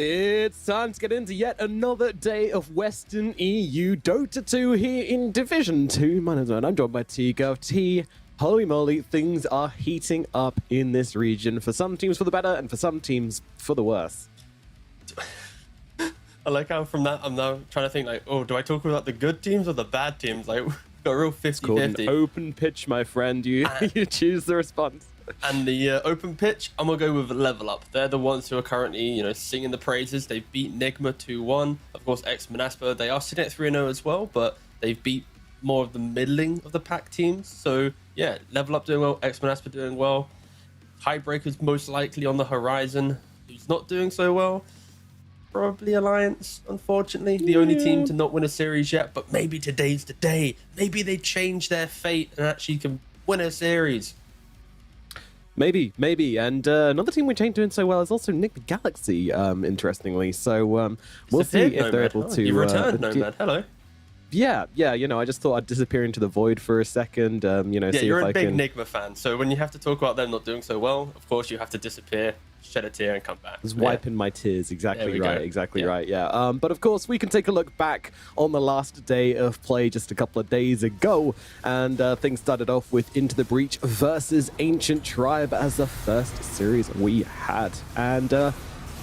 It's time to get into yet another day of Western EU Dota 2 here in Division 2. My name's Ryan. I'm joined by T-Girl. T, Holy moly, things are heating up in this region. For some teams for the better, and for some teams for the worse. I like how from that, I'm now trying to think like, oh, do I talk about the good teams or the bad teams? Like, we've got a real 50-50. It's called an open pitch, my friend. You choose the response. And the open pitch, I'm going to go with Level Up. They're the ones who are currently, singing the praises. They beat Nigma 2-1. Of course, X-Manaspa, they are sitting at 3-0 as well, but they've beat more of the middling of the pack teams. So, yeah, Level Up doing well, X-Manaspa doing well. Tiebreakers most likely on the horizon. Who's not doing so well? Probably Alliance, unfortunately. The only team to not win a series yet, but maybe today's the day. Maybe they change their fate and actually can win a series. Maybe. And another team which ain't doing so well is also Nick the Galaxy, interestingly. So we'll see if they're able to... You've returned, Nomad. Hello. Yeah, I just thought I'd disappear into the void for a second, see if I can... You're a big Nigma fan, so when you have to talk about them not doing so well, of course you have to disappear, shed a tear, and come back. Just wiping my tears, exactly right, yeah. But of course, we can take a look back on the last day of play just a couple of days ago, and things started off with Into the Breach versus Ancient Tribe as the first series we had. And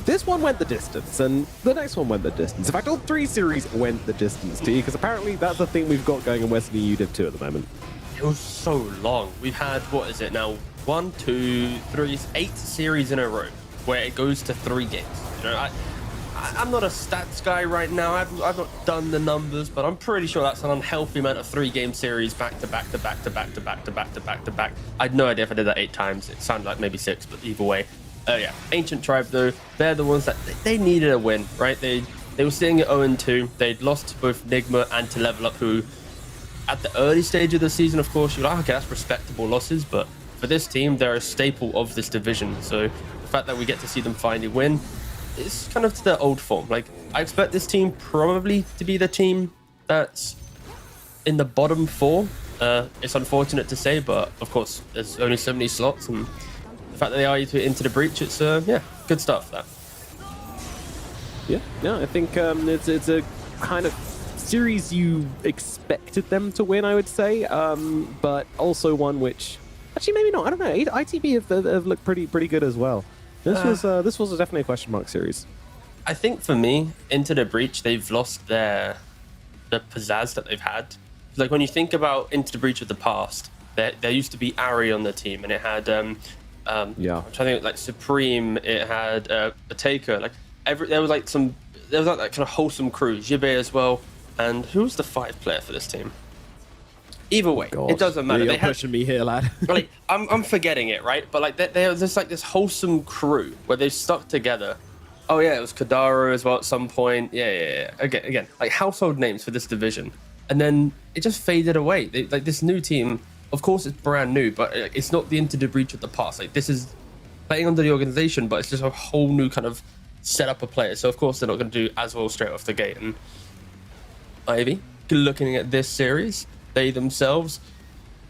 this one went the distance, and the next one went the distance. In fact, all three series went the distance, T, because apparently that's the thing we've got going in Western EU Div 2 at the moment. It was so long. We've had, what is it now? 1, 2, 3, 8 series in a row where it goes to 3 games. I'm not a stats guy right now. I've not done the numbers, but I'm pretty sure that's an unhealthy amount of 3-game series back to back to back to back to back to back to back to back. I had no idea if I did that 8 times. It sounded like maybe 6, but either way. Yeah, Ancient Tribe though, they're the ones that they needed a win, right? They were sitting at 0-2. They'd lost to both Nigma and to Level Up, who at the early stage of the season, of course, you're like, okay, that's respectable losses, but for this team, they're a staple of this division. So the fact that we get to see them finally win is kind of to their old form. Like, I expect this team probably to be the team that's in the bottom 4. It's unfortunate to say, but of course, there's only so many slots, and the fact that they are into the breach, it's yeah, good stuff there. Yeah, I think it's a kind of series you expected them to win, I would say, but also one which actually maybe not. I don't know. ITB have looked pretty good as well. This was definitely a question mark series. I think for me, Into the Breach, they've lost the pizzazz that they've had. Like when you think about Into the Breach of the past, there used to be Ari on the team, and it had I'm trying to think, like Supreme, it had a Taker, like there was like that kind of wholesome crew, Jibe as well, and who was the 5 player for this team? Either way, it doesn't matter. You're pushing me here, lad. Like I'm forgetting it, right? But like there's just like this wholesome crew where they stuck together. Oh yeah, it was Kadaro as well at some point. Yeah. Again, like household names for this division, and then it just faded away. Like this new team. Of course, it's brand new, but it's not the Into the Breach of the past. Like, this is playing under the organization, but it's just a whole new kind of setup of players. So, of course, they're not going to do as well straight off the gate. And Ivy, looking at this series, they themselves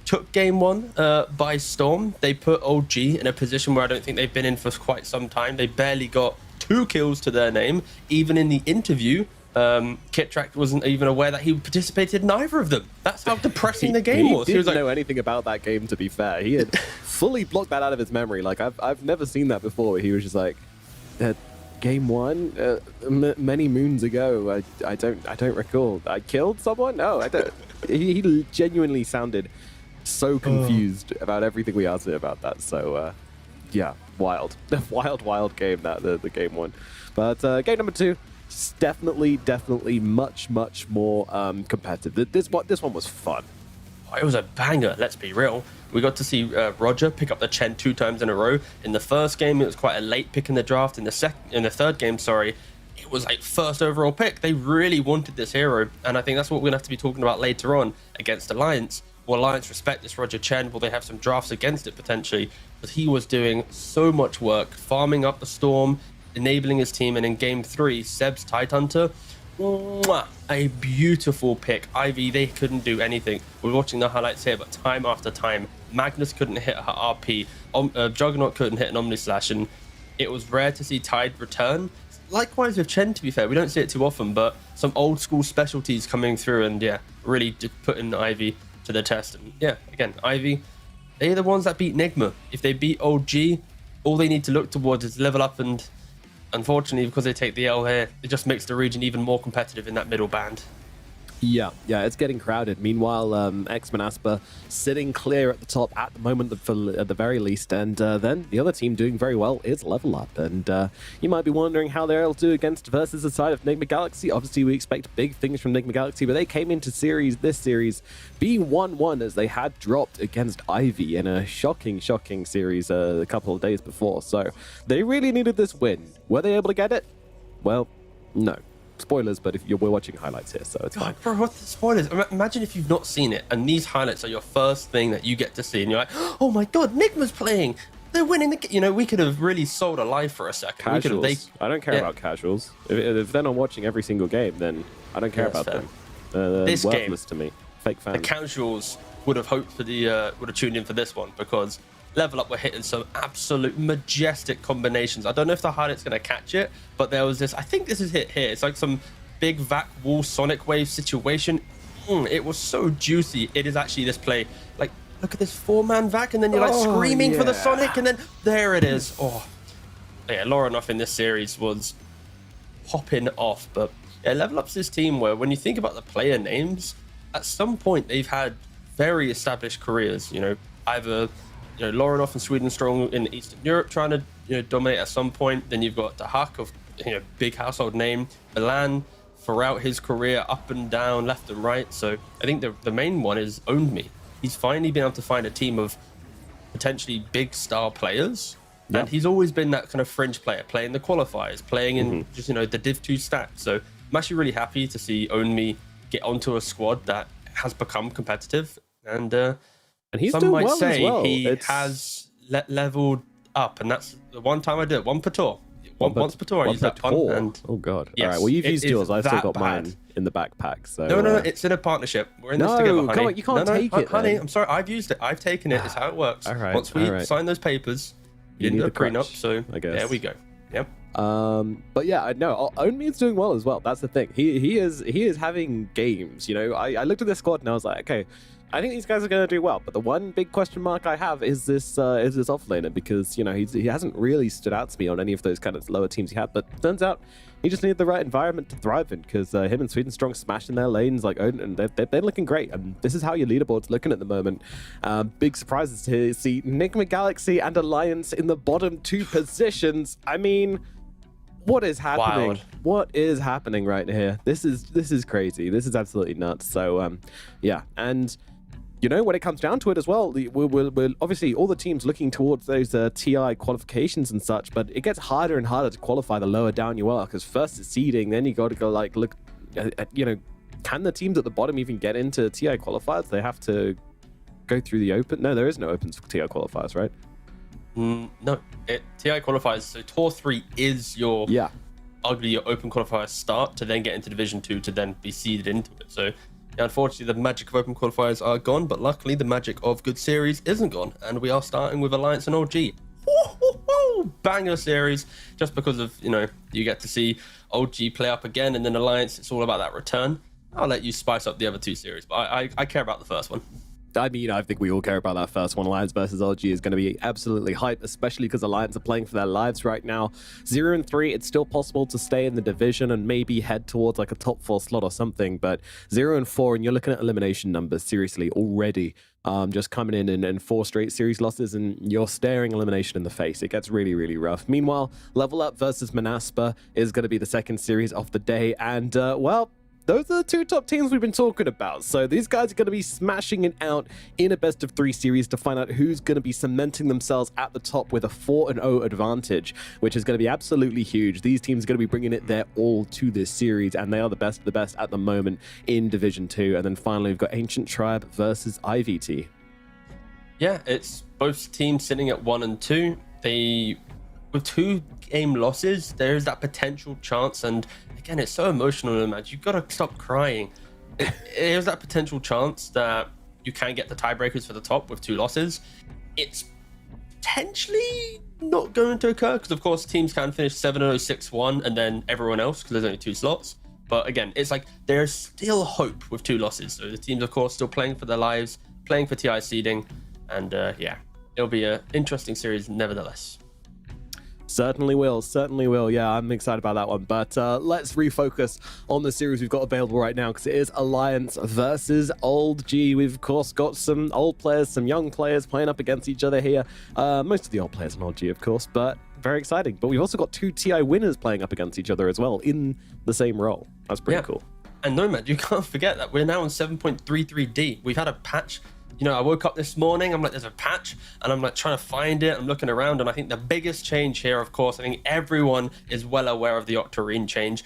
took game 1 by storm. They put OG in a position where I don't think they've been in for quite some time. They barely got 2 kills to their name. Even in the interview, Kittrack wasn't even aware that he participated in either of them. That's how depressing the game was. He didn't know anything about that game, to be fair. He had fully blocked that out of his memory. Like, I've never seen that before. He was just like, game 1, many moons ago. I don't recall. I killed someone? No, I don't. He genuinely sounded so confused about everything we asked him about that. So, yeah, wild. wild game, the game 1. But game number 2, definitely much more competitive. This one was fun. It was a banger, let's be real. We got to see Roger pick up the Chen 2 times in a row. In the first game, it was quite a late pick in the draft. In the third game, it was like first overall pick. They really wanted this hero, and I think that's what we're gonna have to be talking about later on against Alliance. Will Alliance respect this Roger Chen? Will they have some drafts against it potentially? But he was doing so much work, farming up the Storm, enabling his team, and in game 3, Seb's Tidehunter, a beautiful pick. Ivy, they couldn't do anything. We're watching the highlights here, but time after time, Magnus couldn't hit her RP, Juggernaut couldn't hit an Omnislash, and it was rare to see Tide return. Likewise with Chen, to be fair, we don't see it too often, but some old school specialties coming through, and yeah, really just putting Ivy to the test. And yeah, again, Ivy, they're the ones that beat Nigma. If they beat OG, all they need to look towards is level up, and unfortunately, because they take the L here, it just makes the region even more competitive in that middle band. Yeah, it's getting crowded. Meanwhile, X-Manaspa sitting clear at the top at the moment, at the very least. And then the other team doing very well is Level Up. And you might be wondering how they'll do against versus the side of Nigma Galaxy. Obviously, we expect big things from Nigma Galaxy, but they came into this series being 1-1 as they had dropped against Ivy in a shocking series a couple of days before. So they really needed this win. Were they able to get it? Well, no. Spoilers, but we're watching highlights here, so it's fine. Bro, what the spoilers? Imagine if you've not seen it and these highlights are your first thing that you get to see, and you're like, oh my god, Nigma's playing. They're winning the. You know, we could have really sold a lie for a second. Casuals. I don't care about casuals. If they're not watching every single game, then I don't care about them. They're this worthless game, to me. Fake fans. The casuals would have hoped for would have tuned in for this one, because Level Up were hitting some absolute majestic combinations. I don't know if the highlight's going to catch it, but there was this, I think this is hit here. It's like some big vac wall sonic wave situation. It was so juicy. It is actually this play. Like, look at this 4-man vac, and then you're like screaming for the sonic, and then there it is. Oh, yeah, Loranoff in this series was popping off. But yeah, Level Up's this team where, when you think about the player names, at some point they've had very established careers. You know, either Loranoff and Sweden Strong in Eastern Europe trying to dominate at some point. Then you've got the Huck of big household name, Milan throughout his career, up and down, left and right. So I think the main one is Owned Me. He's finally been able to find a team of potentially big star players, and he's always been that kind of fringe player, playing the qualifiers, playing in just the Div 2 stack. So I'm actually really happy to see Owned Me get onto a squad that has become competitive, and he's some doing might well say as well. He has leveled up, and that's the one time I did it. One per tour. Once per tour I used that pun. And oh god. Yes, all right, well, you've used yours. I've still got bad. Mine in the backpack. So no, it's in a partnership. We're in this together, honey. Come on, you can't take it, honey. then. I'm sorry, I've used it. I've taken it. It's how it works. All right, Once we all right. sign those papers, You you need need a the prenup. crutch, So I guess. there we go. Yep. But yeah, I know. Own Me is doing well as well. That's the thing. He is having games. I looked at this squad and I was like, okay, I think these guys are going to do well. But the one big question mark I have is this offlaner, because he hasn't really stood out to me on any of those kind of lower teams he had. But turns out he just needed the right environment to thrive in, because him and Sweden Strong smashing their lanes and they're looking great. And this is how your leaderboard's looking at the moment. Big surprises to see Nigma Galaxy and Alliance in the bottom 2 positions. I mean, what is happening? Wild. What is happening right here? This is crazy. This is absolutely nuts. So yeah, and when it comes down to it as well, we're obviously all the teams looking towards those TI qualifications and such, but it gets harder and harder to qualify the lower down you are, because first it's seeding, then you got to go look at, can the teams at the bottom even get into TI qualifiers? They have to go through the open. No, there is no opens for TI qualifiers, right? No, TI qualifiers. So Tour 3 is your arguably your open qualifier start to then get into Division 2 to then be seeded into it. So yeah, unfortunately, the magic of open qualifiers are gone, but luckily the magic of good series isn't gone, and we are starting with Alliance and OG. Banger series, just because of you get to see OG play up again, and then Alliance, it's all about that return. I'll let you spice up the other 2 series, but I care about the first one. I mean, I think we all care about that first one. Alliance versus OG is going to be absolutely hype, especially because Alliance are playing for their lives right now. 0-3, it's still possible to stay in the division and maybe head towards like a top 4 slot or something, but 0-4, and you're looking at elimination numbers, seriously, already. Just coming in 4 straight series losses, and you're staring elimination in the face. It gets really, really rough. Meanwhile, Level Up versus Manaspa is going to be the second series of the day, and well, those are the 2 top teams we've been talking about. So these guys are going to be smashing it out in a best of 3 series to find out who's going to be cementing themselves at the top with a 4-0 advantage, which is going to be absolutely huge. These teams are going to be bringing it their all to this series, and they are the best of the best at the moment in Division 2. And then finally, we've got Ancient Tribe versus IVT. Yeah, it's both teams sitting at 1 and 2. With 2 game losses, there is that potential chance, and again, it's so emotional in the match. You've got to stop crying. There's that potential chance that you can get the tiebreakers for the top with 2 losses. It's potentially not going to occur, because of course teams can finish 7-0, 6-1, and then everyone else, because there's only 2 slots. But again, it's like there's still hope with 2 losses. So the teams, of course, still playing for their lives, playing for TI seeding. And yeah, it'll be an interesting series nevertheless. Certainly will. Yeah, I'm excited about that one. But let's refocus on the series we've got available right now, because it is Alliance versus Old G. We've, of course, got some old players, some young players playing up against each other here. Most of the old players in Old G, of course, but very exciting. But we've also got 2 TI winners playing up against each other as well in the same role. That's pretty cool. And Nomad, you can't forget that we're now on 7.33D. We've had a patch. You know, I woke up this morning, I'm like, there's a patch, and I'm like trying to find it. I'm looking around, and I think the biggest change here, of course, I think everyone is well aware of the Octarine change.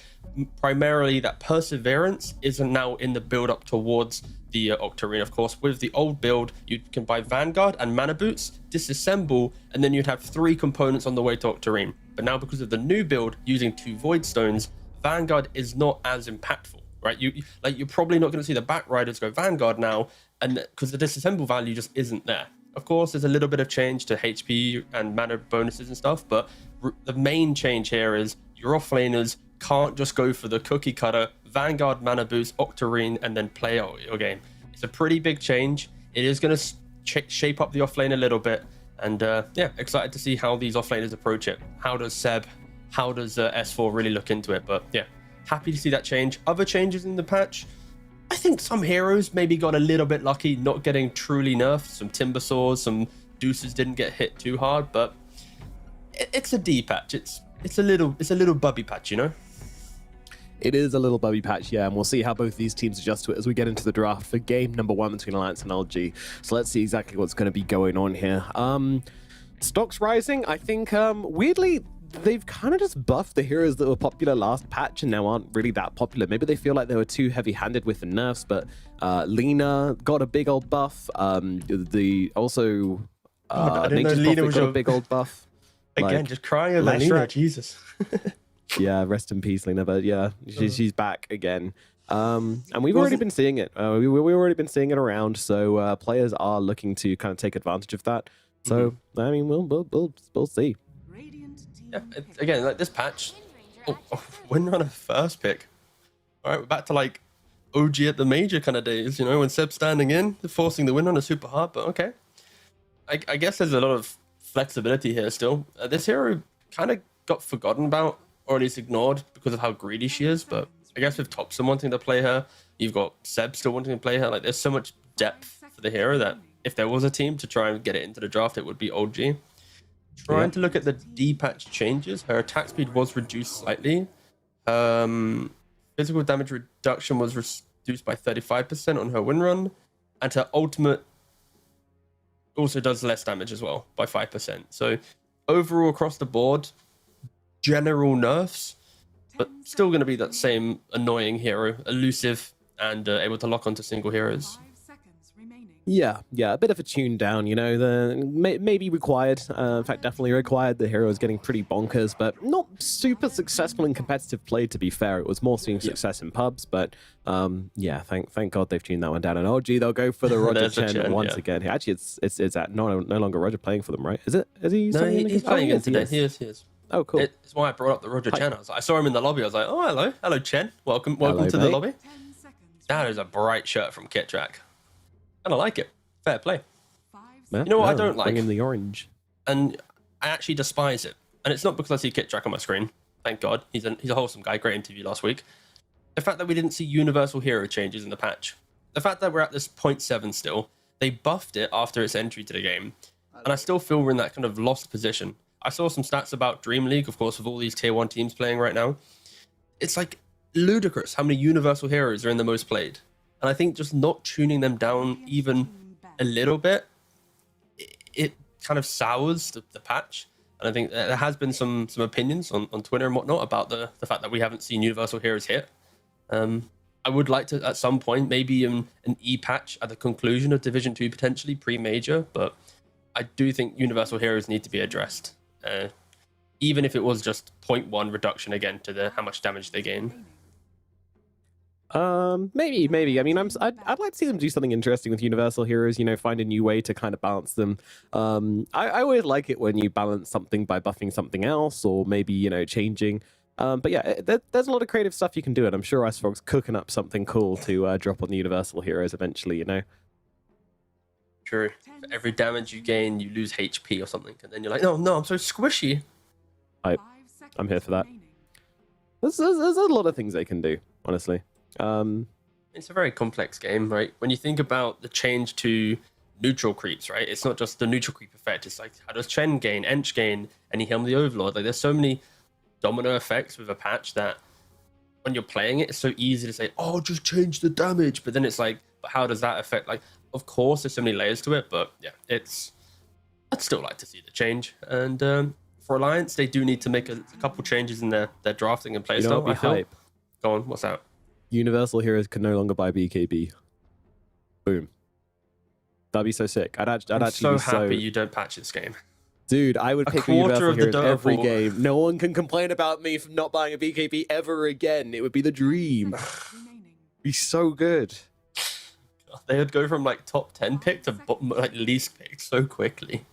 Primarily that Perseverance is now in the build up towards the Octarine, of course. With the old build, you can buy Vanguard and Mana Boots, disassemble, and then you'd have 3 components on the way to Octarine. But now, because of the new build, using 2 Void Stones, Vanguard is not as impactful, right? You're probably not going to see the back riders go Vanguard now, and because the disassemble value just isn't there. Of course, there's a little bit of change to HP and mana bonuses and stuff, but the main change here is your offlaners can't just go for the cookie cutter Vanguard, mana boost, Octarine, and then play out your game. It's a pretty big change. It is going to shape up the offlane a little bit, and yeah, excited to see how these offlaners approach it. How does Seb, how does S4 really look into it? But yeah, happy to see that change. Other changes in the patch, I think some heroes maybe got a little bit lucky not getting truly nerfed. Some Timber Saws, some Deuces didn't get hit too hard, but it's a D patch. It's a little bubby patch, you know? It is a little bubby patch, yeah, and we'll see how both these teams adjust to it as we get into the draft for game number 1 between Alliance and LG. So let's see exactly what's going to be going on here. Stocks rising, I think, weirdly, they've kind of just buffed the heroes that were popular last patch and now aren't really that popular. Maybe they feel like they were too heavy-handed with the nerfs, but Lina got a big old buff. I didn't know Lina was got a big old buff. Again, like, just crying over Lina, Jesus. Yeah, rest in peace, Lina. But yeah, she's back again. And we've already been seeing it. We've already been seeing it around. So players are looking to kind of take advantage of that. So I mean, we'll see. Yeah, again, like this patch, Windrunner first pick. All right, we're back to like OG at the major kind of days, you know, when Seb's standing in, forcing the Windrunner super hard, but okay. I guess there's a lot of flexibility here still. This hero kind of got forgotten about, or at least ignored because of how greedy she is, but I guess with Thompson wanting to play her, you've got Seb still wanting to play her, like there's so much depth for the hero that if there was a team to try and get it into the draft, it would be OG. Trying to look at the D patch changes, her attack speed was reduced slightly. Physical damage reduction was reduced by 35% on her win run, and her ultimate also does less damage as well by 5%. So overall across the board, general nerfs, but still going to be that same annoying hero, elusive and able to lock onto single heroes. Yeah, a bit of a tune down, you know, maybe required, in fact, definitely required. The hero is getting pretty bonkers, but not super successful in competitive play, to be fair. It was more seeing success in pubs, but yeah, thank God they've tuned that one down. And OG, they'll go for the Roger Chen once again. Actually, it's at no longer Roger playing for them, right? Is it? Is he? No, he's playing again today. He is. Oh, cool. It's why I brought up the Roger Chen. I saw him in the lobby. I was like, oh, hello, Chen. Welcome to the lobby. That is a bright shirt from Kit Track. And I like it. Fair play. You know what I don't like? Bring in the orange. And I actually despise it. And it's not because I see Kit Track on my screen. Thank God. He's a wholesome guy. Great interview last week. The fact that we didn't see universal hero changes in the patch. The fact that we're at this 0.7 still. They buffed it after its entry to the game. And I still feel we're in that kind of lost position. I saw some stats about Dream League, of course, with all these tier 1 teams playing right now. It's like ludicrous how many universal heroes are in the most played. And I think just not tuning them down even a little bit, it kind of sours the patch. And I think there has been some opinions on Twitter and whatnot about the fact that we haven't seen universal heroes hit. I would like to, at some point, maybe an E patch at the conclusion of Division 2, potentially pre-major, but I do think universal heroes need to be addressed. Even if it was just 0.1 reduction again to how much damage they gain. Maybe. I mean, I'd like to see them do something interesting with universal heroes. You know, find a new way to kind of balance them. I always like it when you balance something by buffing something else, or maybe, you know, changing. But yeah, there's a lot of creative stuff you can do, and I'm sure Icefrog's cooking up something cool to drop on the universal heroes eventually. You know. True. For every damage you gain, you lose HP or something, and then you're like, no, I'm so squishy. I'm here for that. There's a lot of things they can do, honestly. It's a very complex game, right? When you think about the change to neutral creeps, right? It's not just the neutral creep effect. It's like, how does Chen gain, Ench gain, any Helm of the Overlord? Like, there's so many domino effects with a patch that when you're playing it, it's so easy to say, oh, just change the damage. But then it's like, but how does that affect? Like, of course, there's so many layers to it, but yeah, I'd still like to see the change. And for Alliance, they do need to make a couple changes in their drafting and playstyle. You know what would be hype? Go on, what's that? Universal Heroes can no longer buy BKB. Boom. That'd be so sick. I'd actually so be happy you don't patch this game. Dude, I would pick quarter Universal of the Heroes dirt every pool. game. No one can complain about me for not buying a BKB ever again. It would be the dream. Be so good. They would go from like top 10 pick to like least pick so quickly.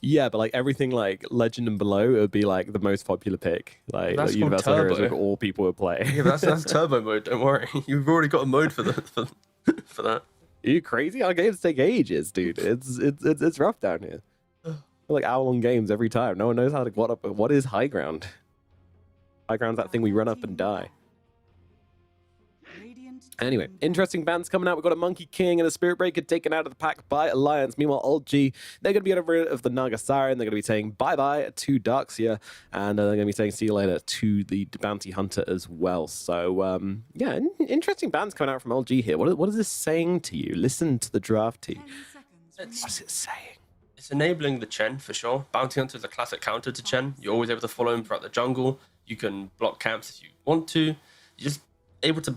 Yeah, but like everything like Legend and below, it would be like the most popular pick. Like That's Universal called Heroes Turbo. would all people would play. Yeah, but that's turbo mode. Don't worry, you've already got a mode for that. For that. Are you crazy? Our games take ages, dude. It's rough down here. Like hour-long games every time. No one knows how to what is high ground. High ground's that thing we run up and die. Anyway, interesting bands coming out. We've got a Monkey King and a Spirit Breaker taken out of the pack by Alliance. Meanwhile, Alt G, they're going to be getting rid of the Naga Siren. They're going to be saying bye-bye to Darkseer. And they're going to be saying see you later to the Bounty Hunter as well. So, yeah, interesting bands coming out from Alt G here. What is this saying to you? Listen to the draft team. What's it saying? It's enabling the Chen for sure. Bounty Hunter is a classic counter to Chen. You're always able to follow him throughout the jungle. You can block camps if you want to. You're just able to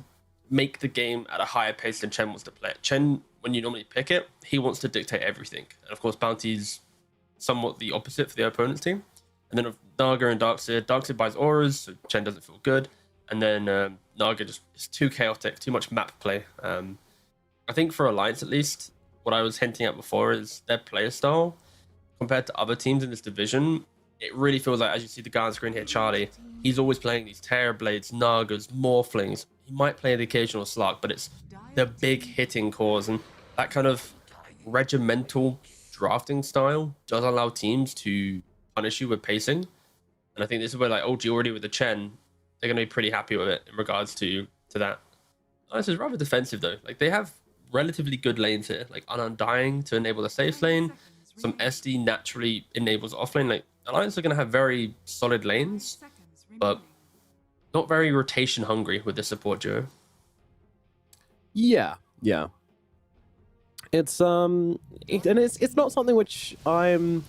make the game at a higher pace than Chen wants to play it. Chen, when you normally pick it, he wants to dictate everything. And of course, Bounty's somewhat the opposite for the opponent's team. And then of Naga and Darkseer buys auras, so Chen doesn't feel good. And then Naga just is too chaotic, too much map play. I think for Alliance at least, what I was hinting at before is their player style compared to other teams in this division. It really feels like, as you see the guy on screen here, Charlie, he's always playing these Terrorblades, Nagas, Morphlings. He might play the occasional Slark, but it's the big hitting cores. And that kind of regimental drafting style does allow teams to punish you with pacing. And I think this is where, like, OG already with the Chen, they're going to be pretty happy with it in regards to that. This is rather defensive, though. Like, they have relatively good lanes here, like Undying to enable the safe lane. Some SD naturally enables offlane. Like, Alliance are going to have very solid lanes, but not very rotation hungry with the support duo. Yeah. It's it's not something which I'm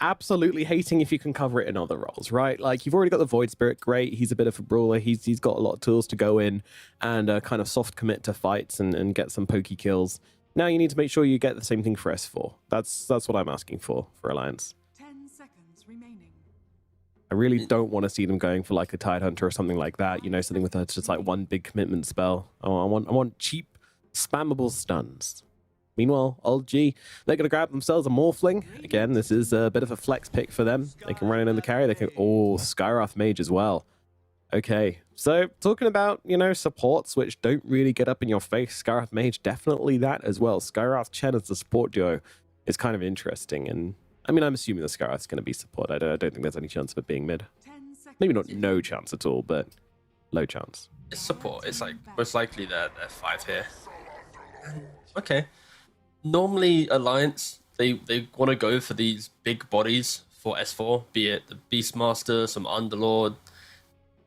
absolutely hating if you can cover it in other roles, right? Like, you've already got the Void Spirit, great. He's a bit of a brawler. He's got a lot of tools to go in and kind of soft commit to fights and get some pokey kills. Now you need to make sure you get the same thing for S4. That's what I'm asking for Alliance. 10 seconds remaining. I really don't want to see them going for like a Tide Hunter or something like that. You know, something with just like one big commitment spell. I want cheap, spammable stuns. Meanwhile, Old G, they're going to grab themselves a Morphling. Again, this is a bit of a flex pick for them. They can run in the carry. They can... Oh, Skywrath Mage as well. Okay, so talking about, you know, supports which don't really get up in your face, Skywrath Mage, definitely that as well. Skywrath Chen as the support duo is kind of interesting. And, I mean, I'm assuming the Skywrath's going to be support. I don't think there's any chance of it being mid. Maybe not no chance at all, but low chance. It's support. It's like most likely they're 5 here. Okay. Normally, Alliance, they want to go for these big bodies for S4, be it the Beastmaster, some Underlord.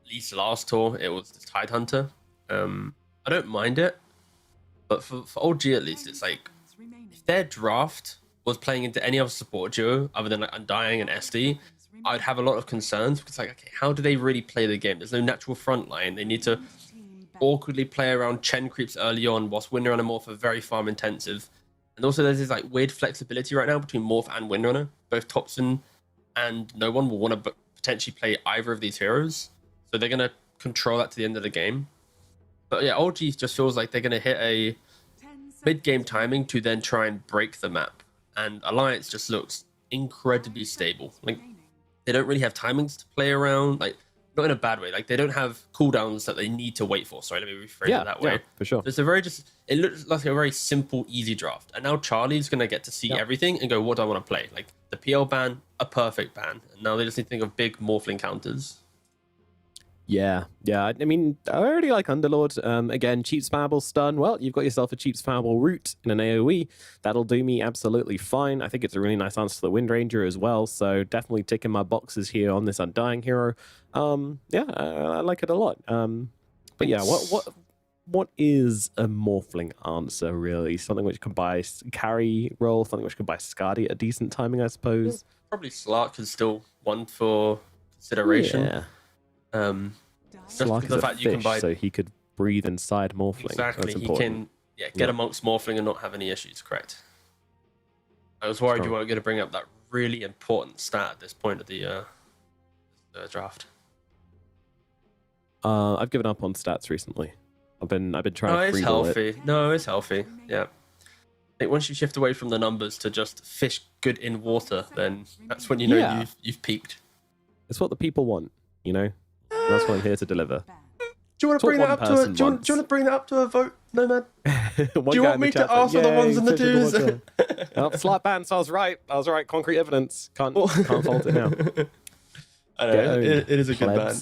At least last tour, it was the Tide Hunter. I don't mind it, but for OG at least, it's like, if their draft was playing into any other support duo other than like Undying and SD, I'd have a lot of concerns, because like, okay, how do they really play the game? There's no natural front line. They need to awkwardly play around Chen creeps early on, whilst Windrunner and Morph are very farm intensive. And also there's this like weird flexibility right now between Morph and Windrunner. Both Topson and no one will want to potentially play either of these heroes. So they're going to control that to the end of the game. But yeah, OG just feels like they're going to hit a mid-game timing to then try and break the map. And Alliance just looks incredibly stable. Like, they don't really have timings to play around. Like, not in a bad way. Like they don't have cooldowns that they need to wait for. Sorry, let me rephrase it that way. Yeah, for sure. It's a very it looks like a very simple, easy draft. And now Charlie's gonna get to see everything and go, what do I want to play? Like the PL ban, a perfect ban. And now they just need to think of big morphling counters. Yeah. I mean, I already like Underlord. Again, cheap spammable stun. Well, you've got yourself a cheap spammable root in an AoE. That'll do me absolutely fine. I think it's a really nice answer to the Wind Ranger as well. So definitely ticking my boxes here on this Undying hero. I like it a lot. But yeah, what is a morphling answer really? Something which can buy carry roll, something which can buy Skadi at a decent timing, I suppose. Probably Slark is still one for consideration. Yeah. Just Slark the is fact a you can fish, buy so he could breathe inside morphling. exactly. That's He can get amongst morphling and not have any issues. Correct. I was worried you weren't going to bring up that really important stat at this point of the draft. I've given up on stats recently. I've been trying to it's free healthy. it. No, it's healthy. Yeah. I think once you shift away from the numbers to just fish good in water, then that's when you know you've peaked. It's what the people want, you know. That's what I'm here to deliver. Do you want to bring that up to a? Do you want to bring that up to a vote, no man? Do you want me to answer the ones and the twos? Slap ban. So I was right. Concrete evidence. Can't fault it now. I know it is a good ban.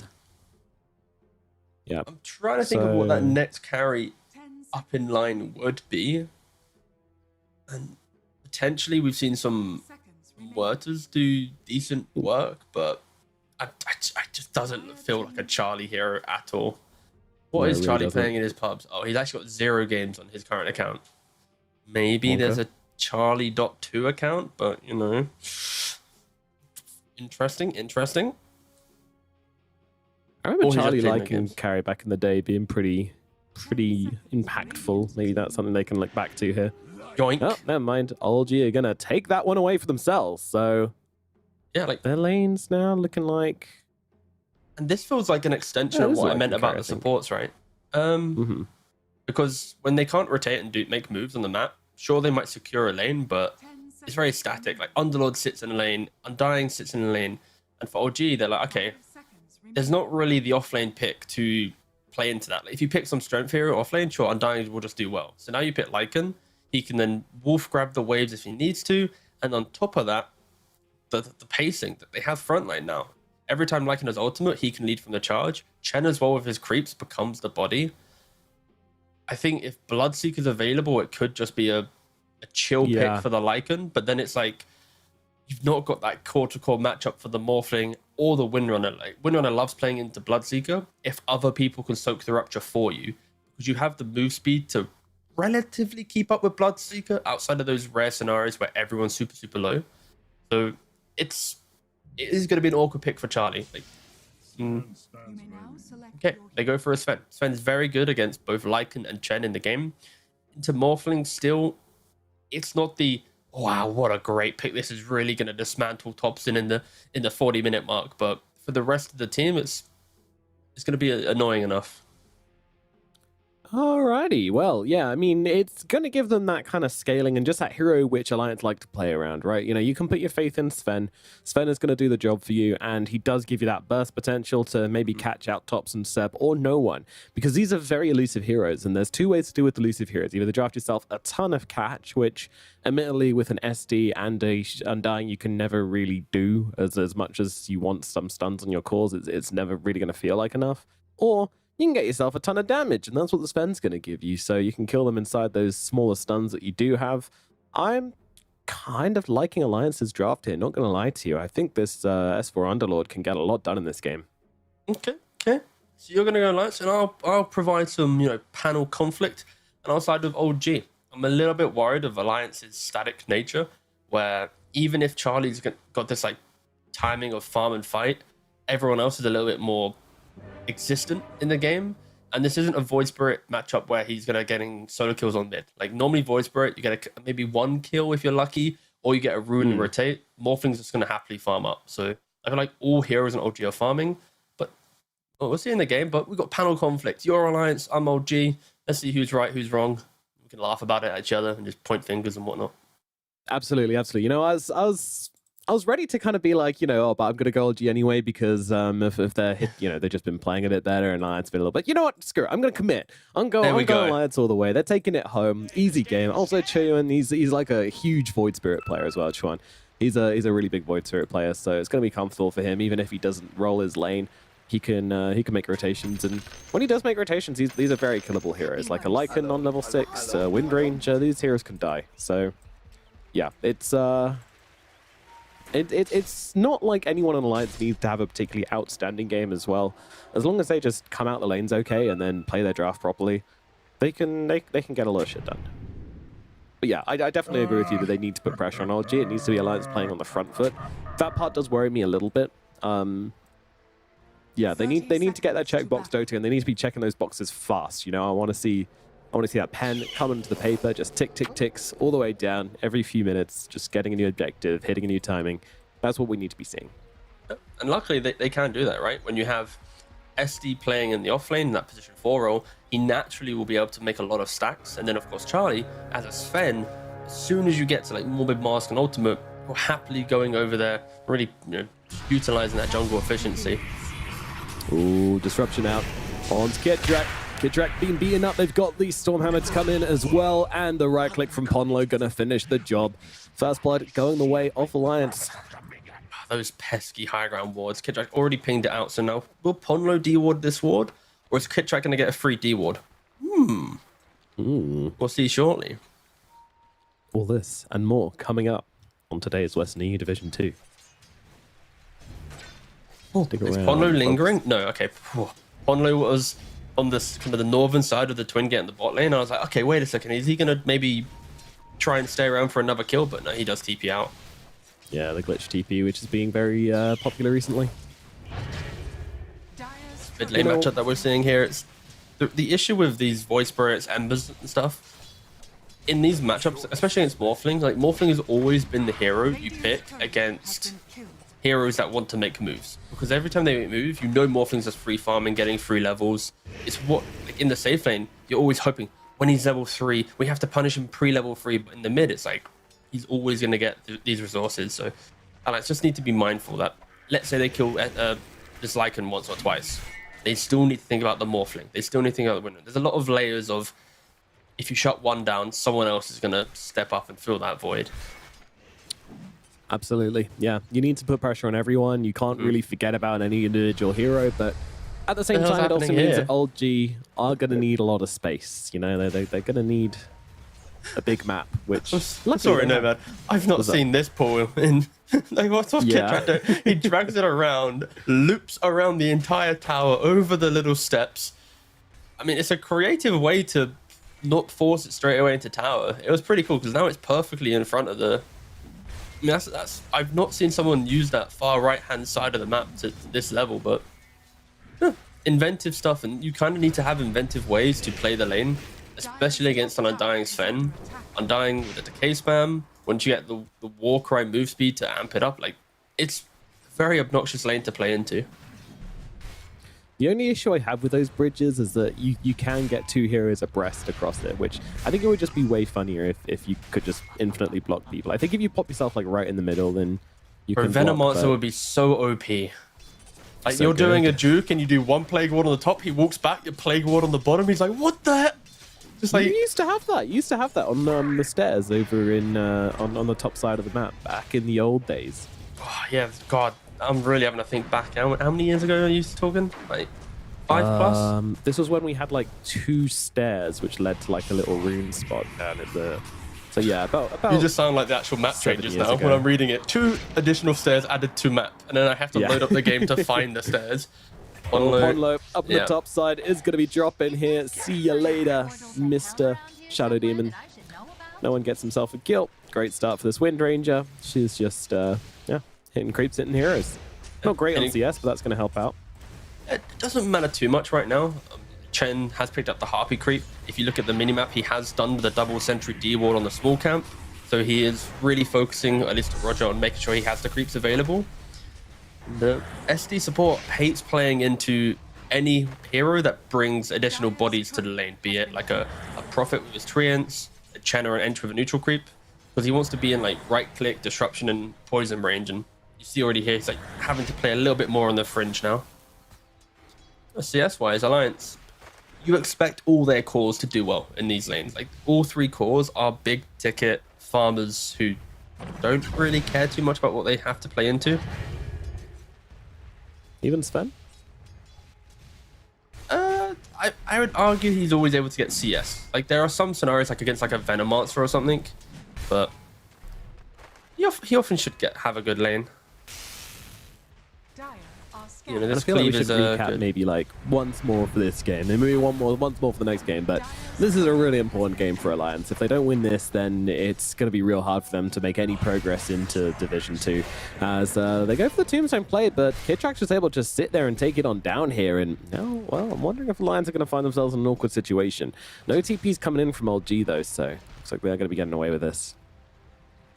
Yeah. I'm trying to think of what that next carry up in line would be, and potentially we've seen some Werters do decent work, but I just doesn't feel like a Charlie hero at all. What is Charlie playing in his pubs? Oh, he's actually got 0 games on his current account. Maybe there's a Charlie.2 account, but you know, interesting. I remember Charlie liking carry back in the day being pretty impactful. Maybe that's something they can look back to here. Yoink. Oh, never mind. Olgi are gonna take that one away for themselves. So yeah, like their lanes now looking like. And this feels like an extension of what I meant about the supports, right? Because when they can't rotate and make moves on the map, sure they might secure a lane, but it's very static. Like Underlord sits in a lane, Undying sits in a lane, and for OG they're like, okay, there's not really the offlane pick to play into that. Like, if you pick some strength hero offlane, sure, Undying will just do well. So now you pick Lycan, he can then wolf grab the waves if he needs to, and on top of that, the pacing that they have frontline now. Every time Lycan has ultimate, he can lead from the charge. Chen as well with his creeps becomes the body. I think if Bloodseeker's available, it could just be a chill pick for the Lycan, but then it's like you've not got that core-to-core matchup for the Morphling or the Windrunner. Like Windrunner loves playing into Bloodseeker if other people can soak the Rupture for you, because you have the move speed to relatively keep up with Bloodseeker outside of those rare scenarios where everyone's super low. So it is going to be an awkward pick for Charlie. Like, okay, they go for a Sven. Sven's very good against both Lycan and Chen in the game. Into Morphling, still, it's not the wow, what a great pick. This is really going to dismantle Thompson in the 40-minute mark. But for the rest of the team, it's going to be annoying enough. Alrighty, well, yeah, I mean, it's going to give them that kind of scaling and just that hero which Alliance like to play around, right? You know, you can put your faith in Sven. Sven is going to do the job for you, and he does give you that burst potential to maybe catch out Tops and Seb or no one, because these are very elusive heroes, and there's 2 ways to do with elusive heroes. Either draft yourself a ton of catch, which admittedly with an SD and a Undying you can never really do as much as you want some stuns on your cores. It's never really going to feel like enough. Or you can get yourself a ton of damage, and that's what the Sven's going to give you, so you can kill them inside those smaller stuns that you do have. I'm kind of liking Alliance's draft here, not going to lie to you. I think this S4 Underlord can get a lot done in this game. Okay. So you're going to go Alliance, and I'll provide some, panel conflict, and I'll side with OG. I'm a little bit worried of Alliance's static nature, where even if Charlie's got this timing of farm and fight, everyone else is a little bit more existent in the game, and this isn't a Void Spirit matchup where he's gonna getting solo kills on mid. Like normally Void Spirit, you get maybe 1 kill if you're lucky, or you get a rune and rotate. Morphling's just gonna happily farm up. So I feel like all heroes in OG are farming, but we'll see in the game. But we've got panel conflict. You're Alliance, I'm OG. Let's see who's right, who's wrong. We can laugh about it at each other and just point fingers and whatnot. Absolutely. You know, I was I was ready to kind of be like, oh, but I'm going to go LG anyway because if they're hit, they've just been playing a bit better and Alliance been a little bit. You know what? Screw it. I'm going to commit. I'm going Alliance all the way. They're taking it home. Easy game. Also, Chuan, he's like a huge Void Spirit player as well, Chuan. He's a really big Void Spirit player, so it's going to be comfortable for him. Even if he doesn't roll his lane, he can make rotations. And when he does make rotations, these are very killable heroes. Like a Lycan on level 6, Wind Ranger, these heroes can die. So, yeah, it's not like anyone on Alliance needs to have a particularly outstanding game as well. As long as they just come out the lanes okay and then play their draft properly, they can get a lot of shit done. But yeah, I definitely agree with you that they need to put pressure on LG. It needs to be Alliance playing on the front foot. That part does worry me a little bit. Yeah, they need to get that checkbox Dota, and they need to be checking those boxes fast. I want to see that pen come into the paper, just tick, tick, ticks all the way down every few minutes, just getting a new objective, hitting a new timing. That's what we need to be seeing. And luckily, they can do that, right? When you have SD playing in the offlane in that position 4 role, he naturally will be able to make a lot of stacks. And then, of course, Charlie, as a Sven, as soon as you get to like Morbid Mask and Ultimate, you're happily going over there, really utilizing that jungle efficiency. Ooh, disruption out on Kitrak. Kitrak being beaten up. They've got the Stormhammer to come in as well, and the right click from Ponlo gonna finish the job. First blood going the way of Alliance. Those pesky high ground wards. Kitrak already pinged it out, so now will Ponlo deward this ward, or is Kitrak gonna get a free deward? We'll see shortly. All this and more coming up on today's Western EU Division 2. Is Ponlo lingering? No, okay. Ponlo was on this kind of the northern side of the twin gate in the bot lane. I was like, okay, wait a second. Is he going to maybe try and stay around for another kill? But no, he does TP out. Yeah, the glitch TP, which is being very popular recently. Mid lane matchup that we're seeing here. It's the issue with these Void Spirits, Embers and stuff. In these matchups, especially against Morphling, like Morphling has always been the hero you pick against heroes that want to make moves, because every time they make move, Morphling's just free farming, getting free levels. It's what, like in the safe lane, you're always hoping when he's level 3, we have to punish him pre-level 3, but in the mid, it's like he's always going to get these resources. So Alliance just need to be mindful that, let's say they kill this Lycan once or twice, they still need to think about the Morphling. They still need to think about the winner. There's a lot of layers of, if you shut one down, someone else is going to step up and fill that void. Absolutely. Yeah, you need to put pressure on everyone. You can't really forget about any individual hero, but at the same time, it also means that LG are going to need a lot of space. They're going to need a big map, which... Sorry, no, man. I've not seen this pool in... like, what's Kit do? He drags it around, loops around the entire tower, over the little steps. I mean, it's a creative way to not force it straight away into tower. It was pretty cool, because now it's perfectly in front of the... I mean, that's I've not seen someone use that far right-hand side of the map to this level, but inventive stuff, and you kind of need to have inventive ways to play the lane, especially against an Undying Sven. Undying with the decay spam, once you get the Warcry move speed to amp it up, like, it's a very obnoxious lane to play into. The only issue I have with those bridges is that you can get 2 heroes abreast across it, which I think it would just be way funnier if you could just infinitely block people. I think if you pop yourself like right in the middle, then you can Venom Monster would be so OP. Like, you're doing a juke and you do one Plague Ward on the top, he walks back, your Plague Ward on the bottom, he's like, what the heck? Just like... You used to have that. You used to have that on the stairs over in on the top side of the map back in the old days. Oh, yeah, God. I'm really having to think back. How many years ago are you talking? Like 5 plus? This was when we had like 2 stairs, which led to like a little rune spot down at the... So yeah, about you just sound like the actual map changes now when I'm reading it. 2 additional stairs added to map, and then I have to load up the game to find the stairs. Ponlo up the top side is going to be dropping here. See you later, Mr. Shadow Demon. No one gets himself a kill. Great start for this Wind Ranger. She's just hitting creeps, hitting heroes. Not great on CS, but that's going to help out. It doesn't matter too much right now. Chen has picked up the Harpy creep. If you look at the minimap, he has done the double sentry D ward on the small camp. So he is really focusing, at least Roger, on making sure he has the creeps available. The SD support hates playing into any hero that brings additional bodies to the lane, be it like a Prophet with his Treants, a Chen or an Entry with a neutral creep. because he wants to be in like right click, disruption, and poison range. And you see already here, he's like having to play a little bit more on the fringe now. CS wise, Alliance, you expect all their cores to do well in these lanes. Like all 3 cores are big ticket farmers who don't really care too much about what they have to play into. Even Sven? I would argue he's always able to get CS. Like there are some scenarios like against like a Venom Monster or something, but he often should have a good lane. Dire are You know, I this feel like we cleave should is recap good. maybe like once more for this game, and maybe once more for the next game. But this is a really important game for Alliance. If they don't win this, then it's going to be real hard for them to make any progress into Division 2. As they go for the Tombstone play, but Kitrax was able to just sit there and take it on down here. And now, well, I'm wondering if Alliance are going to find themselves in an awkward situation. No TPs coming in from old G though, so looks like they're going to be getting away with this.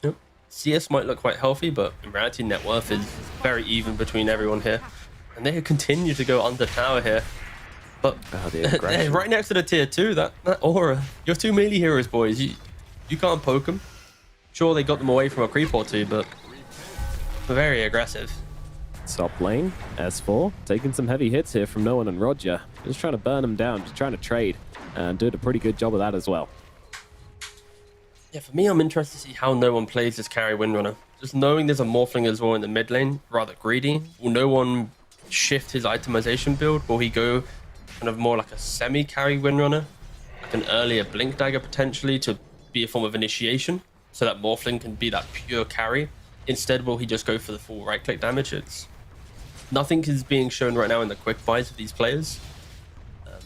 Yep. CS might look quite healthy, but in reality, net worth is very even between everyone here. And they continue to go under tower here. But they're right next to the tier 2, that aura. You're 2 melee heroes, boys. You can't poke them. Sure, they got them away from a creep or 2, but they're very aggressive. Top lane, S4, taking some heavy hits here from Noah and Roger. Just trying to burn them down, just trying to trade. And did a pretty good job of that as well. Yeah, for me, I'm interested to see how no one plays this carry Windrunner. Just knowing there's a Morphling as well in the mid lane, rather greedy. Will no one shift his itemization build? Will he go kind of more like a semi-carry Windrunner? Like an earlier Blink Dagger potentially to be a form of initiation so that Morphling can be that pure carry? Instead, will he just go for the full right-click damage? Nothing is being shown right now in the quick buys of these players.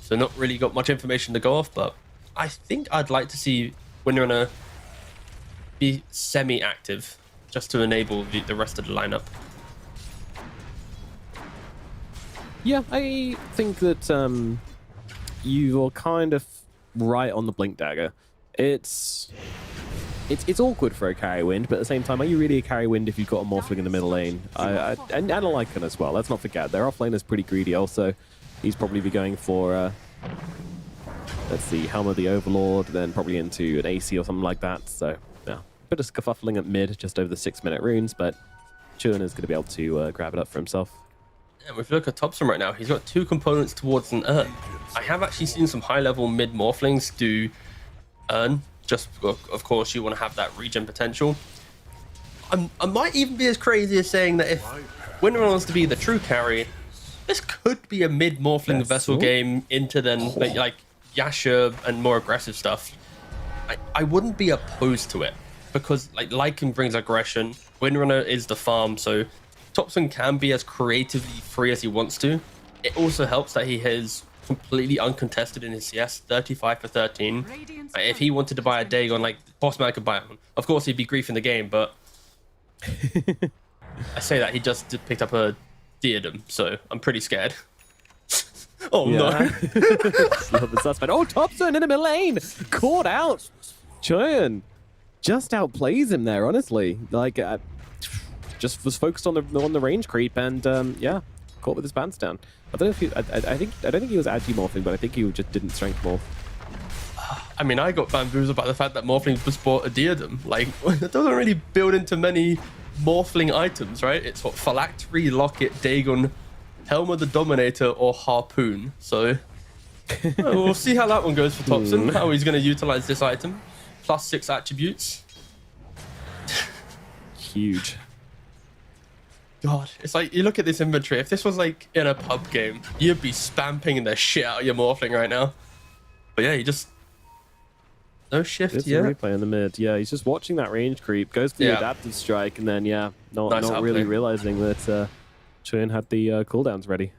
So not really got much information to go off, but I think I'd like to see Windrunner be semi-active just to enable the rest of the lineup. Yeah, I think that you're kind of right on the Blink Dagger. It's awkward for a carry wind, but at the same time, are you really a carry wind if you've got a Morphling in the middle lane? And a Lycan as well. Let's not forget, their offlane is pretty greedy also. He's probably be going for, let's see, Helm of the Overlord, then probably into an AC or something like that. So, yeah, bit of scuffling at mid, just over the 6-minute runes, but Chuan is going to be able to grab it up for himself. Yeah, if you look at Topson right now, he's got 2 components towards an Urn. I have actually seen some high-level mid Morphlings do Urn. Just, of course, you want to have that regen potential. I might even be as crazy as saying that if Windrunner wants to be the true carry, this could be a mid Morphling vessel game into then like Yasha and more aggressive stuff. I wouldn't be opposed to it because like Lycan brings aggression. Windrunner is the farm, so Topson can be as creatively free as he wants to. It also helps that he is completely uncontested in his CS, 35 for 13. If he wanted to buy a Dagon, like Bossman could buy one. Of course, he'd be griefing the game, but I say that he just picked up a Diadem, so I'm pretty scared. Oh no! The suspect. Oh, Topson in the middle lane, caught out. Chuan just outplays him there. Honestly, like just was focused on the range creep, and yeah, caught with his pants down. I don't know if he, I don't think he was anti-morphing, but I think he just didn't strength morph. I mean, I got bamboozled by the fact that Morphling just bought a Diadem. Like, it doesn't really build into many Morphling items, right? It's what, Phylactery, Locket, Dagon, Helm of the Dominator, or Harpoon. So, we'll see how that one goes for Topson, how he's going to utilize this item. Plus 6 attributes. Huge. God, it's like, you look at this inventory, if this was like in a pub game, you'd be spamping the shit out of your Morphling right now. But yeah, he just... No shift It's yet. a replay in the mid. Yeah, he's just watching that range creep, goes for the adaptive strike, and then, yeah, not really realizing that Chuan had the cooldowns ready.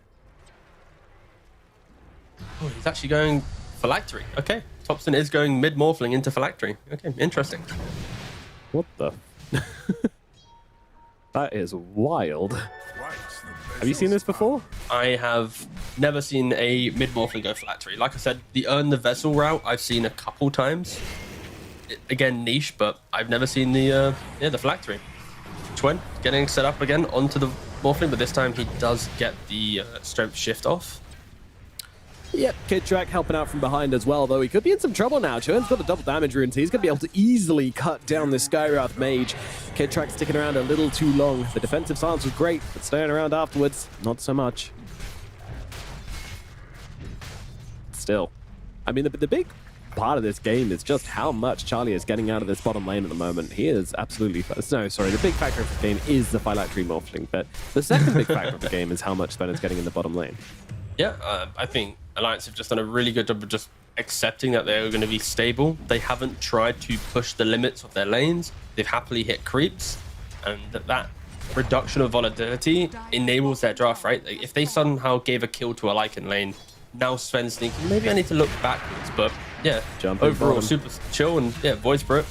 Oh, he's actually going Phylactery. Okay, Topson is going mid-Morphling into Phylactery. Okay, interesting. What the... That is wild. Have you seen this before? I have never seen a mid-Morphling go Phylactery. Like I said, the Earn the Vessel route I've seen a couple times. Again, niche, but I've never seen the Phylactery. Chuan getting set up again onto the Morphling, but this time he does get the strength shift off. Yep, Kid Track helping out from behind as well, though he could be in some trouble now. Churn's got a double damage rune, so he's going to be able to easily cut down this Skywrath mage. Kid Track sticking around a little too long. The defensive silence was great, but staying around afterwards, not so much. Still, I mean, the big part of this game is just how much Charlie is getting out of this bottom lane at the moment. He is absolutely... No, sorry, the big factor of the game is the Phylactery Morphling, but the second big factor of the game is how much Sven is getting in the bottom lane. Yeah, I think Alliance have just done a really good job of just accepting that they're going to be stable. They haven't tried to push the limits of their lanes. They've happily hit creeps, and that reduction of volatility enables their draft, right? Like, if they somehow gave a kill to a Lycan lane, now Sven's thinking, maybe I need to look backwards, but yeah, overall super chill, and yeah, Voice Brit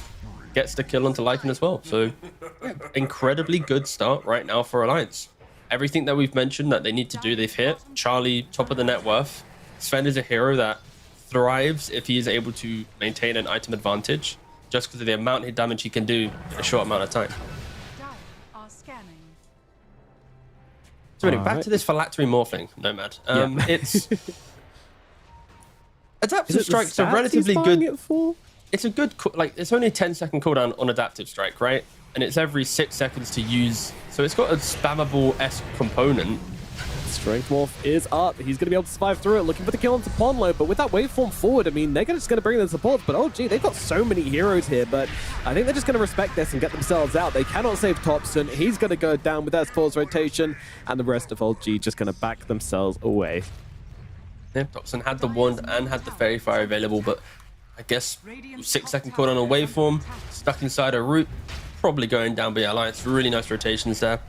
gets the kill onto Lycan as well. So yeah, incredibly good start right now for Alliance. Everything that we've mentioned that they need to do, they've hit. Charlie, top of the net worth. Sven is a hero that thrives if he is able to maintain an item advantage, just because of the amount of damage he can do in a short amount of time. So anyway, back to this Phylactery Morphling, Nomad. It's... Adaptive Strike's a relatively good... It's a good... Like, it's only a 10-second cooldown on Adaptive Strike, right? And it's every 6 seconds to use. So it's got a spammable-esque component. Strength Morph is up. He's going to be able to survive through it, looking for the kill onto Ponlo. But with that waveform forward, I mean, they're just going to bring in the supports. But, oh, gee, they've got so many heroes here. But I think they're just going to respect this and get themselves out. They cannot save Thompson. He's going to go down with S4's rotation. And the rest of OG just going to back themselves away. Yeah, Thompson had the wand and had the Fairy Fire available. But I guess 6-second cooldown on waveform, stuck inside a root. Probably going down by Alliance. Really nice rotations there.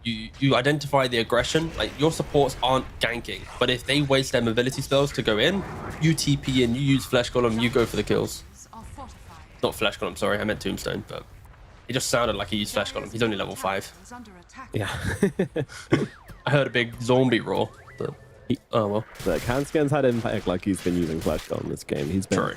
You identify the aggression. Like, your supports aren't ganking, but if they waste their mobility spells to go in, you TP in, you use Flesh Golem, you go for the kills. Not Flesh Golem, sorry, I meant Tombstone, but it just sounded like he used Flesh Golem. He's only level 5. Yeah. I heard a big zombie roar, but oh well. Look, Hansken's had impact like he's been using Flesh Golem this game. He's been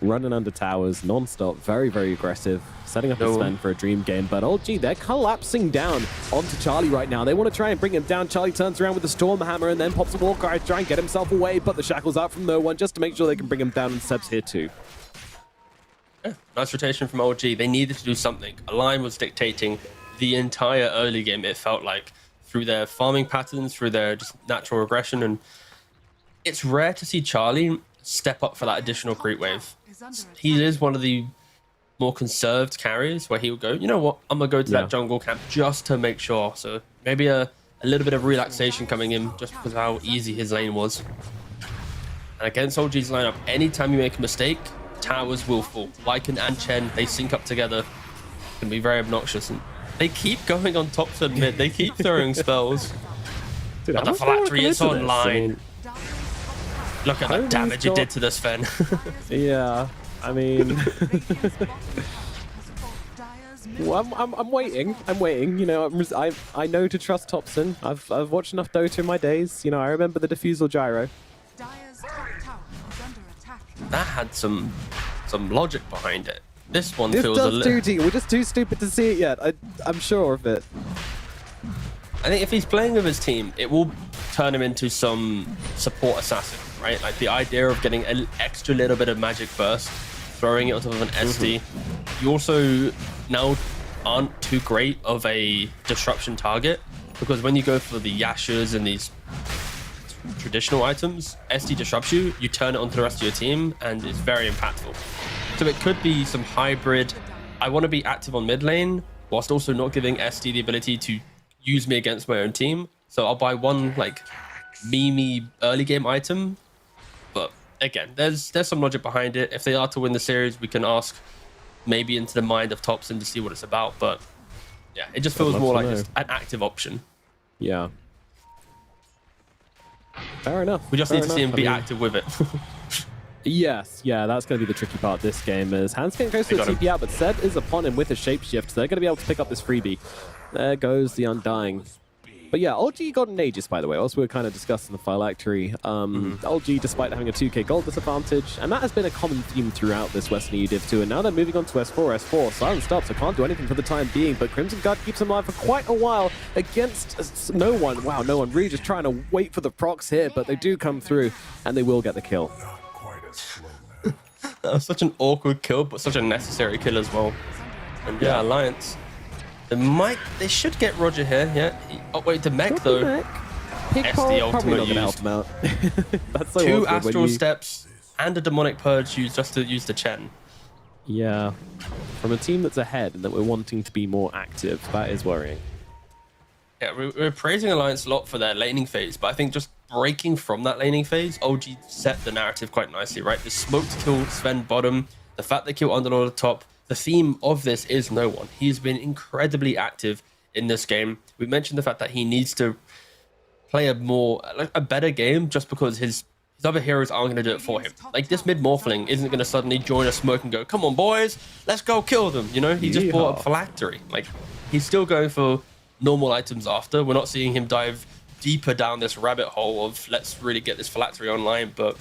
running under towers non-stop, very, very aggressive, setting up a Sven for a dream game. But oh gee, they're collapsing down onto Charlie right now. They want to try and bring him down. Charlie turns around with the Storm Hammer and then pops a Warcry to try and get himself away, but the shackles out from no one just to make sure they can bring him down, and Seb's here too. Yeah, nice rotation from OG. They needed to do something. A line was dictating the entire early game, it felt like, through their farming patterns, through their just natural aggression. And it's rare to see Charlie step up for that additional creep wave. He is one of the more conserved carries where he would go, you know what, I'm gonna go to that jungle camp just to make sure. So maybe a little bit of relaxation coming in just because of how easy his lane was. And against OG's lineup, anytime you make a mistake, towers will fall. Lycan and Chen, they sync up together. It can be very obnoxious, and they keep going on top to mid. They keep throwing spells. Dude, but the Phylactery is online. Look at the damage it did to the Sven. Yeah, I mean... well, I'm waiting. I'm waiting. You know, I know to trust Thompson. I've watched enough Dota in my days. You know, I remember the diffusal gyro. That had some logic behind it. This one this feels a little... We're just too stupid to see it yet. I'm sure of it. I think if he's playing with his team, it will turn him into some support assassin, right? Like the idea of getting an extra little bit of magic burst, throwing it on top of an SD. You also now aren't too great of a disruption target, because when you go for the Yashas and these traditional items, SD disrupts you, you turn it onto the rest of your team, and it's very impactful. So it could be some hybrid, I want to be active on mid lane, whilst also not giving SD the ability to use me against my own team. So I'll buy one like meme early game item, but again, there's some logic behind it. If they are to win the series, we can ask maybe into the mind of Thompson to see what it's about. But yeah, it just feels more like just an active option. Yeah. Fair enough. We just need to see him be active with it. Yes, yeah, that's going to be the tricky part this game. Is Hansken goes to TP out, but Seb is upon him with a shapeshift, so they're going to be able to pick up this freebie. There goes the Undying. But But yeah, OG got an Aegis, by the way. Also, we were kind of discussing the Phylactery. OG, despite having a 2k gold disadvantage, and that has been a common theme throughout this Western EU Div 2, and now they're moving on to S4. S4, Silent stops, so can't do anything for the time being, but Crimson Guard keeps him alive for quite a while against no one. Wow, no one really just trying to wait for the procs here, but they do come through, and they will get the kill. That was such an awkward kill, but such a necessary kill as well. And yeah, Alliance. They should get Roger here, yeah. Oh wait, the mech though. SD ultimate used. Him out. That's so 2 awkward astral steps and a demonic purge used just to use the Chen. Yeah, from a team that's ahead and that we're wanting to be more active, that is worrying. Yeah, we're praising Alliance a lot for their laning phase, but I think just breaking from that laning phase, OG set the narrative quite nicely, right? The smoke to kill Sven bottom, the fact they kill Underlord at top. The theme of this is no one. He's been incredibly active in this game. We mentioned the fact that he needs to play a better game just because his other heroes aren't going to do it for him. Like this mid Morphling isn't going to suddenly join a smoke and go, come on boys, let's go kill them. You know, he just bought a Phylactery. Like he's still going for normal items after. We're not seeing him dive deeper down this rabbit hole of let's really get this Phylactery online. But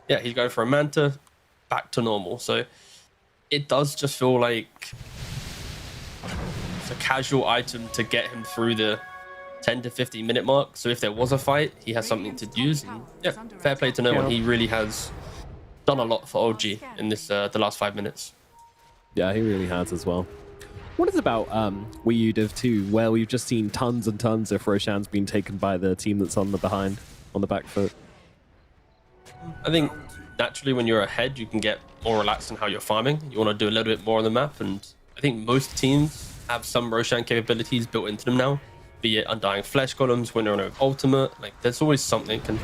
yeah, he's going for a Manta, back to normal. So it does just feel like it's a casual item to get him through the 10 to 15 minute mark. So if there was a fight, he has something to use. And yeah, fair play to no one. He really has done a lot for OG in this the last 5 minutes. Yeah, he really has as well. What is about Wii U Div 2, where we've just seen tons and tons of Roshan's been taken by the team that's on the back foot? I think naturally when you're ahead, you can get more relaxed in how you're farming. You want to do a little bit more on the map, and I think most teams have some Roshan capabilities built into them now, be it Undying Flesh Golems, Winter on Ultimate. Like there's always something. Can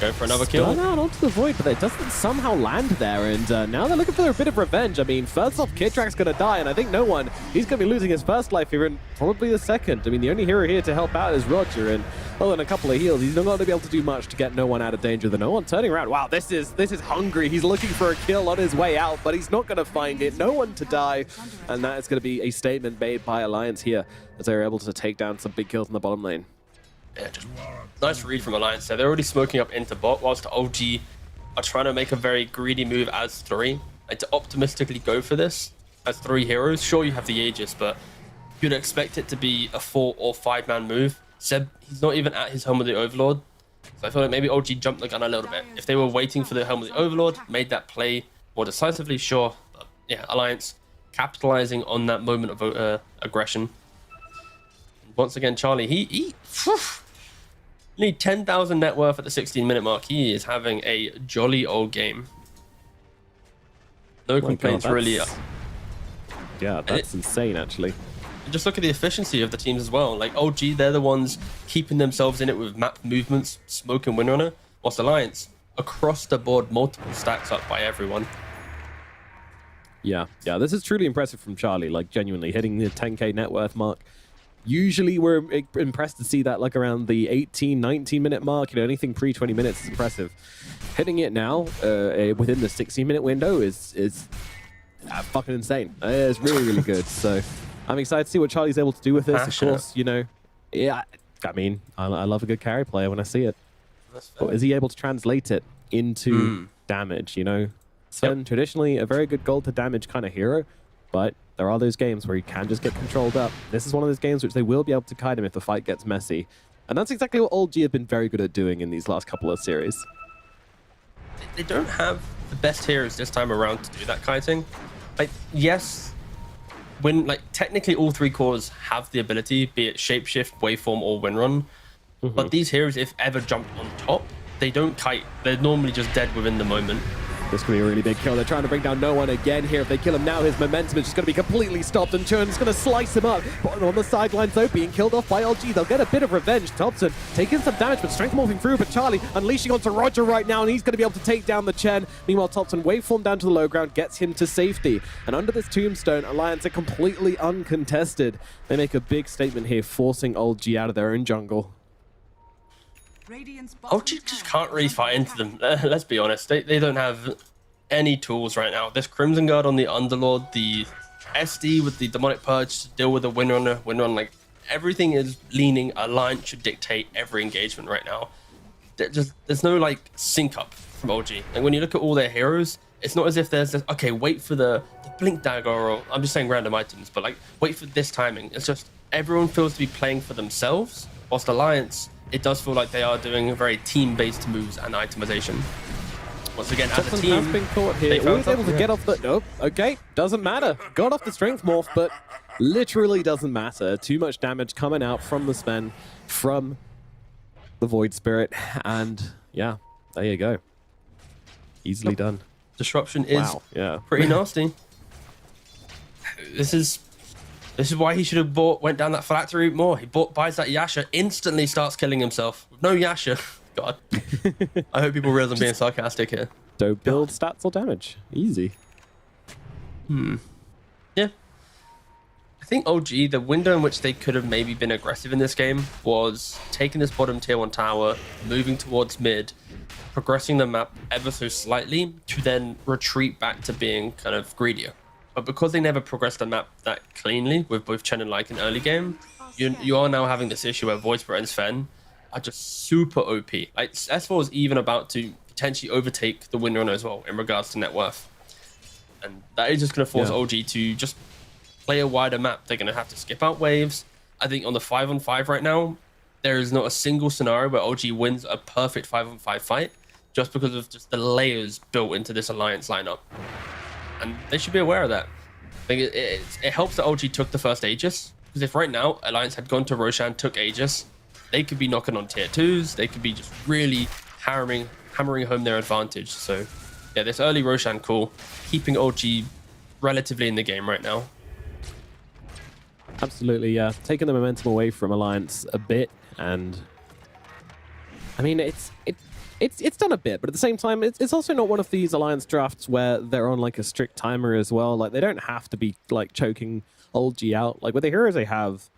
go for another kill. Stun out onto the void, but it doesn't somehow land there, and now they're looking for a bit of revenge. I mean, first off, Kidrak's going to die, and I think no one, he's going to be losing his first life here, and probably the second. I mean, the only hero here to help out is Roger, and other than a couple of heals, he's not going to be able to do much to get no one out of danger. The no one turning around. Wow, this is hungry. He's looking for a kill on his way out, but he's not going to find it. No one to die, and that is going to be a statement made by Alliance here, as they're able to take down some big kills in the bottom lane. Yeah, just nice read from Alliance there. They're already smoking up into bot, whilst OG are trying to make a very greedy move as 3. Like to optimistically go for this as 3 heroes. Sure, you have the Aegis, but you'd expect it to be a 4 or 5 man move. Seb, he's not even at his Helm of the Overlord. So I feel like maybe OG jumped the gun a little bit. If they were waiting for the Helm of the Overlord, made that play more decisively, sure. But yeah, Alliance capitalizing on that moment of aggression. Once again, Charlie, he need 10,000 net worth at the 16-minute mark. He is having a jolly old game. No complaints, really. Yeah, that's insane, actually. Just look at the efficiency of the teams as well. Like OG, they're the ones keeping themselves in it with map movements, smoke and Windrunner. Whilst Alliance, across the board, multiple stacks up by everyone. Yeah, this is truly impressive from Charlie, like genuinely hitting the 10k net worth mark. Usually we're impressed to see that like around the 18, 19 minute mark. You know, anything pre 20 minutes is impressive. Hitting it now within the 16-minute window is fucking insane. It's really, really good. So I'm excited to see what Charlie's able to do with this. Of course, you know, yeah, I mean, I love a good carry player when I see it. But is he able to translate it into damage, you know? Sven, traditionally a very good gold to damage kind of hero, but there are those games where he can just get controlled up. This is one of those games which they will be able to kite him if the fight gets messy. And that's exactly what OG have been very good at doing in these last couple of series. They don't have the best heroes this time around to do that kiting. Like, yes, when like technically all 3 cores have the ability, be it Shapeshift, Waveform, or Windrun. But these heroes, if ever jumped on top, they don't kite. They're normally just dead within the moment. This could be a really big kill. They're trying to bring down no one again here. If they kill him now, his momentum is just going to be completely stopped, and Churn's going to slice him up. But on the sidelines, though, being killed off by LG. They'll get a bit of revenge. Thompson taking some damage, but strength morphing through. But Charlie unleashing onto Roger right now, and he's going to be able to take down the Chen. Meanwhile, Thompson waveform down to the low ground, gets him to safety. And under this tombstone, Alliance are completely uncontested. They make a big statement here, forcing LG out of their own jungle. OG just can't really fight into them. Let's be honest. They don't have any tools right now. This Crimson Guard on the Underlord, the SD with the Demonic Purge to deal with the Windrunner. Windrunner, like, everything is leaning. Alliance should dictate every engagement right now. There's no like sync up from OG. Like when you look at all their heroes, it's not as if there's this, okay, wait for the blink dagger, or I'm just saying random items, but like wait for this timing. It's just everyone feels to be playing for themselves, whilst Alliance, it does feel like they are doing very team-based moves and itemization. Once again, as a team, has been caught here. Always able to get off the... Nope. Okay, doesn't matter. Got off the strength morph, but literally doesn't matter. Too much damage coming out from the Sven, from the Void Spirit, and yeah, there you go. Easily done. Disruption is pretty nasty. This is why he should have went down that phylactery route more. He buys that Yasha, instantly starts killing himself. With no Yasha. God. I hope people realize I'm being sarcastic here. Don't build stats or damage. Easy. Yeah. I think OG, the window in which they could have maybe been aggressive in this game was taking this bottom tier 1 tower, moving towards mid, progressing the map ever so slightly to then retreat back to being kind of greedier. But because they never progressed the map that cleanly with both Chen and Lycan early game, you are now having this issue where Void Spirit and Sven are just super OP. Like S4 is even about to potentially overtake the Windrunner as well in regards to net worth. And that is just going to force OG to just play a wider map. They're going to have to skip out waves. I think on the 5-on-5 right now, there is not a single scenario where OG wins a perfect 5-on-5 fight just because of just the layers built into this Alliance lineup. And they should be aware of that. I think it helps that OG took the first Aegis, because if right now Alliance had gone to Roshan, took Aegis, they could be knocking on tier 2s. They could be just really hammering home their advantage. So yeah, this early Roshan call, keeping OG relatively in the game right now. Absolutely, yeah. Taking the momentum away from Alliance a bit, and I mean it's done a bit, but at the same time, it's also not one of these Alliance drafts where they're on like a strict timer as well. Like they don't have to be like choking OG out. Like with the heroes they have,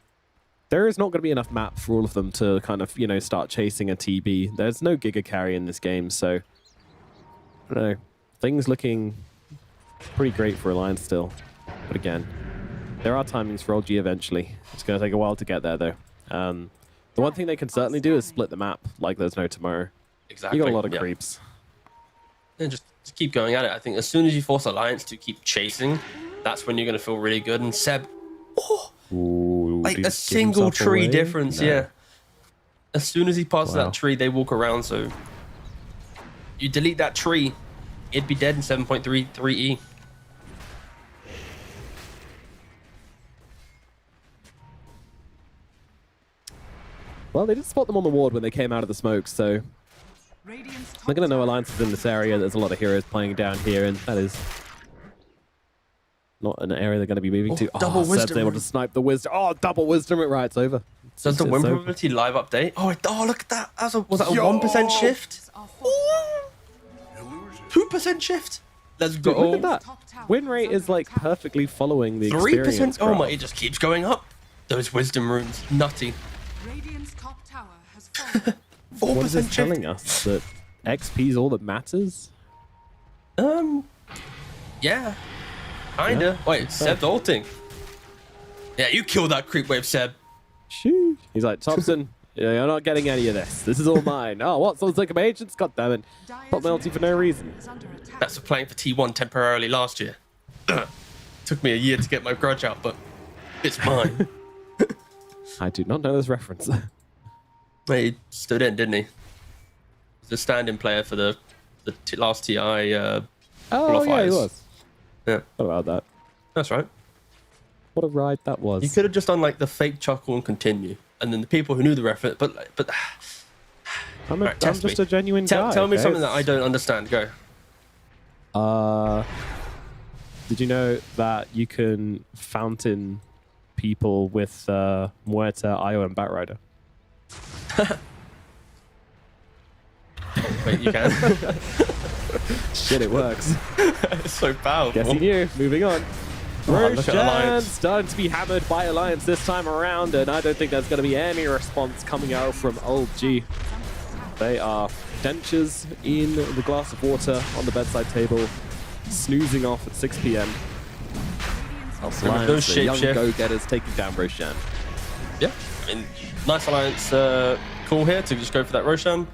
there is not going to be enough map for all of them to kind of, you know, start chasing a TB. There's no Giga carry in this game, so I don't know. Things looking pretty great for Alliance still. But again, there are timings for OG eventually. It's going to take a while to get there, though. The one thing they can certainly do is split the map like there's no tomorrow. Exactly. You got a lot of creeps. And just keep going at it. I think as soon as you force Alliance to keep chasing, that's when you're going to feel really good. And Seb, like a single tree difference, yeah. As soon as he passes that tree, they walk around. So you delete that tree, it'd be dead in 7.33E. Well, they did spot them on the ward when they came out of the smoke, so they're going to know Alliance is in this area. There's a lot of heroes playing down here, and that is not an area they're going to be moving to. Double wisdom. Seb's able to snipe the wisdom. Oh, double wisdom. Right, it's over. Does the win probability live update? Oh, look at that. Was that a 1% shift? 2% shift? Let's go. Look at that. Win rate is like perfectly following the 3%. Oh my, it just keeps going up. Those wisdom runes, nutty. Radiant's top tower has fallen. 4% What is this shift. telling us? That XP is all that matters? Yeah. Kinda. Wait, Seb's ulting. Yeah, you killed that creep wave, Seb. Shoo. He's like, Thompson, you're not getting any of this. This is all mine. Oh, what? Someone's like agents? God damn it. Pop my ulti for no reason. That's for playing for T1 temporarily last year. Took me a year to get my grudge out, but it's mine. I do not know this reference. He stood in, didn't he? He's a stand-in player for the last TI Oh, qualifiers. yeah, he was. Yeah, What about that? that's right. What a ride that was. You could have just done like the fake chuckle and continue, and then the people who knew the reference. But I'm right, test just me. a genuine guy. Tell me okay? something that I don't understand. Go. Did you know that you can fountain people with Muerta, Io, and Batrider? Wait, you can. Shit, it works. It's so powerful. Guess he knew. Moving on. Look at Roshan Alliance. starting to be hammered by Alliance this time around, and I don't think there's going to be any response coming out from Old G. They are dentures in the glass of water on the bedside table, snoozing off at 6 p.m. Those Alliance, the young shapeshift. go-getters taking down Roshan. Yeah, I mean, nice alliance call here to just go for that Roshan.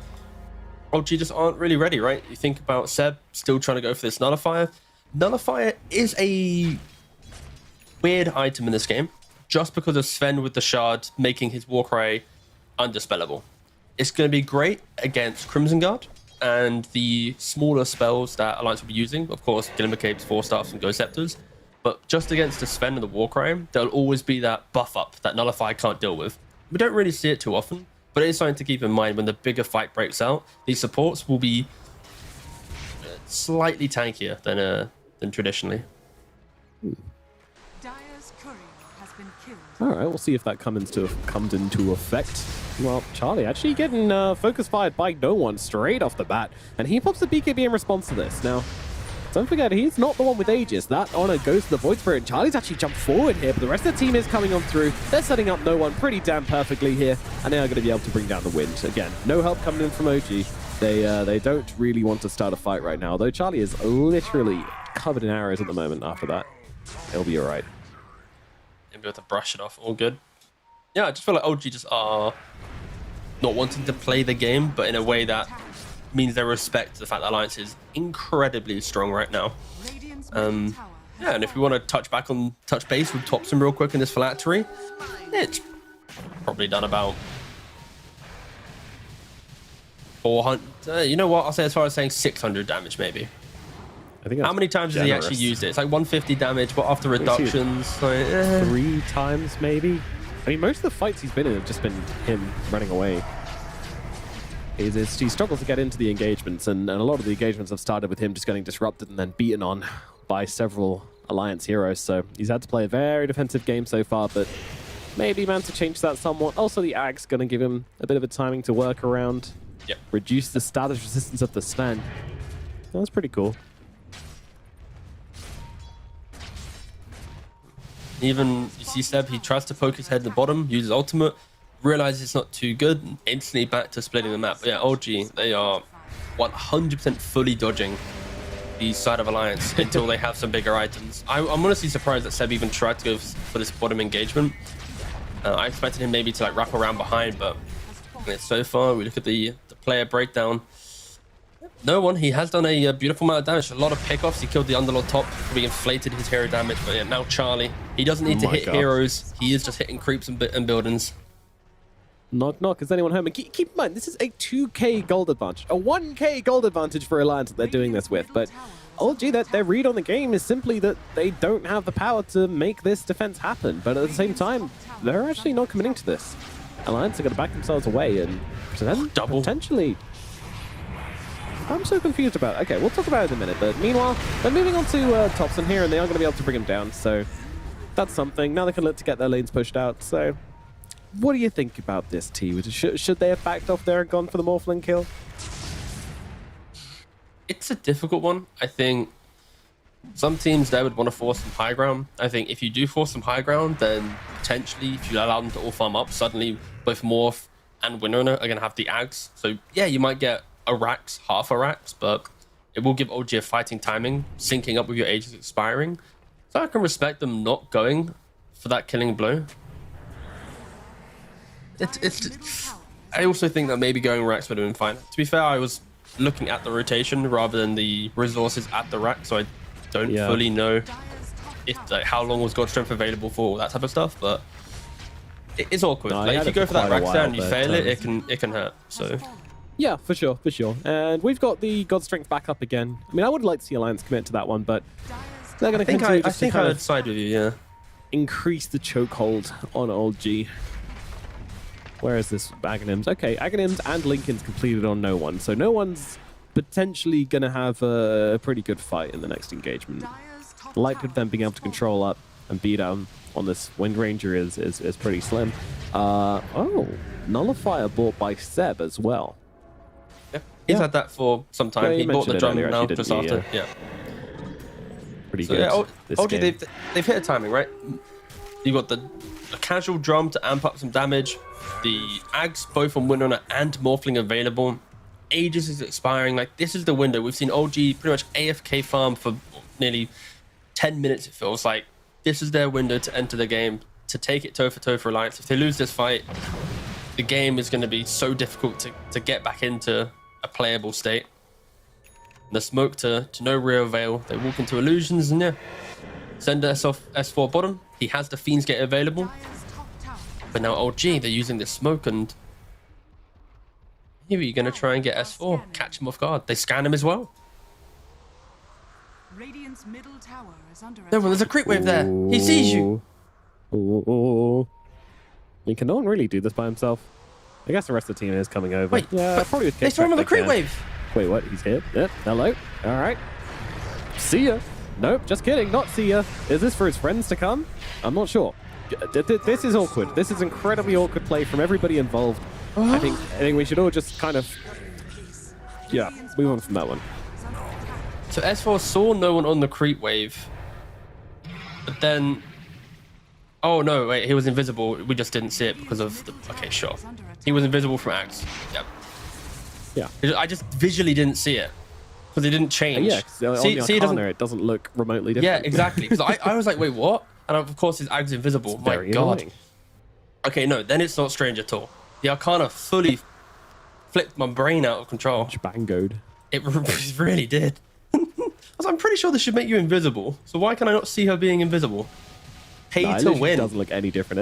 OG just aren't really ready, right? You think about Seb still trying to go for this Nullifier. Nullifier is a weird item in this game, just because of Sven with the shard making his Warcry undispellable. It's going to be great against Crimson Guard and the smaller spells that Alliance will be using. Of course, Glimmer Capes, Four Staffs, and Ghost Scepters. But just against the Sven and the Warcry, there'll always be that buff up that Nullifier can't deal with. We don't really see it too often, but it is something to keep in mind when the bigger fight breaks out. These supports will be slightly tankier than traditionally. Dire's courier has been killed. All right, we'll see if that comes into effect. Well, Charlie actually getting focus fired by no one straight off the bat, and he pops the BKB in response to this. Now, don't forget, he's not the one with Aegis. That honor goes to the Void Spirit. Charlie's actually jumped forward here, but the rest of the team is coming on through. They're setting up no one pretty damn perfectly here, and they are going to be able to bring down the wind. Again, no help coming in from OG. They don't really want to start a fight right now, though Charlie is literally covered in arrows at the moment after that. He'll be all right. Maybe have to brush it off. All good. Yeah, I just feel like OG just are not wanting to play the game, but in a way that means they respect the fact that Alliance is incredibly strong right now. Yeah, and if we want to touch base with Topson real quick in this phylactery, it's probably done about 400. You know what? I'll say as far as saying 600 damage, maybe. I think how many times has he actually used it? It's like 150 damage, but after reductions, like, 3 times maybe. I mean, most of the fights he's been in have just been him running away. He struggles to get into the engagements, and a lot of the engagements have started with him just getting disrupted and then beaten on by several Alliance heroes. So he's had to play a very defensive game so far, but maybe man to change that somewhat. Also, the Ag's going to give him a bit of a timing to work around. Yep. Reduce the status resistance of the Sven. That's pretty cool. Even, you see Seb, he tries to poke his head in the bottom, uses ultimate, realizes it's not too good, and instantly back to splitting the map. But yeah, OG, they are 100% fully dodging the side of Alliance until they have some bigger items. I'm honestly surprised that Seb even tried to go for this bottom engagement. I expected him maybe to like wrap around behind, but so far, we look at the player breakdown. No one. He has done a beautiful amount of damage. A lot of pickoffs. He killed the Underlord top. We inflated his hero damage. But yeah, now Charlie. He doesn't need to hit heroes. He is just hitting creeps and buildings. Knock, knock. Is anyone home? And keep in mind, this is a 2k gold advantage. A 1k gold advantage for Alliance that they're doing this with. But OG, their read on the game is simply that they don't have the power to make this defense happen. But at the same time, they're actually not committing to this. Alliance are going to back themselves away and potentially... I'm so confused about it. Okay, we'll talk about it in a minute, but meanwhile, they're moving on to Topson here, and they are going to be able to bring him down, so that's something. Now they can look to get their lanes pushed out, so what do you think about this, T? Should they have backed off there and gone for the Morphling kill? It's a difficult one. I think some teams there would want to force some high ground. I think if you do force some high ground, then potentially, if you allow them to all farm up, suddenly both Morph and Winona are going to have the Ags. So yeah, you might get a Rax, half a Rax, but it will give OG a fighting timing, syncing up with your Aegis expiring. So I can respect them not going for that killing blow. I also think that maybe going Rax would have been fine. To be fair, I was looking at the rotation rather than the resources at the Rax, so I don't fully know if how long was God Strength available for all that type of stuff, but it's awkward. No, like if you go for that Rax down and you fail it, it can hurt. So yeah, for sure, for sure. And we've got the God Strength back up again. I mean, I would like to see Alliance commit to that one, but they're going to continue I think I would side with you, yeah. Increase the chokehold on old G. Where is this Aghanims? Okay, Aghanims and Lincoln's completed on no one, so no one's potentially going to have a pretty good fight in the next engagement. The likelihood of them being able to control up and beat down on this Wind Ranger is pretty slim. Oh, Nullifier bought by Seb as well. He's had that for some time. Yeah, he bought the drum earlier, now just after. Yeah. Pretty So good. yeah, OG, they've hit a timing, right? You got the casual drum to amp up some damage. The Ags both on Winona and Morphling available. Aegis is expiring. Like, this is the window. We've seen OG pretty much AFK farm for nearly 10 minutes, it feels like. This is their window to enter the game. to take it toe for toe for Alliance. If they lose this fight, the game is going to be so difficult to get back into a playable state. The smoke to no real avail. They walk into illusions and yeah, send us off S4 bottom. He has the Fiend's Gate available. Dire's top tower But now, oh gee, they're using this smoke and here you're going to try and get S4, catch him off guard. They scan him as well. Radiant's middle tower is under No, well, there's a attack. creep wave there. He sees you. Ooh. I mean, can no one really do this by himself? I guess the rest of the team is coming over. Wait, yeah, but probably with they throw him on the kickback creep they can. wave. Wait, what? He's here? Yep. Hello? All right. See ya. Nope, just kidding. Not see ya. Is this for his friends to come? I'm not sure. This is awkward. This is incredibly awkward play from everybody involved. I think we should all just kind of, yeah, move on from that one. Is under attack. So S4 saw no one on the creep wave, but then, oh no, wait, he was invisible. We just didn't see it because of the, okay, sure. He was invisible from Axe. Yep. Yeah. I just visually didn't see it because it didn't change. Yeah, 'cause on see, the it doesn't. Arcana, it doesn't look remotely Yeah, different. exactly. Because I was like, wait, what? And of course, his Axe invisible. My Very God. annoying. Okay, no, then it's not strange at all. The Arcana fully flipped my brain out of control. Bangoed. It really did. I'm pretty sure this should make you invisible. So why can I not see her being invisible? Pay Nah, it to literally win. doesn't look any different.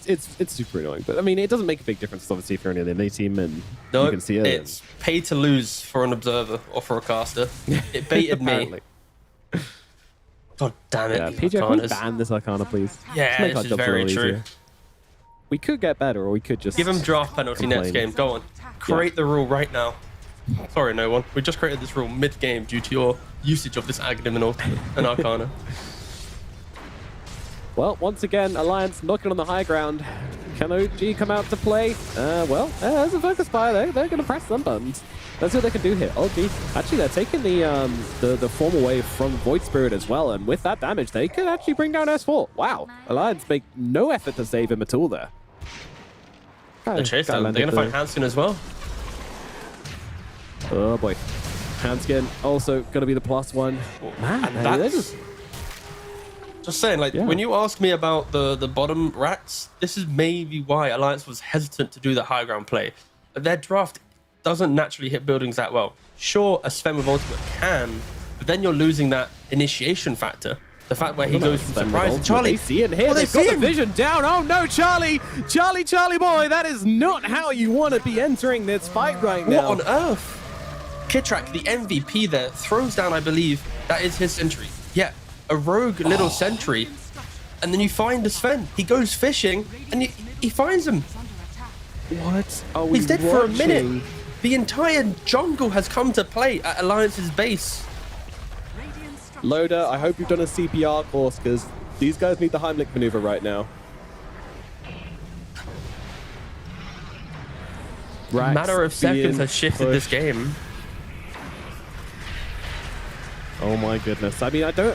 It's super annoying. But I mean, it doesn't make a big difference, obviously, if you're on the enemy team and No, you can see it. it's pay to lose for an observer or for a caster. It baited me. Apparently. God damn it. Yeah, PJ, can we Arcanas. ban this Arcana, please? Yeah, Just make our this is jobs a very little true. easier. We could get better, or we could just Give him draft penalty next complain. game. Go on. Create the rule right now. Sorry, no one. We just created this rule mid-game due to your usage of this Aghanim and Arcana. Well, once again, Alliance knocking on the high ground. Can OG come out to play? Well, there's a focus fire though. They're going to press some buttons. Let's see what they can do here. OG, actually, they're taking the formal wave from Void Spirit as well, and with that damage, they could actually bring down S4. Wow, Alliance make no effort to save him at all there. The chase down. They're going to find Hanskin as well. Oh boy, Hanskin also going to be the plus one. Man, And they're that's... Just saying, like, Yeah. when you ask me about the bottom rats, this is maybe why Alliance was hesitant to do that high ground play. Their draft doesn't naturally hit buildings that well. Sure, a Sven with ultimate can, but then you're losing that initiation factor. The fact where he goes from surprise to Charlie. They see it here. Oh, they They've got see the him. vision down. Oh no, Charlie boy, that is not how you want to be entering this fight right What now. on earth? Kitrak, the MVP there, throws down, I believe, that is his sentry. Yeah, a rogue little sentry. And then you find the Sven. He goes fishing, and he finds him. Is under attack. What are we He's dead for a watching? minute. The entire jungle has come to play at Alliance's base. Radiant structures Loader, I hope you've done a CPR course because these guys need the Heimlich maneuver right now. A matter of seconds being has shifted this pushed. game. Oh my goodness. I mean, I don't...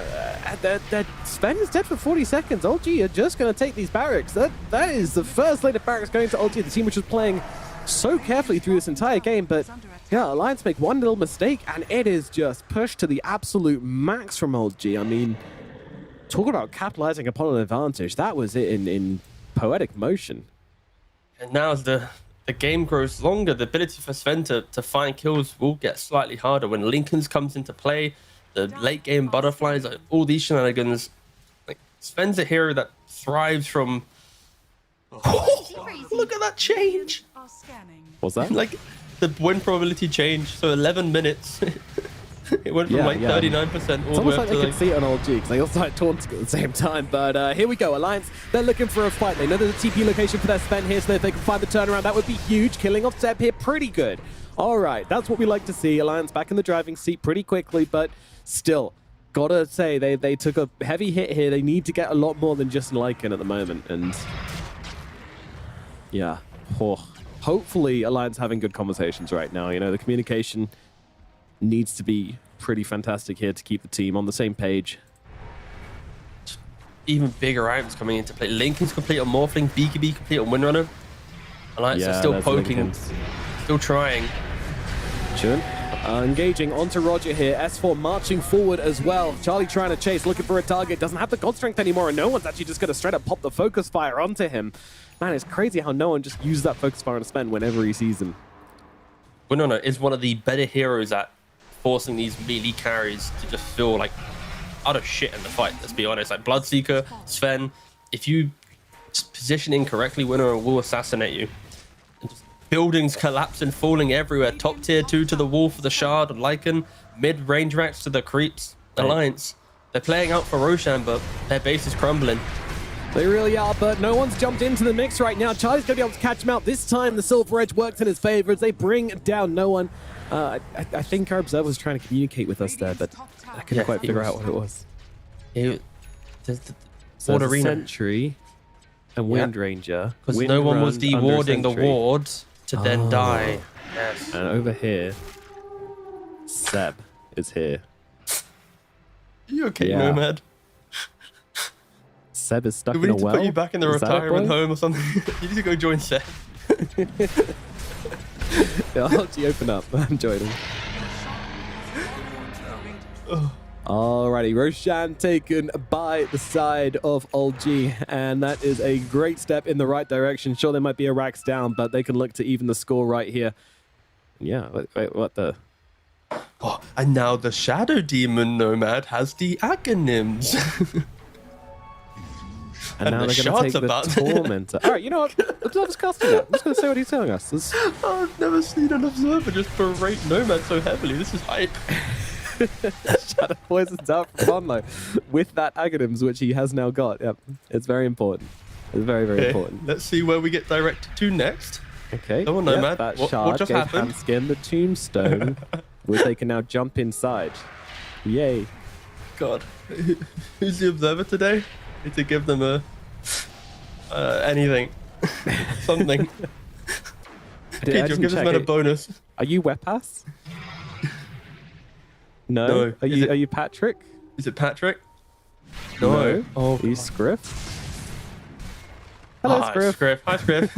that Sven is dead for 40 seconds. OG are just going to take these barracks. That is the first lane of barracks going to OG, the team which was playing so carefully through this entire game. But yeah, Alliance make one little mistake and it is just pushed to the absolute max from OG. I mean, talk about capitalizing upon an advantage. That was it in poetic motion. And now as the game grows longer, the ability for Sven to find kills will get slightly harder. When Lincoln's comes into play, the late game butterflies, like, all these shenanigans. Like, Sven's a hero that thrives from... Look at that change! are scanning. What's that? Like, the win probability changed. So 11 minutes. It went from Yeah, like yeah. 39% It's all the way almost up like to they like... could see it on OG because they all started taunting at the same time. But here we go. Alliance, they're looking for a fight. They know there's a TP location for their Sven here, so if they can find the turnaround, that would be huge. Killing off Zeb here, pretty good. All right, that's what we like to see. Alliance back in the driving seat pretty quickly, but still, gotta say, they took a heavy hit here. They need to get a lot more than just Lycan at the moment. And yeah, hopefully Alliance having good conversations right now. You know, the communication needs to be pretty fantastic here to keep the team on the same page. Even bigger items coming into play. Lincoln's complete on Morphling, BKB complete on Windrunner. Alliance are still there's poking, Lincolns. still trying. Chun. Engaging onto Roger here. S4 marching forward as well. Charlie trying to chase, looking for a target. Doesn't have the god strength anymore, and no one's actually just going to straight up pop the focus fire onto him. Man, it's crazy how no one just uses that focus fire on Sven whenever he sees him. Winona is one of the better heroes at forcing these melee carries to just feel like utter shit in the fight, let's be honest. Like Bloodseeker, Sven, if you position incorrectly, Winona will assassinate you. Buildings collapsing, falling everywhere. Top tier 2 to the wall for the Shard, Lycan. Mid-range racks to the creeps. Alliance. They're playing out for Roshan, but their base is crumbling. They really are, but no one's jumped into the mix right now. Charlie's going to be able to catch him out. This time, the Silver Edge works in his favor as they bring down no one. I think our observer was trying to communicate with us there, but I couldn't quite figure out what it was. So Ward there's a Arena. Sentry and Wind Ranger. Because Wind no one was Run under dewarding the Sentry. wards to then die. Yes. And over here, Seb is here. You okay, Yeah. Nomad? Seb is stuck Do we in a need to well. put you back in the Is that it, retirement boy? home or something? You need to go join Seth. Yeah, I'll help you open up. I'm joining. Alrighty, Roshan taken by the side of Old G, and that is a great step in the right direction. Sure, there might be a racks down, but they can look to even the score right here. Yeah, wait, what the? Oh, and now the Shadow Demon Nomad has the Agonyms. And now the they're going to shot's take the about- Tormentor. All right, you know what? Observer's casting it. I'm just going to say what he's telling us. This- I've never seen an observer just berate Nomad so heavily. This is hype. Shadow Poison's out for fun, though, with that Agonyms, which he has now got. Yep, it's very important. It's very, very important. Let's see where we get directed to next. Okay. Oh, yep, Nomad. that What shard just gave happened? Handskin the tombstone, which they can now jump inside. Yay. God. Who's the observer today? Need to give them a... anything. Something. Pedro, give this man a bonus. Are you Wepass? No. No. Are you Patrick? Is it Patrick? No. Oh, Are you God. Scriff? Hello, Hi, Scriff. Scriff. Hi, Scriff.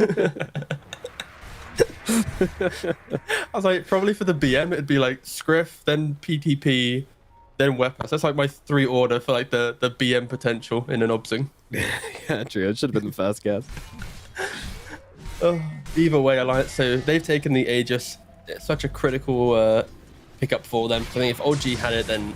I was like, probably for the BM, it'd be like Scriff, then PTP, then Weapons. That's like my 3 order for like the BM potential in an obsing. Yeah, true. It should have been the first guess. Either way, Alliance, so they've taken the Aegis. It's such a critical pickup for them. I think if OG had it, then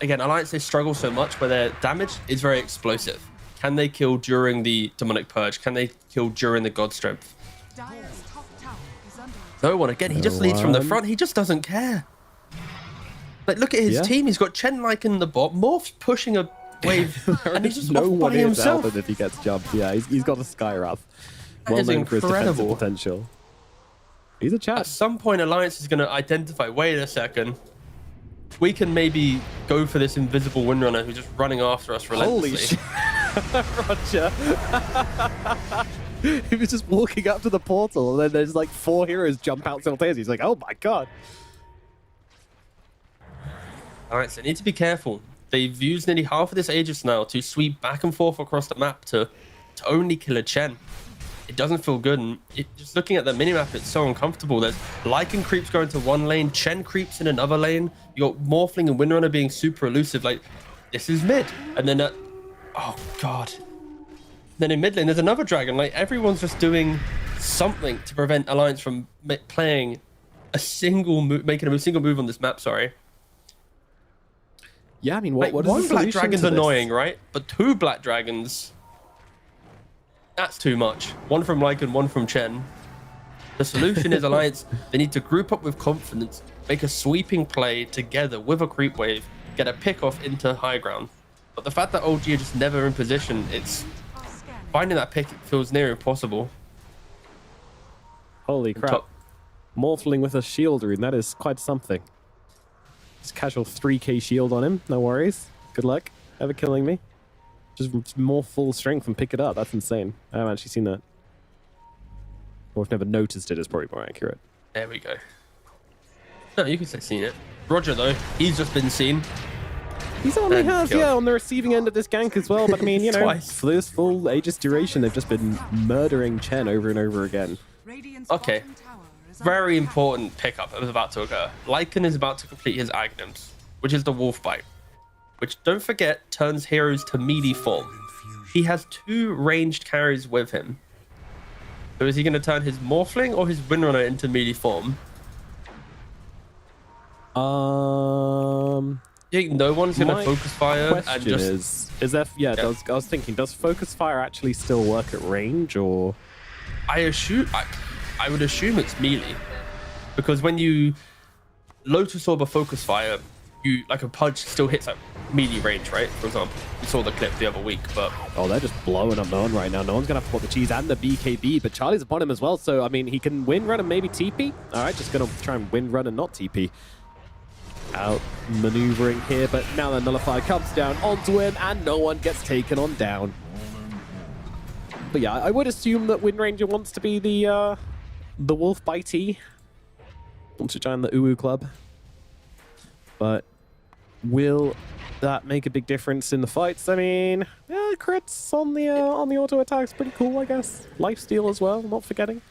again, Alliance, they struggle so much where their damage is very explosive. Can they kill during the Demonic Purge? Can they kill during the God Strength? Dire's top tower is under attack. No one. Again, he just leads from the front. He just doesn't care. Like, look at his team. He's got Chen like in the bot. Morph's pushing a wave, and he's just no off one by is himself. out if he gets jumped. Yeah, he's got a Skywrath. That Well is known for his defensive incredible. potential. He's a At chat. some point, Alliance is going to identify, wait a second, we can maybe go for this invisible Windrunner who's just running after us relentlessly. Holy shit. Roger. He was just walking up to the portal, and then there's like 4 heroes jump out simultaneously. He's like, oh my god. Alright, so they need to be careful. They've used nearly half of this Aegis now to sweep back and forth across the map to only kill a Chen. It doesn't feel good, and just looking at the minimap, it's so uncomfortable. There's Lycan creeps going to one lane, Chen creeps in another lane. You got Morphling and Windrunner being super elusive. Like, this is mid. And then, oh god. Then in mid lane, there's another dragon. Like, everyone's just doing something to prevent Alliance from playing a single move, making a single move on this map, sorry. Yeah, I mean, Like, what is one the black solution dragon's to this? annoying, right? But 2 black dragons, that's too much. 1 from Lycan, 1 from Chen. The solution is Alliance. They need to group up with confidence, make a sweeping play together with a creep wave, get a pick off into high ground. But the fact that OG are just never in position, it's Are scanning. finding that pick feels near impossible. Holy crap. Top- Morphling with a shield rune, that is quite something. Just casual 3k shield on him, no worries. Good luck, ever killing me. Just more full strength and pick it up, that's insane. I haven't actually seen that. Or I've never noticed it, is probably more accurate. There we go. No, you can say seen it. Roger, though, he's just been seen. He's only And has, killed. yeah, on the receiving end of this gank as well, but I mean, you know, Twice. for this full Aegis duration, they've just been murdering Chen over and over again. Radiant's Okay. bottom tower very important pickup is about to occur. Lycan is about to complete his Agnums, which is the Wolf Bite, which, don't forget, turns heroes to melee form. He has 2 ranged carries with him. So is he going to turn his Morphling or his Windrunner into melee form? You think no one's going to focus fire and just... is there... Yeah, yeah. I was thinking, does focus fire actually still work at range, or... I would assume it's melee, because when you Lotus Orb or focus fire, you like a Pudge still hits at melee range, right? For example, you saw the clip the other week, but oh, they're just blowing up No One right now. No One's gonna have to put the cheese and the BKB, but Charlie's upon him as well. So I mean, he can win run and maybe TP. All right, just gonna try and win run and not TP. Out maneuvering here, but now the Nullifier comes down onto him, and No One gets taken on down. But yeah, I would assume that Wind Ranger wants to be the Wolf Bitey. Wants to join the UU club. But will that make a big difference in the fights? I mean, yeah, crits on the auto attacks, pretty cool, I guess. Lifesteal as well, not forgetting.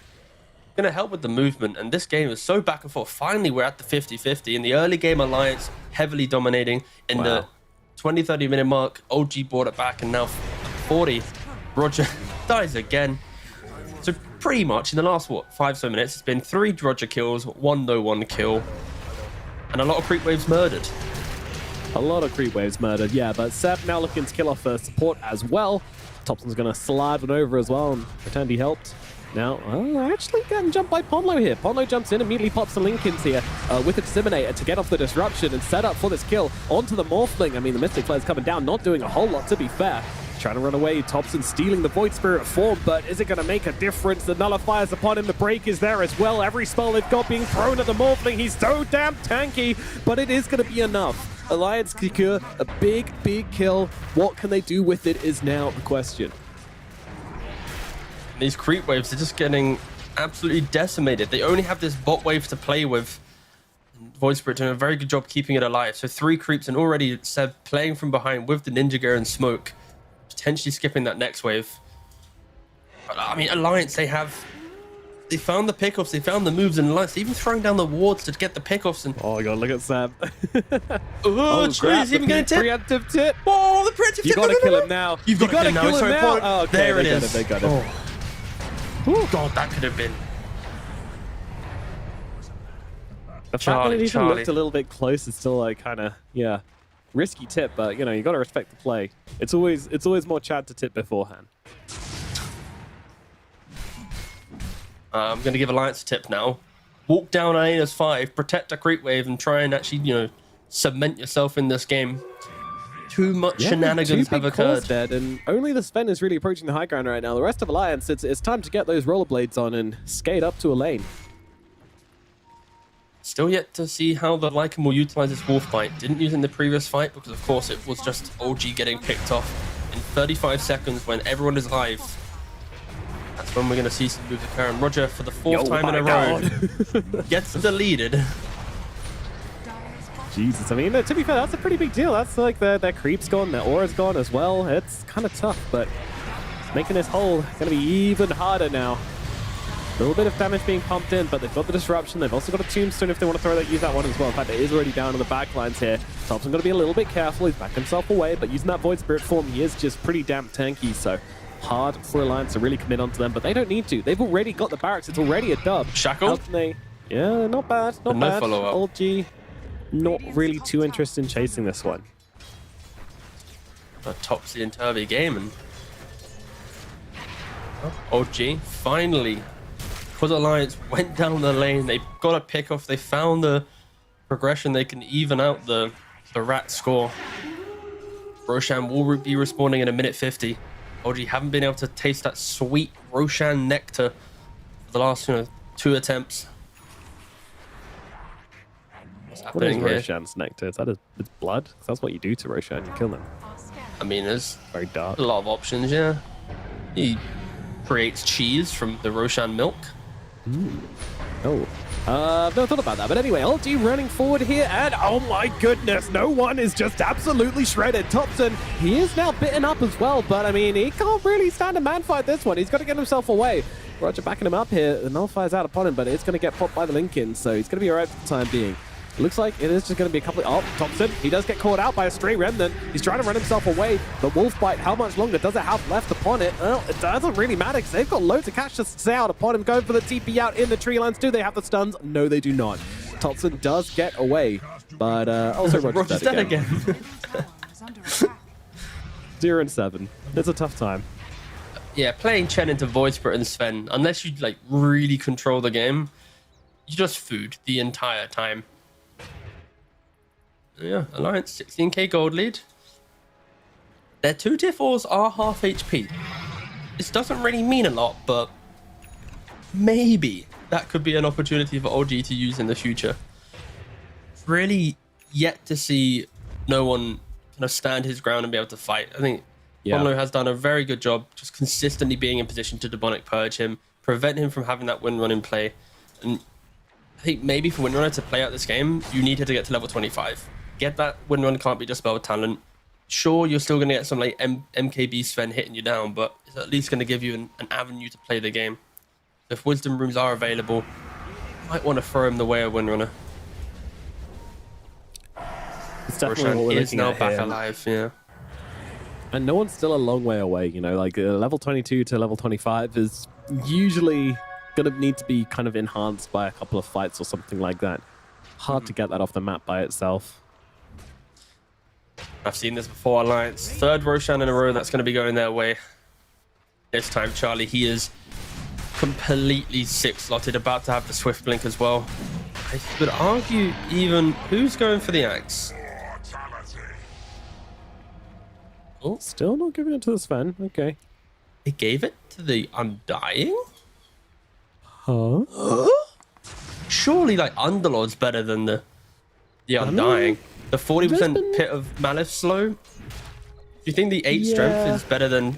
Going to help with the movement, and this game is so back and forth. Finally, we're at the 50-50. In the early game, Alliance heavily dominating. In the 20-30 minute mark, OG brought it back, and now 40. Roger dies again. So pretty much in the last, what, 5 so minutes, it's been 3 Roger kills, 1 No One kill, and a lot of creep waves murdered. A lot of creep waves murdered, yeah, but Seb now looking to kill off support as well. Thompson's going to slide one over as well and pretend he helped. Now, actually getting jumped by Ponlo here. Ponlo jumps in, immediately pops the Linkins here with a Disseminator to get off the disruption and set up for this kill onto the Morphling. I mean, the Mystic Flare's coming down, not doing a whole lot, to be fair. Trying to run away, Thompson stealing the Void Spirit form, but is it going to make a difference? The Nullifier's upon him, the break is there as well. Every spell they've got being thrown at the Morphling. He's so damn tanky, but it is going to be enough. Alliance secure a big, big kill. What can they do with it is now the question. These creep waves are just getting absolutely decimated. They only have this bot wave to play with. Void Spirit doing a very good job keeping it alive. So 3 creeps and already Seb playing from behind with the Ninja Gear and Smoke. Potentially skipping that next wave. But, I mean, Alliance, they found the pickoffs, they found the moves in Alliance, even throwing down the wards to get the pickoffs. And oh my god, look at Sam. oh, he's even getting tip. Preemptive tip. Oh, the preemptive tip. You gotta kill him now. You've got to kill him now. Oh, okay, there it is. They got it. Oh. God, that could have been. The fact that it even looked a little bit close is still like kind of, yeah, risky tip, but you know, you got to respect the play. It's always more Chad to tip beforehand. I'm going to give Alliance a tip now. Walk down Aena's 5, protect a creep wave, and try and actually, you know, cement yourself in this game. Too much shenanigans have occurred. Dead, and only the Sven is really approaching the high ground right now. The rest of Alliance, it's time to get those rollerblades on and skate up to a lane. Still yet to see how the Lycan will utilize this Wolf Bite. Didn't use in the previous fight because, of course, it was just OG getting picked off in 35 seconds when everyone is live. That's when we're going to see some moves occur. And Roger, for the 4th time in a row, gets deleted. Jesus, I mean, to be fair, that's a pretty big deal. That's like their creep's gone, their aura's gone as well. It's kind of tough, but making this hole going to be even harder now. A little bit of damage being pumped in, but they've got the disruption. They've also got a tombstone if they want to throw that, use that one as well. In fact, it is already down on the back lines here. Thompson got to be a little bit careful. He's backed himself away, but using that Void Spirit form, he is just pretty damn tanky. So hard for Alliance to really commit onto them, but they don't need to. They've already got the barracks. It's already a dub. Shackle? How can they? Yeah, not bad. Not bad. Follow-up. Old G, not really too interested in chasing this one. A topsy and turvy game, and OG finally, because Alliance went down the lane, they got a pick off, they found the progression, they can even out the rat score. Roshan will be respawning in a minute 50. OG haven't been able to taste that sweet Roshan nectar for the last 2 attempts. What is Roshan's nectar? Is that it's blood? That's what you do to Roshan, you kill them. I mean, there's very dark. A lot of options, yeah. He creates cheese from the Roshan milk. Oh. No thought about that. But anyway, LG running forward here, and oh my goodness, No One is just absolutely shredded. Thompson, he is now bitten up as well, but I mean, he can't really stand a man fight this one. He's got to get himself away. Roger backing him up here. The nullifies out upon him, but it's going to get popped by the Lincoln, so he's going to be alright for the time being. Looks like it is just going to be a couple of... Oh, Thompson, he does get caught out by a stray remnant. He's trying to run himself away. The wolf bite, how much longer does it have left upon it? Well, it doesn't really matter because they've got loads of cash to stay out upon him. Going for the TP out in the tree lines. Do they have the stuns? No, they do not. Thompson does get away, but also Roger's dead again. Tower is under attack. 0 and 7. It's a tough time. Yeah, playing Chen into Void Spirit and Sven, unless you like really control the game, you just food the entire time. Yeah, Alliance 16k gold lead. Their 2 tier 4s are half HP. This doesn't really mean a lot, but maybe that could be an opportunity for OG to use in the future. Really yet to see no one kind of stand his ground and be able to fight. I think Bonlo has done a very good job just consistently being in position to demonic purge him, prevent him from having that win run in play. And I think maybe for Windrunner to play out this game, you needed to get to level 25. Get that Windrun can't be just spelled talent. Sure, you're still going to get some like MKB Sven hitting you down, but it's at least going to give you an avenue to play the game. If Wisdom Rooms are available, you might want to throw him the way of Windrunner. It's definitely what we're looking now at back here. alive, yeah. And no one's still a long way away, you know, like level 22 to level 25 is usually going to need to be kind of enhanced by a couple of fights or something like that. Hard to get that off the map by itself. I've seen this before, Alliance. 3rd Roshan in a row that's going to be going their way. This time, Charlie, he is completely 6-slotted, about to have the Swift Blink as well. I would argue even... Who's going for the Axe? Oh, Still not giving it to the Sven. Okay. they gave it to the Undying? Huh? Surely, like, Underlord's better than the Undying. The 40% Pit of Malice slow? Do you think the 8 strength is better than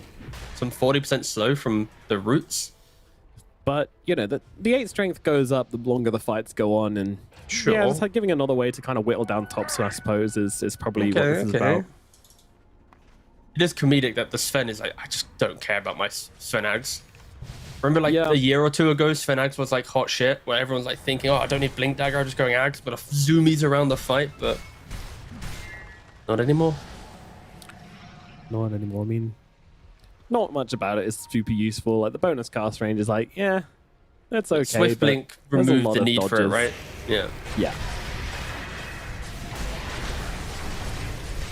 some 40% slow from the Roots? But, you know, the 8 strength goes up the longer the fights go on, and Sure. yeah, it's like giving another way to kind of whittle down tops, I suppose, is probably what this is about. It is comedic that the Sven is like, I just don't care about my Sven Ags. Remember, like, a year or two ago, Sven Ags was like hot shit, where everyone's like thinking, oh, I don't need Blink Dagger, I'm just going Ags, but zoomies around the fight, but not anymore. Not anymore. I mean, not much about it is super useful. Like, the bonus cast range is like, yeah, that's okay. Swift but Blink there's a removed lot the of need for it, dodges. right? Yeah. Yeah.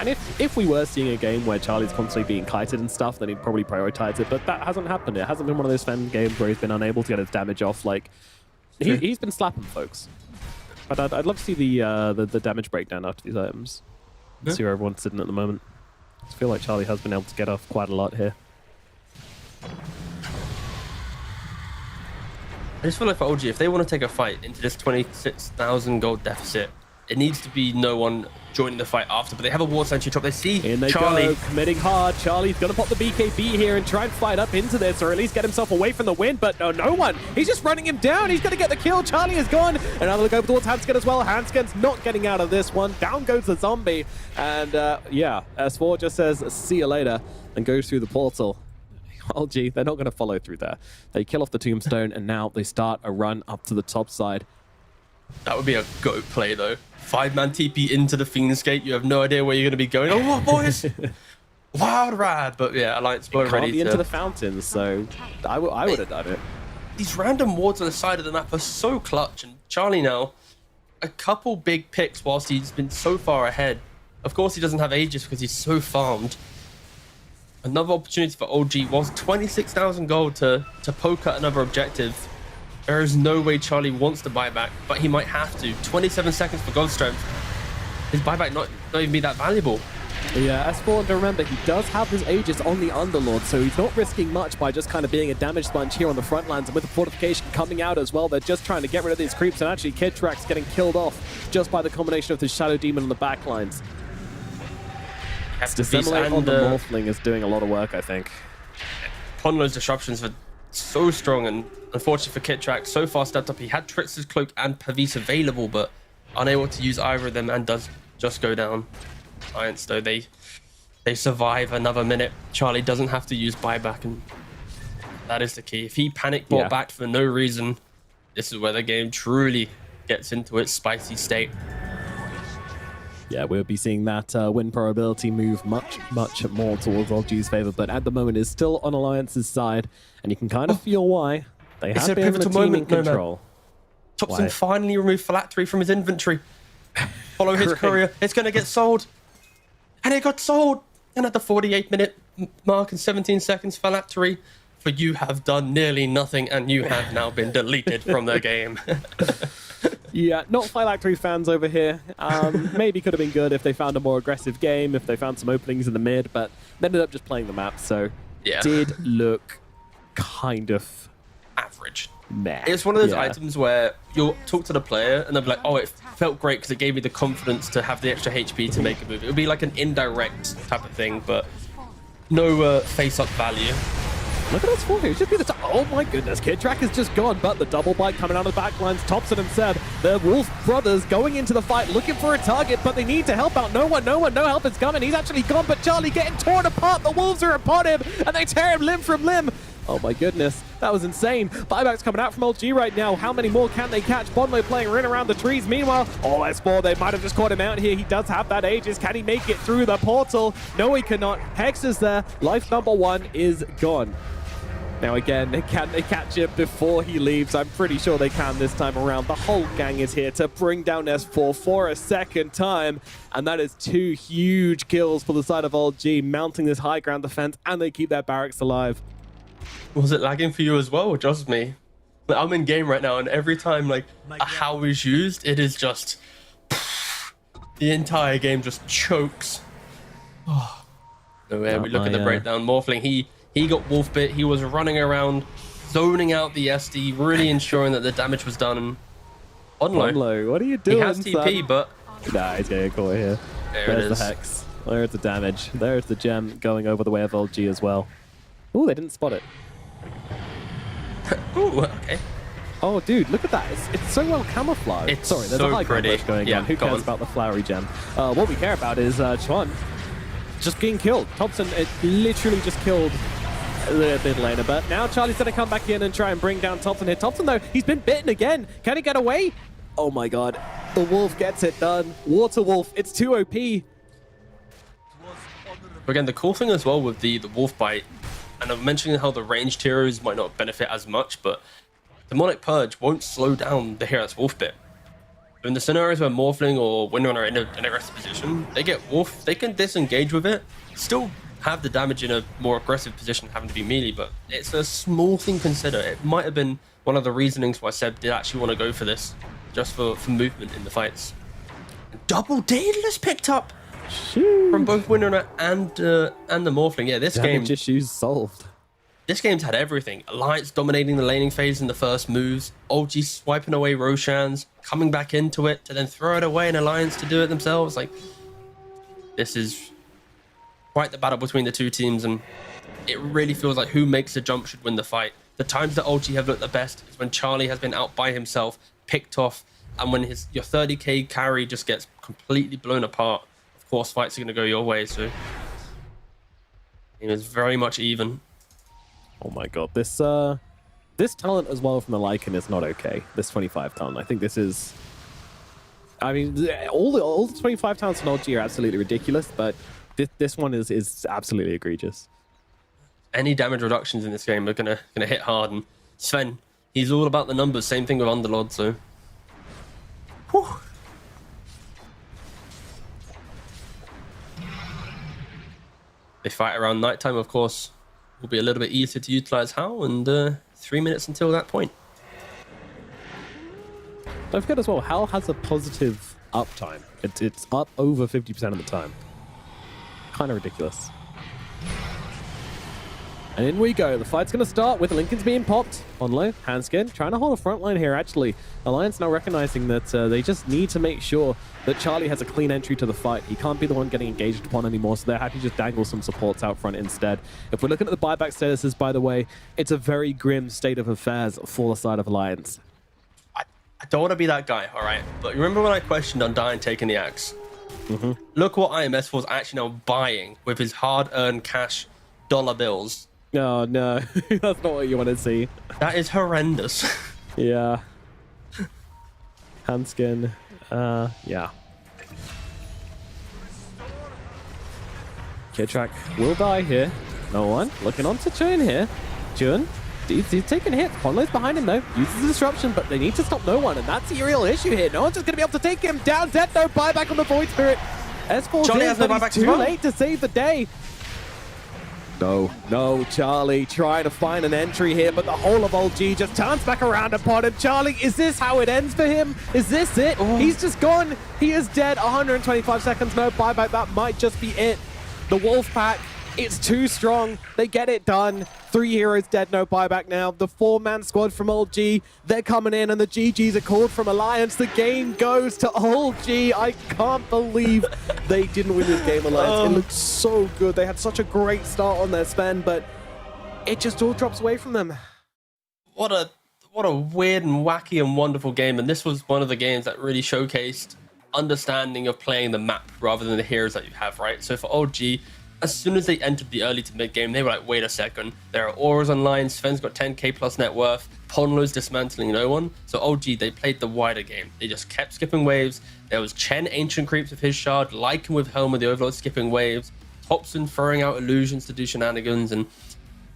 And if we were seeing a game where Charlie's constantly being kited and stuff, then he'd probably prioritize it. But that hasn't happened. It hasn't been one of those Sven games where he's been unable to get his damage off. Like, he's been slapping folks. But I'd love to see the damage breakdown after these items. See where everyone's sitting at the moment. I feel like Charlie has been able to get off quite a lot here. I just feel like for OG, if they want to take a fight into this 26,000 gold deficit, it needs to be no one joining the fight after. But they have a War Sentry top. They see In they Charlie. go, committing hard. Charlie's going to pop the BKB here and try and fight up into this, or at least get himself away from the win. But no one. He's just running him down. He's going to get the kill. Charlie is gone. Another look over towards Hanskin as well. Hanskin's not getting out of this one. Down goes the zombie. And yeah, S4 just says, see you later, and goes through the portal. Oh, gee, they're not going to follow through there. They kill off the tombstone, and now they start a run up to the top side. That would be a GOAT play, though. 5-man TP into the Fiend's Gate. You have no idea where you're going to be going. Oh, what, boys? Wild ride. But yeah, Alliance were Can't ready be to... into the fountains, so I would have done it. These random wards on the side of the map are so clutch. And Charlie now, a couple big picks whilst he's been so far ahead. Of course, he doesn't have Aegis because he's so farmed. Another opportunity for OG was 26,000 gold to poke at another objective. There is no way Charlie wants to buy back, but he might have to. 27 seconds for gold strength. His buyback not even be that valuable. Yeah, S4, to remember, he does have his Aegis on the Underlord, so he's not risking much by just kind of being a damage sponge here on the front lines. And with the fortification coming out as well, they're just trying to get rid of these creeps, and actually Kid Track's getting killed off just by the combination of the Shadow Demon on the back lines. Dissimulate on the Morphling is doing a lot of work, I think. Ponlo's disruptions were so strong, and unfortunately for Kit Track, so far stepped up. He had Trickster's Cloak and Pavis available, but unable to use either of them, and does just go down. Giants, though, they survive another minute. Charlie doesn't have to use buyback, and That is the key. If he panic bought back for no reason, this is where the game truly gets into its spicy state. Yeah, we'll be seeing that win probability move much more towards LG's favor, but at the moment is still on Alliance's side, and you can kind of feel why. They have a been pivotal the team in moment, no, man. control. Thompson finally removed Phylactery from his inventory. Follow his courier. It's going to get sold. And it got sold. And at the 48-minute mark and 17 seconds, Phylactery, for you have done nearly nothing, and you have now been deleted from the game. Yeah, not Phylactery fans over here. Maybe could have been good if they found a more aggressive game, if they found some openings in the mid, but they ended up just playing the map, so did look kind of average. Meh. It's one of those items where you'll talk to the player and they'll be like, oh, it felt great because it gave me the confidence to have the extra HP to make a move. It would be like an indirect type of thing, but no face-up value. Look at us four here. Just be the oh my goodness, Kid Track is just gone, but the double bite coming out of the backlines. Thompson and Seb, the Wolf brothers going into the fight, looking for a target, but they need to help out. No help is coming. He's actually gone, but Charlie getting torn apart. The Wolves are upon him, and they tear him limb from limb. Oh my goodness, that was insane. Buybacks coming out from LG right now. How many more can they catch? Bonlo playing in around the trees. Meanwhile, S4, they might have just caught him out here. He does have that Aegis. Can he make it through the portal? No, he cannot. Hex is there. Life number 1 is gone. Now again, can they catch him before he leaves? I'm pretty sure they can this time around. The whole gang is here to bring down S4 for a second time. And that is 2 huge kills for the side of LG, mounting this high ground defense, and they keep their barracks alive. Was it lagging for you as well, or just me? Like, I'm in game right now, and every time like a how is used, it is just the entire game just chokes. Oh. So yeah, we look at the breakdown. Morphling, he got wolf bit. He was running around, zoning out the SD, really ensuring that the damage was done. Bonlo, what are you doing? He has TP, son? but nah, he's getting caught here. There's the Hex. There's the damage. There's the gem going over the way of LG as well. Oh, they didn't spot it. Ooh, okay. Oh, dude, look at that. It's so well camouflaged. It's Sorry, there's so a high ground pretty. rush going on. Who cares about the flowery gem? What we care about is Chuan just getting killed. Thompson literally just killed a little bit later, but now Charlie's going to come back in and try and bring down Thompson here. Thompson, though, he's been bitten again. Can he get away? Oh my god. The Wolf gets it done. Water Wolf, it's too OP. Again, the cool thing as well with the Wolf Bite, and I'm mentioning how the ranged heroes might not benefit as much, but Demonic Purge won't slow down the hero's Wolf Bit. In the scenarios where Morphling or Windrunner are in an aggressive position, they get Wolf, they can disengage with it, still have the damage in a more aggressive position, having to be melee, but it's a small thing to consider. It might have been one of the reasonings why Seb did actually want to go for this, just for movement in the fights. Double Daedalus picked up from both Windrunner and the Morphling. Yeah, this game... Damage issues solved. This game's had everything. Alliance dominating the laning phase in the first moves, OG swiping away Roshans, coming back into it to then throw it away and Alliance to do it themselves. Like, this is quite the battle between the two teams, and it really feels like who makes the jump should win the fight. The times that OG have looked the best is when Charlie has been out by himself, picked off, and when your 30k carry just gets completely blown apart. Of course, fights are going to go your way, so it is very much even. Oh my god, this talent as well from the Lycan is not okay. This 25 talent, I think this is... I mean, all the 25 talents from LG are absolutely ridiculous, but this one is absolutely egregious. Any damage reductions in this game are gonna hit hard, and Sven, he's all about the numbers. Same thing with Underlord, so... Whew. They fight around nighttime, of course. Will be a little bit easier to utilize HAL, and 3 minutes until that point. Don't forget as well, HAL has a positive uptime. It's up over 50% of the time. Kind of ridiculous. And in we go. The fight's going to start with Lincoln's being popped. Onlo, Handskin, trying to hold a front line here, actually. Alliance now recognizing that they just need to make sure that Charlie has a clean entry to the fight. He can't be the one getting engaged upon anymore, so they're happy to just dangle some supports out front instead. If we're looking at the buyback statuses, by the way, it's a very grim state of affairs for the side of Alliance. I don't want to be that guy, all right? But remember when I questioned Undyne taking the axe? Look what IMS was actually now buying with his hard-earned cash dollar bills. Oh no, that's not what you want to see. That is horrendous. Yeah. Handskin. Yeah. Kidtrack will die here. No one looking on to Chun here. Chun, he's taking hits. Ponlo's behind him though. Uses the disruption, but they need to stop no one, and that's the real issue here. No one's just going to be able to take him down. Dead, no buyback on the Void Spirit. S4 Charlie has no but buyback he's as too well. late to save the day. No, Charlie trying to find an entry here, but the whole of Old G just turns back around upon him. Charlie, is this how it ends for him? Is this it? Oh. He's just gone. He is dead. 125 seconds, no buyback. That might just be it. The Wolf Pack, it's too strong. They get it done. 3 heroes dead, no buyback now. The 4-man squad from Old G, they're coming in, and the GGs are called from Alliance. The game goes to Old G. I can't believe they didn't win this game, Alliance. It looked so good. They had such a great start on their spend, but it just all drops away from them. What a weird and wacky and wonderful game. And this was one of the games that really showcased understanding of playing the map rather than the heroes that you have, right? So for OG, as soon as they entered the early to mid game, they were like, wait a second, there are auras online, Sven's got 10k plus net worth, Ponlo's dismantling no one. So OG, they played the wider game. They just kept skipping waves. There was Chen Ancient Creeps with his shard, Lycan with Helm with the Overlord skipping waves, Topson throwing out illusions to do shenanigans, and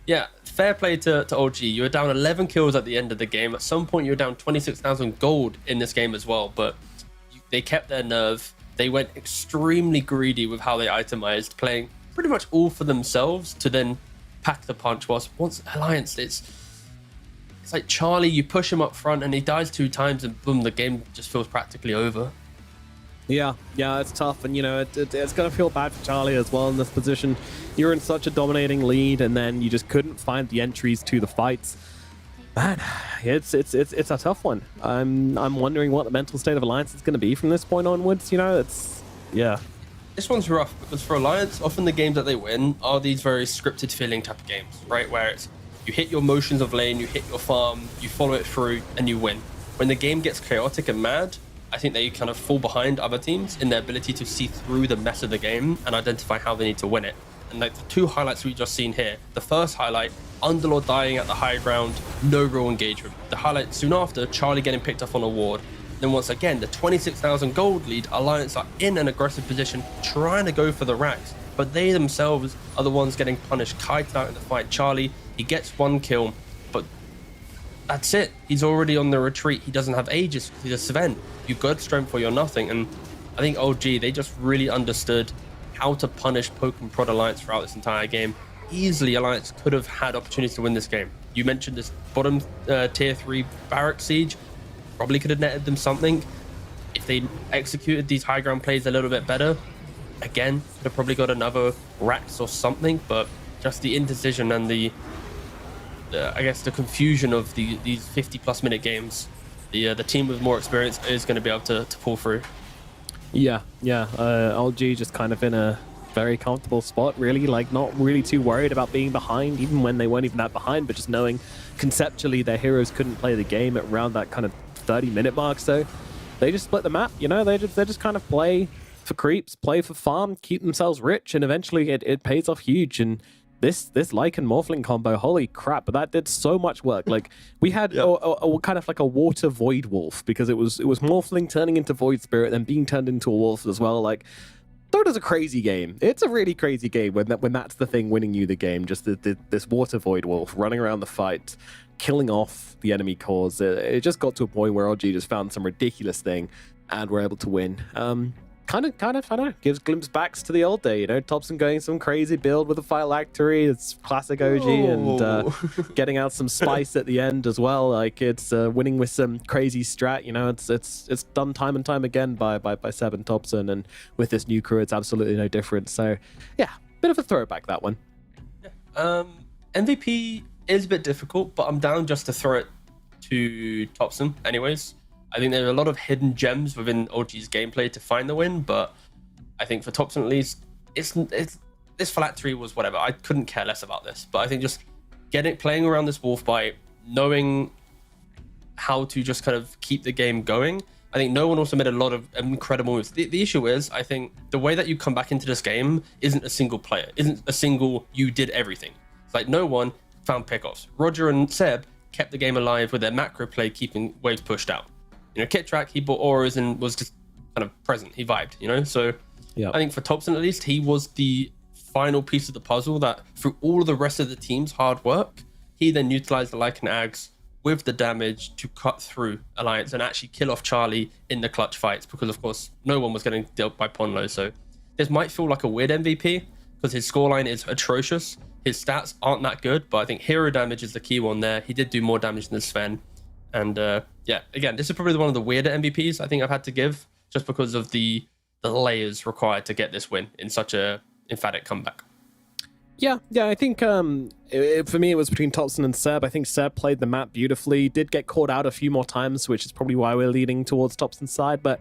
yeah, fair play to OG. You were down 11 kills at the end of the game. At some point, you were down 26,000 gold in this game as well, but they kept their nerve. They went extremely greedy with how they itemized, playing pretty much all for themselves to then pack the punch. Whilst once Alliance, it's like Charlie, you push him up front and he dies 2 times and boom, the game just feels practically over. Yeah, it's tough, and you know it's gonna feel bad for Charlie as well in this position. You're in such a dominating lead, and then you just couldn't find the entries to the fights. Man, it's a tough one. I'm wondering what the mental state of Alliance is going to be from this point onwards. You know, yeah. This one's rough because for Alliance, often the games that they win are these very scripted feeling type of games, right? Where it's you hit your motions of lane, you hit your farm, you follow it through, and you win. When the game gets chaotic and mad, I think they kind of fall behind other teams in their ability to see through the mess of the game and identify how they need to win it. And like the 2 highlights we've just seen here, the first highlight, Underlord dying at the high ground, no real engagement. The highlight soon after, Charlie getting picked up on a ward. Then once again, the 26,000 gold lead, Alliance are in an aggressive position, trying to go for the racks, but they themselves are the ones getting punished. Kite out in the fight. Charlie, he gets 1 kill, but that's it. He's already on the retreat. He doesn't have Aegis because he's a Sven. You've got strength or you're nothing. And I think OG, they just really understood how to punish Poke and Prod Alliance throughout this entire game. Easily, Alliance could have had opportunities to win this game. You mentioned this bottom tier 3 barrack siege. Probably could have netted them something. If they executed these high ground plays a little bit better, again, could have probably got another racks or something. But just the indecision and the I guess the confusion of these 50+ minute games, the team with more experience is going to be able to pull through. Yeah. LG just kind of in a very comfortable spot, really, like not really too worried about being behind, even when they weren't even that behind, but just knowing conceptually their heroes couldn't play the game at around that kind of 30-minute mark. So they just split the map, you know, they just kind of play for creeps, play for farm, keep themselves rich, and eventually it pays off huge. And this Lycan Morphling combo, holy crap, but that did so much work. Like we had a kind of like a water void wolf, because it was Morphling turning into Void Spirit, then being turned into a wolf as well. Like Dota's a crazy game. It's a really crazy game when that's the thing winning you the game. Just this water void wolf running around the fight, killing off the enemy cores. It just got to a point where OG just found some ridiculous thing and were able to win. Kind of, I don't know, gives glimpse backs to the old day, you know, Topson going some crazy build with a phylactery. It's classic OG, and getting out some spice at the end as well. Like it's winning with some crazy strat, you know, it's done time and time again by Seb and Topson, and with this new crew, it's absolutely no different. So yeah, bit of a throwback, that one. Yeah. MVP is a bit difficult, but I'm down just to throw it to Topson anyways. I think there are a lot of hidden gems within OG's gameplay to find the win, but I think for Topson at least, it's this phylactery was whatever. I couldn't care less about this, but I think just playing around this wolf bite, knowing how to just kind of keep the game going. I think no one also made a lot of incredible moves. The issue is, I think the way that you come back into this game isn't a single player, isn't a single you did everything. It's like no one found pickoffs. Roger and Seb kept the game alive with their macro play, keeping waves pushed out. You know, Kittrack, he bought auras and was just kind of present. He vibed, you know? So I think for Thompson, at least, he was the final piece of the puzzle that through all of the rest of the team's hard work, he then utilized the Lycan Ags with the damage to cut through Alliance and actually kill off Charlie in the clutch fights, because of course no one was getting dealt by Ponlo. So this might feel like a weird MVP because his scoreline is atrocious. His stats aren't that good, but I think hero damage is the key one there. He did do more damage than Sven. And yeah, again, this is probably one of the weirder MVPs I think I've had to give, just because of the layers required to get this win in such a emphatic comeback. Yeah, I think for me it was between Thompson and Seb. I think Seb played the map beautifully, did get caught out a few more times, which is probably why we're leaning towards Thompson's side, but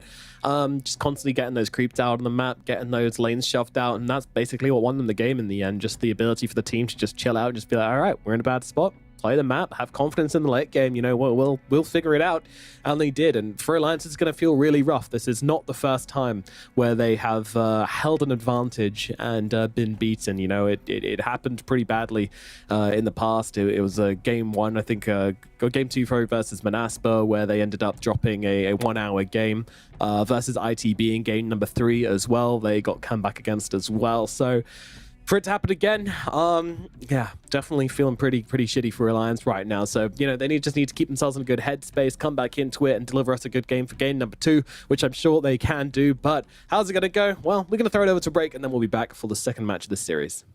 just constantly getting those creeps out on the map, getting those lanes shoved out, and that's basically what won them the game in the end. Just the ability for the team to just chill out and just be like, all right, we're in a bad spot. Play the map, have confidence in the late game, you know, we'll figure it out. And they did. And for Alliance, it's going to feel really rough. This is not the first time where they have held an advantage and been beaten. You know, it happened pretty badly in the past. It was a game one, I think, game 2 versus Manaspa, where they ended up dropping a 1 hour game versus ITB in game number 3 as well. They got come back against as well. So for it to happen again, yeah, definitely feeling pretty shitty for Alliance right now. So, you know, they just need to keep themselves in a good headspace, come back into it and deliver us a good game for game number 2, which I'm sure they can do. But how's it going to go? Well, we're going to throw it over to break and then we'll be back for the second match of this series.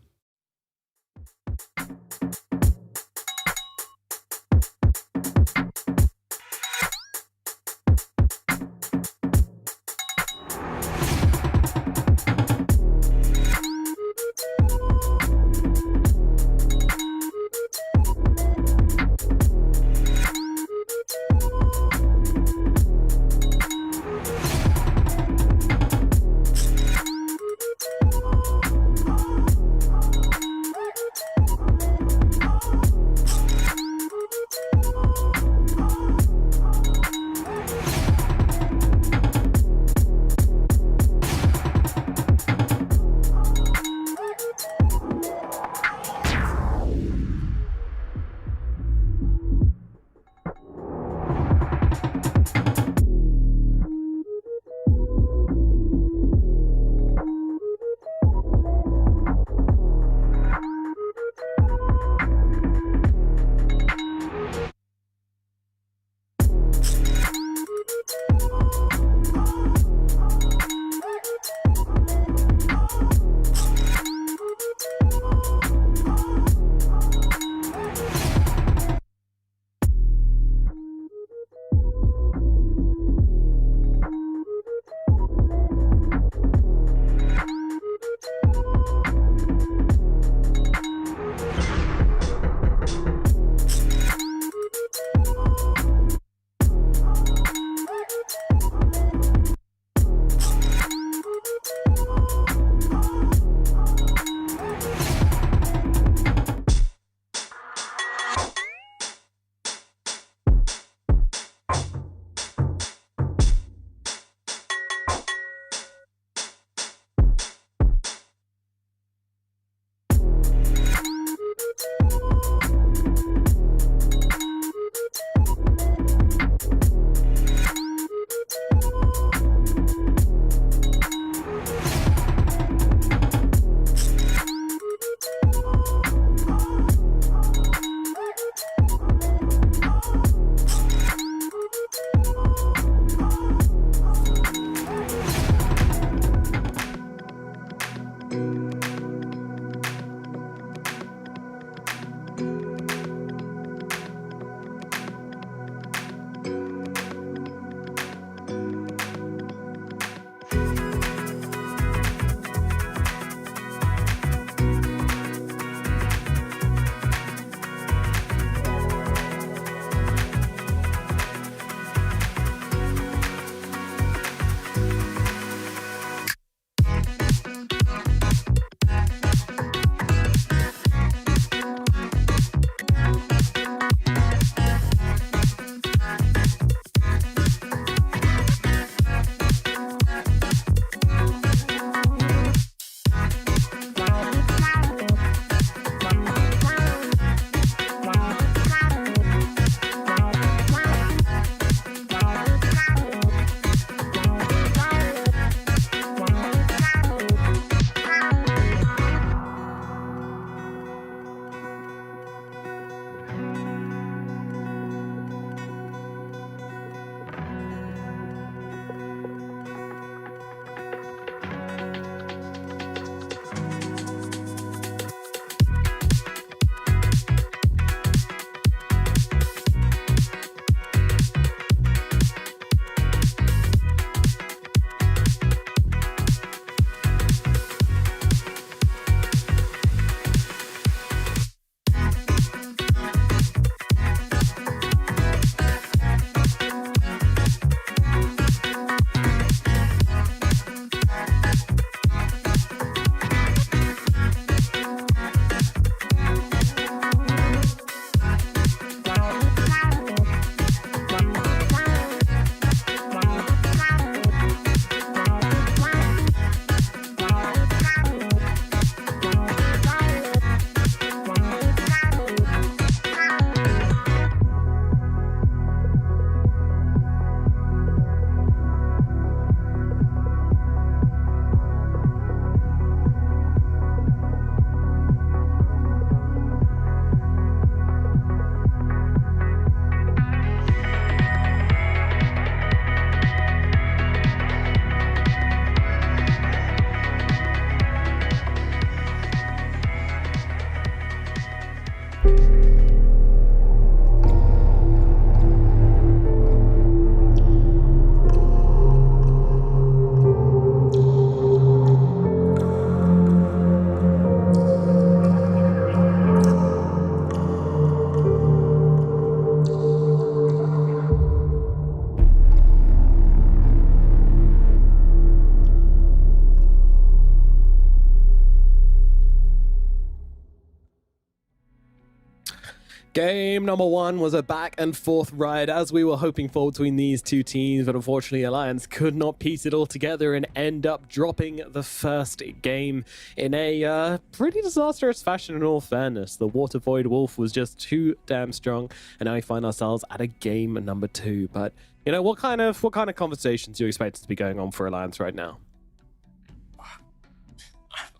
Game number one was a back and forth ride as we were hoping for between these two teams, but unfortunately Alliance could not piece it all together and end up dropping the first game in a pretty disastrous fashion in all fairness. The Water Void Wolf was just too damn strong, and now we find ourselves at a game number two. But, you know, what kind of conversations do you expect to be going on for Alliance right now?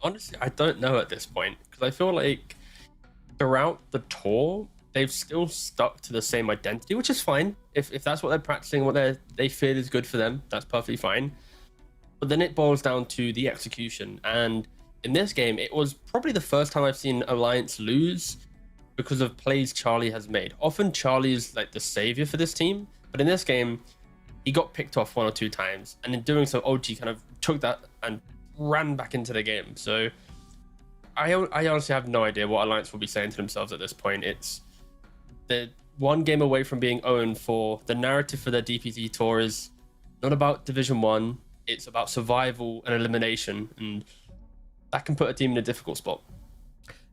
Honestly, I don't know at this point, because I feel like throughout the tour, they've still stuck to the same identity, which is fine. If that's what they're practicing, what they feel is good for them, that's perfectly fine. But then it boils down to the execution. And in this game, it was probably the first time I've seen Alliance lose because of plays Charlie has made. Often Charlie is like the savior for this team, but in this game, he got picked off 1 or 2 times. And in doing so, OG kind of took that and ran back into the game. So I honestly have no idea what Alliance will be saying to themselves at this point. They're one game away from being owned. For the narrative for their DPC tour is not about Division 1, it's about survival and elimination, and that can put a team in a difficult spot.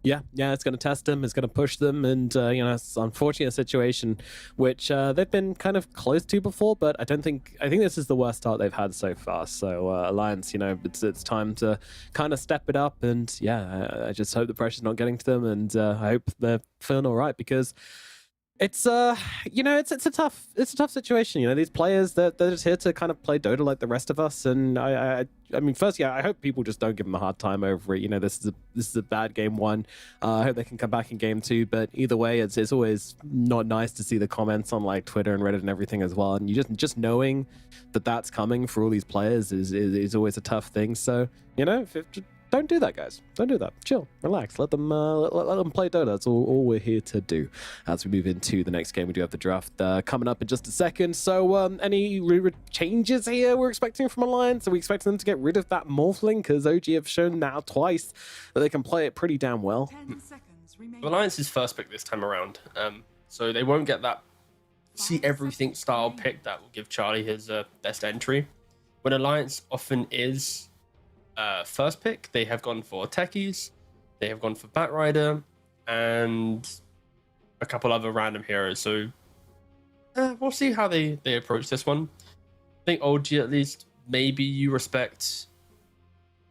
Yeah, it's going to test them, it's going to push them, and you know, it's an unfortunate situation which they've been kind of close to before, but I think this is the worst start they've had so far. So Alliance, you know, it's time to kind of step it up, and yeah, I just hope the pressure's not getting to them, and I hope they're feeling all right, because it's you know, it's a tough situation. You know, these players, they're just here to kind of play Dota like the rest of us, and I mean, first, yeah, I hope people just don't give them a hard time over it. You know, this is a bad game one. I hope they can come back in game two, but either way, it's always not nice to see the comments on like Twitter and Reddit and everything as well. And you just knowing that that's coming for all these players is always a tough thing. So, you know, don't do that, guys. Don't do that. Chill, relax. Let them play Dota. That's all we're here to do. As we move into the next game, we do have the draft coming up in just a second. So, any changes here we're expecting from Alliance? Are we expecting them to get rid of that Morphling? Because OG have shown now twice that they can play it pretty damn well. 10 seconds remaining. Alliance's first pick this time around, so they won't get that see everything style pick that will give Charlie his best entry. When Alliance often is first pick, they have gone for Techies, they have gone for Batrider, and a couple other random heroes. So we'll see how they approach this one. I think OG, at least, maybe you respect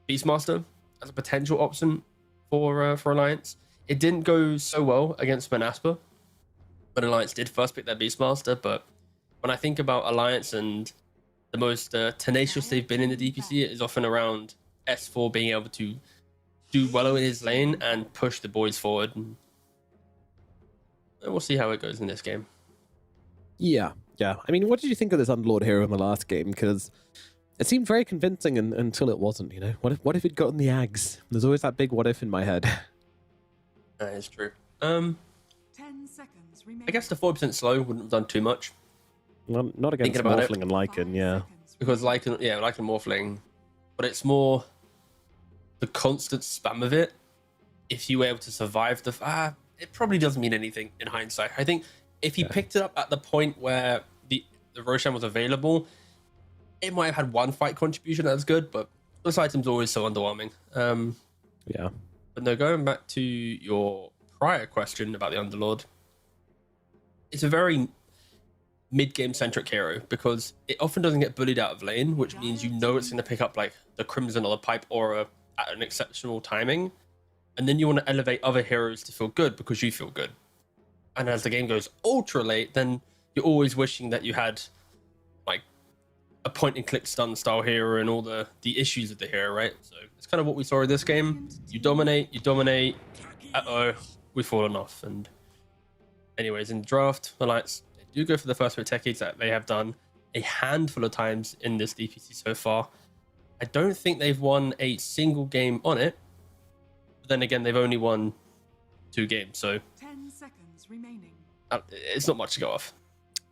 Beastmaster as a potential option for Alliance. It didn't go so well against Manaspa, but Alliance did first pick their Beastmaster. But when I think about Alliance and the most tenacious they've been in the DPC, it is often around S4 being able to do well in his lane and push the boys forward. And we'll see how it goes in this game. Yeah. I mean, what did you think of this Underlord hero in the last game? Because it seemed very convincing until it wasn't. You know, what if it got in the Ags? There's always that big what if in my head. That is true. 10 seconds remaining. I guess the 4% slow wouldn't have done too much. Not against Morphling and Lycan, yeah. Because Lycan Morphling, but it's more the constant spam of it. If you were able to survive it probably doesn't mean anything in hindsight. I think if he picked it up at the point where the Roshan was available, it might have had one fight contribution that was good, but this item's always so underwhelming. Yeah. But no, going back to your prior question about the Underlord, it's a very mid-game centric hero because it often doesn't get bullied out of lane, which means you know it's going to pick up like the Crimson or the Pipe Aura at an exceptional timing, and then you want to elevate other heroes to feel good because you feel good. And as the game goes ultra late, then you're always wishing that you had like a point and click stun style hero and all the issues of the hero, right? So it's kind of what we saw in this game. You dominate, we've fallen off. And anyways, in draft, Alliance, they do go for the first pick techies that they have done a handful of times in this DPC so far. I don't think they've won a single game on it. But then again, they've only won 2 games, so 10 seconds remaining. it's not much to go off.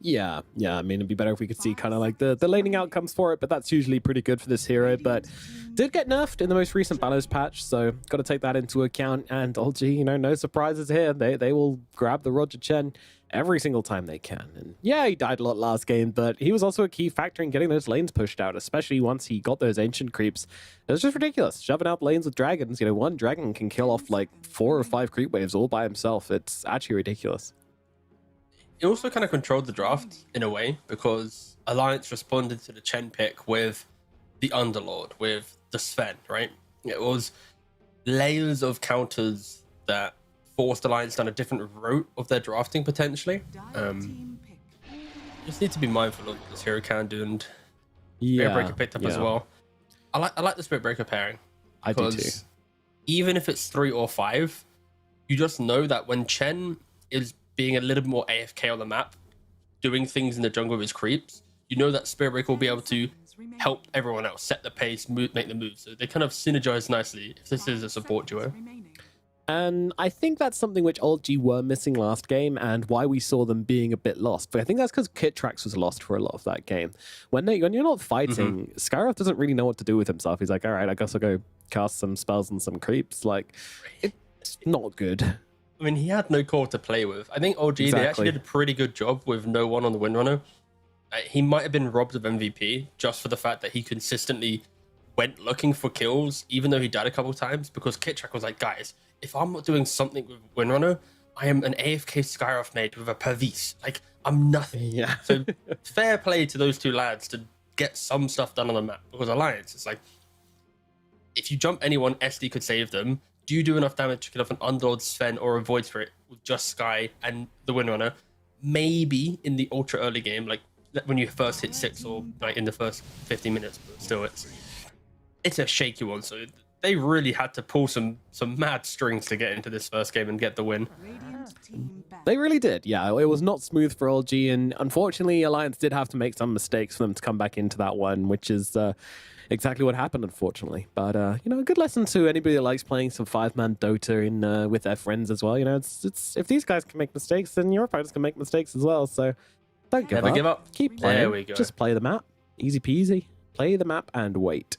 Yeah. I mean, it'd be better if we could see kind of like the laning outcomes for it, but that's usually pretty good for this hero. But did get nerfed in the most recent Ballos patch, so got to take that into account. And OG, you know, no surprises here. They will grab the Roger Chen every single time they can. And yeah, he died a lot last game, but he was also a key factor in getting those lanes pushed out, especially once he got those ancient creeps. It was just ridiculous. Shoving out lanes with dragons. You know, one dragon can kill off like 4 or 5 creep waves all by himself. It's actually ridiculous. it also kind of controlled the draft in a way because Alliance responded to the Chen pick with the Underlord, with the Sven, right? It was layers of counters that forced Alliance down a different route of their drafting potentially. Team pick. Just need to be mindful of what this hero can do, and Yeah, Spirit Breaker picked up as yeah. well. I like the Spirit Breaker pairing. I do too. Because even if it's 3 or 5, you just know that when Chen is being a little bit more AFK on the map, doing things in the jungle with his creeps, you know that Spirit Breaker will be able to help everyone else set the pace, make the moves. So they kind of synergize nicely if this is a support duo. And I think that's something which Old G were missing last game, and why we saw them being a bit lost. But I think that's because Kittrax was lost for a lot of that game. When you're not fighting, Skyroth doesn't really know what to do with himself. He's like, all right, I guess I'll go cast some spells and some creeps. Like, it's not good. I mean, he had no core to play with. I think OG, they actually did a pretty good job with no one on the Windrunner. He might have been robbed of MVP just for the fact that he consistently went looking for kills, even though he died a couple of times, because Kittrack was like, guys, if I'm not doing something with Windrunner, I am an AFK Skyroth mate with a Pervis. Like, I'm nothing. Yeah. So fair play to those two lads to get some stuff done on the map, because Alliance, it's like, if you jump anyone, SD could save them. Do you do enough damage to kill off an Underlord, Sven, or a Void Spirit with just Sky and the Windrunner? Maybe in the ultra early game, like when you first hit 6 or like in the first 15 minutes, but still, it's a shaky one. So they really had to pull some mad strings to get into this first game and get the win. They really did. Yeah, it was not smooth for Old G, and unfortunately, Alliance did have to make some mistakes for them to come back into that one, which is exactly what happened, unfortunately. But a good lesson to anybody that likes playing some 5-man Dota in with their friends as well. It's if these guys can make mistakes, then your opponents can make mistakes as well. So don't Never give up. Keep playing. There we go. Just play the map. Easy peasy. Play the map and wait.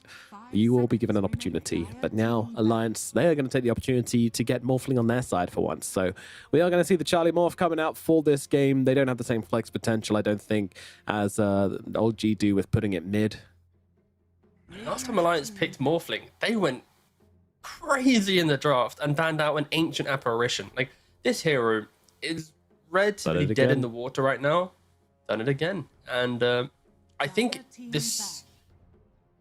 You will be given an opportunity. But now, Alliance, they are going to take the opportunity to get Morphling on their side for once. So we are going to see the Charlie Morph coming out for this game. They don't have the same flex potential, I don't think, as Old G do with putting it mid. Last time Alliance picked Morphling, they went crazy in the draft and banned out an Ancient Apparition. Like, this hero is relatively dead in the water right now. Done it again. And I think this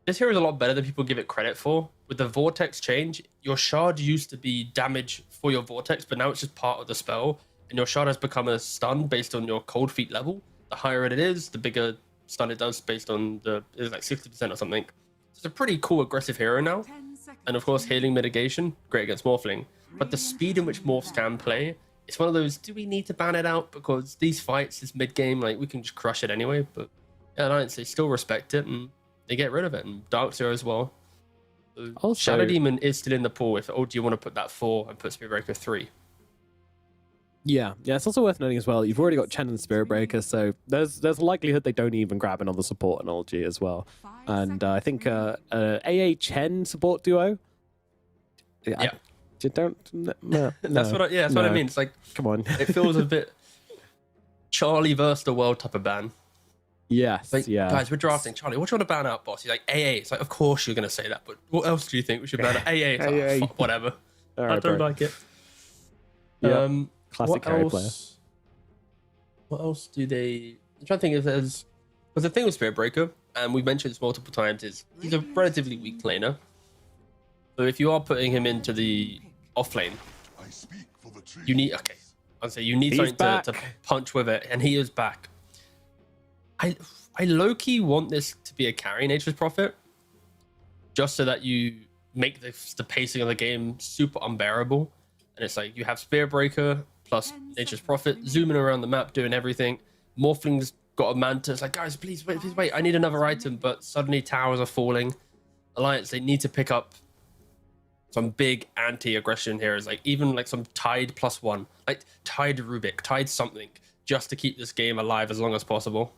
hero is a lot better than people give it credit for. With the Vortex change, your shard used to be damage for your Vortex, but now it's just part of the spell. And your shard has become a stun based on your cold feet level. The higher it is, the bigger stun it does based on it's like 60% or something. It's a pretty cool aggressive hero now. And of course, healing mitigation, great against Morphling. But the speed in which Morphs can play, it's one of those, do we need to ban it out? Because these fights, this mid-game, like, we can just crush it anyway. But yeah, Alliance, they still respect it, and they get rid of it. And Dark Zero as well. So Also, Shadow Demon is still in the pool if you want to put that 4 and put Spirit Breaker 3. Yeah, it's also worth noting as well, you've already got Chen and Spirit Breaker, so there's a likelihood they don't even grab another support in Old G as well. And I think AA Chen support duo. Yeah. You don't. No, That's what I mean. It's like, come on. it feels a bit Charlie versus the world type of ban. Yes, Like, yeah. guys, we're drafting Charlie. What do you want to ban out, boss? He's like, AA. It's like, of course you're going to say that, but what else do you think we should ban out? AA. It's like, AA. oh, fuck, whatever. All right, I don't bro. like it. Yep. Classic What carry else? player. What else do they? I'm trying to think if there's. Because the thing with Spirit Breaker, and we've mentioned this multiple times, is he's a relatively weak laner. So if you are putting him into the off lane, you need you need He's something to back. punch with it, and he is back. I low-key want this to be a carry Nature's Prophet, just so that you make the pacing of the game super unbearable. And it's like you have Spear Breaker plus Nature's Prophet zooming around the map doing everything. Morphling's got a Manta. It's like, guys, please wait. I need another item, but suddenly towers are falling. Alliance, they need to pick up some big anti-aggression heroes, like even like some Tide +1, like Tide Rubik, Tide something, just to keep this game alive as long as possible.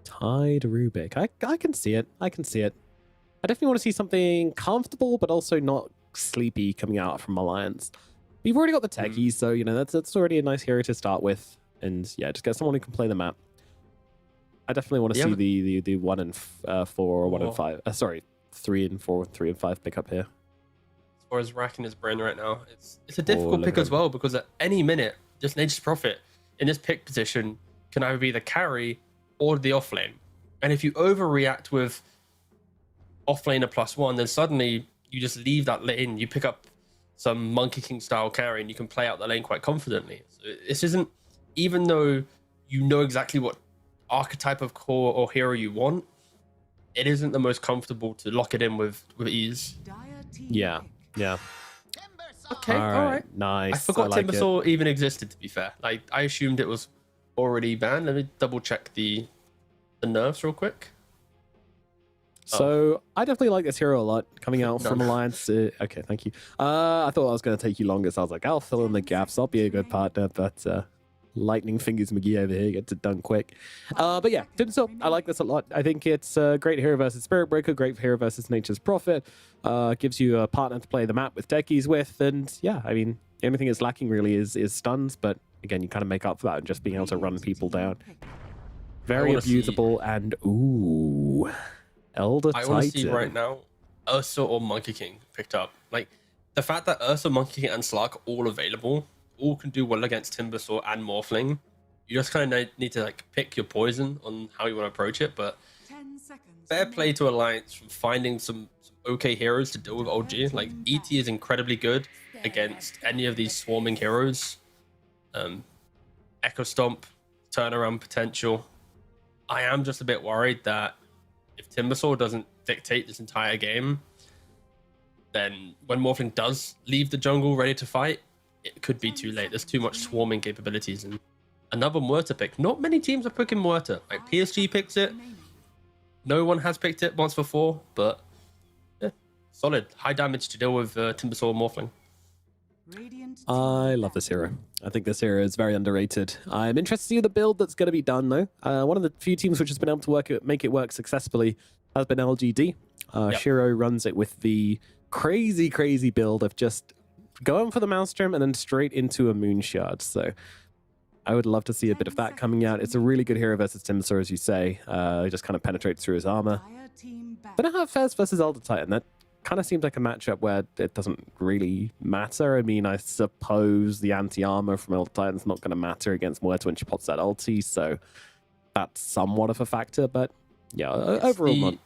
Tide Rubik. I can see it. I definitely want to see something comfortable, but also not sleepy coming out from Alliance. We've already got the techies, so that's already a nice hero to start with. And yeah, just get someone who can play the map. I definitely want to see the 1 and 4 or 1 and 5. Sorry, 3 and 4, 3 and 5 pick up here. As far as racking his brain right now, it's a difficult pick as well, because at any minute this Nature's Prophet in this pick position can either be the carry or the off lane. And if you overreact with off lane a +1, then suddenly you just leave that lane, you pick up some Monkey King style carry, and you can play out the lane quite confidently. So this isn't, even though you know exactly what archetype of core or hero you want, it isn't the most comfortable to lock it in with ease. Dire team Yeah, pick. yeah. Okay, All all right, right. nice. I forgot like it. Timbersaw even existed, to be fair. Like, I assumed it was already banned. Let me double check the nerfs real quick. So I definitely like this hero a lot. Coming out from None. Alliance. Okay, thank you. I thought I was going to take you longer, so I was like, I'll fill in the gaps. I'll be a good partner, but lightning fingers McGee over here gets it done quick. But yeah, Timbersaw, I like this a lot. I think it's a great hero versus Spirit Breaker, great hero versus Nature's Prophet. Gives you a partner to play the map with techies with, and yeah, I mean, the only thing it's lacking really is stuns, but again, you kind of make up for that and just being able to run people down. Very wanna see- abusable and ooh. Elder I want to see Titan. right now Ursa or Monkey King picked up. Like, the fact that Ursa, Monkey King, and Slark are all available, all can do well against Timbersaw and Morphling. You just kind of need to like pick your poison on how you want to approach it. But 10 seconds. fair play remaining. to Alliance from finding some okay heroes to deal with OG. Like, ET is incredibly good against any of these swarming heroes. Echo Stomp, turnaround potential. I am just a bit worried that if Timbersaw doesn't dictate this entire game, then when Morphling does leave the jungle ready to fight, it could be too late. There's too much swarming capabilities. And another Muerta pick. Not many teams are picking Muerta. Like, PSG picks it. Remaining. No one has picked it once before, but yeah, solid. High damage to deal with Timbersaw and Morphling. Radiant I team love this back. hero. I think this hero is very underrated. I'm interested to see the build that's going to be done, though. One of the few teams which has been able to make it work successfully has been LGD. Yep. Shiro runs it with the crazy build of just going for the Maelstrom and then straight into a Moonshard. So I would love to see a bit of that coming out. It's a really good hero versus Timbersaw, as you say. He just kind of penetrates through his armor. Dire team back. Don't know how it fares versus Elder Titan. That kind of seems like a matchup where it doesn't really matter. I mean, I suppose the anti-armor from Elder Titan's not going to matter against Muerta when she pops that ulti, so that's somewhat of a factor, but yeah, overall The- not.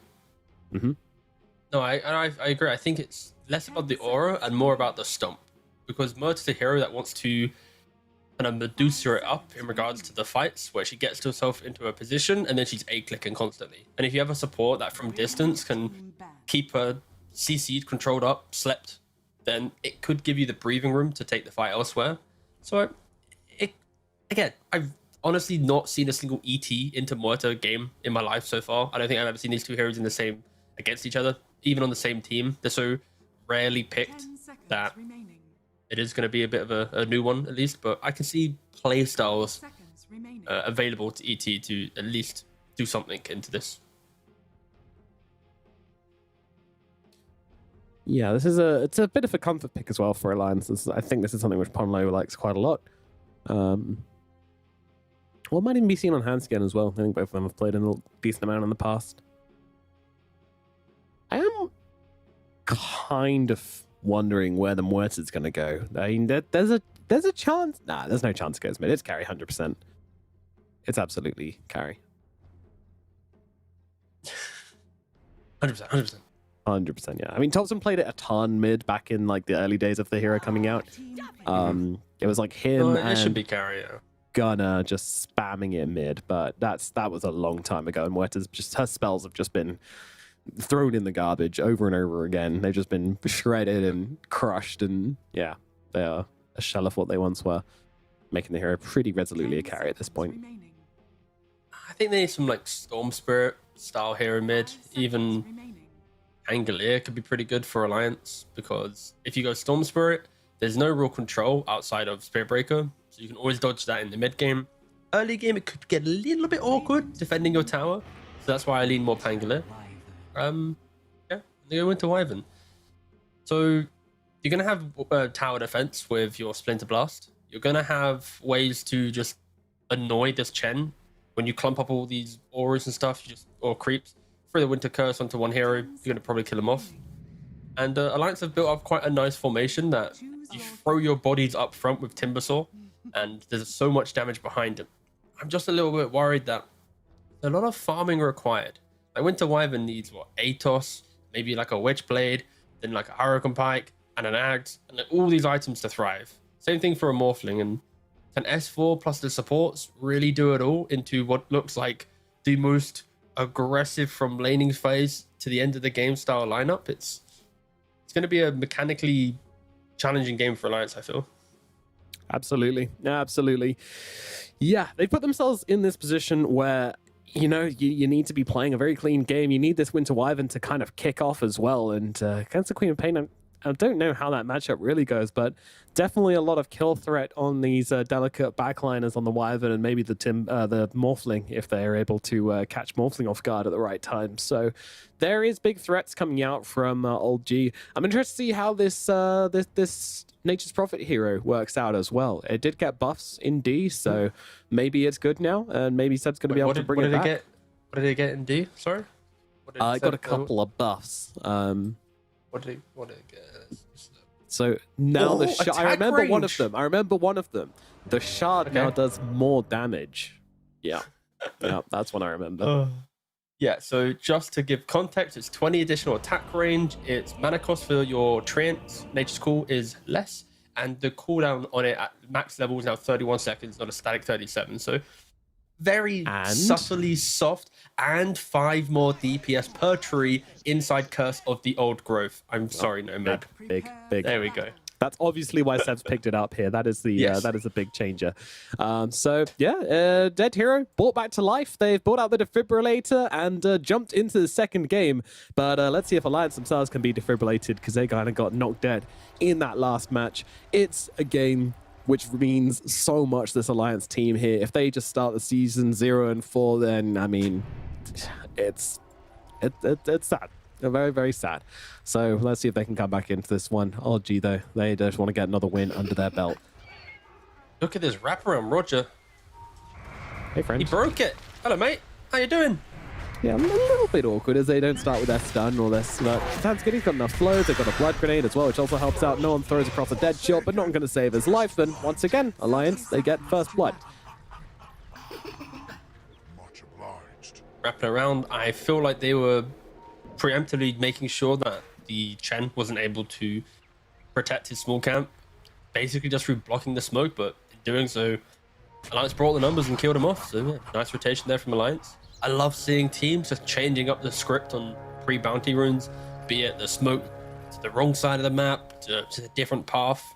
Mhm. No, I agree. I think it's less about the aura and more about the stomp. Because Muerta's a hero that wants to kind of Medusa it up in regards to the fights, where she gets herself into a position and then she's A-clicking constantly. And if you have a support that from distance can Team back. keep her CC'd, controlled up, slept, then it could give you the breathing room to take the fight elsewhere. So, I've honestly not seen a single ET into Muerta game in my life so far. I don't think I've ever seen these two heroes in the same against each other, even on the same team. They're so rarely picked 10 seconds that remaining. it is going to be a bit of a new one at least. But I can see play styles Seconds remaining. available to ET to at least do something into this. Yeah, it's a bit of a comfort pick as well for Alliance. I think this is something which Ponlo likes quite a lot. Well, it might even be seen on Handscan as well. I think both of them have played in a decent amount in the past. I am kind of wondering where the Muerta's going to go. I mean, there's a chance. Nah, there's no chance it goes mid. It's carry 100%. It's absolutely carry. 100%. 100%, yeah. I mean, Thompson played it a ton mid back in like the early days of the hero coming out. Team pick. It was like him It should and be carry. Yeah. Gunner just spamming it mid, but that was a long time ago. And Muerta's just, her spells have just been thrown in the garbage over and over again. They've just been shredded and crushed, and yeah, they are a shell of what they once were, making the hero pretty resolutely a 10 carry at this seconds point. remaining. I think they need some like Storm Spirit style hero mid. 5 seconds Even remaining. Angelier could be pretty good for Alliance, because if you go Storm Spirit, there's no real control outside of Spirit Breaker, so you can always dodge that in the mid game. Early game, it could get a little bit awkward defending your tower, so that's why I lean more Pangolier. Yeah, they go into Wyvern. So you're gonna have tower defense with your Splinter Blast. You're gonna have ways to just annoy this Chen when you clump up all these auras and stuff, or creeps. Throw the Winter Curse onto one hero, you're gonna probably kill him off. And Alliance have built up quite a nice formation that you throw your bodies up front with Timbersaw, and there's so much damage behind him. I'm just a little bit worried that there's a lot of farming required. Like Winter Wyvern needs what, Atos, maybe like a Witchblade, then like a Hurricane Pike and an Axe, and like all these items to thrive. Same thing for a Morphling. And can S4 plus the supports really do it all into what looks like the most aggressive from laning phase to the end of the game style lineup? It's going to be a mechanically challenging game for Alliance, I feel. Absolutely. Absolutely. Yeah, they put themselves in this position where, you know, you need to be playing a very clean game. You need this Winter Wyvern to kind of kick off as well. And against the Queen of Pain, I don't know how that matchup really goes, but definitely a lot of kill threat on these delicate backliners on the Wyvern, and maybe the Morphling if they're able to catch Morphling off guard at the right time. So there is big threats coming out from Old G. I'm interested to see how this Nature's Prophet hero works out as well. It did get buffs in D, so maybe it's good now, and maybe Seb's going to be able to bring it back. What did it get in D? Sorry? I got a couple of buffs. What did it get? So now the shard. I remember range. one of them. The shard now does more damage. Yeah, yeah, that's what I remember. Yeah. So just to give context, it's 20 additional attack range. Its mana cost for your Treant Nature's Call is less, and the cooldown on it at max level is now 31 seconds, not a static 37. So very subtly soft, and 5 more DPS per tree inside Curse of the Old Growth. I'm sorry, no man. Big. There we go. That's obviously why Seb's picked it up here. That is the that is a big changer. So yeah, Dead Hero brought back to life. They've brought out the defibrillator and jumped into the second game. But let's see if Alliance themselves can be defibrillated, because they kind of got knocked dead in that last match. It's a game which means so much, this Alliance team here. If they just start the season 0-4, then I mean, it's sad. They're very, very sad. So let's see if they can come back into this one. Oh, gee, though, they just want to get another win under their belt. Look at this wraparound, Roger. Hey, friend. He broke it. Hello, mate. How you doing? Yeah, a little bit awkward as they don't start with their stun or their but sounds good. He's got enough flows. They've got a blood grenade as well, which also helps out. No one throws across a dead shield, but not going to save his life. Then once again, Alliance, they get first blood. Much obliged. Wrapping around, I feel like they were preemptively making sure that the Chen wasn't able to protect his small camp, basically just through blocking the smoke, but in doing so, Alliance brought the numbers and killed him off. So yeah, nice rotation there from Alliance. I love seeing teams just changing up the script on pre-bounty runes, be it the smoke to the wrong side of the map, to a different path.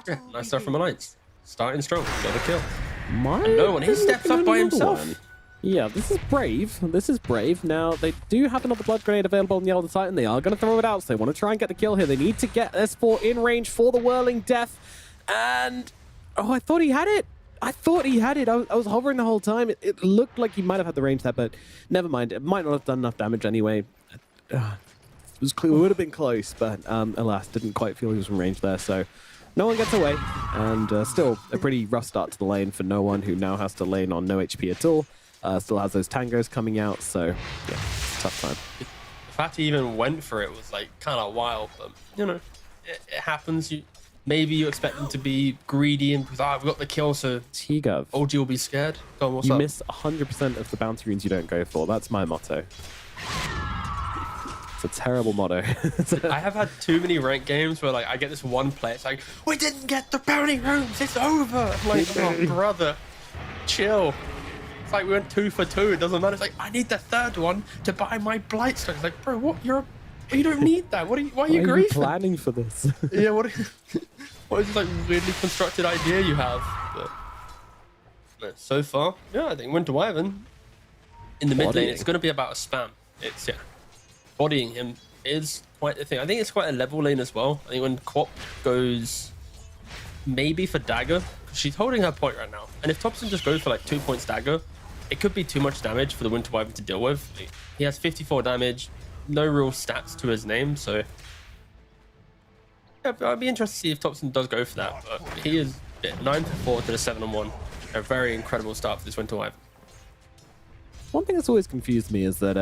Yeah, nice stuff from Alliance. Starting strong, got a kill. And no one, he steps up by himself. Yeah, this is brave. This is brave. Now, they do have another blood grenade available on the Elder Titan. They are going to throw it out, so they want to try and get the kill here. They need to get S4 in range for the Whirling Death. And, oh, I thought he had it. I was hovering the whole time. It looked like he might have had the range there, but never mind. It might not have done enough damage anyway. It would have been close, but alas, didn't quite feel he was in range there. So no one gets away, and still a pretty rough start to the lane for no one, who now has to lane on no HP at all. Still has those tangos coming out, so yeah, it's a tough time. The fact he even went for it was like kind of wild, but you know, it happens. Maybe you expect them to be greedy and because we've got the kill, so T-Gov. OG will be scared. Go on, what's you up? miss 100% of the bounty runes you don't go for. That's my motto. It's a terrible motto. I have had too many ranked games where like I get this one play, it's like, we didn't get the bounty runes, it's over. I'm like, oh brother, chill. It's like we went 2 for 2. It doesn't matter. It's like I need the third one to buy my Blightstone. It's like, bro, what? You don't need that. Why are you grieving? Planning for this? Yeah, what is this like weirdly constructed idea you have? But so far, yeah, I think Winter Wyvern in the mid lane, it's going to be about a spam. It's bodying him is quite the thing. I think it's quite a level lane as well. I think when Quap goes maybe for dagger, she's holding her point right now, and if Thompson just goes for like 2 points dagger, it could be too much damage for the Winter Wyvern to deal with. He has 54 damage. No real stats to his name, so yeah, I'd be interested to see if Thompson does go for that. But he is 9 for 4 to the 7-on-1. A very incredible start for this Winter Wyvern. One thing that's always confused me is that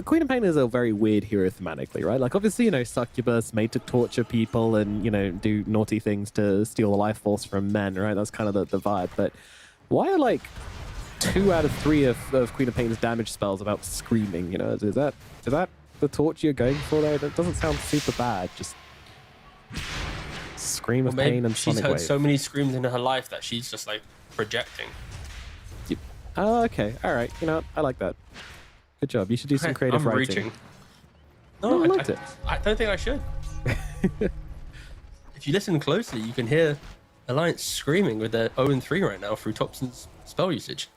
Queen of Pain is a very weird hero thematically, right? Like, obviously, you know, Succubus made to torture people and, you know, do naughty things to steal the life force from men, right? That's kind of the vibe. But why are, like, 2 out of 3 of Queen of Pain's damage spells about screaming? You know, is that the torture you're going for there? That doesn't sound super bad. Just scream of pain and she's sonic heard wave. so many screams in her life that she's just like projecting. Oh, okay. All right. You know what? I like that. Good job. You should do some creative I'm writing. reaching. No, I liked it. I don't think I should. If you listen closely, you can hear Alliance screaming with their 0-3 right now through Thompson's spell usage.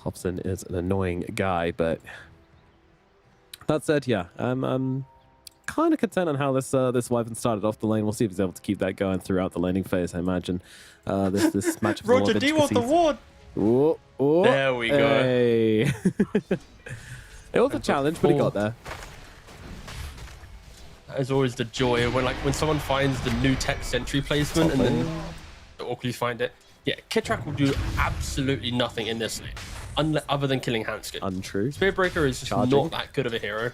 Thompson is an annoying guy, but that said, yeah, I'm kind of content on how this Wyvern started off the lane. We'll see if he's able to keep that going throughout the laning phase. I imagine this matchup. Roger, do you want the ward? Oh, oh, There we go. Hey. It was a challenge, but he got there. That is always the joy when someone finds the new tech sentry placement and then awkwardly find it. Yeah, Kitrak will do absolutely nothing in this lane, other than killing Hanskin. Untrue. Spearbreaker is just not that good of a hero.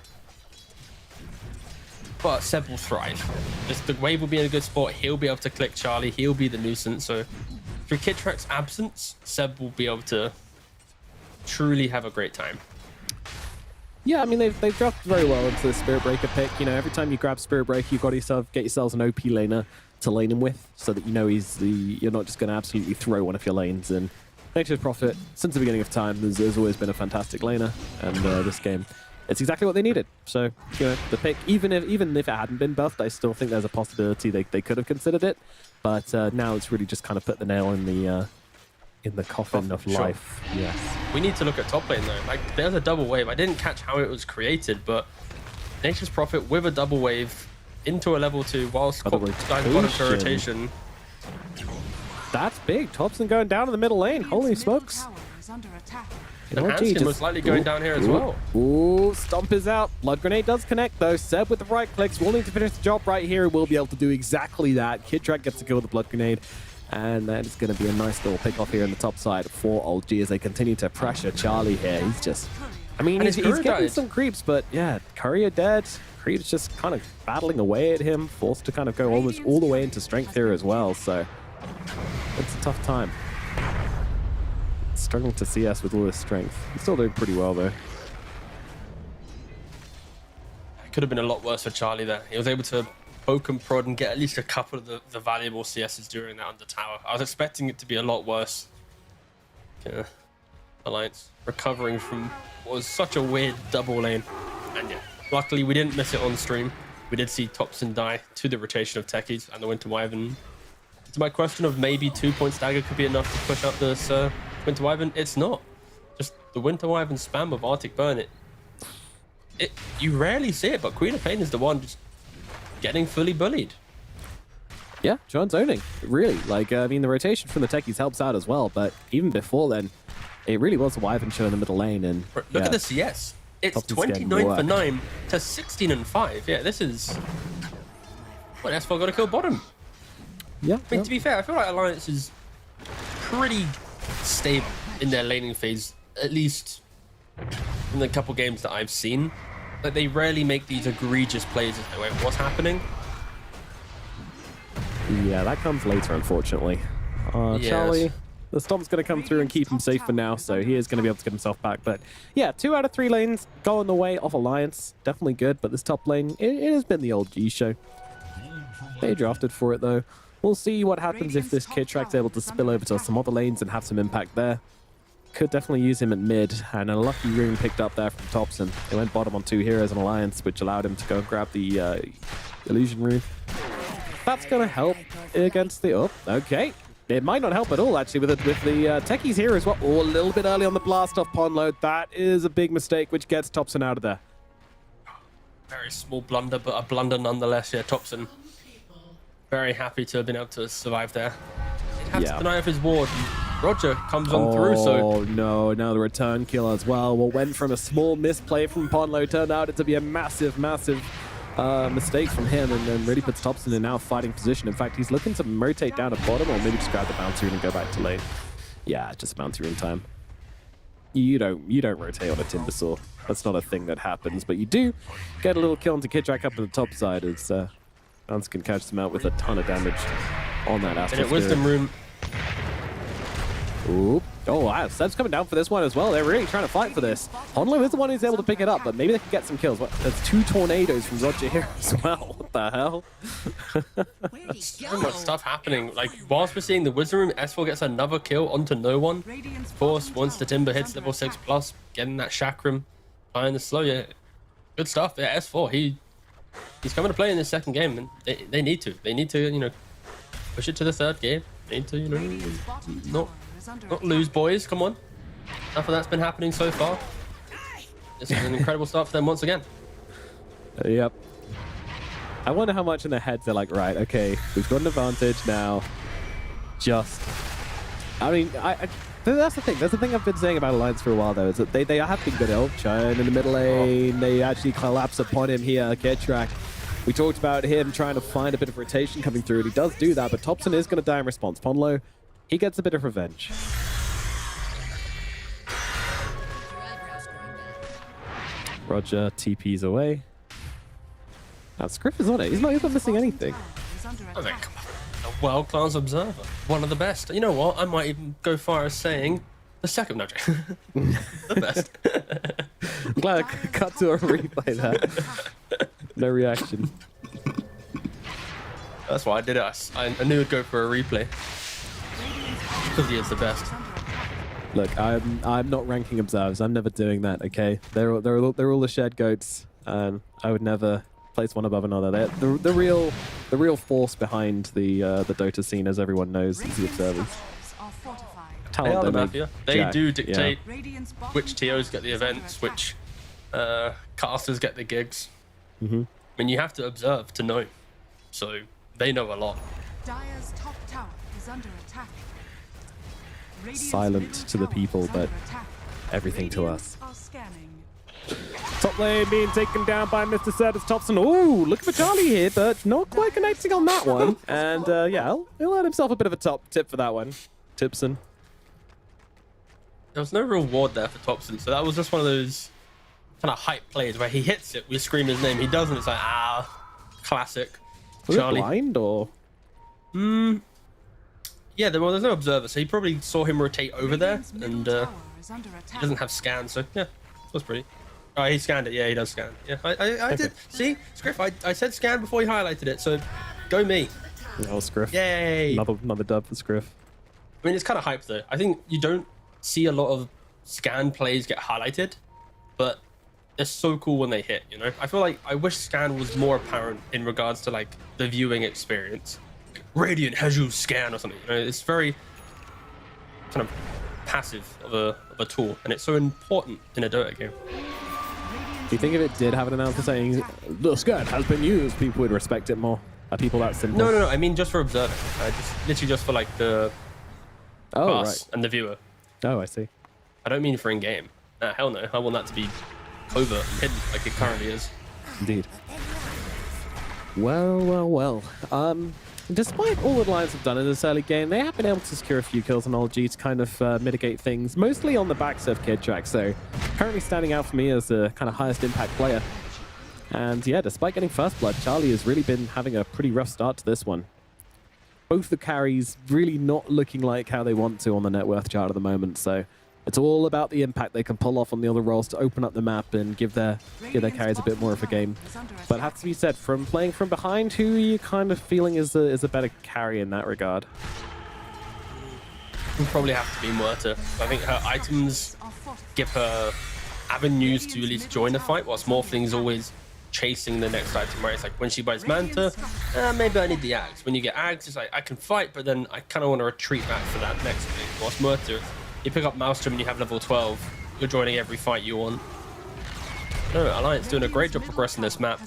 But Seb will thrive. Just the wave will be in a good spot. He'll be able to click Charlie. He'll be the nuisance. So through Kitrak's absence, Seb will be able to truly have a great time. Yeah, I mean, they've dropped very well into the Spirit Breaker pick. You know, every time you grab Spirit Breaker, you've got to get yourselves an OP laner to lane him with, so that you know you're not just going to absolutely throw one of your lanes. And Nature's Prophet, since the beginning of time, has always been a fantastic laner, and this game, it's exactly what they needed. So, you know, the pick, even if it hadn't been buffed, I still think there's a possibility they could have considered it. But now it's really just kind of put the nail in the coffin of life. Yes. We need to look at top lane though. Like, there's a double wave. I didn't catch how it was created, but Nature's Prophet with a double wave into a level 2 whilst guys bottom for rotation. That's big. Thompson going down in the middle lane. Holy smokes. Under attack. And Hanskin most likely going down here as well. Ooh, Stomp is out. Blood Grenade does connect though. Seb with the right clicks will need to finish the job right here. We'll be able to do exactly that. Kitrak gets to kill with the Blood Grenade. And that is going to be a nice little pick off here in the top side for Old G as they continue to pressure Charlie here. He's just, I mean, he's getting some creeps, but yeah, Courier dead. Creep's just kind of battling away at him, forced to kind of go almost all the way into strength here as well. So it's a tough time. Struggling to CS with all this strength. He's still doing pretty well though. It could have been a lot worse for Charlie there. He was able to poke and prod and get at least a couple of the valuable CSs during that under tower. I was expecting it to be a lot worse. Yeah. Alliance recovering from what was such a weird double lane. And yeah, luckily we didn't miss it on stream. We did see Thompson die to the rotation of techies and the Winter Wyvern. To my question of maybe 2-point stagger could be enough to push up this Winter Wyvern, it's not. Just the Winter Wyvern spam of Arctic Burn, you rarely see it, but Queen of Pain is the one just getting fully bullied. Yeah, John's owning. Really. Like, I mean, the rotation from the techies helps out as well, but even before then, it really was a Wyvern show in the middle lane. And look at the CS. It's 29 for 9 to 16 and 5. Yeah, this is... Well, that's why I got to kill bottom. Yeah. I mean, to be fair, I feel like Alliance is pretty stable in their laning phase, at least in the couple games that I've seen. Like, they rarely make these egregious plays as they wait, what's happening? Yeah, that comes later, unfortunately. Yes. Charlie, the Stomp's going to come through and keep him safe for now, so he is going to be able to get himself back. But yeah, 2 out of 3 lanes going the way of Alliance. Definitely good, but this top lane, it has been the old G show. They drafted for it, though. We'll see what happens if this Kitrak's able to spill over to some other lanes and have some impact there. Could definitely use him at mid, and a lucky rune picked up there from Thompson. They went bottom on 2 heroes in Alliance, which allowed him to go and grab the illusion rune. That's going to help against the... Oh, okay. It might not help at all, actually, with the techies here as well. Oh, a little bit early on the blast off pond load. That is a big mistake, which gets Thompson out of there. Very small blunder, but a blunder nonetheless. Yeah, Thompson very happy to have been able to survive there. He'd have to deny off his ward. Roger comes on through, so... Oh, no. Now the return kill as well. What went from a small misplay from Ponlo turned out to be a massive, massive mistake from him, and then really puts Thompson in now fighting position. In fact, he's looking to rotate down at bottom, or maybe just grab the bounty rune and go back to lane. Yeah, just bounty rune time. You don't rotate on a Timbersaw. That's not a thing that happens, but you do get a little kill onto Kidrak up on the top side as Lance can catch them out with a ton of damage on that And Astral it Wisdom Spirit. Room. Ooh. Oh, wow. Seb's coming down for this one as well. They're really trying to fight for this. Honlo is the one who's able to pick it up, but maybe they can get some kills. What? There's 2 tornadoes from Roger here as well. What the hell? So much stuff happening. Like, whilst we're seeing the Wisdom Room, S4 gets another kill onto no one. Of course, once the Timber hits level 6+, getting that Chakram, buying the slow, yeah. Good stuff. Yeah, S4, he's coming to play in this second game, and they need to. They need to, you know, push it to the third game. They need to, you know, not lose, boys. Come on. Enough of that's been happening so far. This is an incredible start for them once again. Yep. I wonder how much in their heads they're like, right, okay, we've got an advantage now. Just, I mean, that's the thing. That's the thing I've been saying about Alliance for a while, though, is that they have been good. Oh, Chine in the middle lane. They actually collapse upon him here, Kidrak. We talked about him trying to find a bit of rotation coming through, and he does do that, but Thompson is going to die in response. Ponlo, he gets a bit of revenge. Roger TP's away. Now, Scriff is on it. He's not even missing anything. I mean, come on. A world-class observer. One of the best. You know what? I might even go far as saying the second. No, the best. I'm glad I cut to a replay there. No reaction. That's why I did it. I knew it'd go for a replay. Because he is the best. Look, I'm not ranking observers. I'm never doing that. Okay, they're all the shared goats, and I would never place one above another. They're the real force behind the Dota scene, as everyone knows, is the observers. They are the mafia. They Jack, do dictate Yeah. which TOs get the events, which casters get the gigs. Mm-hmm. I mean, you have to observe to know. So they know a lot. Dire's top tower is under attack. Radiant's Silent middle to the tower people, is but under attack. everything to Radiants us. are scanning. Top lane being taken down by Mr. Sertus Thompson. Ooh, looking for Charlie here, but not quite connecting on that one. And yeah, he'll earn himself a bit of a top tip for that one. Tipson. There was no real ward there for Thompson, so that was just one of those kind of hype plays where he hits it, we scream his name. He doesn't, it's like, classic. Was Charlie. it blind or? Yeah, there's no observer, so he probably saw him rotate over there, Radiant's middle and tower is under he attack. doesn't have scan, so yeah, that was pretty. Oh, he scanned it. Yeah, he does scan. Yeah, I did. See, Scriff, I said scan before he highlighted it, so go me. Oh, Scriff. Yay! Another dub for Scriff. I mean, it's kind of hype though. I think you don't see a lot of scan plays get highlighted, but they're so cool when they hit, you know? I feel like I wish scan was more apparent in regards to like the viewing experience. Radiant has you scan or something, you know? It's very kind of passive of a tool, and it's so important in a Dota game. Do you think if it did have an announcer saying, the scan has been used, people would respect it more? Are people that simple? No, I mean just for observing. Literally just for like the Oh, us right. and the viewer. Oh, I see. I don't mean for in-game. Hell no. I want that to be covert and hidden like it currently is. Indeed. Well. Despite all the Lions have done in this early game, they have been able to secure a few kills on LG to kind of mitigate things, mostly on the backs of Kidrak, so currently standing out for me as the kind of highest impact player. And yeah, despite getting first blood, Charlie has really been having a pretty rough start to this one. Both the carries really not looking like how they want to on the net worth chart at the moment, so it's all about the impact they can pull off on the other roles to open up the map and give their carries a bit more of a game. But it has to be said, from playing from behind, who are you kind of feeling is a better carry in that regard? Will probably have to be Muerta. I think her items give her avenues to at least join the fight, whilst Morphling's always chasing the next item, right? It's like when she buys Manta, maybe I need the Axe. When you get Axe, it's like I can fight, but then I kind of want to retreat back for that next thing. Whilst Muerta, you pick up Maelstrom and you have level 12, you're joining every fight you want. No, Alliance doing a great job progressing this map.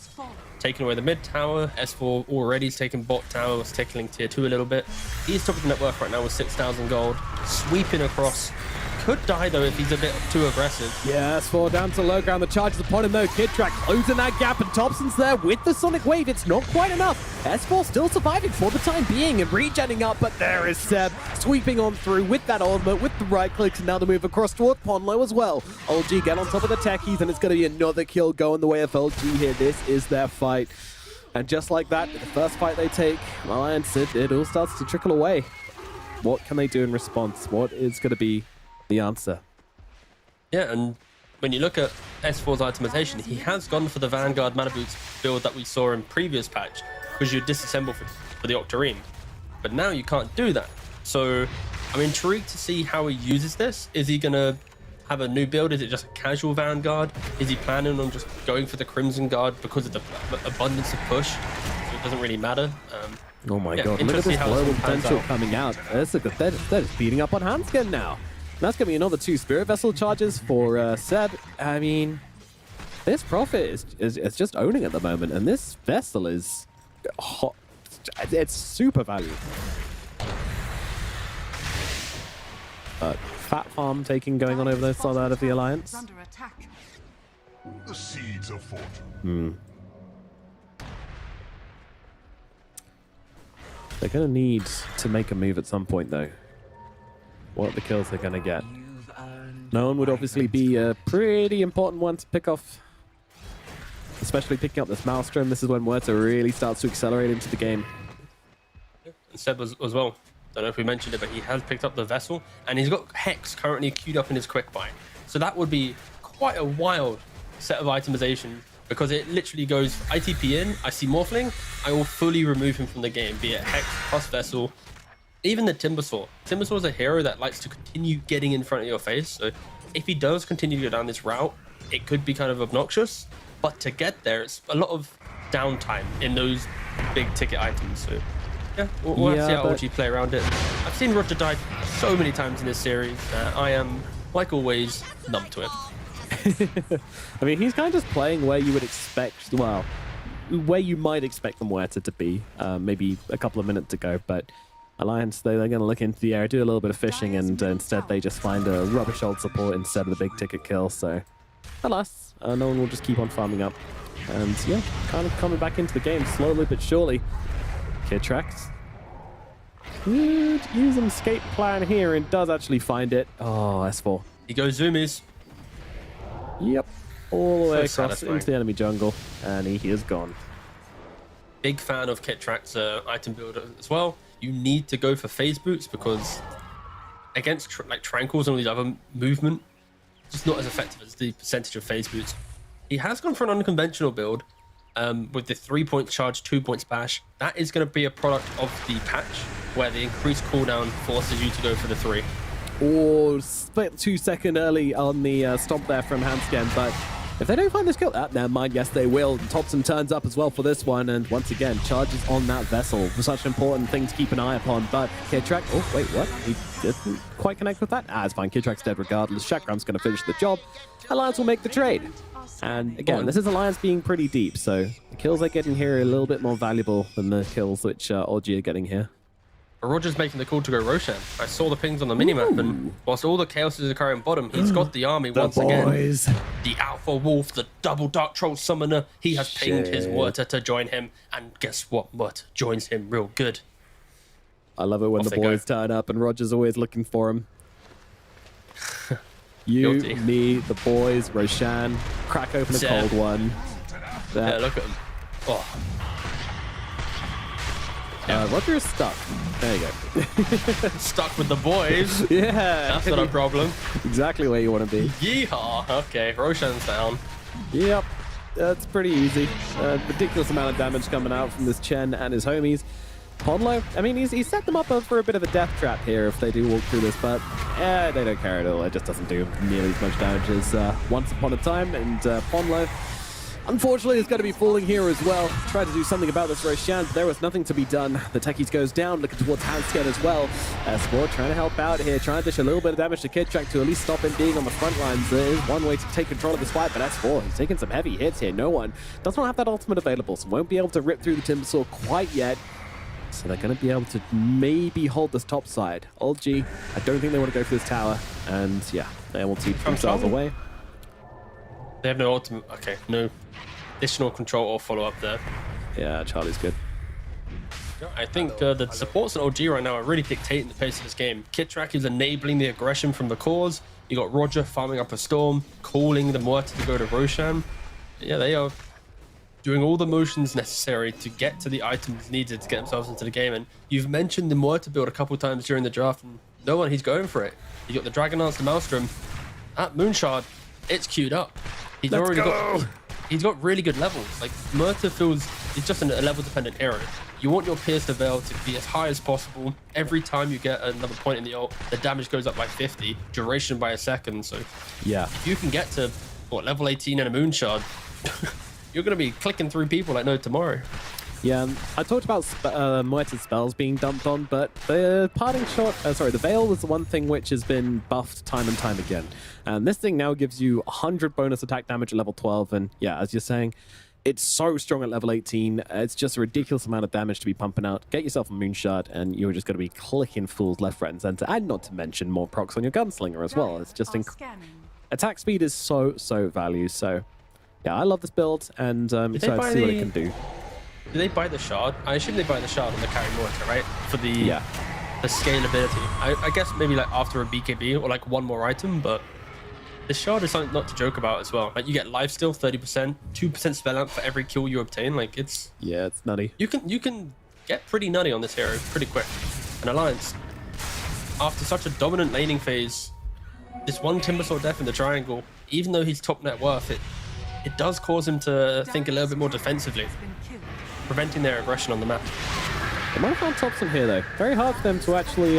Taking away the mid tower, S4 already taking bot tower, was tickling tier 2 a little bit. He's top of the net worth right now with 6,000 gold, sweeping across could die though if he's a bit too aggressive. Yeah, S4 down to low ground. The charges upon him though. Kidtrack closing that gap, and Thompson's there with the Sonic Wave. It's not quite enough. S4 still surviving for the time being and regenning up, but there is Seb sweeping on through with that ultimate, with the right clicks, and now the move across toward Ponlo as well. OG get on top of the techies, and it's going to be another kill going the way of LG here. This is their fight. And just like that, the first fight they take, Alliance, it all starts to trickle away. What can they do in response? What is going to be the answer? Yeah, and when you look at S4's itemization, he has gone for the Vanguard Mana Boots build that we saw in previous patch, because you disassemble for the Octarine. But now you can't do that. So I'm intrigued to see how he uses this. Is he going to have a new build? Is it just a casual Vanguard? Is he planning on just going for the Crimson Guard because of the abundance of push? So it doesn't really matter. Oh my Yeah, god, look at this global potential out. coming out. They're just beating up on Hanskin now. That's going to be another 2 Spirit Vessel charges for Seb. I mean, this Prophet is just owning at the moment, and this Vessel is hot. It's super valuable. Fat Farm going on over this side of the Alliance. Under attack. The seeds of fortune. They're going to need to make a move at some point, though. What the kills they're going to get. No one would obviously be a pretty important one to pick off. Especially picking up this Maelstrom. This is when Huerta really starts to accelerate into the game. And Seb as well. Don't know if we mentioned it, but he has picked up the Vessel, and he's got Hex currently queued up in his quick buy. So that would be quite a wild set of itemization, because it literally goes ITP in, I see Morphling, I will fully remove him from the game, be it Hex plus Vessel, even the Timbersaw. Timbersaw is a hero that likes to continue getting in front of your face, so if he does continue to go down this route, it could be kind of obnoxious, but to get there, it's a lot of downtime in those big ticket items. So yeah, we'll have to see how OG play around it. I've seen Roger die so many times in this series. I am, like always, numb to it. I mean, he's kind of just playing where you would expect, well, where you might expect the Huerta to be, maybe a couple of minutes ago, but Alliance, they're going to look into the area, do a little bit of fishing, and instead they just find a rubbish old support instead of the big ticket kill, so alas, no one will just keep on farming up. And yeah, kind of coming back into the game slowly but surely. Kidtrack could use an escape plan here and does actually find it. Oh, S4. He goes zoomies. Yep, all the way So across satisfying. into the enemy jungle, and he is gone. Big fan of Kidtrack's item builder as well. You need to go for phase boots, because against like Tranquils and all these other movement, it's not as effective as the percentage of phase boots. He has gone for an unconventional build with the 3-point charge, 2-point splash. That is going to be a product of the patch, where the increased cooldown forces you to go for the 3. Or split 2 seconds early on the stomp there from Hansken, but if they don't find this kill, never mind, yes they will. Thompson turns up as well for this one, and once again, charges on that Vessel. Such an important thing to keep an eye upon, but Kidtrack, oh wait, what? He didn't quite connect with that? It's fine, Kidtrack's dead regardless. Shakram's going to finish the job. Alliance will make the trade. And again, this is Alliance being pretty deep, so the kills they get in here are a little bit more valuable than the kills which OG are getting here. Roger's making the call to go Roshan. I saw the pings on the minimap, and whilst all the chaos is occurring bottom, he's got the army once again. The Alpha Wolf, the double Dark Troll Summoner, he has pinged his Huerta to join him, and guess what? Huerta joins him real good. I love it when Off the they boys go. turn up and Roger's always looking for him. You, Guilty. me, the boys, Roshan, crack open a Seb. cold one. Yeah, look at him. Oh, Roger is stuck. There you go. stuck with the boys. Yeah. That's not a problem. Exactly where you want to be. Yeehaw. Okay, Roshan's down. Yep. That's pretty easy. Ridiculous amount of damage coming out from this Chen and his homies. Ponlo, I mean, he's set them up for a bit of a death trap here if they do walk through this, but they don't care at all. It just doesn't do nearly as much damage as Once Upon a Time, and Ponlo, unfortunately, is going to be falling here as well. Tried to do something about this Roshan, but there was nothing to be done. The Techies goes down, looking towards Hansken as well. Sport trying to help out here, trying to dish a little bit of damage to Kidtrack to at least stop him being on the front lines. There is one way to take control of this fight, but S4, he's taking some heavy hits here. No one does not have that ultimate available, so won't be able to rip through the Timbersaw quite yet. So they're going to be able to maybe hold this top side. Old G, I don't think they want to go for this tower. And yeah, they will keep themselves away. They have no ultimate. Okay, no additional control or follow-up there. Yeah, Charlie's good. I think the supports on OG right now are really dictating the pace of this game. Kitrak is enabling the aggression from the cores. You got Roger farming up a storm, calling the Muerta to go to Roshan. Yeah, they are doing all the motions necessary to get to the items needed to get themselves into the game. And you've mentioned the Muerta build a couple times during the draft, and no one, he's going for it. You got the Dragon Lance, the Maelstrom. At Moonshard, it's queued up. He's he's got really good levels. Like Muerta feels, he's just a level dependent hero. You want your Pierce to Veil to be as high as possible. Every time you get another point in the ult, the damage goes up by 50, duration by a second. So yeah, if you can get to what, level 18 and a Moonshard, you're going to be clicking through people like no tomorrow. Yeah, I talked about Muerta's spells being dumped on, but the parting shot, the Veil was the one thing which has been buffed time and time again. And this thing now gives you 100 bonus attack damage at level 12. And yeah, as you're saying, it's so strong at level 18. It's just a ridiculous amount of damage to be pumping out. Get yourself a Moonshard, and you're just going to be clicking fools left, right, and center. And not to mention more procs on your Gunslinger as well. It's just attack speed is so value. So yeah, I love this build, and excited to see what it can do. Do they buy the shard? I assume they buy the shard on the carry Muerta, right? For the scalability. I guess maybe like after a BKB or like one more item, but the shard is something not to joke about as well. Like you get lifesteal 30%, 2% spell amp for every kill you obtain. Like it's nutty. You can get pretty nutty on this hero pretty quick. And Alliance, after such a dominant laning phase, this one Timbersaw death in the triangle, even though he's top net worth, it does cause him to think a little bit more defensively, preventing their aggression on the map. They might have found Thompson here, though. Very hard for them to actually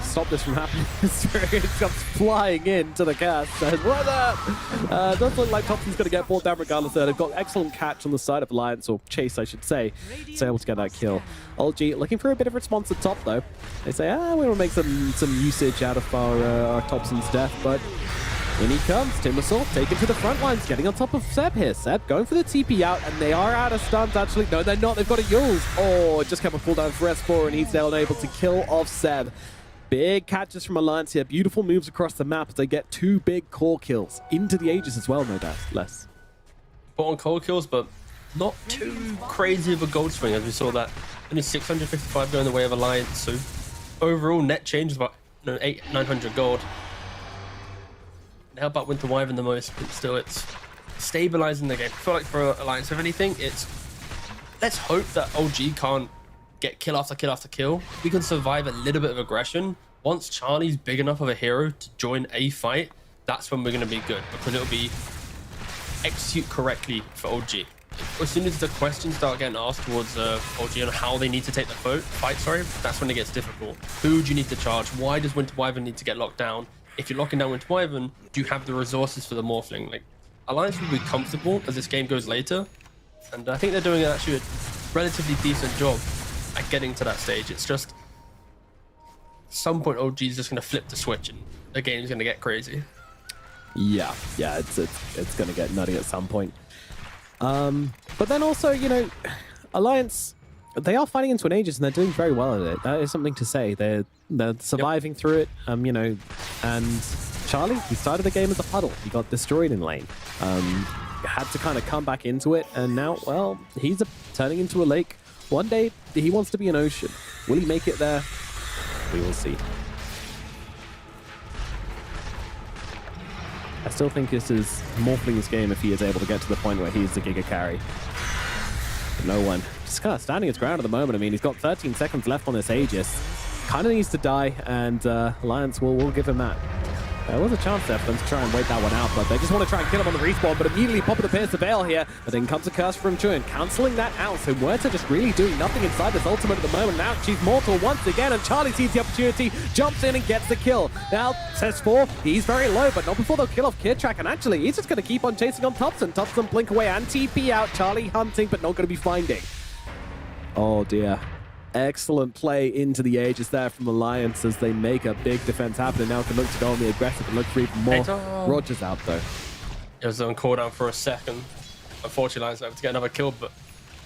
stop this from happening. It comes flying into the cast. Says, what up? Does look like Thompson's going to get brought down regardless there. They've got excellent catch on the side of Alliance, or chase, I should say. So able to get that kill. Olgi looking for a bit of response at top, though. They say, we want to make some usage out of our Thompson's death, but in he comes. Timbersaw taken to the front lines, getting on top of Seb here. Seb going for the TP out, and they are out of stuns, actually. No, they're not. They've got a Yules. Oh, just kept a cooldown for S4, and he's now able to kill off Seb. Big catches from Alliance here. Beautiful moves across the map as they get 2 big core kills into the Aegis as well, no doubt. Less. Bought on core kills, but not too crazy of a gold swing, as we saw that. Only 655 going the way of Alliance, so overall net change is about 900 gold. Help out Winter Wyvern the most, but still it's stabilizing the game. I feel like for Alliance, if anything, it's let's hope that OG can't get kill after kill after kill. We can survive a little bit of aggression. Once Charlie's big enough of a hero to join a fight, that's when we're going to be good, because it'll be execute correctly for OG. As soon as the questions start getting asked towards OG on how they need to take the fight, that's when it gets difficult. Who do you need to charge? Why does Winter Wyvern need to get locked down? If you're locking down Winter Wyvern, do you have the resources for the Morphling? Like, Alliance will be comfortable as this game goes later, and I think they're doing actually a relatively decent job at getting to that stage. It's just at some point OG is just going to flip the switch and the game's going to get crazy. Yeah, it's going to get nutty at some point. But then also, Alliance, they are fighting into an Aegis and they're doing very well at it. That is something to say. They're surviving through it, and Charlie, he started the game as a puddle. He got destroyed in lane. Had to kind of come back into it, and now, well, he's turning into a lake. One day, he wants to be an ocean. Will he make it there? We will see. I still think this is Morphling's game if he is able to get to the point where he's the Giga carry. But no one. Just kind of standing his ground at the moment. I mean, he's got 13 seconds left on this Aegis. Kind of needs to die, and Alliance will give him that. There was a chance there for them to try and wait that one out, but they just want to try and kill him on the respawn, but immediately popping the Pierce the Veil here, but then comes a curse from Chun, cancelling that out, so Muerta just really doing nothing inside this ultimate at the moment. Now she's mortal once again, and Charlie sees the opportunity, jumps in and gets the kill. Now, says 4, he's very low, but not before they'll kill off Kitrak, and actually, he's just going to keep on chasing on Thompson. Thompson blink away and TP out, Charlie hunting, but not going to be finding. Oh dear. Excellent play into the Aegis there from Alliance as they make a big defense happen, and now can look to go on the aggressive and look for even more. Roger's out though. It was on cooldown for a second. Unfortunately, Alliance able to get another kill, but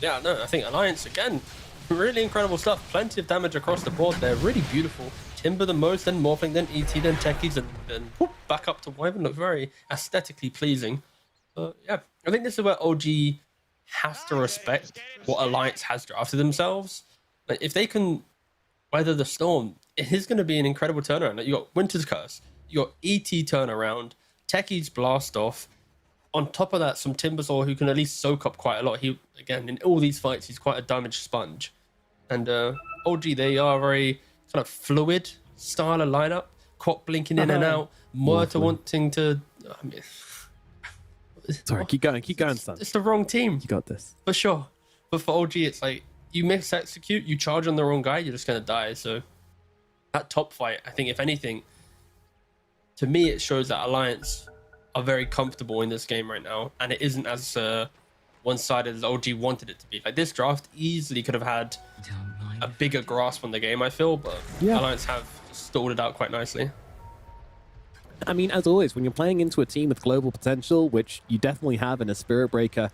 yeah, no, I think Alliance again Really incredible stuff. Plenty of damage across the board there. Really beautiful. Timber the most, then Morphling, then ET, then Techies, and then whoop, back up to Wyvern. Look very aesthetically pleasing. Yeah, I think this is where OG has to respect what Alliance has drafted themselves. Like, if they can weather the storm, it is going to be an incredible turnaround. Like, you got Winter's Curse, you got ET turnaround, Techies blast off. On top of that, some Timbersaw who can at least soak up quite a lot. He, again, in all these fights, he's quite a damage sponge. And OG, they are very kind of fluid style of lineup. Quack blinking in and out. Murta wanting to... I mean, Sorry, keep going, son. it's the wrong team. You got this. For sure. But for OG, it's like, you miss-execute, you charge on the wrong guy, you're just going to die. So that top fight, I think, if anything, to me, it shows that Alliance are very comfortable in this game right now, and it isn't as one-sided as OG wanted it to be. Like, this draft easily could have had a bigger grasp on the game, I feel, but Alliance have stalled it out quite nicely. I mean, as always, when you're playing into a team with global potential, which you definitely have in a Spirit Breaker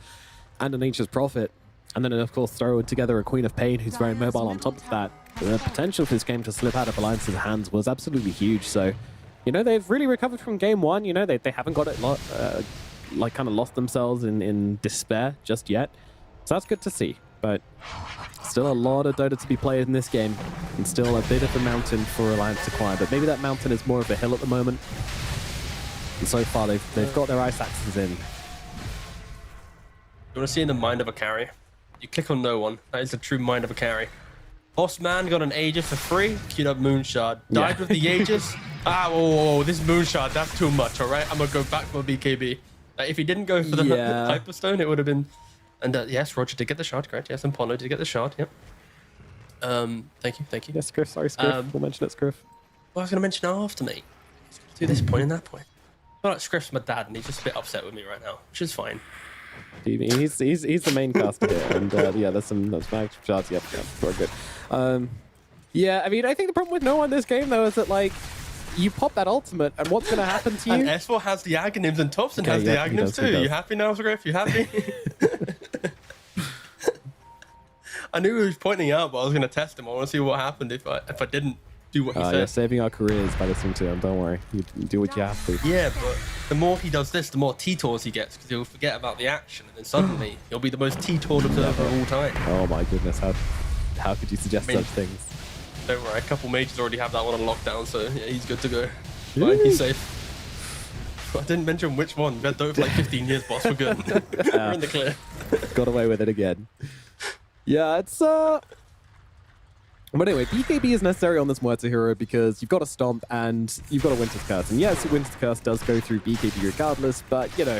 and a Nature's Prophet, and then, of course, throw together a Queen of Pain who's very mobile on top of that, the potential for this game to slip out of Alliance's hands was absolutely huge. So, you know, they've really recovered from game one. You know, they haven't got it like kind of lost themselves in despair just yet. So that's good to see. But still a lot of Dota to be played in this game, and still a bit of a mountain for Alliance to climb. But maybe that mountain is more of a hill at the moment. And so far, they've got their ice axes in. You want to see in the mind of a carry? You click on no one. That is the true mind of a carry. Bossman got an Aegis for free. Queued up Moonshard. Died with the Aegis. Whoa, this Moonshard, that's too much, all right? I'm going to go back for BKB. If he didn't go for the Hyperstone, it would have been... And yes, Roger did get the shot, correct? Yes, and Polo did get the shot, yep. Thank you. Yes, Scriff, sorry, Scriff. We'll mention it, Scriff. Well, I was going to mention after me. He's going to do this point and that point. I feel like Scriff's my dad, and he's just a bit upset with me right now, which is fine. He's the main caster here, and yeah, there's some mag shots. Yep, we're good. Yeah, I mean, I think the problem with no one this game though is that like you pop that ultimate, and what's gonna happen to you? And S4 has the Aghanims, and Thompson has the Aghanims too. You happy now, Scriff? You happy? I knew he was pointing out, but I was gonna test him. I want to see what happened if I didn't do what he said. You're saving our careers by listening to him. Don't worry, you do what you have to. Yeah, but the more he does this, the more T-Tours he gets, because he'll forget about the action, and then suddenly he'll be the most T-Toured observer of all time. Oh my goodness, how could you suggest such things? Don't worry, a couple mages already have that one on lockdown, so yeah, he's good to go. Fine, he's safe. I didn't mention which one. We've had Dota for like 15 years, boss. We're good. We're in the clear. Got away with it again. Yeah, it's But anyway, BKB is necessary on this Muerta hero because you've got a Stomp and you've got a Winter's Curse. And yes, Winter's Curse does go through BKB regardless, but, you know,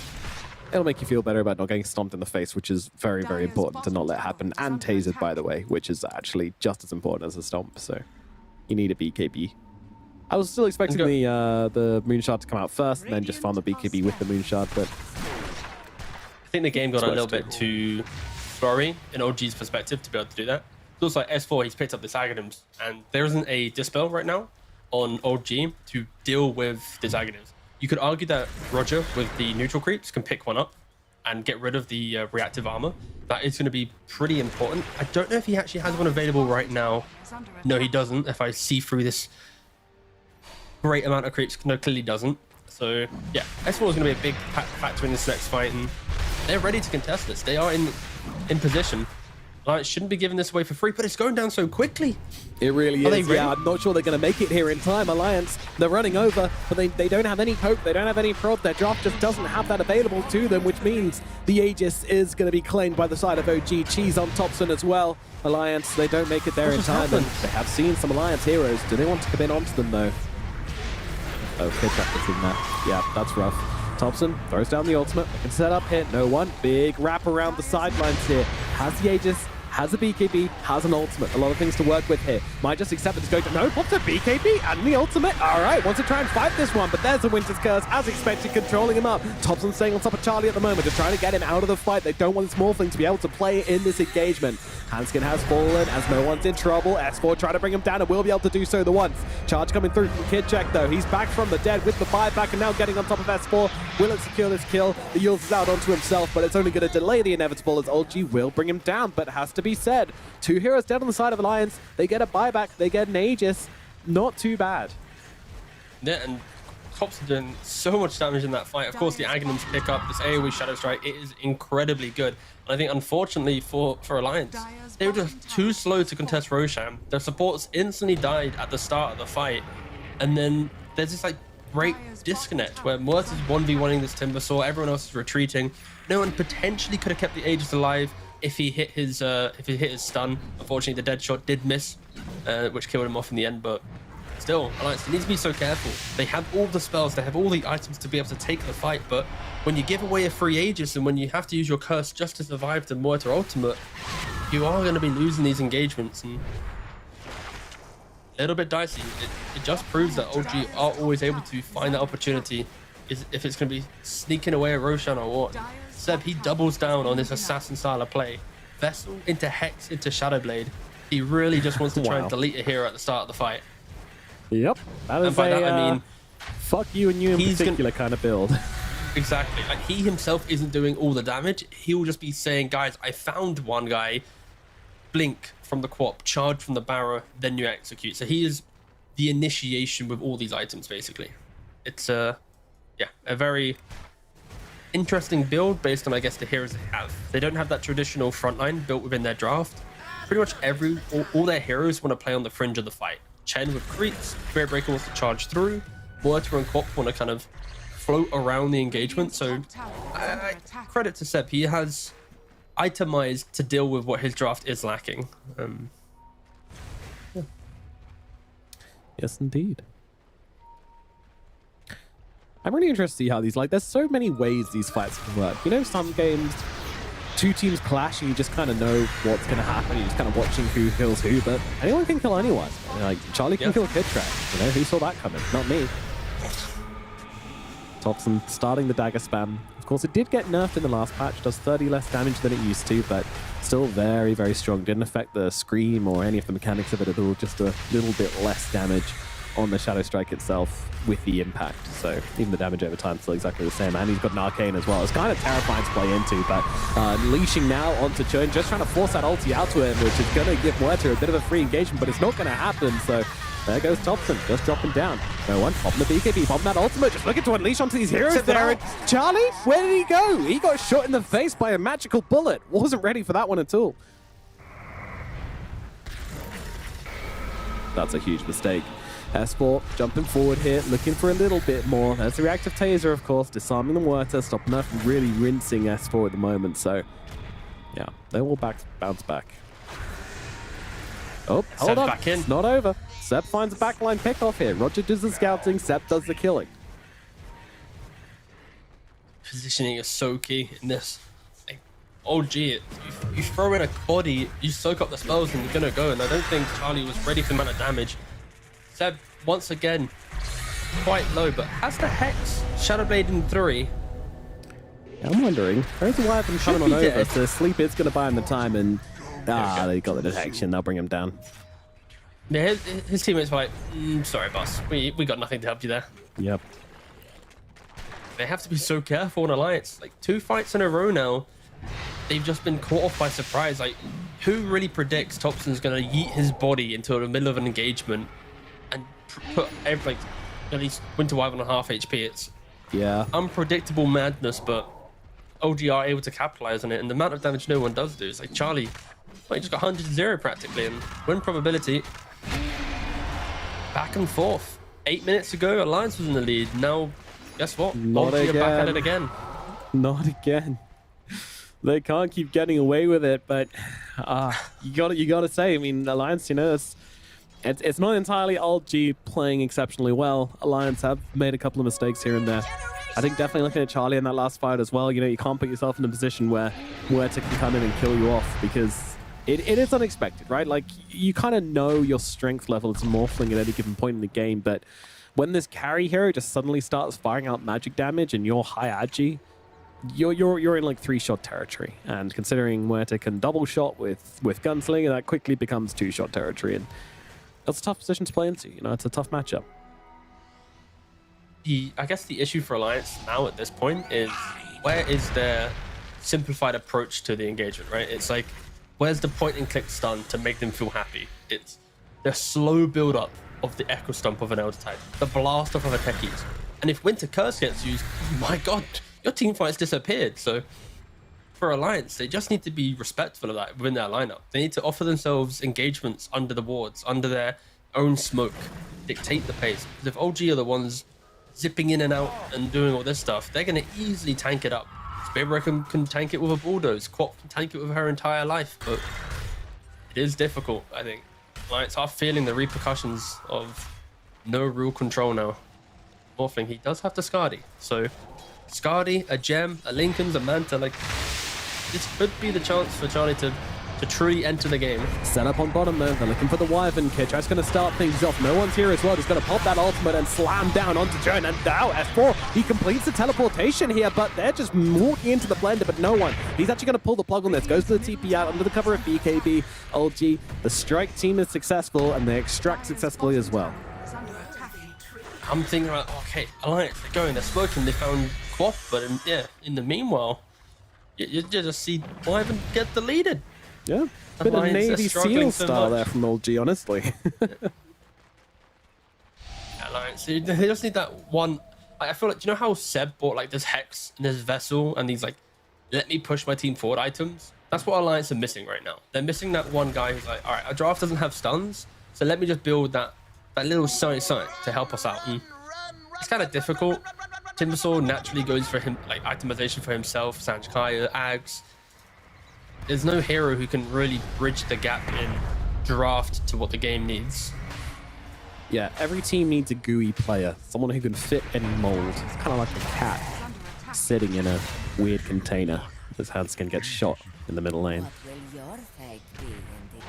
it'll make you feel better about not getting stomped in the face, which is very, very important to not let happen. And tasered, by the way, which is actually just as important as a Stomp, so you need a BKB. I was still expecting the Moonshard to come out first and then just farm the BKB with the Moonshard, but... I think the game got a little bit too flurry in OG's perspective to be able to do that. It looks like S4, he's picked up this Aghanims, and there isn't a Dispel right now on OG to deal with this Aghanims. You could argue that Roger, with the neutral creeps, can pick one up and get rid of the reactive armor. That is going to be pretty important. I don't know if he actually has one available right now. No, he doesn't. If I see through this great amount of creeps, no, clearly doesn't. So, yeah, S4 is going to be a big factor in this next fight, and they're ready to contest this. They are in position. Like, shouldn't be giving this away for free, but it's going down so quickly. It really is. Yeah, I'm not sure they're going to make it here in time. Alliance, they're running over, but they don't have any hope. They don't have any prod. Their draft just doesn't have that available to them, which means the Aegis is going to be claimed by the side of OG. Cheese on Thompson as well. Alliance, they don't make it there in time. And they have seen some Alliance heroes. Do they want to come in onto them, though? Oh, Kidtrap is in there. Yeah, that's rough. Thompson throws down the ultimate. They can set up here. No one. Big wrap around the sidelines here. Has the Aegis, has a BKB, has an ultimate. A lot of things to work with here. Might just accept that it's going to... No, what's a BKB and the ultimate? All right, wants to try and fight this one, but there's a Winter's Curse, as expected, controlling him up. Thompson staying on top of Charlie at the moment, just trying to get him out of the fight. They don't want this Morphling to be able to play in this engagement. Hanskin has fallen as no one's in trouble. S4 trying to bring him down and will be able to do so the once. Charge coming through from Kidcheck though. He's back from the dead with the buyback and now getting on top of S4. Will it secure this kill? The Yules is out onto himself, but it's only going to delay the inevitable as OG will bring him down, but has to be be said. 2 heroes dead on the side of Alliance. They get a buyback. They get an Aegis. Not too bad. Yeah, and Cops are doing so much damage in that fight. Of course, the Aghanims pick up this AoE Shadow Strike. It is incredibly good. And I think, unfortunately, for Alliance, they were just too slow to contest Roshan. Their supports instantly died at the start of the fight. And then there's this, like, great disconnect where Muerta's 1v1ing this Timbersaw. Everyone else is retreating. No one potentially could have kept the Aegis alive if he hit his stun. Unfortunately, the dead shot did miss, which killed him off in the end, but still, Alliance needs to be so careful. They have all the spells, they have all the items to be able to take the fight, but when you give away a free Aegis and when you have to use your curse just to survive the Muerta ultimate, you are going to be losing these engagements, and a little bit dicey. It just proves that OG are always able to find that opportunity, if it's going to be sneaking away a Roshan or what. Seb, he doubles down on this assassin style of play. Vessel into Hex into Shadowblade. He really just wants to try and delete a hero at the start of the fight. Yep, that is and by that I mean, fuck you and you in particular kind of build. Exactly. Like, he himself isn't doing all the damage. He will just be saying, guys, I found one guy, blink from the Quap, charge from the Barrow, then you execute. So he is the initiation with all these items, basically. It's a very interesting build based on, I guess, the heroes they have. They don't have that traditional frontline built within their draft. Pretty much all their heroes want to play on the fringe of the fight. Chen with creeps, Spirit Breaker wants to charge through, Muerta and Quap want to kind of float around the engagement. So credit to Seb, he has itemized to deal with what his draft is lacking. Yeah. Yes, indeed. I'm really interested to see how these, like, there's so many ways these fights can work. You know, some games, 2 teams clash and you just kind of know what's going to happen. You're just kind of watching who kills who, but anyone can kill anyone. You know, like, Charlie can kill Kid Track. You know, who saw that coming? Not me. Thompson starting the dagger spam. Of course, it did get nerfed in the last patch. Does 30 less damage than it used to, but still very, very strong. Didn't affect the scream or any of the mechanics of it at all. Just a little bit less damage on the Shadow Strike itself with the impact. So even the damage over time is still exactly the same. And he's got an Arcane as well. It's kind of terrifying to play into, but leashing now onto Chun, just trying to force that ulti out to him, which is going to give Muerta a bit of a free engagement, but it's not going to happen. So there goes Thompson, just dropping down. No one, popping the BKB, popping that ultimate, just looking to unleash onto these heroes there. And Charlie, where did he go? He got shot in the face by a magical bullet. Wasn't ready for that one at all. That's a huge mistake. S4 jumping forward here, looking for a little bit more. There's the reactive taser, of course, disarming the Muerta, stopping her from really rinsing S4 at the moment. So, yeah, they will bounce back. Oh, hold on, back in. It's not over. Seb finds a backline pickoff here. Roger does the scouting, Seb does the killing. Positioning is so key in this. Like, OG, you throw in a body, you soak up the spells, and you're gonna go. And I don't think Charlie was ready for the amount of damage. Seb, once again, quite low, but has the Hex Shadowblade in 3? I'm wondering, where's the Wyatt coming on over? So Sleep is going to buy him the time, and they got the detection. They'll bring him down. Yeah, his teammates were like, sorry, boss, we got nothing to help you there. Yep. They have to be so careful in Alliance. Like, 2 fights in a row now, they've just been caught off by surprise. Like, who really predicts Thompson's going to yeet his body into the middle of an engagement and put every, like, at least Winter Wyvern on half HP? It's unpredictable madness, but OG are able to capitalize on it, and the amount of damage no one does do. It's like Charlie, well, he just got 100-0 practically, and win probability back and forth. 8 minutes ago, Alliance was in the lead. Now, guess what? Not again. Back at it again. Not again. They can't keep getting away with it, but you gotta say, I mean, Alliance, you know, it's not entirely OG playing exceptionally well. Alliance have made a couple of mistakes here and there. I think definitely looking at Charlie in that last fight as well, you know, you can't put yourself in a position where Muerta can come in and kill you off, because it is unexpected, right? Like, you kind of know your strength level is morphling at any given point in the game, but when this carry hero just suddenly starts firing out magic damage and you're high agi, you're in like 3-shot territory. And considering Muerta can double shot with Gunslinger, that quickly becomes 2-shot territory, and that's a tough position to play into. You know, it's a tough matchup. I guess the issue for Alliance now at this point is, where is their simplified approach to the engagement, right? It's like, where's the point and click stun to make them feel happy? It's the slow build up of the Echo Stump of an Elder Titan, the blast off of a Techies. And if Winter Curse gets used, my god, your team fight's disappeared. So for Alliance, they just need to be respectful of that within their lineup. They need to offer themselves engagements under the wards, under their own smoke, dictate the pace. Because if OG are the ones zipping in and out and doing all this stuff, they're going to easily tank it up. Spearbreaker can tank it with a bulldoze. Quap can tank it with her entire life, but it is difficult, I think. Alliance are feeling the repercussions of no real control now. Morphling, he does have the Skadi. So Skadi, a Gem, a Lincoln's, a Manta, like this could be the chance for Charlie to truly enter the game. Set up on bottom though, they're looking for the Wyvern kit. Just going to start things off. No one's here as well. Just going to pop that ultimate and slam down onto Jern. And now S4, he completes the teleportation here, but they're just walking into the blender, but no one. He's actually going to pull the plug on this. Goes to the TP out under the cover of BKB. OG, the strike team is successful and they extract successfully as well. I'm thinking about, okay, Alliance, they're going, they're smoking, they found Quap, but in the meanwhile, you just see Wyvern get deleted. Yeah, bit of Navy SEAL style there from OG, honestly. Alliance, they just need that one. I feel like, do you know how Seb bought like this Hex and this Vessel and these like, let me push my team forward items? That's what Alliance are missing right now. They're missing that one guy who's like, all right, our draft doesn't have stuns, so let me just build that little something to help us out. And it's kind of difficult. Timbersaw naturally goes for him, like itemization for himself, Sanj Kaya, Ags. There's no hero who can really bridge the gap in draft to what the game needs. Yeah, every team needs a gooey player, someone who can fit any mold. It's kind of like a cat sitting in a weird container. His hands can get shot in the middle lane. What will your fate be in the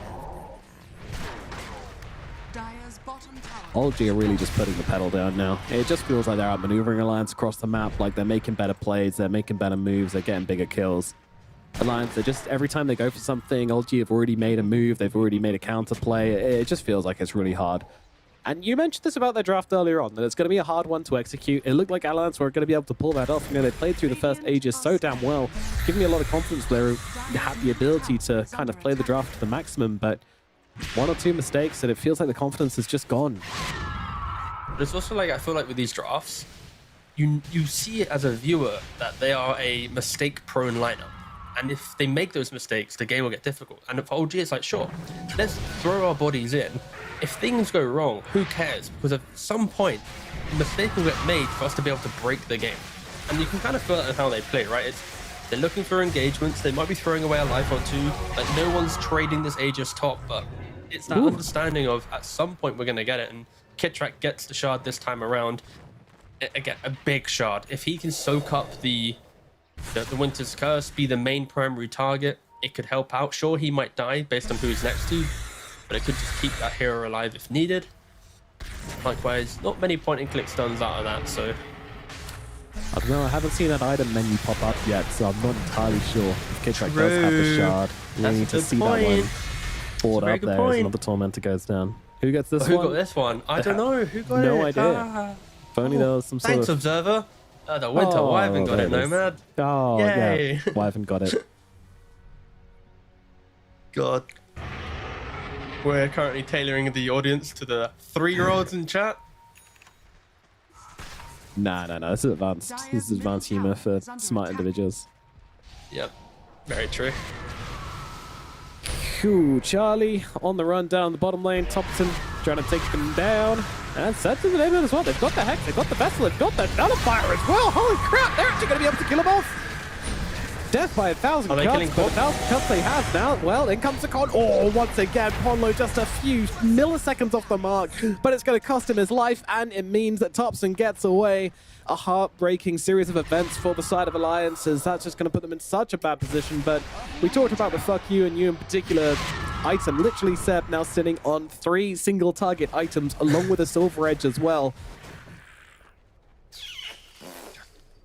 Dire's bottom tower. OG are really just putting the pedal down now. It just feels like they're outmaneuvering Alliance across the map. Like they're making better plays, they're making better moves, they're getting bigger kills. Alliance, they're just, every time they go for something, OG have already made a move, they've already made a counter play. It just feels like it's really hard. And you mentioned this about their draft earlier on, that it's going to be a hard one to execute. It looked like Alliance were going to be able to pull that off. You know, they played through the first Aegis so damn well, giving me a lot of confidence they had the ability to kind of play the draft to the maximum, but one or two mistakes and it feels like the confidence is just gone. But it's also like, I feel like with these drafts, you see it as a viewer that they are a mistake-prone lineup. And if they make those mistakes, the game will get difficult. And for OG, it's like, sure, let's throw our bodies in. If things go wrong, who cares? Because at some point, a mistake will get made for us to be able to break the game. And you can kind of feel that in how they play, right? They're looking for engagements. They might be throwing away a life or two. Like, no one's trading this Aegis top, but it's that understanding of at some point we're going to get it. And Kitrak gets the shard this time around. Again, a big shard. If he can soak up the Winter's Curse, be the main primary target, it could help out. Sure, he might die based on who he's next to, but it could just keep that hero alive if needed. Likewise, not many point and click stuns out of that, so I don't know, I haven't seen that item menu pop up yet, so I'm not entirely sure if Kitrak does have the shard. We need to see that one board up there as another Tormentor goes down. Who gets this one? Who got this one? I don't know. Who got it? No idea. If only there was some sort Thanks, of... Observer. The Winter Wyvern got it, Nomad. Oh, yay. Yeah, Wyvern got it. God. We're currently tailoring the audience to the 3-year-olds in chat. Nah, this is advanced. This is advanced humor for smart individuals. Yep, very true. Cool, Charlie on the run down the bottom lane. Thompson trying to take them down. And Sets is enabled as well. They've got the Hex, they've got the Vessel, they've got the Nullifier as well. Holy crap, they're actually going to be able to kill them off. Death by 1,000 cuts, but 1,000 cuts they have now. Well, in comes the con. Oh, once again, Ponlo just a few milliseconds off the mark, but it's going to cost him his life, and it means that Thompson gets away. A heartbreaking series of events for the side of Alliances. That's just going to put them in such a bad position, but we talked about the fuck you and you in particular item. Literally, Seb now sitting on 3 single target items along with a Silver Edge as well.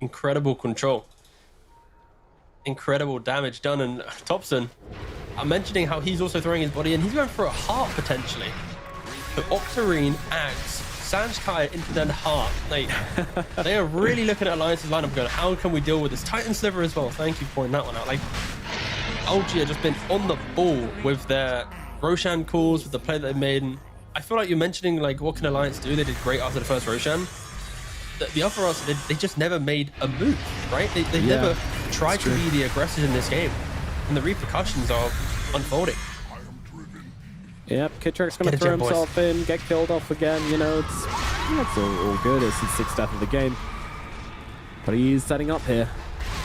Incredible control. Incredible damage done, and Thompson, I'm mentioning how he's also throwing his body in. He's going for a heart potentially. So Octarine, Axe, Sanj Kaya into their heart. They are really looking at Alliance's lineup going, how can we deal with this? Titan Sliver as well. Thank you for pointing that one out. Like, LG have just been on the ball with their Roshan calls, with the play that they've made. And I feel like you're mentioning, like, what can Alliance do? They did great after the first Roshan. The other us, they just never made a move, right? They never tried to be the aggressors in this game. And the repercussions are unfolding. Yep, Kitrek's going to throw himself in, get killed off again. You know, it's all good. It's his 6th death of the game. But he's setting up here.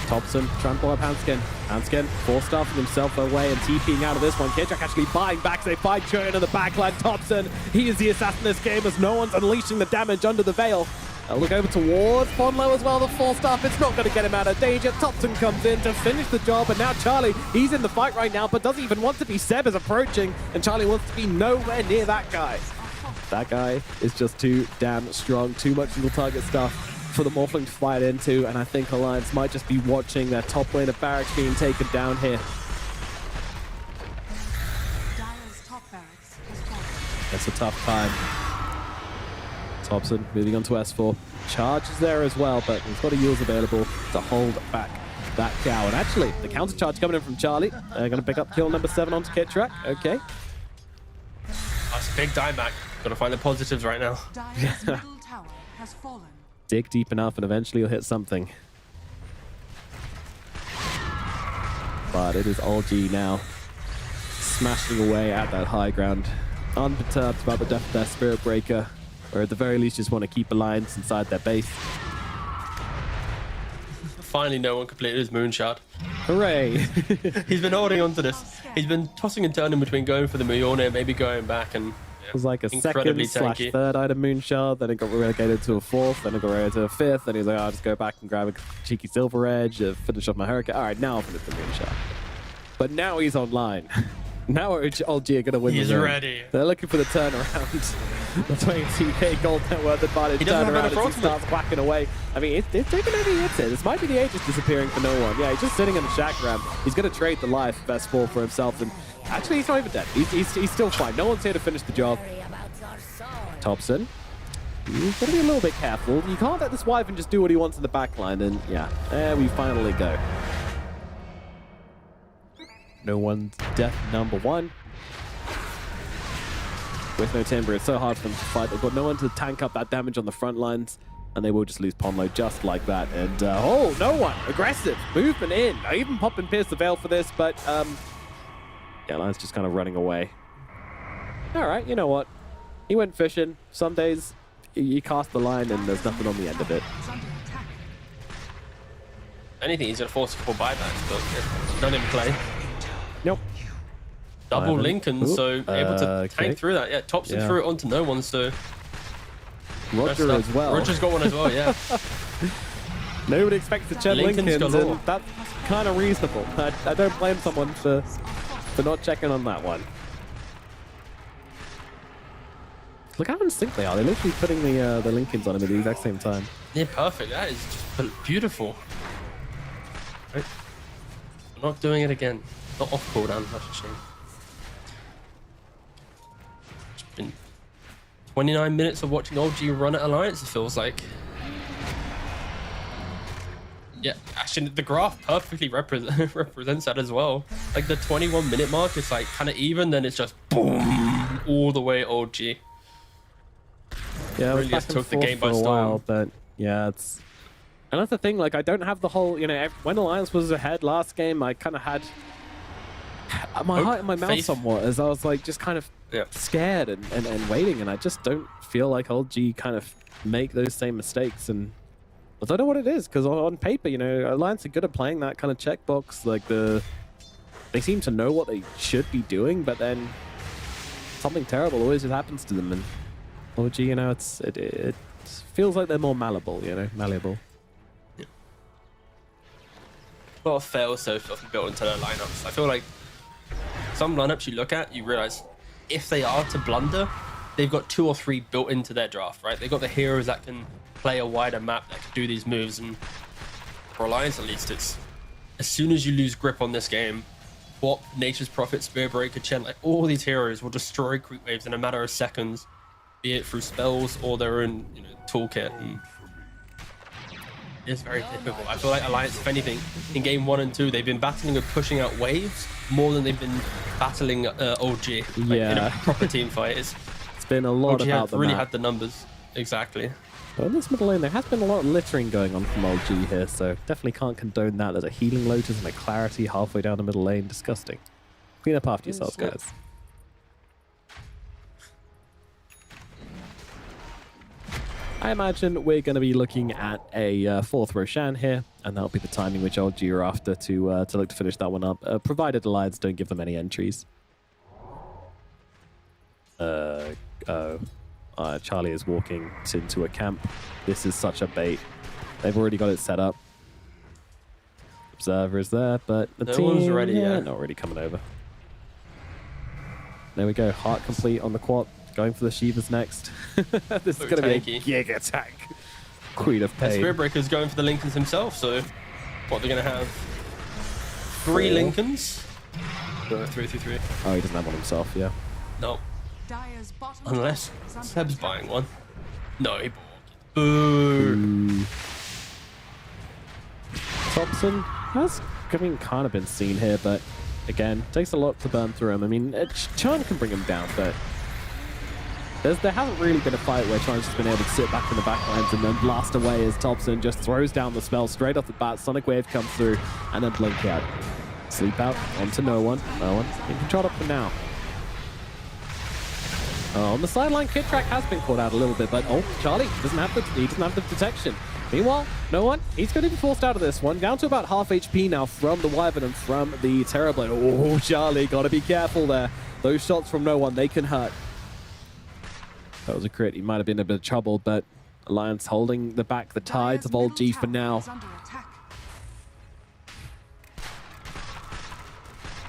Thompson trying to pull up Hanskin. Hanskin force-staffing himself away and TPing out of this one. Kitrek actually buying back. They find Jordan in the backline. Thompson, he is the assassin in this game as no one's unleashing the damage under the veil. I'll look over towards Ponlo as well. The force-staff, it's not going to get him out of danger. Thompson comes in to finish the job, and now Charlie, he's in the fight right now, but doesn't even want to be. Seb is approaching, and Charlie wants to be nowhere near that guy. That guy is just too damn strong. Too much single target stuff for the Morphling to fight into, and I think Alliance might just be watching their top lane of Barracks being taken down here. Dire's top barracks is falling. It's a tough time. Thompson moving on to S4. Charge is there as well, but he's got a Yules available to hold back that cow. And actually, the counter charge coming in from Charlie. They're going to pick up kill number 7 onto Kitrek. Okay. That's a big dieback. Got to find the positives right now. Dire's middle tower has fallen. Dig deep enough and eventually you'll hit something. But it is LG now smashing away at that high ground. Unperturbed about the death of their Spirit Breaker, or at the very least just want to keep Alliance inside their base. Finally, no one completed his moonshot. Hooray! He's been holding on to this. He's been tossing and turning between going for the Mjolnir, maybe going back, and It was like a incredibly second/third tanky. item moonshot, then it got relegated to a 4th, then it got relegated to a 5th, then he was like, oh, I'll just go back and grab a cheeky Silver Edge, finish off my Hurricane. All right, now I'll finish the moonshot. But now he's online. Now LG are going to win He's the game. ready. They're looking for the turnaround. The 22k gold net worth advantage He doesn't have turnaround enough as he starts whacking away. I mean, it's taking any hits here. This might be the Aegis disappearing for no one. Yeah, he's just sitting in the shack ramp. He's going to trade the life of S4 for himself. And actually, he's not even dead. He's still fine. No one's here to finish the job. Worry about your soul. Thompson, he's got to be a little bit careful. You can't let this Wyvern just do what he wants in the backline. And yeah, there we finally go. No one's death number 1. With no Timber, it's so hard for them to fight. They've got no one to tank up that damage on the front lines, and they will just lose Ponlo just like that. And oh, no one aggressive movement in. I even pop and pierce the veil for this, but yeah, Lion's just kind of running away. All right, you know what? He went fishing. Some days you cast the line and there's nothing on the end of it. Is under attack. Anything, he's going to force a couple buybacks, but none in play. Nope. Double Wyvern. Lincoln, Ooh, so able to okay. tank through that. Yeah, Thompson Yeah. threw it onto no one, so Roger as well. Roger's got one as well, yeah. Nobody expects to check Lincoln's Lincolns, galore. and that's kind of reasonable. I don't blame someone for not checking on that one. Look how in sync they are. They're literally putting the Lincolns on him at the exact same time. Yeah, perfect. That is just beautiful. Right. We're not doing it again. Not off cooldown, that's a shame. It's been 29 minutes of watching OG run at Alliance, it feels like. Yeah, actually, the graph perfectly represents that as well. Like, the 21-minute mark is, like, kind of even, then it's just boom, all the way OG. Yeah, it was Really back just and took the forth game for by a storm. while, but yeah, it's... And that's the thing, like, I don't have the whole, you know, when Alliance was ahead last game, I kind of had my heart in my mouth faith. somewhat, as I was, like, just kind of Yeah. scared and waiting, and I just don't feel like OG kind of make those same mistakes, and I don't know what it is, because on paper, you know, Alliance are good at playing that kind of checkbox, like they seem to know what they should be doing, but then something terrible always just happens to them, and OG, you know, it feels like they're more malleable, you know, malleable. A lot of fail-safe stuff built into their lineups. I feel like some lineups you look at, you realize if they are to blunder, they've got 2 or 3 built into their draft, right? They've got the heroes that can play a wider map, that can do these moves, and for Alliance at least, it's as soon as you lose grip on this game, Warp, Nature's Prophet, Spear Breaker, Chen, like all these heroes will destroy creep waves in a matter of seconds, be it through spells or their own, you know, toolkit. And It's very typical. I feel like Alliance, if anything, in game 1 and 2, they've been battling and pushing out waves more than they've been battling OG in a proper team fight. It's been a lot OG about the really map. had the numbers. Exactly. But in this middle lane, there has been a lot of littering going on from OG here, so definitely can't condone that. There's a healing Lotus and a Clarity halfway down the middle lane. Disgusting. Clean up after yourselves, guys. I imagine we're going to be looking at a fourth Roshan here, and that'll be the timing which OG are after to look to finish that one up, provided Alliance don't give them any entries. Charlie is walking into a camp. This is such a bait. They've already got it set up. Observer is there, but the No team one's ready yet. not really coming over. There we go. Heart complete on the quad. Going for the Shivas next. This is going to be a giga attack. Queen of Pain. Spirit Breaker's going for the Lincolns himself, so what, they're going to have 3 Lincolns? 3. Oh, he doesn't have one himself, yeah. No. Dire's bottom Unless tower is under Seb's attack. buying one. No, he bought. Boo. Thompson has, kind of been seen here, but again, takes a lot to burn through him. I mean, Chan can bring him down, but there hasn't really been a fight where Chan's just been able to sit back in the backlines and then blast away as Thompson just throws down the spell straight off the bat. Sonic Wave comes through and then blink out. Sleep out onto no one. No one in control up for now. On the sideline, Kid Track has been caught out a little bit, but Charlie doesn't have the detection. Meanwhile, no one. He's going to be forced out of this one. Down to about half HP now from the Wyvern and from the Terrorblade. Oh, Charlie, got to be careful there. Those shots from no one, they can hurt. That was a crit. He might have been in a bit of trouble, but Alliance holding the tides of old G for now. Is under attack.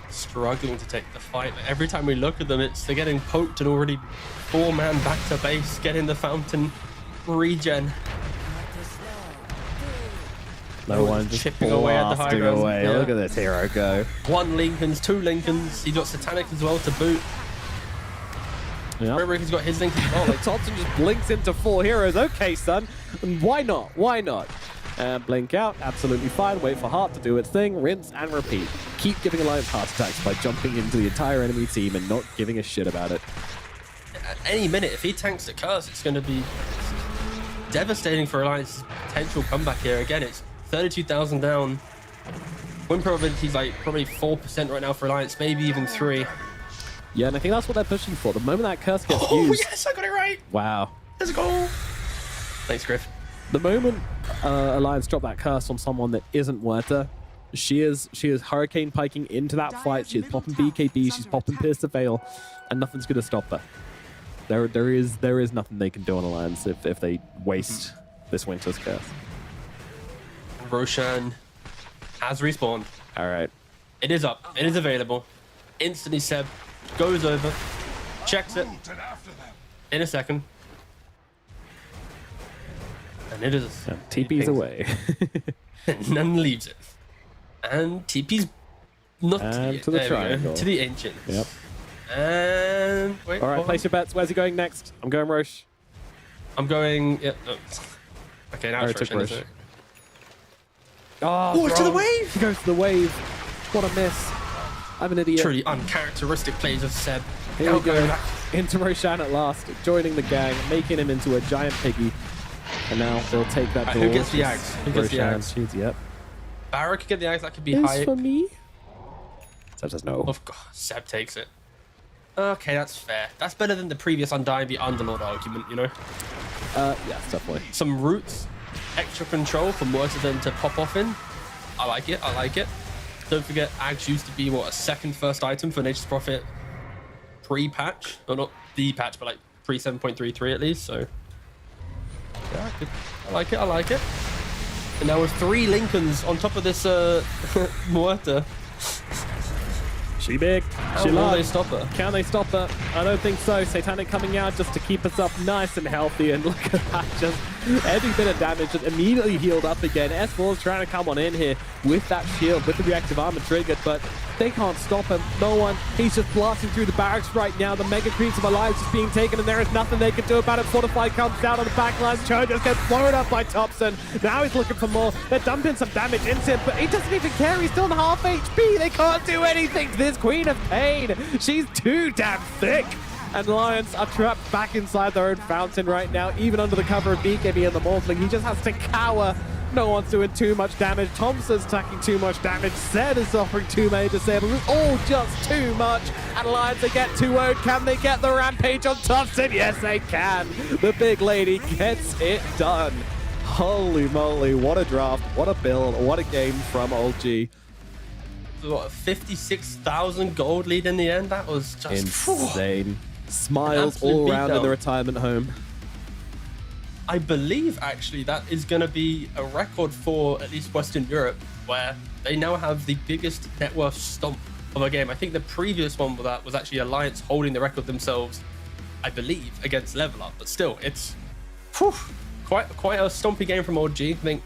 Struggling to take the fight. Every time we look at them, they're getting poked and already 4-man back to base, getting the fountain regen. No one just chipping away at the high blasting ground. away. Yeah. Look at this hero go. 1 Lincolns, 2 Lincolns. He's got Satanic as well to boot. Yeah. Remember, he's got his Lincoln as well. Like, Thompson just blinks into 4 heroes. Okay, son. And why not? Why not? Blink out. Absolutely fine. Wait for Heart to do its thing. Rinse and repeat. Keep giving Alliance heart attacks by jumping into the entire enemy team and not giving a shit about it. at any minute, if he tanks the curse, it's going to be devastating for Alliance's potential comeback here. Again, it's 32,000 down. Win probability is like probably 4% right now for Alliance, maybe even 3. Yeah, and I think that's what they're pushing for. The moment that curse gets Oh, used... yes, I got it right. Wow. Let's go. Thanks, Griff. The moment Alliance drop that curse on someone that isn't Werther, she is hurricane piking into that fight. She's popping BKB, she's popping Pierce the Veil, and nothing's going to stop her. There is nothing they can do on Alliance if they waste this winter's curse. Roshan has respawned. All right. It is up. It is available. Instantly, Seb goes over, checks it And after them. in a second. And it is. And TP's away. And then leaves it. And TP's not And to the there we go, triangle. to the ancient. Yep. And wait. All right, hold place on. your bets. Where's he going next? I'm going Roche. I'm going. Yep. Oh. Okay, now Oh, it's it took Roshan, isn't Roche. it? Oh, to the wrong. wave! He goes to the wave. What a miss. I'm an idiot. Truly uncharacteristic plays of Seb. Here Now we go. going back. Into Roshan at last, joining the gang, making him into a giant piggy. And now they'll take that Right, door. who gets the axe? Who gets the Roshan axe? shoots, yep. Barra could get the axe. That could be Is high. for me? Seb says no. Of course, Seb takes it. Okay, that's fair. That's better than the previous Undying the Underlord argument, you know? Yes, definitely. Some roots, extra control for more of them to pop off in. I like it, I like it. Don't forget, Ags used to be, what, a first item for Nature's Prophet pre-patch? Or not the patch, but like pre-7.33 at least, so... Yeah, I like it, I like it. And now with 3 Lincolns on top of this Muerta, She big. how She will large. they stop her? Can they stop her? I don't think so. Satanic coming out just to keep us up nice and healthy. And look at that. Just every bit of damage just immediately healed up again. S4's trying to come on in here with that shield, with the reactive armor triggered. But They can't stop him. No one. He's just blasting through the barracks right now. The mega creeps of Alliance is being taken, and there is nothing they can do about it. Fortify comes down on the backlines. Cho just gets blown up by Thompson. Now he's looking for more. They're dumping some damage into him, but he doesn't even care. He's still on half HP. They can't do anything to this Queen of Pain. She's too damn thick. And Lions are trapped back inside their own fountain right now, even under the cover of BKB and the Morphling. He just has to cower. No one's doing too much damage. Thompson's taking too much damage. Zed is offering too many disables. It's all just too much. And Lions, they get 2-0'd. Can they get the rampage on Thompson? Yes, they can. The big lady gets it done. Holy moly, what a draft, what a build, what a game from Old G. What, 56,000 gold lead in the end? That was just insane. Smiles all around in the retirement home. I believe actually that is going to be a record for at least Western Europe, where they now have the biggest net worth stomp of a game. I think the previous one with that was actually Alliance holding the record themselves, I believe, against Level Up. But still, it's quite a stompy game from OG. I think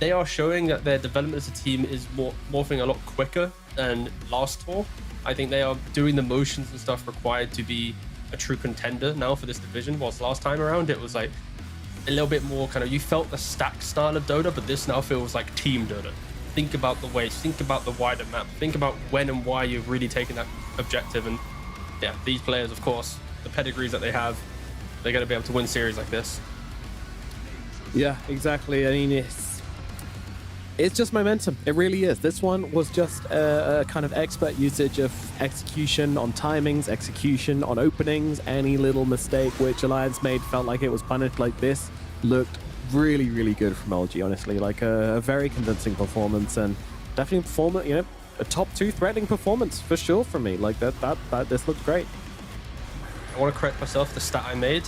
they are showing that their development as a team is morphing a lot quicker than last tour. I think they are doing the motions and stuff required to be a true contender now for this division, whilst last time around it was like a little bit more kind of, you felt the stack style of Dota, but this now feels like team Dota. Think about the waves, think about the wider map, think about when and why you've really taken that objective. And yeah, these players, of course, the pedigrees that they have, they're going to be able to win series like this. Yeah, exactly. I mean, it's just momentum. It really is. This one was just a kind of expert usage of execution on timings, execution on openings. Any little mistake which Alliance made felt like it was punished. Like this looked really, really good from LG, honestly. Like a very convincing performance, and definitely a top 2 threatening performance for sure from me. Like this looked great. I want to correct myself. The stat I made,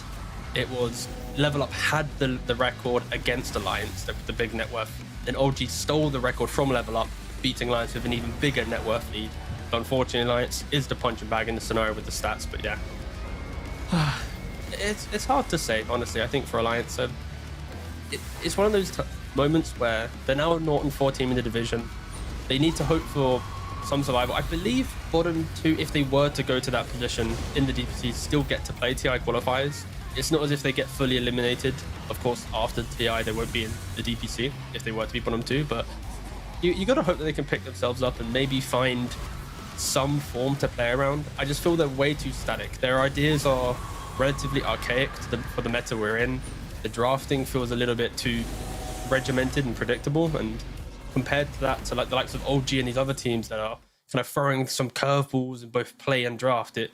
it was Level Up had the record against Alliance, the big net worth. Then OG stole the record from Level Up, beating Alliance with an even bigger net worth lead. But unfortunately, Alliance is the punching bag in the scenario with the stats. But yeah, it's hard to say, honestly. I think for Alliance, it's one of those moments where they're now a 0-4 team in the division. They need to hope for some survival. I believe bottom 2, if they were to go to that position in the DPC, still get to play TI qualifiers. It's not as if they get fully eliminated. Of course, after TI, they won't be in the DPC if they were to be bottom 2, but you got to hope that they can pick themselves up and maybe find some form to play around. I just feel they're way too static. Their ideas are relatively archaic for the meta we're in. The drafting feels a little bit too regimented and predictable, and compared to that, to like the likes of OG and these other teams that are kind of throwing some curveballs in both play and draft, it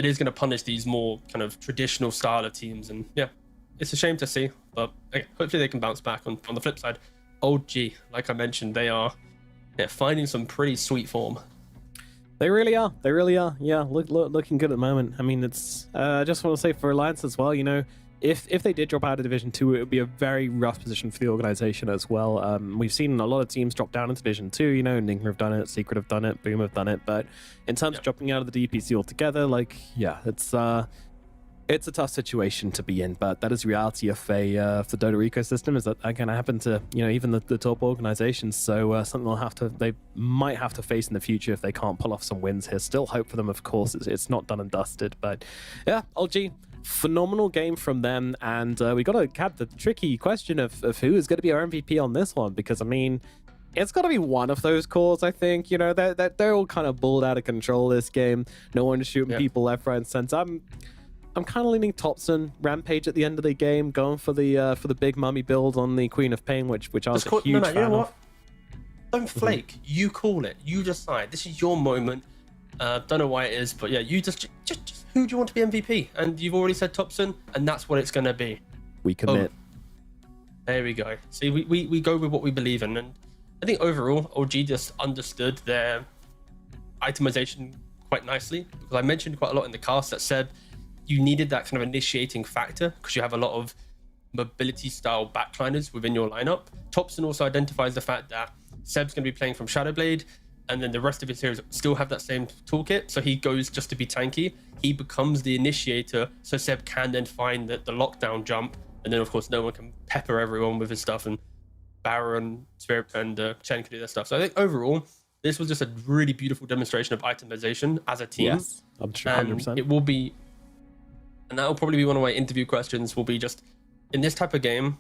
is going to punish these more kind of traditional style of teams. And yeah, it's a shame to see, but hopefully they can bounce back. On the flip side, OG, like I mentioned, they are finding some pretty sweet form. They really are. They really are. Yeah, looking good at the moment. I mean, it's I just want to say for Alliance as well, if they did drop out of Division 2, it would be a very rough position for the organization as well. We've seen a lot of teams drop down into Division 2, Ninja have done it, Secret have done it, Boom have done it, but in terms of dropping out of the DPC altogether, it's a tough situation to be in, but that is reality of the Dota ecosystem, is that going to happen to even the top organizations. So something they might have to face in the future if they can't pull off some wins here. Still hope for them, of course. It's not done and dusted, but yeah, LG, phenomenal game from them. And we got to have the tricky question of who is going to be our MVP on this one, because I mean, it's got to be one of those calls. I think they're all kind of balled out of control this game. No one's shooting people left, right, and center. I'm kind of leaning Thompson, Rampage at the end of the game, going for the big mummy build on the Queen of Pain, which I was a huge fan you know of. what? Don't flake. You call it. You decide. This is your moment. Don't know why it is, but yeah, you just who do you want to be MVP? And you've already said Thompson, and that's what it's going to be. We commit. There we go. See, we go with what we believe in, and I think overall, OG just understood their itemization quite nicely, because I mentioned quite a lot in the cast that said you needed that kind of initiating factor because you have a lot of mobility style backliners within your lineup. Thompson also identifies the fact that Seb's going to be playing from Shadowblade, and then the rest of his heroes still have that same toolkit, so he goes just to be tanky. He becomes the initiator, so Seb can then find the lockdown jump, and then of course no one can pepper everyone with his stuff, and Barrow and Spirit and Chen can do their stuff. So I think overall this was just a really beautiful demonstration of itemization as a team. Yes, I'm sure, 100%. And it will be, and that will probably be one of my interview questions. Will be just in this type of game,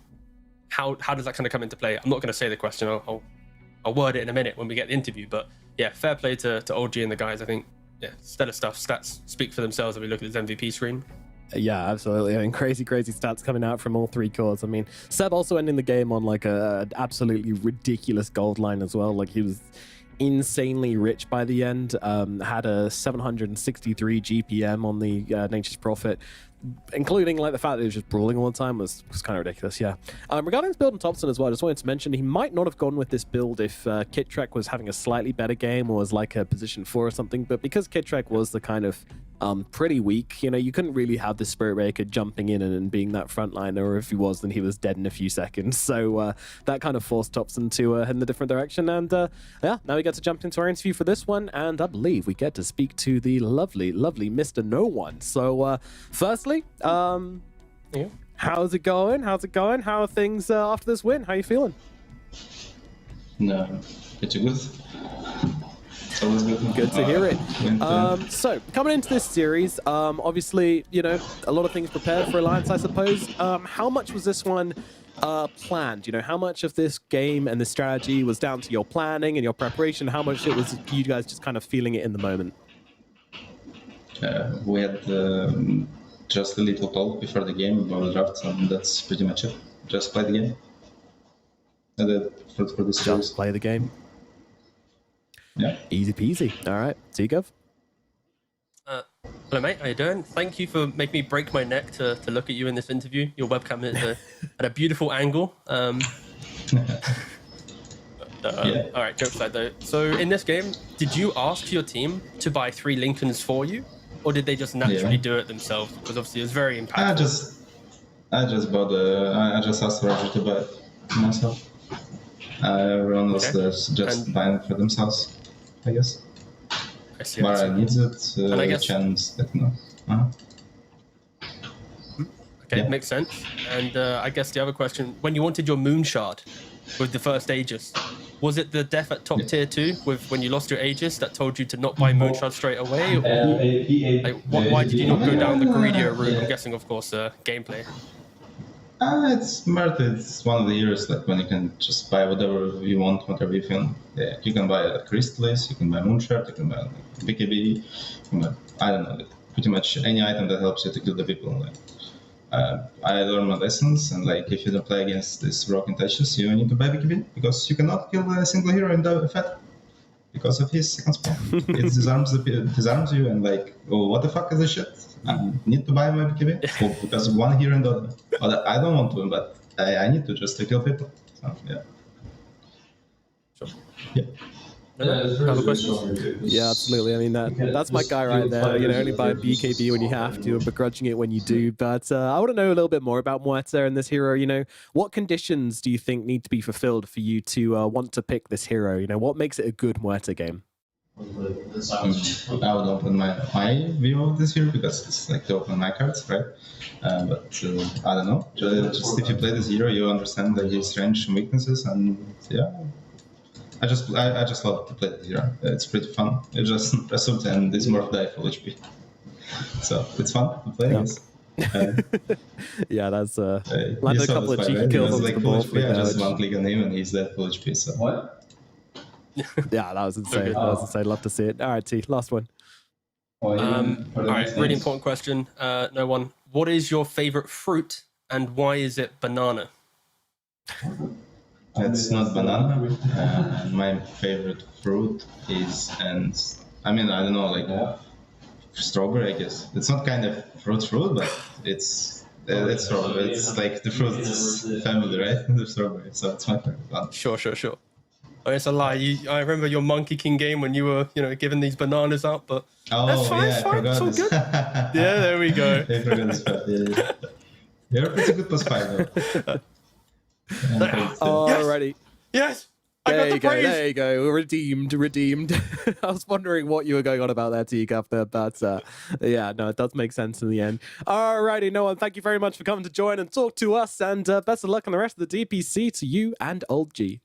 how does that kind of come into play? I'm not going to say the question. I'll word it in a minute when we get the interview. But yeah, fair play to OG and the guys. I think stellar stuff. Stats speak for themselves when we look at this MVP screen. Yeah, absolutely. I mean, crazy stats coming out from all three cores. I mean, Seb also ending the game on like a absolutely ridiculous gold line as well. Like he was insanely rich by the end. Had a 763 GPM on the Nature's Prophet, including like the fact that he was just brawling all the time was kind of ridiculous. Yeah. Regarding his build on Thompson as well, I just wanted to mention he might not have gone with this build if Kit Trek was having a slightly better game or was like a position 4 or something. But because Kit Trek was the kind of pretty weak, you know, you couldn't really have the Spirit Breaker jumping in and being that frontliner, or if he was, then he was dead in a few seconds. So that kind of forced Thompson to head in a different direction. And yeah, now we get to jump into our interview for this one, and I believe we get to speak to the lovely Mr. No One. So firstly, Yeah. how's it going? How are things after this win? How are you feeling? No, pretty good. It's always good. Good to hear it. So coming into this series, obviously, you know, a lot of things prepared for Alliance, I suppose. How much was this one planned? You know, how much of this game and the strategy was down to your planning and your preparation? How much it was you guys just kind of feeling it in the moment? We had just a little talk before the game about the drafts, and that's pretty much it. Just play the game. And then for this series. Just play the game. Yeah. Easy peasy. All right, Seagov. Hello, mate. How you doing? Thank you for making me break my neck to look at you in this interview. Your webcam is at a beautiful angle. All right, joke aside though. So in this game, did you ask your team to buy 3 Lincolns for you, or did they just naturally do it themselves? Because obviously it's very impactful. I just bought I just asked Roger to buy it myself. Everyone else is just buying for themselves, I guess. I see. Mara needs it. And I guess Chan's like no. Okay, Yeah. makes sense. And I guess the other question: when you wanted your Moon Shard with the first Aegis, was it the death at top tier 2 with when you lost your Aegis that told you to not buy Moon Shard straight away, or like, why did you not go down the greedier route? I'm guessing, of course, gameplay. It's Murder. It's one of the years like when you can just buy whatever you want, whatever you feel. Yeah, you can buy a Crystallis, you can buy Moonshard, you can buy BKB, you can buy, I don't know, pretty much any item that helps you to kill the people. Like, I learned my lessons, and like if you don't play against these broken touches, you need to buy BKB because you cannot kill a single hero in the FAT because of his second spawn. It disarms you, and like, oh, what the fuck is this shit? I need to buy my BKB because of one hero and the other. Well, I don't want to, but I need to just to kill people. So, yeah. Sure. Yeah. Other questions? Yeah, absolutely. I mean, that's my guy right there. You know, only buy BKB when you have to, and begrudging it when you do. But I want to know a little bit more about Muerta and this hero. You know, what conditions do you think need to be fulfilled for you to want to pick this hero? You know, what makes it a good Muerta game? I would open my view of this hero because it's like to open my cards, right? But I don't know. Just if you play this hero, you understand like his strengths and weaknesses, and yeah. I just love to play this hero. It's pretty fun. It's just press ult and it's more of die full HP. So it's fun to play. Yeah. Yeah, that's landed a couple of cheeky right? kills on like the full ball. HP. I just one click on him and he's dead full HP. So what? Yeah, that was insane. That was insane. Love to see it. All right, T, last one. All right, really important question. No one. What is your favorite fruit, and why is it banana? It's not banana. My favorite fruit is, and I mean, I don't know, like strawberry, I guess. It's not kind of fruit, but it's strawberry. It's like the fruit family, right? The strawberry. So it's my favorite one. Sure. Oh, it's a lie. I remember your Monkey King game when you were, giving these bananas out, but that's fine. Yeah, it's fine. It's all good. Yeah, there we go. I forgot this part. Yeah. You're a pretty good plus 5 though. Alrighty. Yes. I got the praise. There you go. Redeemed. I was wondering what you were going on about there, Teacup, but yeah, no, it does make sense in the end. Alrighty, no one, thank you very much for coming to join and talk to us, and best of luck on the rest of the DPC to you and Old G.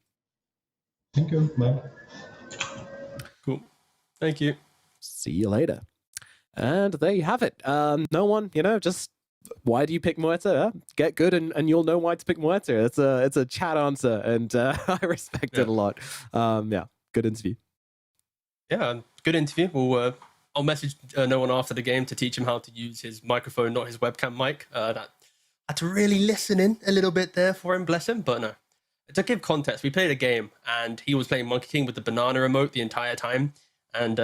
Thank you. Bye. Thank you. See you later. And there you have it. No one, just why do you pick Muerta? Get good and you'll know why to pick Muerta. It's a chat answer, and I respect it a lot. Yeah, good interview. Yeah, good interview. I'll message no one after the game to teach him how to use his microphone, not his webcam mic. That had to really listen in a little bit there for him, bless him. But no, to give context, we played a game and he was playing Monkey King with the banana remote the entire time, and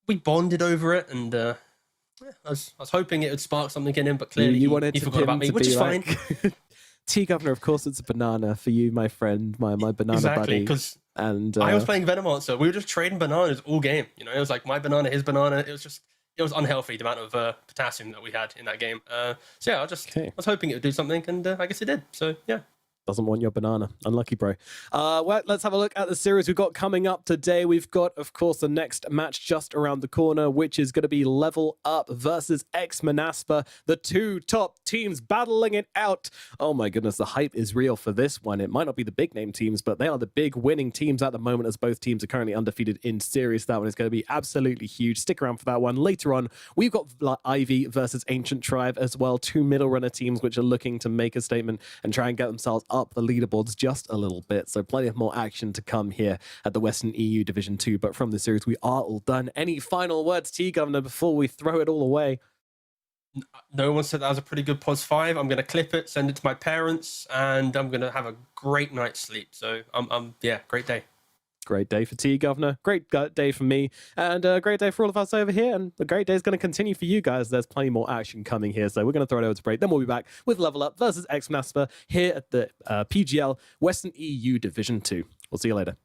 we bonded over it. And I was hoping it would spark something in him, but clearly he forgot about me, which is fine. T Governor, of course, it's a banana for you, my friend, my banana buddy. Because and I was playing Venomancer. We were just trading bananas all game. It was like my banana, his banana. It was unhealthy, the amount of potassium that we had in that game. So yeah, I was hoping it would do something, and I guess it did. So yeah. Doesn't want your banana. Unlucky, bro. Well, let's have a look at the series we've got coming up today. We've got, of course, the next match just around the corner, which is going to be Level Up versus X-Manaspa. The two top teams battling it out. Oh my goodness, the hype is real for this one. It might not be the big name teams, but they are the big winning teams at the moment, as both teams are currently undefeated in series. That one is going to be absolutely huge. Stick around for that one. Later on, we've got Ivy versus Ancient Tribe as well. Two middle runner teams which are looking to make a statement and try and get themselves up the leaderboards just a little bit. So plenty of more action to come here at the Western EU Division 2. But from the series, we are all done. Any final words, T-Governor, before we throw it all away? No one said that was a pretty good POS 5. I'm going to clip it, send it to my parents, and I'm going to have a great night's sleep. So, yeah, great day. Great day for T-Governor. Great day for me. And a great day for all of us over here. And the great day is going to continue for you guys. There's plenty more action coming here. So we're going to throw it over to break. Then we'll be back with Level Up versus X-Manaspa here at the PGL Western EU Division 2. We'll see you later.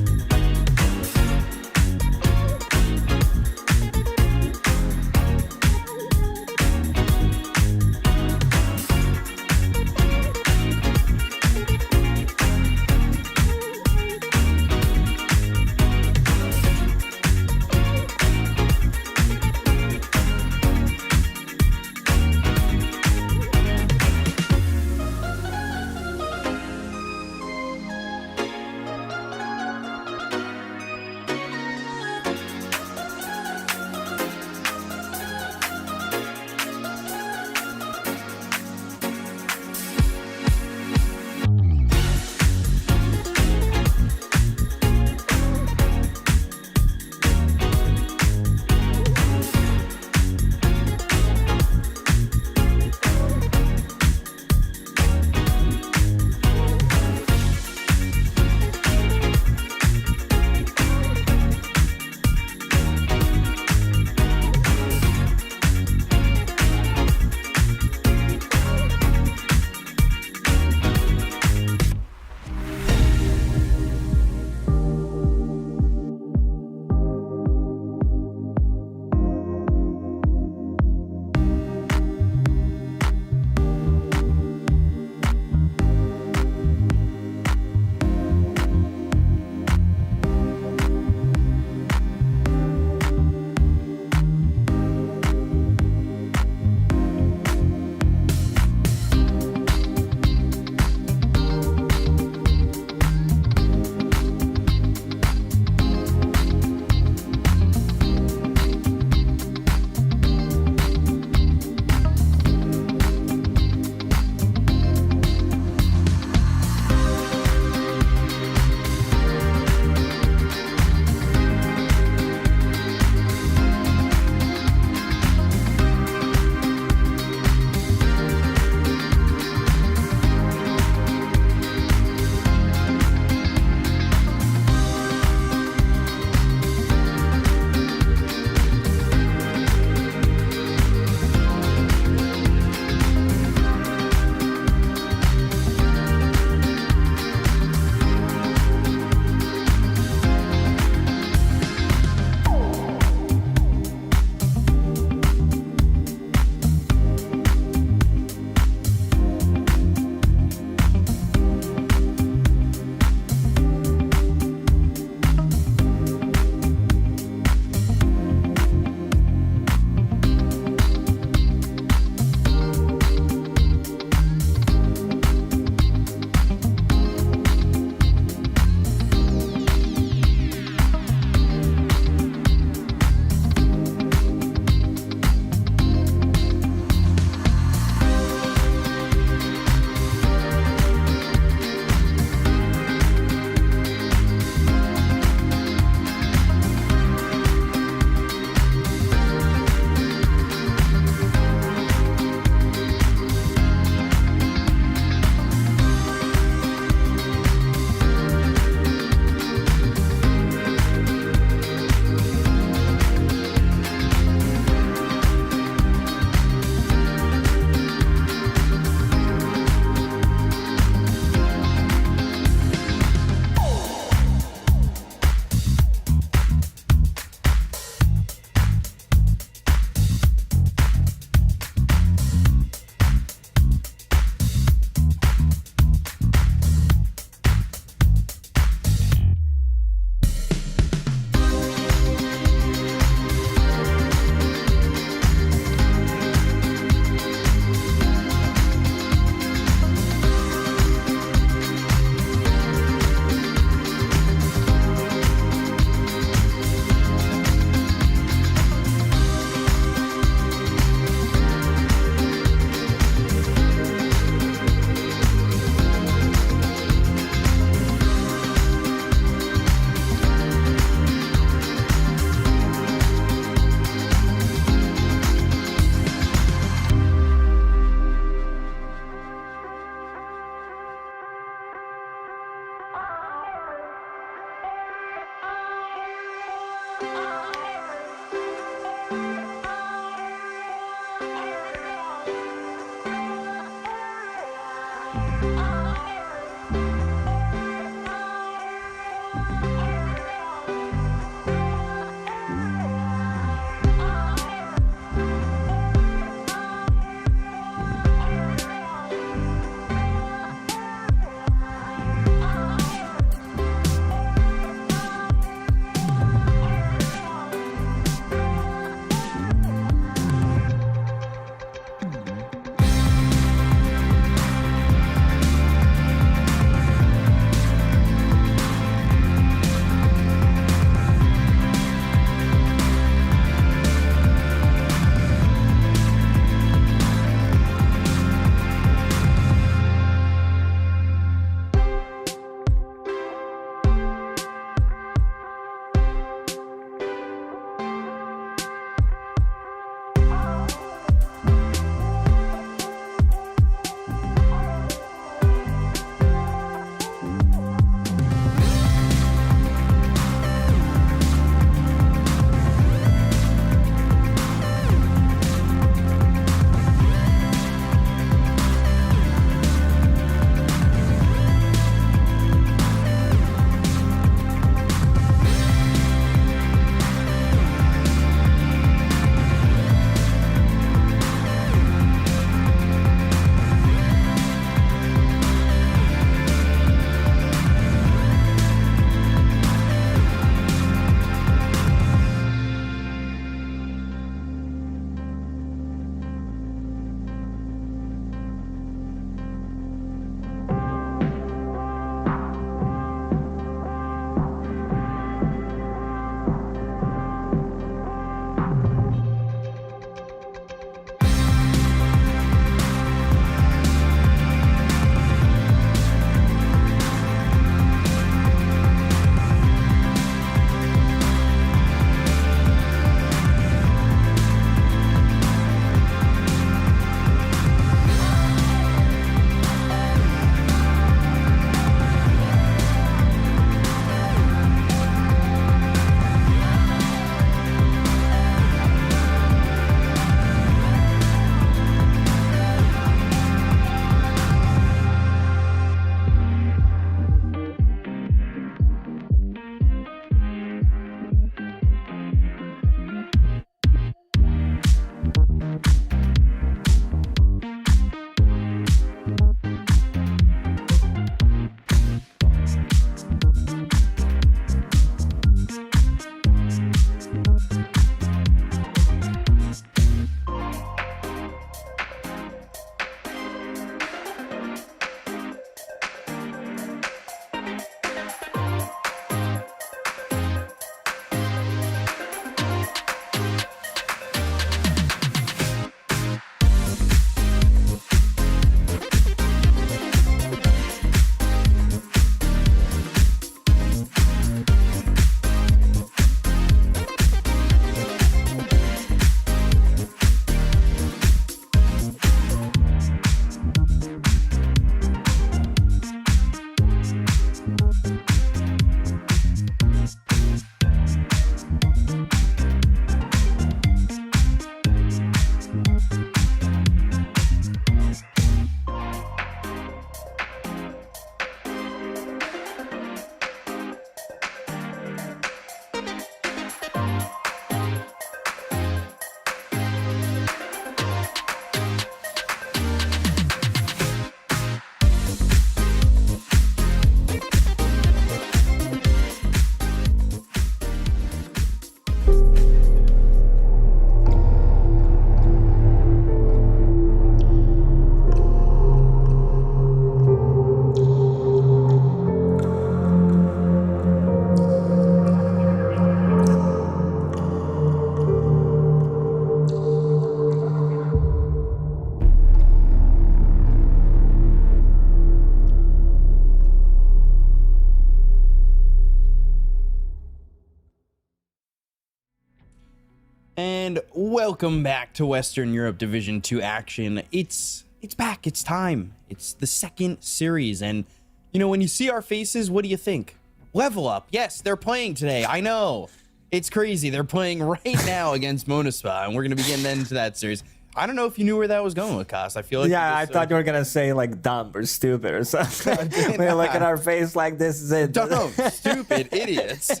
And welcome back to Western Europe Division 2 action. It's back. It's time. It's the second series. And, you know, when you see our faces, what do you think? Level Up. Yes, they're playing today. I know. It's crazy. They're playing right now against Monospa, and we're going to be getting into that series. I don't know if you knew where that was going with Koss. I feel like I thought you were gonna say like dumb or stupid or something. When you look at our face like this is it. Dumb, stupid idiots.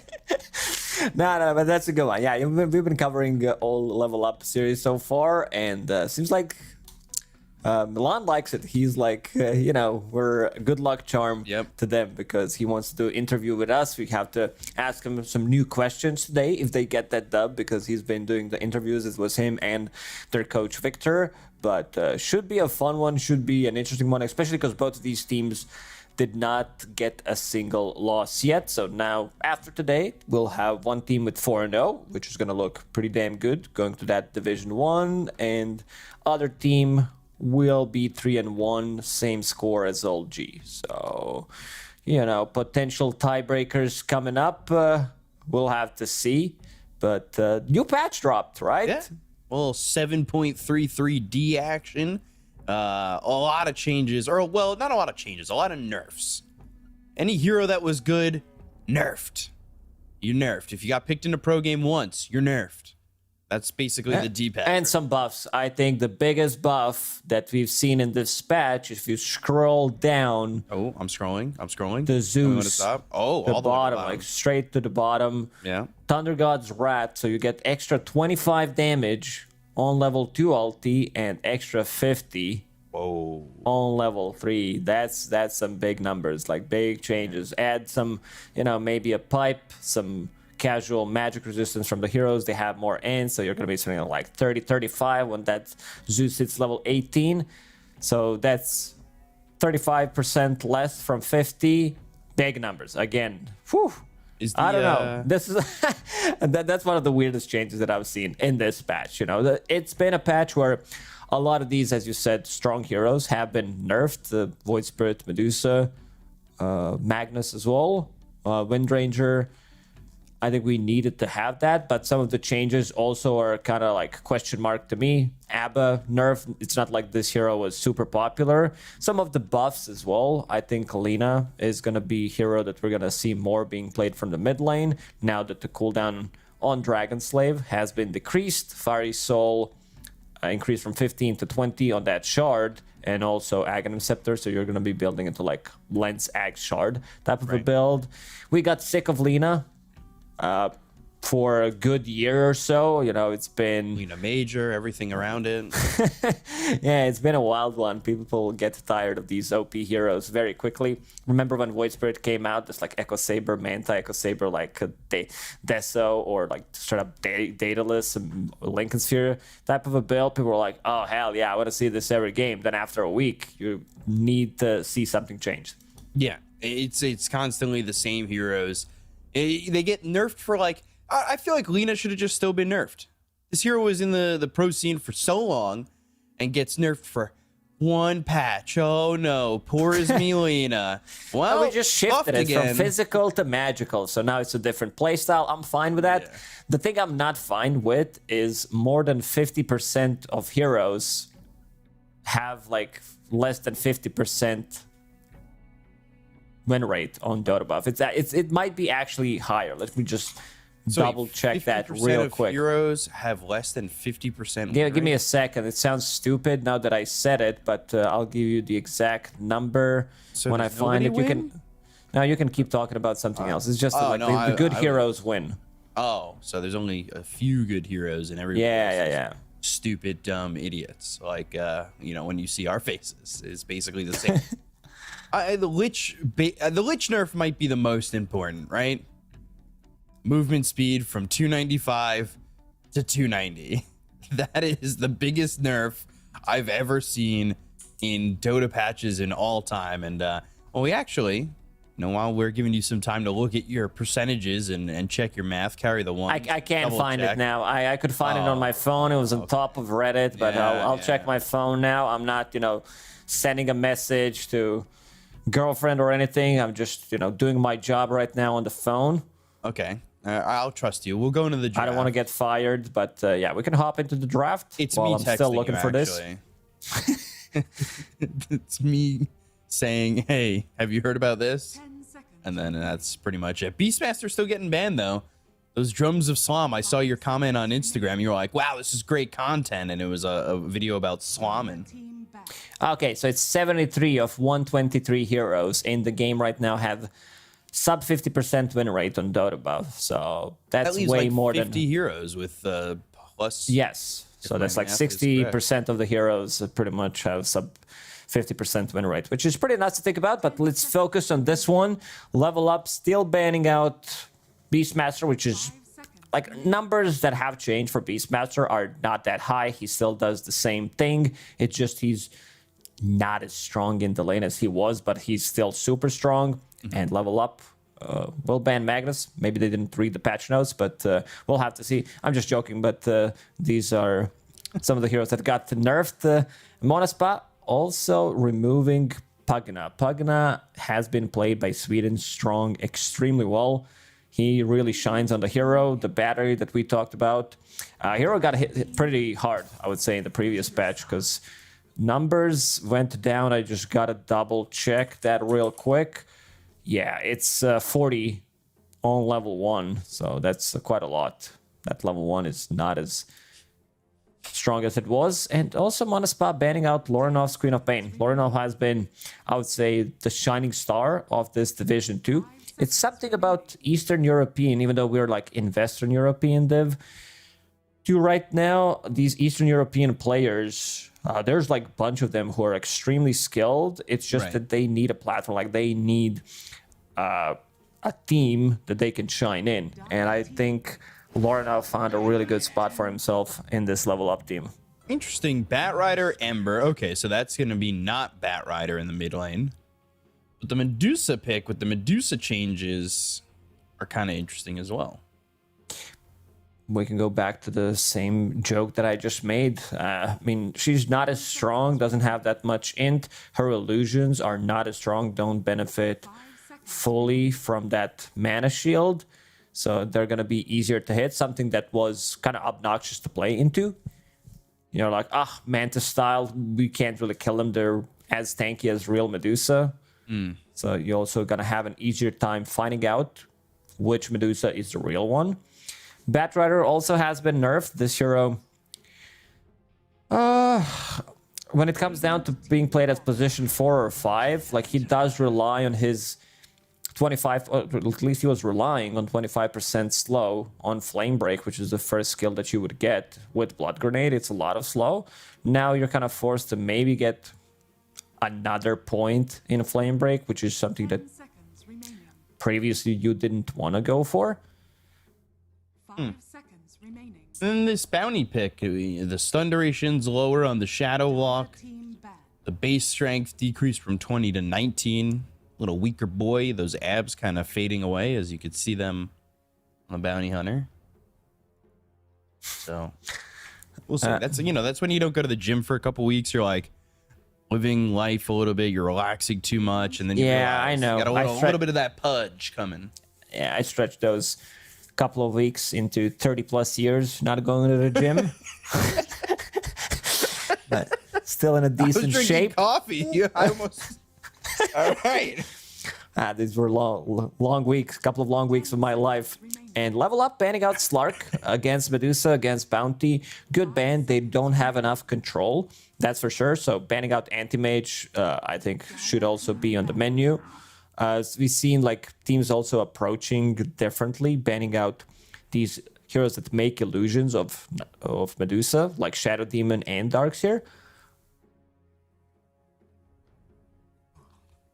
No, but that's a good one. Yeah, we've been covering all Level Up series so far, and seems like Milan likes it. He's like, we're a good luck charm to them because he wants to do an interview with us. We have to ask him some new questions today if they get that dub because he's been doing the interviews. It was him and their coach Victor, but should be a fun one, should be an interesting one, especially because both of these teams did not get a single loss yet. So now after today, we'll have one team with 4-0, which is going to look pretty damn good going to that Division 1, and other team will be 3-1, same score as Old G. So, potential tiebreakers coming up. We'll have to see. But new patch dropped, right? Yeah. Well, 7.33D action. A lot of changes, or well, not a lot of changes, a lot of nerfs. Any hero that was good, nerfed. You're nerfed. If you got picked in a pro game once, you're nerfed. That's basically the D-patch. And some buffs. I think the biggest buff that we've seen in this patch, if you scroll down... Oh, I'm scrolling. The Zeus. Stop. Oh, the all the bottom, way to the like straight to the bottom. Yeah. Thunder God's Wrath, so you get extra 25 damage on level 2 ulti and extra 50 on level 3. That's some big numbers, like big changes. Add some, maybe a pipe, some casual magic resistance from the heroes. They have more ends, so you're going to be something like 30, 35 when that Zeus hits level 18. So that's 35% less from 50. Big numbers. Again, whew. I don't know. This is that's one of the weirdest changes that I've seen in this patch. It's been a patch where a lot of these, as you said, strong heroes have been nerfed. The Void Spirit, Medusa, Magnus as well, Wind Ranger. I think we needed to have that, but some of the changes also are kind of like question mark to me. Abba nerf, it's not like this hero was super popular. Some of the buffs as well. I think Lina is going to be a hero that we're going to see more being played from the mid lane now that the cooldown on Dragon Slave has been decreased. Fiery Soul increased from 15 to 20 on that shard, and also Aghanim Scepter, so you're going to be building into like Lens Ag Shard type of a build. We got sick of Lina. For a good year or so, it's been Lina Major, everything around it. Yeah, it's been a wild one. People get tired of these OP heroes very quickly. Remember when Void Spirit came out, just like Echo Saber, Manta, Echo Saber, like Deso, or like straight up Daedalus and Lincoln Sphere type of a build. People were like, oh hell yeah, I want to see this every game. Then after a week, you need to see something change. Yeah, it's constantly the same heroes. They get nerfed for like, I feel like Lina should have just still been nerfed. This hero was in the pro scene for so long and gets nerfed for one patch. Oh no, poor is me, Lina. Well, we just shifted it from physical to magical, so now it's a different playstyle. I'm fine with that. Yeah. The thing I'm not fine with is more than 50% of heroes have like less than 50% win rate on Dota buff. It might be actually higher. Let me just double check that real quick. Heroes have less than 50%. Yeah, give me a second. It sounds stupid now that I said it, but I'll give you the exact number when I find it. You can. Now you can keep talking about something else. It's just the good heroes win. Oh, so there's only a few good heroes and everybody. Yeah. Stupid, dumb idiots. Like when you see our faces, it's basically the same. The Lich nerf might be the most important, right? Movement speed from 295 to 290. That is the biggest nerf I've ever seen in Dota patches in all time. And we actually, while we're giving you some time to look at your percentages and check your math, carry the one. I can't find it now. I could find it on my phone. It was on top of Reddit, but I'll check my phone now. I'm not, sending a message to girlfriend or anything. I'm just doing my job right now on the phone. Okay. I'll trust you. We'll go into the draft. I don't want to get fired, but yeah, we can hop into the draft. It's while me I'm texting still looking you, for this. actually. It's me saying, "Hey, have you heard about this?" 10 seconds. And then that's pretty much it. Beastmaster's still getting banned though. Those drums of Slom. I saw your comment on Instagram. You were like, "Wow, this is great content," and it was a video about slamming. Team back. Okay, so it's 73 of 123 heroes in the game right now have sub 50% win rate on Dota buff. So that's That leaves way like more 50 than heroes with plus. yes. So my that's like math is 60% of the heroes pretty much have sub 50% win rate, which is pretty nuts to think about. But let's focus on this one. Level Up still banning out Beastmaster, which is 5 seconds. like numbers that have changed for Beastmaster are not that high. He still does the same thing. It's just he's not as strong in the lane as he was, but he's still super strong. And Level Up will ban Magnus. Maybe they didn't read the patch notes, but we'll have to see. I'm just joking, but these are some of the heroes that got nerfed. Monaspa also removing Pugna. Pugna has been played by Sweden strong extremely well. He really shines on the hero, the battery that we talked about. Hero got hit pretty hard, I would say, in the previous patch because numbers went down. I just got to double check that real quick. Yeah, it's 40 on level 1, so that's quite a lot. That level 1 is not as strong as it was. And also Monaspa banning out Lorenov's Queen of Pain. Lorenov has been, I would say, the shining star of this Division 2. It's something about Eastern European, even though we're like in Western European Div 2 right now, these Eastern European players, there's like a bunch of them who are extremely skilled. It's just that they need a platform, like they need a team that they can shine in. And I think Lorenov found a really good spot for himself in this Level Up team. Interesting. Bat Rider, Ember. Okay, so that's going to be not Bat Rider in the mid lane. But the Medusa pick with the Medusa changes are kind of interesting as well. We can go back to the same joke that I just made. I mean, she's not as strong, doesn't have that much int. Her illusions are not as strong, don't benefit fully from that mana shield. So they're going to be easier to hit, something that was kind of obnoxious to play into. You know, like, Mantis style, we can't really kill them. They're as tanky as real Medusa. So you're also going to have an easier time finding out which Medusa is the real one. Bat Rider also has been nerfed. This hero, when it comes down to being played as position 4 or 5, like he does rely on his 25, or at least he was relying on 25% slow on Flame Break, which is the first skill that you would get with Blood Grenade. It's a lot of slow. Now you're kind of forced to maybe get another point in a Flame Break, which is something that 10 seconds remaining. previously you didn't want to go for. 5 seconds remaining. Then this bounty pick, the stun duration's lower on the Shadow Walk. Team back. The base strength decreased from 20 to 19. Little weaker boy. Those abs kind of fading away as you could see them on the bounty hunter. So we'll see. That's that's when you don't go to the gym for a couple weeks. You're like living life a little bit. You're relaxing too much, and then you realize I know. you got a little bit of that pudge coming. Yeah, I stretched those couple of weeks into 30 plus years not going to the gym. But still in a decent shape. Coffee. I almost. All right. These were long weeks, couple of long weeks of my life. And Level Up banning out Slark against Medusa, against Bounty. Good ban. They don't have enough control, that's for sure. So banning out Anti-Mage, I think, should also be on the menu. We've seen like teams also approaching differently, banning out these heroes that make illusions of Medusa, like Shadow Demon and Darkseer.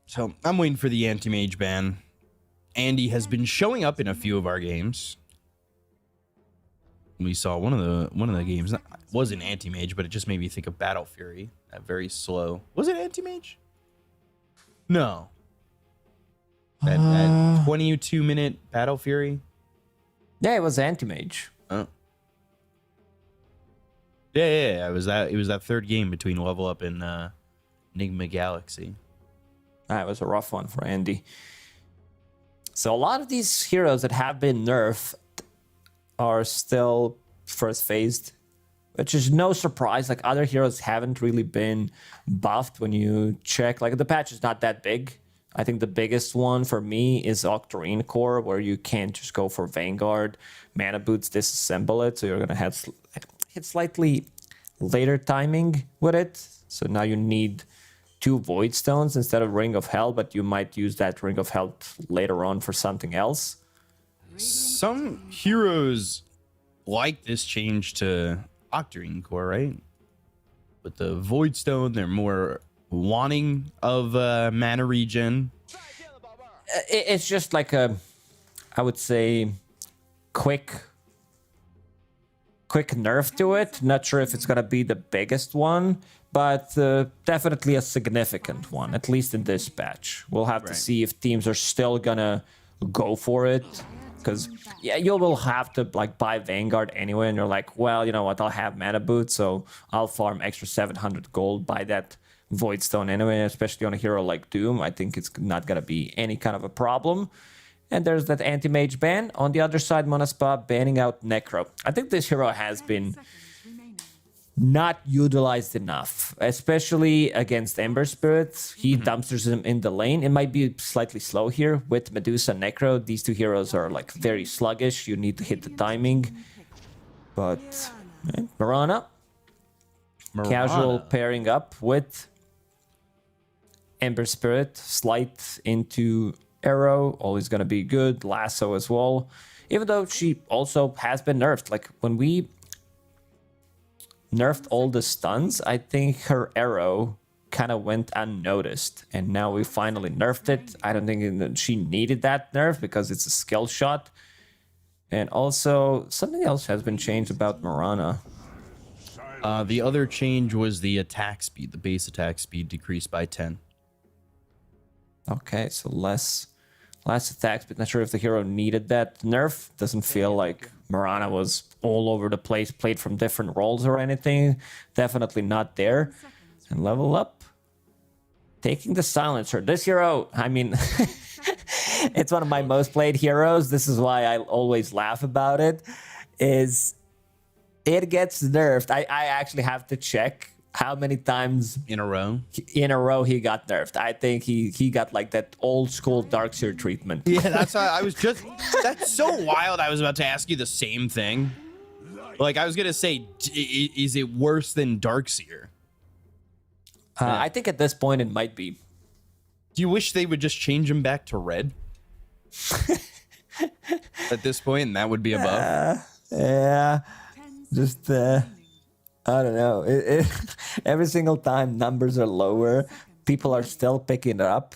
So I'm waiting for the anti-mage ban. Andy has been showing up in a few of our games. We saw one of the games wasn't anti-mage, but it just made me think of Battle Fury. That very slow. Was it anti-mage? No. That 22-minute Battle Fury. Yeah, it was Anti-Mage. Oh. Yeah. It was that third game between Level Up and Enigma Galaxy. That was a rough one for Andy. So a lot of these heroes that have been nerfed are still first phased, which is no surprise. Like other heroes haven't really been buffed when you check. Like the patch is not that big. I think the biggest one for me is Octarine Core, where you can't just go for Vanguard, Mana Boots, disassemble it. So you're gonna have hit slightly later timing with it. So now you need 2 Void Stones instead of Ring of Hell, but you might use that Ring of Hell later on for something else. Some heroes like this change to Octarine Core, right? With the Void Stone, they're more wanting of mana regen. It's just like a, I would say, quick nerf to it. Not sure if it's gonna be the biggest one, but definitely a significant one, at least in this patch. We'll have to see if teams are still gonna go for it, because yeah, you will have to like buy Vanguard anyway, and you're like, well, you know what, I'll have Mana Boot, so I'll farm extra 700 gold, buy that Void Stone anyway, especially on a hero like Doom. I think it's not gonna be any kind of a problem. And there's that anti-mage ban. On the other side, Monaspa banning out Necro. I think this hero has been not utilized enough, especially against Ember Spirits. He dumpsters him in the lane. It might be slightly slow here with Medusa and Necro. These 2 heroes are like very sluggish. You need to hit the timing. But Mirana, casual pairing up with Ember Spirit, Slight into Arrow, always gonna be good. Lasso as well, even though she also has been nerfed. Like when we nerfed all the stuns, I think her Arrow kind of went unnoticed, and now we finally nerfed it. I don't think she needed that nerf because it's a skill shot. And also something else has been changed about Mirana. The other change was the attack speed. The base attack speed decreased by 10. Okay, so less attacks, but not sure if the hero needed that nerf. Doesn't feel like Mirana was all over the place, played from different roles or anything. Definitely not there. And level up. Taking the Silencer. This hero, I mean, it's one of my most played heroes. This is why I always laugh about it. Is it gets nerfed. I actually have to check how many times In a row he got nerfed. I think he got like that old school Darkseer treatment. Yeah, that's how I was just... That's so wild. I was about to ask you the same thing. Like, I was going to say, is it worse than Darkseer? I think at this point it might be. Do you wish they would just change him back to red? At this point, and that would be above? Yeah. Just, I don't know. Every single time numbers are lower, people are still picking it up.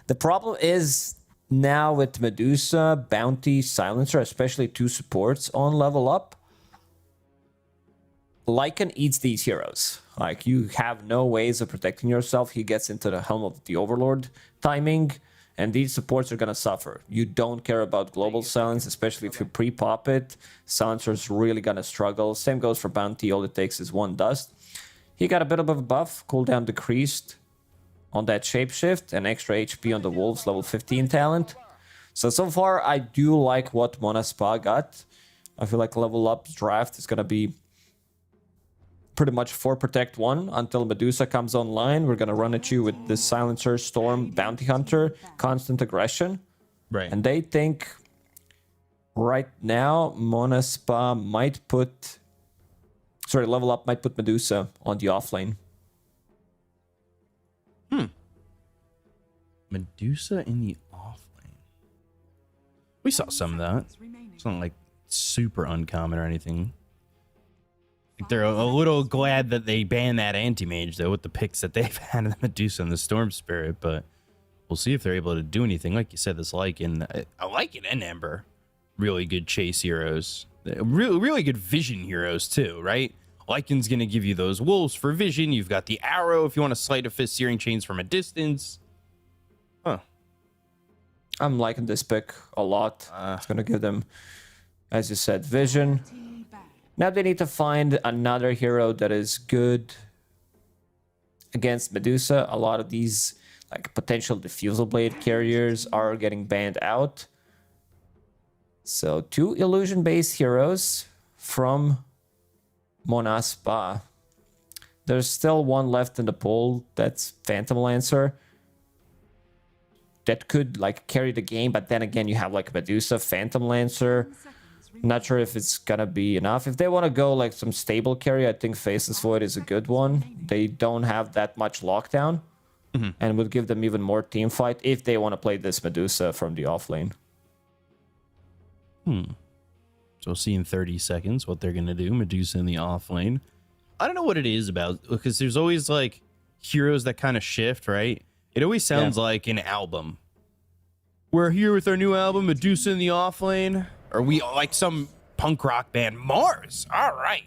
The problem is now with Medusa, Bounty, Silencer, especially 2 supports on level up, Lycan eats these heroes. Like, you have no ways of protecting yourself. He gets into the Helm of the Overlord timing, and these supports are going to suffer. You don't care about global silence, especially if you pre-pop it. Silencer's really going to struggle. Same goes for Bounty. All it takes is 1 dust. He got a bit of a buff. Cooldown decreased on that Shapeshift, and extra HP on the Wolves level 15 talent. So far, I do like what Monaspa got. I feel like level up draft is going to be pretty much 4 Protect 1 until Medusa comes online. We're going to run at you with the Silencer, Storm, Bounty Hunter, Constant Aggression. Right. And they think right now Monaspa might put... Sorry, level up might put Medusa on the offlane. Medusa in the offlane. We saw some of that. It's not like super uncommon or anything. They're a little glad that they banned that anti-mage, though, with the picks that they've had in the Medusa and the Storm Spirit, but we'll see if they're able to do anything. Like you said, this Lycan, I like it and Ember. Really good chase heroes. Really good vision heroes, too, right? Lycan's going to give you those wolves for vision. You've got the arrow if you want to sleight of fist searing chains from a distance. Huh. I'm liking this pick a lot. It's going to give them, as you said, vision. Now they need to find another hero that is good against Medusa. A lot of these like potential Diffusal Blade carriers are getting banned out. So 2 illusion-based heroes from Mona Spa. There's still one left in the pool. That's Phantom Lancer. That could like carry the game, but then again, you have like Medusa, Phantom Lancer. Not sure if it's gonna be enough. If they want to go like some stable carry, I think Faceless Void is a good one. They don't have that much lockdown, and would give them even more team fight if they want to play this Medusa from the off lane. So we'll see in 30 seconds what they're gonna do. Medusa in the off lane. I don't know what it is about, because there's always like heroes that kind of shift, right? It always sounds like an album. We're here with our new album, Medusa in the off lane. Or we like some punk rock band, Mars. All right.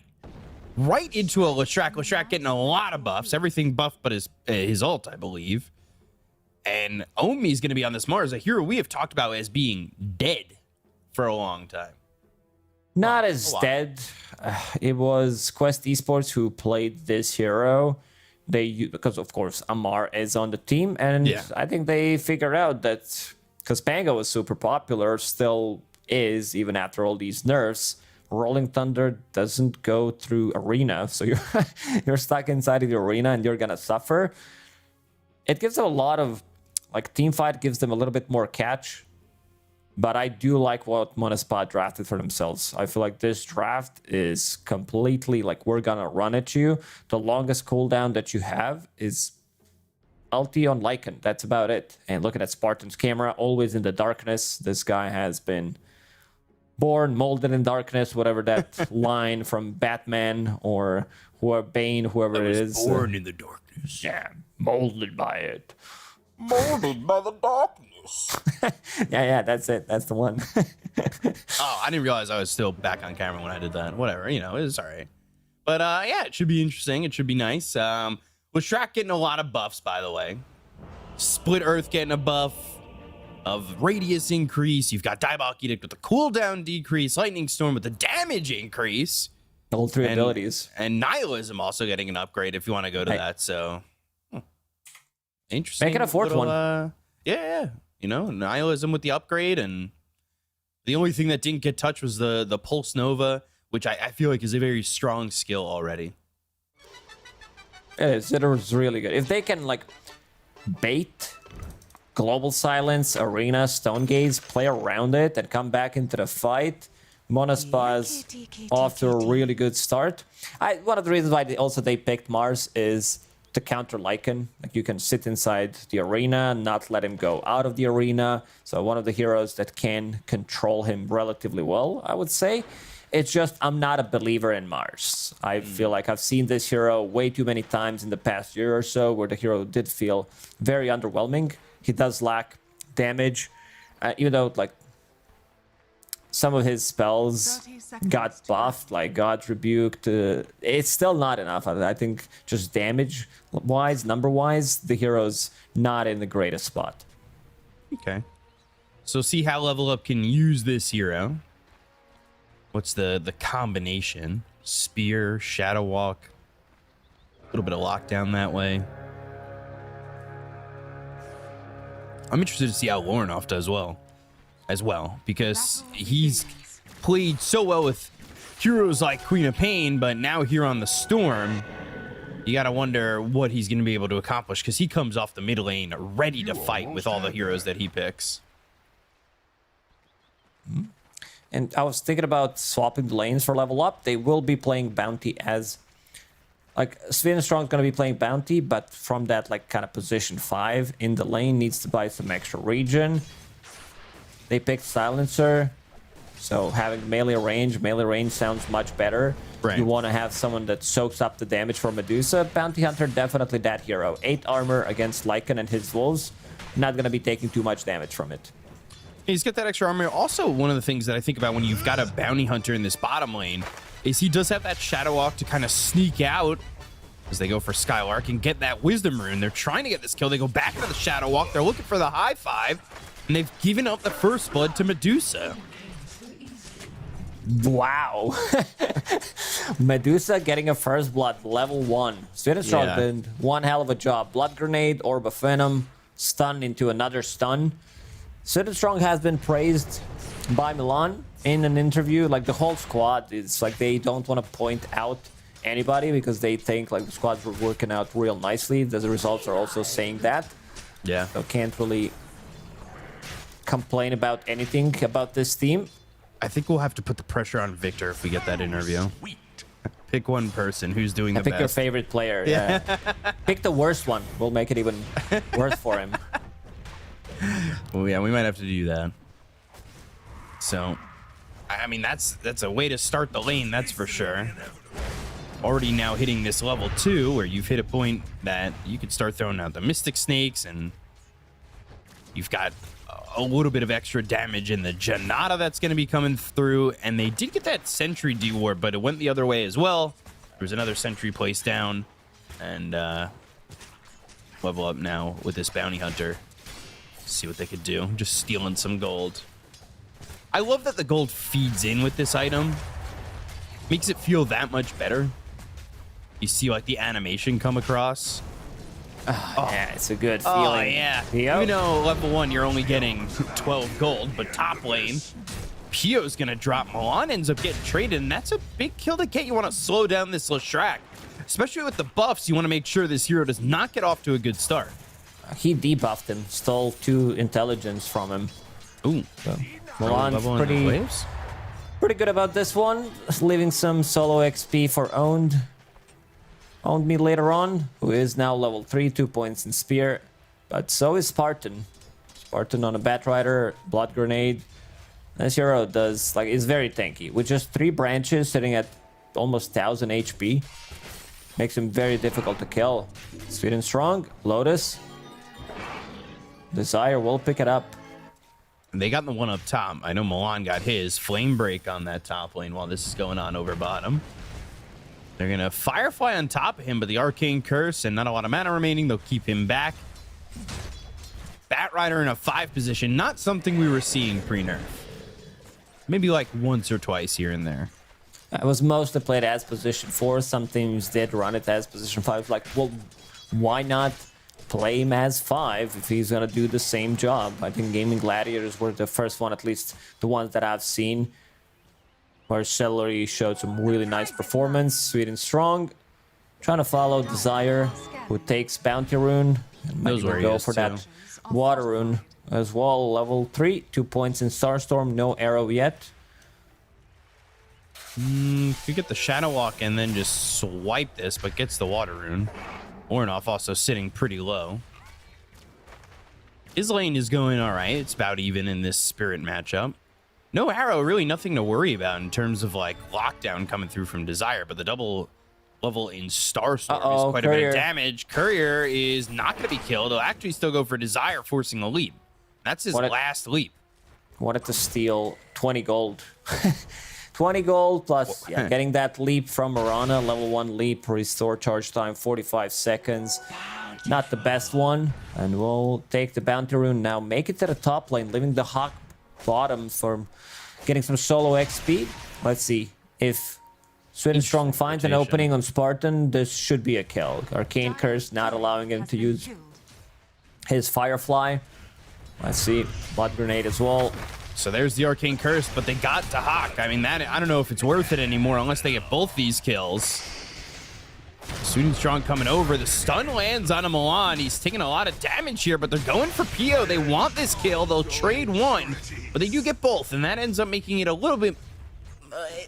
Right into a Leshrac. Leshrac getting a lot of buffs. Everything buffed but his ult, I believe. And Omi's going to be on this Mars, a hero we have talked about as being dead for a long time. Not as dead. It was Quest Esports who played this hero. Because of course Amar is on the team, and I think they figured out that because Pango was super popular, still is even after all these nerfs. Rolling Thunder doesn't go through arena, so you're stuck inside of the arena and you're gonna suffer. It gives them a lot of like team fight, gives them a little bit more catch. But I do like what Monaspot drafted for themselves. I feel like this draft is completely like, we're gonna run at you. The longest cooldown that you have is ulti on Lycan. That's about it. And looking at Spartan's camera, always in the darkness. This guy has been born, molded in darkness, whatever that line from Batman or Bane, whoever it is. Born in the darkness. Yeah, molded by it. Molded by the darkness. yeah, that's it. That's the one. Oh, I didn't realize I was still back on camera when I did that. Whatever, it's all right. But yeah, it should be interesting. It should be nice. Leshrac getting a lot of buffs, by the way. Split Earth getting a buff of radius increase. You've got Diabolic Edict with the cooldown decrease. Lightning Storm with the damage increase. All 3 abilities. And Nihilism also getting an upgrade if you want to go to that. So interesting. Make it a 4th one. Yeah. Nihilism with the upgrade, and the only thing that didn't get touched was the Pulse Nova, which I feel like is a very strong skill already. It was really good. If they can like bait Global Silence, Arena, Stone Gaze, play around it, and come back into the fight, Monaspa's off to a really good start. One of the reasons why they picked Mars is to counter Lycan. Like, you can sit inside the arena, not let him go out of the arena. So one of the heroes that can control him relatively well, I would say. It's just, I'm not a believer in Mars. I feel like I've seen this hero way too many times in the past year or so, where the hero did feel very underwhelming. He does lack damage, even though like some of his spells got buffed, like got rebuked. It's still not enough. I think just damage-wise, number-wise, the hero's not in the greatest spot. Okay. So see how Level Up can use this hero. What's the combination? Spear, Shadow Walk, a little bit of lockdown that way. I'm interested to see how Lornoff does as well, because he's played so well with heroes like Queen of Pain, but now here on the Storm, you gotta wonder what he's gonna be able to accomplish, because he comes off the mid lane ready to fight with all the heroes that he picks. And I was thinking about swapping the lanes for Level Up. They will be playing Bounty as... Like, Sven Strong's going to be playing Bounty, but from that, like, kind of position 5 in the lane, needs to buy some extra regen. They picked Silencer, so having melee range sounds much better. Right. You want to have someone that soaks up the damage for Medusa. Bounty Hunter, definitely that hero. 8 armor against Lycan and his wolves. Not going to be taking too much damage from it. He's got that extra armor. Also, one of the things that I think about when you've got a Bounty Hunter in this bottom lane is he does have that Shadow Walk to kind of sneak out as they go for Skylark and get that Wisdom Rune. They're trying to get this kill. They go back into the Shadow Walk. They're looking for the high 5, and they've given up the first blood to Medusa. Wow. Medusa getting a first blood, level 1. Sven Strong did one hell of a job. Blood Grenade, Orb of Venom, stun into another stun. Sven Strong has been praised by Milan in an interview, like the whole squad, it's like they don't want to point out anybody because they think like the squads were working out real nicely. The results are also saying that. Yeah. So can't really complain about anything about this team. I think we'll have to put the pressure on Victor if we get that interview. Pick one person who's doing the Pick your best. favorite player. Yeah. Pick the worst one. We'll make it even worse for him. Well, yeah, we might have to do that. So, I mean, that's a way to start the lane, that's for sure. Already now hitting this level 2, where you've hit a point that you could start throwing out the Mystic Snakes, and you've got a little bit of extra damage in the Janata that's going to be coming through, and they did get that Sentry dewarp, but it went the other way as well. There's another Sentry placed down, and level up now with this Bounty Hunter. See what they could do. Just stealing some gold. I love that the gold feeds in with this item. Makes it feel that much better. You see like the animation come across. Yeah, it's a good feeling. Oh, yeah. Pio? Even though level 1, you're only getting 12 gold, but top lane, Pio's going to drop. Milan ends up getting traded, and that's a big kill to get. You want to slow down this Leshrac. Especially with the buffs, you want to make sure this hero does not get off to a good start. He debuffed him, stole 2 intelligence from him. Ooh. So, Milan's Level in the waves? pretty good about this one, leaving some solo XP for Owned me later on, who is now level 3, 2 points in Spear. But so is Spartan. Spartan on a Batrider, Blood Grenade. This hero does, like, is very tanky. With just 3 branches sitting at almost 1000 HP. Makes him very difficult to kill. Sweet and Strong, Lotus. Desire will pick it up. They got the one up top. I know Milan got his. Flame Break on that top lane while this is going on over bottom. They're going to Firefly on top of him, but the Arcane Curse and not a lot of mana remaining. They'll keep him back. Batrider in a 5 position. Not something we were seeing pre-nerf. Maybe like once or twice here and there. It was mostly played as position 4. Some teams did run it as position 5. Like, well, why not play him as 5 if he's going to do the same job? I think Gaming Gladiators were the first one, at least the ones that I've seen, where Celery showed some really nice performance. Sweet and Strong. Trying to follow Desire, who takes Bounty Rune. And might Knows where even he go is, for too. that Water Rune as well. Level 3, 2 points in Starstorm. No arrow yet. Could get the Shadow Walk and then just swipe this, but gets the Water Rune. Ornoff also sitting pretty low. His lane is going all right. It's about even in this Spirit matchup. No arrow, really nothing to worry about in terms of like lockdown coming through from Desire, but the double level in Starstorm is quite a bit of damage. Courier is not going to be killed. He'll actually still go for Desire, forcing a leap. That's his last leap. Wanted to steal 20 gold. 20 gold plus getting that leap from Mirana. Level 1 leap, restore charge time 45 seconds. Not the best one. And we'll take the Bounty Rune now. Make it to the top lane, leaving the Hawk bottom for getting some solo XP. Let's see if Sweet and Strong finds an opening on Spartan. This should be a kill. Arcane Curse not allowing him to use his Firefly. Let's see. Blood Grenade as well. So there's the Arcane Curse, but they got to Hawk. I mean, that I don't know if it's worth it anymore unless they get both these kills. Sweet and Strong coming over. The stun lands on a Milan. He's taking a lot of damage here, but they're going for Pio. They want this kill. They'll trade one, but they do get both, and that ends up making it a little bit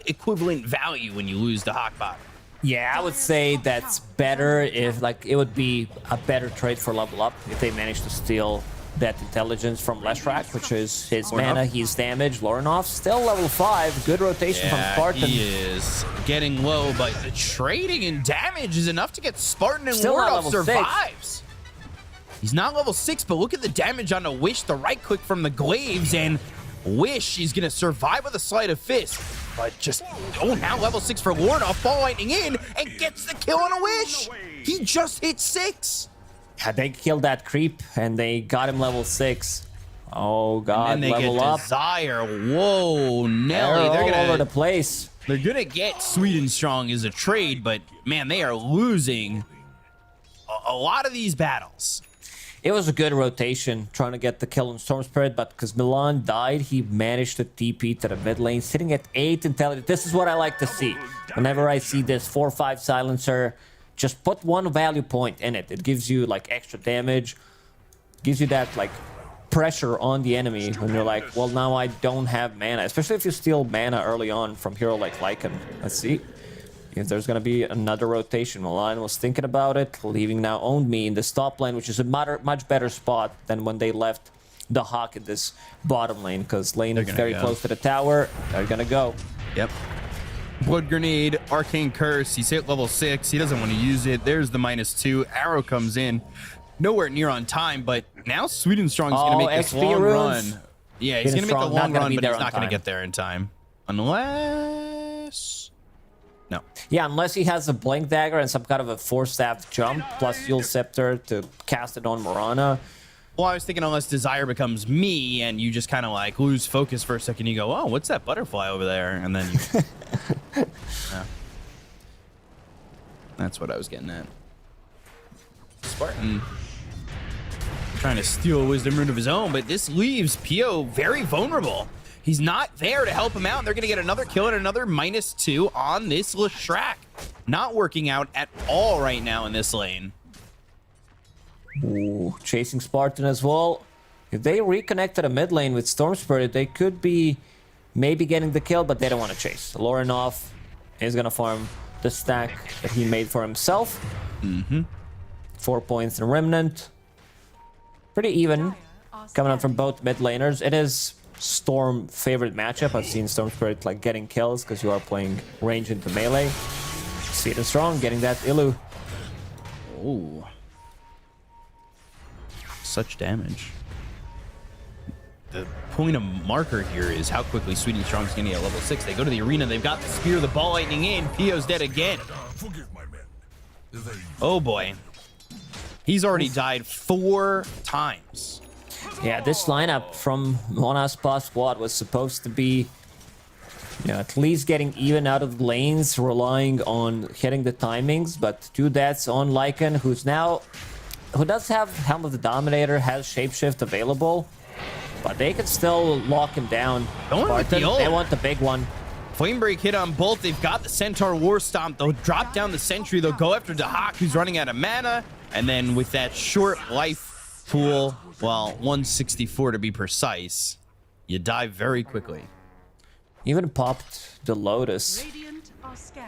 equivalent value when you lose the Hawk bot. Yeah, I would say that's better if, like, it would be a better trade for level up if they manage to steal that intelligence from Leshrac, which is his mana, his damage. Lorinov still level 5. Good rotation from Spartan. He is getting low, but the trading and damage is enough to get Spartan, and Still not Lorinov level survives. 6. He's not level 6, but look at the damage on the Wish, the right click from the Glaives, and Wish he's going to survive with a Sleight of Fist. But just, now level 6 for Lorinov, Ball Lightning in, and gets the kill on a Wish. He just hit 6. Yeah, they killed that creep, and they got him level 6. Oh, God, and then they level get up. Desire. Whoa, Nelly. They're They're all over the place. They're going to get Sweet and Strong as a trade, but, man, they are losing a lot of these battles. It was a good rotation trying to get the kill on Storm Spirit, but because Milan died, he managed to TP to the mid lane, sitting at 8 intelligence. This is what I like to see. Whenever I see this 4-5 silencer, just put one value point in it. It gives you like extra damage, gives you that like pressure on the enemy when you're like, well, now I don't have mana, especially if you steal mana early on from hero like Lycan. Let's see if there's gonna be another rotation. Milan was thinking about it, leaving now Owned Me in this top lane, which is a much better spot than when they left the Hawk in this bottom lane, because lane is very close to the tower. They're gonna go. Yep. Blood Grenade, Arcane Curse. He's hit level 6. He doesn't want to use it. There's the -2. Arrow comes in. Nowhere near on time, but now Sweet and Strong is going to make this long run. Yeah, he's going to make the long run, but he's not going to get there in time. Unless... No. Yeah, unless he has a Blink Dagger and some kind of a 4-staff jump, plus Yule Scepter to cast it on Morana. Well, I was thinking unless Desire becomes me and you just kind of like lose focus for a second, you go, oh, what's that butterfly over there? And then you... yeah. That's what I was getting at. Spartan trying to steal a Wisdom Rune of his own, but this leaves Pio very vulnerable. He's not there to help him out, and they're going to get another kill and another -2 on this Leshrac. Not working out at all right now in this lane. Ooh, chasing Spartan as well. If they reconnect to the mid lane with Storm Spirit, they could be maybe getting the kill, but they don't want to chase. Lorinov is going to farm the stack that he made for himself. 4 points in Remnant. Pretty even coming up from both mid laners. It is Storm favorite matchup. I've seen Storm Spirit like getting kills because you are playing range into melee. Sweet and Strong getting that Illu. Oh. Such damage. The point of marker here is how quickly Sweet and Strong is going to get level 6. They go to the arena. They've got the Spear, the Ball Lightning in. Pio's dead again. Forgive my men. Oh boy. He's already died 4 times. Yeah, this lineup from Monaspa squad was supposed to be, you know, at least getting even out of the lanes, relying on hitting the timings, but 2 deaths on Lycan, who does have Helm of the Dominator, has Shapeshift available, but they can still lock him down. They want the big one. Flame Break hit on both. They've got the Centaur War Stomp. They'll drop down the Sentry. They'll go after Dahak, who's running out of mana. And then with that short life pool, well, 164 to be precise, you die very quickly. Even popped the Lotus.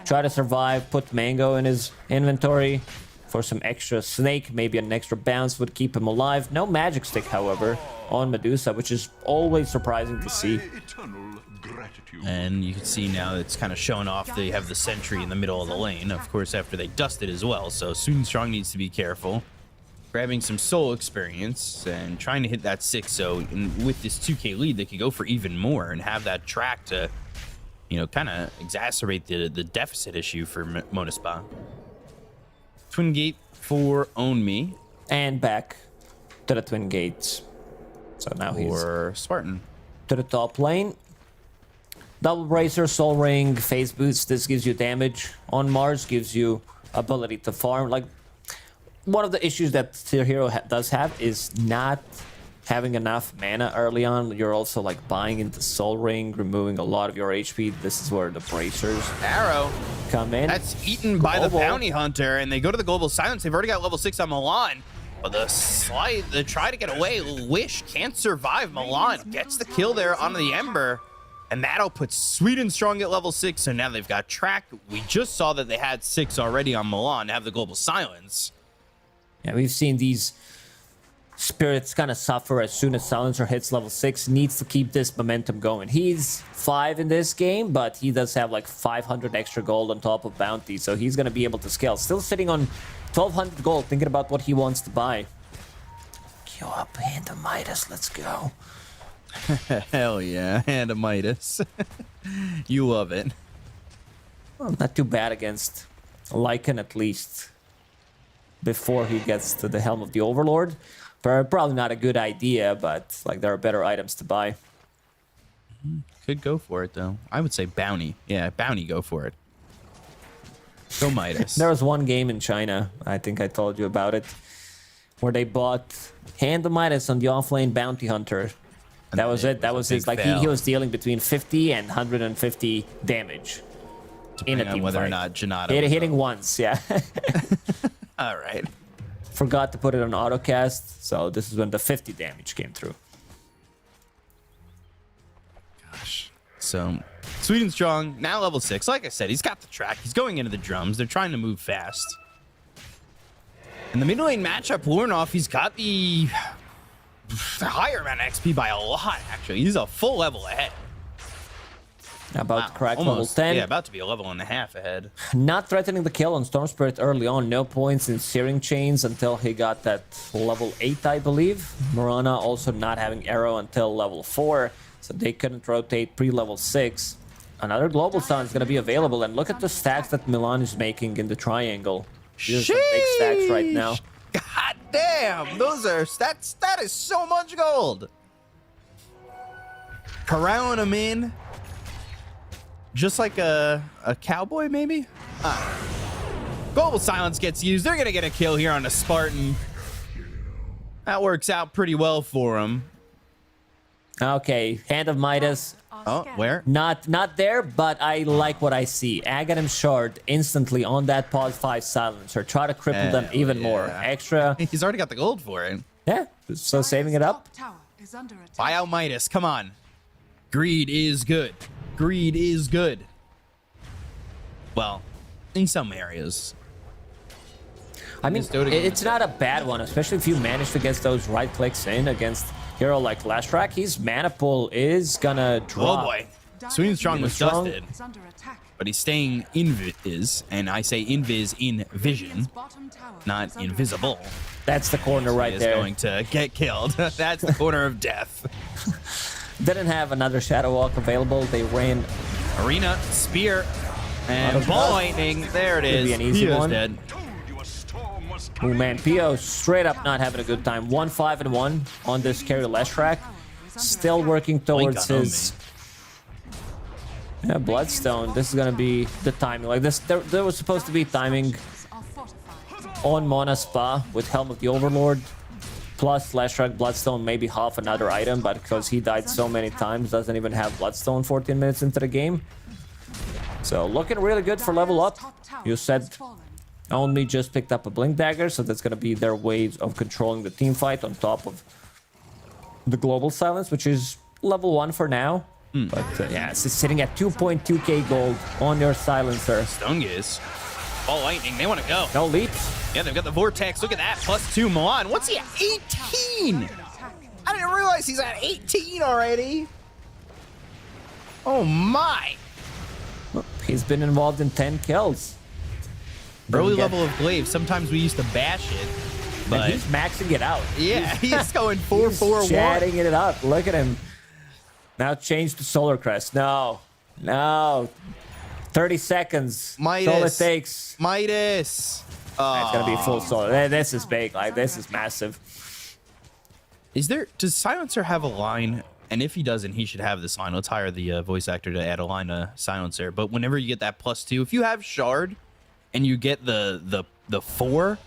Try to survive, put Mango in his inventory for some extra Snake. Maybe an extra bounce would keep him alive. No Magic Stick, however, on Medusa, which is always surprising to see. And you can see now it's kind of showing off they have the Sentry in the middle of the lane, of course, after they dust it as well. So Sweet and Strong needs to be careful. Grabbing some soul experience and trying to hit that 6. So with this 2k lead, they could go for even more and have that track to, you know, kind of exacerbate the deficit issue for Monaspa. Twin Gate for Own Me. And back to the Twin Gates. So now he's Spartan to the top lane. Double Bracer, Soul Ring, Phase Boost. This gives you damage on Mars, gives you ability to farm. Like, one of the issues that Tier Hero does have is not having enough mana early on. You're also like buying into Soul Ring, removing a lot of your HP. This is where the Bracers Arrow come in. That's eaten by the Bounty Hunter, and they go to the Global Silence. They've already got level 6 on Milan. But the try to get away, Wish can't survive. Milan gets the kill there on the Ember. And that'll put Sweet and Strong at level 6. So now they've got track. We just saw that they had 6 already on Milan to have the Global Silence. Yeah, we've seen these spirits kind of suffer as soon as Silencer hits level 6. Needs to keep this momentum going. He's 5 in this game, but he does have like 500 extra gold on top of bounty. So he's going to be able to scale. Still sitting on 1,200 gold, thinking about what he wants to buy. Queue up, Hand of Midas, let's go. Hell yeah, Hand of Midas. You love it. Well, not too bad against Lycan, at least before he gets to the Helm of the Overlord. Probably not a good idea, but like there are better items to buy. Could go for it though. I would say Bounty. Yeah, Bounty, go for it. Go Midas. There was one game in China, I think I told you about it, where they bought Hand of Midas on the offlane Bounty Hunter. That was it. That was his, like, he was dealing between 50 and 150 damage in a team whether fight. or not Janata Hitting once, yeah. All right. Forgot to put it on autocast, so this is when the 50 damage came through. Gosh. So, Sweden Strong, now level 6. Like I said, he's got the track. He's going into the drums. They're trying to move fast. In the mid lane matchup, Lornoff, he's got the higher amount of XP by a lot, actually. He's a full level ahead. About to crack almost, level 10. Yeah, about to be a level and a half ahead. Not threatening the kill on Storm Spirit early on. No points in Searing Chains until he got that level 8, I believe. Mirana also not having Arrow until level 4, so they couldn't rotate pre-level 6. Another Global Summon is going to be available, and look at the stacks that Milan is making in the triangle. These are some big stacks right now. God damn, that is so much gold. Corralling them in. Just like a cowboy, maybe? Global Silence gets used. They're going to get a kill here on a Spartan. That works out pretty well for him. Okay, Hand of Midas. Oh, where? Not there, but I like what I see. Aghanim Shard instantly on that pause 5 silencer. Try to cripple them even more. Extra. He's already got the gold for it. Yeah, so saving it up. Top tower is under attack. Buy out Midas. Come on. Greed is good. Greed is good. Well, in some areas. I mean, it's not a bad one, especially if you manage to get those right clicks in against hero like Lashrak. His mana pool is gonna drop. Oh boy. Sweden Strong was dusted, Is under attack. but he's staying invis, and I say invis in vision, Bottom tower not is under invisible. That's the corner right He is there. going to get killed. That's the corner of death. Didn't have another Shadow Walk available. They ran Arena, spear, and Auto ball cut. lightning. There it Could is. be an easy Pio's one. dead. Oh man, Pio straight up not having a good time. 1-5-1 on this carry Lashrak. Still working towards on his Bloodstone. This is gonna be the timing. Like this, there was supposed to be timing are fortified. on Mana Spa with Helm of the Overlord. Plus Lashrak Bloodstone, maybe half another item, but because he died so many times, doesn't even have Bloodstone 14 minutes into the game. So looking really good for level up. You said only just picked up a Blink Dagger, so that's gonna be their way of controlling the team fight on top of the Global Silence, which is level 1 for now. But yeah, it's sitting at 2.2k gold on your Silencer. Stone Gaze. Ball lightning. They want to go. No leaps. Yeah, they've got the Vortex. Look at that. +2 Milan. What's he at? 18! I didn't realize he's at 18 already. Oh my. He's been involved in 10 kills. Early Didn't get- level of Glaive. Sometimes we used to bash it, And but he's maxing it out. yeah, he's going 4-4-1. Chatting it up. Look at him. Now change to Solar Crest. No. 30 seconds. That's all it Midas. takes. Midas. It's gonna be full solar. This is big. Like, this is massive. Does Silencer have a line? And if he doesn't, he should have this line. Let's hire the voice actor to add a line to Silencer. But whenever you get that +2, if you have Shard and you get the 4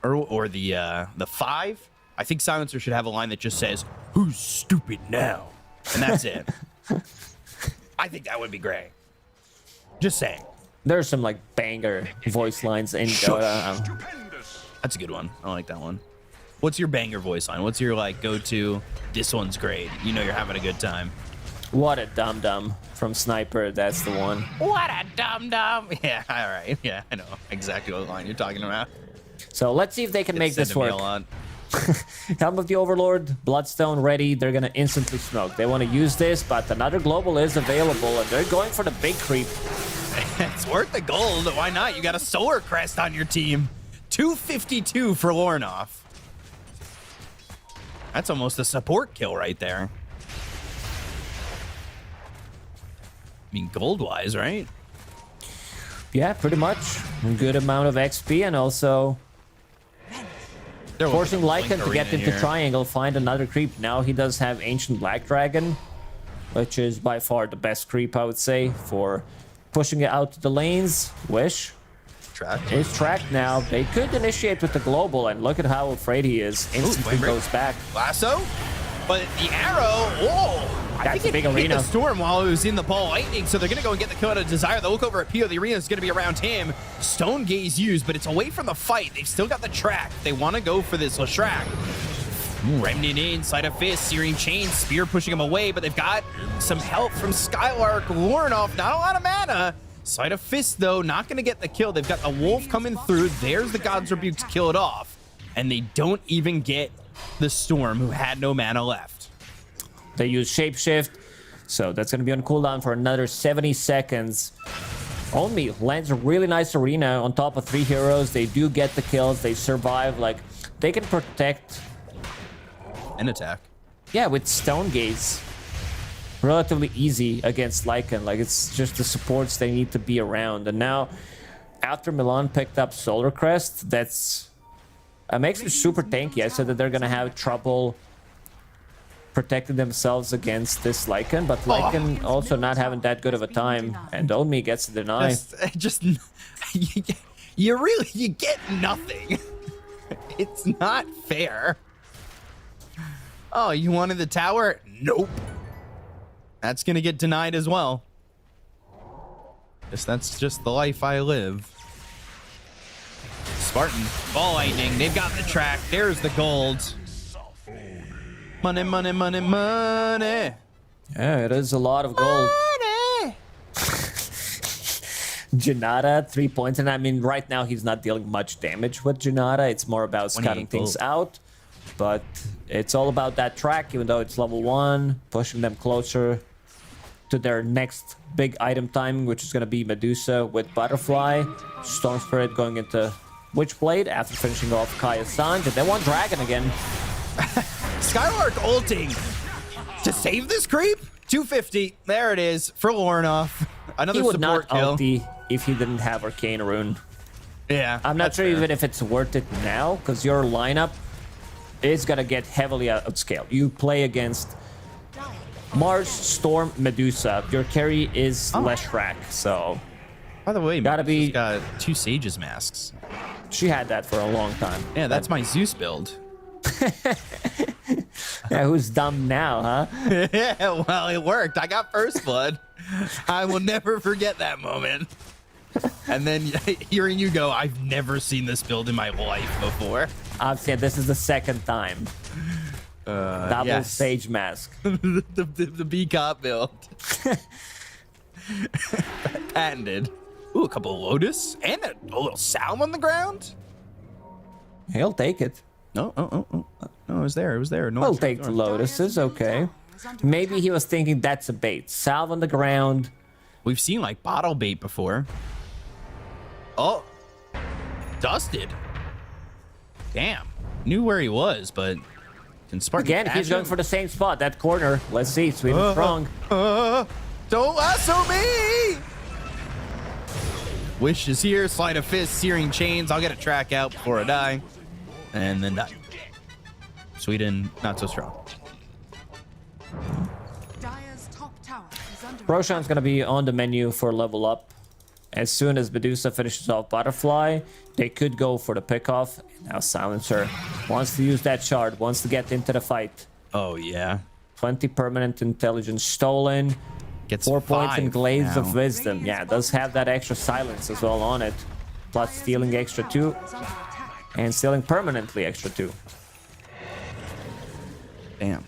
or the 5, I think Silencer should have a line that just says, "Who's stupid now?" And that's it. I think that would be great. Just saying. There's some like banger voice lines in Dota. That's a good one. I like that one. What's your banger voice line? What's your like go-to? This one's great. You know you're having a good time. What a dum dum from Sniper. That's the one. What a dum-dum. Yeah, all right. Yeah, I know exactly what line you're talking about. So let's see if they can make Send this a work. mail on. Helm of the Overlord, Bloodstone ready. They're gonna instantly smoke. They want to use this, but another global is available, and they're going for the big creep. It's worth the gold. Why not? You got a Solar Crest on your team. 252 for Lornoff. That's almost a support kill right there. I mean, gold-wise, right? Yeah, pretty much. A good amount of XP, and also They're forcing looking Lycan Blink to get Arena into here. triangle, find another creep. Now he does have Ancient Black Dragon, which is by far the best creep, I would say, for pushing it out to the lanes. Wish. Track. He's tracked now. They could initiate with the global, and look at how afraid he is. Instantly wait, goes back. Lasso, but the arrow. Oh, I That's think a big it hit arena. the storm while it was in the ball lightning. So they're gonna go and get the kill out of Desire. The look over at Pio. The arena is gonna be around him. Stone Gaze used, but it's away from the fight. They've still got the track. They want to go for this Leshrac. Remnant in, Sleight of Fist, Searing Chain, Spear pushing him away, but they've got some help from Skylark. Lornoff, not a lot of mana. Sleight of Fist, though, not going to get the kill. They've got the Wolf coming through. There's the God's Rebuke to kill it off. And they don't even get the Storm, who had no mana left. They use Shapeshift, so that's going to be on cooldown for another 70 seconds. Only lands a really nice arena on top of 3 heroes. They do get the kills. They survive. Like, they can protect... And attack. Yeah, with Stone Gaze. Relatively easy against Lycan. Like, it's just the supports they need to be around. And now, after Milan picked up Solar Crest, that's... It makes them super tanky. I said that they're gonna have trouble protecting themselves against this Lycan, but Lycan also not having that good of a time. And Omi gets the deny. Just you get nothing. It's not fair. Oh, you wanted the tower? Nope. That's gonna get denied as well. Guess that's just the life I live. Spartan, ball lightning. They've got the track. There's the gold. Money, money, money, money. Yeah, it is a lot of gold. Money. Janata, 3 points. And I mean, right now he's not dealing much damage with Janata. It's more about scouting things out. But it's all about that track, even though it's level 1, pushing them closer to their next big item timing, which is going to be Medusa with Butterfly. Storm Spirit going into Witchblade after finishing off Kaya's Sanj. And they want Dragon again. Skylark ulting to save this creep. 250. There it is for Lornoff. Another He would support not kill. ulti if he didn't have Arcane Rune. Yeah, I'm not that's sure fair. even if it's worth it now, because your lineup is gonna get heavily outscaled. You play against Mars, Storm, Medusa. Your carry is Leshrac, so By the way, gotta be- Medusa's got 2 Sage's masks. she had that for a long time. Yeah, that's my Zeus build. Yeah, who's dumb now, huh? Yeah, well, it worked. I got first blood. I will never forget that moment. And then hearing you go, I've never seen this build in my life before. I've said this is the second time. Double yes. Sage Mask. the B-Cop build. Patented. Ooh, a couple of Lotus and a little Salm on the ground. He'll take it. No, no, it was there. It was there. No, We'll take the Lotuses, okay. Maybe he was thinking that's a bait. Salve on the ground. We've seen like bottle bait before. Oh, dusted. Damn, knew where he was, but can Spartan Again, catch he's going him? for the same spot, that corner. Let's see, Sweden strong. Don't lasso me! Wish is here. Sleight of Fist, Searing Chains. I'll get a track out before I die, and then die. Sweden, not so strong. Dire's top tower is under Roshan's gonna be on the menu for level up. As soon as Medusa finishes off Butterfly, they could go for the pickoff. Now Silencer wants to use that shard, wants to get into the fight. Oh yeah, 20 permanent intelligence stolen. gets 4 points in 5 Glades now. of Wisdom. Yeah, it does have that extra silence as well on it. Plus stealing extra 2 is under attack. and stealing permanently extra 2. Damn.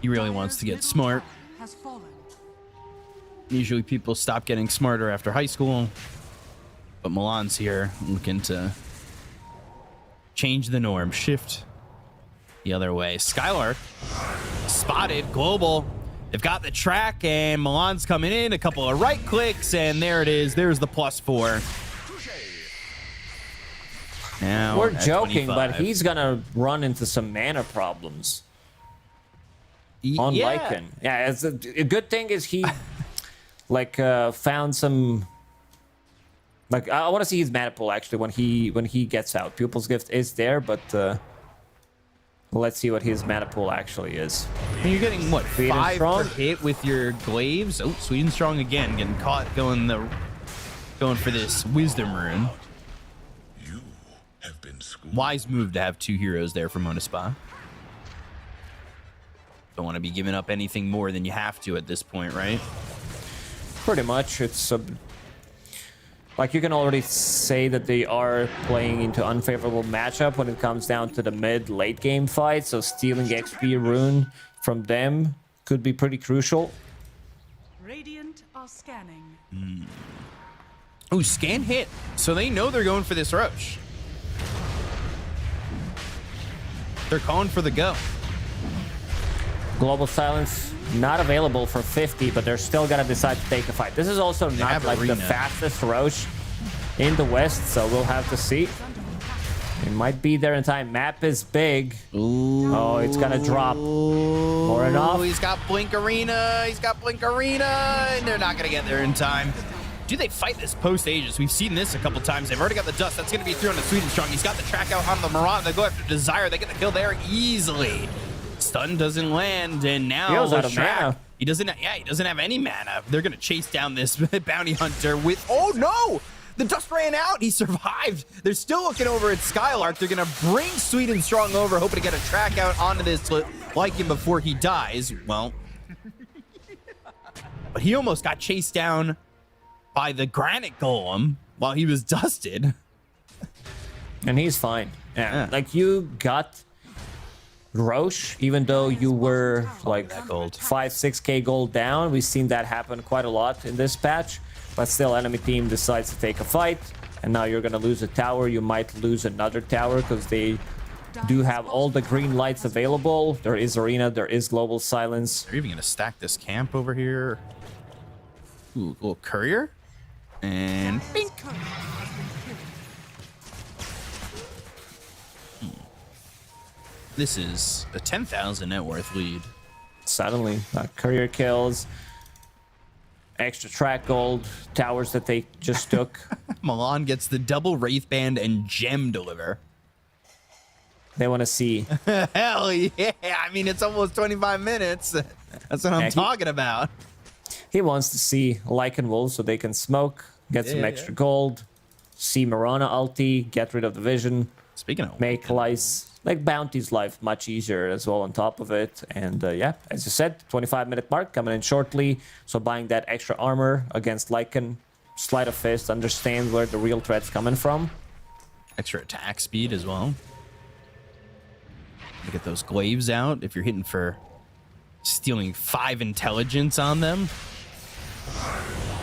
He really wants to get smart. Has fallen. Usually people stop getting smarter after high school, but Milan's here looking to change the norm, shift the other way. Skylark spotted global. They've got the track, and Milan's coming in. A couple of right clicks, and there it is. There's the +4. Now We're at joking, 25. but he's gonna run into some mana problems on Yeah. Lycan. Yeah, it's a good thing is he like found some. Like I want to see his mana pool actually when he gets out. Pupil's Gift is there, but Let's see what his mana pool actually is. And you're getting what, Sweden 5 Strong? per hit with your glaives? Oh, Sweden Strong again, getting caught going for this wisdom rune. You have been schooled. Wise move to have 2 heroes there for Monospa. Don't want to be giving up anything more than you have to at this point, right? Pretty much. It's like you can already say that they are playing into unfavorable matchup when it comes down to the mid-late game fight. So stealing XP rune from them could be pretty crucial. Radiant are scanning. Oh, scan hit. So they know they're going for this Roche. They're calling for the go. Global Silence not available for 50, but they're still gonna decide to take a fight. This is also not have like Arena. the fastest Roche in the West, so we'll have to see. It might be there in time. Map is big. Ooh. Oh, it's gonna drop. More enough. He's got Blink Arena. He's got Blink Arena. And they're not going to get there in time. Do they fight this post Aegis? We've seen this a couple times. They've already got the dust. That's going to be thrown to Sweden Strong. He's got the track out on the Marauder. They go after Desire. They get the kill there easily. Stun doesn't land. And now He goes out of Shaq, mana. he doesn't have any mana. They're going to chase down this bounty hunter with... Oh, no! The dust ran out. He survived. They're still looking over at Skylark. They're going to bring Sweden Strong over, hoping to get a track out onto this Lycan before he dies. Well, but he almost got chased down by the Granite Golem while he was dusted. And he's fine. Yeah. Like you got Roche, even though you were like gold. 5-6k gold down. We've seen that happen quite a lot in this patch. But still, enemy team decides to take a fight, and now you're gonna lose a tower. You might lose another tower because they do have all the green lights available. There is Arena, there is Global Silence. They're even gonna stack this camp over here. Ooh, little courier. And bink. This is a 10,000 net worth lead. Suddenly, courier kills, extra track gold, towers that they just took. Milan gets the double Wraith Band and Gem deliver. They want to see. Hell yeah. I mean, it's almost 25 minutes. That's what I'm Yeah, talking about. He wants to see Lycan Wolf so they can smoke, get some extra gold, see Marana ulti, get rid of the vision, Speaking of make lice, like Bounty's life much easier as well on top of it. And yeah, as you said, 25-minute mark coming in shortly. So buying that extra armor against Lycan, sleight of fist, understand where the real threat's coming from. extra attack speed as well. Get those glaives out if you're hitting for stealing 5 intelligence on them.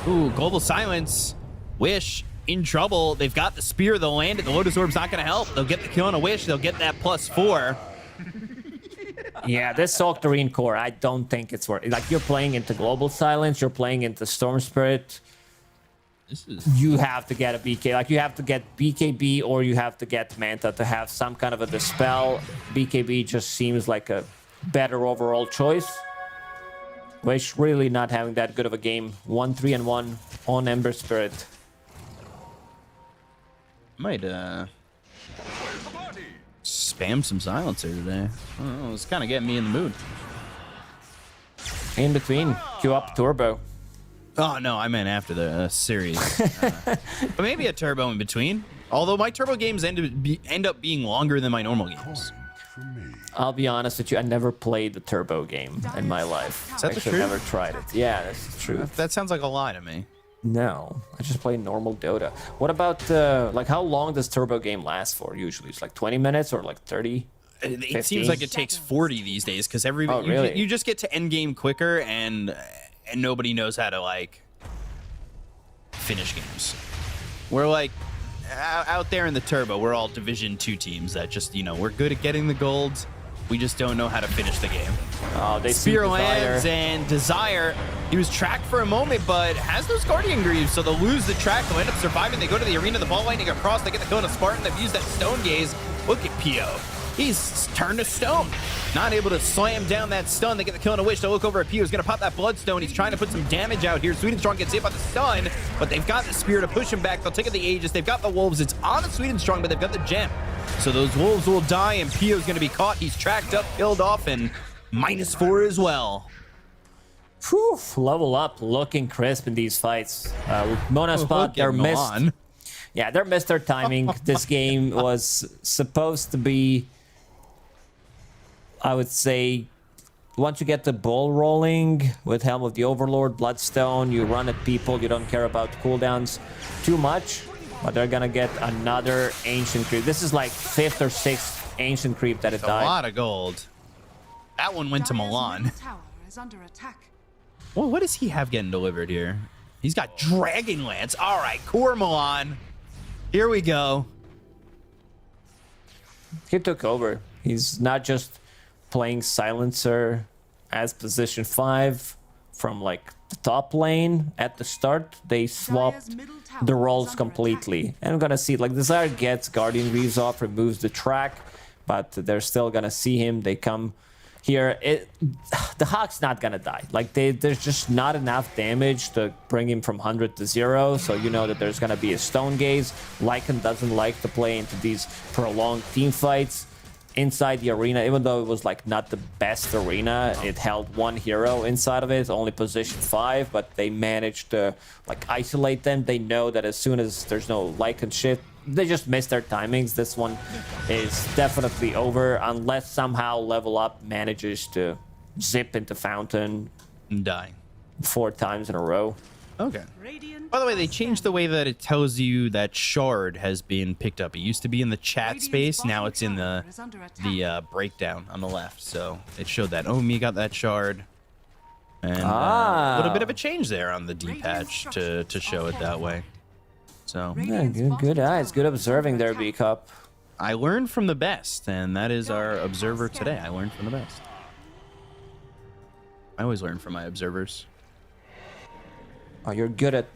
Ooh, Global Silence. Wish in trouble. They've got the spear. They'll land it. The Lotus Orb's not going to help. They'll get the kill on a Wish. They'll get that +4. Yeah, this Octarine core, I don't think it's worth it. Like, you're playing into Global Silence, you're playing into Storm Spirit. This is... You have to get a BK. Like, you have to get BKB or you have to get Manta to have some kind of a dispel. BKB just seems like a better overall choice. Wish really not having that good of a game. 1-3-1 on Ember Spirit. Might spam some silencer today. I don't know, it's kind of getting me in the mood. In between, queue up Turbo. Oh no, I meant after the series. But maybe a turbo in between. Although my turbo games end up being longer than my normal games. I'll be honest with you, I never played the Turbo game in my life. Is that the Actually, truth? never tried it. Yeah, that's the truth. That sounds like a lie to me. No, I just play normal Dota. What about, like, how long does Turbo game last for usually? It's like 20 minutes or like 30? It 15? seems like it takes 40 these days because Oh, really? you just get to end game quicker and nobody knows how to like finish games. We're like out there in the turbo, we're all Division 2 teams that just, you know, we're good at getting the gold. We just don't know how to finish the game. Oh, they see Spear Desire. lands and Desire. He was tracked for a moment, but has those Guardian Greaves, so they'll lose the track. They'll end up surviving. They go to the arena, the ball lightning across. They get the kill on a Spartan. They've used that Stone Gaze. Look at Pio. He's turned to stone. Not able to slam down that stun. They get the kill on a Wish. They'll look over at Pio. He's going to pop that Bloodstone. He's trying to put some damage out here. Sweden Strong gets hit by the stun, but they've got the Spear to push him back. They'll take out the Aegis. They've got the Wolves. It's on the Sweden Strong, but they've got the Gem. So those wolves will die, and Pio's going to be caught. He's tracked up, killed off, and -4 as well. Whew, level up, looking crisp in these fights. With Mona spot, they're missed. Yeah, they're missed their timing. This game was supposed to be, I would say, once you get the ball rolling with Helm of the Overlord, Bloodstone, you run at people, you don't care about cooldowns too much, but they're gonna get another Ancient Creep. This is like 5th or 6th Ancient Creep that it died. A lot of gold. That one went to Milan. Tower is under attack. Well, what does he have getting delivered here? He's got Dragon Lance. All right, core Milan. Here we go. He took over. He's not just playing Silencer as position 5 from like the top lane at the start. They swapped the roles completely. And I'm gonna see, like, Desire gets Guardian Reeves off, removes the track, but they're still gonna see him. They come here. The Hawk's not gonna die. Like, there's just not enough damage to bring him from 100 to 0, so you know that there's gonna be a Stone Gaze. Lycan doesn't like to play into these prolonged team fights inside the arena, even though it was like not the best arena. It held one hero inside of it, only position 5, but they managed to like isolate them. They know that as soon as there's no Lycan shit, they just miss their timings. This one is definitely over unless somehow Level Up manages to zip into Fountain And die. 4 times in a row. Okay. By the way, they changed the way that it tells you that shard has been picked up. It used to be in the chat space. Now it's in the breakdown on the left. So it showed that Omi got that shard. And a little bit of a change there on the D patch to show it that way. So Yeah, good eyes. Good observing there, B-Cup. I learned from the best, and that is our observer today. I learned from the best. I always learn from my observers. Oh, you're good at,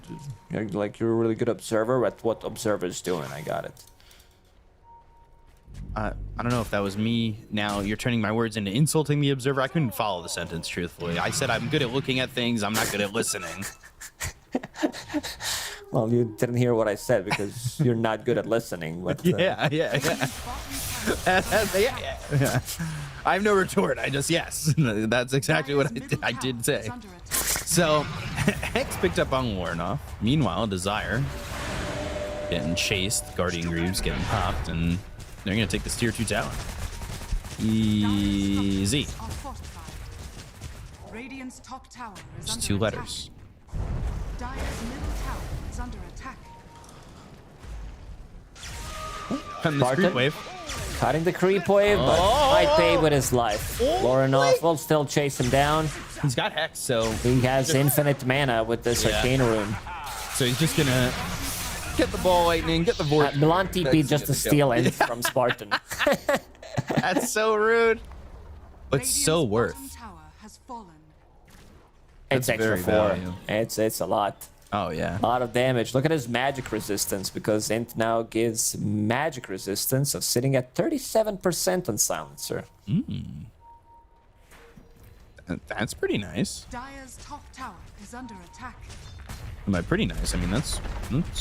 you're a really good observer at what observer's doing. I got it. I don't know if that was me. Now you're turning my words into insulting the observer. I couldn't follow the sentence truthfully. I said I'm good at looking at things. I'm not good at listening. Well, you didn't hear what I said because you're not good at listening. But, Yeah. I have no retort. I just, yes. That's exactly what I did say. So, Hex picked up on Warnoff. Meanwhile, Desire getting chased. Guardian Greaves getting popped, and they're going to take this tier 2 tower. Easy. Radiant's top tower is Just under 2 attack. letters. Dire's middle tower is under attack. Cutting the Spartan? creep wave. Cutting the creep wave, but might pay with his life. Lorinov will still chase him down. He's got Hex, so He has infinite mana with this Arcane Rune. so he's just going to get the ball lightning, get the vortex. Milan TP just to steal it from Spartan. That's so rude. But Radiant's so bottom worth. tower has fallen. It's That's extra very 4. value. It's a lot. Oh, yeah. A lot of damage. Look at his magic resistance, because Int now gives magic resistance of sitting at 37% on Silencer. That's pretty nice. Dire's top tower is under attack. And by pretty nice, I mean that's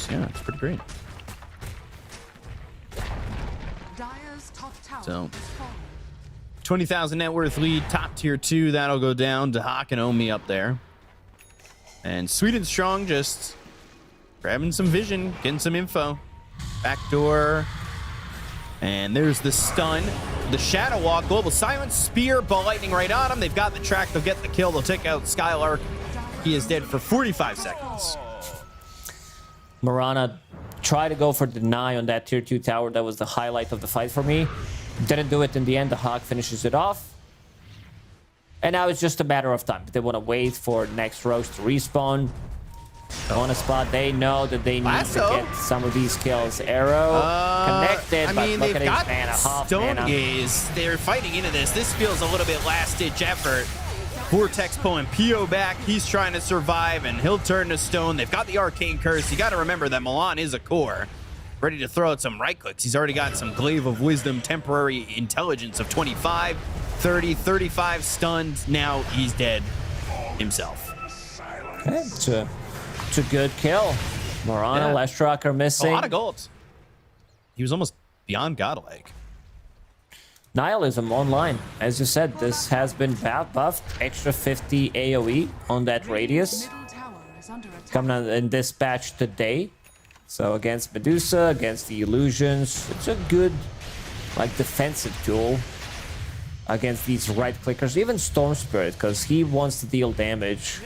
yeah, it's pretty great. Dire's top tower So- has fallen. 20,000 net worth lead, top tier 2. That'll go down to Hawk and Omi up there. And Sweet and Strong just grabbing some vision, getting some info. Backdoor. And there's the stun. The Shadow Walk, Global Silence, Spear, Ball Lightning right on him. They've got the track. They'll get the kill. They'll take out Skylark. He is dead for 45 seconds. Mirana tried to go for deny on that tier 2 tower. That was the highlight of the fight for me. Didn't do it in the end. The Hawk finishes it off. And now it's just a matter of time. They want to wait for next rows to respawn. On a spot, they know that they need to get some of these kills. Arrow connected, but look at his mana, half Stone mana. Gaze. They're fighting into this. This feels a little bit last-ditch effort. Vortex pulling Pio back. He's trying to survive, and he'll turn to stone. They've got the Arcane Curse. You got to remember that Milan is a core. Ready to throw out some right clicks. He's already got some Glaive of Wisdom, temporary intelligence of 25, 30, 35 stunned. Now he's dead himself. Okay, it's a good kill. Morana, Yeah. Leshrock are A missing. lot of gold. He was almost beyond godlike. Nihilism online. As you said, this has been buffed. Extra 50 AoE on that radius. Middle tower is under attack. Coming out in this patch today. So against Medusa, against the illusions, it's a good like defensive tool against these right clickers. Even Storm Spirit, because he wants to deal damage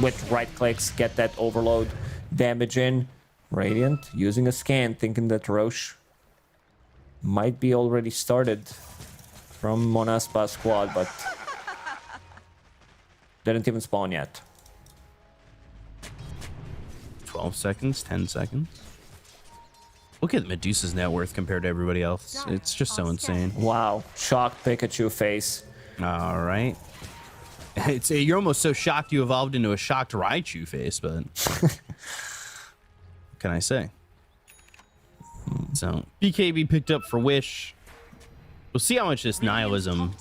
with right clicks, get that overload damage in. Radiant using a scan, thinking that Roche might be already started from Monaspa squad, but didn't even spawn yet. 12 seconds, 10 seconds. Look at Medusa's net worth compared to everybody else. It's just so insane. Wow, shocked Pikachu face. All right. You're almost so shocked you evolved into a shocked Raichu face, but what can I say? So BKB picked up for Wish. We'll see how much this nihilism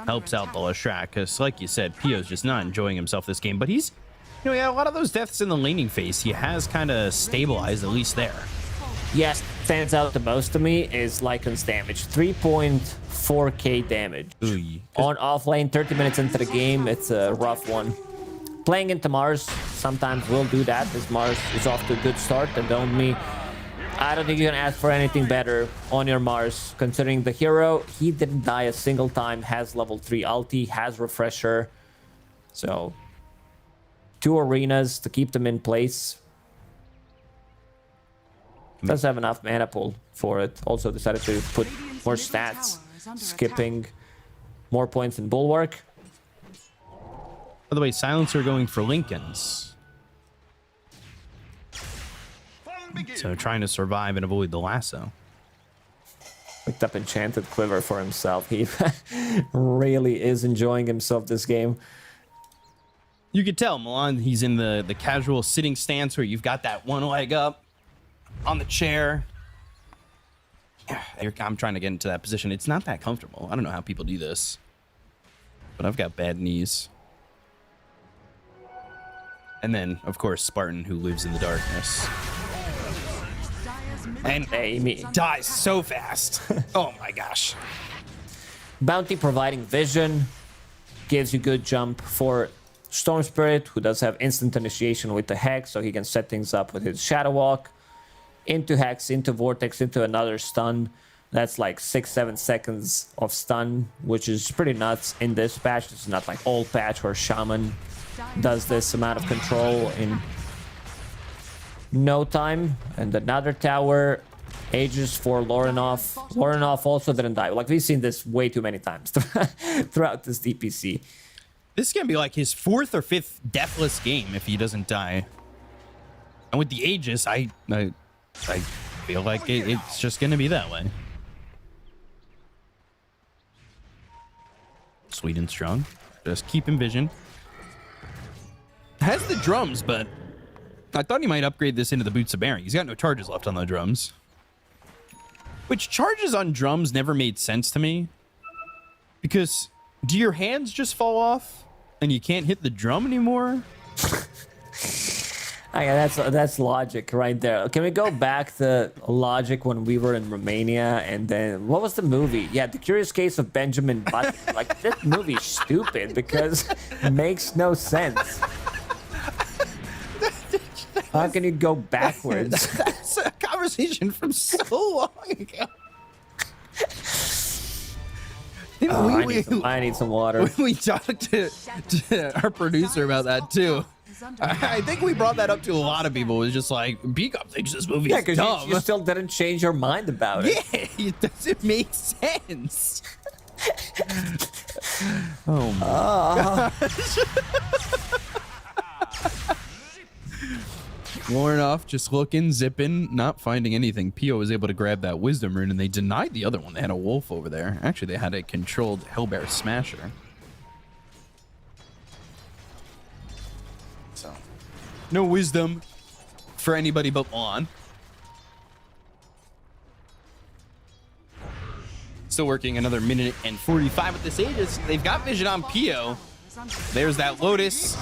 helps out the Leshrac, because like you said, Pio's just not enjoying himself this game, but he's, you know, yeah, a lot of those deaths in the laning phase, he has kind of stabilized, at least there. Yes, stands out the most to me is Lycan's damage. 3.4k damage. Ooh. On offlane, 30 minutes into the game, it's a rough one. Playing into Mars sometimes will do that, as Mars is off to a good start, and I don't think you can ask for anything better on your Mars, considering the hero, he didn't die a single time, has level 3 ulti, has refresher. So, 2 arenas to keep them in place. Does have enough mana pool for it. Also decided to put more stats, skipping more points in Bulwark. By the way, Silencer going for Lincolns. So trying to survive and avoid the lasso. Picked up Enchanted Quiver for himself. He really is enjoying himself this game. You could tell Milan, he's in the casual sitting stance where you've got that one leg up on the chair. I'm trying to get into that position. It's not that comfortable. I don't know how people do this, but I've got bad knees. And then, of course, Spartan, who lives in the darkness. And Amy dies so fast. Oh my gosh. Bounty providing vision gives you good jump for Storm Spirit, who does have instant initiation with the Hex, so he can set things up with his Shadow Walk. Into Hex, into Vortex, into another stun. That's like 6-7 seconds of stun, which is pretty nuts in this patch. It's not like old patch where Shaman does this amount of control in no time. And another tower, Aegis for Lorinov. Lorinov also didn't die. Like, we've seen this way too many times throughout this DPC. This is going to be like his 4th or 5th deathless game if he doesn't die. And with the Aegis, I feel like it's just going to be that way. Sweet and strong. Just keep in vision. Has the drums, but I thought he might upgrade this into the Boots of Bearing. He's got no charges left on the drums. Which charges on drums never made sense to me. Because do your hands just fall off and you can't hit the drum anymore? Yeah, that's logic right there. Can we go back to logic when we were in Romania, and then what was the movie? Yeah, The Curious Case of Benjamin Button. Like, this movie's stupid because it makes no sense. How can you go backwards? That's a conversation from so long ago. I need some water. We talked to our producer about that too. I think we brought that up to a lot of people. It was just like, Peacock thinks this movie is dumb. You still didn't change your mind about it. Yeah, it doesn't make sense. Oh my gosh. Lornoff just looking, zipping, not finding anything. Pio was able to grab that Wisdom Rune, and they denied the other one. They had a wolf over there. Actually, they had a controlled Hellbear Smasher. So, no wisdom for anybody but Lon. Still working another minute and 45 with this Aegis. They've got vision on Pio. There's that Lotus.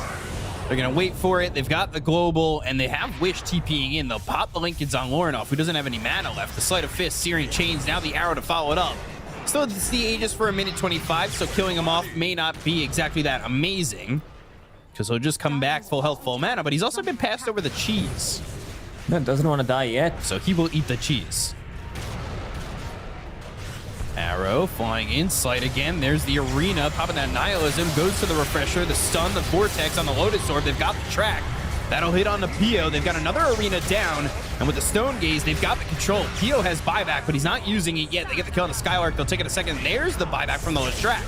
They're going to wait for it. They've got the global, and they have Wish TPing in. They'll pop the Lincolns on Lornoff, who doesn't have any mana left. The Sleight of Fist, Searing Chains, now the arrow to follow it up. Still it's the Aegis for a minute 25, so killing him off may not be exactly that amazing, because he'll just come back full health, full mana, but he's also been passed over the cheese. No, doesn't want to die yet. So he will eat the cheese. Arrow flying in, Sleight again. There's the arena, popping that nihilism, goes to the refresher, the stun, the vortex on the Lotus Orb. They've got the track. That'll hit on the Pio. They've got another arena down, and with the Stone Gaze, they've got the control. Pio has buyback, but he's not using it yet. They get the kill on the Skylark. They'll take it a second. There's the buyback from the Lestrak.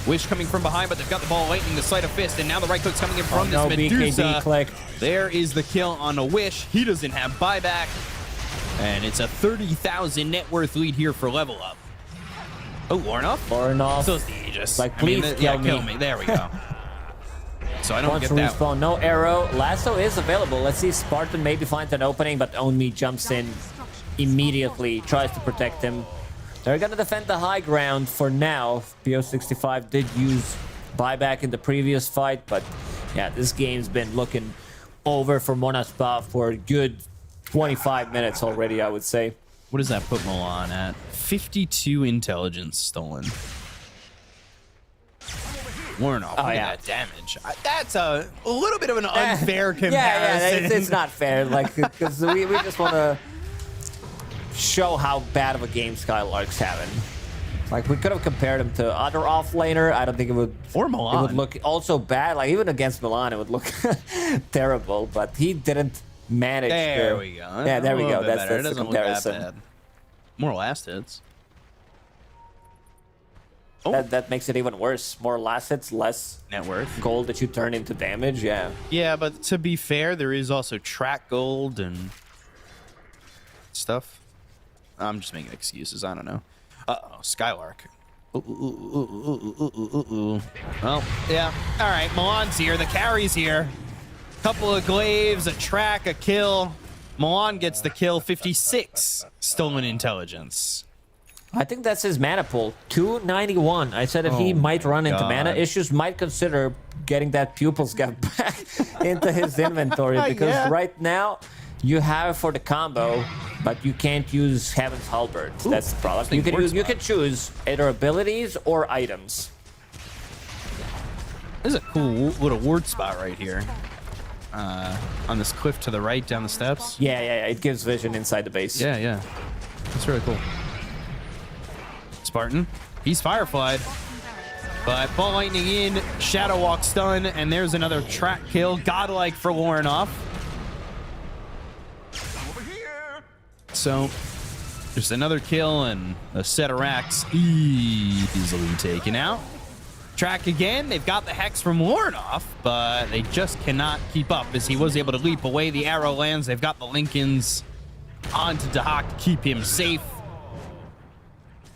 Wish coming from behind, but they've got the ball lightning, the Sleight of Fist, and now the right click's coming in from this Medusa. BKB click. There is the kill on a Wish. He doesn't have buyback, and it's a 30,000 net worth lead here for level up. Oh, Lornoff. Still the Aegis. Like, please kill me. There we go. So I don't Wants get to that. respawn. No arrow. Lasso is available. Let's see. Spartan maybe finds an opening, but Only jumps in immediately, tries to protect him. They're gonna defend the high ground for now. PO65 did use buyback in the previous fight, but yeah, this game's been looking over for Monaspa for a good 25 minutes already, I would say. What does that put Milan at? 52 intelligence stolen. Lornoff, look at that damage. That's a little bit of an unfair comparison. Yeah, it's not fair. Like, because we just want to show how bad of a game Skylark's having. Like, we could have compared him to other offlaner. I don't think it would. Or Milan. It would look also bad. Like, even against Milan, it would look terrible. But he didn't manage. There we go. Yeah, there we go. That's it the doesn't comparison. look that bad. More last hits. Oh. That makes it even worse. More last hits, less Net worth. gold that you turn into damage. Yeah. Yeah, but to be fair, there is also track gold and stuff. I'm just making excuses. I don't know. Uh-oh, Skylark. Well, yeah. All right, Milan's here. The carry's here. Couple of glaives, a track, a kill. Milan gets the kill. 56 stolen intelligence. I think that's his mana pool. 291. I said if he might run into mana issues, might consider getting that Pupil's Gap back into his inventory. Because right now, you have it for the combo, but you can't use Heaven's Halberd. That's the problem. You can choose either abilities or items. This is a cool little ward spot right here. On this cliff to the right, down the steps. Yeah. It gives vision inside the base. Yeah. That's really cool. Spartan, he's Fireflied. But Ball Lightning in, Shadow Walk stun, and there's another track kill. Godlike for Lornoff. So, just another kill and a set of racks easily taken out. Track again. They've got the Hex from Lornoff, but they just cannot keep up as he was able to leap away. The arrow lands. They've got the Lincolns onto Dahak to keep him safe.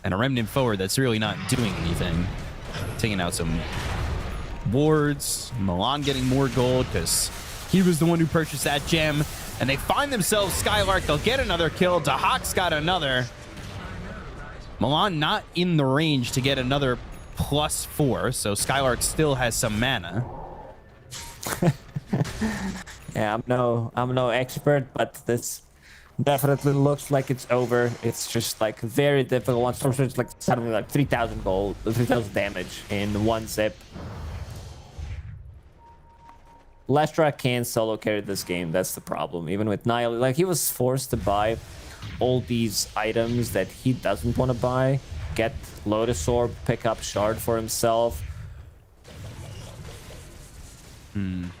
And a Remnant forward that's really not doing anything. Taking out some wards. Milan getting more gold because he was the one who purchased that gem. And they find themselves Skylark. They'll get another kill. Dahak's got another. Milan not in the range to get another +4. So Skylark still has some mana. Yeah, I'm no expert, but this definitely looks like it's over. It's just like very difficult. One sorcerer's like suddenly like 3,000 gold, 3,000 damage in one zip. Lestrak can't solo carry this game. That's the problem. Even with Nile, like he was forced to buy all these items that he doesn't want to buy. Get Lotus Orb, pick up Shard for himself. And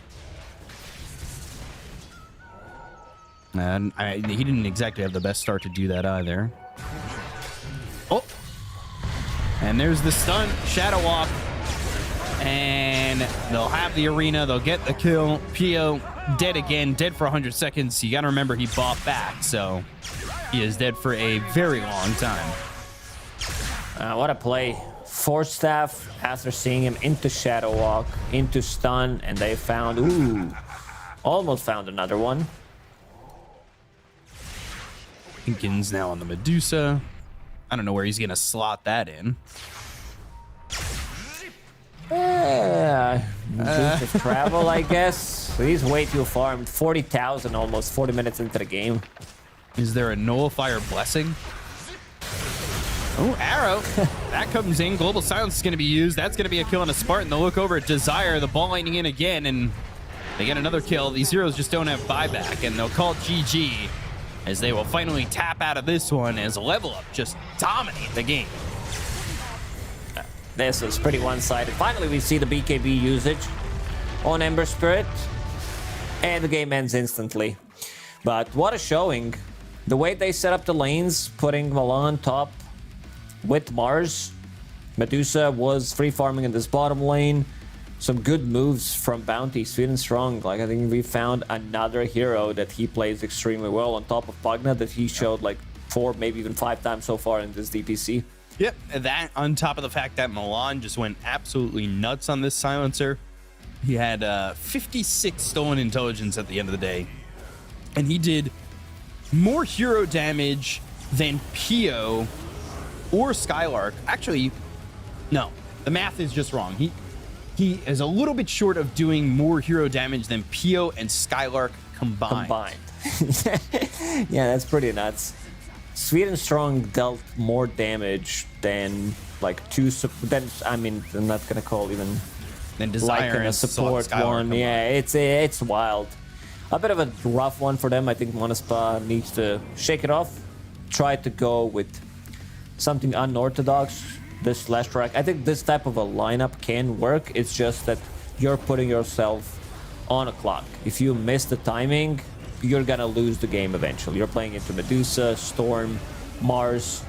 he didn't exactly have the best start to do that either. Oh! And there's the stun, Shadow Walk. And they'll have the arena, they'll get the kill. Pio dead again, dead for 100 seconds. You gotta remember he bought back, so he is dead for a very long time. What a play. Force Staff after seeing him into Shadow Walk, into stun, and they found, almost found another one. Lincoln's now on the Medusa. I don't know where he's gonna slot that in. Yeah, boost of travel, I guess. So he's way too farmed. 40,000 almost 40 minutes into the game. Is there a nullifier blessing? Oh, arrow. That comes in. Global silence is going to be used. That's going to be a kill on a Spartan. They'll look over at Desire. The ball lining in again, and they get another kill. These heroes just don't have buyback, and they'll call GG as they will finally tap out of this one as Level Up just dominate the game. This is pretty one-sided. Finally, we see the BKB usage on Ember Spirit, and the game ends instantly. But what a showing. The way they set up the lanes, putting Milan top with Mars. Medusa was free farming in this bottom lane. Some good moves from Bounty, Sweden Strong. Like, I think we found another hero that he plays extremely well on top of Pugna that he showed like 4, maybe even 5 times so far in this DPC. Yep, that on top of the fact that Milan just went absolutely nuts on this silencer. He had 56 stolen intelligence at the end of the day. And he did more hero damage than Pio or Skylark. Actually, no, the math is just wrong. He is a little bit short of doing more hero damage than Pio and Skylark combined. Yeah, that's pretty nuts. Sweden Strong dealt more damage than like I'm not gonna call even Then Desire like and a support Skylark one. combined. Yeah, it's wild. A bit of a rough one for them. I think Monospa needs to shake it off. Try to go with something unorthodox this last track. I think this type of a lineup can work. It's just that you're putting yourself on a clock. If you miss the timing, you're gonna lose the game eventually. You're playing into Medusa, Storm, Mars.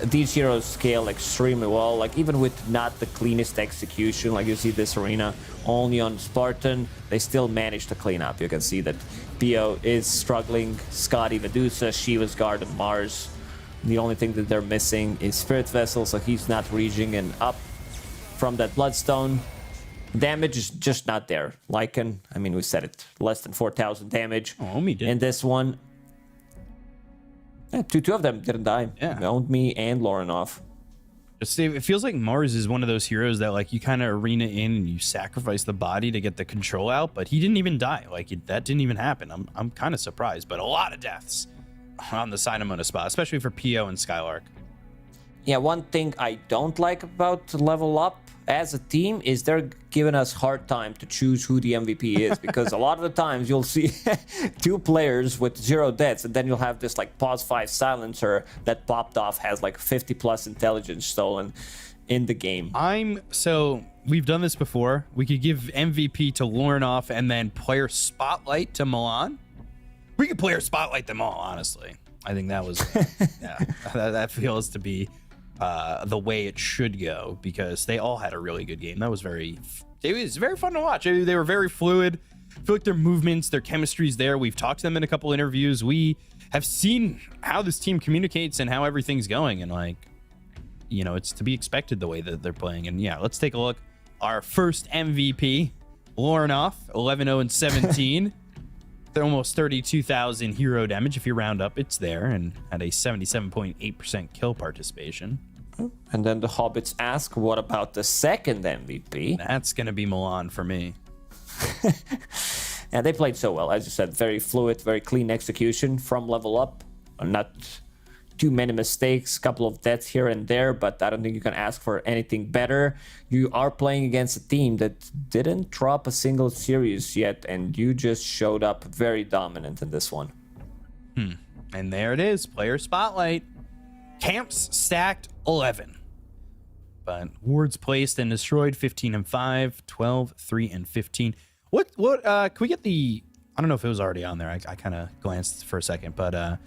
These heroes scale extremely well. Like, even with not the cleanest execution, like you see this arena only on Spartan, they still manage to clean up. You can see that Pio is struggling. Scotty, Medusa, Shiva's Guard, and Mars. The only thing that they're missing is Spirit Vessel, so he's not reaching and up from that Bloodstone. Damage is just not there. Lycan, I mean, we said it, less than 4,000 damage. Oh, me did. In this one, yeah, two of them didn't die. Yeah. Owned me and Lauren off. Just it feels like Mars is one of those heroes that like you kind of arena in and you sacrifice the body to get the control out, but he didn't even die. Like that didn't even happen. I'm kind of surprised, but a lot of deaths on the side of Monospa, especially for Pio and Skylark. Yeah, one thing I don't like about Level Up as a team is they're giving us hard time to choose who the MVP is, because a lot of the times you'll see 2 players with 0 deaths, and then you'll have this like pause 5 silencer that popped off, has like 50 plus intelligence stolen in the game. So we've done this before. We could give MVP to Lornoff and then player spotlight to Milan. We could player spotlight them all, honestly. I think that was yeah, that feels to be the way it should go, because they all had a really good game. It was very fun to watch. They were very fluid. I feel like their movements, their chemistry's there. We've talked to them in a couple interviews. We have seen how this team communicates and how everything's going, and like, you know, it's to be expected the way that they're playing. And yeah, let's take a look. Our first MVP, Lornoff, 11-0-17. They're almost 32,000 hero damage. If you round up, it's there, and had a 77.8% kill participation. And then the Hobbits ask, what about the second MVP? That's going to be Milan for me. Yeah, they played so well. As you said, very fluid, very clean execution from Level Up. Not too many mistakes, couple of deaths here and there, but I don't think you can ask for anything better. You are playing against a team that didn't drop a single series yet, and you just showed up very dominant in this one. And there it is, player spotlight. Camps stacked 11. But wards placed and destroyed 15 and 5, 12, 3 and 15. What can we get the, I don't know if it was already on there. I kind of glanced for a second, but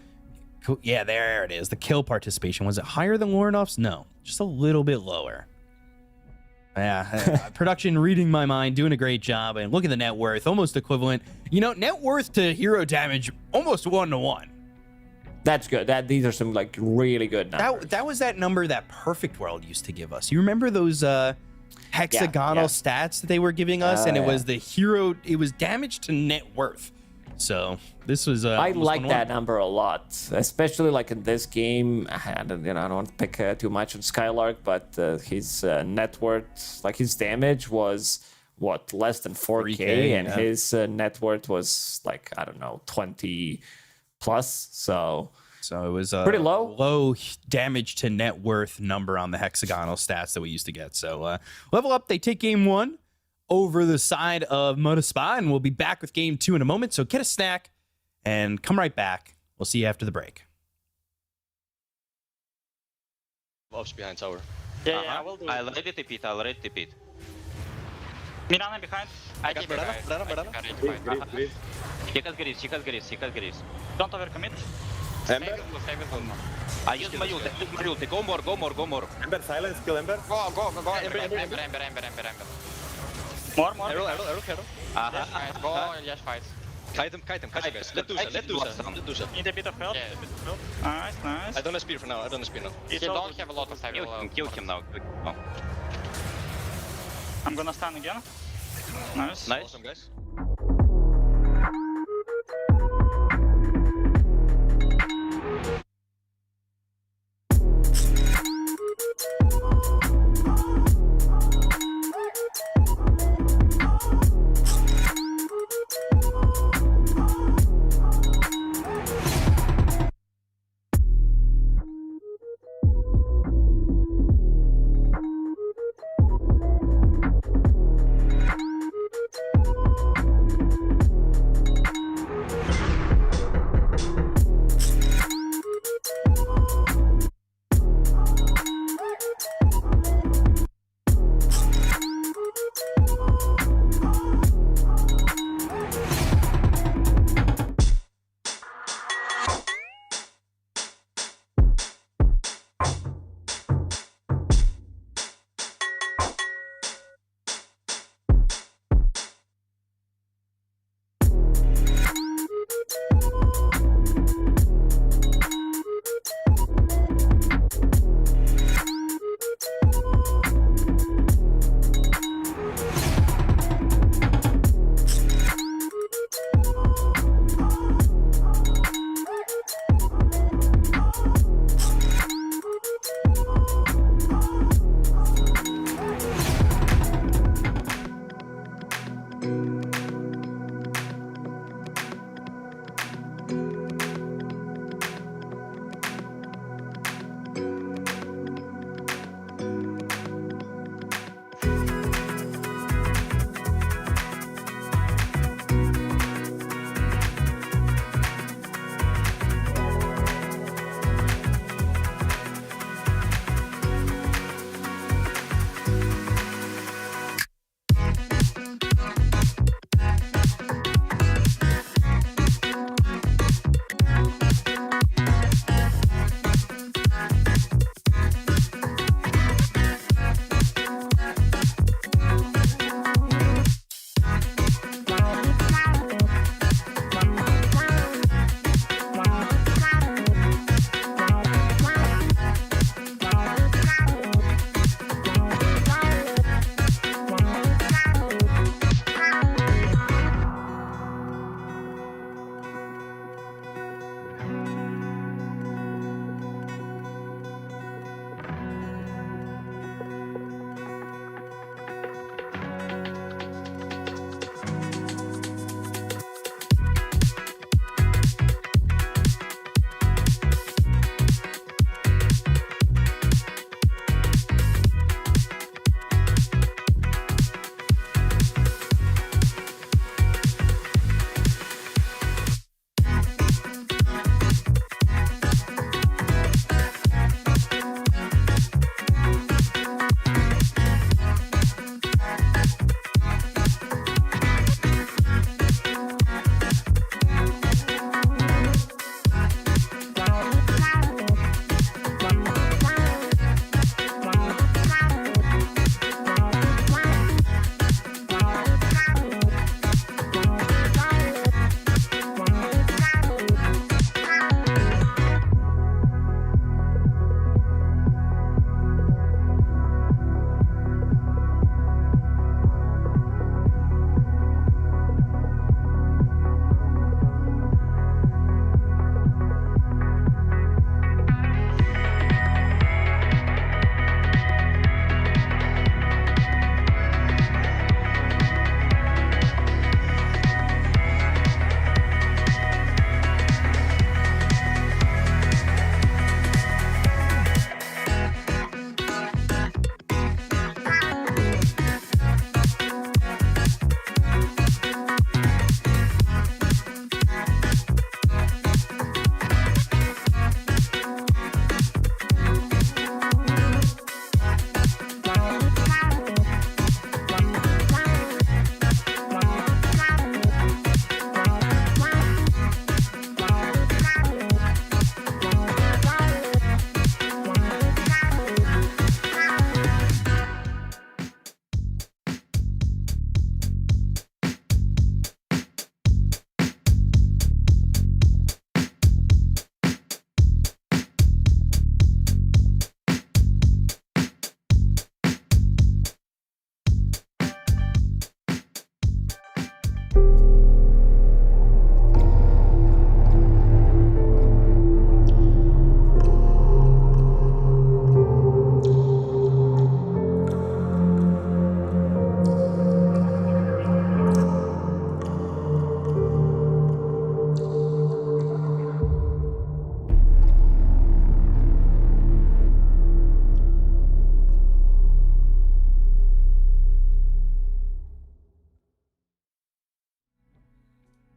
cool. Yeah, there it is. The kill participation. Was it higher than Lornoff's? No, just a little bit lower. Yeah, production reading my mind, doing a great job. And look at the net worth, almost equivalent. You know, net worth to hero damage, almost 1-to-1. That's good. These are some like really good numbers. That was that number that Perfect World used to give us. You remember those hexagonal stats that they were giving us? And it was the hero, it was damage to net worth. So this was I like that number a lot, especially like in this game. I don't want to pick too much on Skylark, but his net worth, like his damage was what, less than 4K, 3K, and yeah. his net worth was like, I don't know, 20 plus. So So it was a Pretty low. damage to net worth number on the hexagonal stats that we used to get. So level up, they take game 1 over the side of Moda Spa, and we'll be back with game 2 in a moment. So get a snack and come right back. We'll see you after the break. Ops behind tower. Yeah, I will do I it. already TP'd, I already TP'd. Mirana behind. I got banana. He has grease. Don't overcommit. Ember? I used my ulti, go more. Ember, silence, kill Ember. Go. Ember. More. Arrow. Go, yes, fight. Kite him guys. Let's do that. Need a bit of help. Nice. I don't have spear for now, You don't have a lot of time. Kill him now. I'm gonna stun again. Nice. Awesome guys.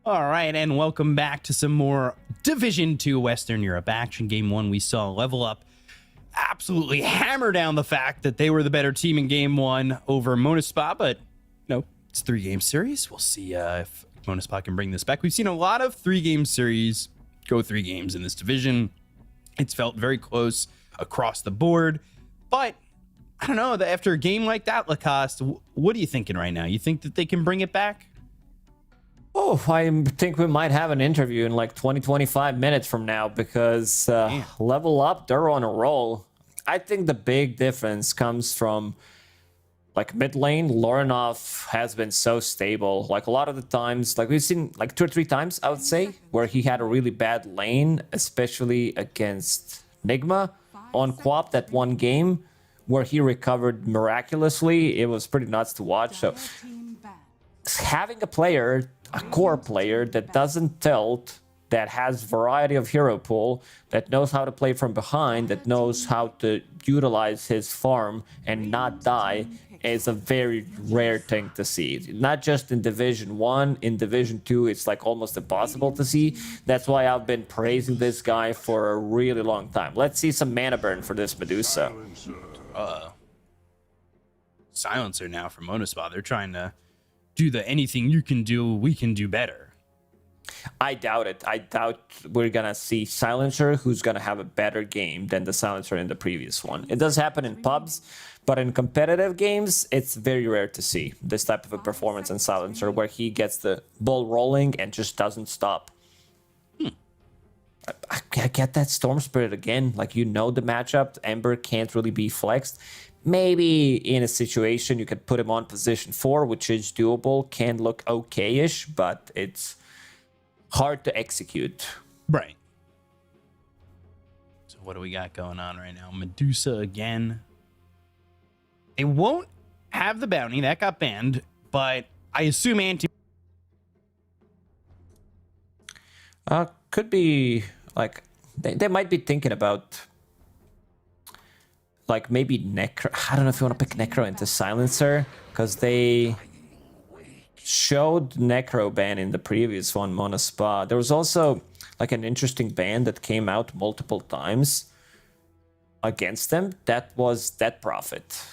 All right, and welcome back to some more Division 2 Western Europe action. Game 1, we saw Level Up absolutely hammer down the fact that they were the better team in Game 1 over Monospa, but no, it's a 3-game series. We'll see if Monospa can bring this back. We've seen a lot of 3-game series go 3 games in this division. It's felt very close across the board, but I don't know, after a game like that, Lacoste, what are you thinking right now? You think that they can bring it back? Oh, I think we might have an interview in like 25 minutes from now because Level Up, they're on a roll. I think the big difference comes from like mid lane. Lorinov has been so stable. Like a lot of the times, like we've seen like 2 or 3 times, I would say, where he had a really bad lane, especially against Nigma on Quap that one game where he recovered miraculously. It was pretty nuts to watch. So having a player, a core player that doesn't tilt, that has variety of hero pool, that knows how to play from behind, that knows how to utilize his farm and not die, is a very rare thing to see. Not just in Division 1, in Division 2, it's like almost impossible to see. That's why I've been praising this guy for a really long time. Let's see some mana burn for this Medusa. Silencer now from Monospa. They're trying to do the anything you can do, we can do better. I doubt it. I doubt we're gonna see Silencer who's gonna have a better game than the Silencer in the previous one. It does happen in pubs, but in competitive games, it's very rare to see this type of a performance in Silencer where he gets the ball rolling and just doesn't stop. I get that Storm Spirit again. Like, you know the matchup. Ember can't really be flexed. Maybe in a situation you could put him on position 4, which is doable, can look okay-ish, but it's hard to execute. Right. So what do we got going on right now? Medusa again. They won't have the bounty. That got banned, but I assume anti... Could be, like, they might be thinking about... like maybe Necro. I don't know if you want to pick Necro into Silencer, because they showed Necro ban in the previous one, Monospa. There was also like an interesting ban that came out multiple times against them. That was Dead Prophet.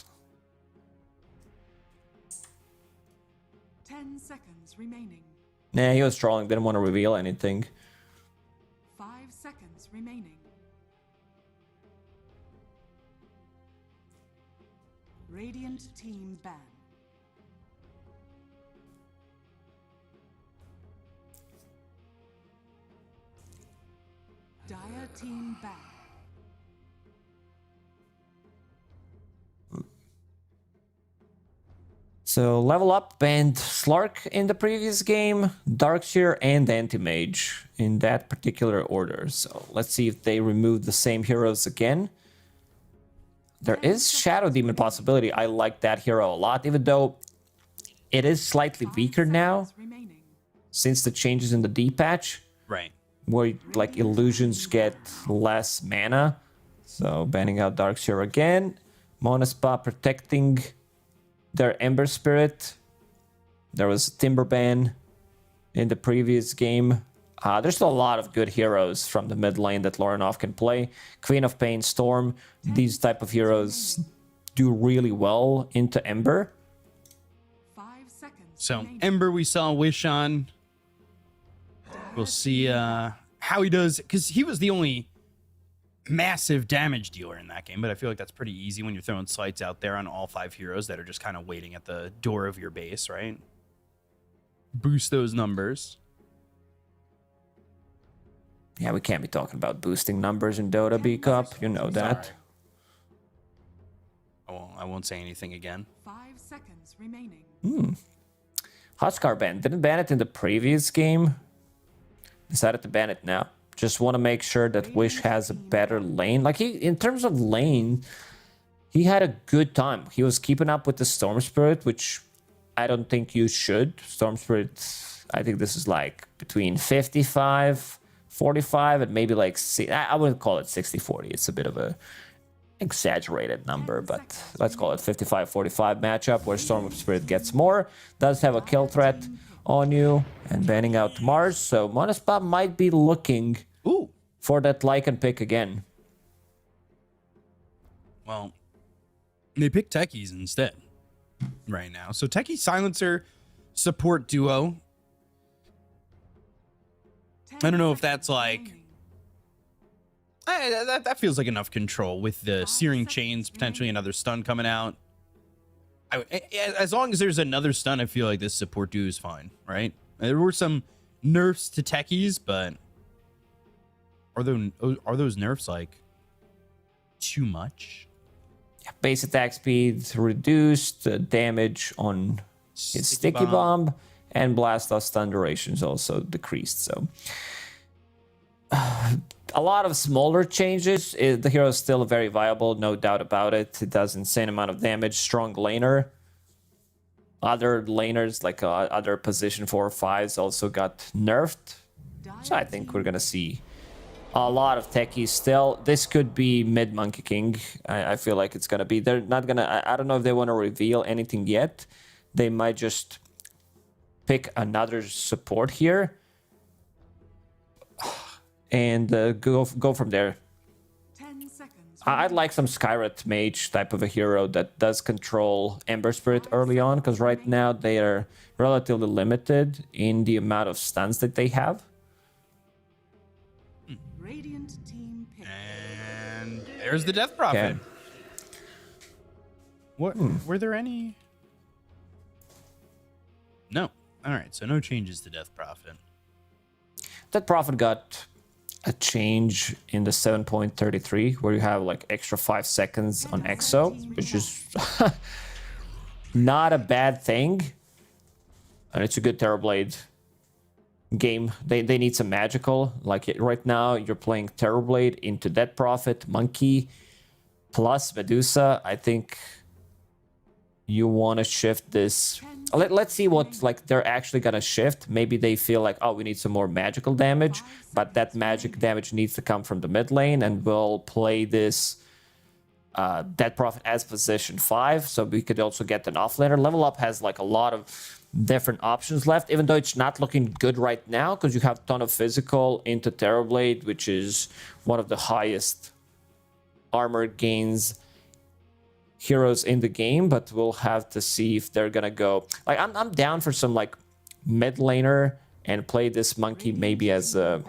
10 seconds remaining. Nah, he was trolling, didn't want to reveal anything. 5 seconds remaining. Radiant team ban. Dire team ban. So Level Up banned Slark in the previous game, Darkseer and Anti-Mage in that particular order. So let's see if they remove the same heroes again. There is Shadow Demon possibility. I like that hero a lot, even though it is slightly weaker now since the changes in the D patch. Right. Where like illusions get less mana. So banning out Darkseer again. Monospa protecting their Ember Spirit. There was a Timber ban in the previous game. There's still a lot of good heroes from the mid lane that Lorinov can play. Queen of Pain, Storm, these type of heroes do really well into Ember. 5 seconds. So Ember we saw Wish on. We'll see how he does, because he was the only massive damage dealer in that game, but I feel like that's pretty easy when you're throwing slights out there on all 5 heroes that are just kind of waiting at the door of your base, right? Boost those numbers. Yeah, we can't be talking about boosting numbers in Dota B Cup. You know that. I won't say anything again. 5 seconds remaining. Huskar ban. Didn't ban it in the previous game. Decided to ban it now. Just want to make sure that Wish has a better lane. Like, in terms of lane, he had a good time. He was keeping up with the Storm Spirit, which I don't think you should. Storm Spirit, I think this is like between 55, 45, and maybe like... I wouldn't call it 60-40. It's a bit of a exaggerated number, but let's call it 55-45 matchup where Storm Spirit gets more. Does have a kill threat on you and banning out Mars. So Monospa might be looking for that Lycan pick again. Well, they picked Techies instead right now. So Techie Silencer support duo. I don't know if that's like... that feels like enough control with the Searing Chains, potentially another stun coming out. As long as there's another stun, I feel like this support duo is fine, right? There were some nerfs to Techies, but are those nerfs like too much? Yeah, base attack speed reduced, damage on its sticky bomb, and blast off stun durations also decreased. So a lot of smaller changes. The hero is still very viable, no doubt about it. It does insane amount of damage. Strong laner. Other laners, like other position 4 or 5s, also got nerfed. So I think we're gonna see a lot of techies still. This could be mid Monkey King. I feel like it's gonna be. They're not gonna. I don't know if they want to reveal anything yet. They might just pick another support here and go from there. 10 seconds. I'd like some Skyrat Mage type of a hero that does control Ember Spirit early on, because right now they are relatively limited in the amount of stuns that they have. Radiant team pick. And there's the Death Prophet. Okay. What were there any? No. All right, so no changes to Death Prophet. That Prophet got a change in the 7.33 where you have like extra 5 seconds on Exo, which is not a bad thing. And it's a good Terrorblade game. They need some magical. Like right now, you're playing Terrorblade into Death Prophet, Monkey, plus Medusa. I think you want to shift this. Let's see what like they're actually gonna shift. Maybe they feel like, oh, we need some more magical damage, but that magic damage needs to come from the mid lane, and we'll play this Death Prophet as position 5, so we could also get an offlaner. Level Up has like a lot of different options left, even though it's not looking good right now because you have a ton of physical into Terrorblade, which is one of the highest armor gains heroes in the game, but we'll have to see if they're gonna go. Like I'm down for some like mid laner and play this Monkey maybe as a.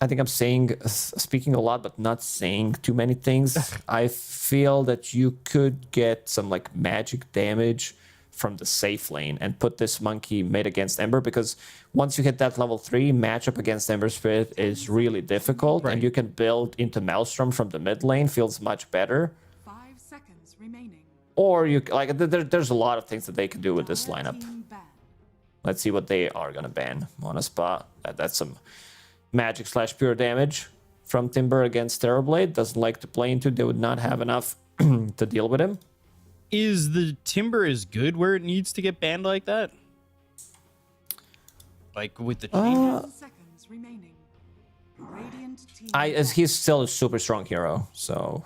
I think I'm speaking a lot, but not saying too many things. I feel that you could get some like magic damage from the safe lane and put this Monkey mid against Ember, because once you hit that level 3, matchup against Ember Spirit is really difficult, and you can build into Maelstrom from the mid lane, feels much better. 5 seconds remaining. Or you like there's a lot of things that they can do with this lineup. Let's see what they are gonna ban. Monospa, that's some magic / pure damage from Timber against Terrorblade. Doesn't like to play into. They would not have enough to deal with him. Is the Timber as good where it needs to get banned like that? Like with the changes? 10 seconds remaining. Radiant team. He's still a super strong hero, so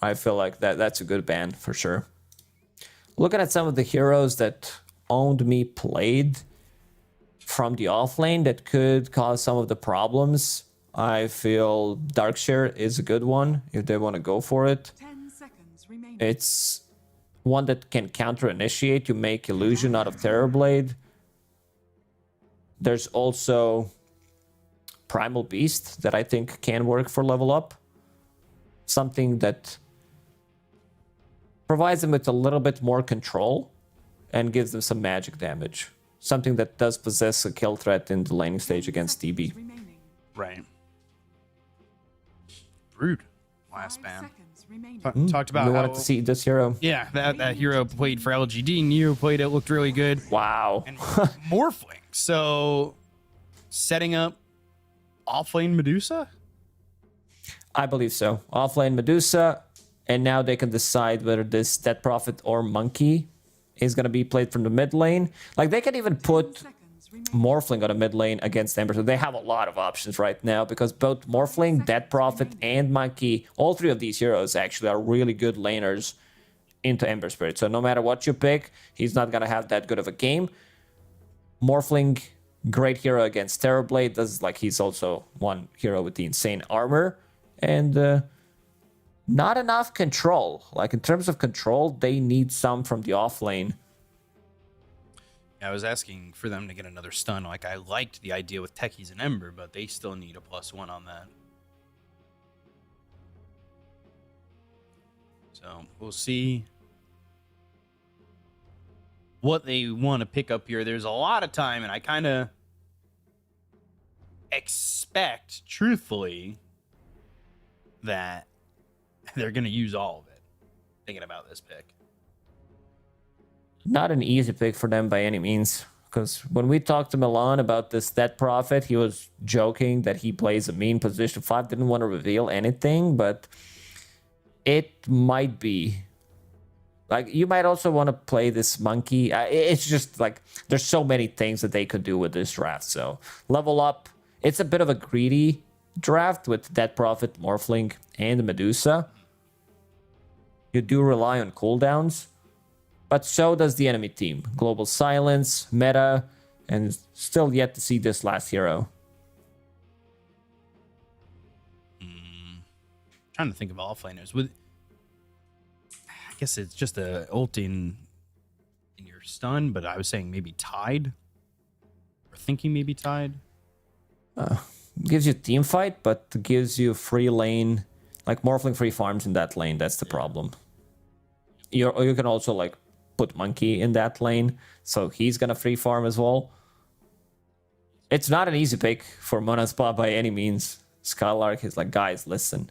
I feel like that's a good ban for sure. Looking at some of the heroes that Owned Me played from the offlane that could cause some of the problems, I feel Darkshare is a good one if they want to go for it. 10 seconds remaining. It's one that can counter-initiate. You make Illusion out of Terrorblade. There's also Primal Beast that I think can work for level up. Something that provides them with a little bit more control and gives them some magic damage. Something that does possess a kill threat in the laning stage against DB. Right. Brood. Last ban. Talked about. You wanted to see this hero. Yeah, that hero played for LGD. Neo played it, looked really good. Wow. And morphling. So, setting up offlane Medusa? I believe so. Offlane Medusa, and now they can decide whether this Death Prophet or Monkey is going to be played from the mid lane. Like, they can even put Morphling on a mid lane against Ember. So they have a lot of options right now, because both Morphling, Death Prophet, and Monkey, all 3 of these heroes actually are really good laners into Ember Spirit. So no matter what you pick, he's not gonna have that good of a game. Morphling, great hero against Terrorblade. Does like he's also one hero with the insane armor. And not enough control. Like in terms of control, they need some from the off lane. I was asking for them to get another stun. Like, I liked the idea with Techies and Ember, but they still need a +1 on that. So, we'll see what they want to pick up here. There's a lot of time, and I kind of expect, truthfully, that they're going to use all of it, thinking about this pick. Not an easy pick for them by any means. Because when we talked to Milan about this Dead Prophet, he was joking that he plays a mean position 5. Didn't want to reveal anything, but it might be. Like, you might also want to play this monkey. It's just like, there's so many things that they could do with this draft. So, level up. It's a bit of a greedy draft with Dead Prophet, Morphling, and Medusa. You do rely on cooldowns. But so does the enemy team. Global Silence, Meta, and still yet to see this last hero. Trying to think of offlaners. I guess it's just a ult in your stun, but I was saying maybe Tide. Or thinking maybe Tide. Gives you team fight, but gives you free lane. Like Morphling free farms in that lane. That's the problem. You can also like put Monkey in that lane, so he's gonna free farm as well. It's not an easy pick for Monaspa by any means. Skylark is like, guys, listen.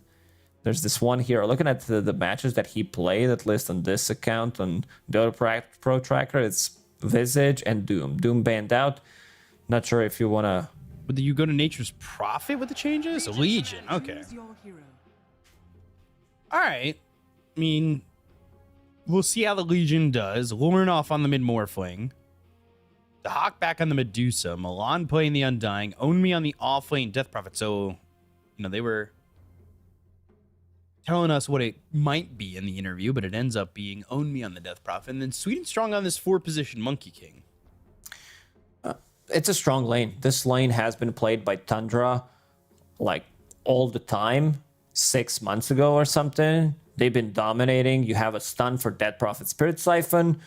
There's this one hero. Looking at the matches that he played, at least on this account, on the other pro tracker, it's Visage and Doom. Doom banned out. Not sure if you wanna. Would you go to Nature's Prophet with the changes? Legion, okay. All right. I mean, we'll see how the Legion does. Luring off on the mid-Morphling. The Hawk back on the Medusa. Milan playing the Undying. Own Me on the off-lane Death Prophet. So, you know, they were telling us what it might be in the interview, but it ends up being Own Me on the Death Prophet. And then Sweet and Strong on this 4-position Monkey King. It's a strong lane. This lane has been played by Tundra like all the time. 6 months ago or something. They've been dominating. You have a stun for Dead Prophet Spirit Siphon.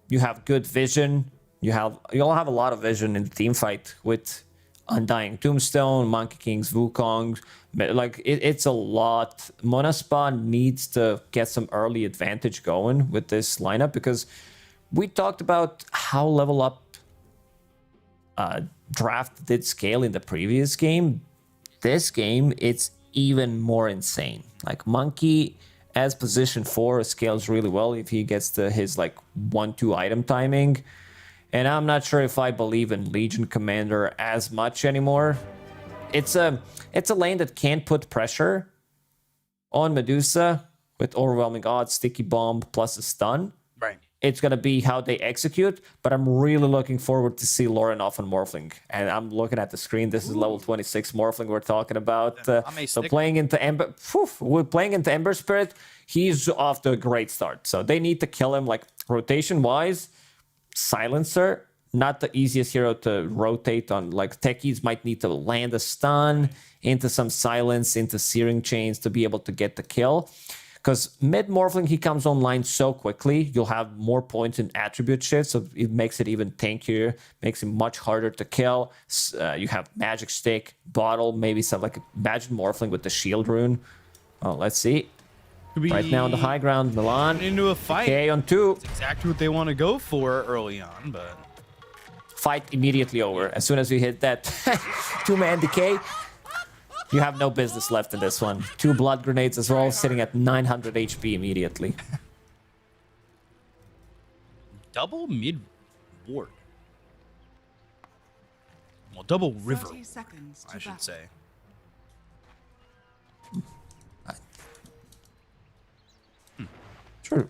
You have good vision. You'll have a lot of vision in the team fight with Undying Tombstone, Monkey Kings, Wukongs. Like it's a lot. Monaspa needs to get some early advantage going with this lineup because we talked about how level up draft did scale in the previous game. This game, it's even more insane. Like Monkey as position 4 scales really well if he gets to his like 1-2 item timing. And I'm not sure if I believe in Legion Commander as much anymore. It's a lane that can't put pressure on Medusa with overwhelming odds, sticky bomb plus a stun. Right. It's going to be how they execute, but I'm really looking forward to see Lauren off on Morphling. And I'm looking at the screen. This is level 26 Morphling we're talking about. So playing into Ember, we're playing into Ember Spirit, he's off to a great start. So they need to kill him, like rotation-wise. Silencer, not the easiest hero to rotate on. Like techies might need to land a stun into some silence, into Searing Chains to be able to get the kill. Because mid-Morphling, he comes online so quickly, you'll have more points in attribute shifts, so it makes it even tankier, makes it much harder to kill. You have Magic Stick, Bottle, maybe some, like, imagine Morphling with the Shield Rune. Oh, let's see. Right now on the high ground, Milan. Into a fight. Okay, on 2. That's exactly what they want to go for early on, but... Fight immediately over. As soon as you hit that 2-man decay, you have no business left in this one. 2 blood grenades as well, sitting at 900 HP immediately. Double mid ward. Well, double river, I should say. Sure.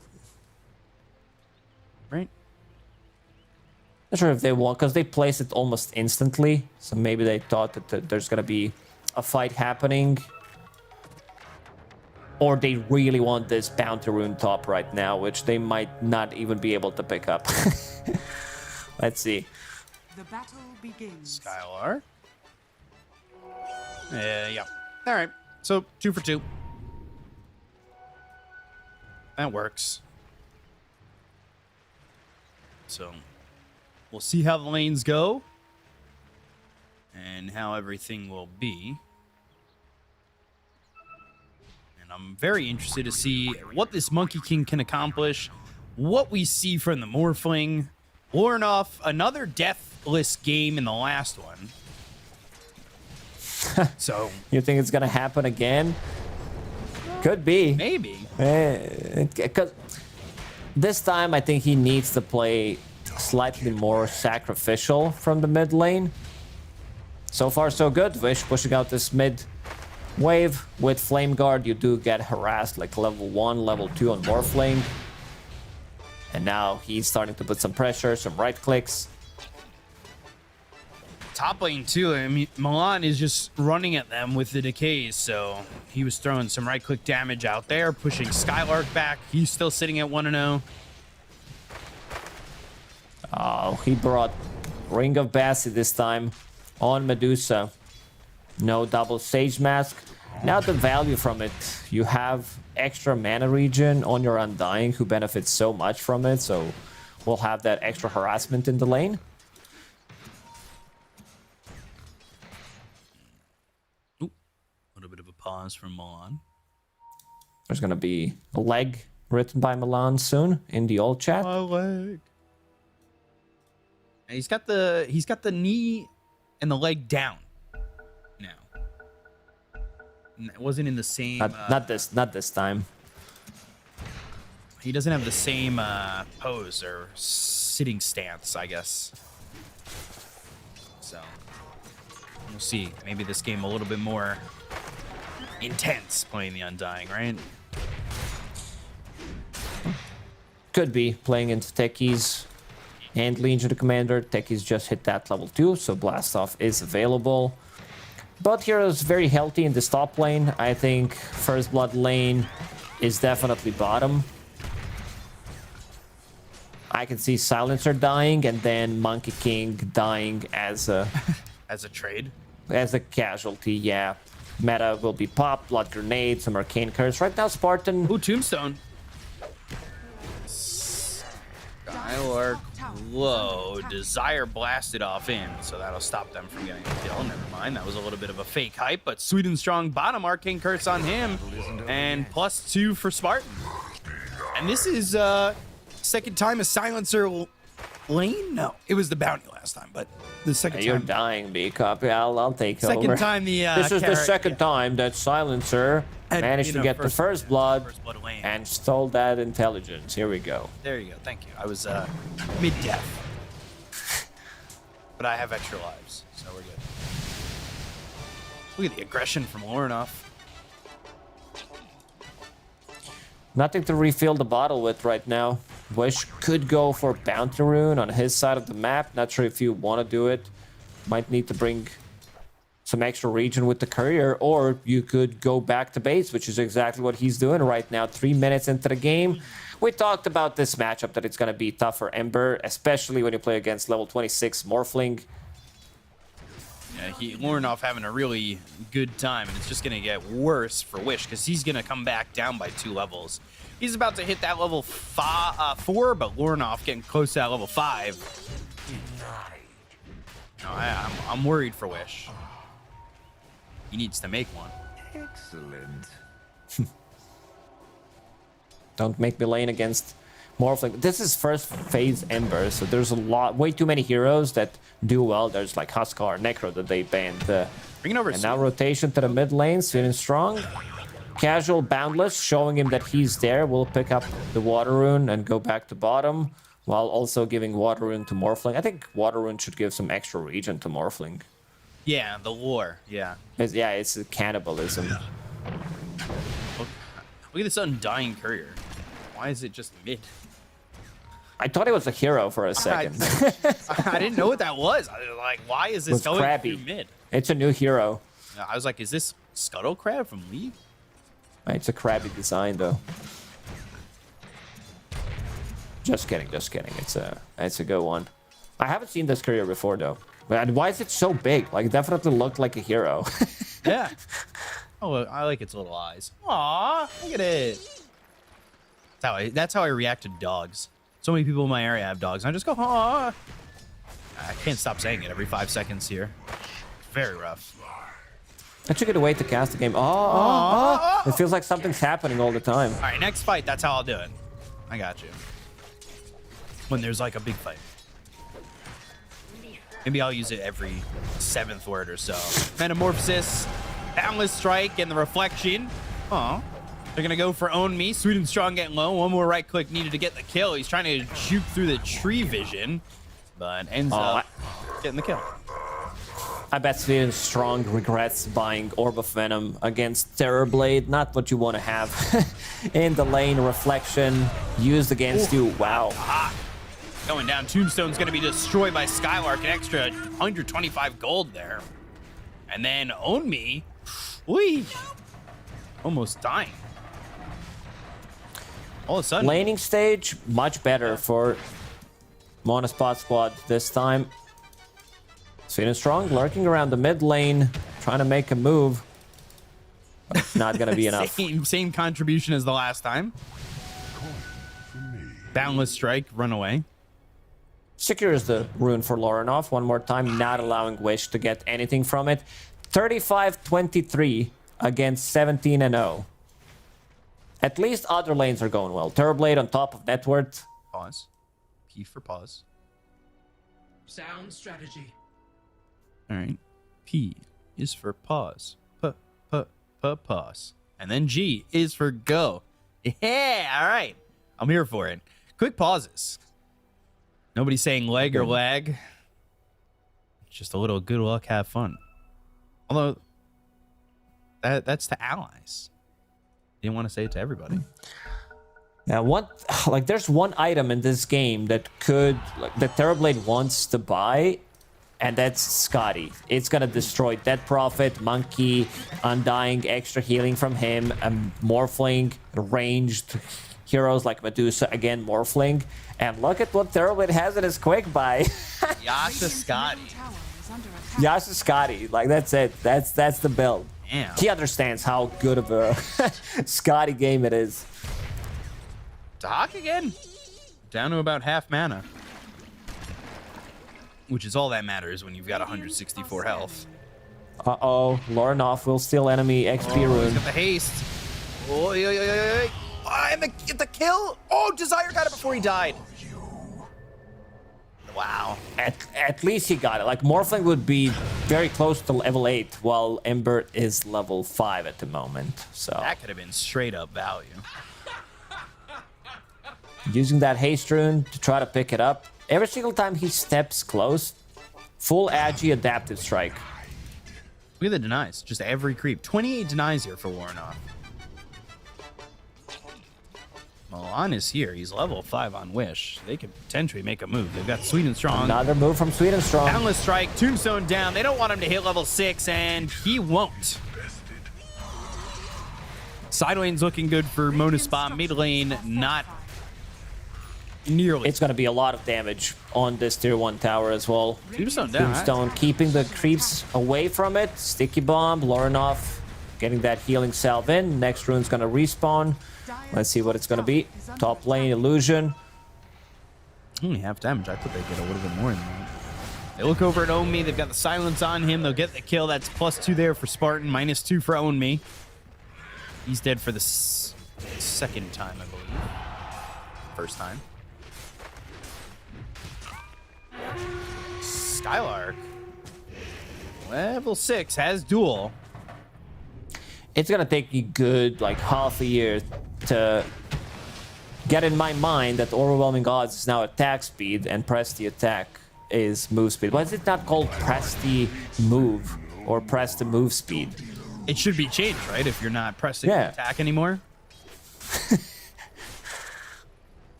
Right? Not sure if they want, because they place it almost instantly. So maybe they thought that there's going to be a fight happening. or they really want this bounty rune top right now, which they might not even be able to pick up. Let's see. The battle begins. Skylar. Yeah. All right. So 2 for 2. That works. So we'll see how the lanes go and how everything will be. And I'm very interested to see what this Monkey King can accomplish, what we see from the Morphling. Lornoff, another deathless game in the last one. So You think it's gonna happen again? Could be. maybe. Because this time I think he needs to play slightly more sacrificial from the mid lane. So far so good. Wish pushing out this mid wave. With Flame Guard you do get harassed like level 1, level 2 on Morphling. And now he's starting to put some pressure, some right clicks. Top lane too. I mean, Milan is just running at them with the decays, so he was throwing some right-click damage out there, pushing Skylark back. He's still sitting at 1-0. Oh, he brought Ring of Bassi this time on Medusa. No double Sage Mask. Now the value from it, you have extra mana regen on your Undying who benefits so much from it, so we'll have that extra harassment in the lane. Ooh, a little bit of a pause from Milan. There's gonna be a leg written by Milan soon in the old chat. My leg. And he's got the knee and the leg down now. It wasn't in the same. Not this time. He doesn't have the same pose or sitting stance, I guess. So we'll see. Maybe this game a little bit more intense playing the Undying, right? Could be playing into Techies and Legion of Commander. Techies just hit that level 2, so Blast Off is available. Both heroes very healthy in this top lane. I think First Blood lane is definitely bottom. I can see Silencer dying and then Monkey King dying as a as a trade, as a casualty. Yeah, meta will be pop, Blood Grenade, some Arcane Curse. Right now, Spartan. Ooh, Tombstone. Skylark low. Desire blasted off in, so that'll stop them from getting a kill. Never mind, that was a little bit of a fake hype, but Sweet and Strong bottom, Arcane Curse on him, and +2 for Spartan. And this is second time a Silencer lane? No, it was the bounty last time, but the second You're time. dying, B-Cup. I'll take over. Second time the this is the second time that Silencer managed to get the first blood lane. and stole that intelligence. Here we go. There you go. Thank you. I was mid-death. But I have extra lives, so we're good. Look at the aggression from Lornoff. Nothing to refill the bottle with right now. Wish could go for Bounty Rune on his side of the map. Not sure if you want to do it. Might need to bring some extra region with the courier, or you could go back to base, which is exactly what he's doing right now. 3 minutes into the game. We talked about this matchup, that it's going to be tough for Ember, especially when you play against level 26 Morphling. Yeah, Lornoff having a really good time, and it's just going to get worse for Wish, because he's going to come back down by 2 levels. He's about to hit that level 4, but Lornoff getting close to that level 5. No, I'm worried for Wish. He needs to make one. Excellent. Don't make me lane against Morphling. This is first phase Ember, so there's way too many heroes that do well. There's like Huskar, Necro that they banned. Bring it over. And now rotation to the mid lane, Sweet and Strong. Casual Boundless, showing him that he's there. Will pick up the Water Rune and go back to bottom, while also giving Water Rune to Morphling. I think Water Rune should give some extra region to Morphling. Yeah, the lore. Yeah. It's cannibalism. Look at this Undying Courier. Why is it just mid? I thought it was a hero for a second. I didn't know what that was. I was like, why is this going Krabby. through mid? It's a new hero. I was like, is this Scuttle Crab from League? It's a crappy design though. Just kidding. It's a good one. I haven't seen this career before though. And why is it so big? Like, it definitely looked like a hero. Yeah. Oh, I like its little eyes. Aw, look at it. That's how I react to dogs. So many people in my area have dogs. And I just go, aw. I can't stop saying it every 5 seconds here. It's very rough. Such a good way to cast the game. Oh. It feels like something's happening all the time. All right, next fight, that's how I'll do it. I got you. When there's like a big fight. Maybe I'll use it every 7th word or so. Metamorphosis, Boundless Strike, and the Reflection. Oh, they're gonna go for Own Me. Sweet and Strong getting low. One more right click needed to get the kill. He's trying to shoot through the tree vision, but ends up getting the kill. I bet Sweet and Strong regrets buying Orb of Venom against Terrorblade. Not what you want to have in the lane. Reflection used against you. Wow. Going down. Tombstone's going to be destroyed by Skylark. An extra 125 gold there. And then Own Me. Whee. Almost dying. All of a sudden. Laning stage, much better for Monospot Squad this time. Sweet and Strong lurking around the mid lane, trying to make a move. But it's not going to be enough. Same contribution as the last time. Boundless Strike, run away. Secures the rune for Lorinov one more time, not allowing Wish to get anything from it. 35-23 against 17-0. At least other lanes are going well. Terrorblade on top of net worth. Pause. P for pause. Sound strategy. All right. P is for pause. Pause. And then G is for go. Yeah, all right. I'm here for it. Quick pauses. Nobody's saying leg or lag. Just a little good luck, have fun. Although, that's to allies. Didn't want to say it to everybody. Now, there's one item in this game that that Terrorblade wants to buy, and that's Scotty. It's gonna destroy Dead Prophet, Monkey, Undying, extra healing from him, Morphling, ranged heroes like Medusa, again Morphling. And look at what Terrorblade has in his quick buy. Yasha Scotty. Yasha Scotty, like that's it. That's the build. Damn. He understands how good of a Scotty game it is. Doc again? Down to about half mana. Which is all that matters when you've got 164 health. Uh-oh, Lorinov will steal enemy XP rune. He's got the haste. Oh, and the kill. Oh, Desire got it before he died. Wow. At least he got it. Like, Morphling would be very close to level 8, while Ember is level 5 at the moment. So that could have been straight up value. Using that haste rune to try to pick it up. Every single time he steps close, full Agi adaptive strike. Look at the denies. Just every creep. 28 denies here for Warnoff. Milan is here. He's level 5 on Wish. They could potentially make a move. They've got Sweet and Strong. Another move from Sweet and Strong. Boundless Strike. Tombstone down. They don't want him to hit level 6, and he won't. Side lane's looking good for Monospot. Mid lane, not nearly. It's going to be a lot of damage on this tier 1 tower as well. Tombstone down. Tombstone keeping the creeps away from it. Sticky Bomb, Lorinov getting that healing salve in. Next rune's going to respawn. Let's see what it's going to be. Top lane, Illusion. Only half damage. I thought they'd get a little bit more than that. They look over at Own Me. They've got the silence on him. They'll get the kill. That's +2 there for Spartan. -2 for Own Me. He's dead for the second time, I believe. First time. Skylark. Level 6 has duel. It's going to take me good, like, half a year to get in my mind that Overwhelming Odds is now attack speed and press the attack is move speed. Why is it not called press the move or press the move speed? It should be changed, right? If you're not pressing the attack anymore.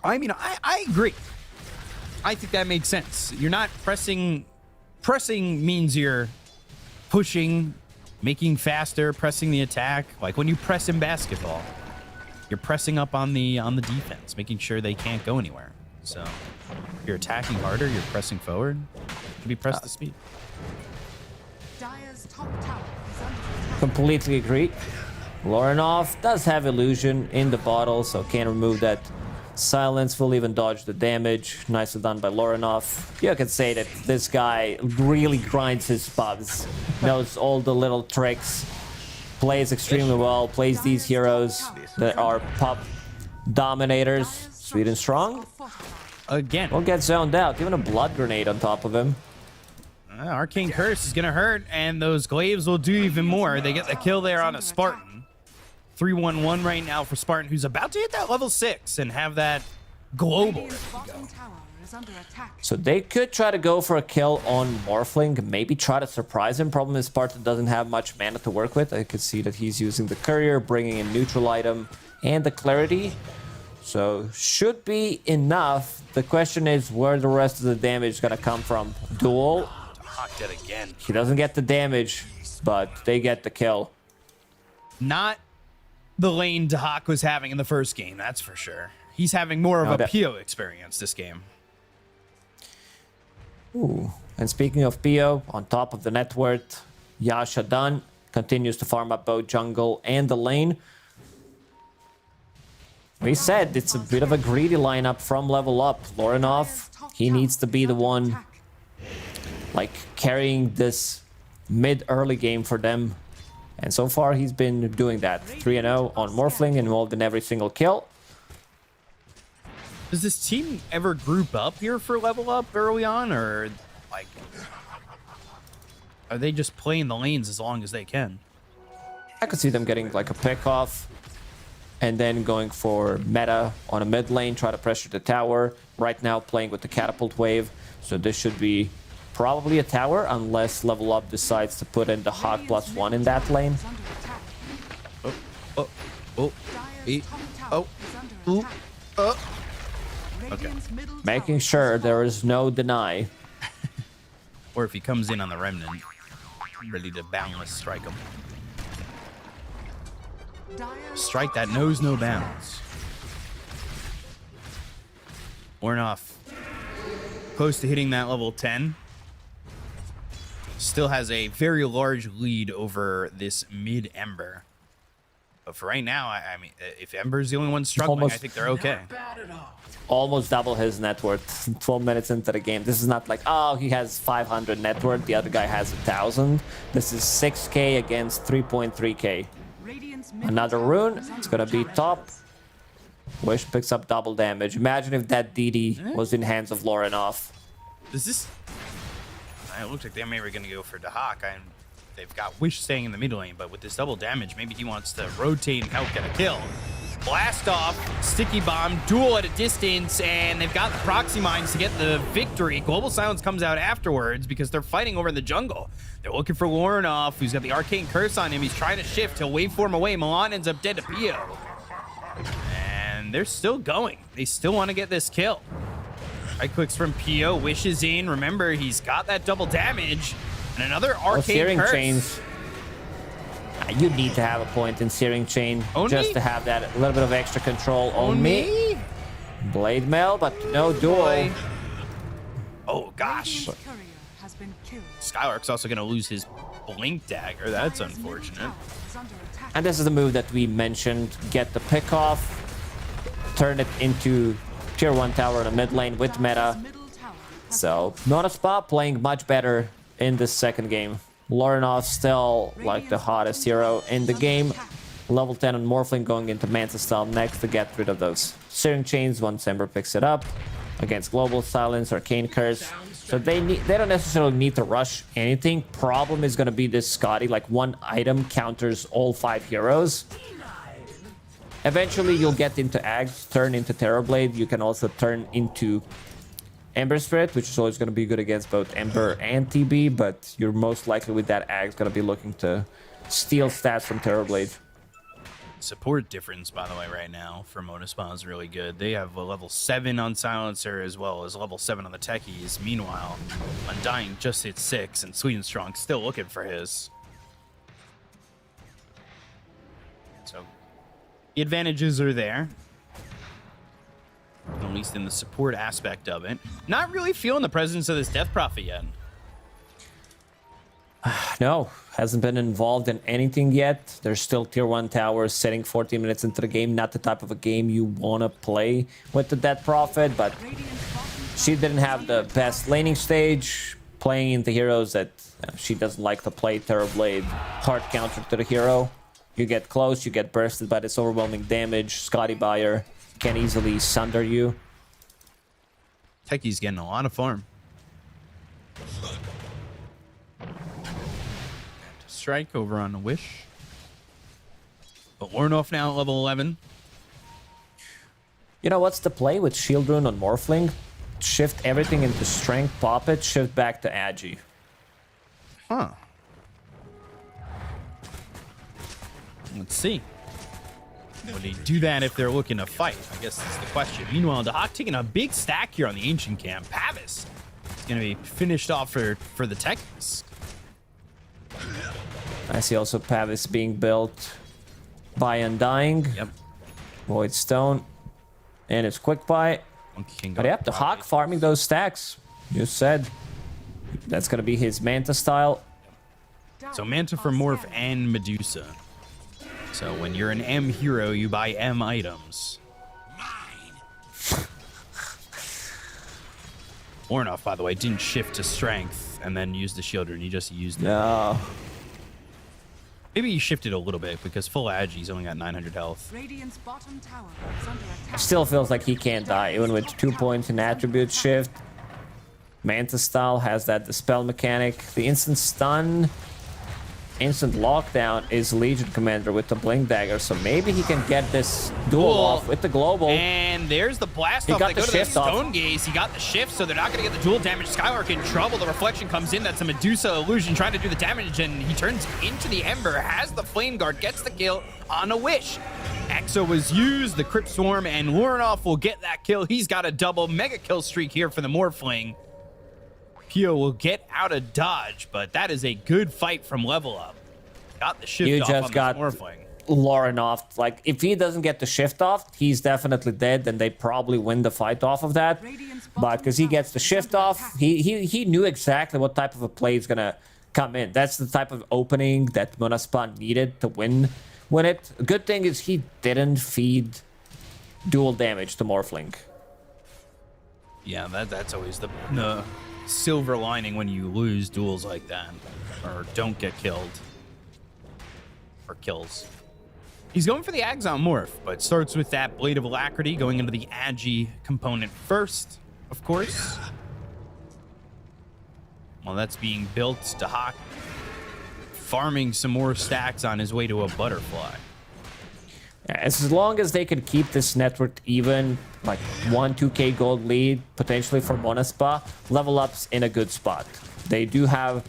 I mean, I agree. I think that makes sense. You're not pressing. Pressing means you're pushing making faster, pressing the attack. Like when you press in basketball, you're pressing up on the defense, making sure they can't go anywhere. So if you're attacking harder, you're pressing forward. Should be pressed to speed. Dire's top tower is under attack. Completely agree. Lorinov does have illusion in the bottle, so can remove that silence. Will even dodge the damage. Nicely done by Lorinov. You can say that this guy really grinds his bugs, knows all the little tricks, plays extremely well, plays these heroes that are pop dominators. Sweet and strong. Again, Won't get zoned out. Even a blood grenade on top of him. Arcane Curse is gonna hurt, and those glaives will do even more. They get the kill there on a Spartan. 3-1-1 right now for Spartan, who's about to hit that level 6 and have that global. Radiant's bottom tower is under attack. So they could try to go for a kill on Morphling, maybe try to surprise him. Problem is Spartan doesn't have much mana to work with. I could see that he's using the Courier, bringing in neutral item and the Clarity. So should be enough. The question is where the rest of the damage is gonna come from. Duel. Hawk dead again. He doesn't get the damage, but they get the kill. Not the lane Dahak was having in the first game, that's for sure. He's having more of a PO experience this game. Ooh. And speaking of PO, on top of the net worth, Yasha Dunn continues to farm up both jungle and the lane. We said it's a bit of a greedy lineup from level up. Lorinov, he needs to be the one like carrying this mid-early game for them. And so far he's been doing that. 3-0 on Morphling, involved in every single kill. Does this team ever group up here for level up early on, or like are they just playing the lanes as long as they can? I could see them getting like a pick off and then going for meta on a mid lane, try to pressure the tower. Right now playing with the catapult wave, so this should be probably a tower unless level up decides to put in the Hawk +1 in that lane. Okay. Making sure there is no deny. Or if he comes in on the remnant, ready to boundless strike him. Strike that knows no bounds. Ornoff, close to hitting that level 10. Still has a very large lead over this mid Ember. But for right now, I mean, if Ember's the only one struggling, I think they're okay. Almost double his net worth 12 minutes into the game. This is not like, oh, he has 500 net worth, the other guy has 1,000. This is 6k against 3.3k. Another rune, it's gonna be top. Wish picks up double damage. Imagine if that DD was in hands of Lorinov. Does this... It looked like they maybe were gonna go for Dahak, and they've got Wish staying in the mid lane, but with this double damage, maybe he wants to rotate and help get a kill. Blast off, sticky bomb, duel at a distance, and they've got the proxy mines to get the victory. Global Silence comes out afterwards because they're fighting over in the jungle. They're looking for Lorinov, who's got the Arcane Curse on him. He's trying to shift. He'll waveform away. Milan ends up dead to PO. And they're still going. They still want to get this kill. Right clicks from PO, wishes in. Remember, he's got that double damage. And another Arcane Curse. Chains. You need to have a point in Searing Chain just to have that little bit of extra control. On me. Blade Mail, but no duel. Oh, gosh. Skylark's also going to lose his Blink Dagger. That's unfortunate. And this is the move that we mentioned. Get the pick off. Turn it into tier 1 tower in the mid lane with meta. So, not a spot playing much better in this second game. Lorinov still like the hottest hero in the game. Level 10 on Morphling going into Manta style next to get rid of those Searing Chains once Ember picks it up. Against Global Silence, Arcane Curse. So they don't necessarily need to rush anything. Problem is going to be this Scotty. Like one item counters all 5 heroes. Eventually you'll get into Ags, turn into Terrorblade. You can also turn into Ember Spirit, which is always going to be good against both Ember and TB, but you're most likely with that Ags going to be looking to steal stats from Terrorblade. Support difference, by the way, right now for Monospawn is really good. They have a level 7 on Silencer as well as level 7 on the Techies. Meanwhile, Undying just hit 6, and Sweet and Strong still looking for his. The advantages are there. At least in the support aspect of it. Not really feeling the presence of this Death Prophet yet. No, hasn't been involved in anything yet. There's still tier 1 towers sitting 14 minutes into the game. Not the type of a game you want to play with the Death Prophet, but she didn't have the best laning stage. Playing into heroes that she doesn't like to play. Terrorblade, hard counter to the hero. You get close, you get bursted by this overwhelming damage. Scotty Buyer can easily sunder you. Techie's getting a lot of farm. Strike over on the Wish. But Ornoff now at level 11. You know what's the play with Shield Rune on Morphling? Shift everything into Strength, pop it, shift back to Agi. Huh. Let's see. Would he do that if they're looking to fight? I guess that's the question. Meanwhile, Dahak taking a big stack here on the Ancient Camp. Pavis is going to be finished off for the Techies. I see also Pavis being built by Undying. Yep. Void Stone. And it's Quick Buy. But yep, the Hawk farming those stacks. You said that's going to be his Manta style. So Manta for Morph and Medusa. So when you're an M hero, you buy M items. Ornoff, by the way, didn't shift to Strength and then use the Shield Rune. He just used it. No. Maybe he shifted a little bit because full Agi's only got 900 health. Radiant's bottom tower is under attack. Still feels like he can't die, even with 2 points in attribute shift. Manta style has that dispel mechanic. The instant stun, instant lockdown is Legion Commander with the Blink Dagger, so maybe he can get this duel off with the global. And there's the blast He off. got They the go to the shift off. Stone Gaze. He got the shift, so they're not going to get the dual damage. Skylark in trouble. The reflection comes in. That's a Medusa illusion trying to do the damage, and he turns into the Ember, has the Flame Guard, gets the kill on a Wish. Exo was used, the Crypt Swarm, and Warnoff will get that kill. He's got a double mega kill streak here for the Morphling. Pio will get out of dodge, but that is a good fight from Level Up. Got the shift You off just on got the Morphling. Lauren off. Like, if he doesn't get the shift off, he's definitely dead, and they probably win the fight off of that. But because he gets the shift off, he knew exactly what type of a play is gonna come in. That's the type of opening that Munaspan needed to win it. A good thing is he didn't feed dual damage to Morphling. Yeah, that's always the silver lining when you lose duels like that, or don't get killed, or kills. He's going for the Axon Morph, but starts with that Blade of Alacrity, going into the Agi component first, of course. While that's being built, Dahak farming some more stacks on his way to a Butterfly. As long as they can keep this network even, like 1-2k gold lead, potentially for Monaspa, Level Up's in a good spot. They do have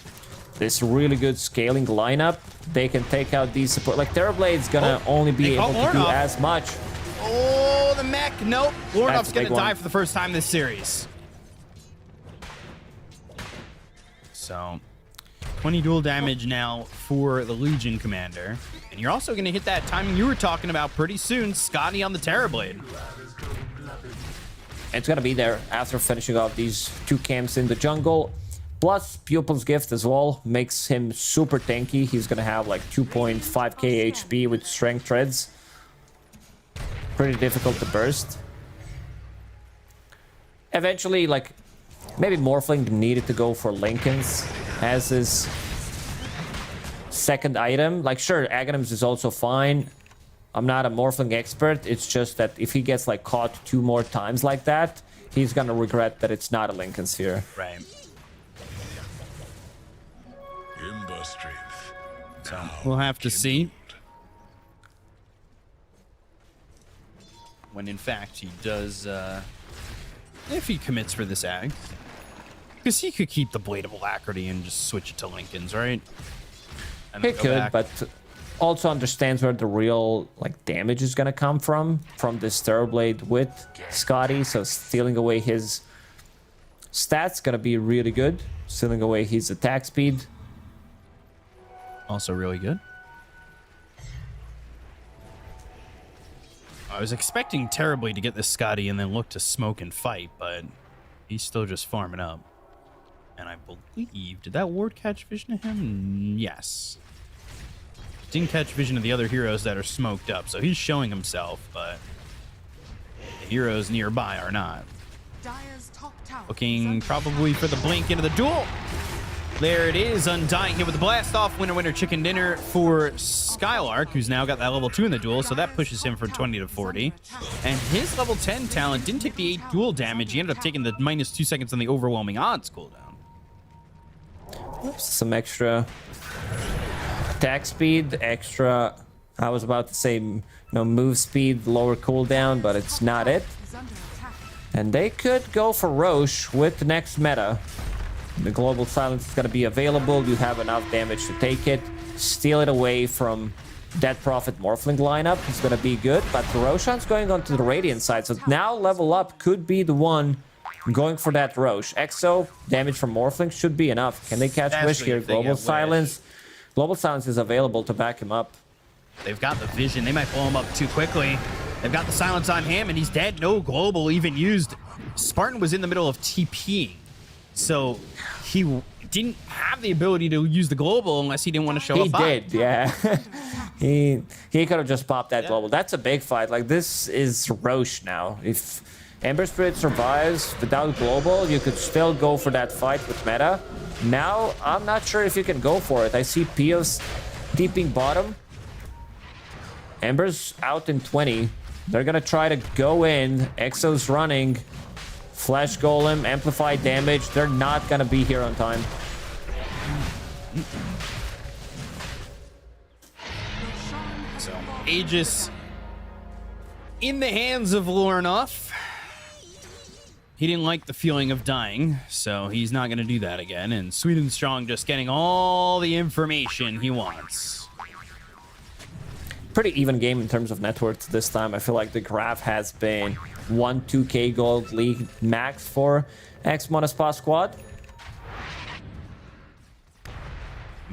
this really good scaling lineup. They can take out these support. Like, Terrorblade's gonna only be able to do as much. Oh, the mech. Nope. Lornoff's gonna die one. for the first time this series. So, 20 dual damage now for the Legion Commander. And you're also going to hit that timing you were talking about pretty soon, Scotty on the Terrorblade. It's going to be there after finishing off these 2 camps in the jungle. Plus, Pupil's Gift as well makes him super tanky. He's going to have like 2.5k HP with Strength Treads. Pretty difficult to burst. Eventually, like, maybe Morphling needed to go for Lincoln's as his second item. Like, sure, Aghanims is also fine. I'm not a Morphling expert. It's just that if he gets like caught 2 more times like that, he's gonna regret that it's not a Lincoln Sphere. Right. Ember strength. So we'll have to see when in fact he does, if he commits for this Ag. Because he could keep the Blade of Alacrity and just switch it to Lincoln's, right? And He then go could, back. but also understands where the real like damage is gonna come from this Terrorblade with Scotty. So stealing away his stats gonna be really good. Stealing away his attack speed. Also really good. I was expecting terribly to get this Scotty and then look to smoke and fight, but he's still just farming up. And I believe, did that ward catch vision of him? Yes. Didn't catch vision of the other heroes that are smoked up, so he's showing himself, but the heroes nearby are not. Dire's top tower Looking probably for the blink into the duel. There it is, Undying here with the blast off. Winner, chicken dinner for Skylark, who's now got that level 2 in the duel, so that pushes him from 20 to 40. And his level 10 talent didn't take the 8 duel damage. He ended up taking the minus 2 seconds on the overwhelming odds cooldown. Oops, some extra attack speed, extra, I was about to say, move speed, lower cooldown, but it's not it. is under attack. And they could go for Roche with the next meta. The global silence is going to be available. You have enough damage to take it. Steal it away from Dead Prophet Morphling lineup. It's going to be good. But Roshan's going on to the Radiant side. So now level up could be the one going for that Roche. Exo, damage from Morphling should be enough. Can they catch Wish here? Global silence. Global silence is available to back him up. They've got the vision. They might blow him up too quickly. They've got the silence on him, and he's dead. No global even used. Spartan was in the middle of TPing. So he didn't have the ability to use the global unless he didn't want to show up. He did, yeah. he could have just popped that global. That's a big fight. Like, this is Roche now. If Ember Spirit survives without global, you could still go for that fight with meta. Now, I'm not sure if you can go for it. I see Pios deeping bottom. Ember's out in 20. They're gonna try to go in. Exo's running. Flash Golem, amplified damage. They're not gonna be here on time. So, Aegis in the hands of Lornoff. He didn't like the feeling of dying, so he's not gonna do that again. And Sweet and Strong just getting all the information he wants. Pretty even game in terms of net worth this time. I feel like the graph has been 1-2k gold league max for X Monospa squad.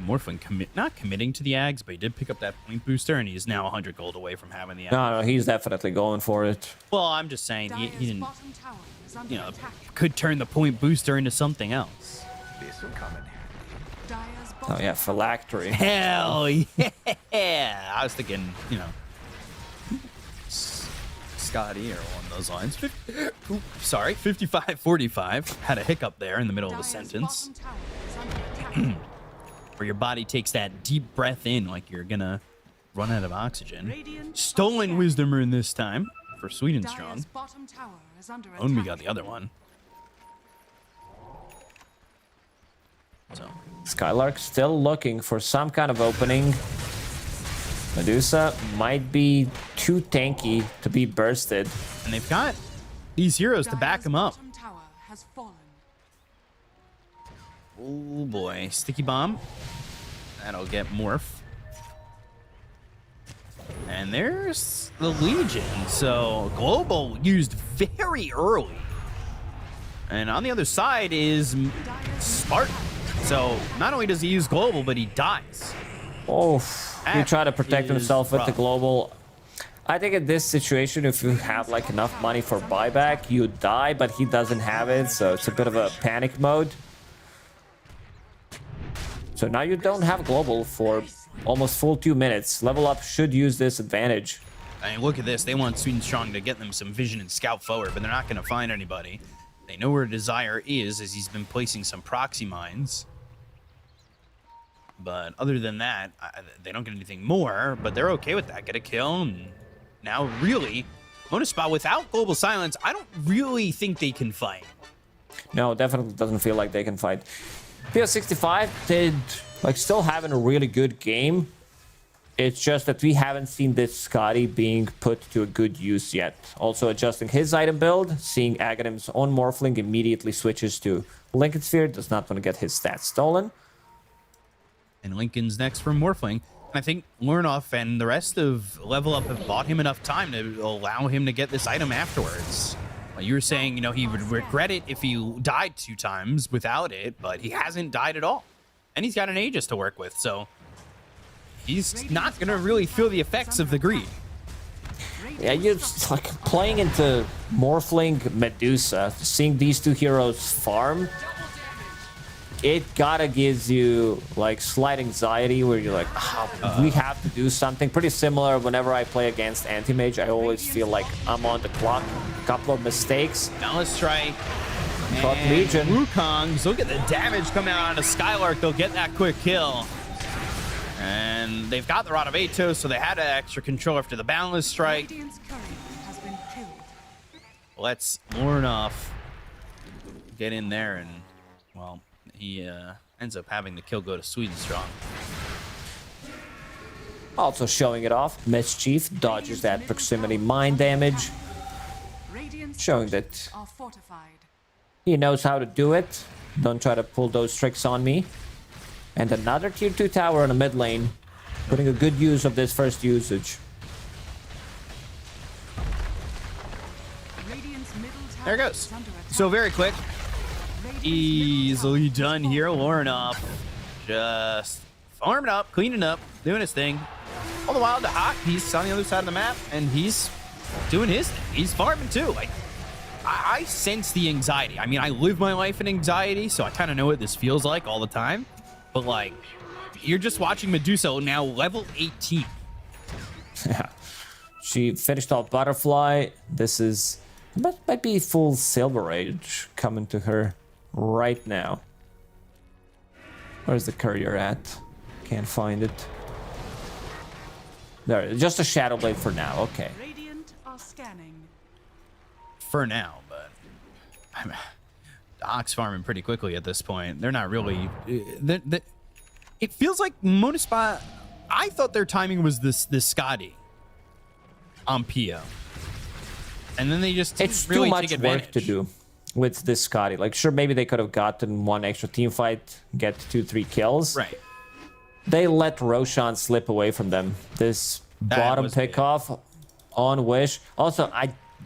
Morphling not committing to the Ags, but he did pick up that point booster, and he's now 100 gold away from having the Ags. No, he's definitely going for it. Well, I'm just saying he didn't, Bottom tower is under attack. could turn the point booster into something else. This will come in handy. Dire's Oh bottom yeah, tower phylactery. Hell yeah! I was thinking, Scotty or one of those lines. Sorry, 55-45. Had a hiccup there in the middle of the Dire's sentence. bottom tower is under attack. Where your body takes that deep breath in like you're gonna run out of oxygen. Radiant Stolen are Wisdom Rune this time for Sweet and Strong. Dire's bottom tower is under And we attack. got the other one. So Skylark still looking for some kind of opening. Medusa might be too tanky to be bursted. and they've got these heroes to back Dire's them up. bottom tower has fallen. Oh boy, Sticky Bomb. That'll get Morph. And there's the Legion. So Global used very early. And on the other side is Spartan. So not only does he use Global, but he dies. Oh, he tried to That protect is himself with the rough. global. I think in this situation, if you have like enough money for buyback, you die, but he doesn't have it, so it's a bit of a panic mode. So now you don't have global for almost full 2 minutes. Level up should use this advantage. I mean, look at this. They want Sweet and Strong to get them some vision and scout forward, but they're not going to find anybody. They know where Desire is, as he's been placing some proxy mines. But other than that, they don't get anything more, but they're okay with that. Get a kill, and now really, Monospa, without Global Silence, I don't really think they can fight. No, definitely doesn't feel like they can fight. PS65 did like still having a really good game. It's just that we haven't seen this Scotty being put to a good use yet. Also adjusting his item build, seeing Aghanim's own Morphling immediately switches to Lincoln Sphere, does not want to get his stats stolen. And Lincoln's next from Morphling. I think Lornoff and the rest of Level Up have bought him enough time to allow him to get this item afterwards. You were saying, you know, he would regret it if he died 2 times without it, but he hasn't died at all. And he's got an Aegis to work with, so he's not going to really feel the effects of the greed. Yeah, you're just, like playing into Morphling Medusa, seeing these two heroes farm. It gotta gives you like slight anxiety where you're like, we have to do something. Pretty similar whenever I play against Anti-Mage, I always feel like I'm on the clock. A couple of mistakes. Now let's strike. Caught Legion. Wukong's, look at the damage coming out on a Skylark. They'll get that quick kill. And they've got the Rod of Atos, so they had extra control after the Boundless Strike. Radiant's courier has been killed. Let's Lornoff get in there and, well, he ends up having the kill go to Sweden Strong. Also showing it off, Mischief dodges that proximity mine damage, Radiant's showing that are fortified. he knows how to do it. Don't try to pull those tricks on me. And another tier 2 tower in the mid lane, putting a good use of this first usage. Radiant's middle tower There it goes. is under attack. So very quick. Radiant's Easily middle tower done is here. fortified. Lornoff just farming up, cleaning up, doing his thing. All the while, the Hawk, he's on the other side of the map, and he's doing his thing. He's farming too. Like, I sense the anxiety. I mean, I live my life in anxiety, so I kind of know what this feels like all the time. But, like, you're just watching Medusa now level 18. Yeah. She finished off Butterfly. This is... might be full Silver Age coming to her right now. Where's the courier at? Can't find it. There, just a Shadow Blade for now. Okay. Radiant are scanning. For now, but I'm Ox farming pretty quickly at this point. They're not really. It feels like Monospa. I thought their timing was this Scotty on Pio, and then they just It's really too much take work advantage. to do with this Scotty. Like, sure, maybe they could have gotten one extra team fight, get 2-3 kills. Right. They let Roshan slip away from them. This That bottom was pick off on Wish. Also,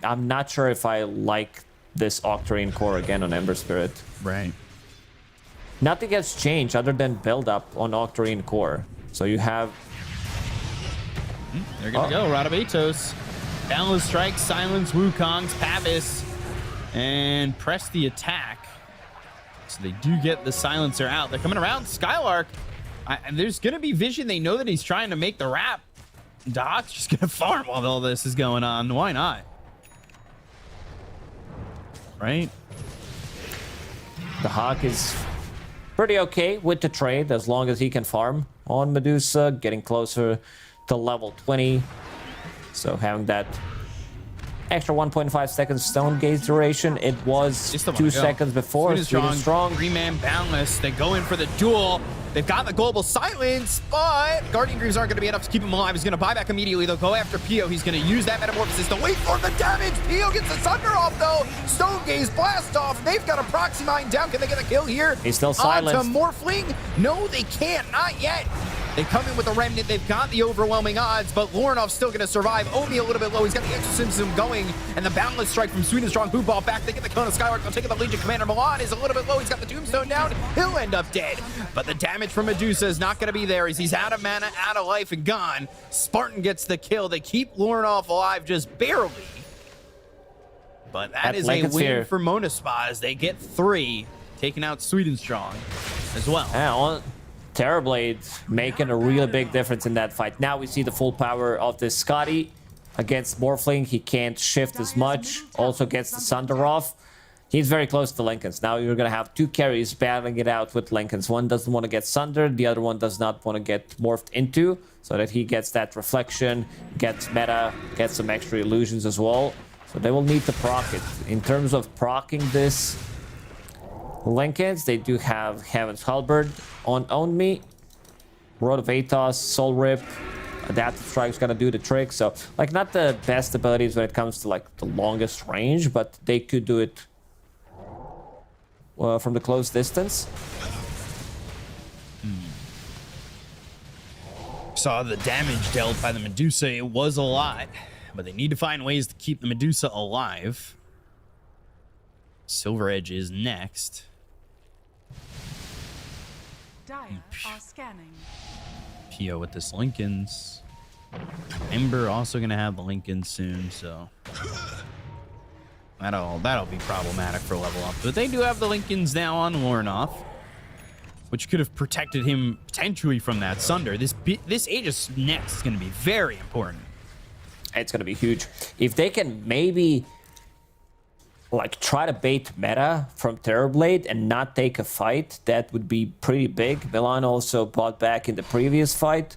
I'm not sure if I like this Octarine core again on Ember Spirit. Right. Nothing has changed other than build up on Octarine core. So you have They're gonna go. Rod of Atos. Boundless Strike, Silence, Wukong's, Pavis, and press the attack. So they do get the Silencer out. They're coming around. Skylark. And there's gonna be vision. They know that he's trying to make the wrap. Doc's just gonna farm while all this is going on. Why not? Right? the Hawk is pretty okay with the trade as long as he can farm on Medusa, getting closer to level 20. So having that extra 1.5 seconds stone gaze duration, it was 2 seconds before. Sweden strong. 3-man Boundless. They go in for the duel. They've got the global silence, but Guardian Greaves aren't going to be enough to keep him alive. He's going to buy back immediately. They'll go after Pio. He's going to use that metamorphosis to wait for the damage. Pio gets the Sunder off, though. Stone Gaze blast off. They've got a proxy mine down. Can they get a kill here? He's still silenced. Onto Morphling? No, they can't. Not yet. They come in with a remnant. They've got the overwhelming odds, but Lornoff's still going to survive. Omi a little bit low. He's got the exorcism going, and the Boundless Strike from Sweden Strong boot ball back. They get the Cone of Skylark. They'll take it. The Legion Commander Milan is a little bit low. He's got the Tombstone down. He'll end up dead. But the damage from Medusa is not going to be there as he's out of mana, out of life, and gone. Spartan gets the kill. They keep Lornoff alive just barely. But that is a win for Monospa as they get 3, taking out Sweden Strong as well. Yeah, Terrorblade making a really big difference in that fight. Now we see the full power of this Scotty against Morphling. He can't shift as much. Also gets the Sunder off. He's very close to Lincolns. Now you're going to have 2 carries battling it out with Lincolns. One doesn't want to get sundered. The other one does not want to get morphed into, so that he gets that reflection, gets meta, gets some extra illusions as well. So they will need to proc it. In terms of procking this Lincolns, they do have Heaven's Halberd on me. Rod of Atos, Soul Rip, Adaptive Strike's gonna do the trick. So, like, not the best abilities when it comes to, like, the longest range, but they could do it from the close distance. Saw the damage dealt by the Medusa. It was a lot, but they need to find ways to keep the Medusa alive. Silver Edge is next. Dire are scanning. Pio with this Lincoln's. Ember also gonna have the Lincoln soon, so that'll be problematic for level up. But they do have the Lincolns now on Lornoff, which could have protected him potentially from that Sunder. This Aegis next is gonna be very important. It's gonna be huge. If they can maybe like try to bait meta from Terrorblade and not take a fight, that would be pretty big. Milan also bought back in the previous fight.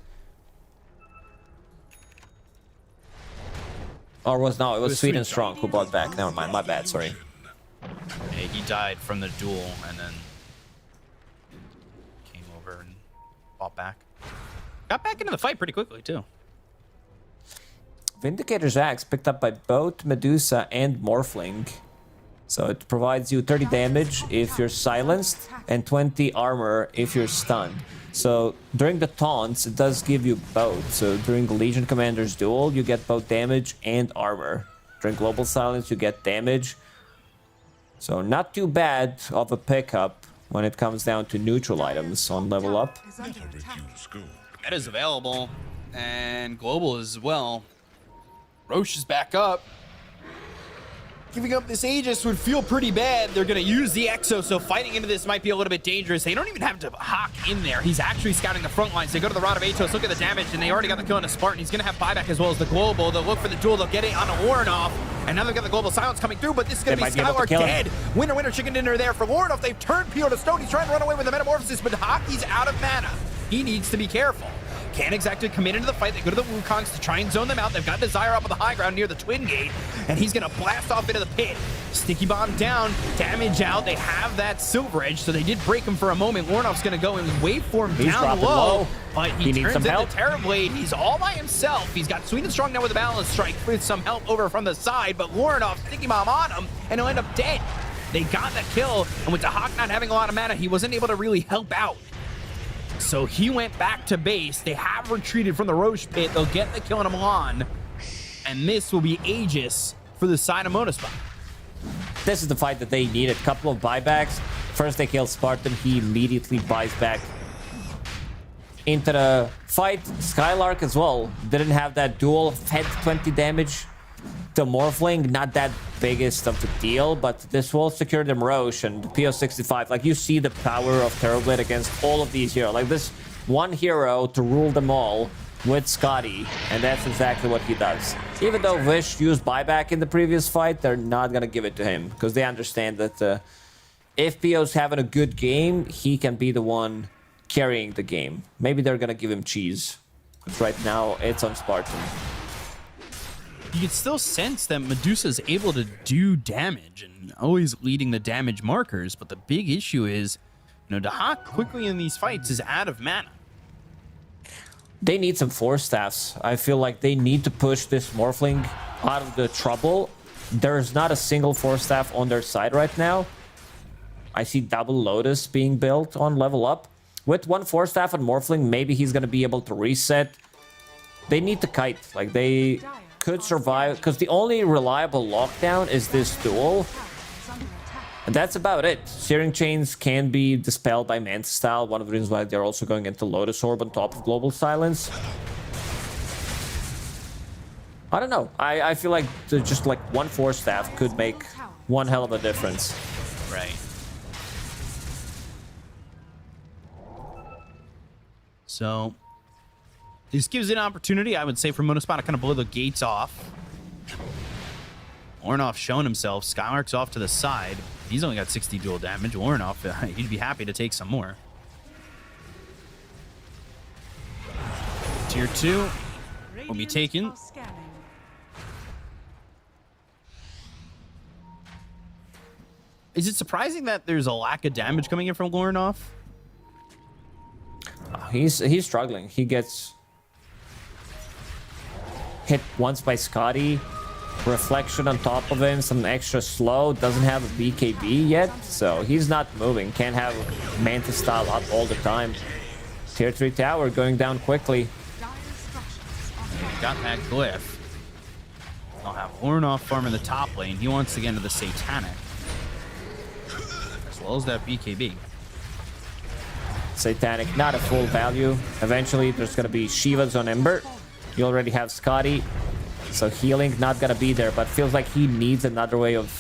Or was no, it was Sweden Strong who bought back. Never mind, my bad, sorry. Yeah, he died from the duel and then came over and bought back. Got back into the fight pretty quickly too. Vindicator's Axe picked up by both Medusa and Morphling. So it provides you 30 damage if you're silenced and 20 armor if you're stunned. So during the taunts, it does give you both. So during the Legion Commander's duel, you get both damage and armor. During Global Silence, you get damage. So not too bad of a pickup when it comes down to neutral items on level up. That is available, and Global as well. Roche is back up. Giving up this Aegis would feel pretty bad. They're going to use the Exo, so fighting into this might be a little bit dangerous. They don't even have to Hawk in there. He's actually scouting the front lines. They go to the Rod of Atos, look at the damage, and they already got the kill on a Spartan. He's going to have buyback as well as the Global. They'll look for the duel. They'll get it on a Warnoff, and now they've got the Global Silence coming through, but this is going to be Skylark dead. Winner, chicken dinner there for Warnoff. They've turned Pio to stone. He's trying to run away with the Metamorphosis, but Hockey's out of mana. He needs to be careful. Can't exactly commit into the fight. They go to the Wukongs to try and zone them out. They've got Desire up on the high ground near the Twin Gate, and he's going to blast off into the pit. Sticky Bomb down, damage out. They have that Silver Edge, so they did break him for a moment. Warnoff's going to go and wait for him down low, but he turns into Terrorblade. He's all by himself. He's got Sweden Strong now with a Balance Strike with some help over from the side, but Warnoff, Sticky Bomb on him, and he'll end up dead. They got the kill, and with the Hawk not having a lot of mana, he wasn't able to really help out. So he went back to base. They have retreated from the Roche pit. They'll get the kill on Milan. And this will be Aegis for the side of Monospot. This is the fight that they needed. Couple of buybacks. First they kill Spartan. He immediately buys back into the fight. Skylark as well. Didn't have that duel. Had 20 damage to Morphling. Not that biggest of the deal, but this will secure them Roche and PO65. Like, you see the power of Terrorblade against all of these heroes. Like, this one hero to rule them all with Scotty, and that's exactly what he does. Even though Vish used buyback in the previous fight, they're not gonna give it to him because they understand that if PO's having a good game, he can be the one carrying the game. Maybe they're gonna give him cheese. But right now, it's on Spartan. You can still sense that Medusa's able to do damage and always leading the damage markers, but the big issue is, you know, Dahak quickly in these fights is out of mana. They need some Force Staffs. I feel like they need to push this Morphling out of the trouble. There's not a single Force Staff on their side right now. I see double Lotus being built on level up. With one Force Staff on Morphling, maybe he's going to be able to reset. They need to kite. Like, they could survive, because the only reliable lockdown is this duel. And that's about it. Searing Chains can be dispelled by Manta Style. One of the reasons why they're also going into Lotus Orb on top of Global Silence. I don't know. I feel like just like one Force Staff could make one hell of a difference. Right. So this gives it an opportunity, I would say, for Monospot to kind of blow the gates off. Ornoff showing himself. Skylark's off to the side. He's only got 60 dual damage. Ornoff, he'd be happy to take some more. Tier 2 will be taken. Is it surprising that there's a lack of damage coming in from Ornoff? He's struggling. He gets hit once by Scotty. Reflection on top of him, some extra slow. Doesn't have a BKB yet, so he's not moving. Can't have Manta Style up all the time. Tier 3 tower going down quickly. Got that glyph. I'll have Ornoff farming the top lane. He wants to get into the Satanic, as well as that BKB. Satanic, not a full value. Eventually, there's going to be Shivas on Ember. You already have Scotty, so healing not gonna be there, but feels like he needs another way of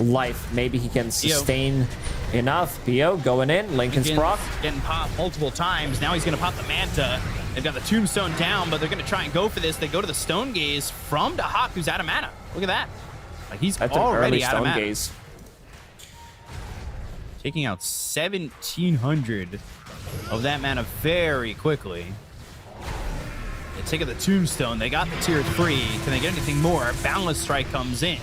life. Maybe he can sustain enough. Pio going in, Lincoln's proc. Getting popped multiple times. Now he's gonna pop the Manta. They've got the Tombstone down, but they're gonna try and go for this. They go to the Stone Gaze from Dahak, who's out of mana. Look at that. Like he's already out of mana. Gaze. Taking out 1,700 of that mana very quickly. They take out the Tombstone. They got the tier 3. Can they get anything more? Boundless Strike comes in.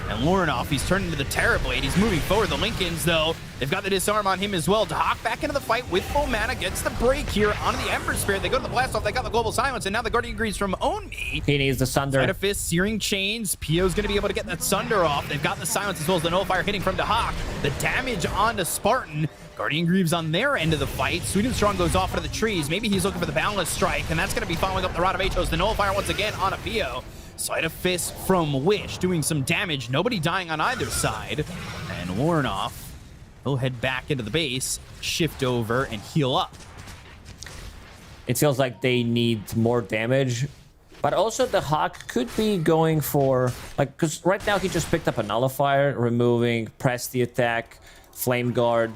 And Lorinoff, he's turned into the Terrorblade. He's moving forward. The Lincolns, though, they've got the disarm on him as well. Dahak back into the fight with full mana. Gets the break here onto the Ember Spirit. They go to the Blast Off. They got the Global Silence. And now the Guardian Greaves from Own Me. He needs the Sunder. Side of Fist, Searing Chains. Pio's going to be able to get that Sunder off. They've got the Silence as well as the Nullifier hitting from Dahak. The damage onto Spartan. Guardian Greaves on their end of the fight. Sweet and Strong goes off into the trees. Maybe he's looking for the Boundless Strike. And that's going to be following up the Rod of Atos. The Nullifier once again on a Pio. Side of Fist from Wish doing some damage. Nobody dying on either side. And Lorinoff, he'll head back into the base, shift over, and heal up. It feels like they need more damage. But also the Hawk could be going for, like, because right now he just picked up a Nullifier, removing Press the Attack, Flame Guard,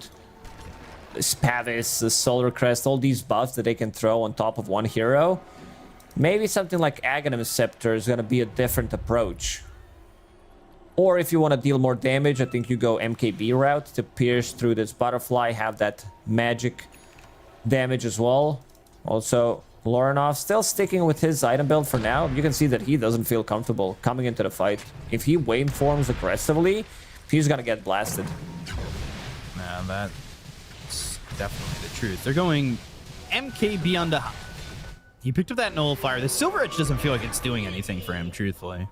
Spavis, the Solar Crest, all these buffs that they can throw on top of one hero. Maybe something like Aghanim Scepter is going to be a different approach. Or if you want to deal more damage, I think you go MKB route to pierce through this butterfly, have that magic damage as well. Also, Lorinoff still sticking with his item build for now. You can see that he doesn't feel comfortable coming into the fight. If he wave forms aggressively, he's going to get blasted. Nah, that's definitely the truth. They're going MKB on the... He picked up that Nullifier. The Silver Edge doesn't feel like it's doing anything for him, truthfully.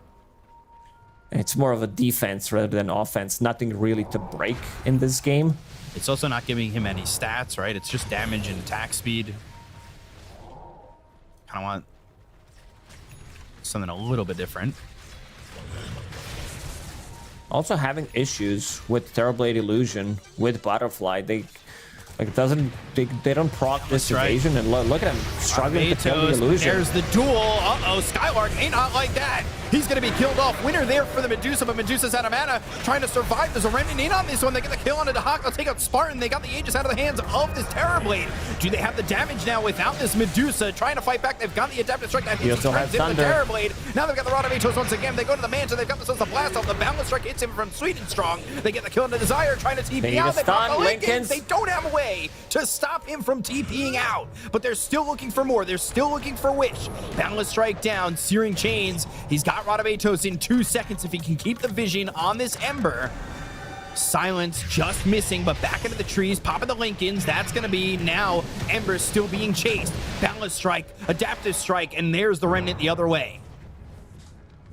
It's more of a defense rather than offense. Nothing really to break in this game. It's also not giving him any stats, right? It's just damage and attack speed. Kind of want something a little bit different. Also having issues with Terrorblade Illusion, with Butterfly. They... Like, they don't proc this evasion, and look at him struggling to kill the illusion. There's the duel. Uh-oh, Skylark ain't not like that. He's going to be killed off. Winner there for the Medusa, but Medusa's out of mana, trying to survive. There's a Remnant in on this one. They get the kill onto Dahak. They'll take out Spartan. They got the Aegis out of the hands of this Terrorblade. Do they have the damage now without this Medusa? Trying to fight back. They've got the Adaptive Strike. That means he turns into the Terrorblade. Now they've got the Rod of Atos once again. They go to the Manta. They've got themselves the Blast Off. The Boundless Strike hits him from Sweet and Strong. They get the kill on the Desire, trying to TP out. They pop the Lincolns. They don't have a way to stop him from TPing out, but they're still looking for more. They're still looking for Wish. Boundless Strike down, Searing Chains. He's got Rod of Atos in 2 seconds if he can keep the vision on this Ember. Silence just missing, but back into the trees, popping the Lincolns. That's going to be now Ember still being chased. Boundless Strike, Adaptive Strike, and there's the Remnant the other way.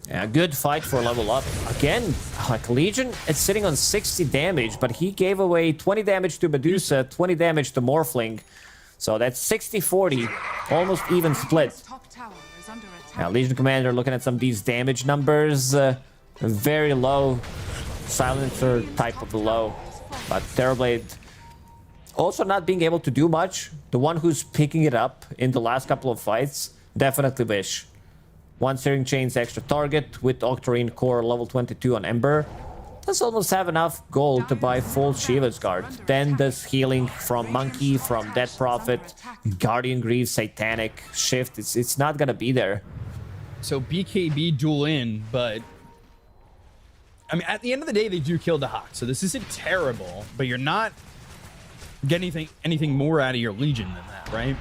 Yeah, good fight for level up. Again, like Legion, it's sitting on 60 damage, but he gave away 20 damage to Medusa, 20 damage to Morphling. So that's 60-40, almost even split. Now, Legion Commander looking at some of these damage numbers. Very low. Silencer type of low. But Terrorblade also not being able to do much. The one who's picking it up in the last couple of fights, definitely Wish. 1 Searing Chains extra target with Octarine Core level 22 on Ember. Does almost have enough gold to buy full Shiva's Guard. Then this healing from Monkey, from Dead Prophet, Guardian Greaves, Satanic, Shift. It's not gonna be there. So BKB duel in, but... I mean, at the end of the day, they do kill Dahak. So this isn't terrible, but you're not getting anything more out of your Legion than that, right?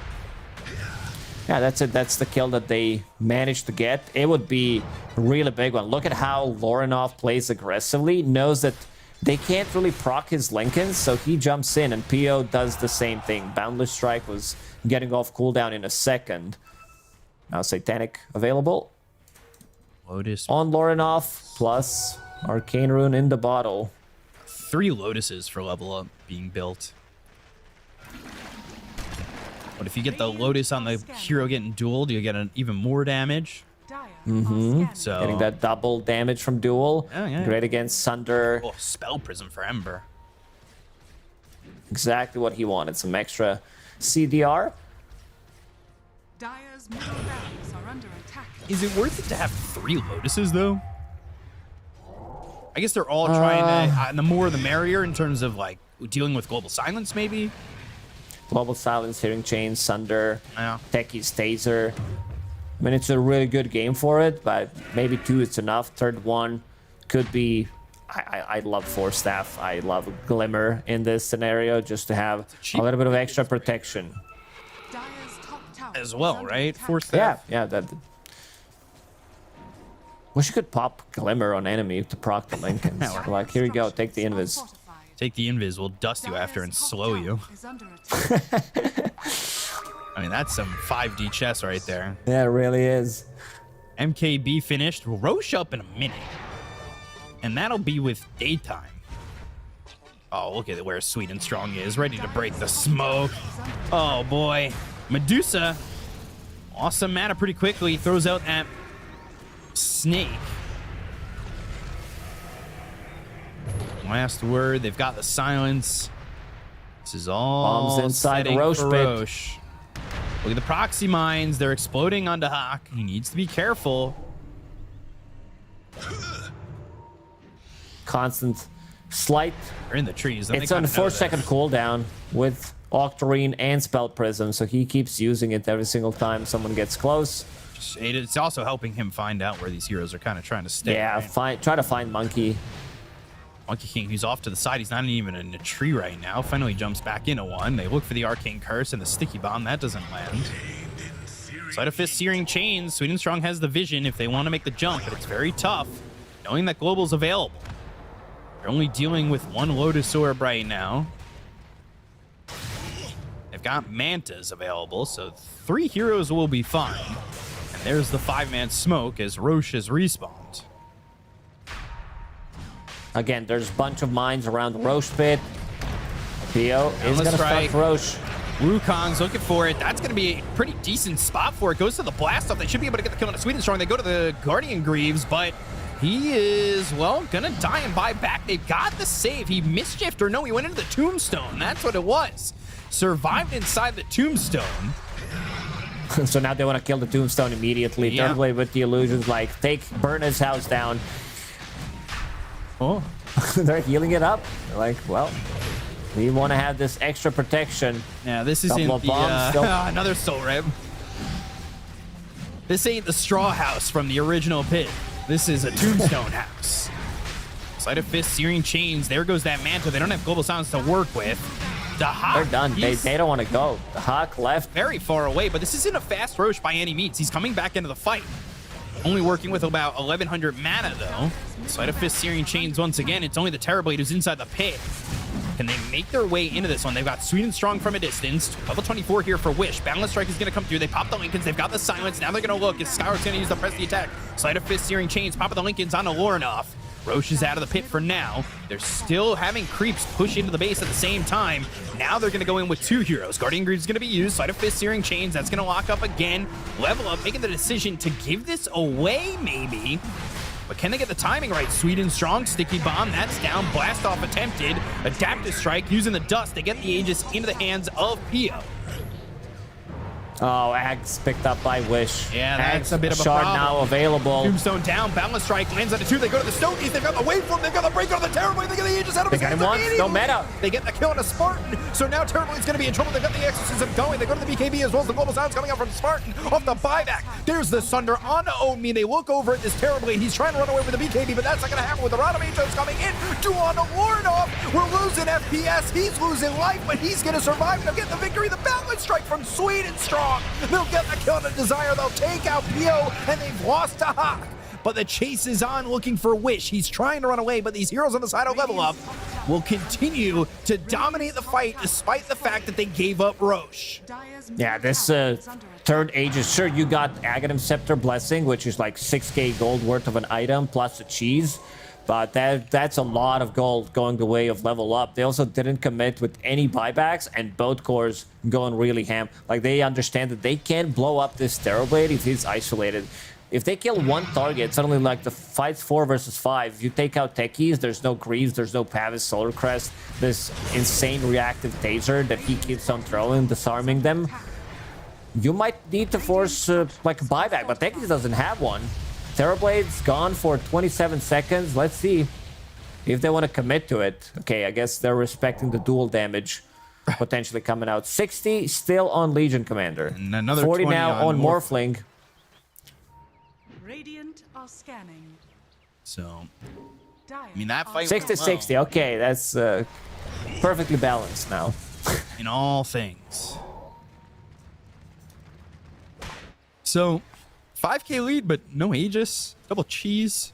Yeah, that's it. That's the kill that they managed to get. It would be a really big one. Look at how Lorinoff plays aggressively. Knows that they can't really proc his Lincolns, so he jumps in, and Pio does the same thing. Boundless Strike was getting off cooldown in a second. Now Satanic available. Lotus. On Lorinoff, plus Arcane Rune in the bottle. 3 Lotuses for level up being built. But if you get the Lotus on the hero getting dueled, you get even more damage. So getting that double damage from duel. Yeah. Great against Sunder. Oh, Spell Prism for Ember. Exactly what he wanted. Some extra CDR. Dire's middle barracks are under attack. Is it worth it to have 3 Lotuses, though? I guess they're all trying to, and the more the merrier in terms of, like, dealing with global silence, maybe? Global silence, hearing chain, Sunder, Yeah. Techie's taser. I mean, it's a really good game for it, but maybe 2 is enough. Third one could be... I love Force Staff. I love Glimmer in this scenario, just to have a little bit of extra protection. Dire's top tower As well, is under right? attack. Force Staff. Yeah, that... Wish you could pop Glimmer on enemy to proc the Lincolns. Like, here you go, take the invis. Fortified. Take the invis, we'll dust you after and Dire's top slow tower you. is under attack. I mean, that's some 5D chess right there. Yeah, it really is. MKB finished. Roche up in a minute. And that'll be with daytime. Oh, look at where Sweet and Strong is. Ready to break the smoke. Oh, boy. Medusa. Awesome mana pretty quickly. Throws out at Snake. Last word. They've got the silence. This is all Bombs inside setting Roche for pit. Roche. Look at the proxy mines. They're exploding onto Hawk. He needs to be careful. Constant slight. They're in the trees. Then It's they on kinda know 4-second cooldown with Octarine and Spell Prism, so he keeps using it every single time someone gets close. this. It's also helping him find out where these heroes are kind of trying to stay. Yeah, right? try to find Monkey. Monkey King, who's off to the side. He's not even in a tree right now. Finally jumps back into one. They look for the Arcane Curse and the Sticky Bomb. That doesn't land. Sleight of Fist, Searing Chains. Sweet and Strong has the vision if they want to make the jump, but it's very tough knowing that Global's available. They're only dealing with 1 Lotus Orb right now. They've got Mantas available, so 3 heroes will be fine. And there's the 5-man smoke as Roche has respawned. Again, there's a bunch of mines around the Roche pit. Theo is going to start Roche. Wukong's looking for it. That's going to be a pretty decent spot for it. Goes to the blast off. They should be able to get the kill on a Sweet and Strong. They go to the Guardian Greaves, but he is, well, going to die and buy back. They've got the save. He mischiefed, or no, he went into the Tombstone. That's what it was. Survived inside the Tombstone. So now they want to kill the Tombstone immediately. Yeah. Third Blade with the illusions, like, burn his house down. Oh. They're healing it up. They're like, well, we want to have this extra protection. Yeah, this Couple isn't of the, bombs still. another Soul Rib. This ain't the Straw House from the original pit. This is a Tombstone house. Sleight of Fist, Searing Chains. There goes that Manta. They don't have Global Silence to work with. The Hawk. They're done. They don't want to go. The Hawk left. Very far away, but this isn't a fast Roche by any means. He's coming back into the fight. Only working with about 1,100 mana, though. Sleight of Fist, Searing Chains once again. It's only the Terrorblade who's inside the pit. Can they make their way into this one? They've got Sweet and Strong from a distance. Level 24 here for Wish. Balance Strike is going to come through. They pop the Lincolns. They've got the Silence. Now they're going to look. Is Skyward's going to use the press the attack? Sleight of Fist, Searing Chains. Popping the Lincolns on Lornoff. Roche is out of the pit for now. They're still having creeps push into the base at the same time. Now they're going to go in with 2 heroes. Guardian Greaves is going to be used. Sleight of Fist, Searing Chains. That's going to lock up again. Level Up, making the decision to give this away, maybe. But can they get the timing right? Sweet and Strong, Sticky Bomb, that's down. Blast Off attempted. Adaptive Strike, using the dust. They get the Aegis into the hands of Pio. Oh, Axe picked up by Wish. Yeah, that's a bit of a shard problem. now available. Tombstone down, Balance Strike lands on the 2. They go to the Stoneys. They've got the Waveform. They've got the Breaker on the Terrorblade. They get the Aegis out of They his got him hands once. No immediately. meta. They get the kill on a Spartan. So now Terrorblade's going to be in trouble. They've got the Exorcism going. They go to the BKB as well as the Global Sounds coming out from Spartan off the buyback. There's the Sunder on Omi. They look over at this Terrorblade. He's trying to run away with the BKB, but that's not going to happen with the Radamachos coming in. 2 on the Lornoff. We're losing FPS. He's losing life, but he's going to survive. They'll get the victory. The Balance Strike from Sweet and Strong. They'll get the kill on the Desire. They'll take out Pio, and they've lost to Hawk. But the chase is on, looking for Wish. He's trying to run away, but these heroes on the side of Level Up will continue to dominate the fight despite the fact that they gave up Roche. Yeah, this third Aegis, sure, you got Aghanim Scepter Blessing, which is like 6k gold worth of an item plus a cheese. But that's a lot of gold going the way of Level Up. They also didn't commit with any buybacks, and both cores going really ham. Like, they understand that they can't blow up this Terrorblade if he's isolated. If they kill one target, suddenly, like, the fight's 4 versus 5. If you take out Techies, there's no Greaves, there's no Pavis, Solar Crest, this insane reactive taser that he keeps on throwing, disarming them. you might need to force like a buyback, but technically doesn't have one. Terrorblade's gone for 27 seconds. Let's see if they want to commit to it. Okay, I guess they're respecting the dual damage potentially coming out. 60 still on Legion Commander. And another 40 20 now on Morphling. Morphling. Radiant are scanning. So, Dire I mean, that are fight 60-60. Okay, that's perfectly balanced now. in all things. So, 5k lead, but no Aegis. Double cheese.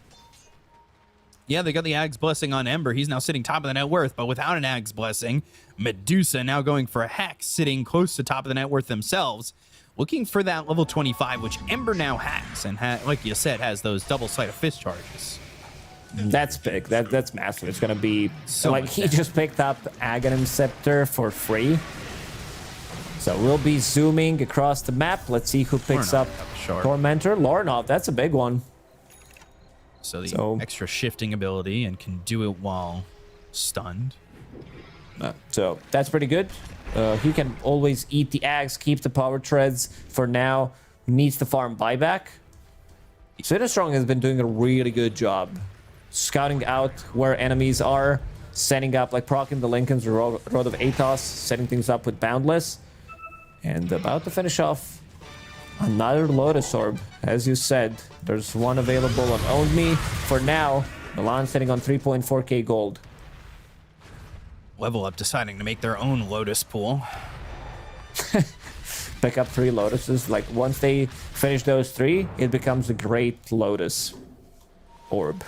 Yeah, they got the Ag's Blessing on Ember. He's now sitting top of the net worth, but without an Ag's Blessing, Medusa now going for a Hex, sitting close to top of the net worth themselves, looking for that level 25, which Ember now has, and like you said, has those double Sleight of Fist charges. That's big. That's massive. It's gonna be So like much he damage. just picked up Aghanim Scepter for free. So we'll be zooming across the map. Let's see who picks Lornov up got the shard. Tormentor. Lornov, that's a big one. So the extra shifting ability and can do it while stunned. So that's pretty good. He can always eat the axe, keep the power treads for now. Needs to farm buyback. Strong has been doing a really good job scouting out where enemies are, setting up, like proccing the Lincoln's Road of Atos, setting things up with Boundless, and about to finish off another Lotus Orb. As you said, there's one available on Own Me. For now, Milan sitting on 3.4k gold. Level Up deciding to make their own Lotus pool. Pick up 3 Lotuses. Like, once they finish those 3, it becomes a great Lotus Orb.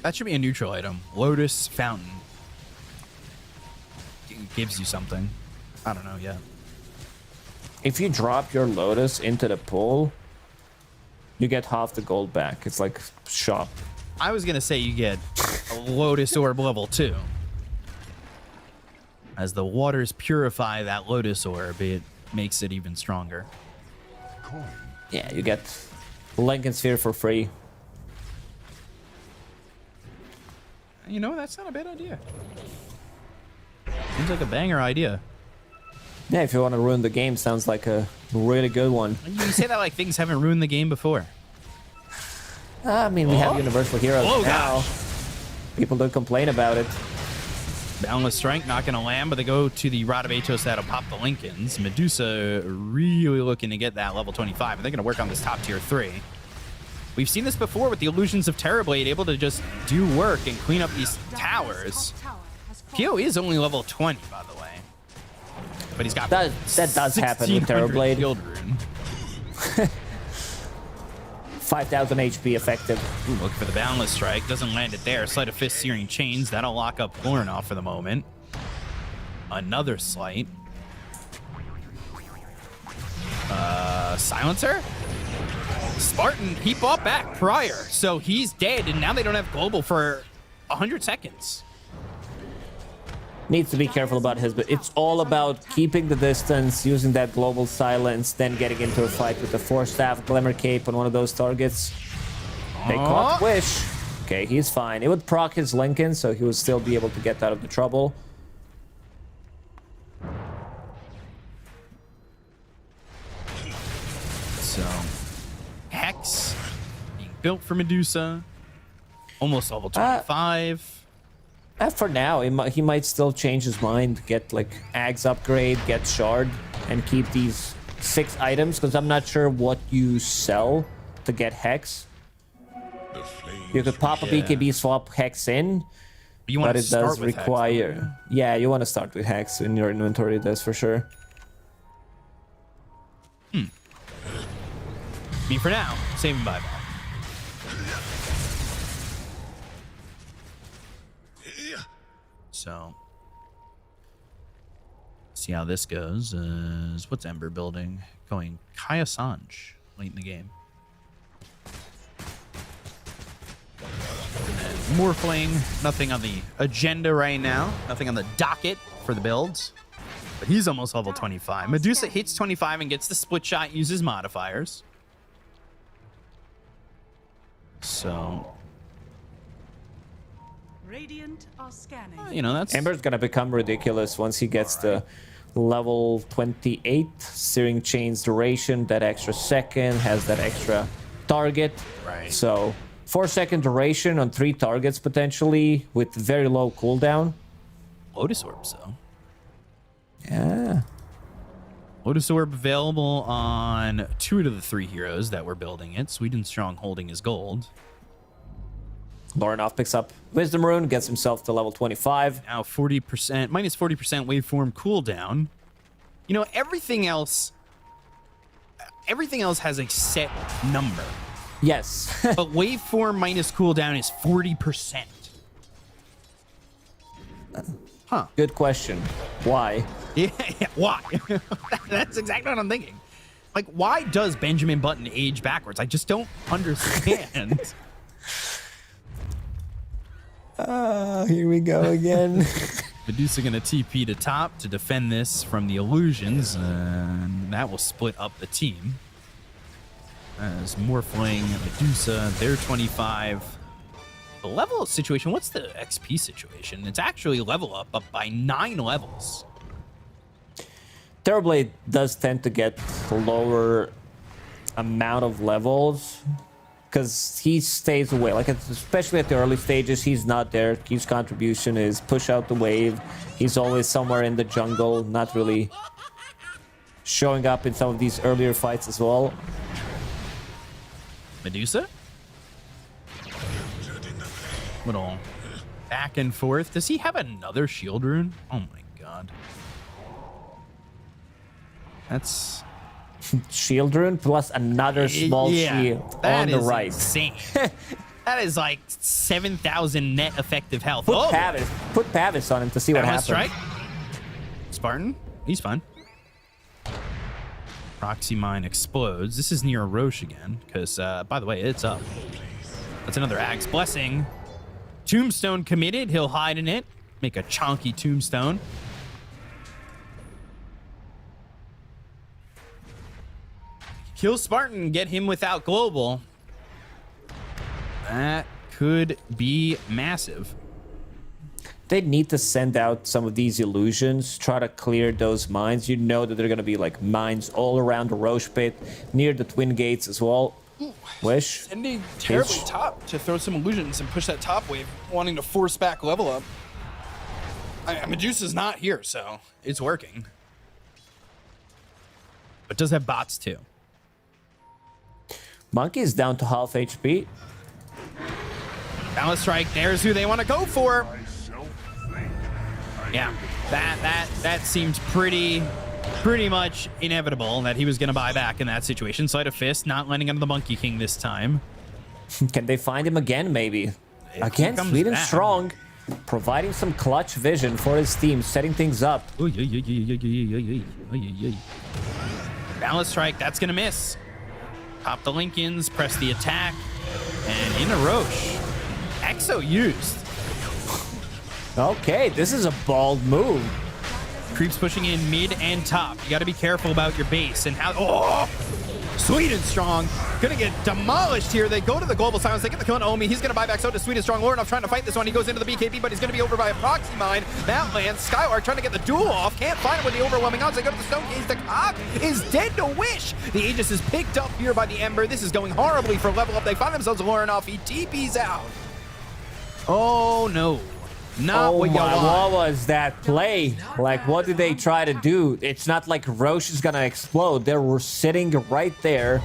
That should be a neutral item. Lotus Fountain. It gives you something. I don't know yet. If you drop your Lotus into the pool, you get half the gold back. It's like shop. I was going to say you get a Lotus Orb level 2. As the waters purify that Lotus Orb, it makes it even stronger. Yeah, you get Lincoln Sphere for free. You know, that's not a bad idea. Seems like a banger idea. Yeah, if you want to ruin the game, sounds like a really good one. You say that like things haven't ruined the game before. I mean, we have Universal Heroes Oh, now. gosh. People don't complain about it. Boundless Strength not going to land, but they go to the Rod of Atos that'll pop the Lincolns. Medusa really looking to get that level 25, and they're going to work on this top tier 3. We've seen this before with the Illusions of Terrorblade, able to just do work and clean up these towers. Pio is only level 20, by the way. But he's got that does happen with 1600 Terrorblade. Shield rune. 5,000 HP effective. Ooh, looking for the Boundless Strike. Doesn't land it there. Sleight of Fist, Searing Chains. That'll lock up Lornov for the moment. Another Slight. Silencer? Spartan, he bought back prior, so he's dead, and now they don't have global for 100 seconds. Needs to be careful about his, but it's all about keeping the distance, using that global silence, then getting into a fight with the Force Staff, Glimmer Cape on one of those targets. They caught Wish. Okay, he's fine. It would proc his Lincoln, so he would still be able to get out of the trouble. So, Hex being built for Medusa. Almost level 25. For now, he might still change his mind, get like Ags upgrade, get Shard, and keep these 6 items, because I'm not sure what you sell to get Hex. You could pop a BKB, swap Hex in, but it does require... Hex, yeah, you want to start with Hex in your inventory, that's for sure. Me for now, save and buyback. So, see how this goes. What's Ember building? Going Kaya Sanj late in the game. And then Morphling, nothing on the agenda right now. Nothing on the docket for the builds. But he's almost level 25. Medusa hits 25 and gets the split shot, uses modifiers. So, Radiant are scanning. you know, that's... Ember's gonna become ridiculous once he gets the level 28. Searing Chains duration, that extra second, has that extra target. Right. So 4-second duration on 3 targets potentially with very low cooldown. Lotus Orbs, though. Yeah. Lotus Orb available on 2 of the 3 heroes that were building it. Sweden Strong holding his gold. Lorinov picks up Wisdom Rune, gets himself to level 25. Now 40%, minus 40% waveform cooldown. You know, everything else has a set number. Yes. But waveform minus cooldown is 40%. Huh. Good question. Why? Yeah, why? That's exactly what I'm thinking. Like, why does Benjamin Button age backwards? I just don't understand. Here we go again. Medusa gonna TP to top to defend this from the illusions, and that will split up the team. As Morphling, Medusa, they're 25. The level situation, what's the XP situation? It's actually level up by 9 levels. Terrorblade does tend to get lower amount of levels because he stays away. Like, especially at the early stages, he's not there. His contribution is push out the wave. He's always somewhere in the jungle, not really showing up in some of these earlier fights as well. Medusa? Little back and forth. Does he have another shield rune? Oh my god. That's shield rune plus another small shield on the right. Insane. That is like 7,000 net effective health. Put Pavis on him to see what happens. Strike. Spartan, he's fine. Proxy Mine explodes. This is near Roche again, because by the way, it's up. That's another Axe Blessing. Tombstone committed. He'll hide in it. Make a chonky tombstone. Kill Spartan. Get him without global. That could be massive. They need to send out some of these illusions, try to clear those mines. You know that they're going to be like mines all around the Roche pit, near the Twin Gates as well. Wish. Sending terribly top to throw some illusions and push that top wave, wanting to force back level up. Medusa's not here, so it's working. But does have bots too. Monkey's down to half HP. Balance Strike, there's who they want to go for. Yeah, that seemed pretty much inevitable that he was going to buy back in that situation. Sleight of Fist, not landing under the Monkey King this time. Can they find him again, maybe? Again, Sweden Strong, providing some clutch vision for his team, setting things up. Balance Strike, that's going to miss. Pop the Lincolns, press the attack, and in a Roche. Exo used. Okay, this is a bold move. Creeps pushing in mid and top. You got to be careful about your base and how. Oh, Sweden Strong gonna get demolished here. They go to the global silence. They get the kill on Omi. He's gonna buy back. So does Sweden Strong. Lorinov trying to fight this one. He goes into the BKB, but he's gonna be over by a proxy mine. That lands. Skylark trying to get the duel off. Can't find him with the overwhelming odds. They go to the Stone Cage. The cock is dead to Wish. The Aegis is picked up here by the Ember. This is going horribly for level up. They find themselves Lorinov. He TP's out. Oh no. Not what you want. What was that play? Like, what did they try to do? It's not like Roche is gonna explode. They were sitting right there.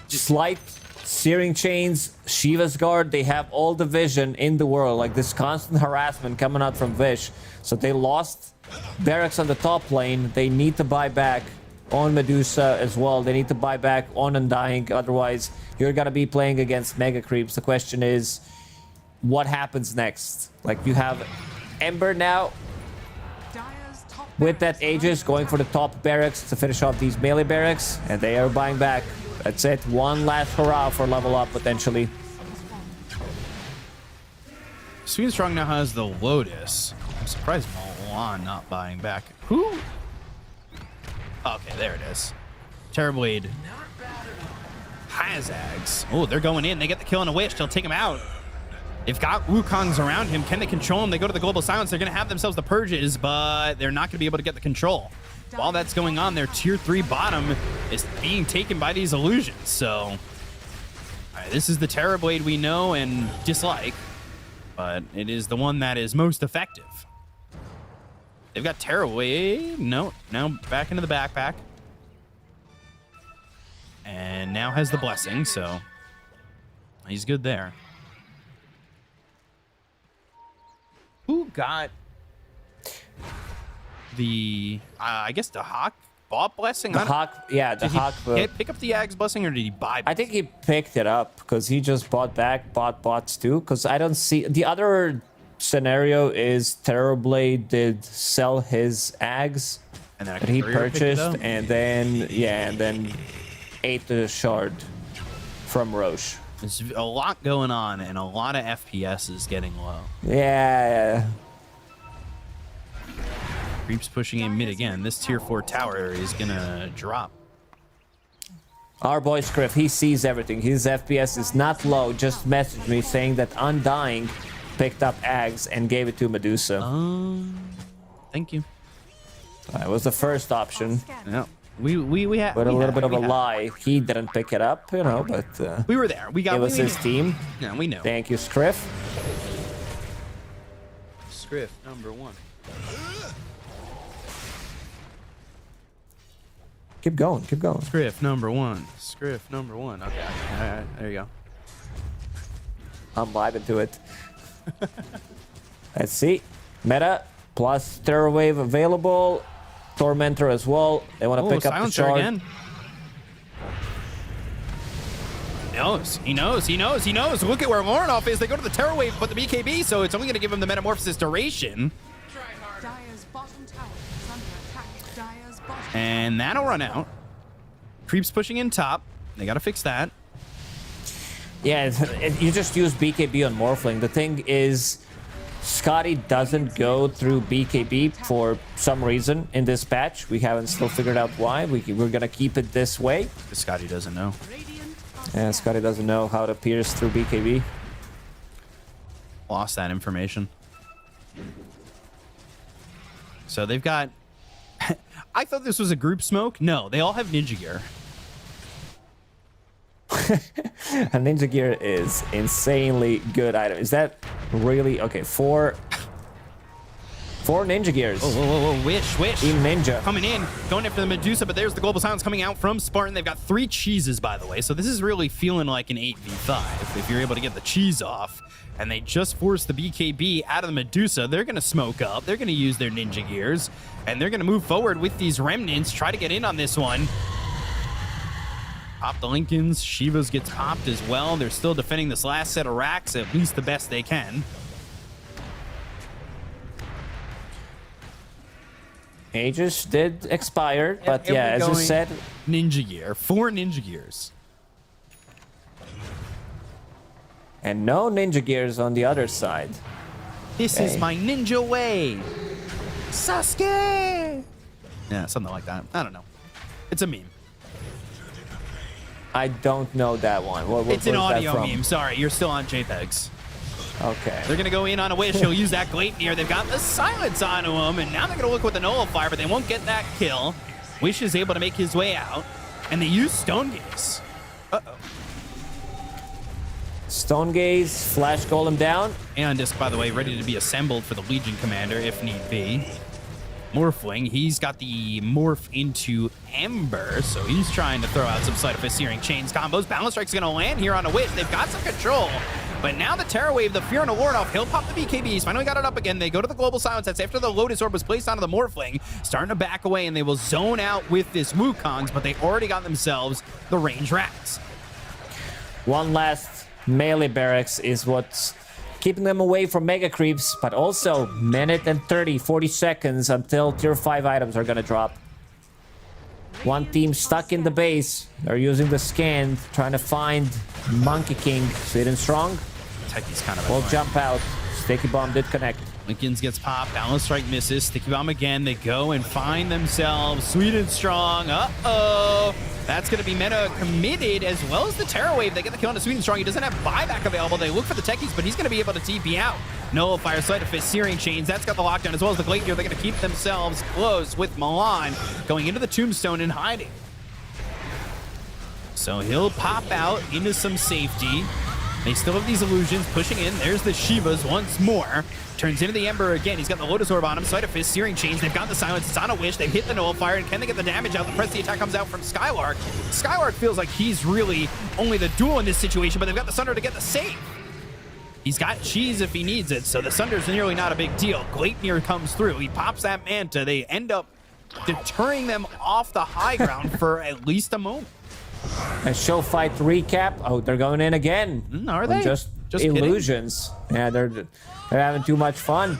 Slight Searing Chains, Shiva's Guard, they have all the vision in the world. Like, this constant harassment coming out from Vish. So they lost barracks on the top lane. They need to buy back on Medusa as well. They need to buy back on Undying. Otherwise, you're gonna be playing against Mega Creeps. The question is, what happens next? Like, you have Ember now with that Aegis going for the top barracks to finish off these melee barracks, and they are buying back. That's it. One last hurrah for level up potentially. Sweden Strong now has the Lotus. I'm surprised Milan not buying back. Who? Okay, there it is. Terrorblade has Ags. Oh, they're going in. They get the kill on a Wish. They'll take him out. They've got Wukongs around him. Can they control him? They go to the Global Silence. They're going to have themselves the Purges, but they're not going to be able to get the control. While that's going on, their tier 3 bottom is being taken by these illusions. So, all right, this is the Terrorblade we know and dislike, but it is the one that is most effective. They've got Terrorblade. No, now back into the backpack. And now has the Blessing, so he's good there. Who got the, I guess the Hawk bought Blessing? The Hawk, yeah, the Hawk. Pick up the Ag's Blessing, or did he buy Blessing? I think he picked it up because he just bought bots too. Because I don't see the other scenario is Terrorblade did sell his Ags and then that he purchased, and then ate the shard from Roche. There's a lot going on, and a lot of FPS is getting low. Yeah. Creeps pushing in mid again. This tier 4 tower is gonna drop. Our boy Scriff, he sees everything. His FPS is not low. Just messaged me saying that Undying picked up Ags and gave it to Medusa. Thank you. It was the first option. Yeah. We had, but a little bit of a lie. He didn't pick it up, you know, but we were there. It was his team. Yeah, we know. Thank you, Scriff. Scriff number 1. Keep going. Scriff number 1. Scriff number 1. Okay. All right. There you go. I'm vibing to it. Let's see. Meta plus Terror Wave available. Tormentor as well. They want to pick up the shard. Again. He knows. Look at where Lornoff is. They go to the Terror Wave, but the BKB, so it's only going to give him the Metamorphosis duration. Dire's bottom tower is under attack. Dire's bottom. And that'll run out. Creeps pushing in top. They got to fix that. Yeah, you just use BKB on Morphling. The thing is, Scotty doesn't go through BKB for some reason in this patch. We haven't still figured out why. We're gonna keep it this way. Scotty doesn't know. Yeah, Scotty doesn't know how to pierce through BKB. Lost that information. So they've got... I thought this was a group smoke. No, they all have Ninja Gear. A Ninja Gear is insanely good item. Is that really okay? Four Ninja Gears. Whoa, wish. Team Ninja coming in, going after the Medusa, but there's the Global Silence coming out from Spartan. They've got 3 cheeses, by the way, so this is really feeling like an 8v5 if you're able to get the cheese off. And they just forced the BKB out of the Medusa. They're going to smoke up. They're going to use their Ninja Gears, and they're going to move forward with these remnants, try to get in on this one. Pop the Lincolns. Shivas gets popped as well. They're still defending this last set of racks at least the best they can. Aegis did expire, but yeah, as you said, Ninja Gear. 4 Ninja Gears. And no Ninja Gears on the other side. This is my ninja way. Sasuke! Yeah, something like that. I don't know. It's a meme. I don't know that one. It's an audio meme. Sorry, you're still on JPEGs. Okay. They're going to go in on a Wish. He'll use that Gleipnir. They've got the Silence onto him, and now they're going to look with the Nullifier, but they won't get that kill. Wish is able to make his way out, and they use Stone Gaze. Uh-oh. Stone Gaze, Flash Golem down. Aeon Disc, by the way, ready to be assembled for the Legion Commander if need be. Morphling, he's got the morph into Ember, so he's trying to throw out some Sleight of Fist Searing Chains combos. Balance Strike's going to land here on a Wish. They've got some control, but now the Terror Wave, the Fear and a Ward off, he'll pop the BKBs. Finally got it up again. They go to the Global Silence. That's after the Lotus Orb was placed onto the Morphling. Starting to back away, and they will zone out with this Wukongs, but they already got themselves the range racks. One last melee barracks is what's keeping them away from mega creeps, but also minute and 40 seconds until tier 5 items are gonna drop. One team stuck in the base. They're using the scan, trying to find Monkey King. Sweet and strong. Techie's kind of will jump out. Sticky Bomb did connect. Lincolns gets popped. Balance Strike misses. Sticky Bomb again. They go and find themselves Sweet and strong. Uh-oh. That's going to be meta committed as well as the Terror Wave. They get the kill into Sweden Strong. He doesn't have buyback available. They look for the techies, but he's going to be able to TP out. Nullifier, Sleight of Fist, Searing Chains. That's got the lockdown as well as the Glaive here. They're going to keep themselves close with Milan going into the Tombstone and hiding. So he'll pop out into some safety. They still have these illusions pushing in. There's the Shivas once more. Turns into the Ember again. He's got the Lotus Orb on him. Sleight of Fist, Searing Chains. They've got the Silence. It's on a Wish. They've hit the Nullifier. And can they get the damage out? The press the attack comes out from Skylark. Skylark feels like he's really only the duel in this situation, but they've got the Sunder to get the save. He's got cheese if he needs it, so the Sunder's nearly not a big deal. Gleipnir comes through. He pops that Manta. They end up deterring them off the high ground for at least a moment. A show fight recap. Oh, they're going in again. Are they? Just illusions. Kidding. Yeah, they're having too much fun.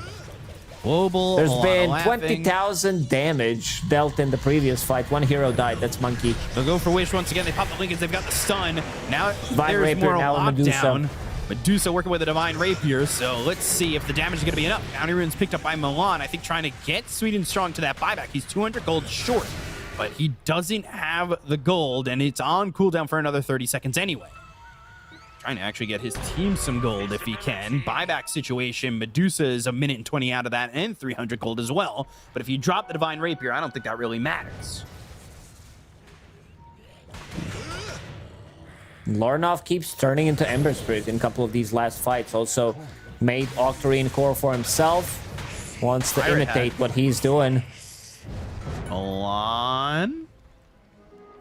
Global. There's been 20,000 damage dealt in the previous fight. One hero died. That's Monkey. They'll go for Wish once again. They pop the Lincolns. They've got the stun. Now Divine there's Rapier, more now lockdown. Medusa. Medusa working with a Divine Rapier, so let's see if the damage is going to be enough. Bounty Rune's picked up by Milan, I think trying to get Sweden Strong to that buyback. He's 200 gold short, but he doesn't have the gold, and it's on cooldown for another 30 seconds anyway. Trying to actually get his team some gold if he can. Buyback situation, Medusa is a minute and 20 out of that, and 300 gold as well. But if you drop the Divine Rapier, I don't think that really matters. Lornov keeps turning into Ember Spirit in a couple of these last fights. Also made Octarine core for himself. Wants to imitate what he's doing. Milan.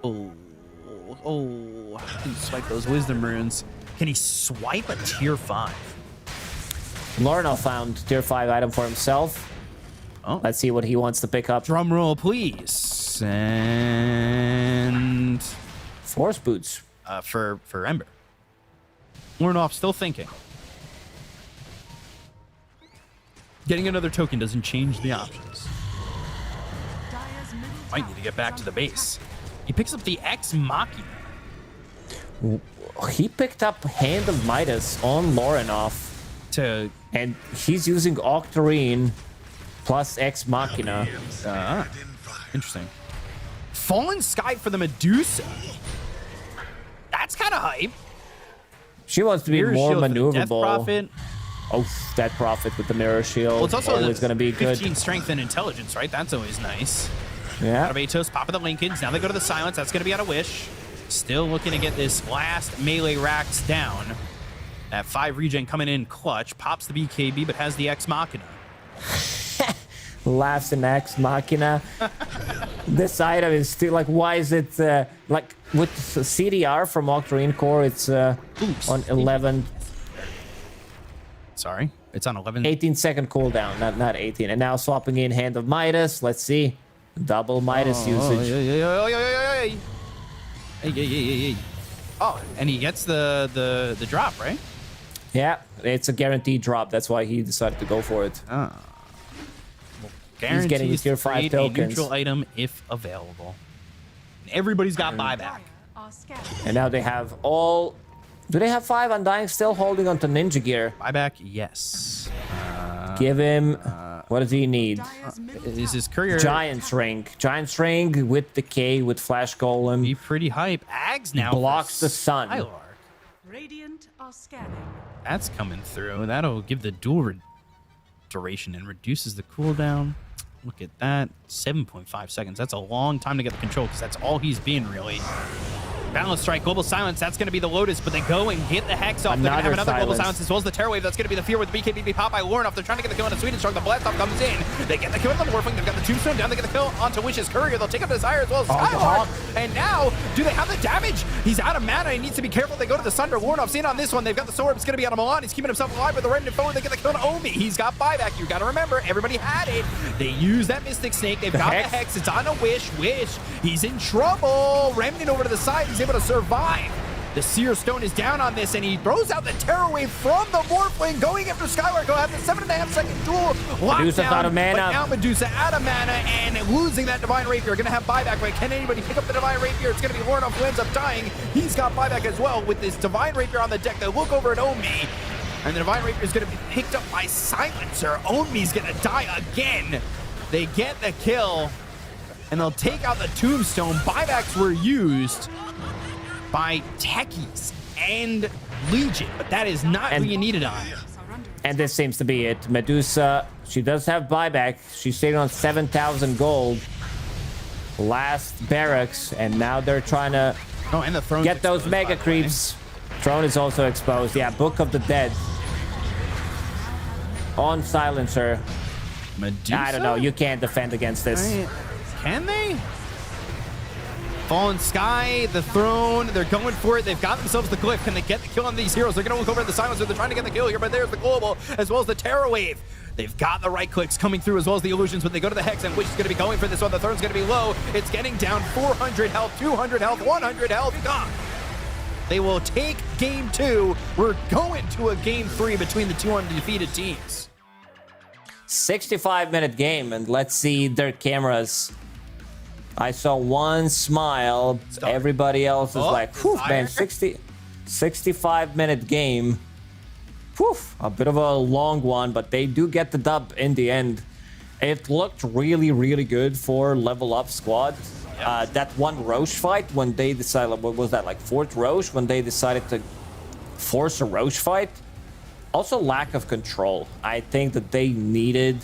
Oh, can he swipe those Wisdom Runes? Can he swipe a tier 5? Lornov found tier 5 item for himself. Oh. Let's see what he wants to pick up. Drum roll, please. And Force Boots. For Ember. Lornov still thinking. Getting another token doesn't change the options. Might need to get back to the base. He picks up the Ex Machina. He picked up Hand of Midas on Lornov. And he's using Octarine plus Ex Machina. Interesting. Fallen Sky for the Medusa. That's kind of hype. She wants to be more maneuverable. Death Prophet. Oh, Death Prophet with the Mirror Shield. Well, it's also always going to be 15 good. strength and intelligence, right? That's always nice. Yeah. Out of Atos, pop of the Lincolns. Now they go to the Silence. That's going to be out of Wish. Still looking to get this last melee racks down. That 5 regen coming in clutch. Pops the BKB, but has the Ex Machina. Laughs in Ex Machina. This item is still like, why is it like with CDR from Octarine Core? It's on 11. Sorry, it's on 11. 18-second cooldown, not 18. And now swapping in Hand of Midas. Let's see, double Midas usage. Oh, and he gets the drop, right? Yeah, it's a guaranteed drop. That's why he decided to go for it. He's getting his tier 5 tokens. A neutral item if available. Everybody's got buyback. And now they have all. Do they have 5 Undying still holding on to Ninja Gear? Buyback, yes. Give him. What does he need? Is his courier Giant's Ring? Giant's Ring with Decay with Flash Golem. Be pretty hype. Ags now blocks the sun. Skylark. Radiant are scanning. That's coming through. That'll give the dual duration and reduces the cooldown. Look at that. 7.5 seconds. That's a long time to get the control because that's all he's been really. Balance Strike, Global Silence, that's going to be the Lotus, but they go and get the Hex off. They're going to have another Global Silence as well as the Terror Wave. That's going to be the Fear with the BKB pop by Lornov. They're trying to get the kill on the Sweden Strong. The Blast Off comes in. They get the kill on the Morphling. They've got the Tombstone down. They get the kill onto Wish's Courier. They'll take up Desire as well as Skylark. And now, do they have the damage? He's out of mana. He needs to be careful. They go to the Sunder. Lornov's in on this one. They've got the Sword. It's going to be out of Milan. He's keeping himself alive with the Remnant forward. They get the kill on Omi. He's got buyback. You got to remember, everybody had it. They use that Mystic Snake. They've got the Hex. It's on a Wish. He's in trouble. Remnant over to the side. He's able to survive. The Seer Stone is down on this, and he throws out the Terror Wave from the Morphling, going after Skylark. He'll have the 7.5-second duel Medusa out of mana. But now Medusa out of mana and losing that Divine Rapier. Going to have buyback, but can anybody pick up the Divine Rapier? It's going to be Lornov who ends up dying. He's got buyback as well with this Divine Rapier on the deck. They look over at Omi, and the Divine Rapier is going to be picked up by Silencer. Omi's going to die again. They get the kill. and they'll take out the tombstone. Buybacks were used by Techies and Legion, but that is not who you needed on. And this seems to be it. Medusa, she does have buyback. She's sitting on 7,000 gold. Last barracks, and now they're trying to and the throne's get those exposed, mega creeps. Throne is also exposed. Yeah, Book of the Dead. On Silencer. Medusa? I don't know. You can't defend against this. Can they? Fallen Sky, the throne, they're going for it. They've got themselves the glyph. Can they get the kill on these heroes? They're going to look over at the Silencer. They're trying to get the kill here, but there's the global as well as the Terror Wave. They've got the right clicks coming through as well as the illusions, but they go to the Hex, and Witch is going to be going for this one. The Throne's going to be low. It's getting down 400 health, 200 health, 100 health. Gone. They will take game 2. We're going to a game 3 between the two undefeated teams. 65-minute game, and let's see their cameras. I saw one smile. Everybody else is like, whew, man, 65-minute game. Whew, a bit of a long one, but they do get the dub in the end. It looked really, really good for Level Up squad. That one Roche fight, when they decided, what was that, like 4th Roche, when they decided to force a Roche fight. Also, lack of control. I think that they needed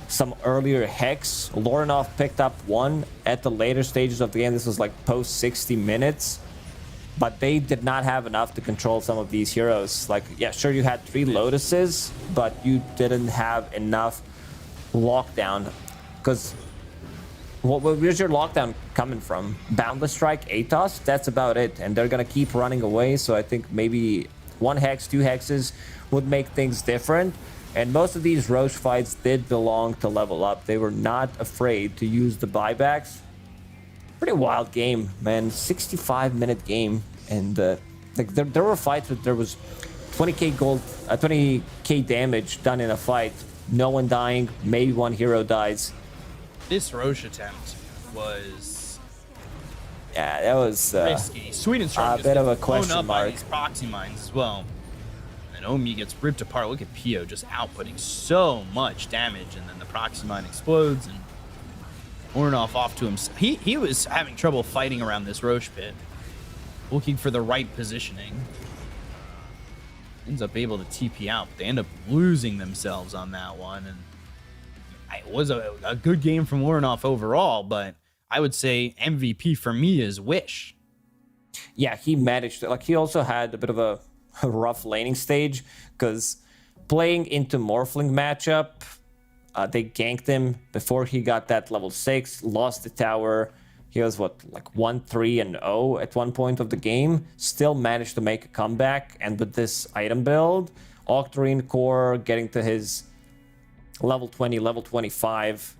some earlier Hex. Lorinov picked up one at the later stages of the game. This was like post 60 minutes. But they did not have enough to control some of these heroes. Like, yeah, sure, you had 3 Lotuses, but you didn't have enough lockdown. Because where's your lockdown coming from? Boundless Strike, Atos? That's about it. And they're going to keep running away. So I think maybe 1 Hex, 2 Hexes would make things different. And most of these Roche fights did belong to Level Up. They were not afraid to use the buybacks. Pretty wild game, man. 65-minute game. And like there were fights where there was 20k gold, 20k damage done in a fight. No one dying. Maybe 1 hero dies. This Roche attempt was... Yeah, that was risky. Sweet and strong. A bit of a question up mark. By these proxy mines as well. And Omi gets ripped apart. Look at Pio just outputting so much damage, and then the proxy mine explodes, and Ornoff off to him. He was having trouble fighting around this Roche pit, looking for the right positioning. Ends up able to TP out, but they end up losing themselves on that one. And it was a good game from Ornoff overall, but I would say MVP for me is Wish. Yeah, he managed to, like, he also had a bit of a rough laning stage, because playing into Morphling matchup, they ganked him before he got that level 6, lost the tower. He was, what, like 1-3-0 at one point of the game. Still managed to make a comeback. And with this item build, Octarine Core getting to his level 20, level 25,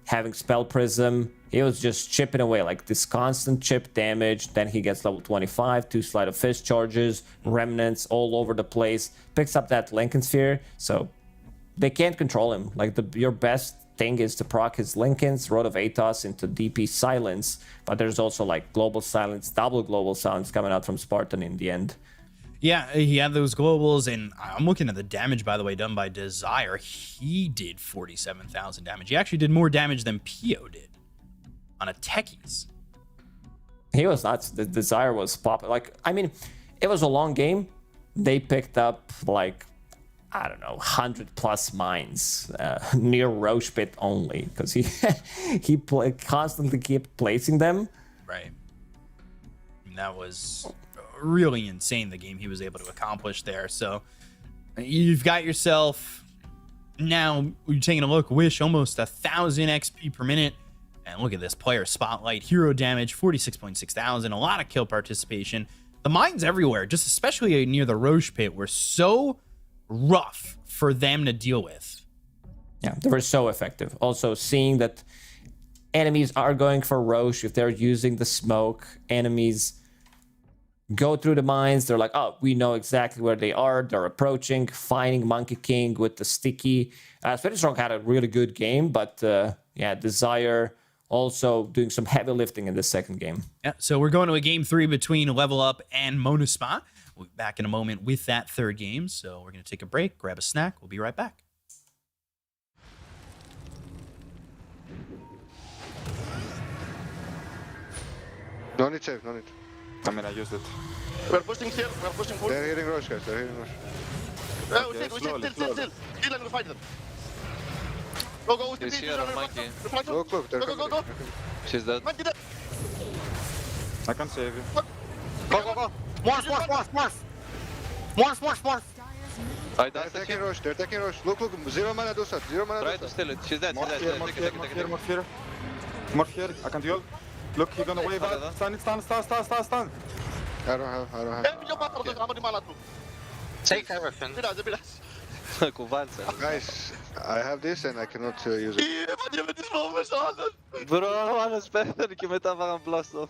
having Spell Prism, he was just chipping away, like this constant chip damage. Then he gets level 25, 2 Sleight of Fist charges, Remnants all over the place, picks up that Lincoln Sphere. So they can't control him. Like, your best thing is to proc his Lincolns, Road of Atos into DP Silence, but there's also like Global Silence, double Global Silence coming out from Spartan in the end. Yeah, he had those globals, and I'm looking at the damage, by the way, done by Desire. He did 47,000 damage. He actually did more damage than Pio did on a Techies. He was nuts. The Desire was popping. Like, I mean, it was a long game. They picked up, like, I don't know, 100+ mines near Roche Pit only, because he constantly kept placing them. Right. And that was really insane, the game he was able to accomplish there. So you've got yourself, now you're taking a look, Wish almost 1,000 XP per minute. And look at this player spotlight, hero damage 46.6 thousand, a lot of kill participation. The mines everywhere, just especially near the Roche Pit, were so rough for them to deal with. Yeah, they were so effective. Also, seeing that enemies are going for Roche, if they're using the smoke, enemies go through the mines, they're like, oh, we know exactly where they are, they're approaching, finding Monkey King with the sticky. Sweaty Strong had a really good game, but yeah, Desire also doing some heavy lifting in the second game. Yeah, so we're going to a game 3 between Level Up and Monospa. We'll be back in a moment with that third game, so we're going to take a break, grab a snack, we'll be right back. No need save, no need. I mean, I used it. We're pushing here, we're pushing full. They're hitting Roche, guys, they're hitting Roche. We still. Kill and we fight them. Go, He's TP, here on Mikey. Go, go. She's dead. Mikey dead. I can save you. Go. Morph. They're taking Roche. Look, zero mana Dusat, zero mana Try to Dusat. steal it. She's dead. Morph here. Morph here. I can duel. Look, he's gonna wave out. Stun. I don't have. Take everything. Guys, I have this and I cannot use it. Bro, han spelade que metava en blast off.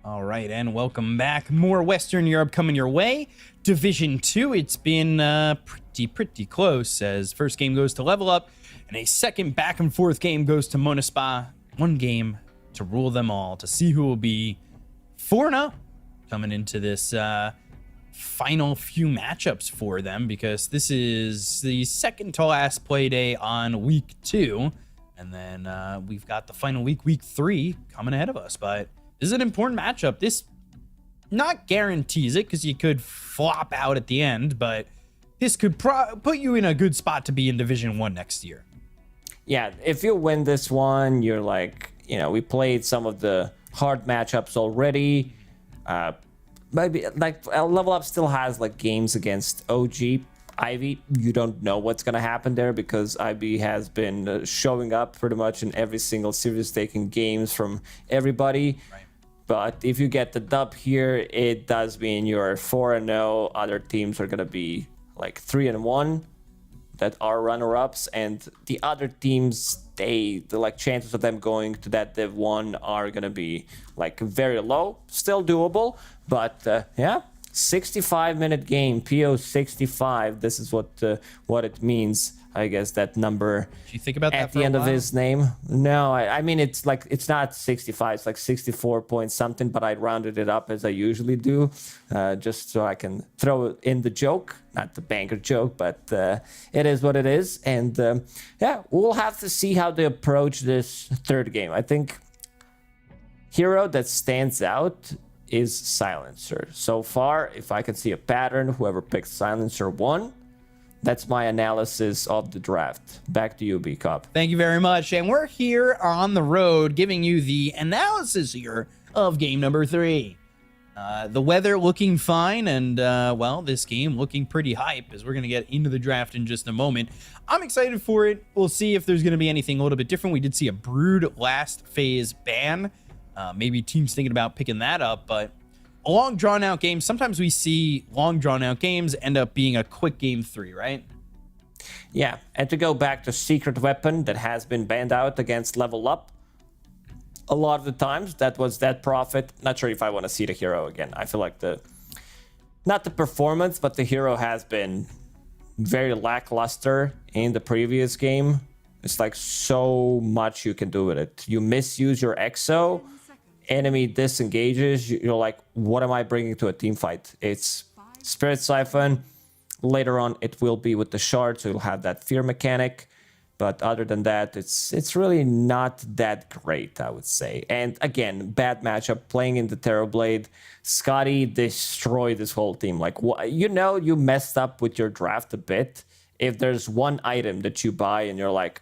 All right, and welcome back. More Western Europe coming your way. Division 2, it's been pretty close as first game goes to Level Up, and a second back and forth game goes to Monospa. One game to rule them all, to see who will be 4-0 coming into this final few matchups for them, because this is the second to last play day on week 2, and then we've got the final week 3 coming ahead of us. But this is an important matchup. This not guarantees it, because you could flop out at the end, but this could put you in a good spot to be in Division 1 next year. Yeah, if you win this one, you're like, we played some of the hard matchups already. Maybe like Level Up still has like games against OG Ivy. You don't know what's gonna happen there, because Ivy has been showing up pretty much in every single series, taking games from everybody. Right. But if you get the dub here, it does mean you're 4-0. Other teams are gonna be like 3-1. that are runner-ups, and the other teams, the like chances of them going to that Div 1 are gonna be like very low. Still doable, but yeah, 65-minute game, PO 65. This is what it means. I guess that number Did you think about that at for the a end of while? his name. No, I mean it's like it's not 65, it's like 64 point something, but I rounded it up as I usually do, just so I can throw in the joke, not the banker joke, but it is what it is. And yeah, we'll have to see how they approach this third game. I think hero that stands out is Silencer. So far, if I can see a pattern, whoever picked Silencer won. That's my analysis of the draft. Back to you, B-Cup. Thank you very much. And we're here on the road giving you the analysis here of game number 3. The weather looking fine, and well, this game looking pretty hype as we're going to get into the draft in just a moment. I'm excited for it. We'll see if there's going to be anything a little bit different. We did see a Brood last phase ban. Maybe teams thinking about picking that up, but a long drawn out game. Sometimes we see long drawn out games end up being a quick game 3, right? Yeah, and to go back to Secret Weapon that has been banned out against Level Up, a lot of the times that was that Prophet. Not sure if I want to see the hero again. I feel like not the performance, but the hero has been very lackluster in the previous game. It's like so much you can do with it. You misuse your exo, enemy disengages, you're like, what am I bringing to a team fight? It's Spirit Siphon. Later on, it will be with the shard, so you'll have that fear mechanic. But other than that, it's really not that great, I would say. And again, bad matchup, playing in the Terrorblade. Scotty destroyed this whole team. Like, you know, you messed up with your draft a bit if there's one item that you buy and you're like,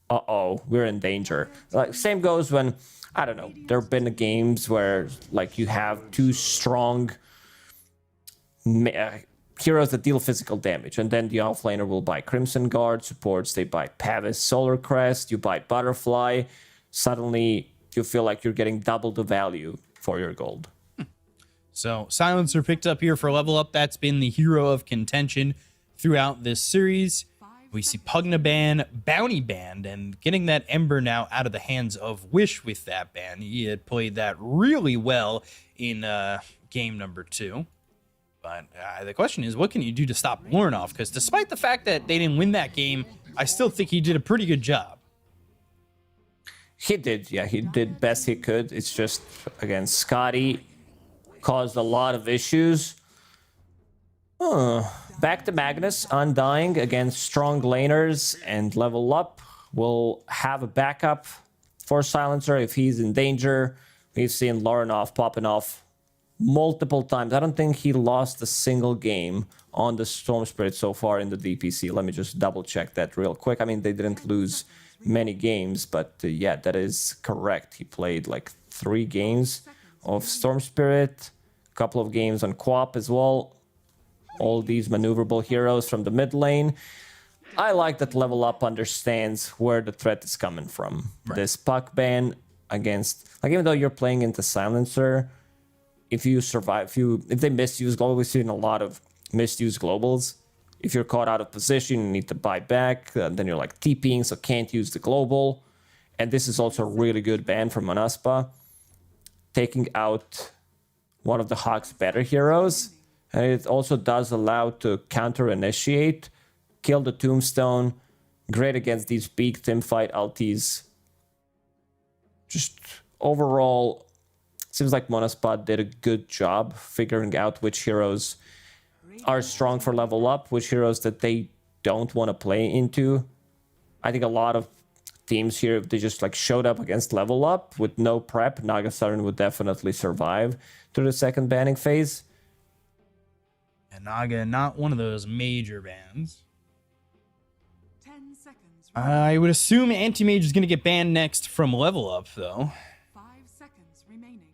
uh-oh, we're in danger. Like, same goes when, I don't know, there have been games where like you have two strong heroes that deal physical damage, and then the offlaner will buy Crimson Guard, supports, they buy Pavis Solar Crest, you buy Butterfly, suddenly you feel like you're getting double the value for your gold. So Silencer picked up here for level up. That's been the hero of contention throughout this series. We see Pugna ban, Bounty banned, and getting that Ember now out of the hands of Wish with that ban. He had played that really well in game number 2. But the question is, what can you do to stop Lornoff? Because despite the fact that they didn't win that game, I still think he did a pretty good job. He did, yeah, he did best he could. It's just, again, Scotty caused a lot of issues. Back to Magnus, Undying against strong laners and level up. We'll have a backup for Silencer if he's in danger. We've seen Lornoff popping off multiple times. I don't think he lost a single game on the Storm Spirit so far in the DPC. Let me just double check that real quick. I mean, they didn't lose many games, but yeah, that is correct. He played like 3 games of Storm Spirit, a couple of games on Quap as well. All these maneuverable heroes from the mid lane. I like that Level Up understands where the threat is coming from. Right. This puck ban against, like, even though you're playing into Silencer, if you survive, if they misuse global, we've seen a lot of misuse globals. If you're caught out of position, you need to buy back, then you're like TPing, so can't use the global. And this is also a really good ban from Manaspa, taking out one of the Hawk's better heroes. And it also does allow to counter-initiate, kill the Tombstone, great against these big teamfight ultis. Just overall, seems like Monaspot did a good job figuring out which heroes are strong for level up, which heroes that they don't want to play into. I think a lot of teams here, if they just like showed up against level up with no prep, Naga Southern would definitely survive through the second banning phase. And Naga, not one of those major bans. 10 seconds. I would assume Anti-Mage is going to get banned next from level up, though. 5 seconds remaining.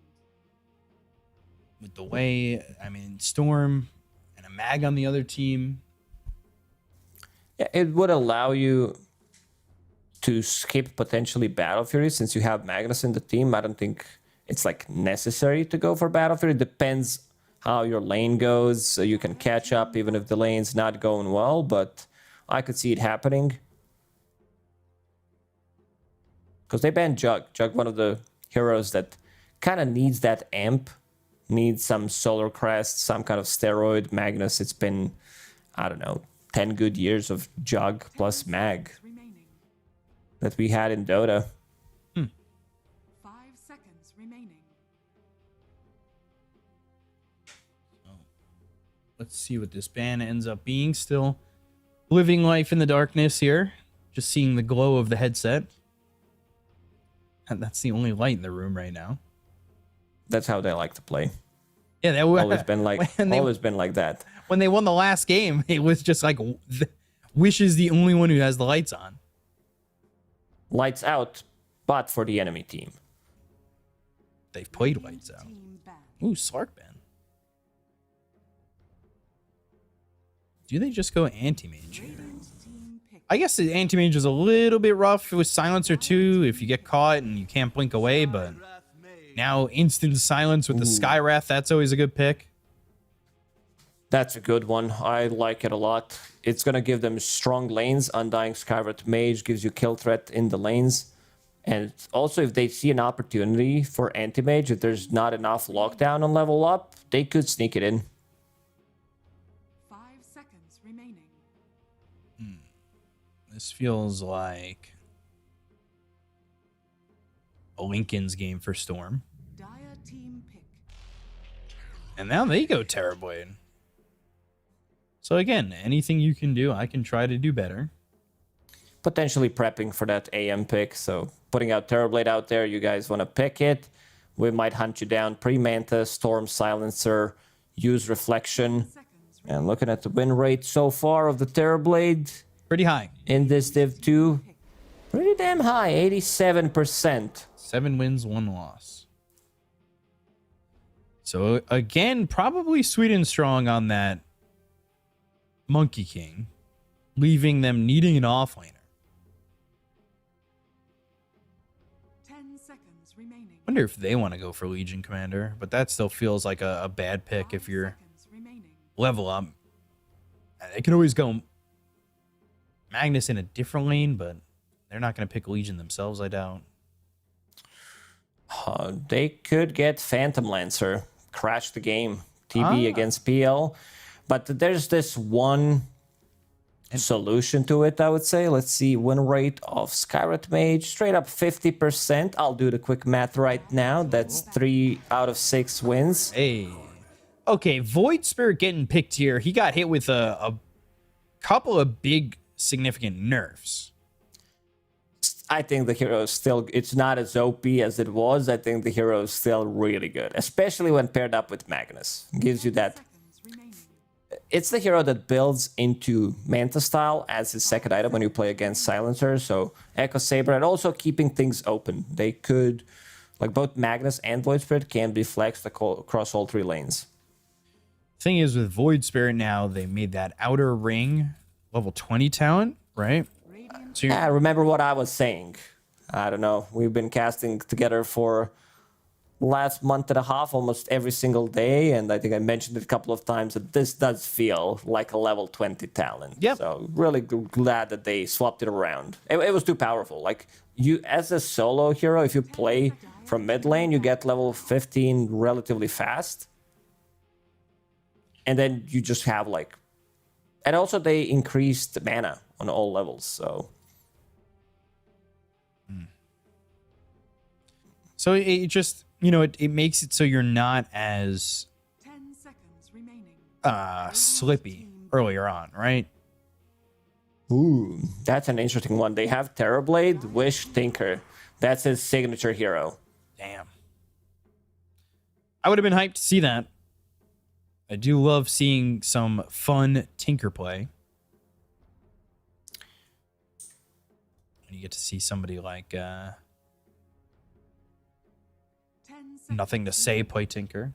With the way, I mean, Storm and a Mag on the other team. Yeah, it would allow you to skip potentially Battle Fury since you have Magnus in the team. I don't think it's like necessary to go for Battle Fury. It depends how your lane goes. So you can catch up even if the lane's not going well, but I could see it happening. Because they banned Jug. Jug, one of the heroes that kind of needs that amp, needs some Solar Crest, some kind of steroid. Magnus, it's been, I don't know, 10 good years of Jug plus Mag that we had in Dota. 5 seconds remaining. Let's see what this ban ends up being. Still living life in the darkness here. Just seeing the glow of the headset. And that's the only light in the room right now. That's how they like to play. Yeah, that always been like been like that. When they won the last game, it was just like Wish is the only one who has the lights on. Lights out, but for the enemy team. They've played lights out. Ooh, Slark ban. Do they just go anti-mage here? I guess the anti-mage is a little bit rough with Silencer too if you get caught and you can't blink away, but now instant silence with the Skywrath, that's always a good pick. That's a good one. I like it a lot. It's going to give them strong lanes. Undying Skywrath Mage gives you kill threat in the lanes. And also, if they see an opportunity for anti-mage, if there's not enough lockdown on level up, they could sneak it in. 5 seconds remaining. This feels like a Lincoln's game for Storm. Dire team pick. And now they go Terrorblade. So again, anything you can do, I can try to do better. Potentially prepping for that AM pick. So putting out Terrorblade out there, you guys want to pick it. We might hunt you down pre-Manta, Storm Silencer, use Reflection. And looking at the win rate so far of the Terrorblade. Pretty high. In this Div 2. Pretty damn high, 87%. 7 wins, 1 loss. So again, probably sweet and strong on that Monkey King, leaving them needing an offlaner. 10 seconds remaining. Wonder if they want to go for Legion Commander, but that still feels like a bad pick if you're level up. They can always go Magnus in a different lane, but they're not going to pick Legion themselves, I doubt. They could get Phantom Lancer, crash the game, TB against PL. But there's this one solution to it, I would say. Let's see, win rate of Skywrath Mage, straight up 50%. I'll do the quick math right now. That's 3 out of 6 wins. Hey. Okay, Void Spirit getting picked here. He got hit with a couple of big, significant nerfs. I think the hero is still, it's not as OP as it was. I think the hero is still really good, especially when paired up with Magnus. Gives you that. It's the hero that builds into Manta style as his second item when you play against Silencer. So Echo Saber, and also keeping things open. They could, like both Magnus and Void Spirit can be flexed across all 3 lanes. Thing is, with Void Spirit now, they made that outer ring level 20 talent, right? So remember what I was saying. I don't know. We've been casting together for last month and a half, almost every single day, and I think I mentioned it a couple of times that this does feel like a level 20 talent. Yep. So really glad that they swapped it around. It was too powerful. Like, you as a solo hero, if you play from mid lane, you get level 15 relatively fast. And then you just have like, and also they increased mana on all levels, so. So it just, you know, it makes it so you're not as 10 seconds remaining. slippy earlier on, right? Ooh, that's an interesting one. They have Terrorblade, Wish, Tinker. That's his signature hero. Damn. I would have been hyped to see that. I do love seeing some fun Tinker play. And you get to see somebody like Nothing to Say play Tinker.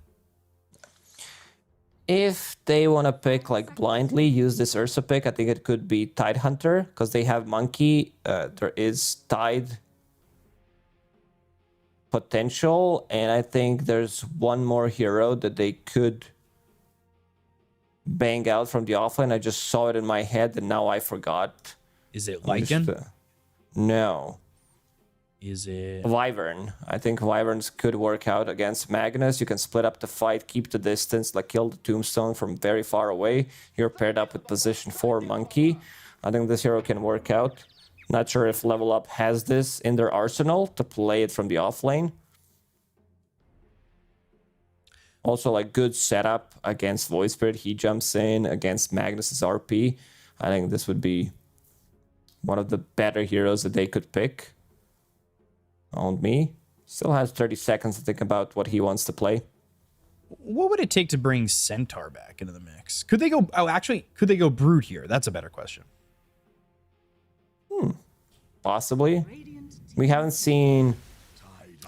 If they want to pick like blindly, use this Ursa pick, I think it could be Tidehunter, because they have Monkey. There is Tide potential, and I think there's one more hero that they could bang out from the offlane. I just saw it in my head and now I forgot. Is it Lycan? No. Is it Wyvern? I think Wyverns could work out against Magnus. You can split up the fight, keep the distance, like kill the Tombstone from very far away. You're paired up with position 4 Monkey. I think this hero can work out. Not sure if Level Up has this in their arsenal to play it from the offlane. Also, like, good setup against Void Spirit. He jumps in against Magnus's RP. I think this would be one of the better heroes that they could pick. On me. Still has 30 seconds to think about what he wants to play. What would it take to bring Centaur back into the mix? Could they go... Oh, actually, could they go Brood here? That's a better question. Possibly. We haven't seen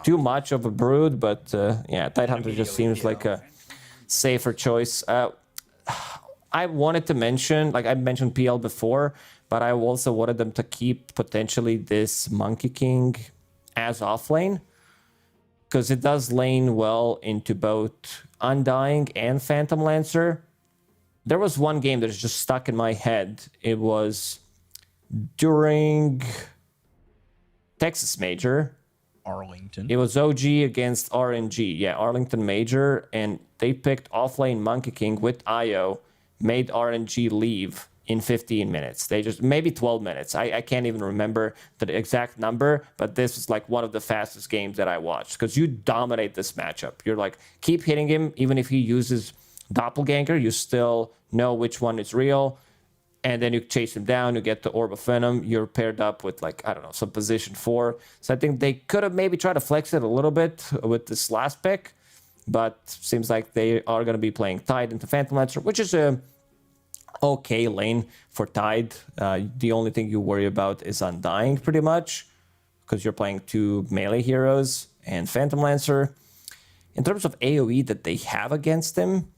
too much of a Brood, but yeah, Tidehunter just seems like a safer choice. I wanted to mention, like I mentioned PL before, but I also wanted them to keep potentially this Monkey King as offlane, because it does lane well into both Undying and Phantom Lancer. There was one game that's just stuck in my head. It was during Texas Major. Arlington. It was OG against RNG. Yeah, Arlington Major, and they picked offlane Monkey King with IO, made RNG leave in 15 minutes. They just, maybe 12 minutes. I can't even remember the exact number, but this is like one of the fastest games that I watched, because you dominate this matchup. You're like, keep hitting him, even if he uses Doppelganger, you still know which one is real, and then you chase him down, you get the Orb of Venom, you're paired up with, like, I don't know, some position 4. So I think they could have maybe tried to flex it a little bit with this last pick, but seems like they are going to be playing Tide into Phantom Lancer, which is a okay lane for Tide. The only thing you worry about is Undying, pretty much, because you're playing 2 melee heroes and Phantom Lancer. In terms of AoE that they have against him,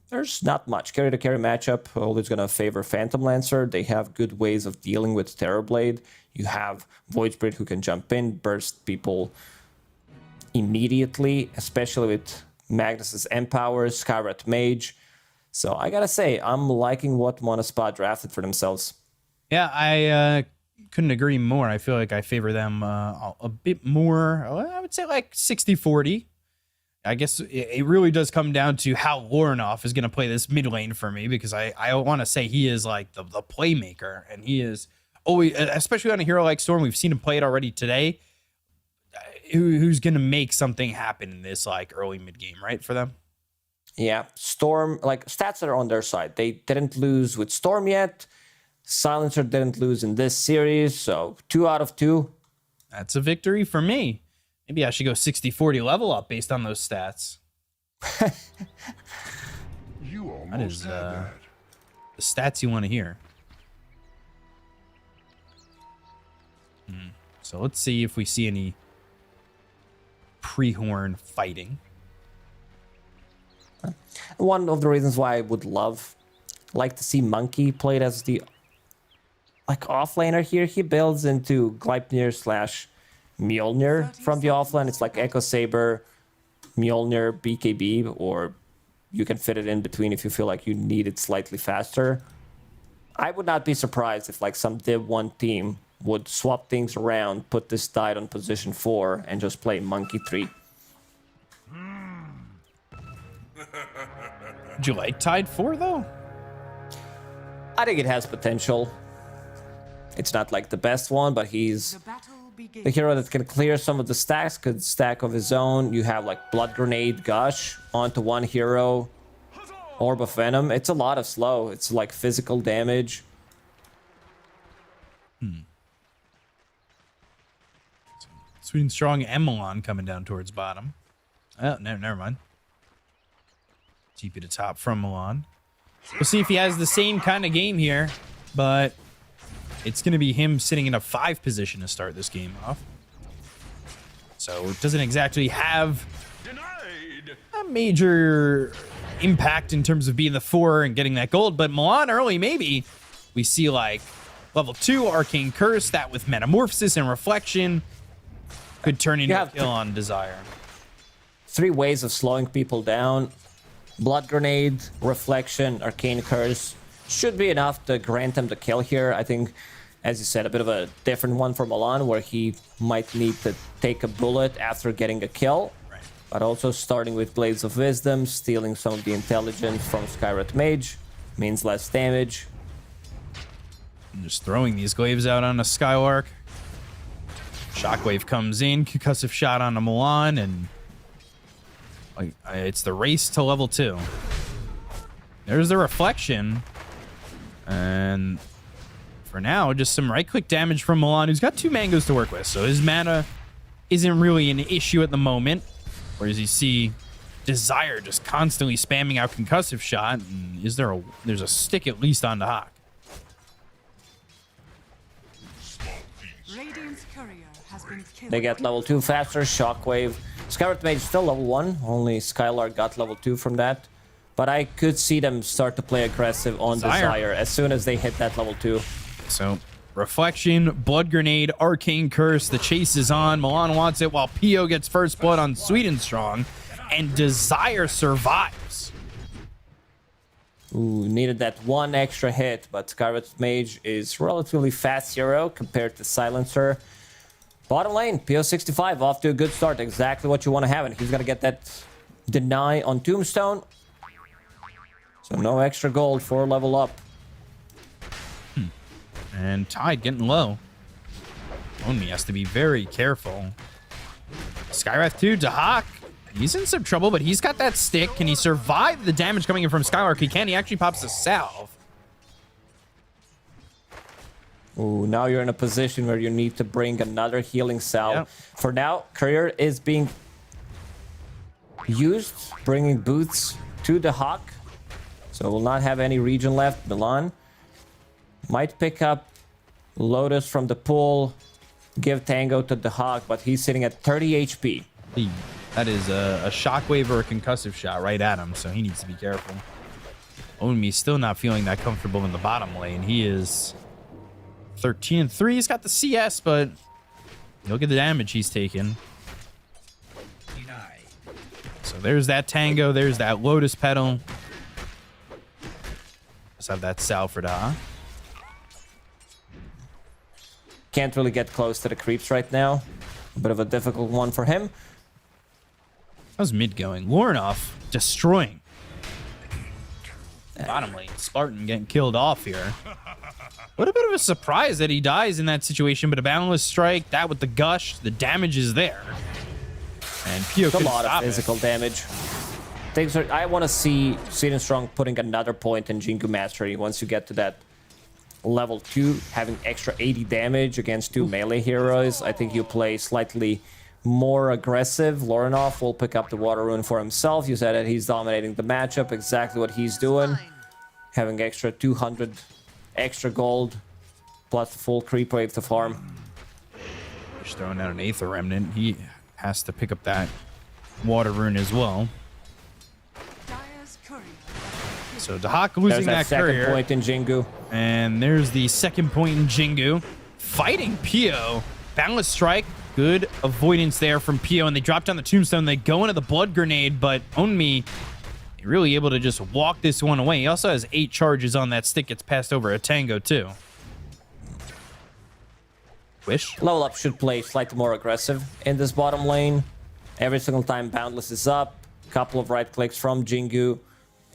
there's not much. Carry to carry matchup, always going to favor Phantom Lancer. They have good ways of dealing with Terrorblade. You have Void Spirit who can jump in, burst people immediately, especially with Magnus's Empower, Skyrat Mage. So I gotta say, I'm liking what Monospa drafted for themselves. Yeah, I couldn't agree more. I feel like I favor them a bit more. I would say like 60-40. I guess it really does come down to how Lornoff is going to play this mid lane for me, because I want to say he is like the playmaker, and he is always, especially on a hero like Storm, we've seen him play it already today, who's going to make something happen in this like early mid game, right, for them? Yeah, Storm, like, stats are on their side. They didn't lose with Storm yet. Silencer didn't lose in this series, so 2 out of 2. That's a victory for me. Maybe I should go 60-40 level up based on those stats. That is the stats you want to hear. So let's see if we see any pre-horn fighting. One of the reasons why I would like to see Monkey played as the offlaner here. He builds into Gleipnir / Mjolnir from the offlane. It's like Echo Saber, Mjolnir, BKB, or you can fit it in between if you feel like you need it slightly faster. I would not be surprised if like some Div 1 team would swap things around, put this Tide on position 4, and just play Monkey 3. Would you like Tide 4 though? I think it has potential. It's not like the best one, but he's the hero that can clear some of the stacks, could stack of his own. You have like Blood Grenade, Gush onto one hero, Orb of Venom. It's a lot of slow. It's like physical damage. Sweet and strong Emelon coming down towards bottom. Oh, never mind. TP to top from Milan. We'll see if he has the same kind of game here, but it's going to be him sitting in a 5 position to start this game off. So it doesn't exactly have a major impact in terms of being the 4 and getting that gold, but Milan early, maybe we see like level 2 Arcane Curse, that with Metamorphosis and Reflection could turn into a kill on Desire. 3 ways of slowing people down. Blood Grenade, Reflection, Arcane Curse should be enough to grant him the kill here. I think, as you said, a bit of a different one for Milan, where he might need to take a bullet after getting a kill. Right. But also starting with Blades of Wisdom, stealing some of the intelligence from Skywrath Mage means less damage. I'm just throwing these glaives out on a Skylark. Shockwave comes in, concussive shot on a Milan, and like it's the race to level 2. There's the reflection, and for now, just some right-click damage from Milan, who's got 2 mangoes to work with, so his mana isn't really an issue at the moment. Whereas you see Desire just constantly spamming out concussive shot, and there's a stick at least on the Hawk. Radiant's courier has been killed. They get level 2 faster, Shockwave. Skywrath Mage still level 1, only Skylark got level 2 from that. But I could see them start to play aggressive on Desire as soon as they hit that level 2. So, Reflection, Blood Grenade, Arcane Curse, the chase is on. Milan wants it while Pio gets first blood on Sweet and Strong, and Desire survives. Ooh, needed that one extra hit, but Skywrath Mage is relatively fast hero compared to Silencer. Bottom lane, PO65 off to a good start, exactly what you want to have, and he's gonna get that deny on Tombstone. So no extra gold for level up. And Tide getting low. Only has to be very careful. Skywrath 2 to Hawk. He's in some trouble, but he's got that stick. Can he survive the damage coming in from Skylark? He can. He actually pops a salve. Ooh, now you're in a position where you need to bring another healing salve. Yep. For now, Courier is being used, bringing boots to the Hawk. So we'll not have any region left. Milan might pick up Lotus from the pool, give Tango to the Hawk, but he's sitting at 30 HP. That is a shockwave or a concussive shot right at him, so he needs to be careful. Onmi still not feeling that comfortable in the bottom lane. He is 13-3. He's got the CS, but look at the damage he's taken. So there's that Tango. There's that Lotus Petal. Let's have that Sal for Da. Can't really get close to the creeps right now. A bit of a difficult one for him. How's mid going? Lornoff destroying. Bottom lane. Spartan getting killed off here. What a bit of a surprise that he dies in that situation, but a Boundless Strike, that with the gush, the damage is there. And Pio a lot of physical damage. I want to see Sweet and Strong putting another point in Jingu Mastery once you get to that level 2, having extra 80 damage against 2 melee heroes. I think you play slightly more aggressive. Lornoff will pick up the Water Rune for himself. You said that he's dominating the matchup, exactly what he's doing. Having extra 200 extra gold, plus the full creep wave to farm. Just throwing out an Aether Remnant. He has to pick up that Water Rune as well. So Dahak losing that second courier. point in Jingu. And there's the second point in Jingu. Fighting Pio. Boundless Strike. Good avoidance there from Pio. And they drop down the Tombstone. They go into the Blood Grenade. But Onmi really able to just walk this one away. He also has 8 charges on that stick. Gets passed over a Tango too. Wish. Level Up should play slightly more aggressive in this bottom lane. Every single time Boundless is up. Couple of right clicks from Jingu.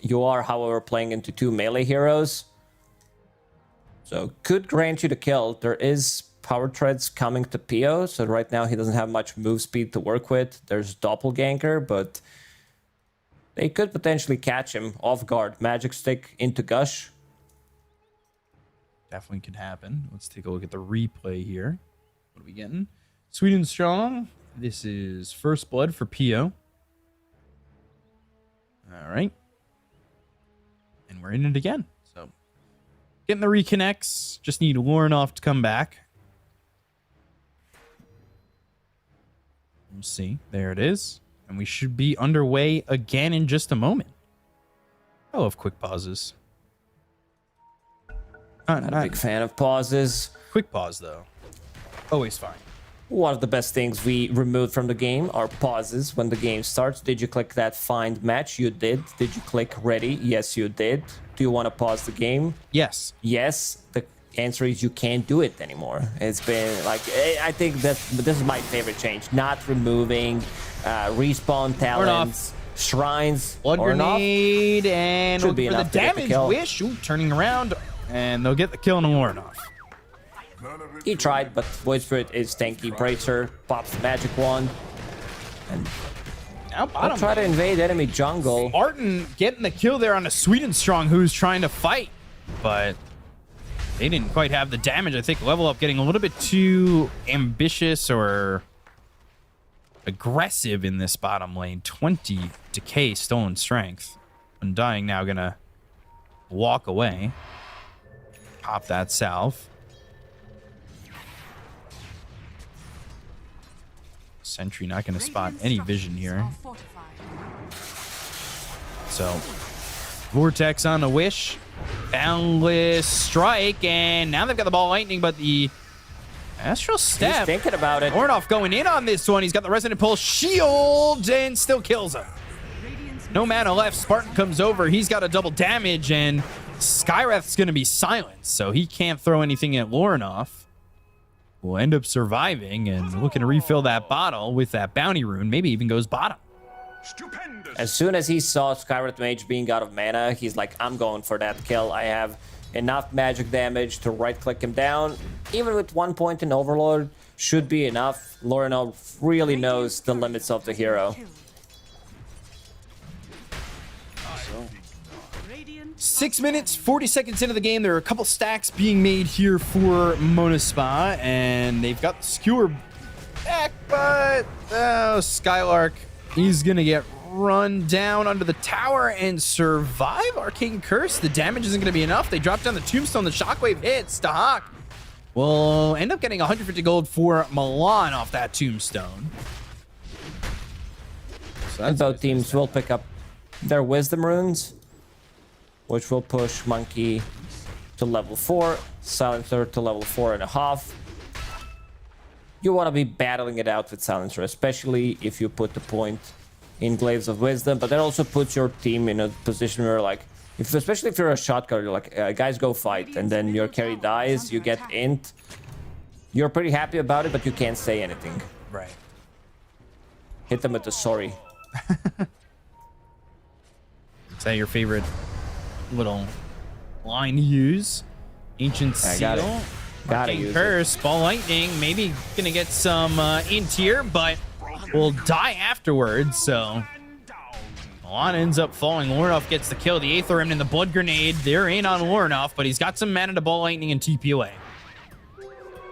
You are, however, playing into 2 melee heroes. So could grant you the kill. There is power treads coming to Pio. So right now he doesn't have much move speed to work with. There's Doppelganger, but they could potentially catch him off guard. Magic Stick into Gush. Definitely could happen. Let's take a look at the replay here. What are we getting? Sweet and Strong. This is First Blood for Pio. All right. And we're in it again. So getting the reconnects. Just need Lornoff to come back. We'll see. There it is. And we should be underway again in just a moment. I love quick pauses. Not a big fan of pauses. Quick pause, though. Always fine. One of the best things we removed from the game are pauses when the game starts. Did you click that find match? You did. Did you click ready? Yes, you did. Do you want to pause the game? Yes. Yes. The answer is you can't do it anymore. It's been like, I think that this is my favorite change. Not removing respawn talents, shrines, Blood grenade, and should be for the enough to get the damage. kill. Wish, ooh, turning around, and they'll get the kill on Lorinov. He tried, but Void Spirit is tanky. Bracer pops the magic wand. And now I'll try to invade enemy jungle. Martin getting the kill there on a Sweden Strong who's trying to fight, but they didn't quite have the damage. I think Level Up getting a little bit too ambitious or aggressive in this bottom lane. 20 decay, stolen strength. Undying now gonna walk away. Pop that salve. Sentry not going to spot any vision here. So, Vortex on the Wish. Boundless Strike. And now they've got the Ball Lightning, but the Astral Step. He's thinking about it. Ornoff going in on this one. He's got the Resonant Pulse Shield and still kills him. No mana left. Spartan comes over. He's got a double damage, and Skywrath's going to be silenced, so he can't throw anything at Lorinov. Will end up surviving and looking to refill that bottle with that bounty rune. Maybe even goes bottom. As soon as he saw Skywrath Mage being out of mana, he's like, I'm going for that kill. I have enough magic damage to right-click him down. Even with 1 point in Overlord, should be enough. Lorinov really knows the limits of the hero. 6 minutes, 40 seconds into the game. There are a couple stacks being made here for Mona Spa, and they've got the skewer back, but Skylark, he's gonna get run down under the tower and survive. Arcane Curse, the damage isn't gonna be enough. They drop down the tombstone, the shockwave hits. Dahak will end up getting 150 gold for Milan off that tombstone. So and both teams will pick up their wisdom runes, which will push Monkey to level 4, Silencer to level 4.5. You want to be battling it out with Silencer, especially if you put the point in Glaives of Wisdom, but that also puts your team in a position where, like, especially if you're a shotgunner, you're like, guys, go fight, and then your carry dies, you get int. You're pretty happy about it, but you can't say anything. Right. Hit them with the sorry. Is that your favorite little line to use? Ancient Seal. Gotta use Curse, Ball Lightning, maybe gonna get some int here, but will die afterwards, so Milan ends up falling. Lorinov gets the kill. The Aether Remnant and the Blood Grenade, they're in on Lorinov, but he's got some mana to Ball Lightning and TP away.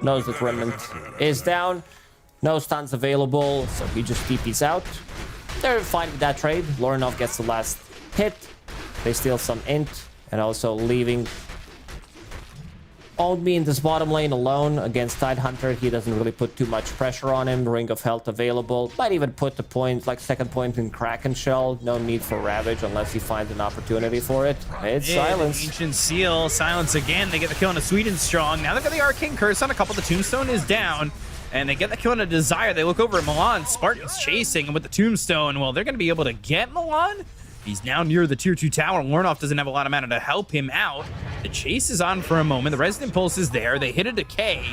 Knows that Remnant is down. No stuns available, so he just TPs out. They're fine with that trade. Lorinov gets the last hit. They steal some int, and also leaving Old Me in this bottom lane alone against Tidehunter. He doesn't really put too much pressure on him. Ring of Health available. Might even put the point, like second point in Kraken Shell. No need for Ravage unless he finds an opportunity for it. It's Silence. Ancient Seal, Silence again. They get the kill on a Sweden Strong. Now they've got the Arcane Curse on a couple. The Tombstone is down. And they get the kill on a Desire. They look over at Milan. Spartan's chasing, and with the Tombstone, well, they're going to be able to get Milan. He's now near the tier 2 tower. Lorinov doesn't have a lot of mana to help him out. The chase is on for a moment. The Resonant Pulse is there. They hit a decay.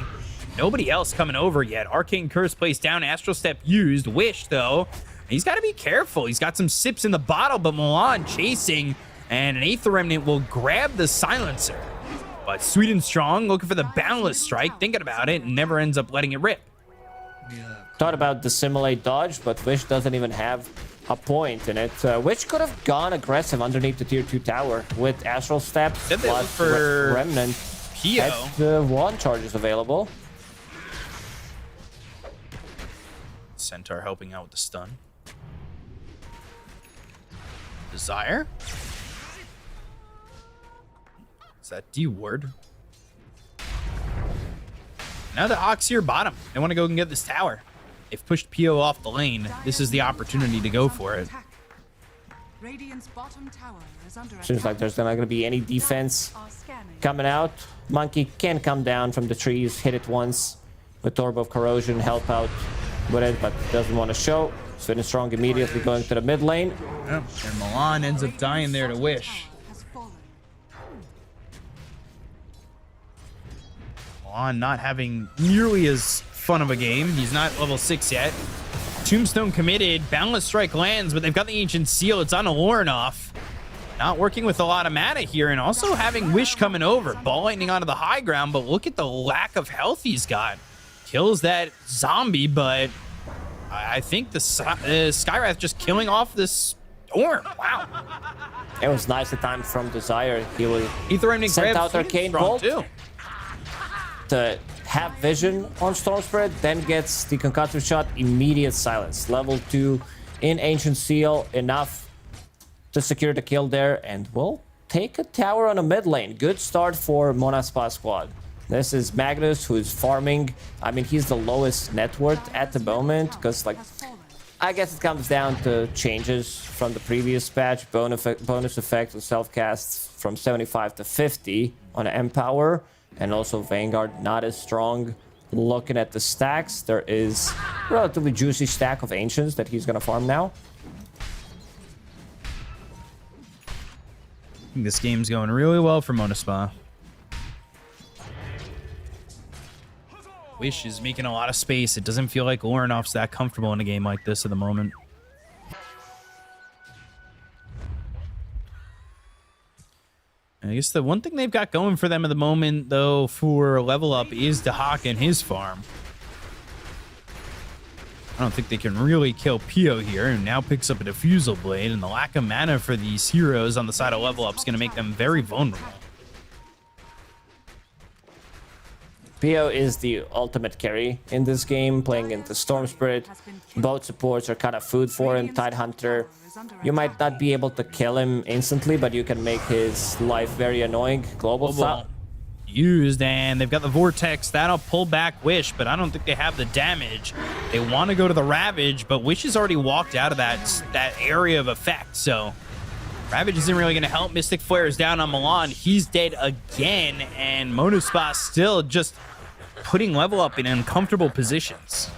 Nobody else coming over yet. Arcane Curse placed down. Astral Step used. Wish, though. He's got to be careful. He's got some sips in the bottle, but Milan chasing. And an Aether Remnant will grab the Silencer. But Sweden Strong looking for the Boundless Strike. Thinking about it. And never ends up letting it rip. Thought about the Simulate Dodge, but Wish doesn't even have a point in it. Wish could have gone aggressive underneath the tier 2 tower with Astral Steps plus for Remnant. Pio. Had wand charges available. Centaur helping out with the stun. Desire. Is that D-ward? Now the Ox here bottom. They want to go and get this tower. They've pushed Pio off the lane. This is the opportunity to go for it. Seems like there's not going to be any defense coming out. Monkey can come down from the trees, hit it once. with Orb of Corrosion, help out with it, but doesn't want to show. Swin is strong immediately going to the mid lane. Yep. And Milan ends up dying there to Wish. Milan not having nearly as fun of a game. He's not level 6 yet. Tombstone committed. Boundless Strike lands, but they've got the Ancient Seal. It's on a Lornoff. Not working with a lot of mana here, and also having Wish coming over. Ball Lightning onto the high ground, but look at the lack of health he's got. Kills that zombie, but I think the Skywrath just killing off this Storm. Wow. It was nicely timed from Desire. He will sent out Arcane Bolt to have vision on Storm Spirit, then gets the concussive shot, immediate silence. Level 2 in Ancient Seal, enough to secure the kill there, and we'll take a tower on a mid lane. Good start for Monaspa squad. This is Magnus, who is farming. I mean, he's the lowest net worth at the moment, because, like, I guess it comes down to changes from the previous patch. Bonus effect on self-cast from 75 to 50 on Empower. And also Vanguard not as strong. Looking at the stacks, there is a relatively juicy stack of Ancients that he's going to farm now. I think this game's going really well for Monaspa. Wish is making a lot of space. It doesn't feel like Lornoff's that comfortable in a game like this at the moment. I guess the one thing they've got going for them at the moment, though, for level up is Dahak and his farm. I don't think they can really kill Pio here, and now picks up a Diffusal Blade, and the lack of mana for these heroes on the side of level up is going to make them very vulnerable. Pio is the ultimate carry in this game, playing into Storm Spirit. Both supports are kind of food for him. Tidehunter, you might not be able to kill him instantly, but you can make his life very annoying. Global stop used, and they've got the Vortex. That'll pull back Wish, but I don't think they have the damage. They want to go to the Ravage, but Wish has already walked out of that area of effect, so Ravage isn't really going to help. Mystic Flare is down on Milan. He's dead again, and Monaspa still just putting level up in uncomfortable positions.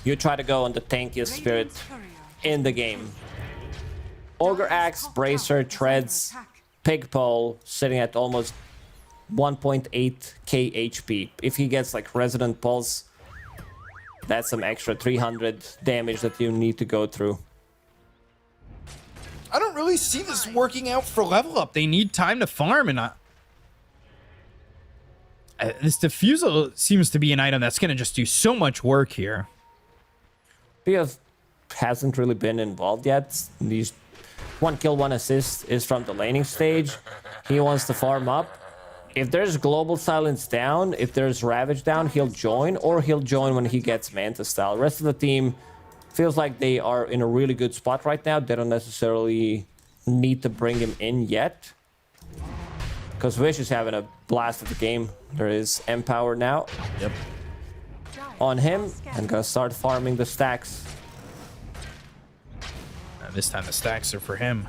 You try to go on the tankiest spirit in the game. Ogre Axe, Bracer, Treads, Pigpole sitting at almost 1.8k HP. If he gets like Resonant Pulse, that's some extra 300 damage that you need to go through. I don't really see this working out for level up. They need time to farm, and this Diffusal seems to be an item that's going to just do so much work here. Pio hasn't really been involved yet. These 1 kill, 1 assist is from the laning stage. He wants to farm up. If there's Global Silence down, if there's Ravage down, he'll join, or he'll join when he gets Manta style. Rest of the team feels like they are in a really good spot right now. They don't necessarily need to bring him in yet, because Wish is having a blast of the game. There is Empower now. Yep. On him, and gonna start farming the stacks. This time the stacks are for him.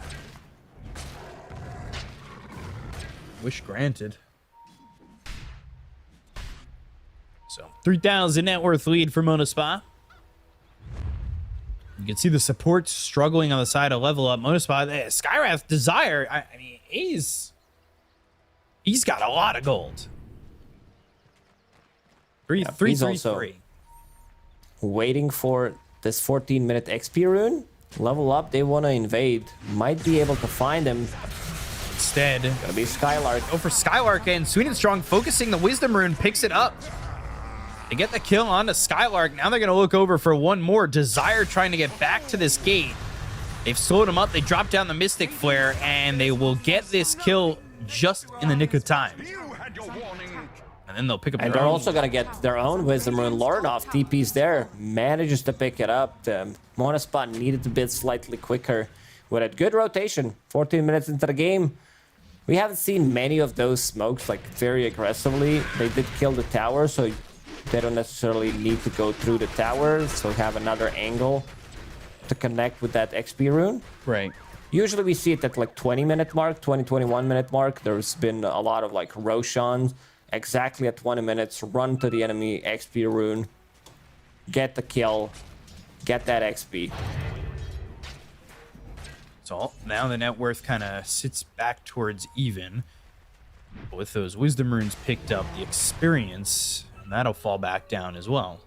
Wish granted. So 3,000 net worth lead for Monaspa. You can see the support struggling on the side of level up. Monaspa, Skywrath Desire. I mean, he's got a lot of gold. He's also waiting for this 14-minute XP rune. Level up, they want to invade. Might be able to find him. Instead, gonna be Skylark. Go for Skylark, and Sweet and Strong focusing the Wisdom Rune, picks it up. They get the kill onto Skylark. Now they're going to look over for one more. Desire trying to get back to this gate. They've slowed him up. They drop down the Mystic Flare, and they will get this kill just in the nick of time. And then they'll pick up and their they're own. Also going to get their own Wisdom Rune. Lornoff, TP's there, manages to pick it up. The Monaspa needed to bid slightly quicker with a good rotation. 14 minutes into the game. We haven't seen many of those smokes like very aggressively. They did kill the tower, so they don't necessarily need to go through the tower. So have another angle to connect with that XP rune. Right. Usually we see it at like 20-minute mark, 20-21 minute mark. There's been a lot of like Roshan exactly at 20 minutes, run to the enemy, XP rune, get the kill, get that XP. So now the net worth kind of sits back towards even. With those wisdom runes picked up, the experience, that'll fall back down as well.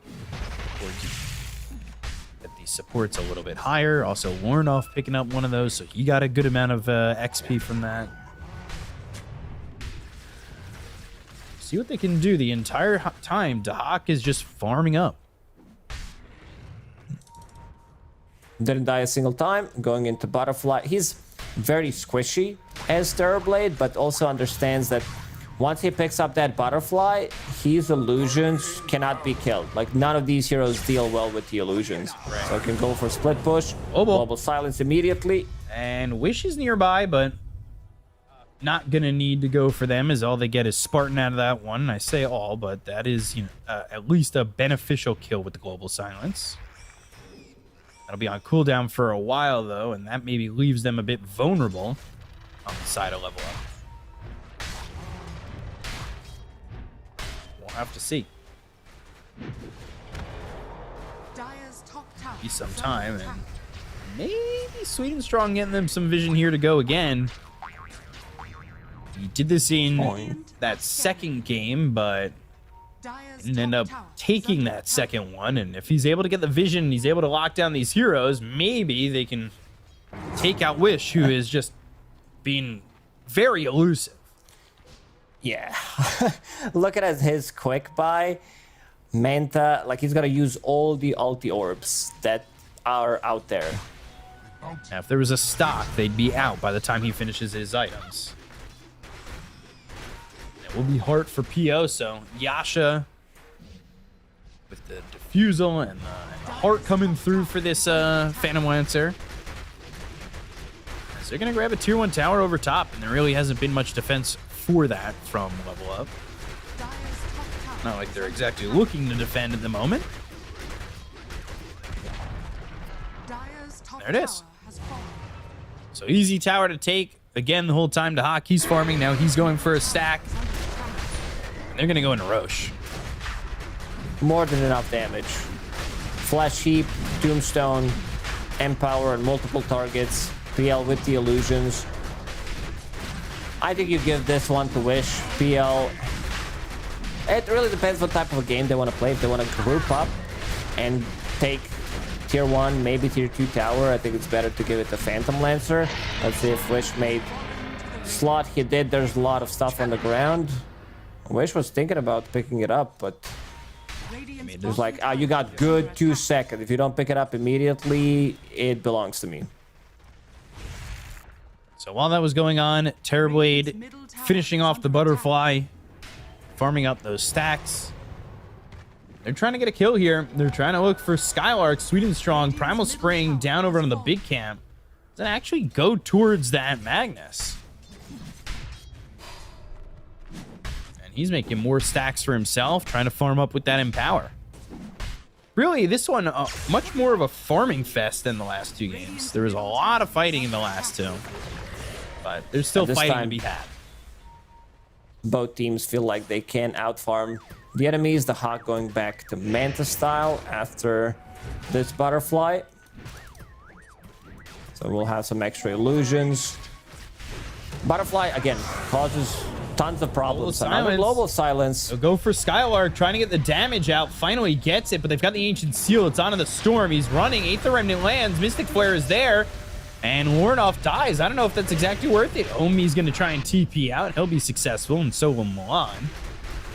Get the supports a little bit higher. Also, Warnoff picking up one of those, so he got a good amount of XP from that. See what they can do. The entire time, Dahak is just farming up. Didn't die a single time. Going into Butterfly. He's very squishy as Terrorblade, but also understands that once he picks up that Butterfly, his illusions cannot be killed. Like, none of these heroes deal well with the illusions. Right. So he can go for split push, global silence immediately. And Wish is nearby, but not gonna need to go for them, as all they get is Spartan out of that one. I say all, but that is, you know, at least a beneficial kill with the global silence. That'll be on cooldown for a while, though, and that maybe leaves them a bit vulnerable on the side of level up. We'll have to see. Be some time, and maybe Sweet and Strong getting them some vision here to go again. He did this in that second game, but didn't end up taking that second one. And if he's able to get the vision, he's able to lock down these heroes, maybe they can take out Wish, who is just being very elusive. Yeah. Look at his quick buy. Manta, like, he's got to use all the ulti orbs that are out there. Now, if there was a stock, they'd be out by the time he finishes his items. It will be hard for PO, so Yasha with the Diffusal and the heart coming through for this Phantom Lancer. So they're going to grab a tier 1 tower over top, and there really hasn't been much defense for that from level up. Not like they're exactly looking to defend at the moment. There it is. So easy tower to take. Again, the whole time Dahak, he's farming. Now he's going for a stack. And they're going to go into Roche. More than enough damage. Flash Heap, Tombstone, Empower on multiple targets. PL with the illusions. I think you give this one to Wish. PL. It really depends what type of a game they want to play. If they want to group up and take tier 1, maybe tier 2 tower, I think it's better to give it to Phantom Lancer. Let's see if Wish made slot. He did. There's a lot of stuff on the ground. Wish was thinking about picking it up, but it was like, you got good 2 seconds. If you don't pick it up immediately, it belongs to me. So while that was going on, Terrorblade finishing off the Butterfly, farming up those stacks. They're trying to get a kill here. They're trying to look for Skylark, Sweet and Strong, Primal Spring down over on the big camp. Then actually go towards that Magnus. And he's making more stacks for himself, trying to farm up with that Empower. Really, this one, much more of a farming fest than the last 2 games. There was a lot of fighting in the last 2. But there's still fighting to be had. Both teams feel like they can outfarm the enemies. The Hawk going back to Manta style after this Butterfly. So we'll have some extra illusions. Butterfly, again, causes tons of problems. Another global silence. They'll go for Skylark, trying to get the damage out. Finally gets it, but they've got the Ancient Seal. It's onto the Storm. He's running. Aether Remnant lands. Mystic Flare is there. And Warnoff dies. I don't know if that's exactly worth it. Omi's going to try and TP out. He'll be successful, and so will Milan.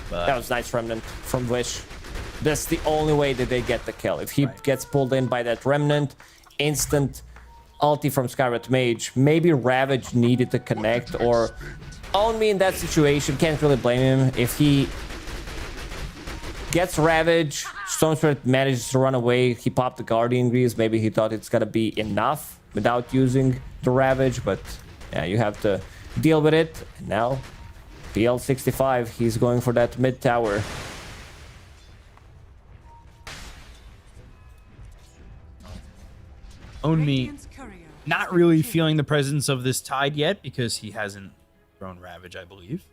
But that was nice Remnant from Wish. That's the only way that they get the kill. If he gets pulled in by that Remnant, instant ulti from Skyret Mage. Maybe Ravage needed to connect, or Omi in that situation. Can't really blame him. If he gets Ravage, Stone Spirit manages to run away. He popped the Guardian Greaves. Maybe he thought it's going to be enough without using the Ravage, but yeah, you have to deal with it. And now, PL65, he's going for that mid tower. Omi not really feeling the presence of this Tide yet because he hasn't thrown Ravage, I believe.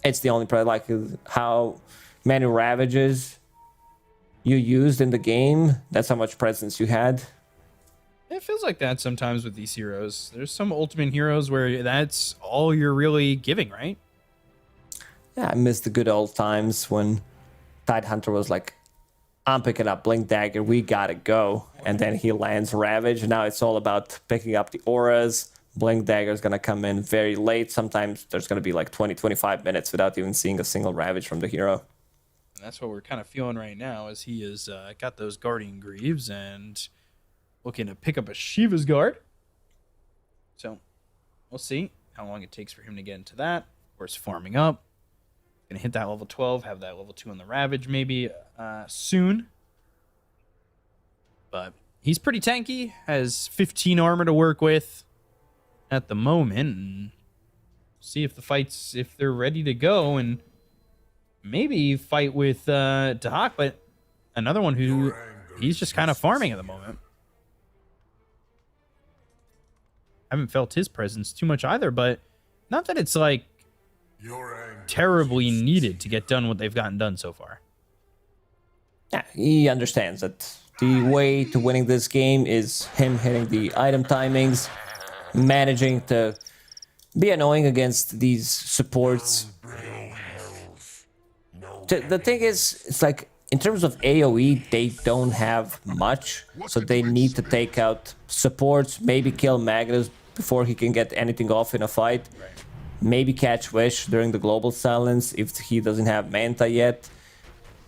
It's the only problem. Like how many Ravages you used in the game, that's how much presence you had. It feels like that sometimes with these heroes. There's some ultimate heroes where that's all you're really giving, right? Yeah, I miss the good old times when Tidehunter was like, I'm picking up Blink Dagger, we gotta go. And then he lands Ravage. Now it's all about picking up the auras. Blink Dagger is gonna come in very late. Sometimes there's gonna be like 20-25 minutes without even seeing a single Ravage from the hero. And that's what we're kind of feeling right now, as he has got those Guardian Greaves and looking to pick up a Shiva's Guard. So we'll see how long it takes for him to get into that. Of course, farming up. Gonna hit that level 12, have that level 2 on the Ravage maybe soon. But he's pretty tanky, has 15 armor to work with at the moment. And see if the fights, if they're ready to go, and maybe fight with Dahak, but another one who he's just kind of farming at the moment. Haven't felt his presence too much either, but not that it's like terribly needed to get done what they've gotten done so far. Yeah, he understands that the way to winning this game is him hitting the item timings, managing to be annoying against these supports. The thing is, it's like, in terms of AoE, they don't have much, so they need to take out supports, maybe kill Magnus before he can get anything off in a fight. Maybe catch Wish during the global silence if he doesn't have Manta yet,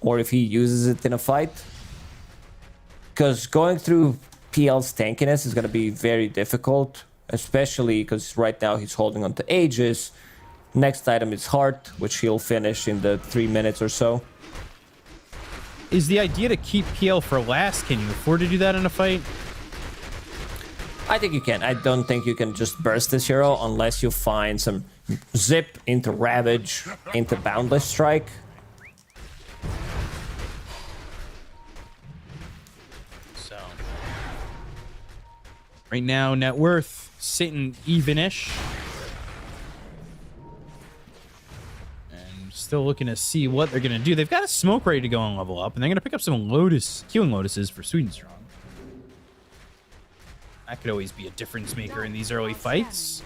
or if he uses it in a fight. Because going through PL's tankiness is going to be very difficult, especially because right now he's holding on to Aegis. Next item is Heart, which he'll finish in the 3 minutes or so. Is the idea to keep PL for last? Can you afford to do that in a fight? I think you can. I don't think you can just burst this hero unless you find some zip into Ravage, into Boundless Strike. So, right now, net worth sitting even-ish. And still looking to see what they're going to do. They've got a smoke ready to go and level up, and they're going to pick up some Healing Lotuses for Sweet and Strong. That could always be a difference maker in these early fights.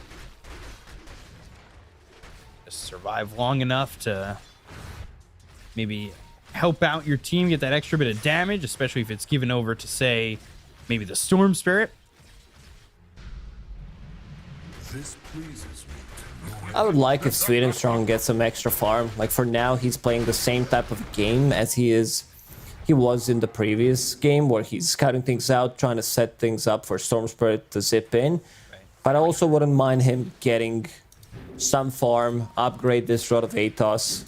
Just survive long enough to maybe help out your team, get that extra bit of damage, especially if it's given over to, say, maybe the Storm Spirit. This pleases me. I would like if Sweet and Strong gets some extra farm. Like, for now, he's playing the same type of game as he was in the previous game, where he's scouting things out, trying to set things up for Storm Spirit to zip in. Right. But I also wouldn't mind him getting some farm, upgrade this Rod of Atos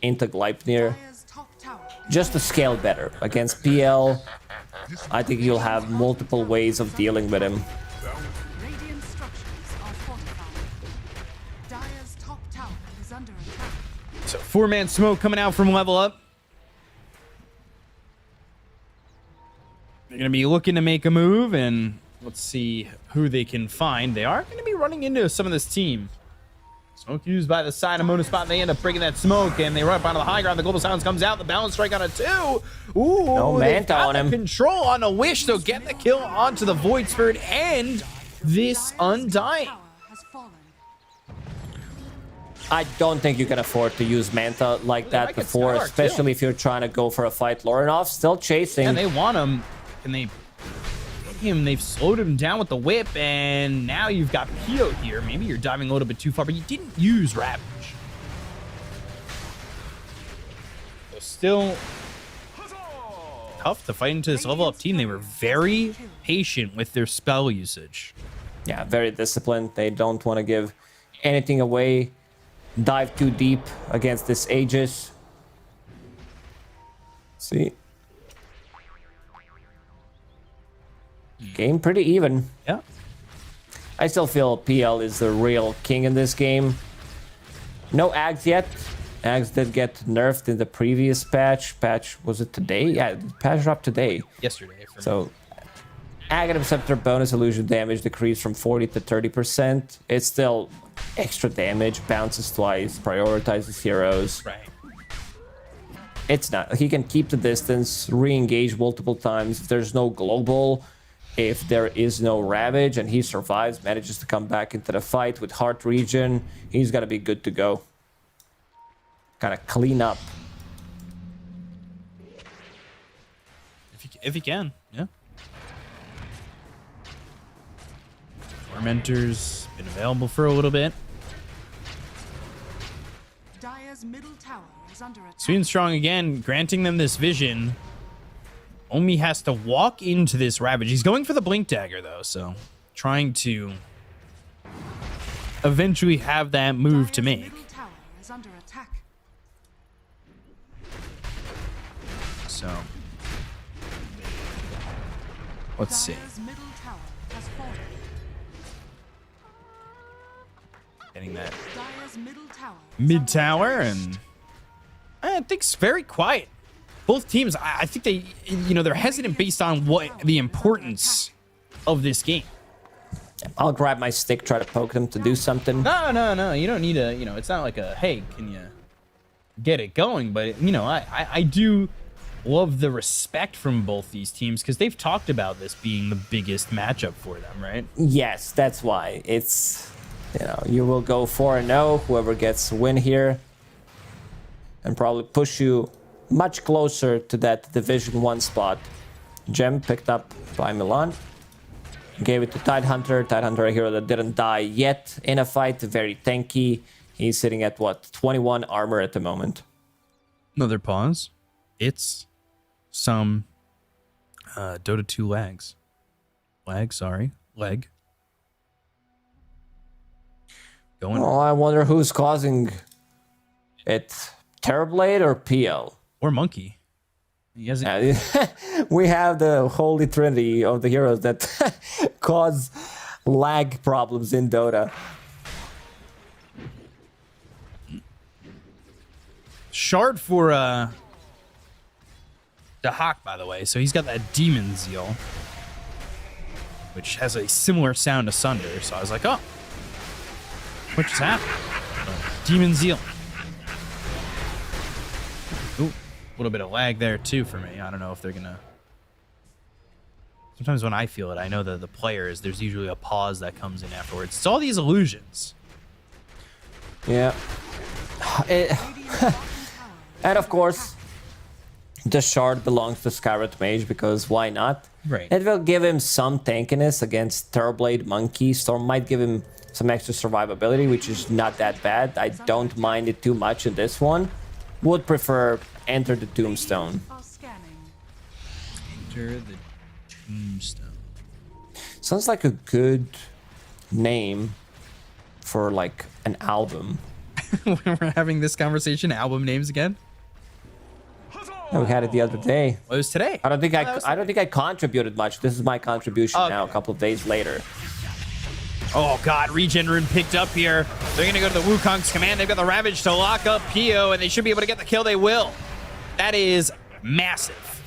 into Gleipnir, just to scale better. Against PL, I think you'll have multiple ways of dealing with him. Radiant structures are fortified. Dire's top tower is under attack. So 4-man smoke coming out from level up. They're going to be looking to make a move, and let's see who they can find. They are going to be running into some of this team. Smoke used by the side of Monospot. They end up breaking that smoke, and they run up onto the high ground. The global silence comes out. The balance strike on a 2. Ooh, no Manta on him. Control on a Wish, so get the kill onto the Void Spirit and this Undying. I don't think you can afford to use Manta like that before, especially if you're trying to go for a fight. Lorinov still chasing. And they want him. And they've slowed him down with the whip, and now you've got Pio here. Maybe you're diving a little bit too far, but you didn't use Ravage. So still tough to fight into this level up team. They were very patient with their spell usage. Yeah, very disciplined. They don't want to give anything away. Dive too deep against this Aegis. See. Game pretty even. Yeah. I still feel PL is the real king in this game. No Ags yet. Ags did get nerfed in the previous patch. Patch, was it today? Yeah, patch dropped today. Yesterday. So, Aghanim Scepter bonus illusion damage decreased from 40 to 30%. It's still extra damage, bounces twice, prioritizes heroes. Right. It's not. He can keep the distance, re-engage multiple times. If there's no global, if there is no Ravage, and he survives, manages to come back into the fight with Heart Regen, he's gonna be good to go. Kind of clean up. If he can, yeah. Tormentor's been available for a little bit. Dire's middle tower is under attack. Sweet and Strong again, granting them this vision. Omi has to walk into this Ravage. He's going for the Blink Dagger, though, so trying to eventually have that move to make. Middle tower is under attack. So, let's see. Dire's middle tower has fallen. Getting that Dire's middle tower. mid tower, and I think it's very quiet. Both teams, I think they, they're hesitant based on what the importance of this game. I'll grab my stick, try to poke them to do something. No. You don't need a, it's not like a, hey, can you get it going? But, I do love the respect from both these teams because they've talked about this being the biggest matchup for them, right? Yes, that's why. It's, you will go 4-0, whoever gets a win here, and probably push you much closer to that Division 1 spot. Gem picked up by Milan. Gave it to Tidehunter. Tidehunter, a hero that didn't die yet in a fight. Very tanky. He's sitting at, 21 armor at the moment. Another pause. It's some Dota 2 lags. Leg. Going. Oh, I wonder who's causing it. Terrorblade or PL? Or Monkey. He hasn't... We have the holy trinity of the heroes that cause lag problems in Dota. Shard for the Hawk, by the way. So he's got that Demon Zeal, which has a similar sound to Sunder. So I was like, oh, what just happened? Demon Zeal. Ooh, a little bit of lag there too for me. I don't know if they're gonna. Sometimes when I feel it, I know that the players, there's usually a pause that comes in afterwards. It's all these illusions. Yeah. And of course, the shard belongs to Scarlet Mage because why not? Right. It will give him some tankiness against Terrorblade Monkey. Storm might give him some extra survivability, which is not that bad. I don't mind it too much in this one. Would prefer Enter the Tombstone. Enter the Tombstone. Sounds like a good name for like an album. When we're having this conversation, album names again. Oh, we had it the other day. Well, it was today. I don't think I contributed much. This is my contribution now. A couple of days later. Oh god, Regen Rune picked up here. They're gonna go to the Wukong's command. They've got the Ravage to lock up Pio, and they should be able to get the kill. They will. That is massive.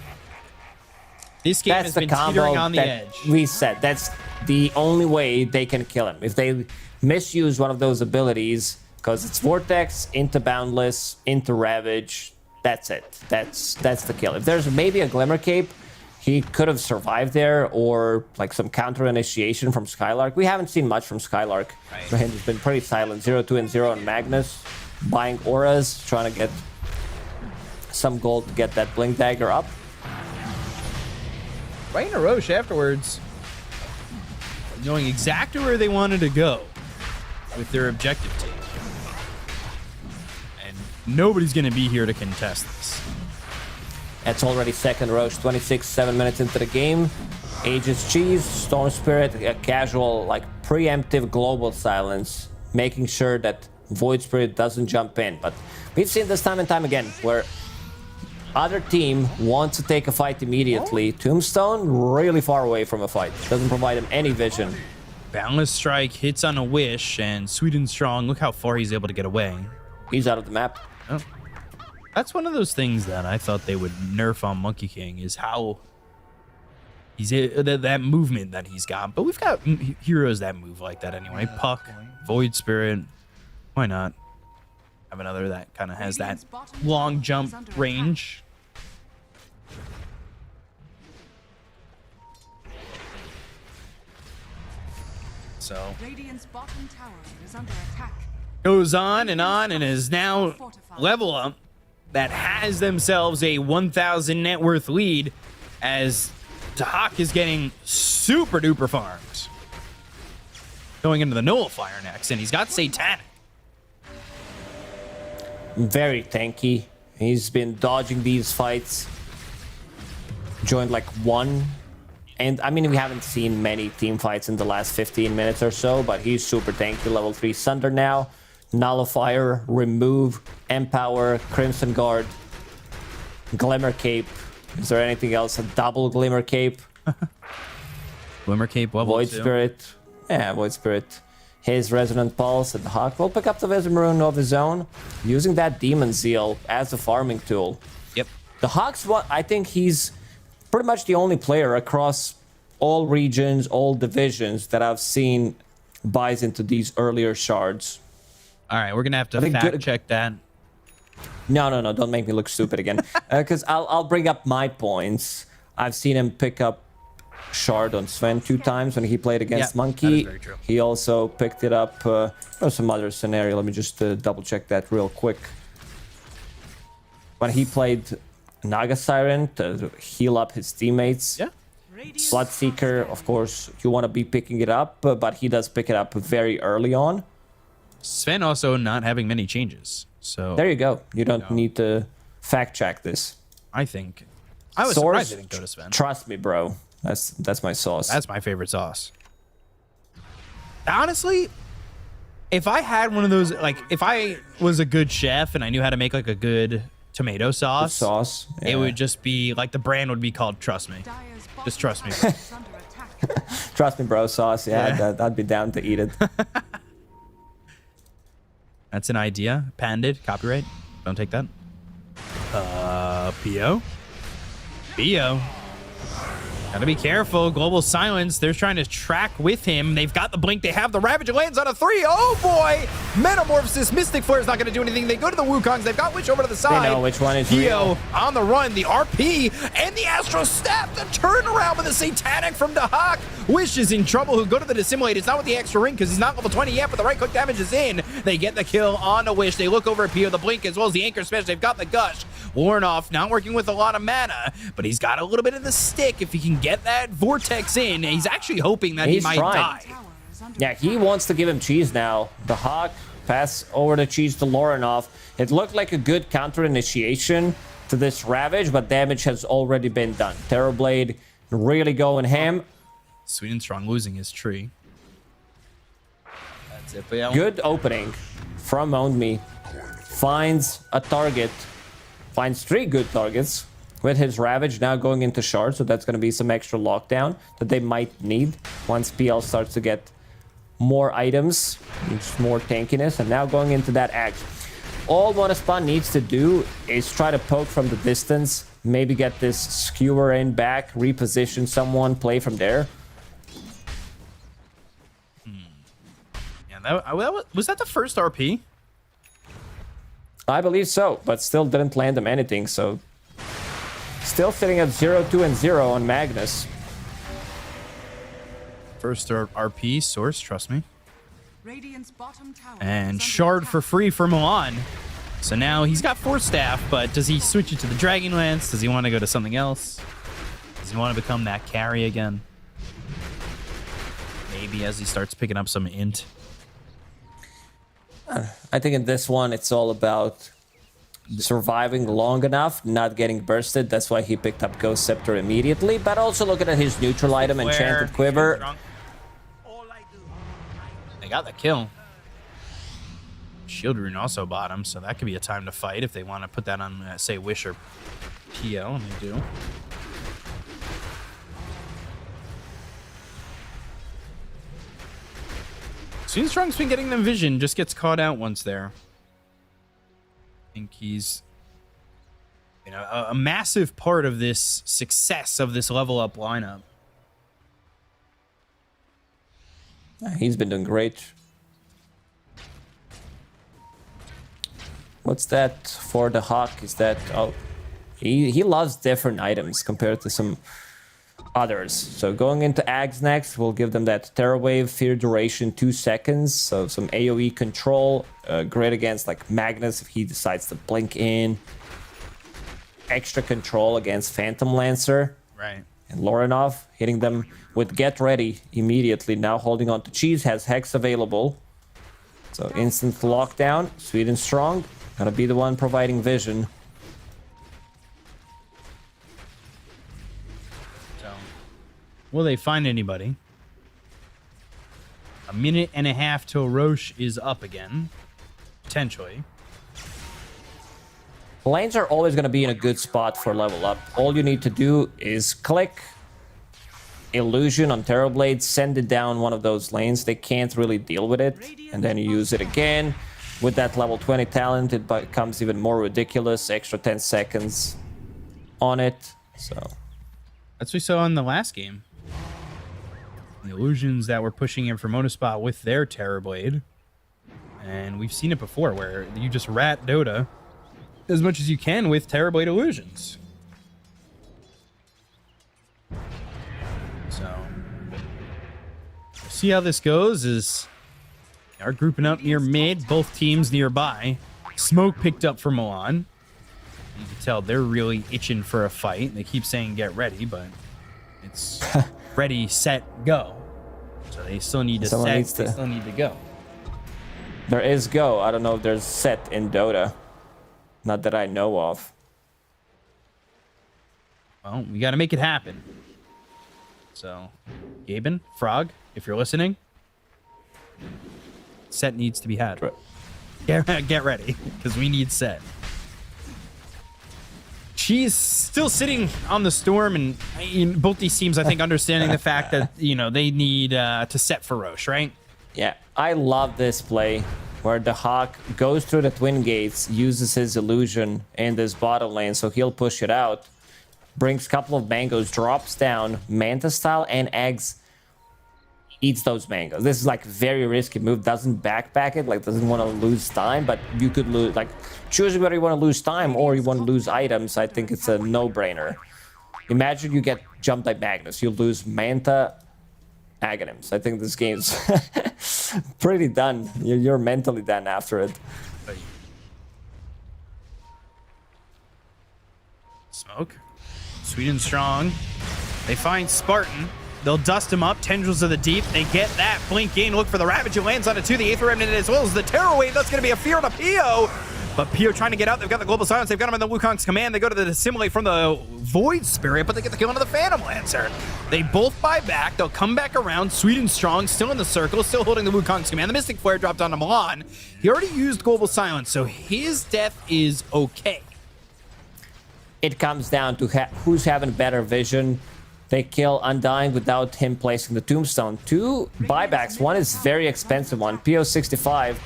This game has been teetering on the edge. We said that's the only way they can kill him. If they misuse one of those abilities, because it's Vortex into Boundless into Ravage, that's it. That's the kill. If there's maybe a Glimmer Cape, he could have survived there, or like some counter initiation from Skylark. We haven't seen much from Skylark. Right. So he's been pretty silent. 0-2 and 0 on Magnus, buying auras, trying to get some gold to get that Blink Dagger up. Raina Roche afterwards, knowing exactly where they wanted to go with their objective team. And nobody's going to be here to contest this. That's already second Roche, 7 minutes into the game. Aegis Cheese, Storm Spirit, a casual, like preemptive global silence, making sure that Void Spirit doesn't jump in. But we've seen this time and time again where other team wants to take a fight immediately. Tombstone, really far away from a fight. Doesn't provide him any vision. Boundless Strike hits on a wish, and Sweet and Strong, look how far he's able to get away. He's out of the map. Oh. That's one of those things that I thought they would nerf on Monkey King, is how he's that movement that he's got. But we've got heroes that move like that anyway. Puck, Void Spirit, Why not? Have another that kind of has that long jump range. So Radiant's bottom tower is under attack. goes on and is now level up that has themselves a 1,000 net worth lead as Dahak is getting super duper farmed. Going into the nullifier next, and he's got Satanic. Very tanky. He's been dodging these fights. Joined like one. And I mean, we haven't seen many team fights in the last 15 minutes or so, but he's super tanky. Level 3 Sunder now. Nullifier, Remove, Empower, Crimson Guard, Glimmer Cape. Is there anything else? A double Glimmer Cape? Glimmer Cape, Void Spirit. Yeah, Void Spirit. His Resonant Pulse, and the Hawk will pick up the Wisdom Rune of his own, using that Demon Zeal as a farming tool. Yep. The Hawk's what I think he's pretty much the only player across all regions, all divisions that I've seen buys into these earlier shards. All right, we're gonna have to fact check that. No, don't make me look stupid again. Because I'll bring up my points. I've seen him pick up shard on Sven 2 times when he played against Monkey. That is very true. He also picked it up for some other scenario. Let me just double check that real quick. When he played Naga Siren to heal up his teammates. Yeah. Bloodseeker, of course, you want to be picking it up, but he does pick it up very early on. Sven also not having many changes. So there you go. You don't need to fact check this. I think I was surprised they didn't go to Sven. Trust me, bro. That's my sauce. That's my favorite sauce. Honestly, if I had one of those, like if I was a good chef and I knew how to make like a good tomato sauce, yeah. It would just be like the brand would be called Trust Me. Just trust me. Trust me, bro. Sauce. Yeah. I'd be down to eat it. That's an idea. Patented. Copyright. Don't take that. PO. BO. Gotta be careful. Global Silence. They're trying to track with him. They've got the blink. They have the Ravage. It lands on a 3. Oh boy! Metamorphosis. Mystic Flare is not gonna do anything. They go to the Wukongs. They've got Witch over to the side. They know which one is PO real. on the run. The RP and the Astro Step. The turnaround with a Satanic from Dahak. Wish is in trouble. Who go to the Dissimulate. It's not with the extra ring because he's not level 20 yet, but the right click damage is in. They get the kill on a Wish. They look over at PO. The blink as well as the Anchor Smash. They've got the Gush. Warnoff not working with a lot of mana, but he's got a little bit of the stick. If he can get that Vortex in, he's actually hoping that he might die. Yeah, he wants to give him cheese now. The Hawk pass over the cheese to Lorinov. It looked like a good counter initiation to this Ravage, but damage has already been done. Terrorblade really going ham. Sweet and Strong losing his tree. That's it. But yeah, good opening from Owned Me. Finds a target. Finds 3 good targets with his Ravage now going into Shard, so that's going to be some extra lockdown that they might need once PL starts to get more items, more tankiness, and now going into that axe. All Monospawn needs to do is try to poke from the distance, maybe get this skewer in back, reposition someone, play from there. Yeah, was that the first RP? I believe so, but still didn't land him anything, so still sitting at 0-2 and 0 on Magnus. First RP source, trust me. Radiant's bottom tower And Shard for free for Milan. So now he's got Force Staff, but does he switch it to the Dragonlance? Does he want to go to something else? Does he want to become that carry again? Maybe as he starts picking up some int. I think in this one, it's all about surviving long enough, not getting bursted. That's why he picked up Ghost Scepter immediately. But also looking at his neutral item, Enchanted Quiver. They got the kill. Shield Rune also bottom, so that could be a time to fight if they want to put that on, say, Wish or PL, and they do. Sweet Strong's been getting them vision, just gets caught out once there. I think he's, you know, a massive part of this success of this level up lineup. He's been doing great. What's that for the Hawk? Is that... Oh, he loves different items compared to some others. So going into Ags next, we'll give them that Terror Wave, Fear Duration, 2 seconds. So some AoE control. Great against like Magnus if he decides to blink in. Extra control against Phantom Lancer. Right. And Lorinov hitting them with Get Ready immediately. Now holding on to Cheese, has Hex available. So instant lockdown. Sweet and Strong. Gonna be the one providing vision. So, will they find anybody? A minute and a half till Roche is up again. Potentially. Lanes are always going to be in a good spot for level up. All you need to do is click Illusion on Terrorblade, send it down one of those lanes. They can't really deal with it. And then you use it again. With that level 20 talent, it becomes even more ridiculous. Extra 10 seconds on it. So that's what we saw in the last game. The Illusions that were pushing in for Monospot with their Terrorblade. And we've seen it before where you just rat Dota as much as you can with Terrorblade Illusions. So, we'll see how this goes. Is they are grouping up near mid, both teams nearby. Smoke picked up for Milan. You can tell they're really itching for a fight. They keep saying get ready, but it's ready, set, go. So they still need to Someone set, they still need to go. there is go. I don't know if there's set in Dota. Not that I know of. Well, we got to make it happen. So, Gaben, Frog, if you're listening, set needs to be had. Get ready, because we need set. She's still sitting on the Storm, and both these teams, I think, understanding the fact that, you know, they need to set for Roche, right? Yeah, I love this play where the Hawk goes through the Twin Gates, uses his illusion in this bottom lane, so he'll push it out. Brings a couple of mangoes, drops down, Manta style, and eggs. Eats those mangoes. This is like very risky move. Doesn't backpack it, like doesn't want to lose time, but you could lose, like choosing whether you want to lose time or you want to lose items. I think it's a no-brainer. Imagine you get jumped by Magnus. You lose Manta, Aghanims. I think this game's pretty done. You're mentally done after it. Smoke. Sweet and Strong. They find Spartan. They'll dust him up. Tendrils of the Deep. They get that. Blink in. Look for the Ravage who lands on it too. The Aether Remnant as well as the Terror Wave. That's going to be a fear to Pio. But Pio trying to get out. They've got the Global Silence. They've got him in the Wukong's command. They go to the Dissimulate from the Void Spirit, but they get the kill onto the Phantom Lancer. They both buy back. They'll come back around. Sweet and Strong, still in the circle, still holding the Wukong's command. The Mystic Flare dropped onto Milan. He already used Global Silence, so his death is okay. It comes down to who's having better vision. They kill Undying without him placing the Tombstone. 2 buybacks. One is very expensive one. PO65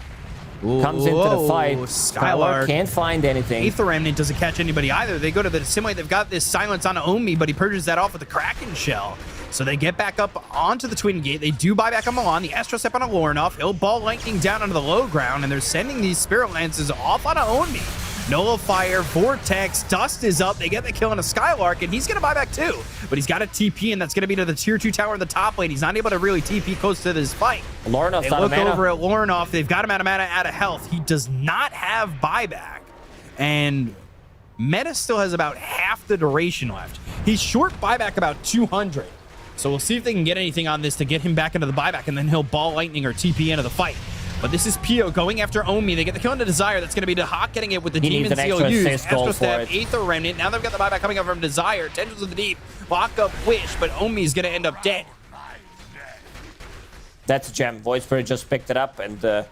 comes into the fight. Skylark can't find anything. Aether Remnant doesn't catch anybody either. They go to the Dissimulate. They've got this silence on Omi, but he purges that off with the Kraken Shell. So they get back up onto the Twin Gate. They do buy back on Milan. The Astro Step on a Lorinov. He'll ball lightning down onto the low ground, and they're sending these Spirit Lances off on Omi. Nullifier, Vortex, Dust is up. They get the kill on a Skylark, and he's going to buy back too. But he's got a TP, and that's going to be to the tier 2 tower in the top lane. He's not able to really TP close to this fight. Lorinov, they look over at Lorinov. They've got him out of mana, out of health. He does not have buyback. And Meta still has about half the duration left. He's short buyback about 200. So we'll see if they can get anything on this to get him back into the buyback, and then he'll ball lightning or TP into the fight. But this is Pio going after Omi. They get the kill into Desire. That's going to be the Hawk getting it with the Demon Seal used. Astro Step, Aether Remnant. Now they've got the buyback coming up from Desire. Tendrils of the Deep. Lock up Wish, but Omi's going to end up dead. That's a gem. Void Spirit just picked it up, and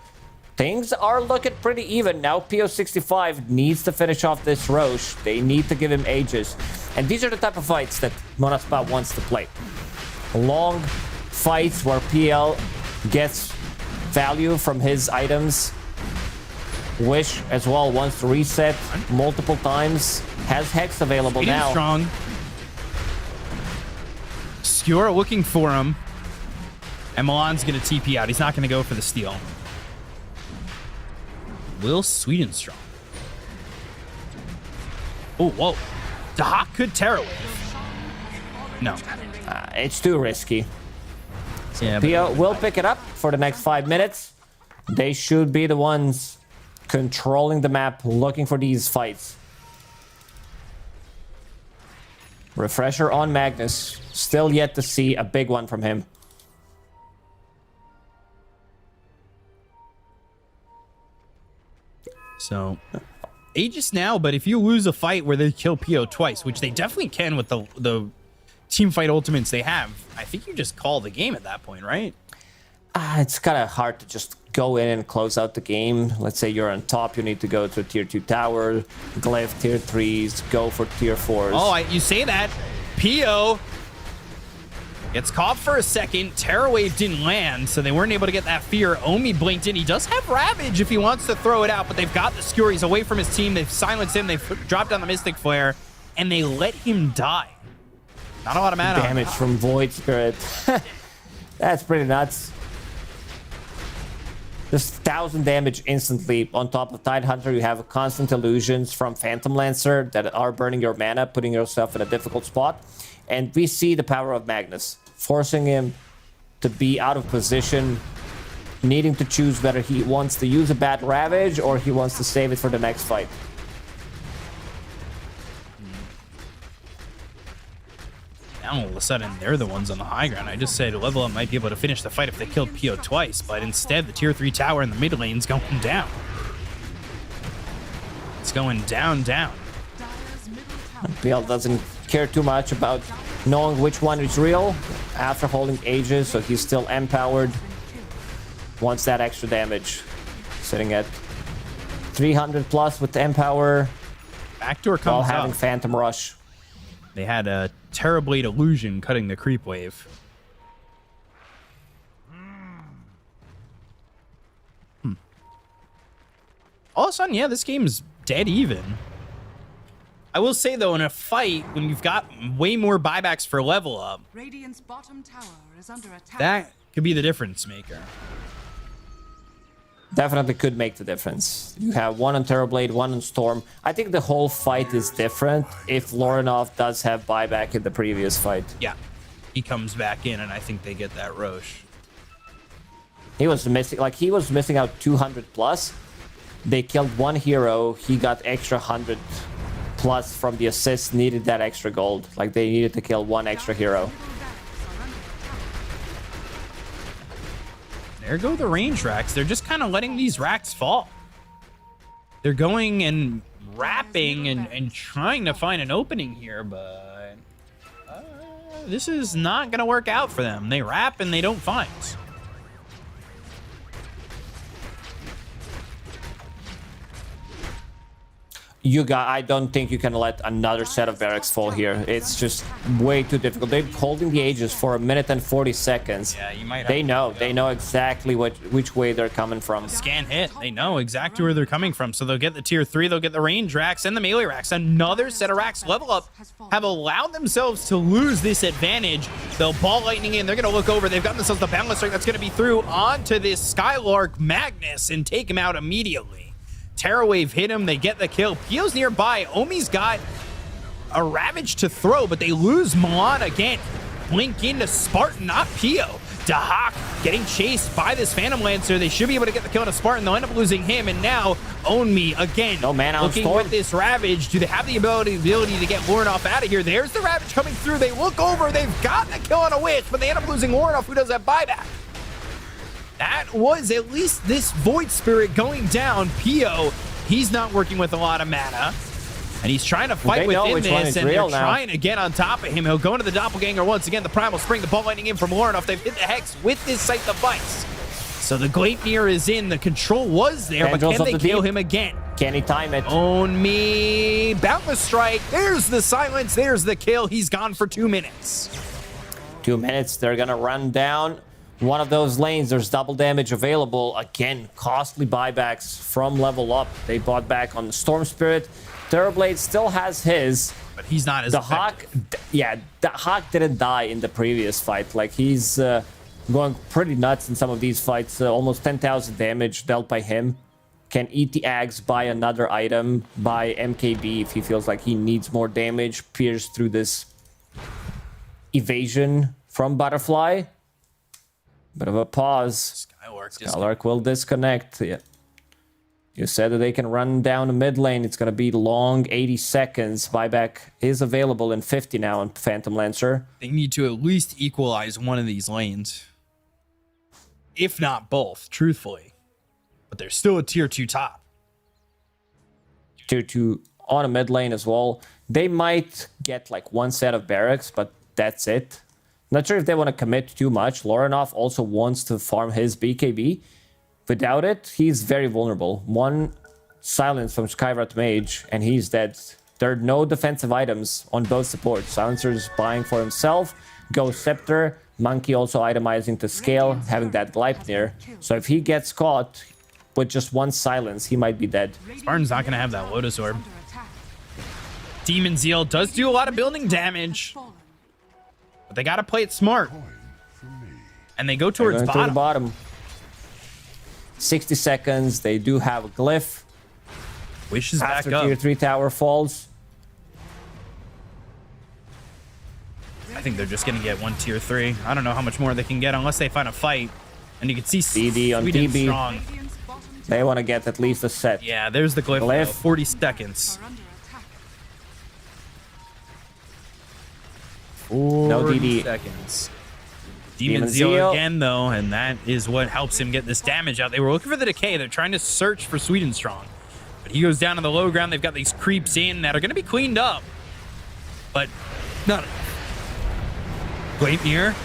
things are looking pretty even. Now PO65 needs to finish off this Roche. They need to give him Aegis. And these are the type of fights that Monospot wants to play. Long fights where PL gets value from his items. Wish as well wants to reset multiple times. Has Hex available now. Strong. Skura looking for him. And Milan's going to TP out. He's not going to go for the steal. Will Sweet and Strong Oh, whoa. Dahak could Terror Wave. No. It's too risky. Yeah, Pio will pick it up for the next 5 minutes. They should be the ones controlling the map, looking for these fights. Refresher on Magnus. Still yet to see a big one from him. So, Aegis now, but if you lose a fight where they kill Pio twice, which they definitely can with the team fight ultimates they have, I think you just call the game at that point, right? It's kind of hard to just go in and close out the game. Let's say you're on top, you need to go to tier 2 tower, glyph tier 3s, go for tier 4s. Oh, you say that. Pio gets caught for a second. Terror Wave didn't land, so they weren't able to get that fear. Omi blinked in. He does have Ravage if he wants to throw it out, but they've got the Skewer. He's away from his team. They've silenced him. They've dropped down the Mystic Flare, and they let him die. Not a lot of mana. Damage from Void Spirit. That's pretty nuts. Just 1,000 damage instantly. On top of Tidehunter, you have constant illusions from Phantom Lancer that are burning your mana, putting yourself in a difficult spot. And we see the power of Magnus, forcing him to be out of position, needing to choose whether he wants to use a bad Ravage or he wants to save it for the next fight. Now all of a sudden, they're the ones on the high ground. I just said level up might be able to finish the fight if they killed Pio twice, but instead the tier 3 tower in the mid lane's going down. It's going down. PL doesn't care too much about knowing which one is real after holding Aegis, so he's still empowered. Wants that extra damage. Sitting at 300 plus with Empower. Backdoor comes while having up. Phantom Rush. They had a Terrorblade Illusion cutting the creep wave. All of a sudden, yeah, this game's dead even. I will say, though, in a fight, when you've got way more buybacks for level up, Radiant's bottom tower is under attack. that could be the difference maker. Definitely could make the difference. You have one on Terrorblade, one on Storm. I think the whole fight is different if Lorinov does have buyback in the previous fight. Yeah, he comes back in, and I think they get that Roche. He was missing out 200 plus. They killed one hero. He got extra 100 plus from the assist, needed that extra gold. Like, they needed to kill one extra hero. There go the range racks. They're just kind of letting these racks fall. They're going and wrapping and trying to find an opening here, but this is not going to work out for them. They wrap and they don't find. I don't think you can let another set of barracks fall here. It's just way too difficult. They're holding the Aegis for 1 minute and 40 seconds. Yeah, you might. They know exactly which way they're coming from. Scan hit. They know exactly where they're coming from. So they'll get the tier 3, they'll get the range racks and the melee racks. Another set of racks level up have allowed themselves to lose this advantage. They'll ball lightning in. They're going to look over. They've got themselves the boundless strike that's going to be through onto this Skylark Magnus and take him out immediately. Terror Wave hit him. They get the kill. Pio's nearby. Omi's got a Ravage to throw, but they lose Milan again. Blink into Spartan, not Pio. Dahak getting chased by this Phantom Lancer. They should be able to get the kill on a Spartan. They'll end up losing him, and now Omi again. No mana on looking Storm. with this Ravage. Do they have the ability to get Lorinov out of here? There's the Ravage coming through. They look over. They've got the kill on a Witch, but they end up losing Lorinov, who does have buyback. That was at least this Void Spirit going down. Pio, he's not working with a lot of mana. And he's trying to fight within this, and they're trying to get on top of him. He'll go into the Doppelganger once again. The Primal Spring, the ball lightning in from Lorinov. They've hit the Hex with this Sight the Vice. So the Gleipnir is in. The control was there, but can they kill him again? Can he time it? Own me. Boundless Strike. There's the silence. There's the kill. He's gone for 2 minutes. 2 minutes. They're going to run down one of those lanes. There's double damage available. Again, costly buybacks from level up. They bought back on the Storm Spirit. Terrorblade still has his. But he's not as effective. The Hawk didn't die in the previous fight. Like, he's going pretty nuts in some of these fights. Almost 10,000 damage dealt by him. can eat the axe, buy another item, buy MKB if he feels like he needs more damage, pierce through this evasion from Butterfly. Bit of a pause. Skylark will disconnect. Yeah. You said that they can run down the mid lane. It's going to be long 80 seconds. Buyback is available in 50 now on Phantom Lancer. They need to at least equalize one of these lanes. If not both, truthfully. But there's still a tier 2 top. Tier 2 on a mid lane as well. They might get like one set of barracks, but that's it. Not sure if they want to commit too much. Lorinov also wants to farm his BKB. Without it, he's very vulnerable. One silence from Skywrath Mage, and he's dead. There are no defensive items on both supports. Silencer's buying for himself. Ghost Scepter. Monkey also itemizing to scale, having that Gleipnir. So if he gets caught with just one silence, he might be dead. Spartan's not going to have that Lotus Orb. Demon Zeal does do a lot of building damage. But they got to play it smart. And they go towards bottom. 60 seconds. They do have a glyph. Wish is back After up. tier 3 tower falls. I think they're just going to get one tier 3. I don't know how much more they can get unless they find a fight. And you can see DD on Sweden TB. strong. They want to get at least a set. Yeah, there's the glyph. Glyph. 40 seconds. No 40 DD. seconds. Demon Zeal again, though, and that is what helps him get this damage out. They were looking for the decay. They're trying to search for Sweden Strong. But he goes down to the low ground. They've got these creeps in that are going to be cleaned up. But not Gleipnir,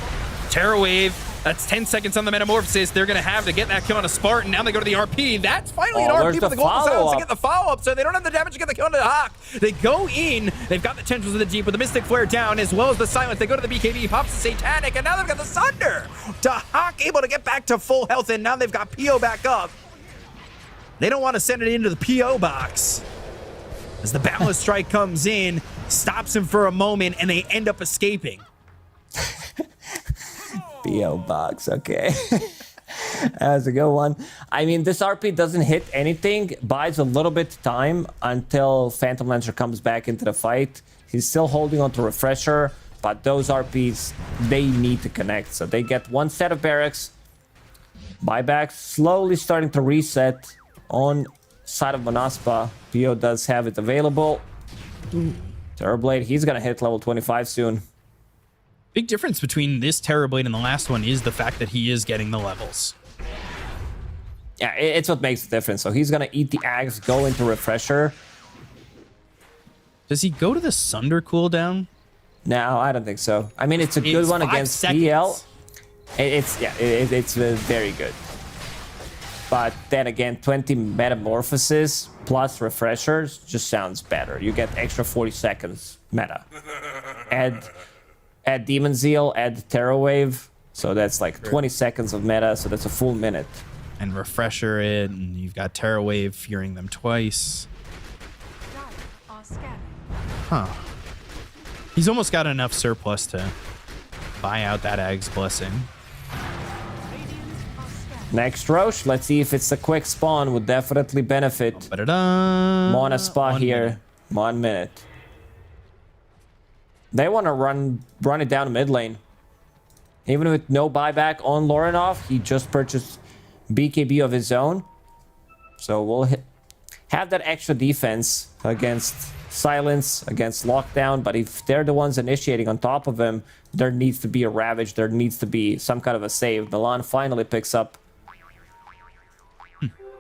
Terra Wave. That's 10 seconds on the Metamorphosis they're going to have to get that kill on a Spartan. Now they go to the RP. That's finally an RP for the Golden Silence to get the follow-up, so they don't have the damage to get the kill on the Hawk. They go in. They've got the Tendrils of the Deep with the Mystic Flare down, as well as the Silence. They go to the BKB, pops the Satanic, and now they've got the Sunder. Hawk able to get back to full health, and now they've got PO back up. They don't want to send it into the PO box. As the Boundless Strike comes in, stops him for a moment, and they end up escaping. PO box, okay. That's a good one. I mean, this RP doesn't hit anything, buys a little bit of time until Phantom Lancer comes back into the fight. He's still holding on to Refresher, but those RPs, they need to connect. So they get one set of barracks. Buyback slowly starting to reset on side of Monaspa. PO does have it available. Terrorblade, he's gonna hit level 25 soon. Big difference between this Terrorblade and the last one is the fact that he is getting the levels. Yeah, it's what makes the difference. So he's gonna eat the axe, go into Refresher. Does he go to the Sunder cooldown? No, I don't think so. I mean, it's a good one against PL. It's very good. But then again, 20 Metamorphosis plus Refreshers just sounds better. You get extra 40 seconds meta. Add Demon Zeal, add Terra Wave. So that's like 20 seconds of meta, so that's a full minute. And Refresher it, and you've got Terra Wave fearing them twice. Huh. He's almost got enough surplus to buy out that Ag's Blessing. Next Roche, let's see if it's a quick spawn, would definitely benefit. Mona Spa here, 1 minute. They want to run it down mid lane. Even with no buyback on Lorinov, he just purchased BKB of his own. So we'll have that extra defense against Silence, against Lockdown. But if they're the ones initiating on top of him, there needs to be a Ravage. There needs to be some kind of a save. Milan finally picks up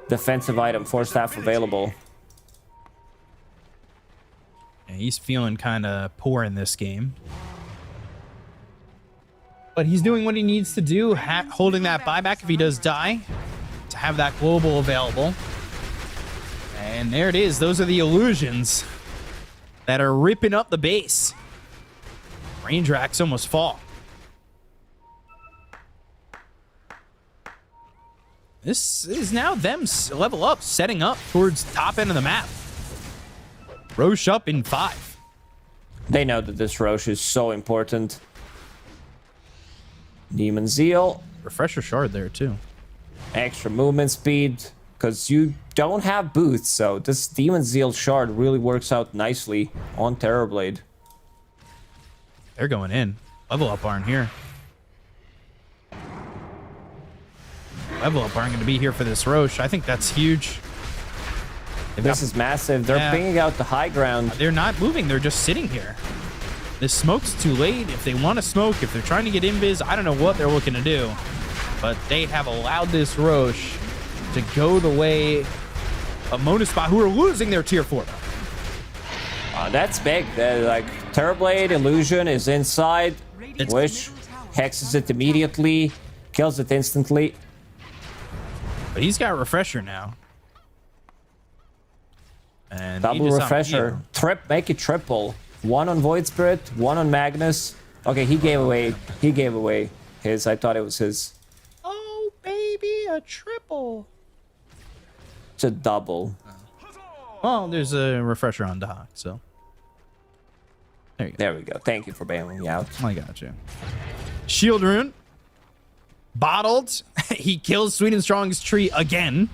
defensive item, 4 staff available. Yeah, he's feeling kind of poor in this game. But he's doing what he needs to do, holding that buyback if he does die, to have that global available. And there it is. Those are the illusions that are ripping up the base. Range racks almost fall. This is now them level up, setting up towards top end of the map. Roche up in 5. They know that this Roche is so important. Demon Zeal. Refresher Shard there too. Extra movement speed. because you don't have boots. So this Demon Zeal shard really works out nicely on Terrorblade. They're going in. Level up aren't here. Level up aren't going to be here for this Roche. I think that's huge. This is massive. They're pinging out the high ground. They're not moving. They're just sitting here. This smoke's too late. If they want to smoke, if they're trying to get invis, I don't know what they're looking to do. But they have allowed this Roche to go the way of Monospa, who are losing their tier 4. That's big. Like, Terrorblade Illusion is inside. Wish hexes it immediately, kills it instantly. But he's got Refresher now. And double Refresher. Make it triple. 1 on Void Spirit, 1 on Magnus. Okay, he gave away his. I thought it was his. Oh, baby, a triple. It's a double. Well, there's a Refresher on Dahak, so. There you go. There we go. Thank you for bailing me out. I got you. Shield Rune. Bottled. He kills Sweet and Strong's tree again.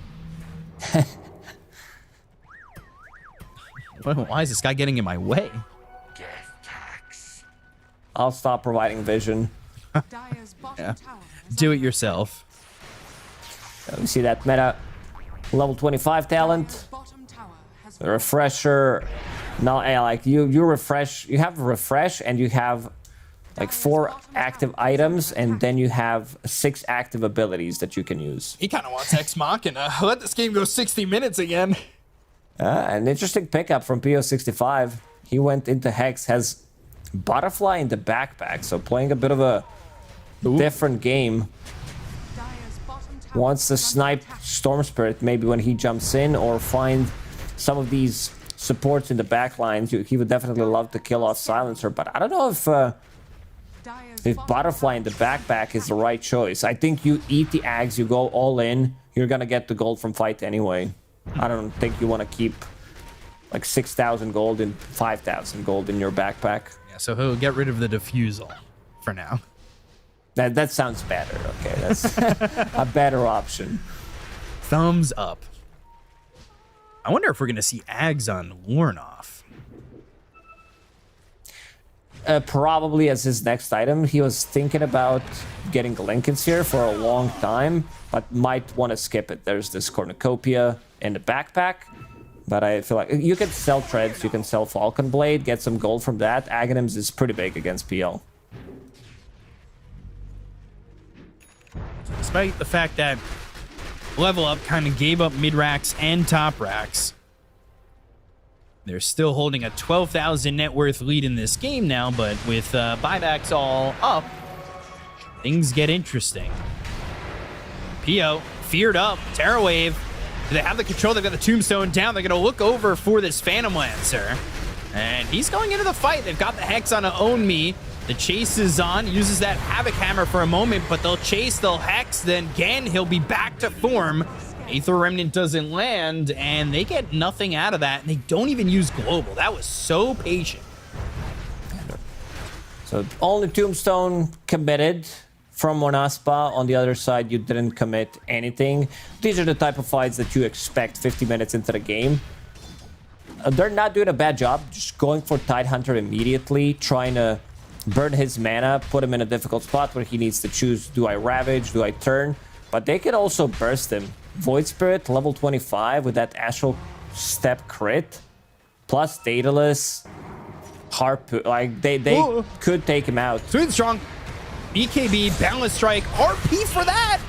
Why is this guy getting in my way? I'll stop providing vision. Yeah. Do it yourself. Let me see that meta. Level 25 talent. Refresher. No, like you refresh. You have refresh, and you have like 4 active items, and then you have 6 active abilities that you can use. He kind of wants Ex Machina. Let this game go 60 minutes again. An interesting pickup from PO65. He went into Hex, has Butterfly in the backpack, so playing a bit of a different game. Wants to snipe Storm Spirit maybe when he jumps in, or find some of these supports in the back lines. He would definitely love to kill off Silencer, but I don't know if Butterfly in the backpack is the right choice. I think you eat the Ags, you go all in, you're gonna get the gold from fight anyway. I don't think you want to keep like 6,000 gold and 5,000 gold in your backpack. Yeah, so he'll get rid of the Diffusal for now. That sounds better. Okay, that's a better option. Thumbs up. I wonder if we're going to see Ags on Lornoff. Probably as his next item. He was thinking about getting Lincoln's here for a long time, but might want to skip it. There's this Cornucopia in the backpack, but I feel like you can sell Treads, you can sell Falcon Blade, get some gold from that. Aghanims is pretty big against PL. Despite the fact that Level Up kind of gave up mid racks and top racks, they're still holding a 12,000 net worth lead in this game now, but with buybacks all up, things get interesting. PO feared up, Terror Wave. They have the control, they've got the Tombstone down, they're going to look over for this Phantom Lancer. And he's going into the fight, they've got the Hex on a Own Me. The chase is on, uses that Havoc Hammer for a moment, but they'll chase, they'll Hex, then again, he'll be back to form. Aether Remnant doesn't land, and they get nothing out of that, and they don't even use Global. That was so patient. So only Tombstone committed from Monaspa. On the other side, you didn't commit anything. These are the type of fights that you expect 50 minutes into the game. They're not doing a bad job, just going for Tidehunter immediately, trying to burn his mana, put him in a difficult spot where he needs to choose, do I Ravage, do I turn? But they could also burst him. Void Spirit, level 25 with that Astral Step crit, plus Daedalus, Harpoon, like they could take him out. Sweet and Strong, BKB, Boundless Strike, RP for that!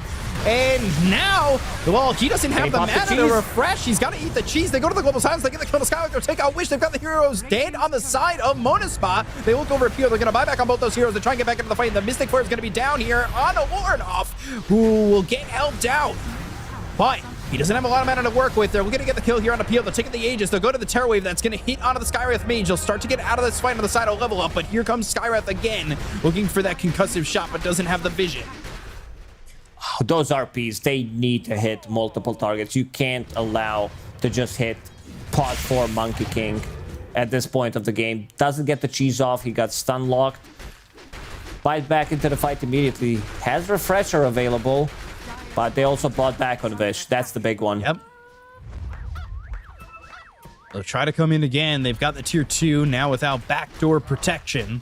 And now, well, he doesn't have the mana to refresh. He's got to eat the cheese. They go to the Global Silence. They get the kill on Skywalker. They'll take out Wish. They've got the heroes dead on the side of Monaspa. They look over at Pio. They're going to buy back on both those heroes. They try and get back into the fight. The Mystic Flare is going to be down here on a Lornoff, who will get helped out. But he doesn't have a lot of mana to work with. They're going to get the kill here on a Pio. They'll take the Aegis. They'll go to the Terror Wave. That's going to hit onto the Skywrath Mage. He'll start to get out of this fight on the side of Level Up. But here comes Skywrath again, looking for that concussive shot, but doesn't have the vision. Those RPs, they need to hit multiple targets. You can't allow to just hit Pod 4 Monkey King at this point of the game. Doesn't get the cheese off. He got stun locked. Fight back into the fight immediately. Has Refresher available. But they also bought back on Vish. That's the big one. Yep. They'll try to come in again. They've got the tier 2 now without backdoor protection.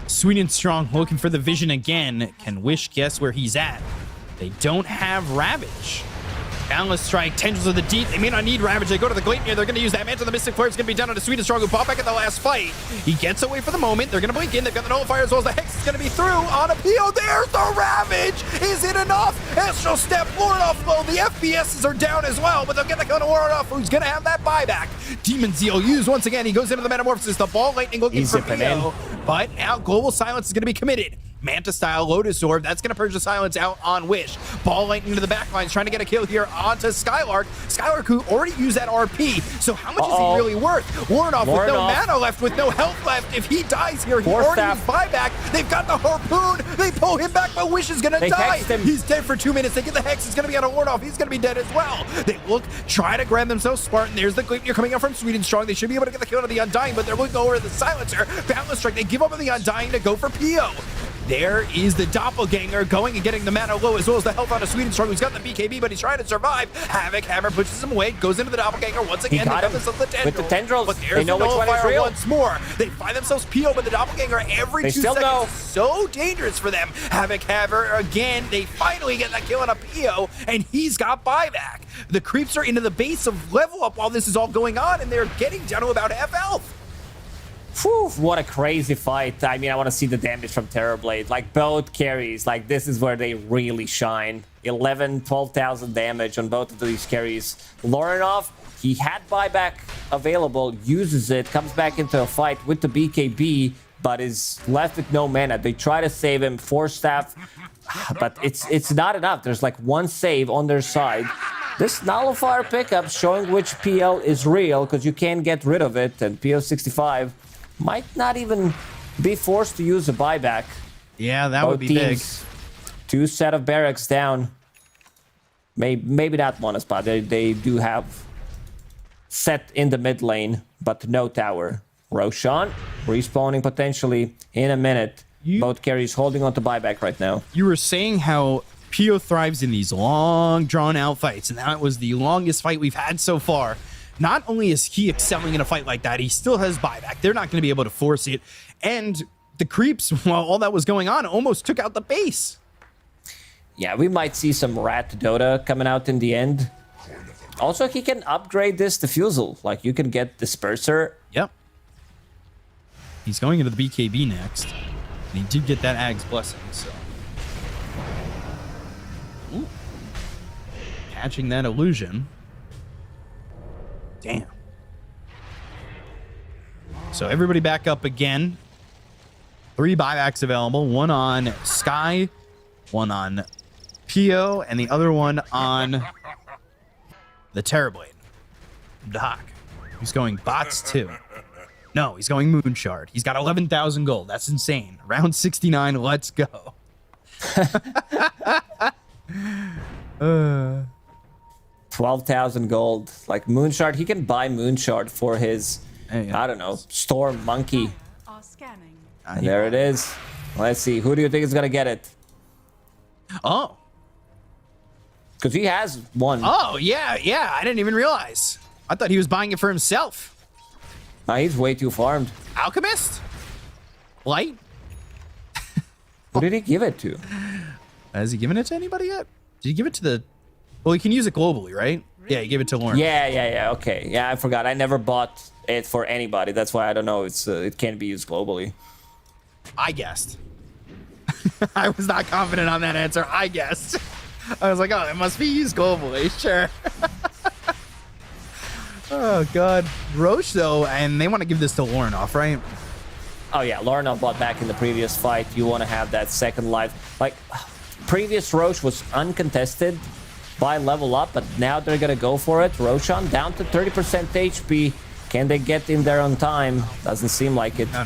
Sweet and Strong looking for the vision again. Can Wish guess where he's at? They don't have Ravage. Boundless Strike, Tendrils of the Deep. They may not need Ravage. They go to the Gleipnir. They're going to use that Mantle. The Mystic Flare is going to be down on a Sweet and Strong who popped back in the last fight. He gets away for the moment. They're going to blink in. They've got the Nullifier as well as the Hex is going to be through on a PO. There's the Ravage. Is it enough? Astral Step, Lord off low. The FPSs are down as well, but they'll get the Cone of Lord off. Who's going to have that buyback? Demon Zeal used once again. He goes into the Metamorphosis. The Ball Lightning looking for PO. But now Global Silence is going to be committed. Manta style Lotus Orb. That's going to purge the silence out on Wish. Ball Lightning to the back lines, trying to get a kill here onto Skylark. Skylark, who already used that RP. So how much is he really worth? Warnoff with no mana left, with no health left. If he dies here, he already used buyback. They've got the Harpoon. They pull him back, but Wish is going to die. He's dead for 2 minutes. They get the Hex. It's going to be out of Warnoff. He's going to be dead as well. They look, try to grab themselves Spartan. There's the Gleipnir coming out from Sweet and Strong. They should be able to get the kill on the Undying, but they're looking over the Silencer. Boundless Strike. They give up on the Undying to go for PO. There is the Doppelganger going and getting the mana low as well as the health on a Sweet and Strong. He's got the BKB, but he's trying to survive. Havoc Hammer pushes him away, goes into the Doppelganger once again. They got themselves the Tendrils. With the Tendrils, but there's the Nullifier once more. They find themselves PO, but the Doppelganger every 2 seconds is so dangerous for them. Havoc Hammer again. They finally get that kill on a PO, and he's got buyback. The creeps are into the base of level up while this is all going on, and they're getting down to about half health. Whew, what a crazy fight. I mean, I want to see the damage from Terrorblade. Like, both carries, like, this is where they really shine. 12,000 damage on both of these carries. Lorinov, he had buyback available, uses it, comes back into a fight with the BKB, but is left with no mana. They try to save him, Force Staff, but it's not enough. There's like one save on their side. This Nullifier pickup showing which PL is real, because you can't get rid of it, and PO 65 might not even be forced to use a buyback. Yeah, that would be big. 2 set of barracks down. Maybe not one spot. They do have set in the mid lane, but no tower. Roshan respawning potentially in a minute. Both carries holding on to buyback right now. You were saying how PO thrives in these long, drawn-out fights, and that was the longest fight we've had so far. Not only is he excelling in a fight like that, he still has buyback. They're not going to be able to force it. And the creeps, while all that was going on, almost took out the base. Yeah, we might see some Rat Dota coming out in the end. Also, he can upgrade this Diffusal. Like, you can get Disperser. Yep. He's going into the BKB next. And he did get that Ag's Blessing, so. Ooh. Catching that illusion. Damn. So everybody back up again. 3 buybacks available. One on Sky, one on PO, and the other one on the Terrorblade. Doc. He's going bots too. No, he's going Moonshard. He's got 11,000 gold. That's insane. Round 69. Let's go. 12,000 gold. Like Moonshard, he can buy Moonshard for his, I don't know, Storm Monkey. And there it is. Let's see. Who do you think is going to get it? Oh. Because he has one. Oh, yeah. I didn't even realize. I thought he was buying it for himself. He's way too farmed. Alchemist? Light? Who did he give it to? Has he given it to anybody yet? Did he give it to the... Well, he can use it globally, right? Yeah, he gave it to Lauren. Yeah. Okay. Yeah, I forgot. I never bought it for anybody. That's why I don't know. It can't be used globally. I guessed. I was not confident on that answer. I guessed. I was like, oh, it must be used globally. Sure. Oh, God. Roche, though, and they want to give this to Lorinov, right? Oh, yeah. Lorinov bought back in the previous fight. You want to have that second life. Like, previous Roche was uncontested by level up, but now they're going to go for it. Roshan down to 30% HP. Can they get in there on time? Doesn't seem like it. No.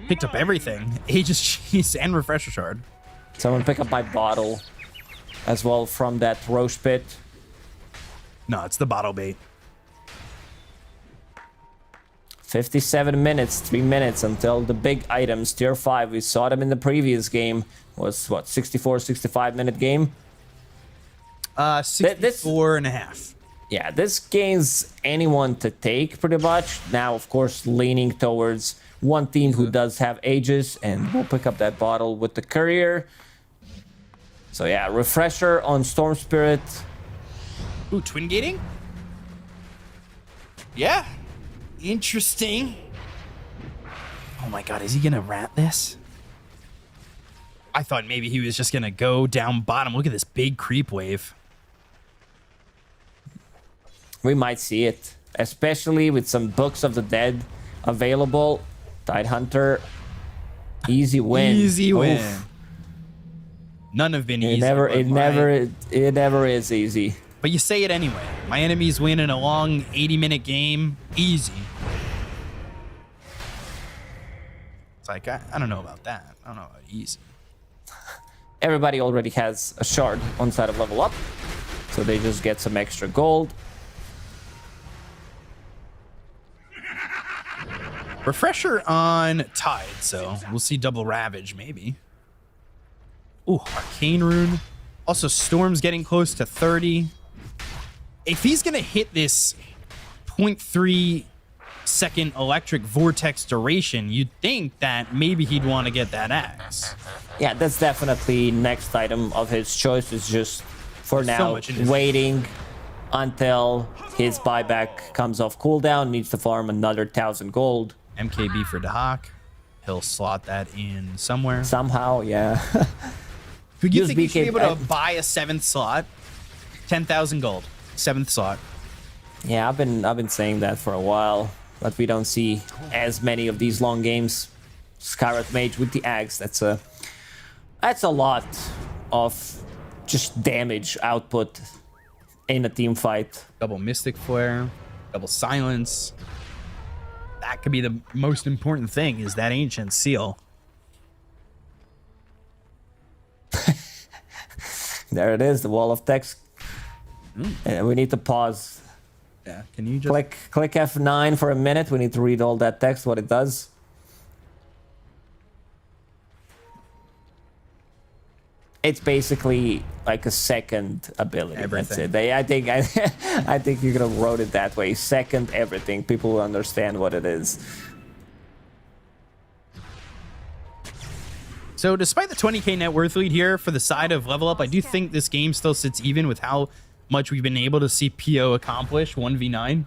Picked up everything. Aegis Cheese and Refresher Shard. Someone pick up my bottle as well from that Roche pit. No, it's the bottle bait. 57 minutes, 3 minutes until the big items, tier 5. We saw them in the previous game. Was what, 64, 65 minute game? 64 and a half. Yeah, this game's anyone to take pretty much. Now, of course, leaning towards one team who does have Aegis, and we'll pick up that bottle with the courier. So yeah, refresher on Storm Spirit. Ooh, twin gating? Yeah. Interesting. Oh my god, is he gonna rat this? I thought maybe he was just gonna go down bottom. Look at this big creep wave. We might see it, especially with some Books of the Dead available. Tidehunter, easy win. Easy win. Oof. None have been It easy. never is easy. But you say it anyway. My enemies win in a long 80-minute game. Easy. It's like, I don't know about that. I don't know about easy. Everybody already has a shard on side of level up, so they just get some extra gold. Refresher on Tide, so we'll see double Ravage, maybe. Ooh, Arcane Rune. Also, Storm's getting close to 30. If he's going to hit this 0.3 second electric vortex duration, you'd think that maybe he'd want to get that axe. Yeah, that's definitely next item of his choice. Is just for There's so now much in his waiting until his buyback comes off cooldown. Needs to farm another 1,000 gold. MKB for Dahak. He'll slot that in somewhere. Somehow, yeah. Could you Use think he should be able to BK buy a 7th slot? 10,000 gold. 7th slot. Yeah, I've been saying that for a while, but we don't see as many of these long games. Skyrat Mage with the axe, that's a lot of just damage output in a team fight. Double Mystic Flare, double Silence. That could be the most important thing, is that Ancient Seal. There it is, the wall of text. We need to pause. Yeah, can you just click F9 for a minute? We need to read all that text, what it does. It's basically like a second ability. Everything. That's it. I think you could have wrote it that way. Second everything. People will understand what it is. So despite the 20k net worth lead here for the side of Level Up, I do think this game still sits even with how much we've been able to see PO accomplish 1v9.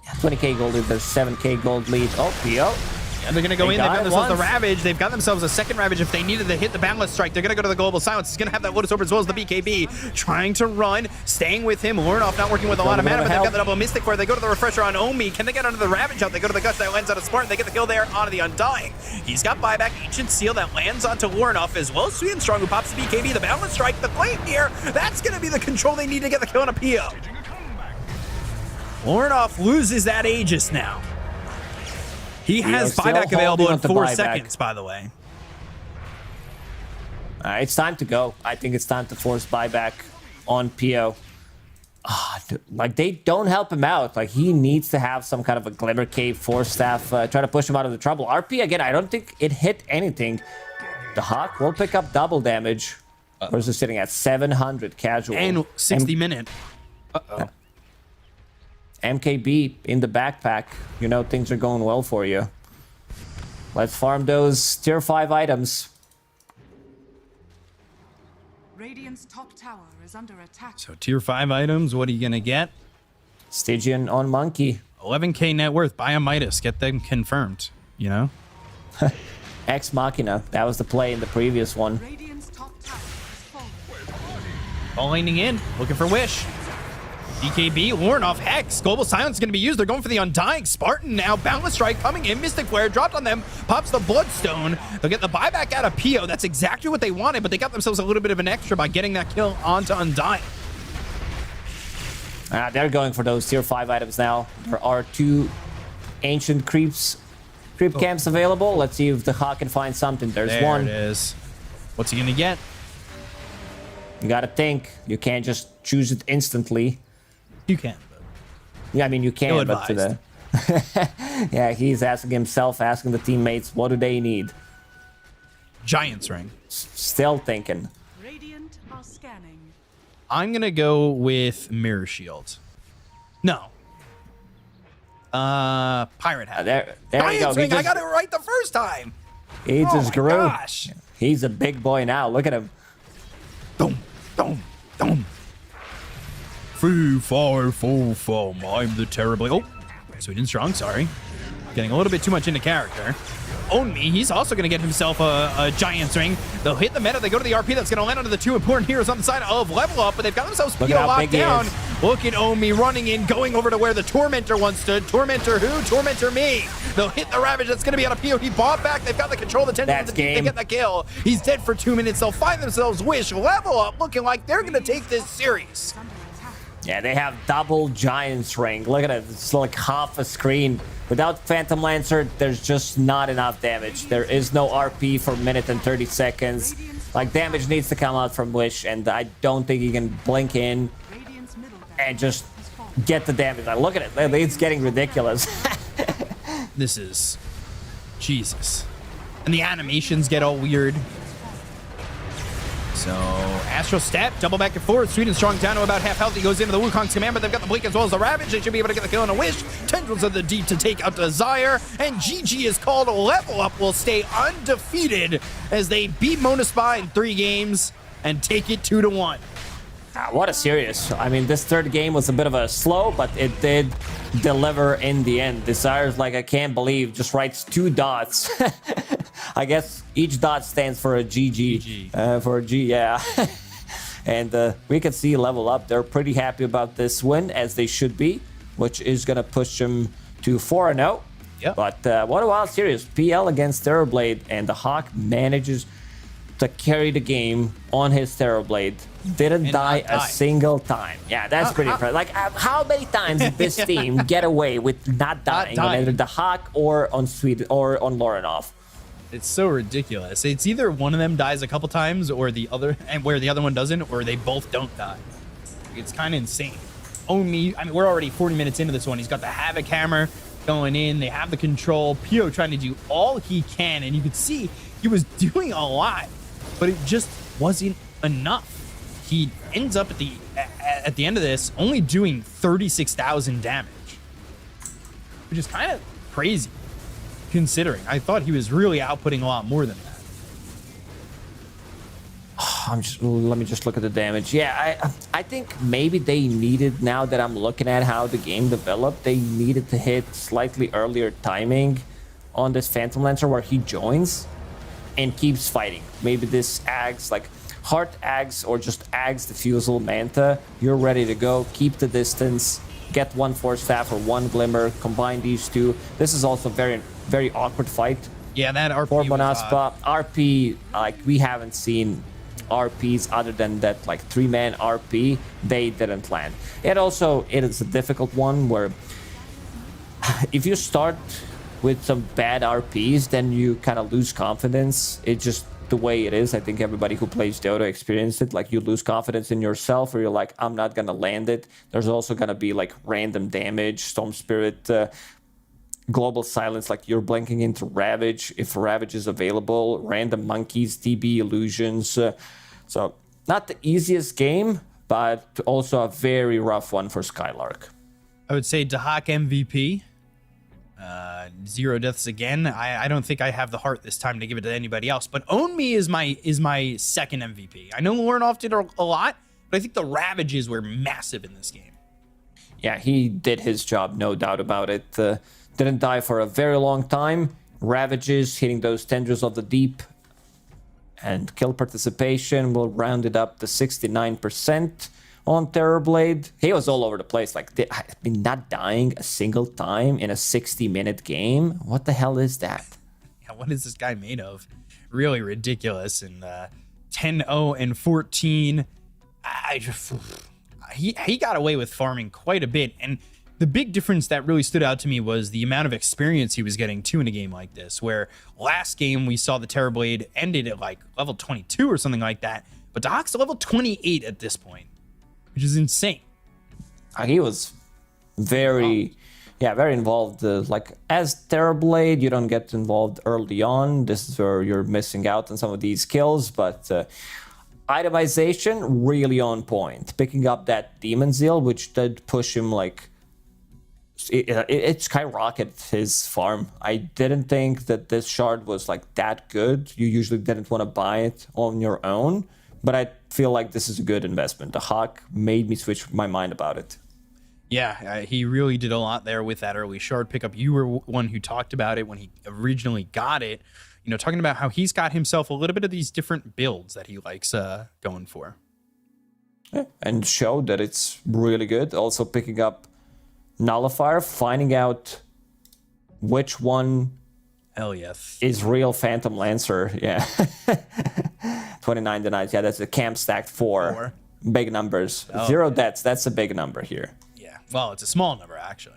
20k gold lead, there's 7k gold lead. Oh, PO. Yeah, they're going to go in. They've got themselves the once. Ravage. They've got themselves a second Ravage if they needed to hit the Boundless Strike. They're going to go to the Global Silence. He's going to have that Lotus Orb as well as the BKB. Trying to run, staying with him. Lornoff not working with a lot of mana, but they've got the double Mystic Flare. They go to the Refresher on Omi. Can they get onto the Ravage out? They go to the Gush that lands on a Spartan. They get the kill there onto the Undying. He's got buyback. Ancient Seal that lands onto Lornoff as well. Sweet and Strong who pops the BKB. The Boundless Strike. The Flame here. That's going to be the control they need to get the kill on a PO. Lornoff loses that Aegis now. He has buyback available in 4 seconds, by the way. It's time to go. I think it's time to force buyback on PO. Like, they don't help him out. Like, he needs to have some kind of a Glimmer Cave, Force Staff, try to push him out of the trouble. RP, again, I don't think it hit anything. The Hawk will pick up double damage. Versus sitting at 700 casual. And 60 minute. Uh-oh. MKB in the backpack. You know things are going well for you. Let's farm those tier 5 items. Radiant's top tower is under attack. So tier 5 items, what are you going to get? Stygian on Monkey. 11k net worth, buy a Midas, get them confirmed, you know? Ex Machina, that was the play in the previous one. Radiant's top tower is falling. All laning in, looking for Wish. BKB, Lornoff, Hex, Global Silence is going to be used. They're going for the Undying. Spartan now, Boundless Strike coming in. Mystic Flare dropped on them, pops the Bloodstone. They'll get the buyback out of PO. That's exactly what they wanted, but they got themselves a little bit of an extra by getting that kill onto Undying. They're going for those tier 5 items now. There are 2 ancient creep camps available. Let's see if the Hawk can find something. There's one. There it is. What's he going to get? You gotta think. You can't just choose it instantly. You can. Yeah, I mean, you can, but Yeah, he's asking himself, asking the teammates, what do they need? Giant's ring. Still thinking. Radiant are scanning. I'm gonna go with mirror shield. No. Pirate hat. There we go. Giant's ring. I got it right the first time. He just grew. Gosh. He's a big boy now. Look at him. Dum, dum, dum. Free fire, full foam. I'm the terribly. Oh, sweet and strong. Sorry. Getting a little bit too much into character. Own me. He's also going to get himself a Giant's ring. They'll hit the meta. They go to the RP. That's going to land onto the two important heroes on the side of Level Up, but they've got themselves Pio locked down. Look at Own me running in, going over to where the Tormentor once stood. Tormentor who? Tormentor me. They'll hit the Ravage. That's going to be on a Pio. He bought back. They've got the control of the tension. They get the kill. He's dead for 2 minutes. They'll find themselves Wish. Level Up looking like they're going to take this series. Yeah, they have double Giant's ring. Look at it. It's like half a screen. Without Phantom Lancer, there's just not enough damage. There is no RP for a minute and 30 seconds. Like, damage needs to come out from Wish, and I don't think he can blink in and just get the damage. Now, look at it. It's getting ridiculous. This is... Jesus. And the animations get all weird. So, Astral Step, double back and forth. Sweet and strong down to about half health. He goes into the Wukong's command, but they've got the Blink as well as the Ravage. They should be able to get the kill on a Wish. Tendrils of the Deep to take out Desire. And GG is called. Level Up will stay undefeated as they beat Mona Spa in 3 games and take it 2-1. What a series. I mean, this third game was a bit of a slow, but it did deliver in the end. Desire's like, I can't believe, just writes 2 dots. I guess each dot stands for a GG. For a G, yeah. And we can see Level Up. They're pretty happy about this win, as they should be, which is going to push them to 4-0. Yep. But what a wild series. PL against Terrorblade, and the Hawk manages to carry the game on his Terrorblade. Didn't die a single time. Yeah, that's pretty impressive. Like, how many times did this team get away with not dying on either the Hawk or on Sweden or on Lorenov? It's so ridiculous. It's either one of them dies a couple times or the other, and where the other one doesn't, or they both don't die. It's kind of insane. Own me. I mean, we're already 40 minutes into this one. He's got the Havoc Hammer going in. They have the control. Pio trying to do all he can, and you could see he was doing a lot, but it just wasn't enough. He ends up at the end of this only doing 36,000 damage, which is kind of crazy considering. I thought he was really outputting a lot more than that. Let me just look at the damage. Yeah, I think maybe they needed, now that I'm looking at how the game developed, they needed to hit slightly earlier timing on this Phantom Lancer where he joins and keeps fighting. Maybe this Ags, like Heart Ags or just Ags Diffusal Manta, you're ready to go. Keep the distance, get 1 Force Staff or 1 Glimmer, combine these 2. This is also very, very awkward fight. Yeah, that RP for Mona Spa. RP, like, we haven't seen RPs other than that, like, 3-man RP. They didn't land. It is a difficult one where if you start with some bad RPs, then you kind of lose confidence. It's just the way it is. I think everybody who plays Dota experienced it. Like, you lose confidence in yourself, or you're like, I'm not gonna land it. There's also gonna be like random damage, Storm Spirit, Global Silence, like you're blinking into Ravage if Ravage is available, random monkeys, TB illusions. So not the easiest game, but also a very rough one for Skylark. I would say Dahak MVP. 0 deaths again. I don't think I have the heart this time to give it to anybody else, but Own Me is my second MVP. I know Lorenov did a lot, but I think the Ravages were massive in this game. Yeah, he did his job, no doubt about it. Didn't die for a very long time. Ravages hitting those Tendrils of the Deep, and kill participation will round it up to 69% on Terrorblade. He was all over the place. Like, I mean, not dying a single time in a 60-minute game. What the hell is that? Yeah, what is this guy made of? Really ridiculous. And 10-0 and 14. He got away with farming quite a bit. And the big difference that really stood out to me was the amount of experience he was getting too in a game like this, where last game we saw the Terrorblade ended at like level 22 or something like that, but Dahak's level 28 at this point, which is insane. He was very, Yeah, very involved. Like as Terrorblade, you don't get involved early on. This is where you're missing out on some of these kills, but itemization really on point. Picking up that Demon Zeal, which did push him like it skyrocketed his farm. I didn't think that this shard was like that good. You usually didn't want to buy it on your own, but I feel like this is a good investment. The Hawk made me switch my mind about it. Yeah, he really did a lot there with that early shard pickup. You were one who talked about it when he originally got it. You know, talking about how he's got himself a little bit of these different builds that he likes going for. Yeah, and showed that it's really good. Also picking up Nullifier, finding out which one hell yes is real Phantom Lancer. Yeah. 29 denies. Yeah, that's a camp stacked 4. Big numbers. Oh. 0 deaths. That's a big number here. Yeah. Well, it's a small number actually.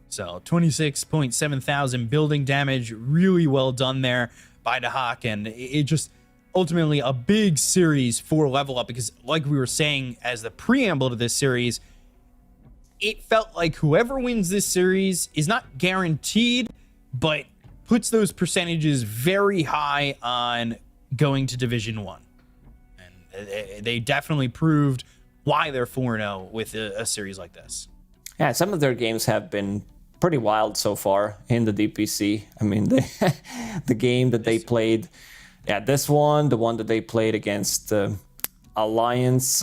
So 26.7 thousand building damage. Really well done there by the Hawk, and it just ultimately a big series for level up, because like we were saying as the preamble to this series, it felt like whoever wins this series is not guaranteed, but puts those percentages very high on going to Division 1. And they definitely proved why they're 4-0 with a series like this. Yeah, some of their games have been pretty wild so far in the DPC. I mean, the game that they played, yeah, this one, the one that they played against Alliance,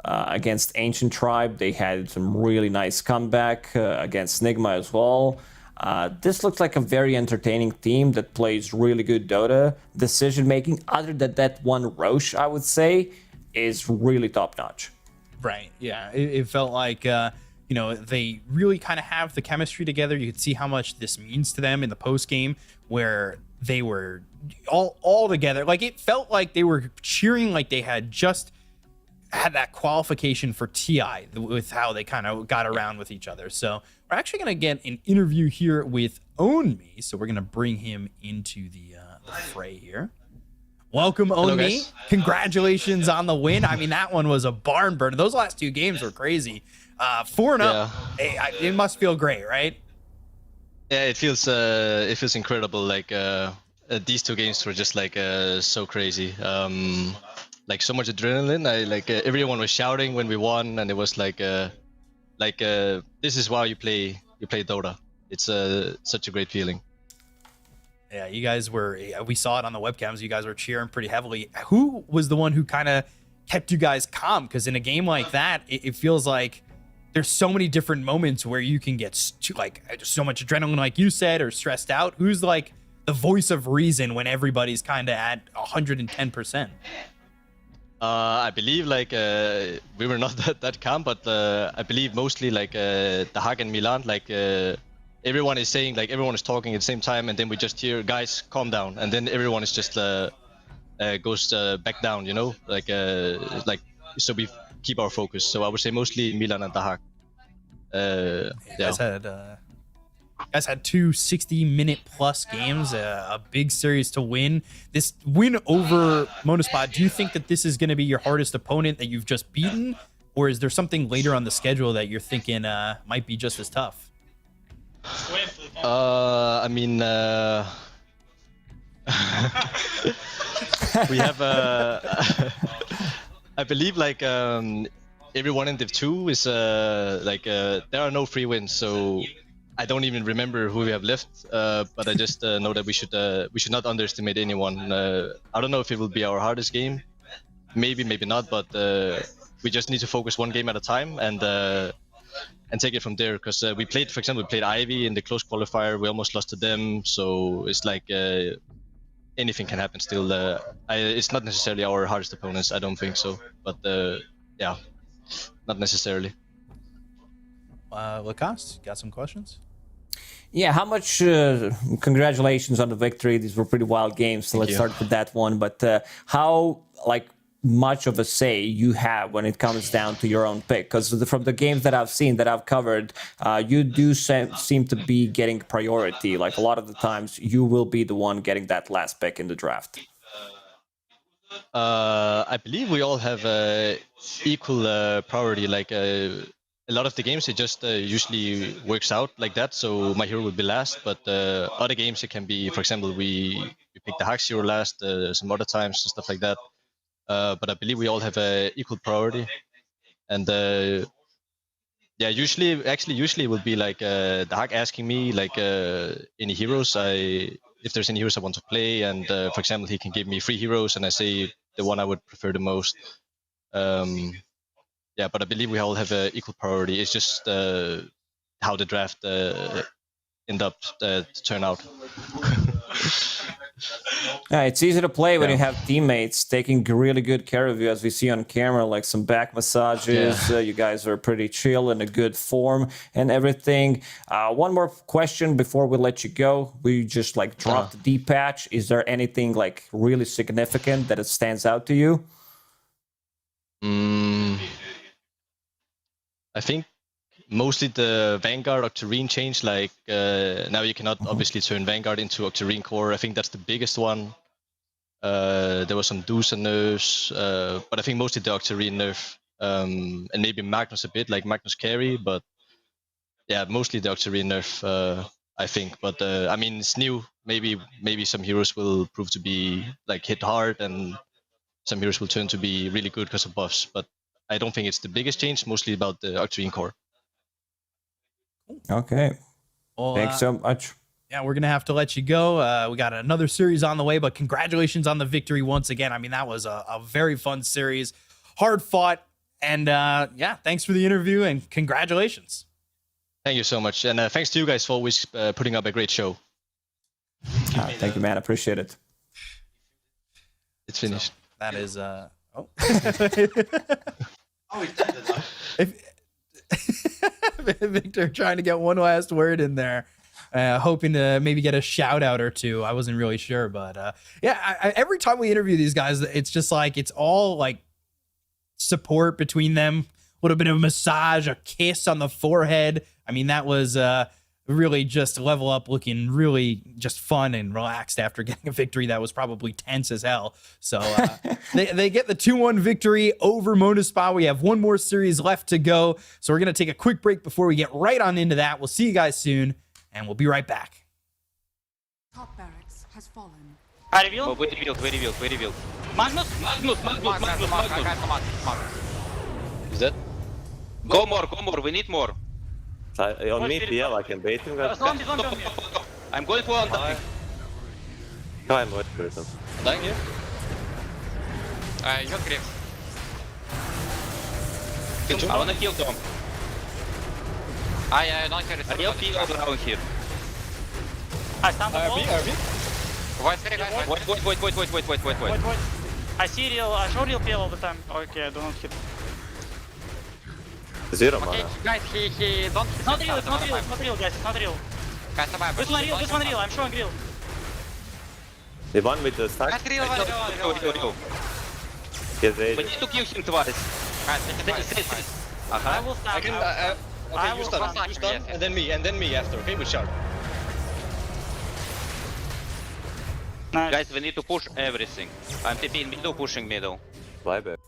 against Ancient Tribe, they had some really nice comeback against Nigma as well. This looks like a very entertaining team that plays really good Dota. Decision making, other than that one Roche, I would say, is really top notch. Right. Yeah. It felt like you know, they really kind of have the chemistry together. You could see how much this means to them in the post game, where they were all together. Like it felt like they were cheering like they had just had that qualification for TI with how they kind of got around with each other. So we're actually going to get an interview here with Own Me. So we're going to bring him into the fray here. Welcome, Own Me. Congratulations on the win. I mean, that one was a barn burner. Those last 2 games were crazy. 4-0. It must feel great, right? Yeah, it feels incredible. Like these 2 games were just like so crazy. Like so much adrenaline. Everyone was shouting when we won, and it was like this is why you play Dota. It's such a great feeling. Yeah, you guys were. We saw it on the webcams. You guys were cheering pretty heavily. Who was the one who kind of kept you guys calm? Because in a game like that, it feels like there's so many different moments where you can get so much adrenaline, like you said, or stressed out. Who's like the voice of reason when everybody's kind of at 110%? I believe we were not that calm, but I believe mostly the Hag and Milan, everyone is saying, everyone is talking at the same time, and then we just hear, guys, calm down, and then everyone is just goes back down, you know, so we keep our focus. So I would say mostly Milan and the Hag. You guys had 2 60-minute plus games, a big series to win. This win over Monospot, do you think that this is going to be your hardest opponent that you've just beaten? Or is there something later on the schedule that you're thinking might be just as tough? I mean, we have, I believe everyone in Div 2 is there are no free wins, so I don't even remember who we have left, but I just know that we should not underestimate anyone. I don't know if it will be our hardest game, maybe not, but we just need to focus one game at a time and take it from there. Because we played, for example, Ivy in the close qualifier. We almost lost to them, so it's like anything can happen still. It's not necessarily our hardest opponents, I don't think so, but yeah, not necessarily. Lacoste, got some questions? Yeah, how much congratulations on the victory. These were pretty wild games, so let's start with that one. But how much of a say you have when it comes down to your own pick? Because from the games that I've seen, that I've covered, you do seem to be getting priority. Like a lot of the times, you will be the one getting that last pick in the draft. I believe we all have equal priority. a lot of the games it just usually works out like that. So my hero will be last, but other games it can be, for example, we pick the Hax hero last, some other times and stuff like that. But I believe we all have a equal priority, and yeah, usually it would be like the Hack asking me like any heroes if there's any heroes I want to play, and for example he can give me 3 heroes, and I say the one I would prefer the most. Yeah, but I believe we all have an equal priority. It's just how the draft end up to turn out. Yeah, it's easy to play when you have teammates taking really good care of you, as we see on camera, like some back massages. You guys are pretty chill in a good form and everything. One more question before we let you go. We just like dropped the D patch. Is there anything like really significant that it stands out to you? I think mostly the Vanguard Octarine change. Like now you cannot obviously turn Vanguard into Octarine core. I think that's the biggest one. There was some Deuce and nerfs, but I think mostly the Octarine nerf, and maybe Magnus a bit, like Magnus carry. But yeah, mostly the Octarine nerf, I think. But I mean, it's new. Maybe some heroes will prove to be like hit hard, and some heroes will turn to be really good because of buffs. But I don't think it's the biggest change. Mostly about the Octarine core. Okay. Well, thanks so much. Yeah, we're going to have to let you go. We got another series on the way, but congratulations on the victory once again. I mean, that was a very fun series, hard fought. And yeah, thanks for the interview and congratulations. Thank you so much. And thanks to you guys for always putting up a great show. Thank you, man. Appreciate it. It's finished. So that is... Victor trying to get one last word in there, hoping to maybe get a shout out or two. I wasn't really sure, but yeah, every time we interview these guys, it's just like it's all like support between them, a little bit of a massage, a kiss on the forehead. I mean, that was really just level up, looking really just fun and relaxed after getting a victory that was probably tense as hell. So they get the 2-1 victory over Monospa. We have one more series left to go, so we're going to take a quick break before we get right on into that. We'll see you guys soon, and we'll be right back. Top barracks has fallen. I reveal? Oh, we reveal. Magnus. Is that? Go more, we need more. On me, PL, I can bait him. Zombie on me. I'm going for one. I'm what person? Dying here? You got grip. I wanna heal Tom. I don't care. I heal P all around here. I stand on wall. Wait. I see real, I show real PL all the time. Okay, I do not hit. Zero Okay, guys, he don't. It's not real, guys, it's not real. This one real, I'm showing real. The one with the stack? That's real. We need to kill him twice. I will stack. Okay, you stun, and then me after, okay, with Shark. Nice. Guys, we need to push everything. I'm TP in middle, pushing middle. Bye back.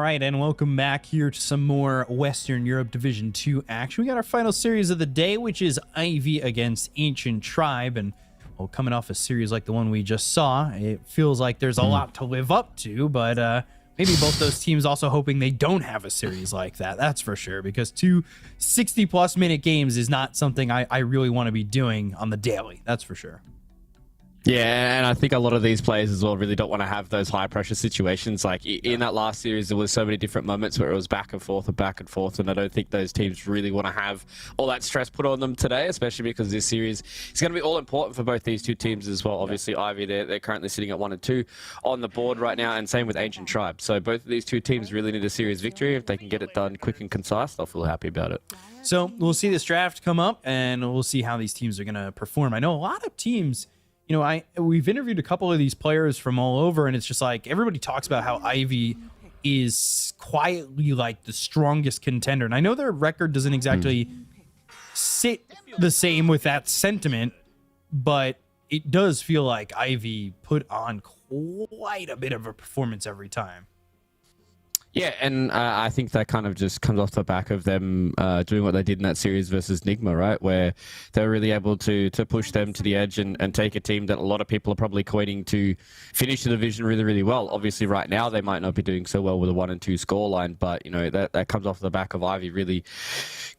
right, and welcome back here to some more Western Europe Division 2 action. We got our final series of the day, which is Ivy against Ancient Tribe, and well, coming off a series like the one we just saw, it feels like there's a lot to live up to, but maybe both those teams also hoping they don't have a series like that, that's for sure, because 2 60-plus minute games is not something I really want to be doing on the daily, that's for sure. Yeah, and I think a lot of these players as well really don't want to have those high pressure situations. Like in that last series, there was so many different moments where it was back and forth, and I don't think those teams really want to have all that stress put on them today, especially because this series is going to be all important for both these two teams as well. Obviously, Ivy, they're currently sitting at 1 and 2 on the board right now, and same with Ancient Tribe. So both of these two teams really need a series victory. If they can get it done quick and concise, they'll feel happy about it. So we'll see this draft come up, and we'll see how these teams are going to perform. I know a lot of teams... You know, we've interviewed a couple of these players from all over, and it's just like everybody talks about how Ivy is quietly like the strongest contender. And I know their record doesn't exactly sit the same with that sentiment, but it does feel like Ivy put on quite a bit of a performance every time. Yeah, and I think that kind of just comes off the back of them doing what they did in that series versus Nigma, right? Where they were really able to push them to the edge and take a team that a lot of people are probably coining to finish the division really, really well. Obviously, right now, they might not be doing so well with a 1 and 2 scoreline, but, you know, that comes off the back of Ivy really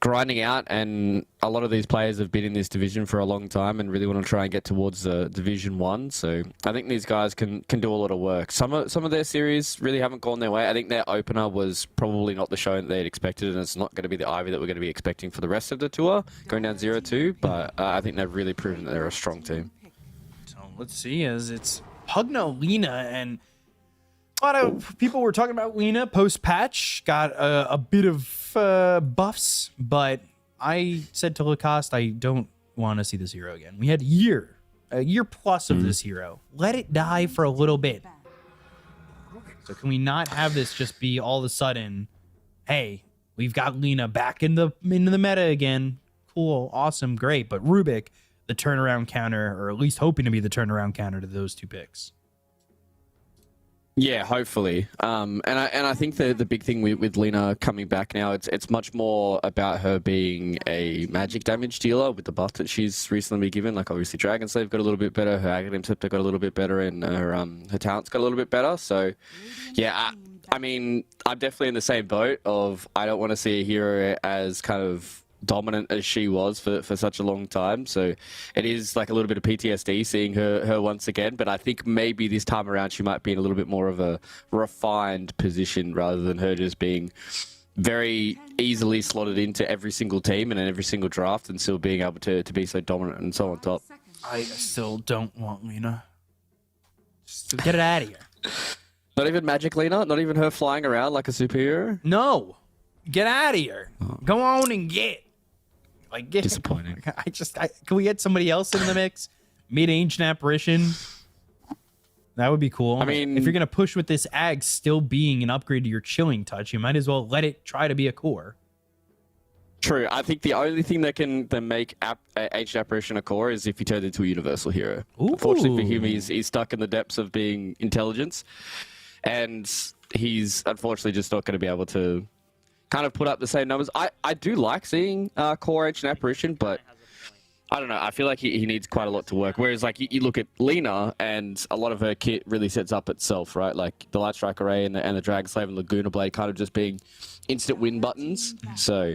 grinding out, and a lot of these players have been in this division for a long time and really want to try and get towards Division 1. So I think these guys can do a lot of work. Some of their series really haven't gone their way. I think their opener was probably not the show that they had expected, and it's not going to be the Ivy that we're going to be expecting for the rest of the tour, going down 0-2, but I think they've really proven that they're a strong team. So let's see, as it's Pugna Lena, and a lot of people were talking about Lena post-patch, got a bit of buffs, but I said to Lacoste, I don't want to see this hero again. We had a year plus of this hero. Let it die for a little bit. So can we not have this just be all of a sudden, hey, we've got Lena back into the meta again. Cool, awesome, great. But Rubik, the turnaround counter, or at least hoping to be the turnaround counter to those two picks. Yeah, hopefully. And I think the big thing with Lena coming back now, it's much more about her being a magic damage dealer with the buff that she's recently been given. Like obviously Dragon Slave got a little bit better, her Aghanim Scepter got a little bit better, and her talents got a little bit better. So yeah, I mean, I'm definitely in the same boat of I don't want to see a hero as kind of dominant as she was for such a long time. So it is like a little bit of PTSD seeing her once again, but I think maybe this time around she might be in a little bit more of a refined position rather than her just being very easily slotted into every single team and in every single draft and still being able to be so dominant and so on top. I still don't want Lena. Just get it out of here. Not even Magic Lena? Not even her flying around like a superhero? No. Get out of here. Go on and get. Disappointing. Can we get somebody else in the mix? Mid-ancient apparition. That would be cool. I mean, if you're gonna push with this Ag still being an upgrade to your chilling touch, you might as well let it try to be a core. True. I think the only thing that can make ancient apparition a core is if he turns into a universal hero. Ooh. Unfortunately for him, he's stuck in the depths of being intelligence, and he's unfortunately just not going to be able to kind of put up the same numbers. I do like seeing core ancient apparition, but I don't know. I feel like he needs quite a lot to work. Whereas like you look at Lena, and a lot of her kit really sets up itself, right? Like the Light Strike Array and the Dragon Slave and Laguna Blade kind of just being instant win buttons. So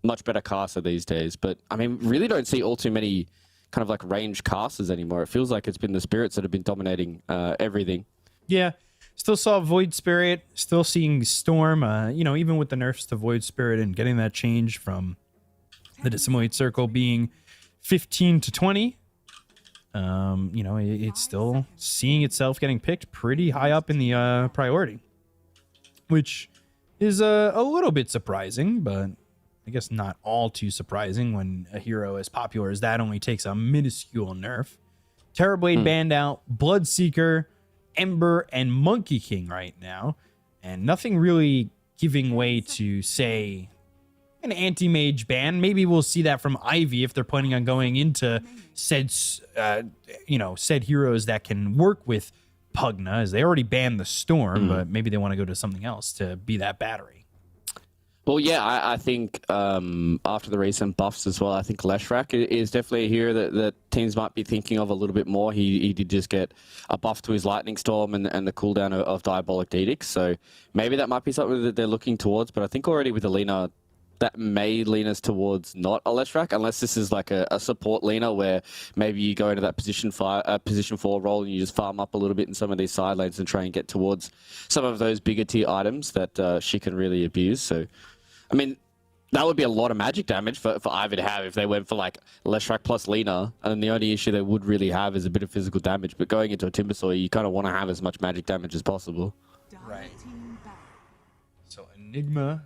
much better caster these days. But I mean, really don't see all too many kind of like range casters anymore. It feels like it's been the spirits that have been dominating everything. Yeah. Still saw Void Spirit, still seeing Storm, you know, even with the nerfs to Void Spirit and getting that change from the Dissimulate Circle being 15 to 20, you know, it's still seeing itself getting picked pretty high up in the priority, which is a little bit surprising, but I guess not all too surprising when a hero as popular as that only takes a minuscule nerf. Terrorblade banned out, Bloodseeker, Ember, and Monkey King right now, and nothing really giving way to, say, an anti-mage ban. Maybe we'll see that from Ivy if they're planning on going into said, you know, said heroes that can work with Pugna, as they already banned the Storm, but maybe they want to go to something else to be that battery. Well, yeah, I think after the recent buffs as well, I think Leshrac is definitely a hero that teams might be thinking of a little bit more. He did just get a buff to his Lightning Storm and the cooldown of Diabolic Edict, so maybe that might be something that they're looking towards. But I think already with Alina, that may lean us towards not a Leshrac, unless this is like a support Lina where maybe you go into that position 4 role and you just farm up a little bit in some of these side lanes and try and get towards some of those bigger tier items that she can really abuse. So, I mean, that would be a lot of magic damage for Ivy to have if they went for like Leshrac plus Lina, and the only issue they would really have is a bit of physical damage. But going into a Timbersaw, you kind of want to have as much magic damage as possible. Right. So Enigma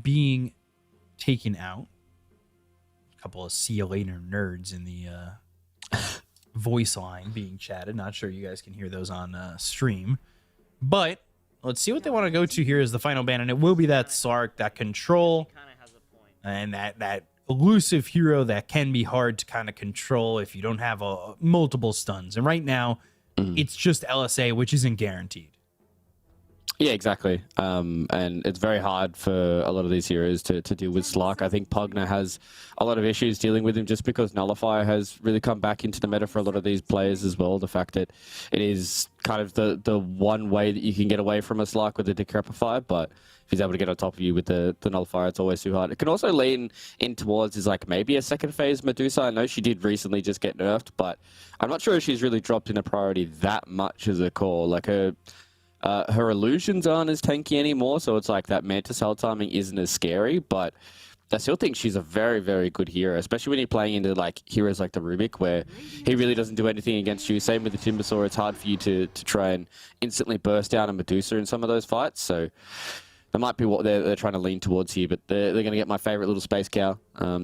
being taken out. A couple of see you later nerds in the voice line being chatted. Not sure you guys can hear those on stream, but let's see what they want to go to here as the final ban, and it will be that Sark, that control, and that elusive hero that can be hard to kind of control if you don't have multiple stuns. And right now, it's just LSA, which isn't guaranteed. Yeah, exactly. And it's very hard for a lot of these heroes to deal with Slark. I think Pugna has a lot of issues dealing with him just because Nullifier has really come back into the meta for a lot of these players as well. The fact that it is kind of the one way that you can get away from a Slark with the Decrepify, but if he's able to get on top of you with the Nullifier, it's always too hard. It can also lean in towards is like maybe a second phase Medusa. I know she did recently just get nerfed, but I'm not sure if she's really dropped in a priority that much as a core. Like her illusions aren't as tanky anymore, so it's like that Manta Cell timing isn't as scary, but I still think she's a very, very good hero, especially when you're playing into like heroes like the Rubik, where he really doesn't do anything against you. Same with the Timbersaw, it's hard for you to try and instantly burst down a Medusa in some of those fights, so that might be what they're trying to lean towards here, but they're going to get my favorite little space cow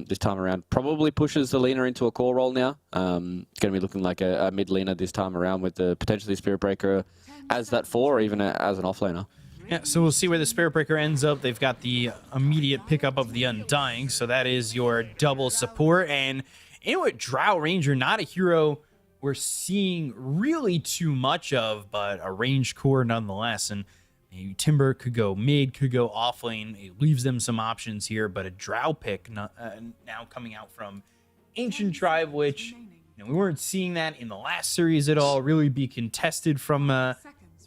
this time around. Probably pushes the Lina into a core role now. It's going to be looking like a mid Lina this time around with the potentially Spirit Breaker as that 4 or even as an offlaner. Yeah, so we'll see where the Spirit Breaker ends up. They've got the immediate pickup of the Undying, so that is your double support. And you know what, Drow Ranger, not a hero we're seeing really too much of, but a range core nonetheless. And maybe Timber could go mid, could go offlane. It leaves them some options here, but a Drow pick now coming out from Ancient Tribe, which we weren't seeing that in the last series at all, really be contested from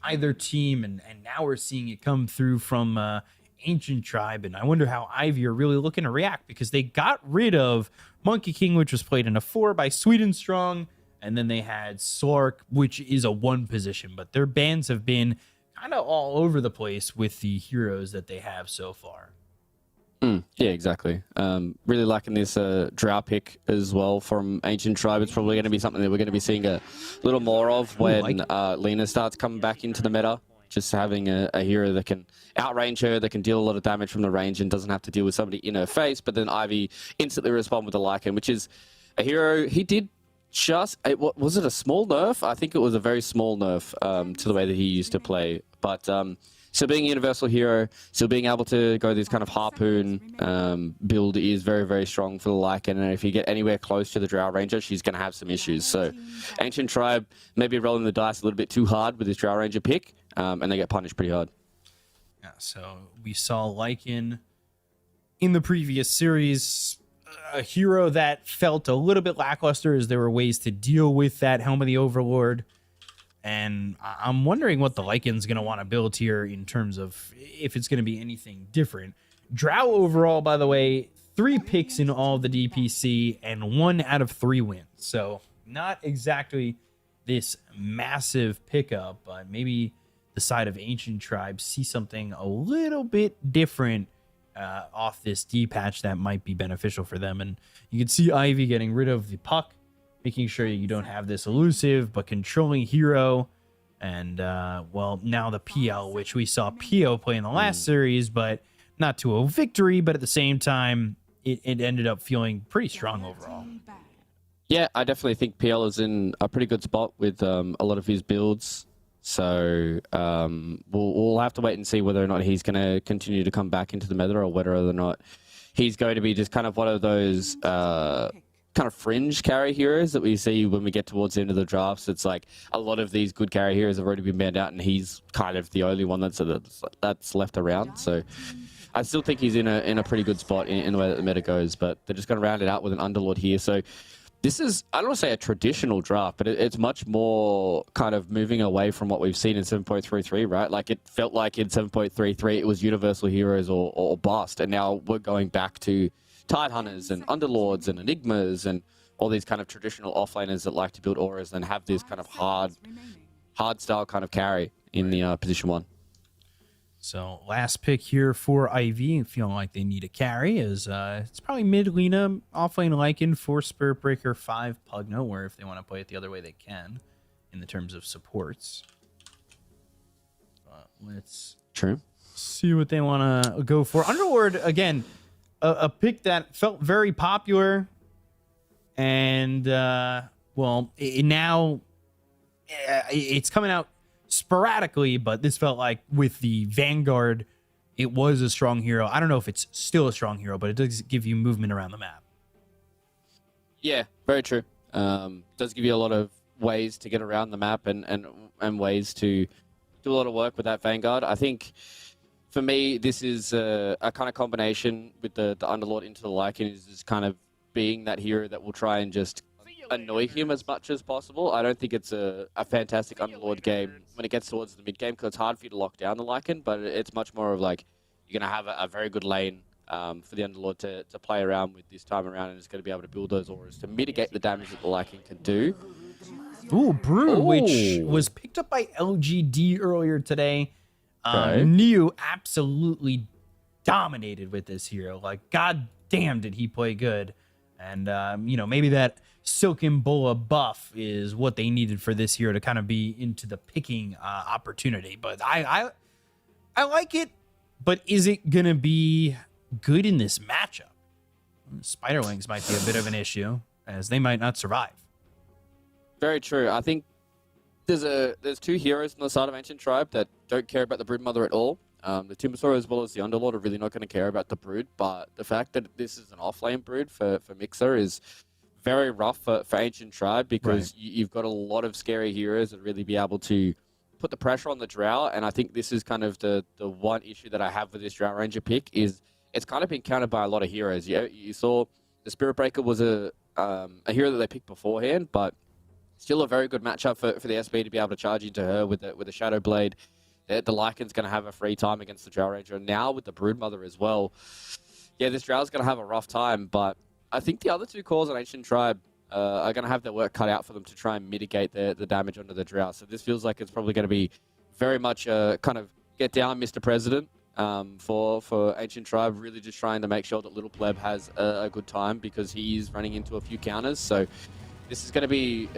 either team, and now we're seeing it come through from Ancient Tribe, and I wonder how Ivy are really looking to react, because they got rid of Monkey King, which was played in a 4 by Sweden Strong, and then they had Slark, which is a 1 position, but their bans have been kind of all over the place with the heroes that they have so far. Yeah, exactly. Really liking this Drow pick as well from Ancient Tribe. It's probably going to be something that we're going to be seeing a little more of when Lina starts coming back into the meta. Just having a hero that can outrange her, that can deal a lot of damage from the range and doesn't have to deal with somebody in her face, but then Ivy instantly respond with the Lycan, which is a hero he did just... was it a small nerf? I think it was a very small nerf to the way that he used to play. But... still being a universal hero, still being able to go this kind of harpoon build is very, very strong for the Lycan. And if you get anywhere close to the Drow Ranger, she's going to have some issues. So Ancient Tribe maybe rolling the dice a little bit too hard with this Drow Ranger pick, and they get punished pretty hard. Yeah, so we saw Lycan in the previous series, a hero that felt a little bit lackluster as there were ways to deal with that Helm of the Overlord. And I'm wondering what the Lycan's going to want to build here in terms of if it's going to be anything different. Drow overall, by the way, 3 picks in all of the DPC and 1 out of 3 wins. So not exactly this massive pickup, but maybe the side of Ancient Tribe see something a little bit different off this D patch that might be beneficial for them. And you can see Ivy getting rid of the puck, making sure you don't have this elusive but controlling hero. And, well, now the PL, which we saw PO play in the last series, but not to a victory. But at the same time, it ended up feeling pretty strong overall. Yeah, I definitely think PL is in a pretty good spot with a lot of his builds. So we'll have to wait and see whether or not he's going to continue to come back into the meta, or whether or not he's going to be just kind of one of those kind of fringe carry heroes that we see when we get towards the end of the drafts. It's like a lot of these good carry heroes have already been banned out, and he's kind of the only one that's left around. So I still think he's in a pretty good spot in the way that the meta goes, but they're just going to round it out with an Underlord here. So this is, I don't want to say a traditional draft, but it's much more kind of moving away from what we've seen in 7.33, right? Like, it felt like in 7.33 it was Universal Heroes or bust, and now we're going back to Tide Hunters and Underlords and Enigmas and all these kind of traditional offlaners that like to build auras and have this kind of hard style kind of carry in the position 1. So last pick here for IV, feeling like they need a carry, is it's probably mid Lina, offlane Lycan, 4 Spirit Breaker, 5 Pugno, or if they want to play it the other way, they can, in the terms of supports. Let's see what they want to go for. Underlord, again, a pick that felt very popular, and well, now it's coming out sporadically, but this felt like with the Vanguard, it was a strong hero. I don't know if it's still a strong hero, but it does give you movement around the map. Yeah, very true. Does give you a lot of ways to get around the map and ways to do a lot of work with that Vanguard. I think for me, this is a kind of combination with the Underlord into the Lycan, is just kind of being that hero that will try and just annoy him as much as possible. I don't think it's a fantastic Underlord game when it gets towards the mid game, because it's hard for you to lock down the Lycan, but it's much more of like you're going to have a very good lane for the Underlord to play around with this time around, and it's going to be able to build those auras to mitigate the damage that the Lycan can do. Ooh, Brood, which was picked up by LGD earlier today. Neo absolutely dominated with this hero. Like, god damn, did he play good. And, you know, maybe that Silken Bola buff is what they needed for this hero to kind of be into the picking opportunity. But I like it, but is it going to be good in this matchup? Spiderwings might be a bit of an issue, as they might not survive. Very true. I think there's 2 heroes on the side of Ancient Tribe that don't care about the Broodmother at all. The Timbersaur as well as the Underlord are really not going to care about the Brood, but the fact that this is an offlane Brood for Mixer is very rough for Ancient Tribe, because you've got a lot of scary heroes that really be able to put the pressure on the Drow, and I think this is kind of the one issue that I have with this Drow Ranger pick, is it's kind of been countered by a lot of heroes. You saw the Spirit Breaker was a hero that they picked beforehand, but still a very good matchup for the SB to be able to charge into her with a Shadow Blade. The Lycan's going to have a free time against the Drow Ranger, and now with the Broodmother as well. Yeah, this Drow's going to have a rough time, but I think the other 2 cores on Ancient Tribe are going to have their work cut out for them to try and mitigate the damage onto the Drow. So this feels like it's probably going to be very much a kind of get down, Mr. President, for Ancient Tribe, really just trying to make sure that Little Pleb has a good time, because he is running into a few counters. So this is going to be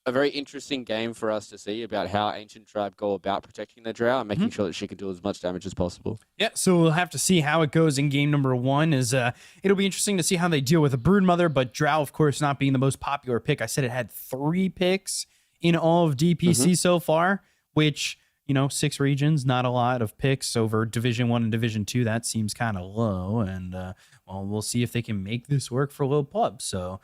a very interesting game for us to see about how Ancient Tribe go about protecting the Drow and making sure that she can do as much damage as possible. Yeah, so we'll have to see how it goes in game number 1. It'll be interesting to see how they deal with a Broodmother, but Drow, of course, not being the most popular pick. I said it had 3 picks in all of DPC so far, which, you know, 6 regions, not a lot of picks over Division 1 and Division 2. That seems kind of low, and well, we'll see if they can make this work for Lil Pleb. So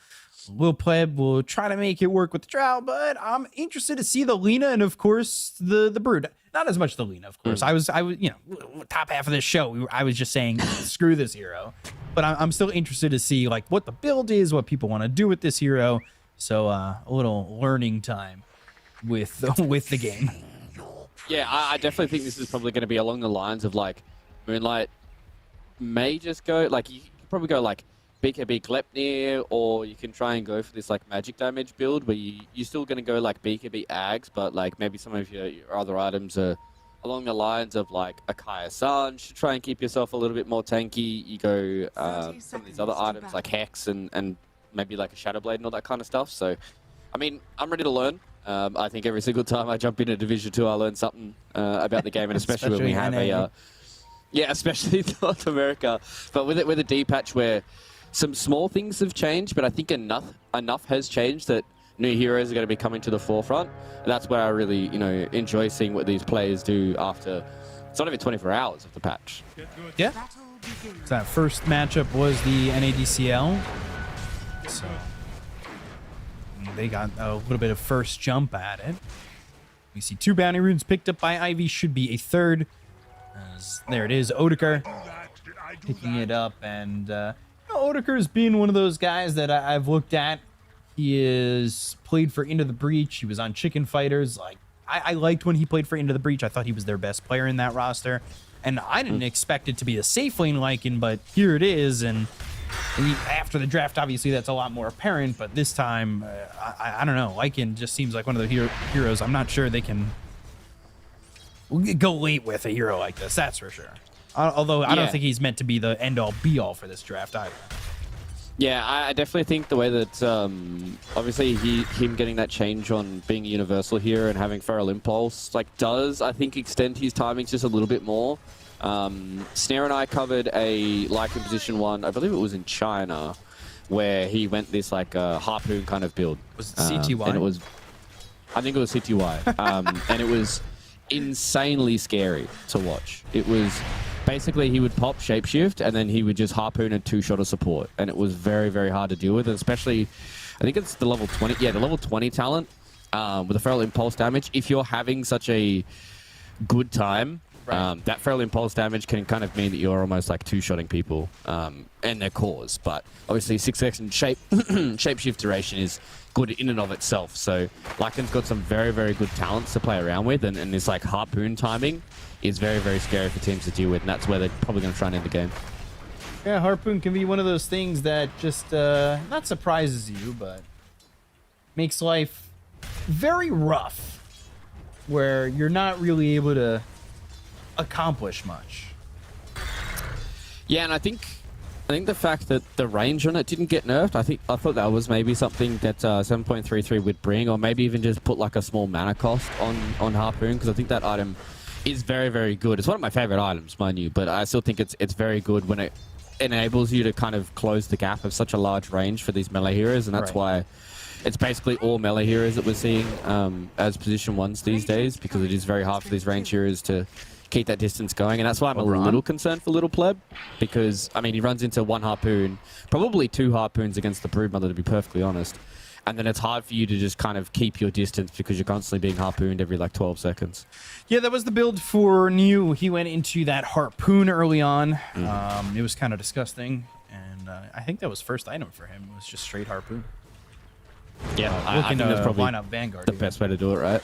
Lil Pleb will try to make it work with the Drow, but I'm interested to see the Lina and, of course, the Brood. Not as much the Lina, of course. I was, you know, top half of this show, I was just saying, screw this hero. But I'm still interested to see, like, what the build is, what people want to do with this hero. So a little learning time with the game. Yeah, I definitely think this is probably going to be along the lines of, like, Moonlight may just go, like, you could probably go, like, BKB Glepnir, or you can try and go for this like magic damage build where you're still going to go like BKB Ags, but like maybe some of your other items are along the lines of like a Kaya Sanj to try and keep yourself a little bit more tanky. You go some of these other items like Hex and maybe like a Shadow Blade and all that kind of stuff. So, I mean, I'm ready to learn. I think every single time I jump into Division 2, I learn something about the game, and especially when we have especially North America. But with a D patch where some small things have changed, but I think enough has changed that new heroes are going to be coming to the forefront. And that's where I really, enjoy seeing what these players do after it's not even 24 hours of the patch. Yeah. So that first matchup was the NADCL. So they got a little bit of first jump at it. We see 2 bounty runes picked up by Ivy. Should be a third. There it is, Odeker picking it up. And Odeker's been one of those guys that I've looked at. He is played for Into the Breach. He was on Chicken Fighters. Like I liked when he played for Into the Breach. I thought he was their best player in that roster. And I didn't expect it to be a safe lane Lycan, but here it is. And after the draft, obviously, that's a lot more apparent. But this time, I don't know. Lycan just seems like one of the heroes. I'm not sure they can go late with a hero like this. That's for sure. Although I don't think he's meant to be the end-all, be-all for this draft either. Yeah, I definitely think the way that, obviously, him getting that change on being a universal here and having Feral Impulse, like, does, I think, extend his timings just a little bit more. Snare and I covered a Lycan position 1, I believe it was in China, where he went this, like, harpoon kind of build. Was it CTY? And it was, I think it was CTY. And it was insanely scary to watch. It was... Basically, he would pop Shapeshift, and then he would just harpoon and 2-shot of support. And it was very, very hard to deal with, and especially, I think it's the level 20, yeah, the level 20 talent with the Feral Impulse damage. If you're having such a good time, that Feral Impulse damage can kind of mean that you're almost like 2-shotting people and their cores. But obviously, 6-second Shapeshift duration is good in and of itself. So Lycan's got some very, very good talents to play around with, and this like harpoon timing is very, very scary for teams to deal with, and that's where they're probably going to try and end the game. Yeah, harpoon can be one of those things that just not surprises you, but makes life very rough, where you're not really able to accomplish much. Yeah, and I think the fact that the range on it didn't get nerfed, I thought that was maybe something that 7.33 would bring, or maybe even just put like a small mana cost on harpoon, because I think that item is very, very good. It's one of my favorite items, mind you, but I still think it's very good when it enables you to kind of close the gap of such a large range for these melee heroes, and that's why it's basically all melee heroes that we're seeing as position 1s these days, because it is very hard for these range heroes to keep that distance going, and that's why I'm a little concerned for Little Pleb, because, I mean, he runs into 1 harpoon, probably 2 harpoons against the Broodmother, to be perfectly honest, and then it's hard for you to just kind of keep your distance because you're constantly being harpooned every like 12 seconds. Yeah, that was the build for New. He went into that harpoon early on. It was kind of disgusting, and I think that was first item for him. It was just straight harpoon. Yeah, I think that's probably line up Vanguard the best way to do it, right?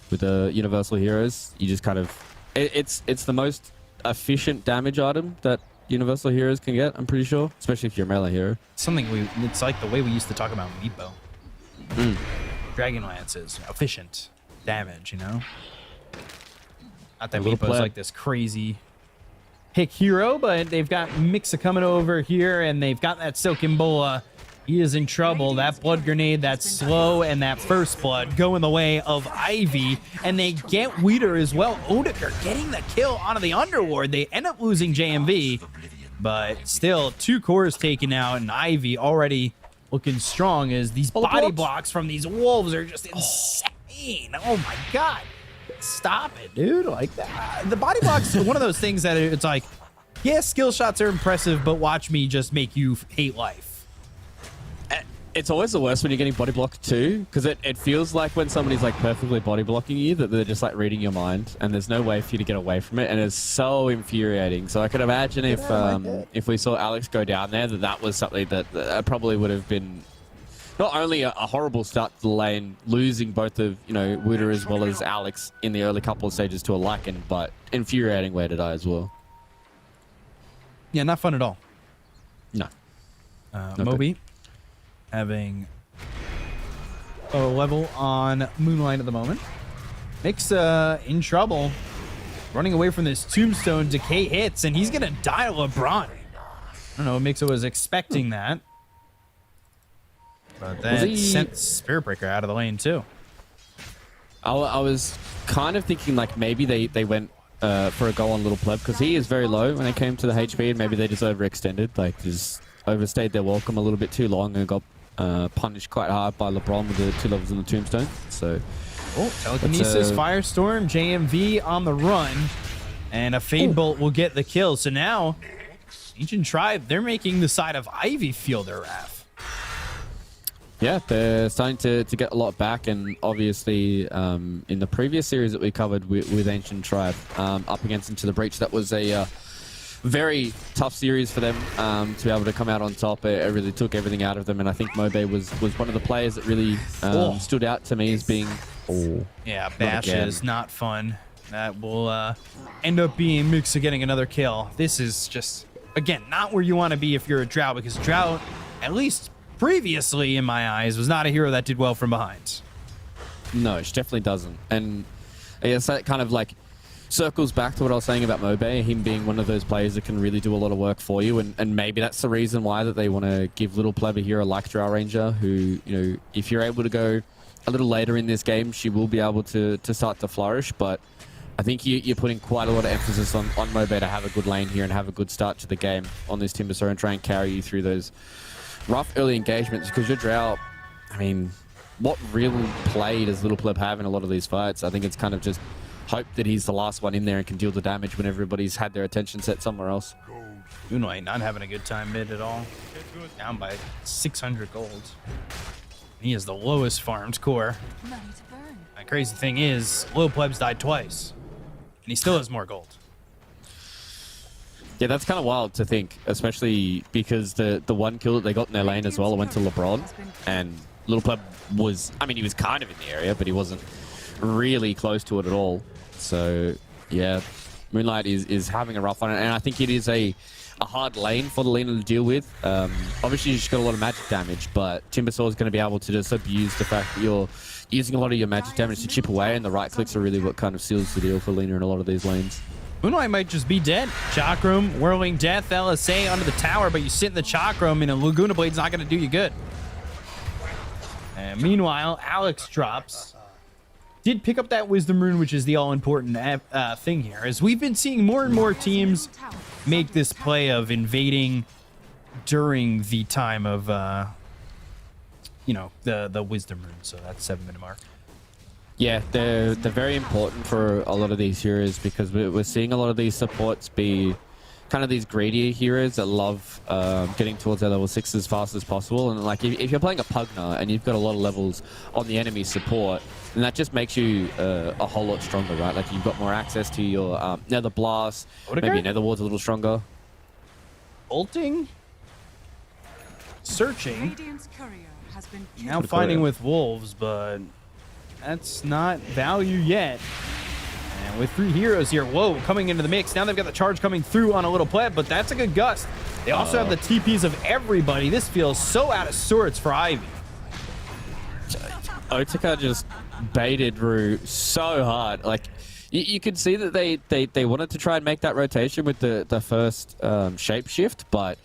With the universal heroes, you just kind of... It's the most efficient damage item that universal heroes can get, I'm pretty sure, especially if you're a melee hero. It's like the way we used to talk about Meepo. Dragonlance is efficient damage, you know? Not that Meepo's like this crazy pick hero, but they've got Mixa coming over here, and they've got that Silken Bola. He is in trouble. That blood grenade, that slow, and that first blood go in the way of Ivy, and they get Weeder as well. Odeker getting the kill onto the Underlord. They end up losing JMV, but still 2 cores taken out, and Ivy already looking strong as these body blocks from these wolves are just insane. Oh my god. Stop it, dude. Like that. The body blocks are one of those things that it's like, yeah, skill shots are impressive, but watch me just make you hate life. It's always the worst when you're getting body blocked too, because it feels like when somebody's like perfectly body blocking you that they're just like reading your mind, and there's no way for you to get away from it, and it's so infuriating. So I could imagine if we saw Alex go down there, that was something that probably would have been not only a horrible start to the lane, losing both of Wooder as well as Alex in the early couple of stages to a Lycan, but infuriating way to die as well. Yeah, not fun at all. No. Moby having a level on Moonlight at the moment. Mixa in trouble. Running away from this tombstone. Decay hits, and he's going to die to LeBron. I don't know, Mixa was expecting that. But then sent Spirit Breaker out of the lane, too. I was kind of thinking like maybe they went for a goal on Little Pleb, because he is very low when it came to the HP, and maybe they just overextended, like just overstayed their welcome a little bit too long and got punished quite hard by LeBron with the 2 levels in the tombstone. So, telekinesis, Firestorm, JMV on the run, and a Fade Bolt will get the kill. So now, Ancient Tribe, they're making the side of Ivy feel their wrath. Yeah, they're starting to get a lot back, and obviously in the previous series that we covered with Ancient Tribe up against Into the Breach, that was a very tough series for them to be able to come out on top. It really took everything out of them, and I think Mobe was one of the players that really stood out to me as being... Yeah, Bash is not fun. That will end up being Muxa getting another kill. This is just, again, not where you want to be if you're a Drow, because Drow, at least previously in my eyes, was not a hero that did well from behind. No, she definitely doesn't. And I guess that kind of like circles back to what I was saying about Mobe, him being one of those players that can really do a lot of work for you, and maybe that's the reason why that they want to give little pleb a hero like Drow Ranger, who, you know, if you're able to go a little later in this game, she will be able to start to flourish. But I think you're putting quite a lot of emphasis on Mobe to have a good lane here and have a good start to the game on this Timbersaw and try and carry you through those rough early engagements, because your Drow, I mean, what real play does Little Pleb have in a lot of these fights? I think it's kind of just hope that he's the last one in there and can deal the damage when everybody's had their attention set somewhere else. Moonlight not having a good time mid at all. Down by 600 gold. He is the lowest farmed core. The crazy thing is, Little Pleb's died twice, and he still has more gold. Yeah, that's kind of wild to think, especially because the one kill that they got in their lane as well went to LeBron, and Little Pleb was, I mean, he was kind of in the area, but he wasn't really close to it at all. So, yeah, Moonlight is having a rough one, and I think it is a hard lane for the laner to deal with. Obviously, you just got a lot of magic damage, but Timbersaw is going to be able to just abuse the fact that you're using a lot of your magic damage to chip away, and the right clicks are really what kind of seals the deal for laner in a lot of these lanes. Moonlight might just be dead. Chakram, Whirling Death, LSA under the tower, but you sit in the Chakram and a Laguna Blade's not going to do you good. And meanwhile, Alex drops. Did pick up that Wisdom Rune, which is the all-important thing here, as we've been seeing more and more teams make this play of invading during the time of, you know, the Wisdom Rune, so that's 7-minute mark. Yeah, they're very important for a lot of these heroes, because we're seeing a lot of these supports be kind of these greedier heroes that love getting towards their level 6 as fast as possible. And like if you're playing a Pugna and you've got a lot of levels on the enemy support, then that just makes you a whole lot stronger, right? Like you've got more access to your Nether Blast, maybe your Nether Ward's a little stronger. Ulting? Searching. Now fighting with wolves, but that's not value yet. And with 3 heroes here, whoa, coming into the mix. Now they've got the charge coming through on a Little Pleb, but that's a good gust. They also have the TPs of everybody. This feels so out of sorts for Ivy. Otika just baited Rue so hard. Like, you could see that they wanted to try and make that rotation with the first shape shift, but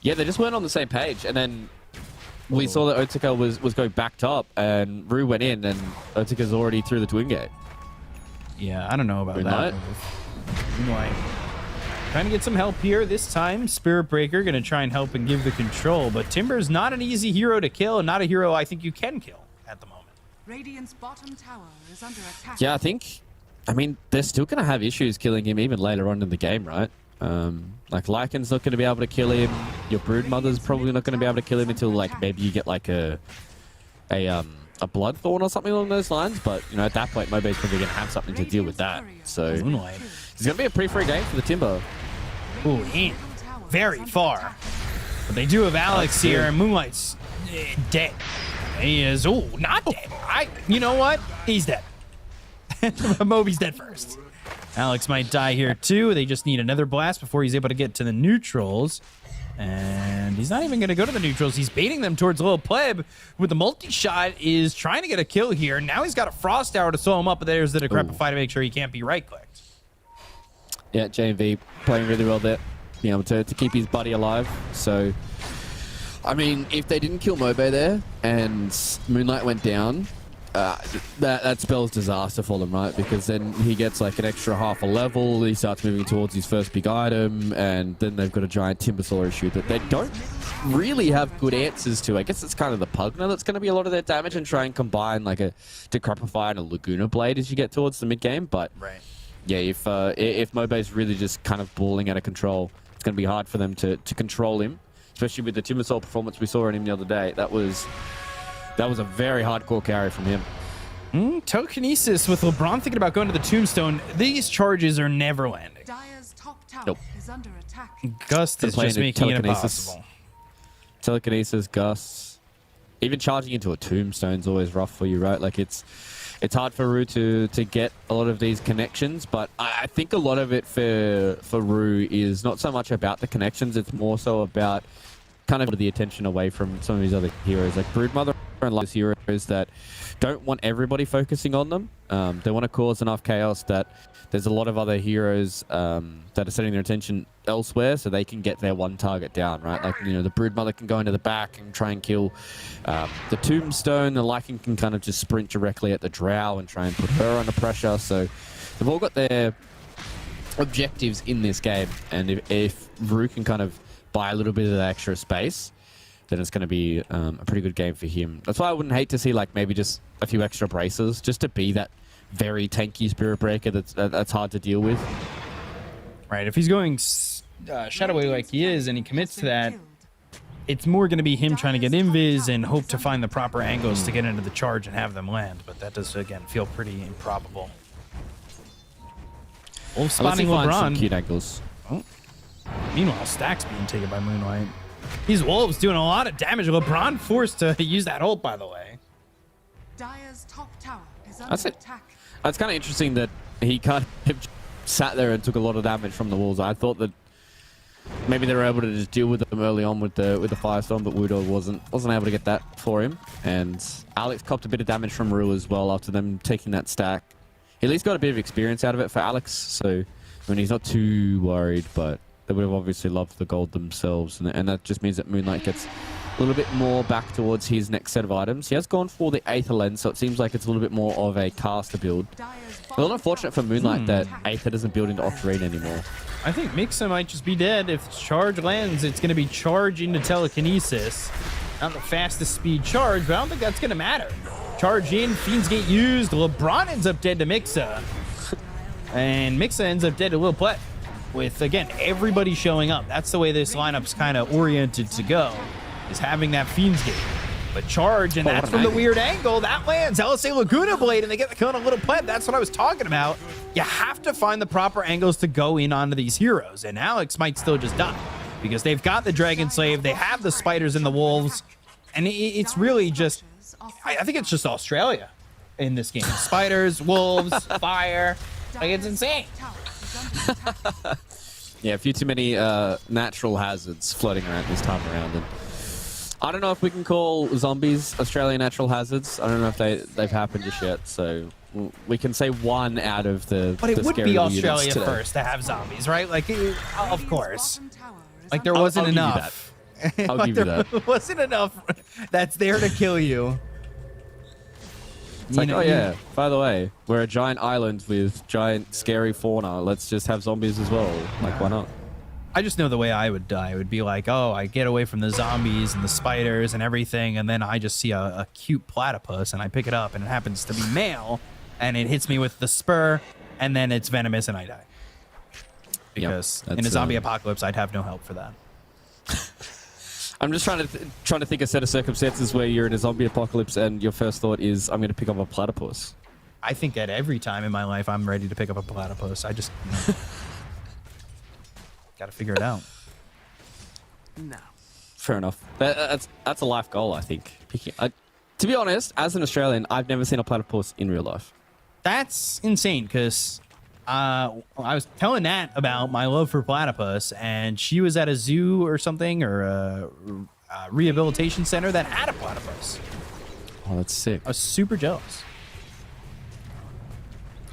yeah, they just weren't on the same page. And then we saw that Otika was going back top, and Rue went in, and Otika's already through the twin gate. Yeah, I don't know about that. Moonlight trying to get some help here. This time, Spirit Breaker going to try and help and give the control, but Timber's not an easy hero to kill, and not a hero I think you can kill at the moment. Radiant's bottom tower is under attack. Yeah, I mean, they're still going to have issues killing him even later on in the game, right? Like Lycan's not going to be able to kill him. Your Broodmother's probably not going to be able to kill him until like maybe you get like a Bloodthorn or something along those lines. But you know, at that point, Mobe's probably going to have something to deal with that. So it's going to be a pretty free game for the Timber. Ooh, in very far. But they do have Alex here, and Moonlight's dead. He is not dead. You know what? He's dead. Moby's dead first. Alex might die here too. They just need another blast before he's able to get to the neutrals. And he's not even going to go to the neutrals. He's baiting them towards Little Pleb with the multi-shot, is trying to get a kill here. Now he's got a Frost Tower to slow him up, but there's the Decrepify to make sure he can't be right-clicked. Yeah, JMV playing really well there, being able to keep his buddy alive. So, I mean, if they didn't kill Mobe there and Moonlight went down, that spells disaster for them, right? Because then he gets like an extra half a level, he starts moving towards his first big item, and then they've got a giant Timbersaw issue that they don't really have good answers to. I guess it's kind of the Pugna that's going to be a lot of their damage, and try and combine like a Decrepify and a Laguna Blade as you get towards the mid game. But yeah, if Mobe's really just kind of balling out of control, it's going to be hard for them to control him, especially with the Timbersaw performance we saw on him the other day. That was That was a very hardcore carry from him. Telekinesis with LeBron thinking about going to the tombstone. These charges are never landing. Dire's top tower Nope. is under attack. Gust is just making it impossible. Telekinesis, Gus. Even charging into a tombstone is always rough for you, right? Like it's hard for Rue to get a lot of these connections, but I think a lot of it for Rue is not so much about the connections, it's more so about kind of the attention away from some of these other heroes like Broodmother and like heroes that don't want everybody focusing on them. They want to cause enough chaos that there's a lot of other heroes that are setting their attention elsewhere so they can get their one target down, right? Like, you know, the Broodmother can go into the back and try and kill the Tombstone. The Lycan can kind of just sprint directly at the Drow and try and put her under pressure. So they've all got their objectives in this game. And if Rue can kind of buy a little bit of that extra space, then it's going to be a pretty good game for him. That's why I wouldn't hate to see like maybe just a few extra braces just to be that very tanky Spirit Breaker that's hard to deal with. Right, if he's going Shadow Wave like he is and he commits to that, it's more going to be him trying to get invis and hope to find the proper angles to get into the charge and have them land. But that does, again, feel pretty improbable. Wolf spotting LeBron. Some cute angles. Oh. Meanwhile, Stack's being taken by Moonlight. These Wolves doing a lot of damage. LeBron forced to use that ult, by the way. Dire's top tower is under attack. That's kind of interesting that he kind of sat there and took a lot of damage from the Wolves. I thought that maybe they were able to just deal with them early on with the Firestorm, but Wudo wasn't able to get that for him. And Alex copped a bit of damage from Rue as well after them taking that stack. He at least got a bit of experience out of it for Alex, so I mean he's not too worried, but they would have obviously loved the gold themselves, and that just means that Moonlight gets a little bit more back towards his next set of items. He has gone for the Aether Lens, so it seems like it's a little bit more of a caster build. A little unfortunate for Moonlight that Aether doesn't build into Octarine anymore. I think Mixa might just be dead. If charge lands, it's going to be charge into Telekinesis. Not the fastest speed charge, but I don't think that's going to matter. Charge in, Fiend's Gate used, LeBron ends up dead to Mixa. And Mixa ends up dead to Lil Plet. With, again, everybody showing up. That's the way this lineup's kind of oriented to go, is having that Fiend's Gate. But charge, and that's from the weird angle. That lands LSA Laguna Blade, and they get the kill on a Little Plant. That's what I was talking about. You have to find the proper angles to go in onto these heroes, and Alex might still just die. Because they've got the Dragon Slave, they have the Spiders and the Wolves, and it's really just... I think it's just Australia in this game. Spiders, Wolves, Fire. Like, it's insane. Yeah, a few too many natural hazards floating around this time around. And I don't know if we can call zombies Australian natural hazards. I don't know if they've happened just yet. So we can say one out of the. But it would be Australia first to have zombies, right? Like, of course. Like there wasn't enough. I'll give you that. There wasn't enough that's there to kill you. It's like, oh yeah, by the way, we're a giant island with giant scary fauna. Let's just have zombies as well. Like, why not? I just know the way I would die. It would be like, oh, I get away from the zombies and the spiders and everything, and then I just see a cute platypus, and I pick it up, and it happens to be male, and it hits me with the spur, and then it's venomous, and I die. Because in a zombie apocalypse, I'd have no help for that. I'm just trying to think a set of circumstances where you're in a zombie apocalypse and your first thought is, I'm going to pick up a platypus. I think at every time in my life, I'm ready to pick up a platypus. I just got to figure it out. No. Fair enough. That's a life goal, I think. To be honest, as an Australian, I've never seen a platypus in real life. That's insane because I was telling Nat about my love for platypus, and she was at a zoo or something, or a rehabilitation center that had a platypus. Oh, that's sick. I was super jealous.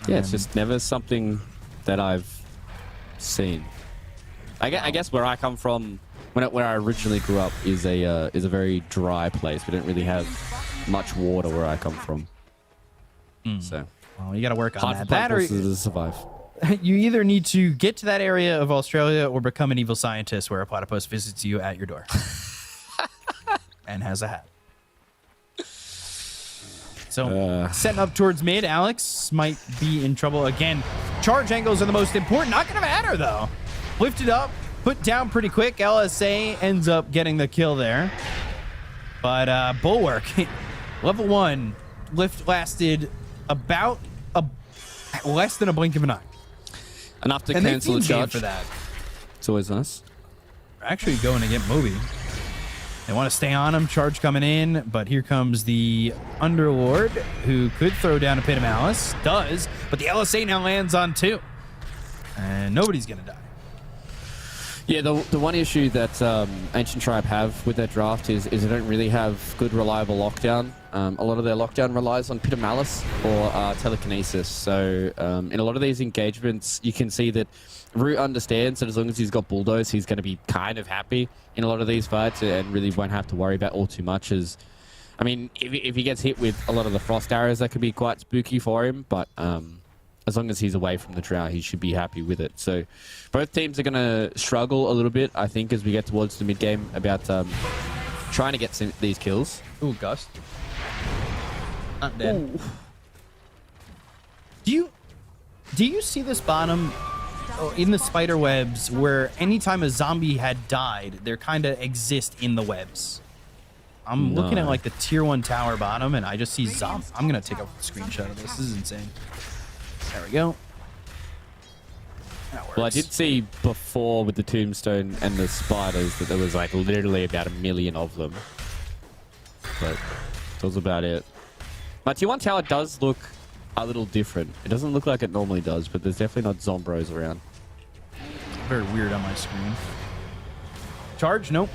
Yeah, it's just never something that I've seen. I guess where I come from, where I originally grew up, is a very dry place. We don't really have much water where I come from. So. Well, you got to work on that. That or to survive. You either need to get to that area of Australia or become an evil scientist where a platypus visits you at your door and has a hat. So setting up towards mid, Alex might be in trouble again. Charge angles are the most important. Not going to matter though. Lifted up, put down pretty quick. LSA ends up getting the kill there. But Bulwark Level 1 lift lasted about less than a blink of an eye. Enough to And they cancel the feed game charge for that. It's always nice. They're actually going to get Moby. They want to stay on him. Charge coming in, but here comes the Underlord, who could throw down a Pit of Malice. Does, but the LSA now lands on 2. And nobody's going to die. Yeah, the one issue that Ancient Tribe have with their draft is they don't really have good, reliable lockdown. A lot of their lockdown relies on Pit of Malice or telekinesis. So in a lot of these engagements, you can see that Root understands that as long as he's got Bulldoze, he's going to be kind of happy in a lot of these fights and really won't have to worry about all too much. I mean, if he gets hit with a lot of the Frost arrows, that could be quite spooky for him, but as long as he's away from the Drow, he should be happy with it. So both teams are going to struggle a little bit, I think, as we get towards the mid-game about trying to get these kills. Ooh, Gust. Not dead. Ooh. Do you see this bottom in the spider webs where anytime a zombie had died, they kind of exist in the webs? I'm looking at like the tier 1 tower bottom and I just see zombie. I'm going to take a screenshot of this. This is insane. There we go. Well, I did see before with the tombstone and the spiders that there was like literally about 1 million of them. But that was about it. My tier 1 tower does look a little different. It doesn't look like it normally does, but there's definitely not zombros around. Very weird on my screen. Charge? Nope.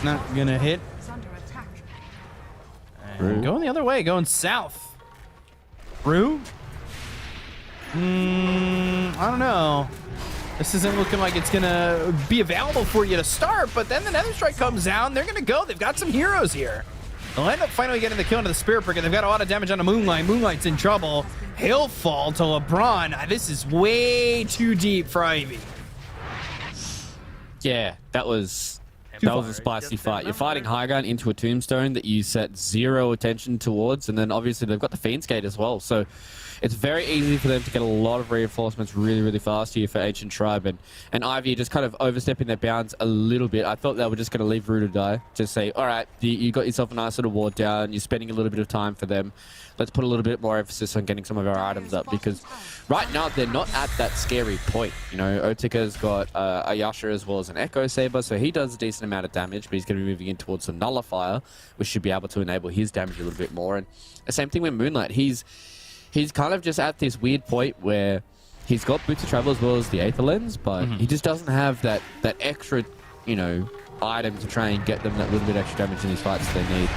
Not gonna hit. And going the other way, going south. Rue? I don't know. This isn't looking like it's gonna be available for you to start, but then the Nether Strike comes down. They're gonna go. They've got some heroes here. They'll end up finally getting the kill into the Spirit Brick, and they've got a lot of damage on the Moonlight. Moonlight's in trouble. He'll fall to LeBron. This is way too deep for Ivy. Yeah, that was a spicy fight. You're fighting high ground into a tombstone that you set zero attention towards, and then obviously they've got the Fiend's Gate as well. So it's very easy for them to get a lot of reinforcements really, really fast here for Ancient Tribe. And Ivy just kind of overstepping their bounds a little bit. I thought they were just going to leave Rue to die. Just say, all right, you got yourself a nice little ward down. You're spending a little bit of time for them. Let's put a little bit more emphasis on getting some of our items up, because right now they're not at that scary point. You know, Otika's got a Yasha as well as an Echo Saber, so he does a decent amount of damage, but he's going to be moving in towards the Nullifier, which should be able to enable his damage a little bit more. And the same thing with Moonlight. He's kind of just at this weird point where he's got Boots of Travel as well as the Aether Lens, but he just doesn't have that extra, you know, item to try and get them that little bit extra damage in these fights they need.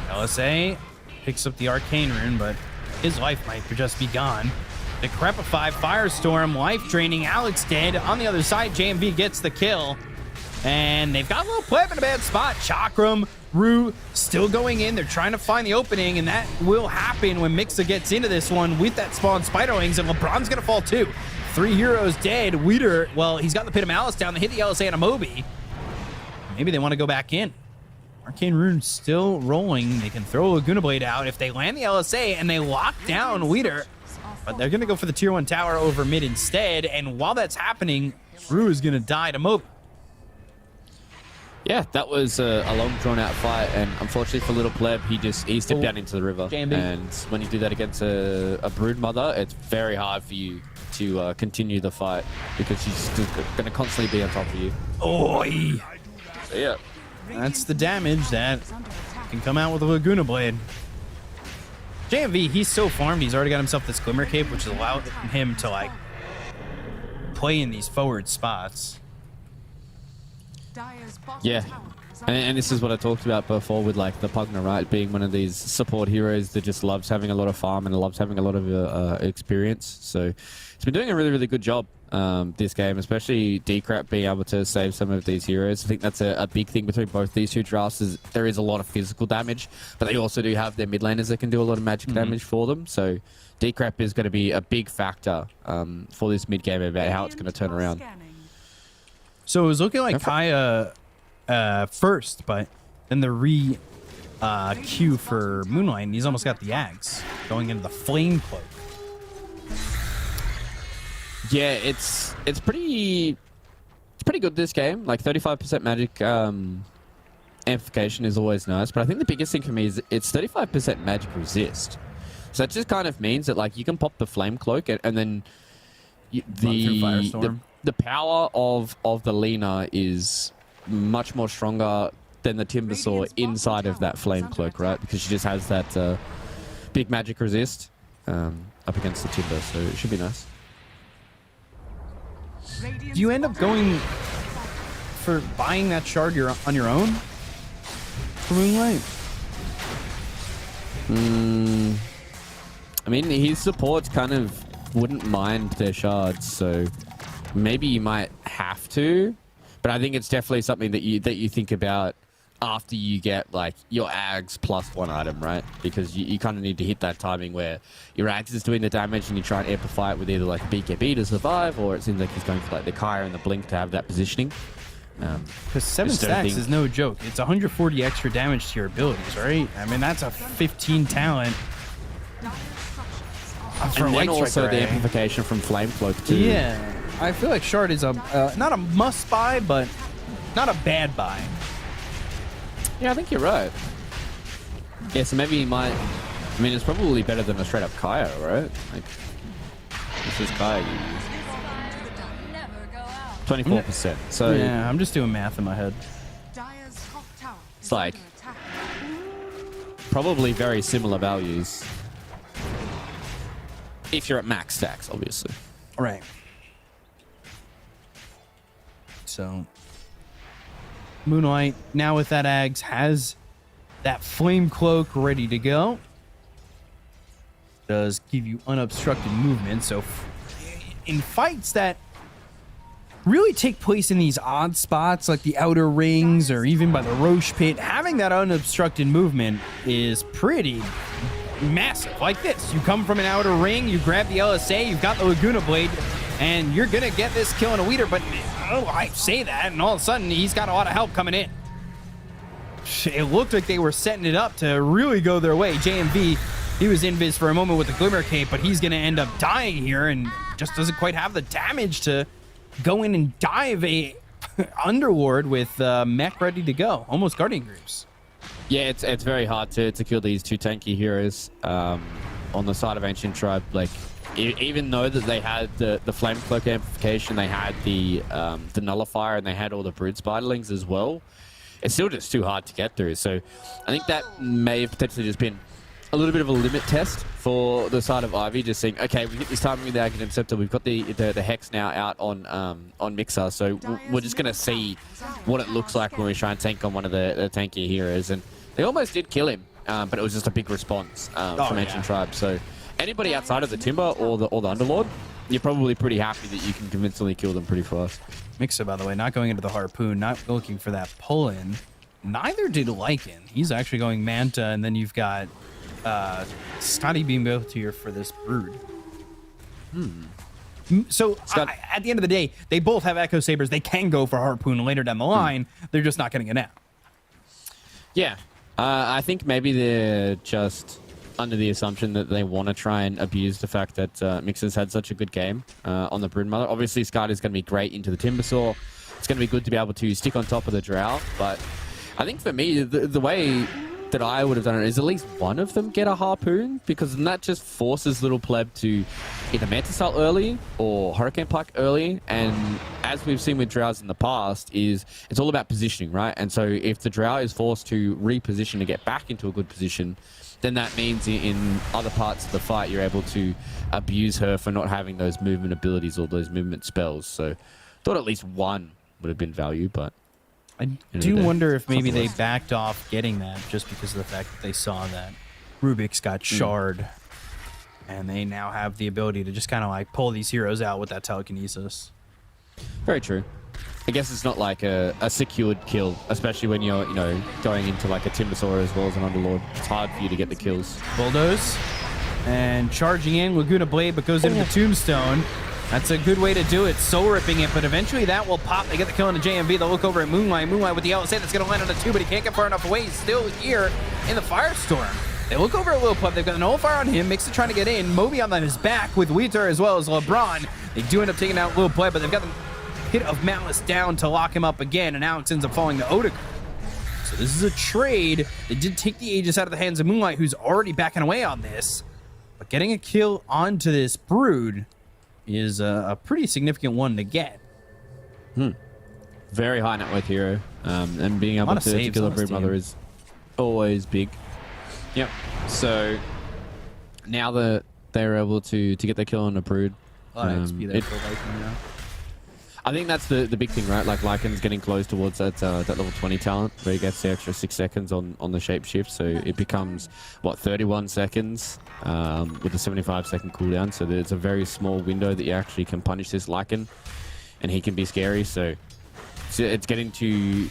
LSA picks up the Arcane Rune, but his life might just be gone. The Decrepify Firestorm, life draining. Alex dead. On the other side, JMV gets the kill. And they've got a little pleb in a bad spot. Chakram, Rue still going in. They're trying to find the opening, and that will happen when Mixa gets into this one with that spawn Spiderwings, and LeBron's going to fall too. 3 heroes dead. Weeder, well, he's got the Pit of Malice down. They hit the LSA on a Moby. Maybe they want to go back in. Arcane Rune still rolling. They can throw a Laguna Blade out if they land the LSA and they lock down Weeder. But they're going to go for the tier 1 tower over mid instead. And while that's happening, Rue is going to die to Moby. Yeah, that was a long, drawn-out fight, and unfortunately for Little Pleb, he stepped down into the river. JMB. And when you do that against a Brood Mother, it's very hard for you to continue the fight, because she's still going to constantly be on top of you. Oi! So, yeah. That's the damage that can come out with a Laguna Blade. JMV, he's so farmed, he's already got himself this Glimmer Cape, which has allowed him to, like, play in these forward spots. Yeah, and this is what I talked about before with like the Pugna, right? Being one of these support heroes that just loves having a lot of farm and loves having a lot of experience. So he's been doing a really, really good job this game, especially Decrap being able to save some of these heroes. I think that's a big thing between both these two drafts, is there is a lot of physical damage, but they also do have their mid laners that can do a lot of magic damage for them. So Decrap is going to be a big factor for this mid game about how it's going to turn around. So it was looking like Kaya first, but then the Q for Moonlight, and he's almost got the Axe going into the Flame Cloak. Yeah, it's pretty good this game. Like 35% magic amplification is always nice, but I think the biggest thing for me is it's 35% magic resist. So that just kind of means that like you can pop the flame cloak and then the power of the Lina is much more stronger than the Timbersaw inside of that flame cloak, right? Because she just has that big magic resist up against the Timber, so it should be nice. Do you end up going for buying that shard on your own for Moonlight? I mean, his support kind of wouldn't mind their shards, so maybe you might have to. But I think it's definitely something that you think about after you get like your Ags plus one item, right? Because you kind of need to hit that timing where your Ags is doing the damage and you try and amplify it with either like a BKB to survive, or it seems like he's going for like the Kaya and the Blink to have that positioning. Because 7 stacks is no joke. It's 140 extra damage to your abilities, right? I mean, that's a 15 talent. And then also the amplification from Flame Cloak too. Yeah, I feel like Shard is a not a must buy, but not a bad buy. Yeah, I think you're right. Yeah, so maybe you might. I mean, it's probably better than a straight up Kaya, right? Like, this is Kaya. 24%. So yeah, I'm just doing math in my head. It's like probably very similar values. If you're at max stacks, obviously. Right. So Moonlight, now with that Ags, has that Flame Cloak ready to go. Does give you unobstructed movement. So in fights that really take place in these odd spots like the outer rings or even by the Roche pit, having that unobstructed movement is pretty massive. Like this, you come from an outer ring, you grab the LSA, you've got the Laguna Blade, and you're gonna get this kill in a Weeder. But I say that, and all of a sudden he's got a lot of help coming in. It looked like they were setting it up to really go their way. JMV, he was invis for a moment with the Glimmer Cape, but he's gonna end up dying here and just doesn't quite have the damage to go in and dive a Underlord with mech ready to go. Almost Guardian Groups. Yeah, it's very hard to kill these two tanky heroes on the side of Ancient Tribe. Like, even though that they had the Flame Cloak amplification, they had the Nullifier, and they had all the Brood Spiderlings as well, it's still just too hard to get through. So I think that may have potentially just been a little bit of a limit test for the side of Ivy, just saying, okay, we get this timing with the Aghanim Scepter, we've got the Hex now out on Mixer, so we're just going to see what it looks like when we try and tank on one of the tankier heroes. And they almost did kill him, but it was just a big response from Ancient Tribe. So anybody outside of the Timber or the Underlord, you're probably pretty happy that you can convincingly kill them pretty fast. Mixer, by the way, not going into the Harpoon, not looking for that pull-in. Neither did Lycan. He's actually going Manta, and then you've got Scotty being built here for this Brood. So at the end of the day, they both have Echo Sabers. They can go for Harpoon later down the line. They're just not getting it now. Yeah, I think maybe they're just under the assumption that they want to try and abuse the fact that Mixer's had such a good game on the Broodmother. Obviously, Scotty's going to be great into the Timbersaw. It's going to be good to be able to stick on top of the Drow, but I think for me, the way that I would have done it is at least one of them get a Harpoon, because then that just forces Little Pleb to either Mantisal early or Hurricane Pike early. And as we've seen with Drows in the past, is it's all about positioning, right? And so if the Drow is forced to reposition to get back into a good position, then that means in other parts of the fight you're able to abuse her for not having those movement abilities or those movement spells. So I thought at least one would have been value, but I do wonder if maybe they backed off getting that just because of the fact that they saw that Rubik's got Shard, and they now have the ability to just kind of like pull these heroes out with that telekinesis. Very true. I guess it's not like a secured kill, especially when you're, going into like a Timbersaw as well as an Underlord. It's hard for you to get the kills. Bulldoze and charging in Laguna Blade, but goes into the Tombstone. That's a good way to do it. Soul ripping it, but eventually that will pop. They get the kill on the JMV. They'll look over at Moonlight. Moonlight with the LSA that's going to land on the 2, but he can't get far enough away. He's still here in the Firestorm. They look over at Lil Pup. They've got an Nullifier on him. Mixer trying to get in. Moby on his back with Weezer as well as LeBron. They do end up taking out Lil Play, but they've got the hit of Malice down to lock him up again, and Alex ends up falling to Odegaard. So this is a trade. They did take the Aegis out of the hands of Moonlight, who's already backing away on this. But getting a kill onto this Brood is a pretty significant one to get. Very high net worth hero. And being able to kill a Brood Mother is always big. Yep. So now that they're able to get their kill on a Brood, I think that's the big thing, right? Like Lycan's getting close towards that level 20 talent where he gets the extra 6 seconds on the shapeshift. So it becomes, what, 31 seconds with a 75-second cooldown. So there's a very small window that you actually can punish this Lycan, and he can be scary. So it's getting to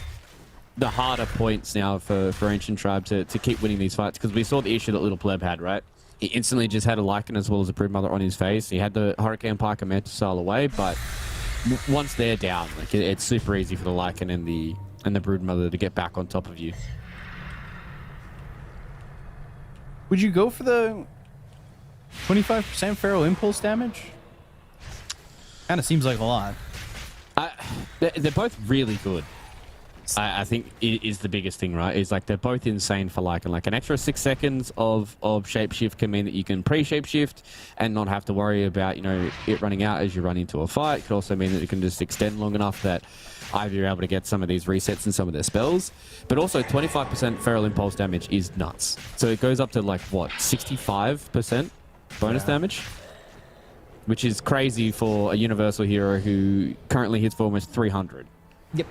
the harder points now for Ancient Tribe to keep winning these fights, because we saw the issue that Little Pleb had, right? He instantly just had a Lycan as well as a Brood Mother on his face. He had the Hurricane Pike and Mantis Style away, but once they're down, like it's super easy for the Lycan and the Brood Mother to get back on top of you. Would you go for the 25% Feral Impulse damage? Kind of seems like a lot. They're both really good. I think is the biggest thing, right? Is like they're both insane for Lycan. Like an extra 6 seconds of shapeshift can mean that you can pre-shapeshift and not have to worry about, you know, it running out as you run into a fight. It could also mean that you can just extend long enough that either you're able to get some of these resets and some of their spells, but also 25% Feral Impulse damage is nuts. So it goes up to like, what, 65% bonus damage? Which is crazy for a universal hero who currently hits for almost 300. Yep.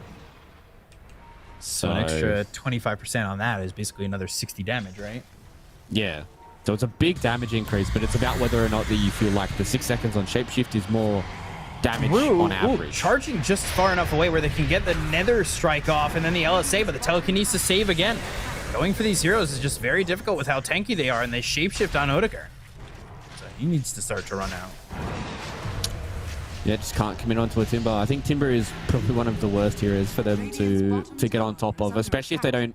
So an extra 25% on that is basically another 60 damage, right? Yeah. So it's a big damage increase, but it's about whether or not that you feel like the 6 seconds on shapeshift is more damage on average. Charging just far enough away where they can get the Nether Strike off and then the LSA, but the telekinesis save again. Going for these heroes is just very difficult with how tanky they are, and they shapeshift on Odegaard. So he needs to start to run out. Yeah, just can't commit onto a Timber. I think Timber is probably one of the worst heroes for them to get on top of, especially if they don't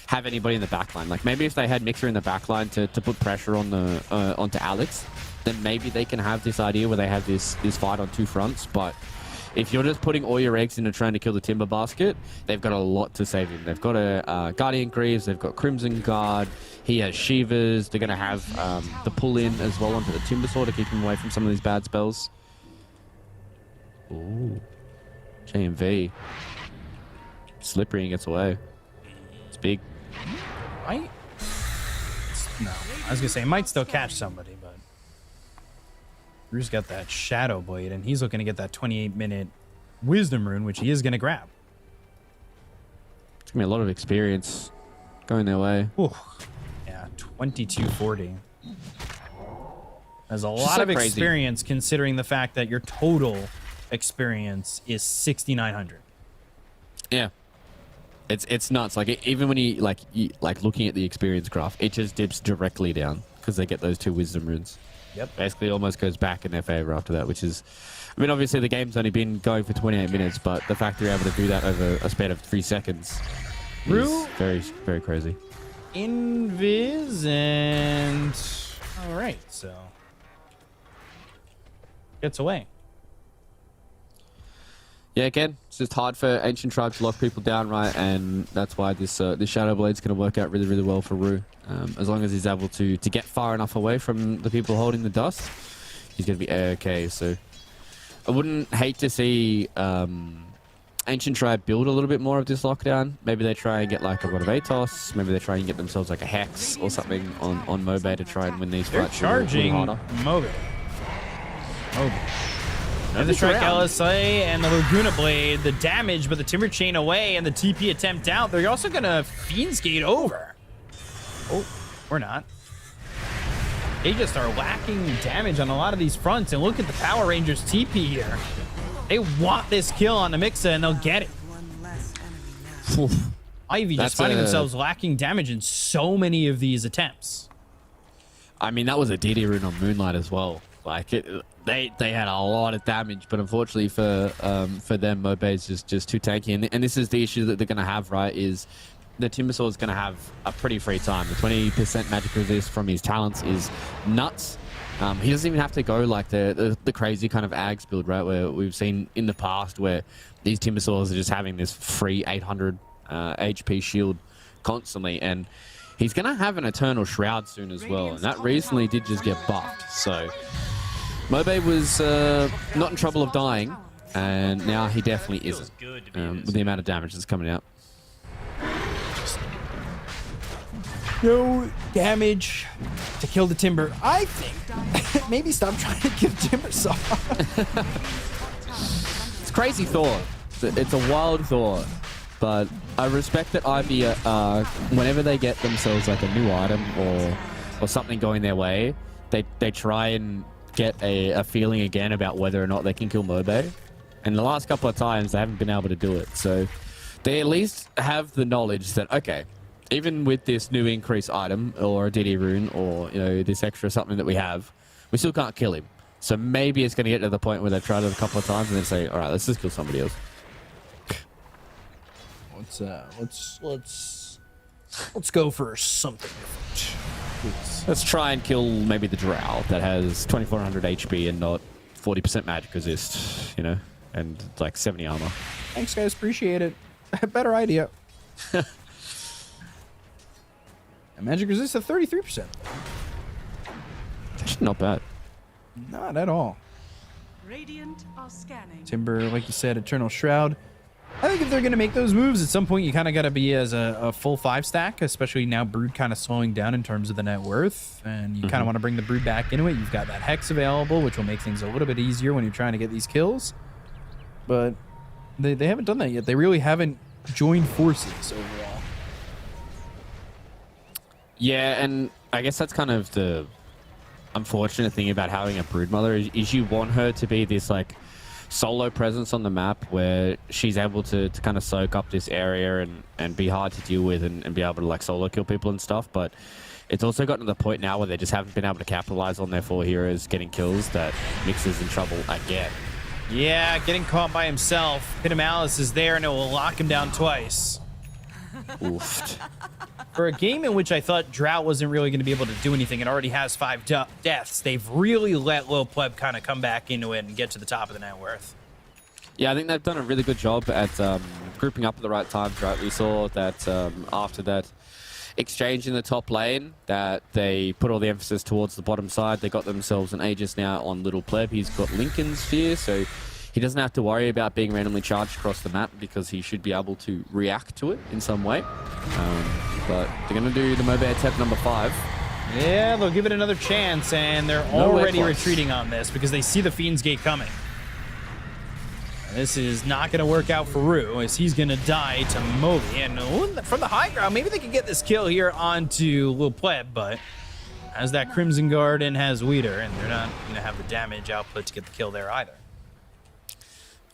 have anybody in the backline. Like maybe if they had Mixer in the backline to put pressure on the onto Alex, then maybe they can have this idea where they have this fight on two fronts. But if you're just putting all your eggs into trying to kill the Timber basket, they've got a lot to save him. They've got a Guardian Greaves, they've got Crimson Guard, he has Shivers, they're going to have the pull in as well onto the Timber Sword to keep him away from some of these bad spells. Ooh. JMV. Slippery and gets away. It's big. Might? No. I was going to say, it might still catch somebody, but Drew's got that Shadow Blade, and he's looking to get that 28-minute Wisdom Rune, which he is going to grab. It's going to be a lot of experience going their way. Ooh. Yeah, 2240. There's a lot of experience considering the fact that your total experience is 6,900. Yeah, it's nuts. Like even when you like looking at the experience graph, it just dips directly down because they get those 2 wisdom runes. Yep. Basically, it almost goes back in their favor after that, which is, I mean, obviously the game's only been going for 28 minutes, but the fact they're able to do that over a span of 3 seconds is very, very crazy. Invis and all right, so gets away. Yeah, again, it's just hard for Ancient Tribe to lock people down, right? And that's why this Shadow Blade's going to work out really, really well for Rue. As long as he's able to get far enough away from the people holding the dust, he's going to be okay. So I wouldn't hate to see Ancient Tribe build a little bit more of this lockdown. Maybe they try and get like a lot of Atos. Maybe they try and get themselves like a Hex or something on Mobe to try and win these fights. They're charging Mobe. And the Strike LSA and the Laguna Blade, the damage, but the Timber Chain away and the TP attempt out. They're also going to Fiend Skate over. Oh, we're not. They just are lacking damage on a lot of these fronts. And look at the Power Rangers TP here. They want this kill on the Mixa and they'll get it. Ivy just finding themselves lacking damage in so many of these attempts. I mean, that was a DD rune on Moonlight as well. Like they had a lot of damage, but unfortunately for them, Mobe is just too tanky. And this is the issue that they're going to have, right? Is the Timbersaw is going to have a pretty free time. The 20% magic resist from his talents is nuts. He doesn't even have to go like the crazy kind of Ags build, right? Where we've seen in the past where these Timbersaws are just having this free 800 HP shield constantly, and he's going to have an Eternal Shroud soon as well, and that recently did just get buffed. So Mobe was not in trouble of dying, and now he definitely isn't with the amount of damage that's coming out. No damage to kill the Timber. I think maybe stop trying to kill Timber soft. It's a crazy thought. It's a wild thought. But I respect that Ivy, whenever they get themselves like a new item or something going their way, they try and get a feeling again about whether or not they can kill Mobe. And the last couple of times, they haven't been able to do it. So they at least have the knowledge that, okay, even with this new increased item or a DD rune or, you know, this extra something that we have, we still can't kill him. So maybe it's going to get to the point where they've tried it a couple of times and then say, all right, let's just kill somebody else. Let's go for something different. Let's try and kill maybe the Drow that has 2400 HP and not 40% magic resist, you know, and like 70 armor. Thanks, guys. Appreciate it. Better idea. Magic resist at 33%. Not bad. Not at all. Radiant are scanning. Timber, like you said, Eternal Shroud. I think if they're going to make those moves, at some point you kind of got to be as a full 5 stack, especially now Brood kind of slowing down in terms of the net worth, and you kind of want to bring the Brood back into it. You've got that Hex available, which will make things a little bit easier when you're trying to get these kills. But they haven't done that yet. They really haven't joined forces overall. Yeah, and I guess that's kind of the unfortunate thing about having a Brood Mother is you want her to be this like solo presence on the map where she's able to kind of soak up this area and be hard to deal with and be able to like solo kill people and stuff. But it's also gotten to the point now where they just haven't been able to capitalize on their 4 heroes getting kills that Mixer's in trouble again. Yeah, getting caught by himself. Pit of Malice is there and it will lock him down twice. Oofed. For a game in which I thought Drought wasn't really going to be able to do anything, it already has 5 deaths. They've really let Lil Pleb kind of come back into it and get to the top of the net worth. Yeah, I think they've done a really good job at grouping up at the right times, right? We saw that after that exchange in the top lane, that they put all the emphasis towards the bottom side. They got themselves an Aegis now on Little Pleb. He's got Lincoln's Sphere, so he doesn't have to worry about being randomly charged across the map because he should be able to react to it in some way. But they're going to do the Mobe attempt number 5. Yeah, they'll give it another chance, and they're already retreating on this because they see the Fiend's Gate coming. And this is not going to work out for Rue, as he's going to die to Moby. And from the high ground, maybe they can get this kill here onto Lil Pleb, but as that Crimson Garden has Weeder, and they're not going to have the damage output to get the kill there either.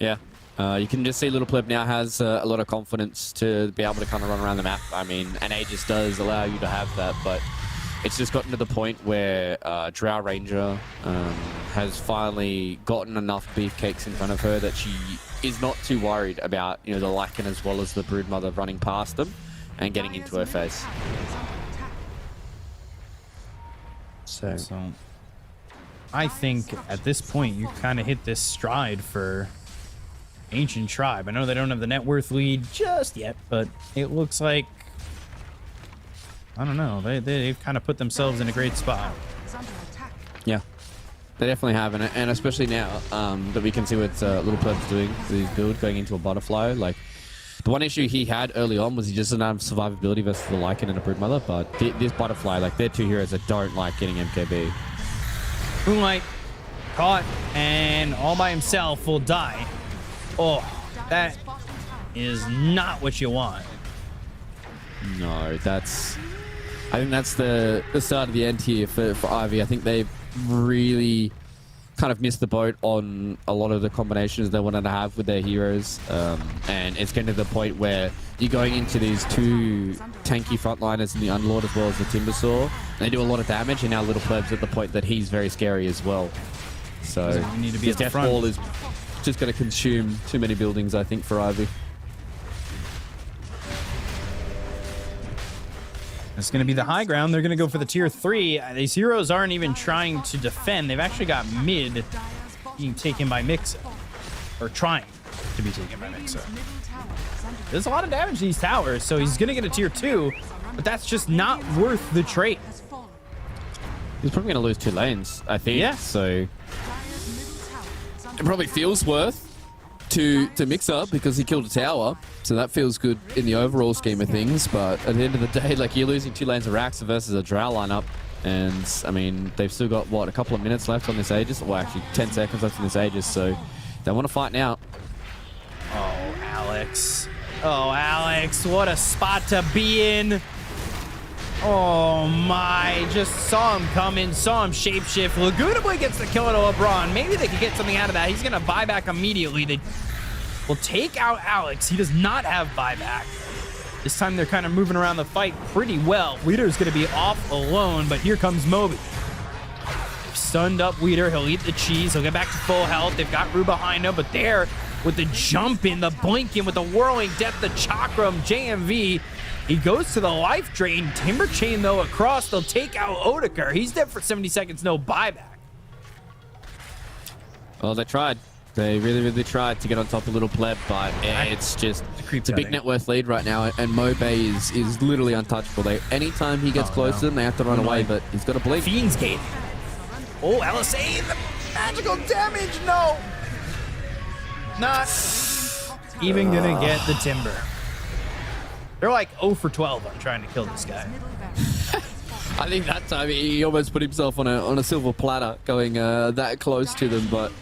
Yeah. You can just see Little Pleb now has a lot of confidence to be able to kind of run around the map. I mean, an Aegis does allow you to have that, but it's just gotten to the point where Drow Ranger has finally gotten enough beefcakes in front of her that she is not too worried about, you know, the Lycan as well as the Brood Mother running past them and getting into her face. So I think at this point you kind of hit this stride for Ancient Tribe. I know they don't have the net worth lead just yet, but it looks like, I don't know, they've kind of put themselves in a great spot. Yeah, they definitely have, and especially now that we can see what Little Pleb's doing with his build going into a Butterfly. Like, the one issue he had early on was he just didn't have survivability versus the Lycan and a Brood Mother, but this Butterfly, like, they're 2 heroes that don't like getting MKB. Moonlight caught and all by himself will die. Oh, that is not what you want. No, I think that's the start of the end here for Ivy. I think they've really kind of missed the boat on a lot of the combinations they wanted to have with their heroes. And it's getting to the point where you're going into these 2 tanky frontliners in the Unlord as well as the Timbersaw. They do a lot of damage, and now Little Pleb's at the point that he's very scary as well. So you need to be his at the death front. ball is just going to consume too many buildings, I think, for Ivy. It's going to be the high ground. They're going to go for the tier 3. These heroes aren't even trying to defend. They've actually got mid being taken by Mixer. Or trying. to be taken by Mixer. There's a lot of damage to these towers, so he's going to get a tier 2, but that's just not worth the trade. He's probably going to lose 2 lanes, I think. Yeah. So it probably feels worth to mix up because he killed a tower. So that feels good in the overall scheme of things. But at the end of the day, like, you're losing 2 lanes of Raxa versus a Drow lineup. And, I mean, they've still got, what, a couple of minutes left on this Aegis? Well, actually, 10 seconds left on this Aegis. So they want to fight now. Oh, Alex. Oh, Alex, what a spot to be in. Oh my, just saw him coming, saw him shapeshift. Laguna Boy gets the kill on LeBron. Maybe they could get something out of that. He's gonna buy back immediately. They will take out Alex. He does not have buyback. This time they're kind of moving around the fight pretty well. Weeder's gonna be off alone, but here comes Moby. Stunned up Weeder, he'll eat the cheese, he'll get back to full health. They've got Rue behind him, but there with the jump in, the blinking, with the whirling death, the chakram, JMV. He goes to the life drain. Timber Chain, though, across. They'll take out Odeker. He's dead for 70 seconds, no buyback. Well, they tried. They really, really tried to get on top of Little Pleb, but it's just, it's a big net worth lead right now, and Mobay is literally untouchable. Anytime he gets close to them, they have to run away, but he's got a blink. Fiend's Gate. Oh, LSA, the magical damage, no! Not even gonna get the Timber. They're like 0 for 12 on trying to kill this guy. I think that time he almost put himself on a silver platter going that close to them, but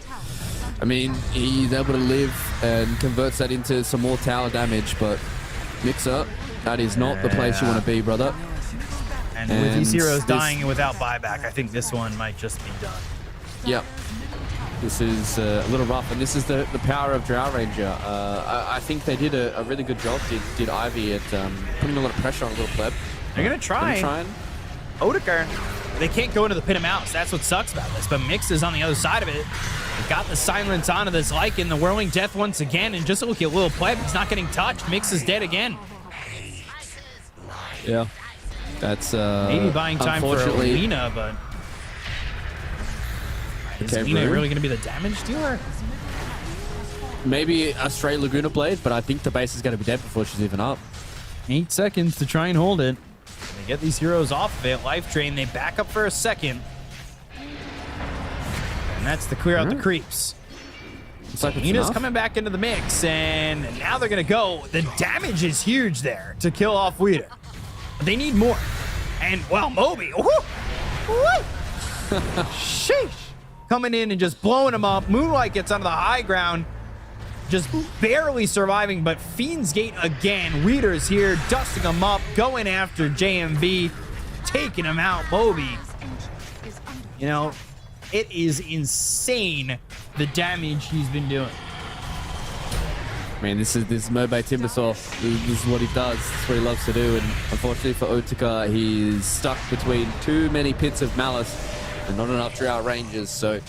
I mean, he's able to live and converts that into some more tower damage, but Mixer, that is not the place you want to be, brother. And with these heroes dying without buyback, I think this one might just be done. Yep. This is a little rough, and this is the power of Drow Ranger. I think they did a really good job, did Ivy, at putting a lot of pressure on Little Pleb. They're going to try. Odeker, they can't go into the pit of mouse. That's what sucks about this, but Mix is on the other side of it. They've got the silence onto this Lycan, the whirling death once again, and just look at Little Pleb. He's not getting touched. Mix is dead again. Yeah. That's maybe buying time for Lena, but is Lena really going to be the damage dealer? Maybe a stray Laguna Blade, but I think the base is going to be dead before she's even up. 8 seconds to try and hold it. They get these heroes off of it. Life drain. They back up for a second. And that's to clear out the creeps. Lena's coming back into the mix, and now they're going to go. The damage is huge there to kill off Weeder. But they need more. And, well, Moby. Sheesh. Coming in and just blowing him up. Moonlight gets onto the high ground. Just barely surviving, but Fiend's Gate again. Weeder's here, dusting him up, going after JMV, taking him out. Moby. You know, it is insane the damage he's been doing. Man, this is Mobay Timbersaw. This is what he does. That's what he loves to do. And unfortunately for Otika, he's stuck between too many pits of malice and not enough Drow Rangers. So,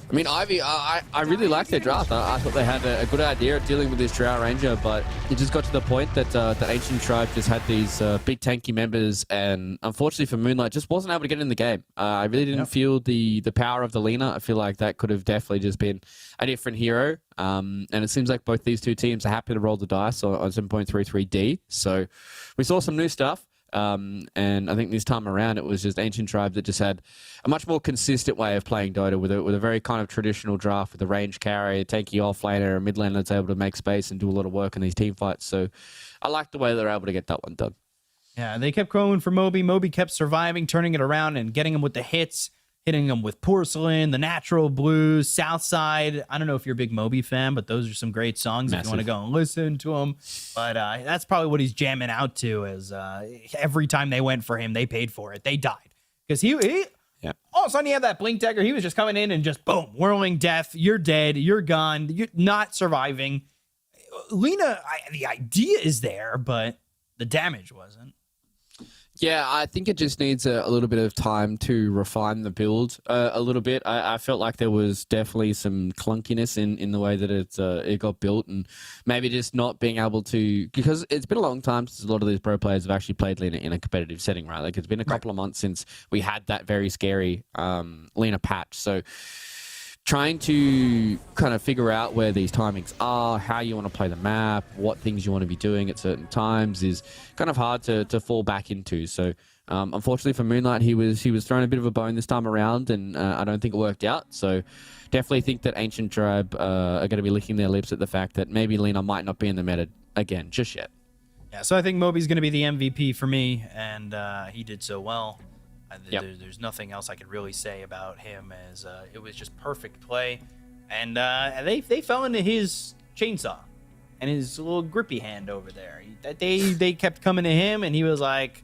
I mean, Ivy, I really liked their draft. I thought they had a good idea of dealing with this Drow Ranger, but it just got to the point that the Ancient Tribe just had these big tanky members, and unfortunately for Moonlight, just wasn't able to get in the game. I really didn't feel the power of the Lena. I feel like that could have definitely just been a different hero. And it seems like both these two teams are happy to roll the dice on 7.33D. So we saw some new stuff. And I think this time around it was just Ancient Tribe that just had a much more consistent way of playing Dota with a very kind of traditional draft with a range carry, a tanky offlaner, a mid laner that's able to make space and do a lot of work in these team fights. So I like the way they're able to get that one done. Yeah, they kept going for Moby. Moby kept surviving, turning it around and getting him with the hits, hitting him with Porcelain, the Natural Blues, Southside. I don't know if you're a big Moby fan, but those are some great songs if you want to go and listen to them. But that's probably what he's jamming out to is every time they went for him, they paid for it. They died. Because he all of a sudden he had that blink dagger. He was just coming in and just boom, whirling death. You're dead. You're gone. You're not surviving. Lena, the idea is there, but the damage wasn't. Yeah, I think it just needs a little bit of time to refine the build a little bit. I felt like there was definitely some clunkiness in the way that it got built, and maybe just not being able to, because it's been a long time since a lot of these pro players have actually played Lena in a competitive setting, right? Like it's been a couple of months since we had that very scary Lena patch. So trying to kind of figure out where these timings are, how you want to play the map, what things you want to be doing at certain times is kind of hard to fall back into. So unfortunately for Moonlight, he was thrown a bit of a bone this time around, and I don't think it worked out. So definitely think that Ancient Tribe are going to be licking their lips at the fact that maybe Lina might not be in the meta again just yet. Yeah, so I think Moby's going to be the MVP for me, and he did so well. There's nothing else I could really say about him, as it was just perfect play, and they fell into his chainsaw and his little grippy hand over there. They kept coming to him, and he was like,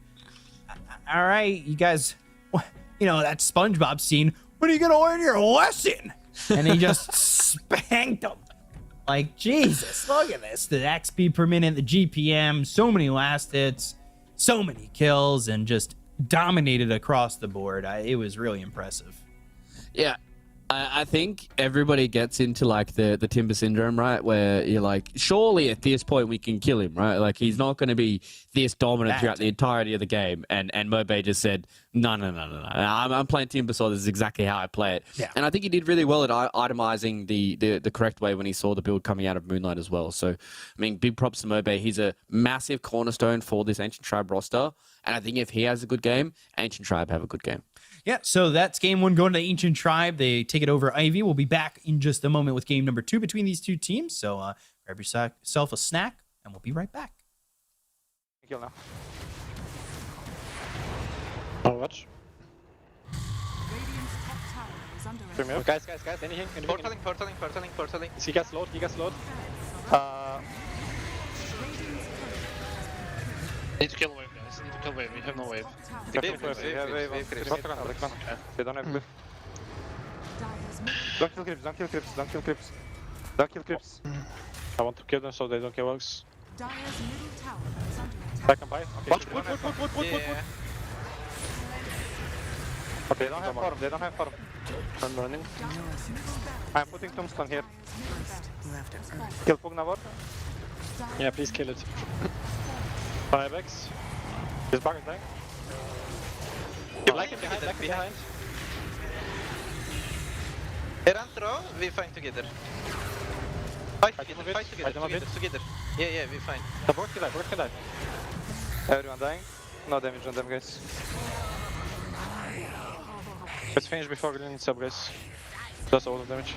"All right, you guys, that SpongeBob scene. When are you gonna learn your lesson?" And he just spanked them. Like, Jesus, look at this. The XP per minute, the GPM, so many last hits, so many kills, and just dominated across the board. It was really impressive. Yeah, I think everybody gets into like the Timber syndrome, right? Where you're like, surely at this point we can kill him, right? Like he's not going to be this dominant throughout the entirety of the game. And Mobe just said, no. I'm playing Timber, so this is exactly how I play it. Yeah. And I think he did really well at itemizing the correct way when he saw the build coming out of Moonlight as well. So, I mean, big props to Mobe. He's a massive cornerstone for this Ancient Tribe roster. And I think if he has a good game, Ancient Tribe have a good game. Yeah, so that's game one going to the Ancient Tribe. They take it over Ivy. We'll be back in just a moment with game number 2 between these two teams. So grab yourself a snack, and we'll be right back. Kill now. Oh, watch. Guys, anything? Portaling. He gets load. Need to kill wave, guys. Need to kill wave. We have no wave. They don't have blue. Don't kill creeps. I want to kill them so they don't kill us. Back and buy. Watch, wood. Okay, they don't have farm. I'm running. I'm putting tombstone here. Kill Pugna ward. Yeah, please kill it. 5x. His bug is dying. Black behind. Run through, we fight together. Fight together. Yeah, we fight. Support can die. Everyone dying. No damage on them, guys. Let's finish before getting sub, guys. That's all the damage.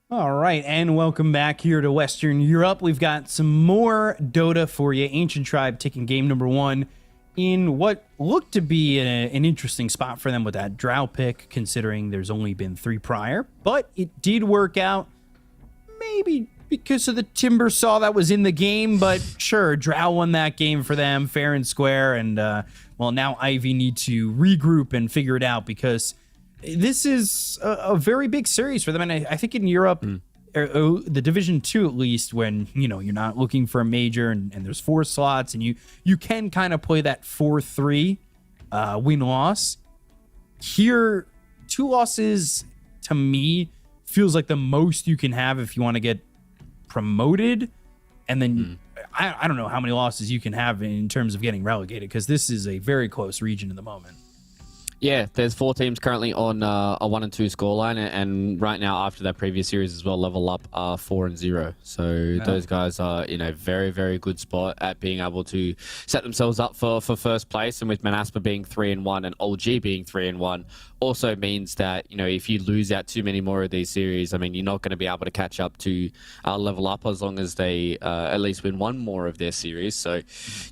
All right, and welcome back here to Western Europe. We've got some more Dota for you. Ancient Tribe taking game number 1 in what looked to be an interesting spot for them with that Drow pick, considering there's only been 3 prior. But it did work out, maybe because of the Timber Saw that was in the game, but sure, Drow won that game for them, fair and square, and, well, now Ivy need to regroup and figure it out, because this is a very big series for them, and I think in Europe, the Division 2 at least, when you're not looking for a major and there's 4 slots, and you can kind of play that 4-3 win-loss. Here, 2 losses to me feels like the most you can have if you want to get promoted, and then I don't know how many losses you can have in terms of getting relegated, because this is a very close region at the moment. Yeah, there's 4 teams currently on a 1 and 2 scoreline, and right now after that previous series as well, Level Up are 4 and 0. So those guys are in a very, very good spot at being able to set themselves up for first place. And with Manaspa being 3 and 1 and OG being 3 and 1, also means that if you lose out too many more of these series, I mean, you're not going to be able to catch up to Level Up as long as they at least win 1 more of their series. So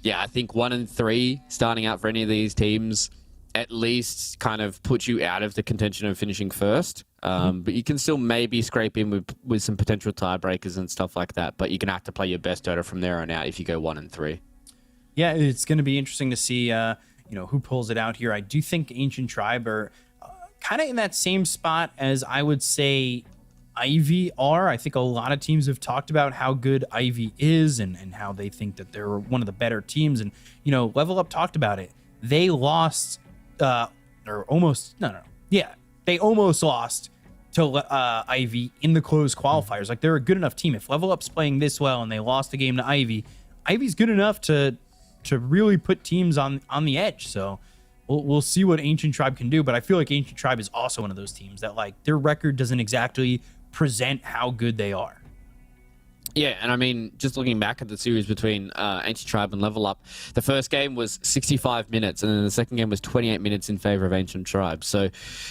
yeah, I think 1 and 3 starting out for any of these teams at least kind of put you out of the contention of finishing first. But you can still maybe scrape in with some potential tiebreakers and stuff like that. But you're going to have to play your best Dota from there on out if you go 1 and 3. Yeah, it's going to be interesting to see, who pulls it out here. I do think Ancient Tribe are kind of in that same spot as I would say Ivy are. I think a lot of teams have talked about how good Ivy is and how they think that they're one of the better teams. And, Level Up talked about it. They lost... they almost lost to Ivy in the closed qualifiers. Like, they're a good enough team. If Level Up's playing this well and they lost a game to Ivy, Ivy's good enough to really put teams on the edge. So we'll see what Ancient Tribe can do. But I feel like Ancient Tribe is also one of those teams that, like, their record doesn't exactly present how good they are. Yeah, and I mean, just looking back at the series between Ancient Tribe and Level Up, the first game was 65 minutes, and then the second game was 28 minutes in favor of Ancient Tribe. So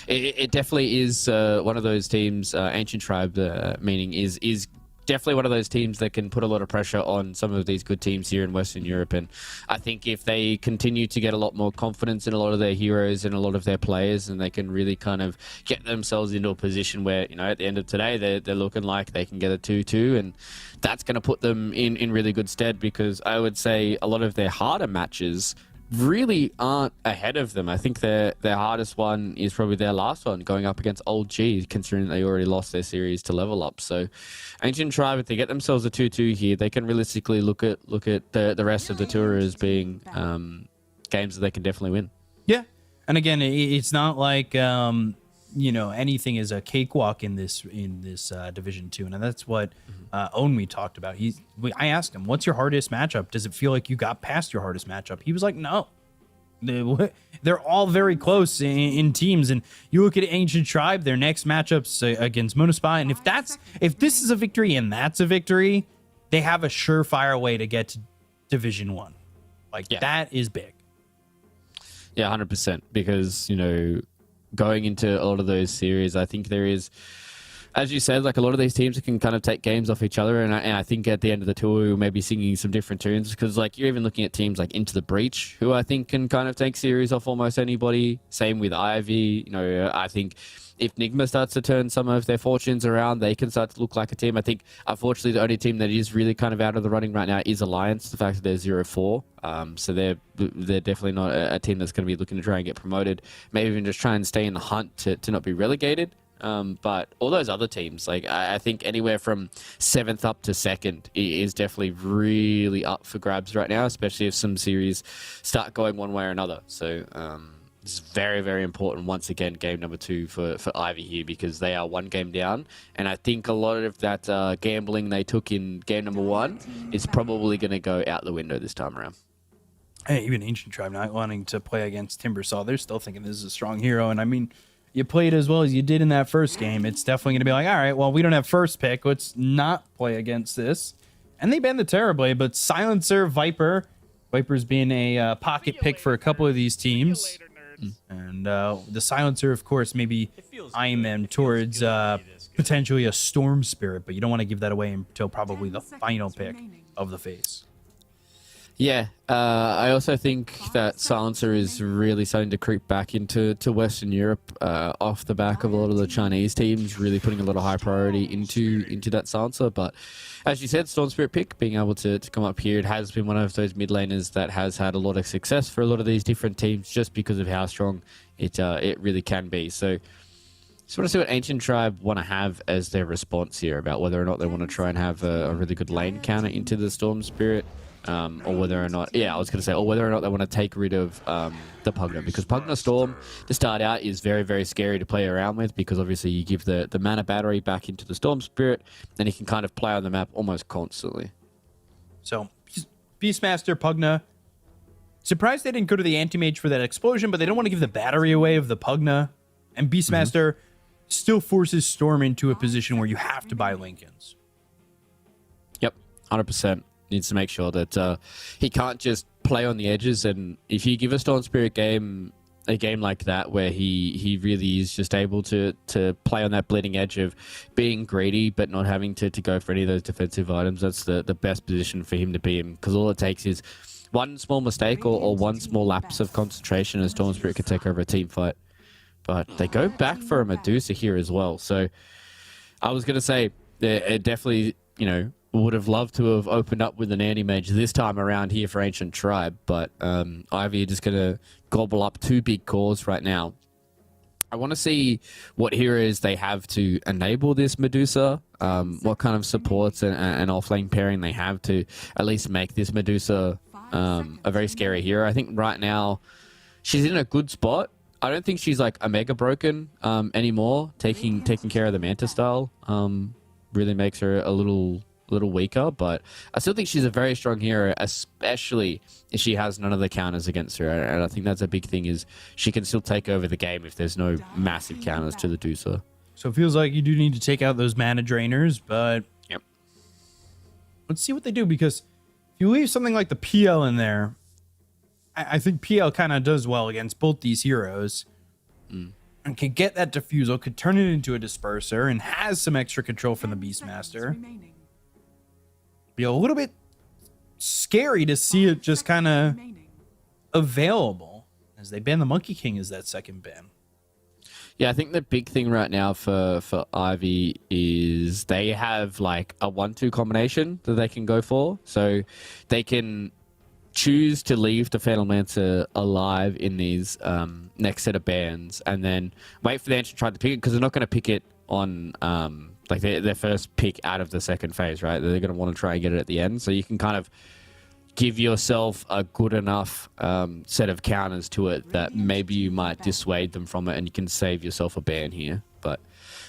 it definitely is one of those teams, Ancient Tribe, meaning is definitely one of those teams that can put a lot of pressure on some of these good teams here in Western Europe. And I think if they continue to get a lot more confidence in a lot of their heroes and a lot of their players, and they can really kind of get themselves into a position where, at the end of today, they're looking like they can get a 2-2, and that's going to put them in really good stead, because I would say a lot of their harder matches really aren't ahead of them. I think their hardest one is probably their last one, going up against Old G, considering they already lost their series to Level Up. So Ancient Tribe, if they get themselves a 2-2 here, they can realistically look at the rest of the tour as being games that they can definitely win. Yeah, and again, it's not like anything is a cakewalk in this Division 2, and that's what Onmi talked about. I asked him, "What's your hardest matchup? Does it feel like you got past your hardest matchup?" He was like, "No, they're all very close in teams." And you look at Ancient Tribe, their next matchups against Monospy, and if this is a victory and that's a victory, they have a surefire way to get to Division 1. That is big. Yeah, 100%. Because going into a lot of those series, I think there is, as you said, like a lot of these teams can kind of take games off each other, and I think at the end of the tour we'll maybe singing some different tunes, because like you're even looking at teams like Into the Breach, who I think can kind of take series off almost anybody. Same with Ivy. I think if Nigma starts to turn some of their fortunes around, they can start to look like a team. I think, unfortunately, the only team that is really kind of out of the running right now is Alliance, the fact that they're 0-4. So they're definitely not a team that's going to be looking to try and get promoted, maybe even just try and stay in the hunt to not be relegated. But all those other teams, like I think anywhere from 7th up to 2nd is definitely really up for grabs right now, especially if some series start going one way or another. So this is very, very important. Once again, game number 2 for Ivy here, because they are 1 game down. And I think a lot of that gambling they took in game number 1 is probably going to go out the window this time around. Hey, even Ancient Tribe not wanting to play against Timbersaw, they're still thinking this is a strong hero. And I mean, you played as well as you did in that first game. It's definitely going to be like, all right, well, we don't have first pick. Let's not play against this. And they banned the Terrorblade, but Silencer, Viper's been a pocket pick for a couple of these teams. And the Silencer, of course, maybe eyeing them towards potentially a Storm Spirit, but you don't want to give that away until probably the final pick of the phase. Yeah, I also think that Silencer is really starting to creep back into Western Europe off the back of a lot of the Chinese teams really putting a lot of high priority into that Silencer. But as you said, Storm Spirit pick, being able to come up here, it has been one of those mid laners that has had a lot of success for a lot of these different teams just because of how strong it really can be. So just want to see what Ancient Tribe want to have as their response here about whether or not they want to try and have a really good lane counter into the Storm Spirit. Or whether or not, I was going to say, or whether or not they want to take rid of the Pugna, because Pugna Storm to start out is very, very scary to play around with, because obviously you give the mana battery back into the Storm Spirit, and you can kind of play on the map almost constantly. So, Beastmaster, Pugna, surprised they didn't go to the Anti-Mage for that explosion, but they don't want to give the battery away of the Pugna, and Beastmaster still forces Storm into a position where you have to buy Lincolns. Yep, 100%. Needs to make sure that he can't just play on the edges, and if you give a Storm Spirit game a game like that where he really is just able to play on that bleeding edge of being greedy but not having to go for any of those defensive items, that's the best position for him to be in, because all it takes is one small mistake or one small lapse of concentration and Storm Spirit could take over a team fight. But they go back for a Medusa here as well, so I was going to say it definitely, would have loved to have opened up with an Anti-Mage this time around here for Ancient Tribe, but Ivy are just going to gobble up two big cores right now. I want to see what heroes they have to enable this Medusa, what kind of supports and off-lane pairing they have to at least make this Medusa a very scary hero. I think right now she's in a good spot. I don't think she's like a mega broken anymore. Taking care of the Manta style really makes her a little weaker, but I still think she's a very strong hero, especially if she has none of the counters against her, and I think that's a big thing, is she can still take over the game if there's no massive counters to the Medusa. So it feels like you do need to take out those mana drainers, but let's see what they do, because if you leave something like the PL in there, I think PL kind of does well against both these heroes and can get that Diffusal, could turn it into a Disperser, and has some extra control from the Beastmaster. Be a little bit scary to see it just kind of available, as they ban the Monkey King as that second ban. Yeah, I think the big thing right now for Ivy is they have like a 1-2 combination that they can go for. So they can choose to leave the Fatal Mancer alive in these next set of bans, and then wait for the Ancient Tribe to pick it, because they're not going to pick it on like their first pick out of the second phase, right? They're going to want to try and get it at the end. So you can kind of give yourself a good enough set of counters to it that maybe you might dissuade them from it, and you can save yourself a ban here. But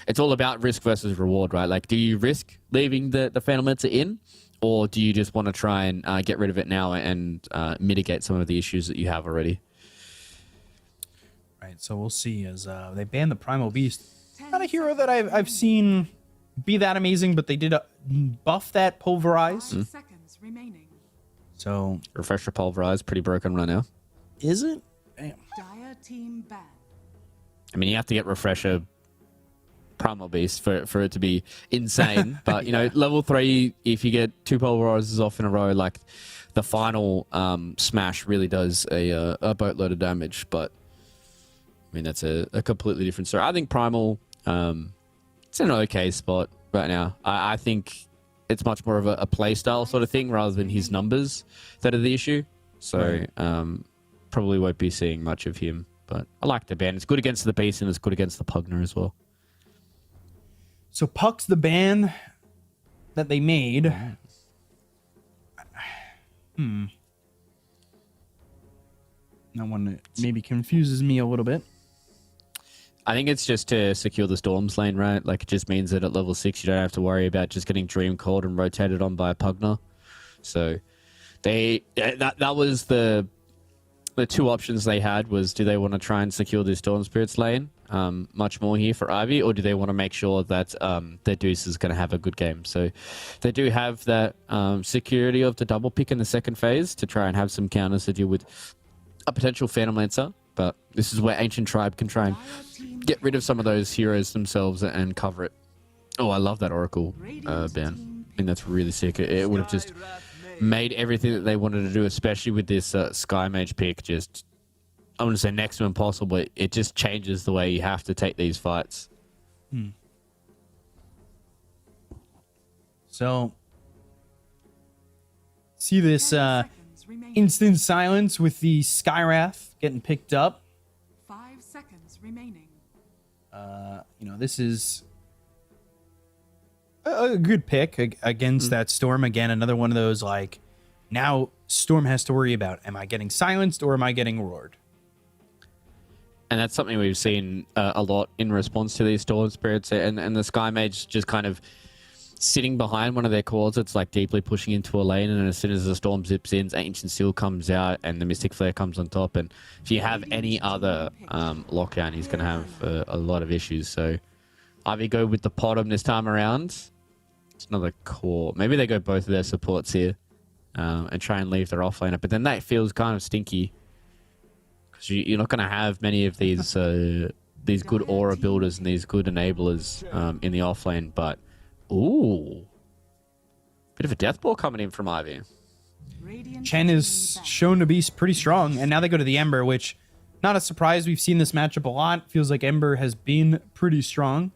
it's all about risk versus reward, right? Like, do you risk leaving the Phantom Mancer in, or do you just want to try and get rid of it now and mitigate some of the issues that you have already? Right, so we'll see as they ban the Primal Beast. Not a hero that I've seen be that amazing, but they did buff that Pulverize. Seconds remaining. So Refresher Pulverize, pretty broken right now. Is it? Damn. Dire team ban. I mean, you have to get Refresher Primal Beast for it to be insane. But, level 3, if you get 2 Pulverizes off in a row, like, the final smash really does a boatload of damage. But, I mean, that's a completely different story. I think Primal, it's in an okay spot right now. I think it's much more of a playstyle sort of thing rather than his numbers that are the issue. So, probably won't be seeing much of him. But I like the ban. It's good against the Beast, and it's good against the Pugna as well. So Puck's the ban that they made. That one maybe confuses me a little bit. I think it's just to secure the Storms lane, right? Like, it just means that at level 6 you don't have to worry about just getting Dream Called and rotated on by a Pugna. So that was the two options they had, was do they want to try and secure the Storm Spirits lane much more here for Ivy, or do they want to make sure that their Deuce is going to have a good game? So they do have that security of the double pick in the second phase to try and have some counters to deal with a potential Phantom Lancer, but this is where Ancient Tribe can try and get rid of some of those heroes themselves and cover it. Oh, I love that Oracle ban. I mean, that's really sick. It would have just made everything that they wanted to do, especially with this Sky Mage pick, just, I want to say next to impossible, but it just changes the way you have to take these fights. So, see this instant silence with the Skywrath getting picked up. 5 seconds remaining. You know, this is a good pick against that Storm. Again, another one of those, like, now Storm has to worry about, am I getting silenced or am I getting roared? And that's something we've seen a lot in response to these Storm Spirits, and the Sky Mage just kind of sitting behind one of their cores. It's like deeply pushing into a lane, and as soon as the Storm zips in, Ancient Seal comes out and the Mystic Flare comes on top, and if you have any other lockdown, he's going to have a lot of issues. So Ivy go with the Potom this time around. It's another core. Maybe they go both of their supports here and try and leave their offlaner, but then that feels kind of stinky because you're not going to have many of these good aura builders and these good enablers in the offlane. But ooh, bit of a death ball coming in from Ivy. Chen is shown to be pretty strong, and now they go to the Ember, which, not a surprise. We've seen this matchup a lot. Feels like Ember has been pretty strong.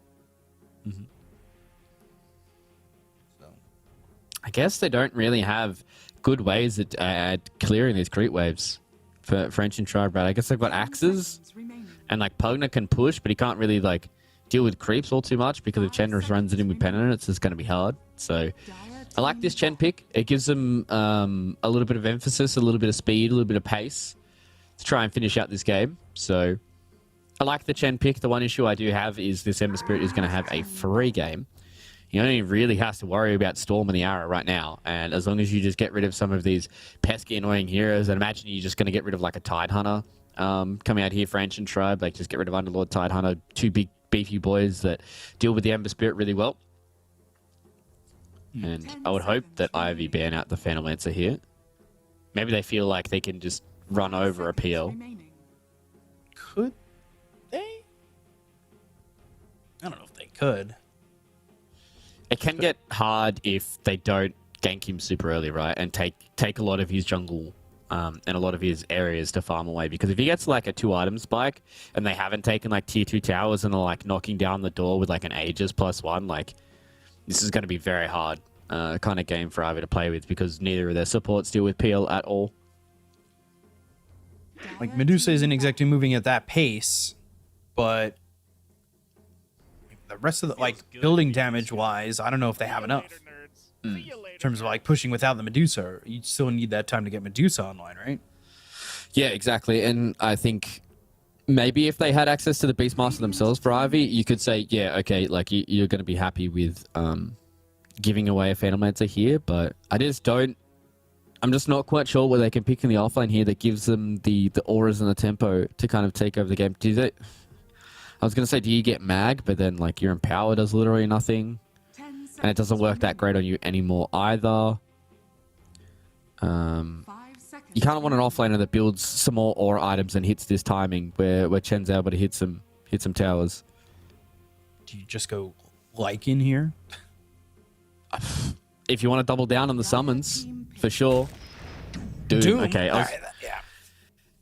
I guess they don't really have good ways at clearing these creep waves for Ancient Tribe, right? I guess they've got axes, and like Pugna can push, but he can't really like deal with creeps all too much because if Chen runs it in with Pennant, it's just going to be hard. So I like this Chen pick. It gives them a little bit of emphasis, a little bit of speed, a little bit of pace to try and finish out this game. So I like the Chen pick. The one issue I do have is this Ember Spirit is going to have a free game. He only really has to worry about Storm and the Arrow right now. And as long as you just get rid of some of these pesky, annoying heroes, and imagine you're just going to get rid of like a Tide Hunter coming out here for Ancient Tribe. Like just get rid of Underlord, Tide Hunter, two big beefy boys that deal with the Ember Spirit really well. And I would hope that Ivy ban out the Phantom Lancer here. Maybe they feel like they can just run over a PL. Could they? I don't know if they could. It can get hard if they don't gank him super early, right? And take a lot of his jungle and a lot of his areas to farm away. Because if he gets like a 2-item spike and they haven't taken like tier 2 towers and are like knocking down the door with like an Aegis +1, like this is going to be very hard kind of game for Ivy to play with because neither of their supports deal with PL at all. Like Medusa isn't exactly moving at that pace, but the rest of the, like, building damage wise, I don't know if they have enough. In terms of like pushing without the Medusa, you still need that time to get Medusa online, right? Yeah, exactly. And I think maybe if they had access to the Beastmaster themselves for Ivy, you could say, yeah, okay, like you're going to be happy with giving away a Phantom Lancer here, but I'm just not quite sure where they can pick in the offlane here that gives them the auras and the tempo to kind of take over the game. I was going to say, do you get mag, but then like your Empower does literally nothing. And it doesn't work that great on you anymore either. You kind of want an offlaner that builds some more aura items and hits this timing where Chen's able to hit some towers. Do you just go Lycan here? If you want to double down on the summons, for sure. Doom. Okay.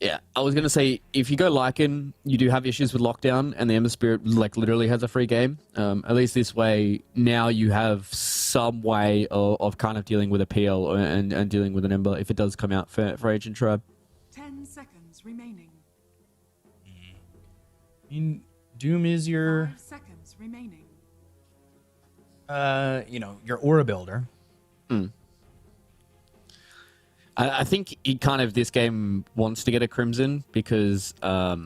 Yeah, I was going to say, if you go Lycan, you do have issues with lockdown, and the Ember Spirit like literally has a free game. At least this way, now you have some way of kind of dealing with a PL and dealing with an Ember if it does come out for Ancient Tribe. 10 seconds remaining. I mean, Doom is your 5 seconds remaining. You know, your aura builder. I think this game wants to get a Crimson because I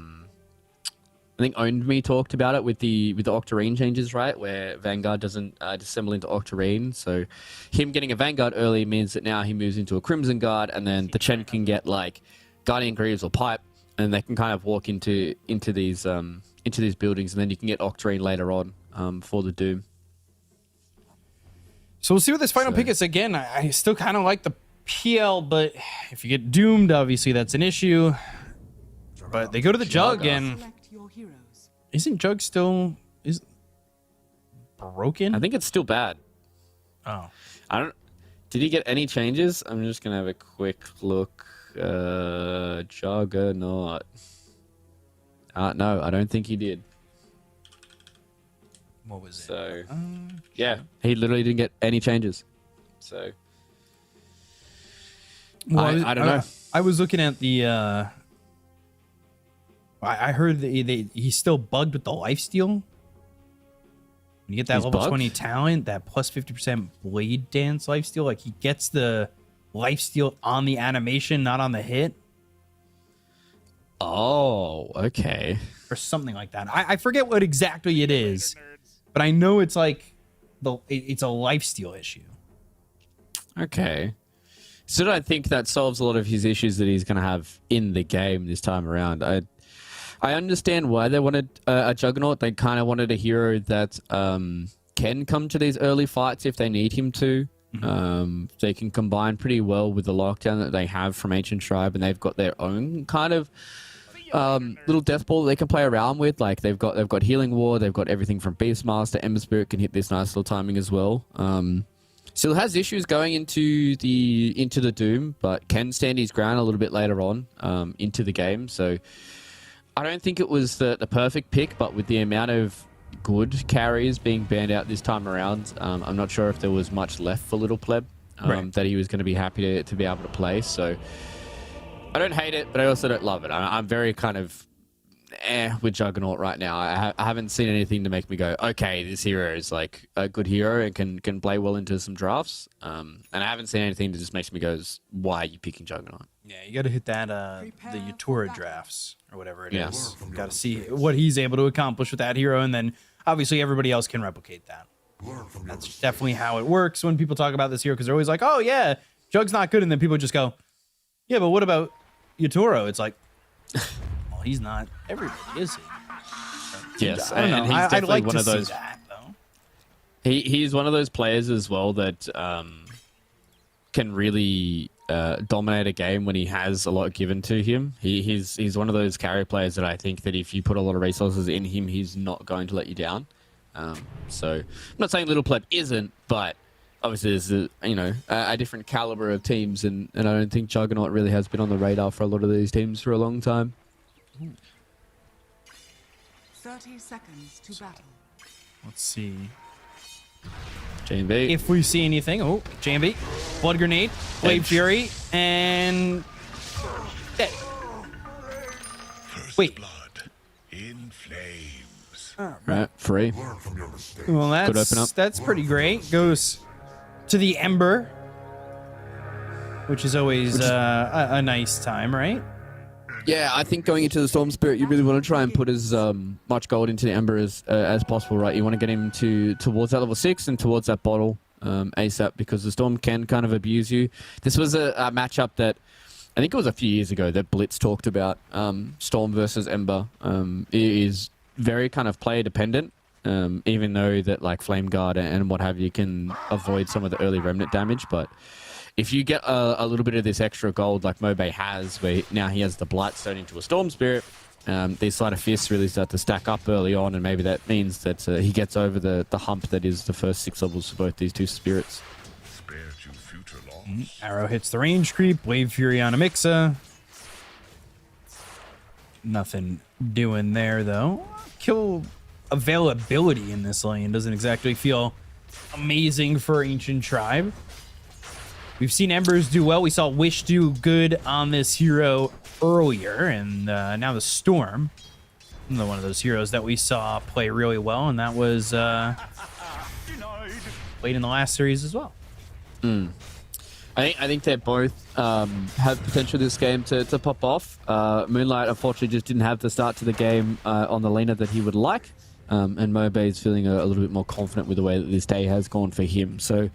think Owned Me talked about it with the Octarine changes, right? Where Vanguard doesn't disassemble into Octarine. So him getting a Vanguard early means that now he moves into a Crimson Guard, and then the Chen can get like Guardian Greaves or Pipe, and they can kind of walk into these buildings, and then you can get Octarine later on for the Doom. So we'll see what this final pick is. Again, I still kind of like the PL, but if you get doomed, obviously that's an issue. But they go to the Jug, and isn't Jug still broken? I think it's still bad. Oh. I don't... Did he get any changes? I'm just going to have a quick look. Juggernaut. No, I don't think he did. What was it? So, yeah, he literally didn't get any changes. So, well, I don't know. I was looking at the... I heard that he's still bugged with the lifesteal. When you get that He's level bugged? 20 talent, that plus 50% blade dance lifesteal, like he gets the lifesteal on the animation, not on the hit. Oh, okay. Or something like that. I forget what exactly it is, but I know it's like it's a lifesteal issue. Okay. So I think that solves a lot of his issues that he's going to have in the game this time around. I understand why they wanted a Juggernaut. They kind of wanted a hero that can come to these early fights if they need him to. They can combine pretty well with the lockdown that they have from Ancient Tribe, and they've got their own kind of little death ball that they can play around with. Like they've got Healing Ward, they've got everything from Beastmaster, Ember Spirit can hit this nice little timing as well. Still has issues going into the Doom, but can stand his ground a little bit later on into the game. So I don't think it was the perfect pick, but with the amount of good carries being banned out this time around, I'm not sure if there was much left for Little Pleb that he was going to be happy to be able to play. So I don't hate it, but I also don't love it. I'm very kind of with Juggernaut right now. I haven't seen anything to make me go, okay, this hero is like a good hero and can play well into some drafts. And I haven't seen anything that just makes me go, why are you picking Juggernaut? Yeah, you got to hit that the Yatura drafts or whatever it is. Got to see what he's able to accomplish with that hero, and then obviously everybody else can replicate that. That's definitely how it works when people talk about this hero, because they're always like, oh yeah, Jug's not good, and then people just go, yeah, but what about Yatoro? It's like, well, he's not everybody, is he? Yes, I don't know. and he's definitely I'd like one to of those. see that, though. He's one of those players as well that can really dominate a game when he has a lot given to him. He's one of those carry players that I think that if you put a lot of resources in him, he's not going to let you down. So I'm not saying Little Pleb isn't, but obviously there's a different caliber of teams, and I don't think Juggernaut really has been on the radar for a lot of these teams for a long time. 30 seconds to battle. Let's see. JMB. If we see anything. Oh, JMB. Blood Grenade. Blade Fury. And... dead. Wait. In flames. Right, free. Well, Good open up. that's pretty great. Goes to the Ember, which is always a nice time, right? Yeah, I think going into the Storm Spirit, you really want to try and put as much gold into the Ember as possible, right? You want to get him towards that level 6 and towards that bottle ASAP, because the Storm can kind of abuse you. This was a matchup that I think it was a few years ago that Blitz talked about. Storm versus Ember. It is very kind of player dependent, even though that like Flame Guard and what have you can avoid some of the early remnant damage, but if you get a little bit of this extra gold like Mobe has, where now he has the Blightstone into a Storm Spirit, these Sleight of Fists really start to stack up early on, and maybe that means that he gets over the hump that is the first 6 levels for both these two spirits. Arrow hits the range creep. Wave Fury on Amixa. Nothing doing there, though. Kill availability in this lane doesn't exactly feel amazing for Ancient Tribe. We've seen Embers do well. We saw Wish do good on this hero earlier, and now the Storm. Another one of those heroes that we saw play really well, and that was late in the last series as well. I think they both have potential this game to pop off. Moonlight, unfortunately, just didn't have the start to the game on the laner that he would like, and Mobe is feeling a little bit more confident with the way that this day has gone for him. So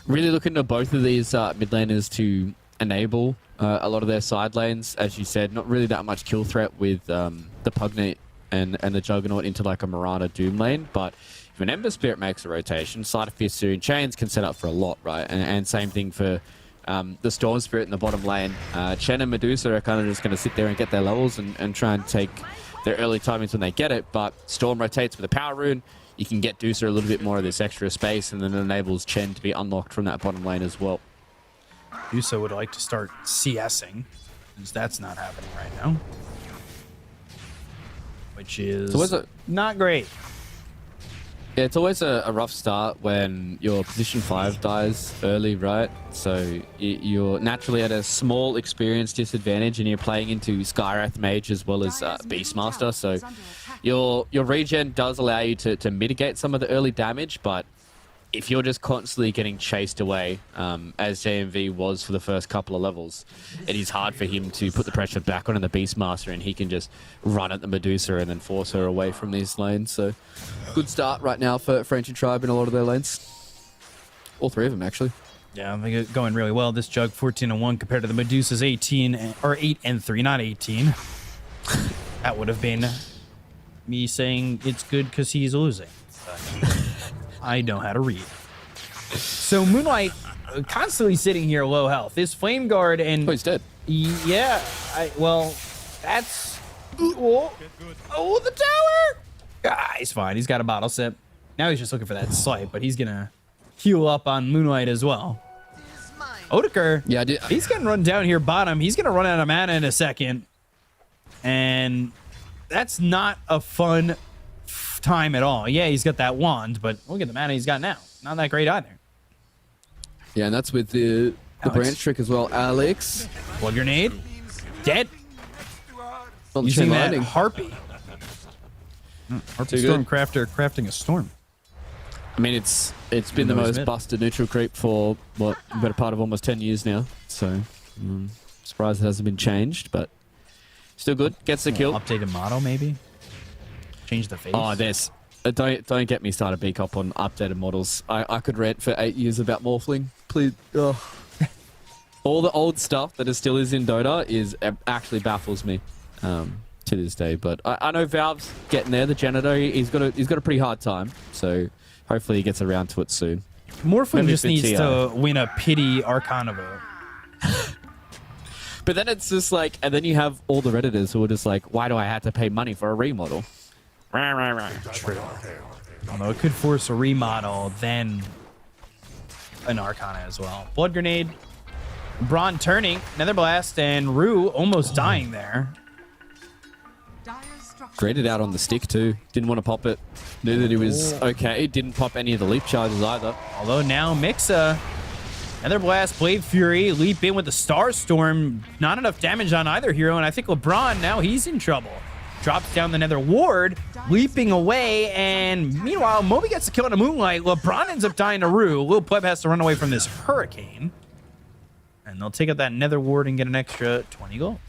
really looking to both of these mid laners to enable a lot of their side lanes. As you said, not really that much kill threat with the Pugnate and the Juggernaut into like a Mirana Doom lane, but if an Ember Spirit makes a rotation, Sleight of Fist and Chains can set up for a lot, right? And same thing for the Storm Spirit in the bottom lane. Chen and Medusa are kind of just going to sit there and get their levels and try and take their early timings when they get it, but Storm rotates with a Power Rune. you can get Deucer a little bit more of this extra space, and then it enables Chen to be unlocked from that bottom lane as well. Yusa would like to start CSing, since that's not happening right now. Which is not great. Yeah, it's always a rough start when your position 5 dies early, right? So you're naturally at a small experience disadvantage, and you're playing into Skywrath Mage as well as Beastmaster. So your regen does allow you to mitigate some of the early damage, but if you're just constantly getting chased away, as JMV was for the first couple of levels, it is hard for him to put the pressure back on the Beastmaster, and he can just run at the Medusa and then force her away from these lanes. So good start right now for Ancient Tribe in a lot of their lanes. All 3 of them, actually. Yeah, I think it's going really well. This Jug 14-1 compared to the Medusa's 8-3, not 18. That would have been me saying it's good because he's losing. But I know how to read. So Moonlight constantly sitting here low health. His Flame Guard and... Oh, he's dead. Yeah, well, that's... Oh, the tower! Ah, he's fine. He's got a bottle sip. Now he's just looking for that swipe, but he's going to heal up on Moonlight as well. Odeker, yeah, he's getting run down here bottom. He's going to run out of mana in a second. And that's not a fun time at all. Yeah, he's got that wand, but look at the mana he's got now. Not that great either. Yeah, and that's with the branch trick as well. Alex. Blood Grenade. Dead. On Using that landing. Harpy. Harpy Stormcrafter crafting a storm. I mean, it's been the most busted neutral creep for, what, a better part of almost 10 years now. So, surprised it hasn't been changed, but still good. Gets the kill. Updated model, maybe? Change the face? Oh, there's... don't get me started, B-Cop, on updated models. I could rant for 8 years about Morphling. Please. Oh. All the old stuff that still is in Dota actually baffles me to this day. But I know Valve's getting there. The Janitor, he's got a pretty hard time. So hopefully he gets around to it soon. Morphling just needs to win a pity Arcana vote. But then it's just like, and then you have all the Redditors who are just like, why do I have to pay money for a remodel? True. Although it could force a remodel, then an Arcana as well. Blood Grenade. Braun turning. Nether Blast, and Rue almost dying there. Graded out on the stick too. Didn't want to pop it. Knew that he was okay. Didn't pop any of the leap charges either. Although now Mixa, Nether Blast, Blade Fury, leap in with the Star Storm. Not enough damage on either hero, and I think LeBron, now he's in trouble. Drops down the Nether Ward, leaping away, and meanwhile, Moby gets a kill on a Moonlight. LeBron ends up dying to Rue. Lil Pleb has to run away from this Hurricane. And they'll take out that Nether Ward and get an extra 20 gold.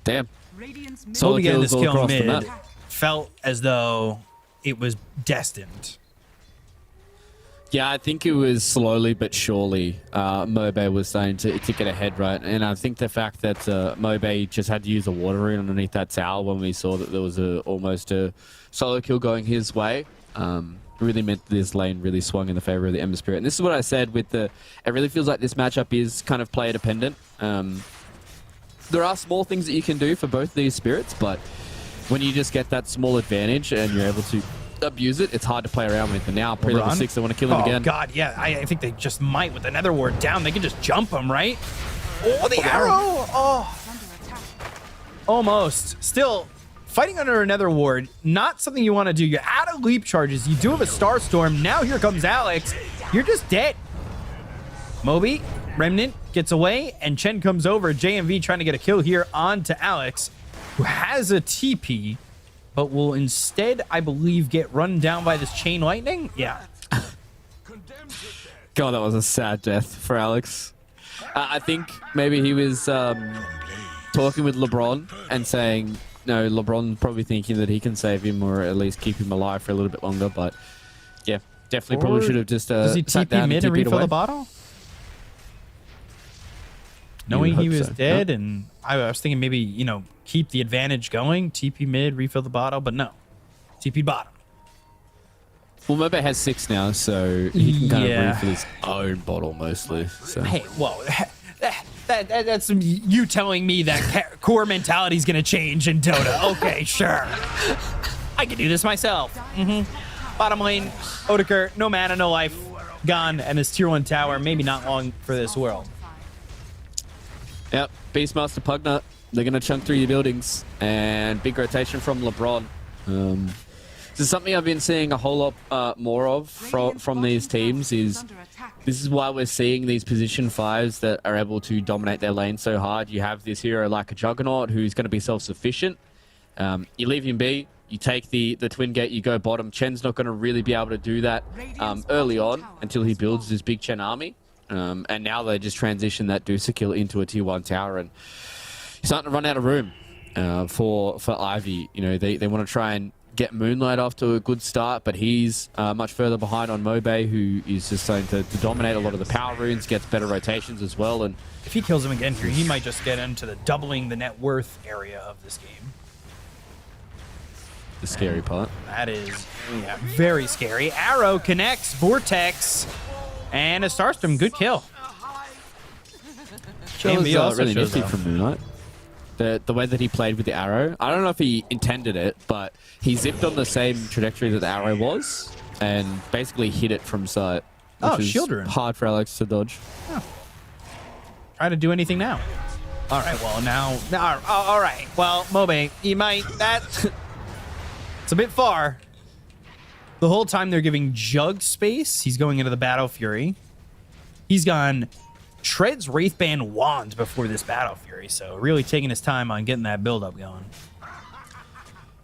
Damn. Moby getting this kill mid felt as though it was destined. Yeah, I think it was slowly but surely Mobe was starting to get ahead, right? And I think the fact that Mobe just had to use a water rune underneath that tower when we saw that there was almost a solo kill going his way, really meant this lane really swung in the favor of the Ember Spirit. And this is what I said with it really feels like this matchup is kind of player dependent. There are small things that you can do for both these spirits, but when you just get that small advantage and you're able to abuse it, it's hard to play around with. And now pre-level 6, they want to kill him again. Oh god, yeah, I think they just might with another ward down. They can just jump him, right? Oh, the arrow! Oh, almost. Still, fighting under another ward, not something you want to do. You're out of leap charges. You do have a Star Storm. Now here comes Alex. You're just dead. Moby, Remnant gets away, and Chen comes over. JMV trying to get a kill here onto Alex, who has a TP, but will instead, I believe, get run down by this Chain Lightning. Yeah. God, that was a sad death for Alex. I think maybe he was talking with LeBron and saying, no, LeBron probably thinking that he can save him or at least keep him alive for a little bit longer. But yeah, definitely probably should have just does he sat TP down mid and refill the bottle? Knowing he was dead, and I was thinking maybe, you know, keep the advantage going, TP mid, refill the bottle, but no. TP bottom. Well, Mobe has 6 now, so he can kind of refill his own bottle mostly. So. Hey, whoa. That's you telling me that core mentality is going to change in Dota. Okay, sure. I can do this myself. Bottom lane, Odeker, no mana, no life, gone, and his tier 1 tower, maybe not long for this world. Yep, Beastmaster Pugna, they're going to chunk through your buildings, and big rotation from LeBron. This is something I've been seeing a whole lot more of from these teams. This is why we're seeing these position 5s that are able to dominate their lane so hard. You have this hero like a Juggernaut who's going to be self-sufficient. You leave him be, you take the twin gate, you go bottom. Chen's not going to really be able to do that early on until he builds his big Chen army. And now they just transition that Deucer kill into a tier 1 tower, and he's starting to run out of room for Ivy. You know, they want to try and get Moonlight off to a good start, but he's much further behind on Mobe, who is just starting to dominate a lot of the power runes, gets better rotations as well. And if he kills him again here, he might just get into the doubling the net worth area of this game. The scary part. That is very scary. Arrow connects, Vortex, and a Starstorm. Good kill. It was really nifty from Moonlight. The way that he played with the arrow, I don't know if he intended it, but he zipped on the same trajectory that the arrow was and basically hit it from sight. Which is shield rune. hard for Alex to dodge. Oh. Try to do anything now. All right, well, now all right. Well, Mobe, you might... It's a bit far. The whole time they're giving Jug space, he's going into the Battle Fury. He's gone Tread's Wraithband Wand before this Battle Fury, so really taking his time on getting that build-up going.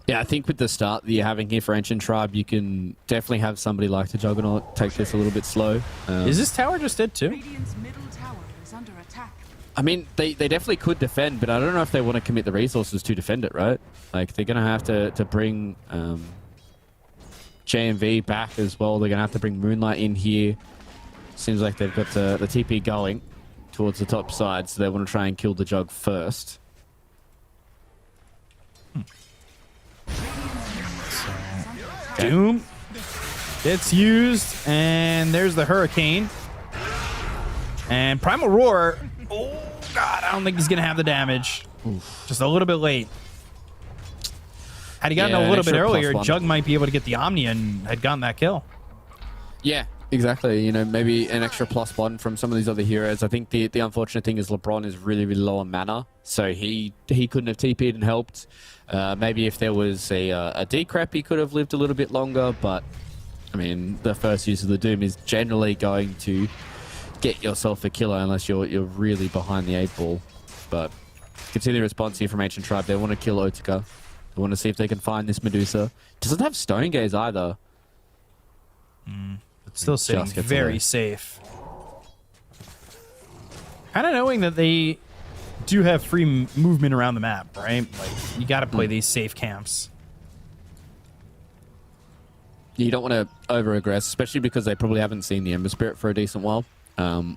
Yeah, I think with the start that you're having here for Ancient Tribe, you can definitely have somebody like the Juggernaut take this a little bit slow. Is this tower just dead too? I mean, they definitely could defend, but I don't know if they want to commit the resources to defend it, right? Like, they're going to have to bring JMV back as well. They're going to have to bring Moonlight in here. Seems like they've got the TP going towards the top side, so they want to try and kill the Jug first. Doom gets used, and there's the Hurricane. And Primal Roar... Oh, God, I don't think he's going to have the damage. Oof. Just a little bit late. Had he gotten a little bit earlier, Jug might be able to get the Omni and had gotten that kill. Yeah, exactly. You know, maybe an extra +1 from some of these other heroes. I think the unfortunate thing is LeBron is really, really low on mana, so he couldn't have TP'd and helped. Maybe if there was a decrep, he could have lived a little bit longer, but, I mean, the first use of the Doom is generally going to get yourself a killer unless you're really behind the 8 ball. But continue the response here from Ancient Tribe. They want to kill Otika. They want to see if they can find this Medusa. Doesn't have Stone Gaze either. It's still sitting very safe. Kind of knowing that they do have free movement around the map, right? Like, you got to play these safe camps. You don't want to over-aggress, especially because they probably haven't seen the Ember Spirit for a decent while.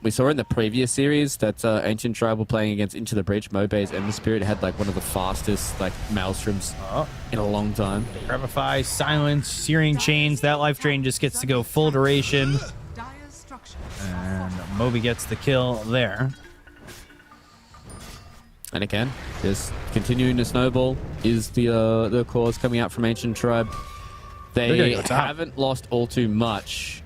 We saw in the previous series that Ancient Tribe were playing against Into the Breach. Mobe's Ember Spirit had like one of the fastest like Maelstroms in a long time. Revivify, Silence, Searing Chains. That life drain just gets to go full duration. And Moby gets the kill there. And again, just continuing to snowball is the cause coming out from Ancient Tribe. They haven't lost all too much.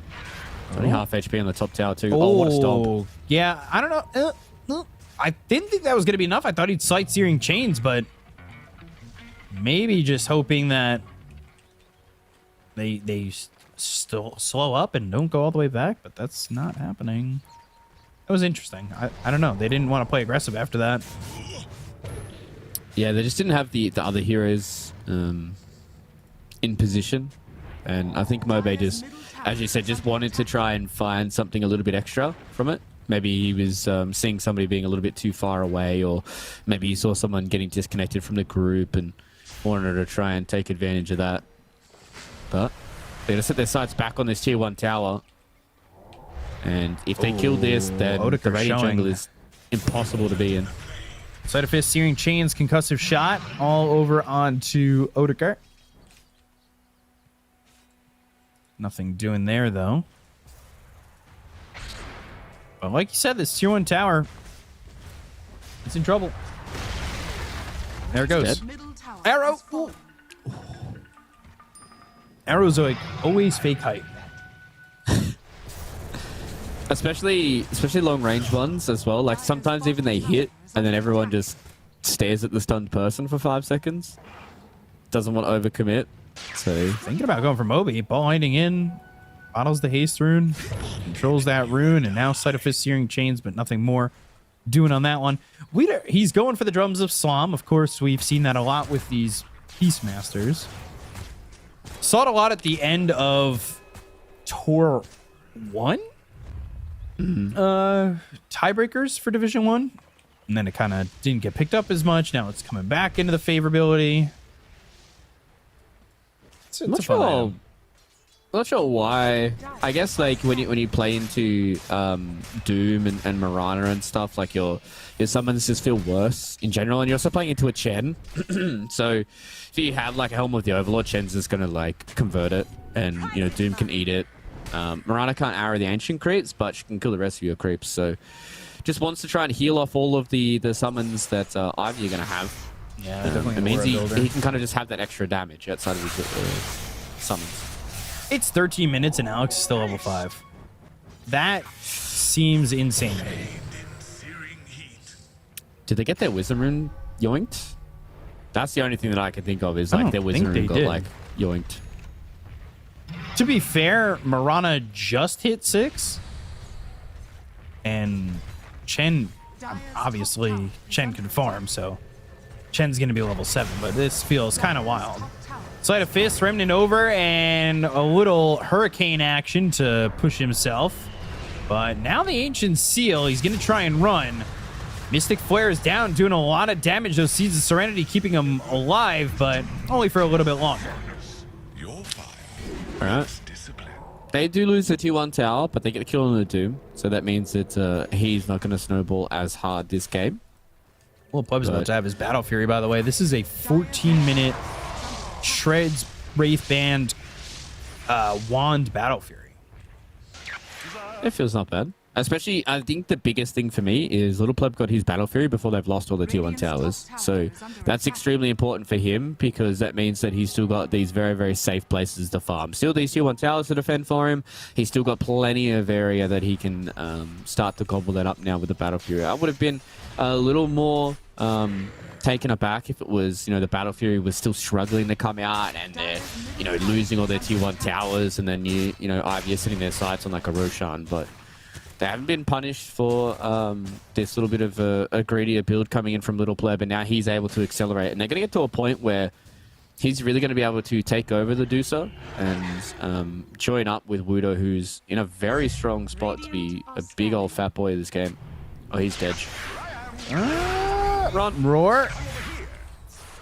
Only half HP on the top tower too. Oh, what a stomp. Yeah, I don't know. I didn't think that was going to be enough. I thought he'd sight Searing Chains, but maybe just hoping that they still slow up and don't go all the way back, but that's not happening. That was interesting. I don't know. They didn't want to play aggressive after that. Yeah, they just didn't have the other heroes in position. And I think Mobe just, as you said, just wanted to try and find something a little bit extra from it. Maybe he was seeing somebody being a little bit too far away, or maybe he saw someone getting disconnected from the group and wanted to try and take advantage of that. But they're going to set their sights back on this tier 1 tower. And if they kill this, then the Radiant Jungle is impossible to be in. Side of Fist, Searing Chains, Concussive Shot, all over onto Odegaard. Nothing doing there, though. But like you said, this tier 1 tower, it's in trouble. There it goes. Arrow. Ooh. Arrows are like always fake height. Especially long range ones as well. Like sometimes even they hit and then everyone just stares at the stunned person for 5 seconds. Doesn't want to overcommit. So thinking about going for Moby. Ball hiding in. Bottles the haste rune. Controls that rune. And now Sleight of Fist searing chains, but nothing more doing on that one. He's going for the drums of Slom. Of course, we've seen that a lot with these Beastmasters. Saw it a lot at the end of Tour 1. Tiebreakers for Division 1. And then it kind of didn't get picked up as much. Now it's coming back into the favorability. I'm not sure why. I guess like when you play into Doom and Mirana and stuff, like your summons just feel worse in general, and you're also playing into a Chen. So if you have like a Helm of the Overlord, Chen's just gonna like convert it, and you know Doom can eat it. Mirana can't arrow the ancient creeps, but she can kill the rest of your creeps. So just wants to try and heal off all of the summons that either you're gonna have. Yeah, definitely. It means he can kind of just have that extra damage outside of his summons. It's 13 minutes and Alex is still level 5. That seems insane. Did they get their Wisdom Rune yoinked? That's the only thing that I can think of is like their Wisdom Rune got like yoinked. To be fair, Mirana just hit 6. And Chen, obviously, Chen can farm, so Chen's going to be level 7, but this feels kind of wild. Sleight of Fist, Remnant over, and a little Hurricane action to push himself. But now the Ancient Seal, he's going to try and run. Mystic Flare is down, doing a lot of damage. Those Seeds of Serenity keeping him alive, but only for a little bit longer. All right. They do lose the T1 tower, but they get a kill on the Doom. So that means that he's not going to snowball as hard this game. Well, Pleb's about to have his Battle Fury, by the way. This is a 14-minute Shreds Wraith Band Wand Battle Fury. It feels not bad. Especially, I think the biggest thing for me is Little Pleb got his Battle Fury before they've lost all the T1 towers. So that's extremely important for him because that means that he's still got these very, very safe places to farm. Still these T1 towers to defend for him. He's still got plenty of area that he can start to gobble that up now with the Battle Fury. I would have been a little more taken aback if it was, you know, the Battle Fury was still struggling to come out and they're, you know, losing all their T1 towers and then you know, Ivy is setting their sights on like a Roshan, but they haven't been punished for this little bit of a greedier build coming in from Little Pleb, and now he's able to accelerate. And they're going to get to a point where he's really going to be able to take over the Dusa and join up with Wudo, who's in a very strong spot to be a big old fat boy of this game. Oh, he's dead. Run. Roar.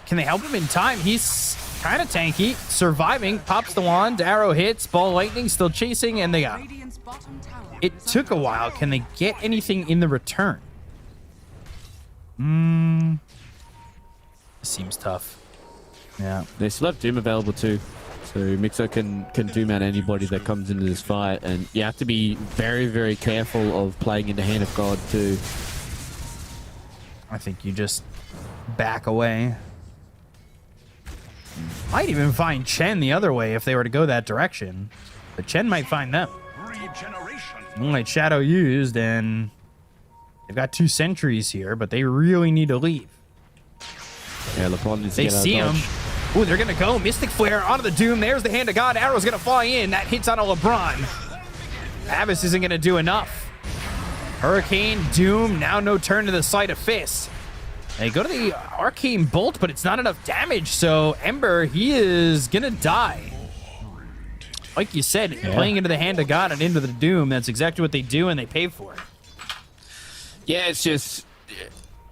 Can they help him in time? He's kind of tanky. Surviving. Pops the wand. Arrow hits. Ball lightning still chasing, and they got him. It took a while. Can they get anything in the return? Seems tough. Yeah. They still have Doom available too. So Mixer can Doom out anybody that comes into this fight. And you have to be very, very careful of playing into Hand of God too. I think you just back away. Might even find Chen the other way if they were to go that direction. But Chen might find them. Moonlight Shadow used, and they've got 2 sentries here, but they really need to leave. Yeah, LeBron needs to They get out see of him. Ooh, they're gonna go. Mystic Flare onto the Doom. There's the Hand of God. Arrow's gonna fly in. That hits on a LeBron. Abyss isn't gonna do enough. Hurricane, Doom, now no turn to the Sleight of Fist. They go to the Arcane Bolt, but it's not enough damage, so Ember, he is gonna die. Like you said, playing into the Hand of God and into the Doom, that's exactly what they do, and they pay for it. Yeah, it's just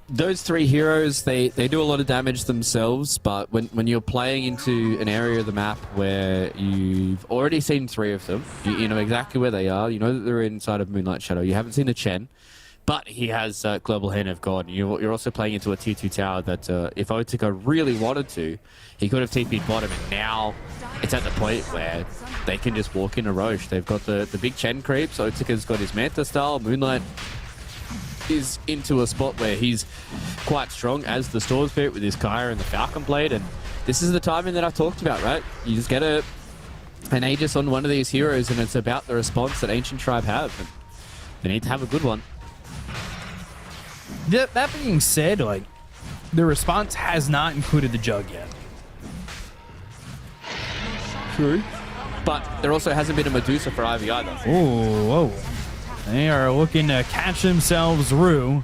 those 3 heroes, they do a lot of damage themselves, but when you're playing into an area of the map where you've already seen 3 of them, you know exactly where they are, you know that they're inside of Moonlight Shadow, you haven't seen the Chen, but he has Global Hand of God. You're also playing into a tier 2 tower that if Otika really wanted to, he could have TP'd bottom, and now it's at the point where they can just walk into Roche. They've got the big Chen creeps, Otika's got his Manta style, Moonlight is into a spot where he's quite strong as the Storm Spirit with his Kaya and the Falcon Blade, and this is the timing that I talked about, right? You just gotta an Aegis on one of these heroes, and it's about the response that Ancient Tribe have. And they need to have a good one. That being said, like, the response has not included the Jug yet. True. But there also hasn't been a Medusa for Ivy either. Oh, whoa. They are looking to catch themselves through.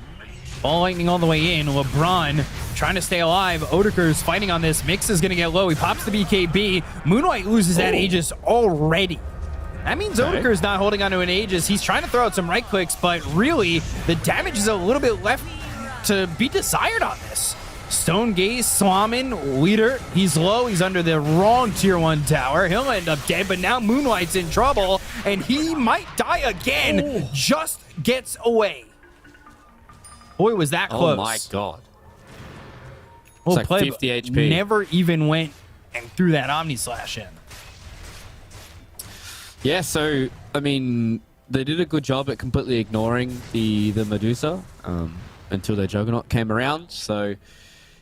Ball lightning all the way in. LeBron trying to stay alive. Odeker's fighting on this. Mix is going to get low. He pops the BKB. Moonlight loses that Aegis already. That means Odeker's not holding onto an Aegis. He's trying to throw out some right clicks, but really, the damage is a little bit left to be desired on this. Stone Gaze, Swamin, leader. He's low. He's under the wrong tier 1 tower. He'll end up dead, but now Moonlight's in trouble, and he might die again. Just gets away. Boy, was that close. Oh my god. Well, it's like 50 HP. Never even went and threw that Omni Slash in. Yeah, so, I mean, they did a good job at completely ignoring the Medusa until their Juggernaut came around. So,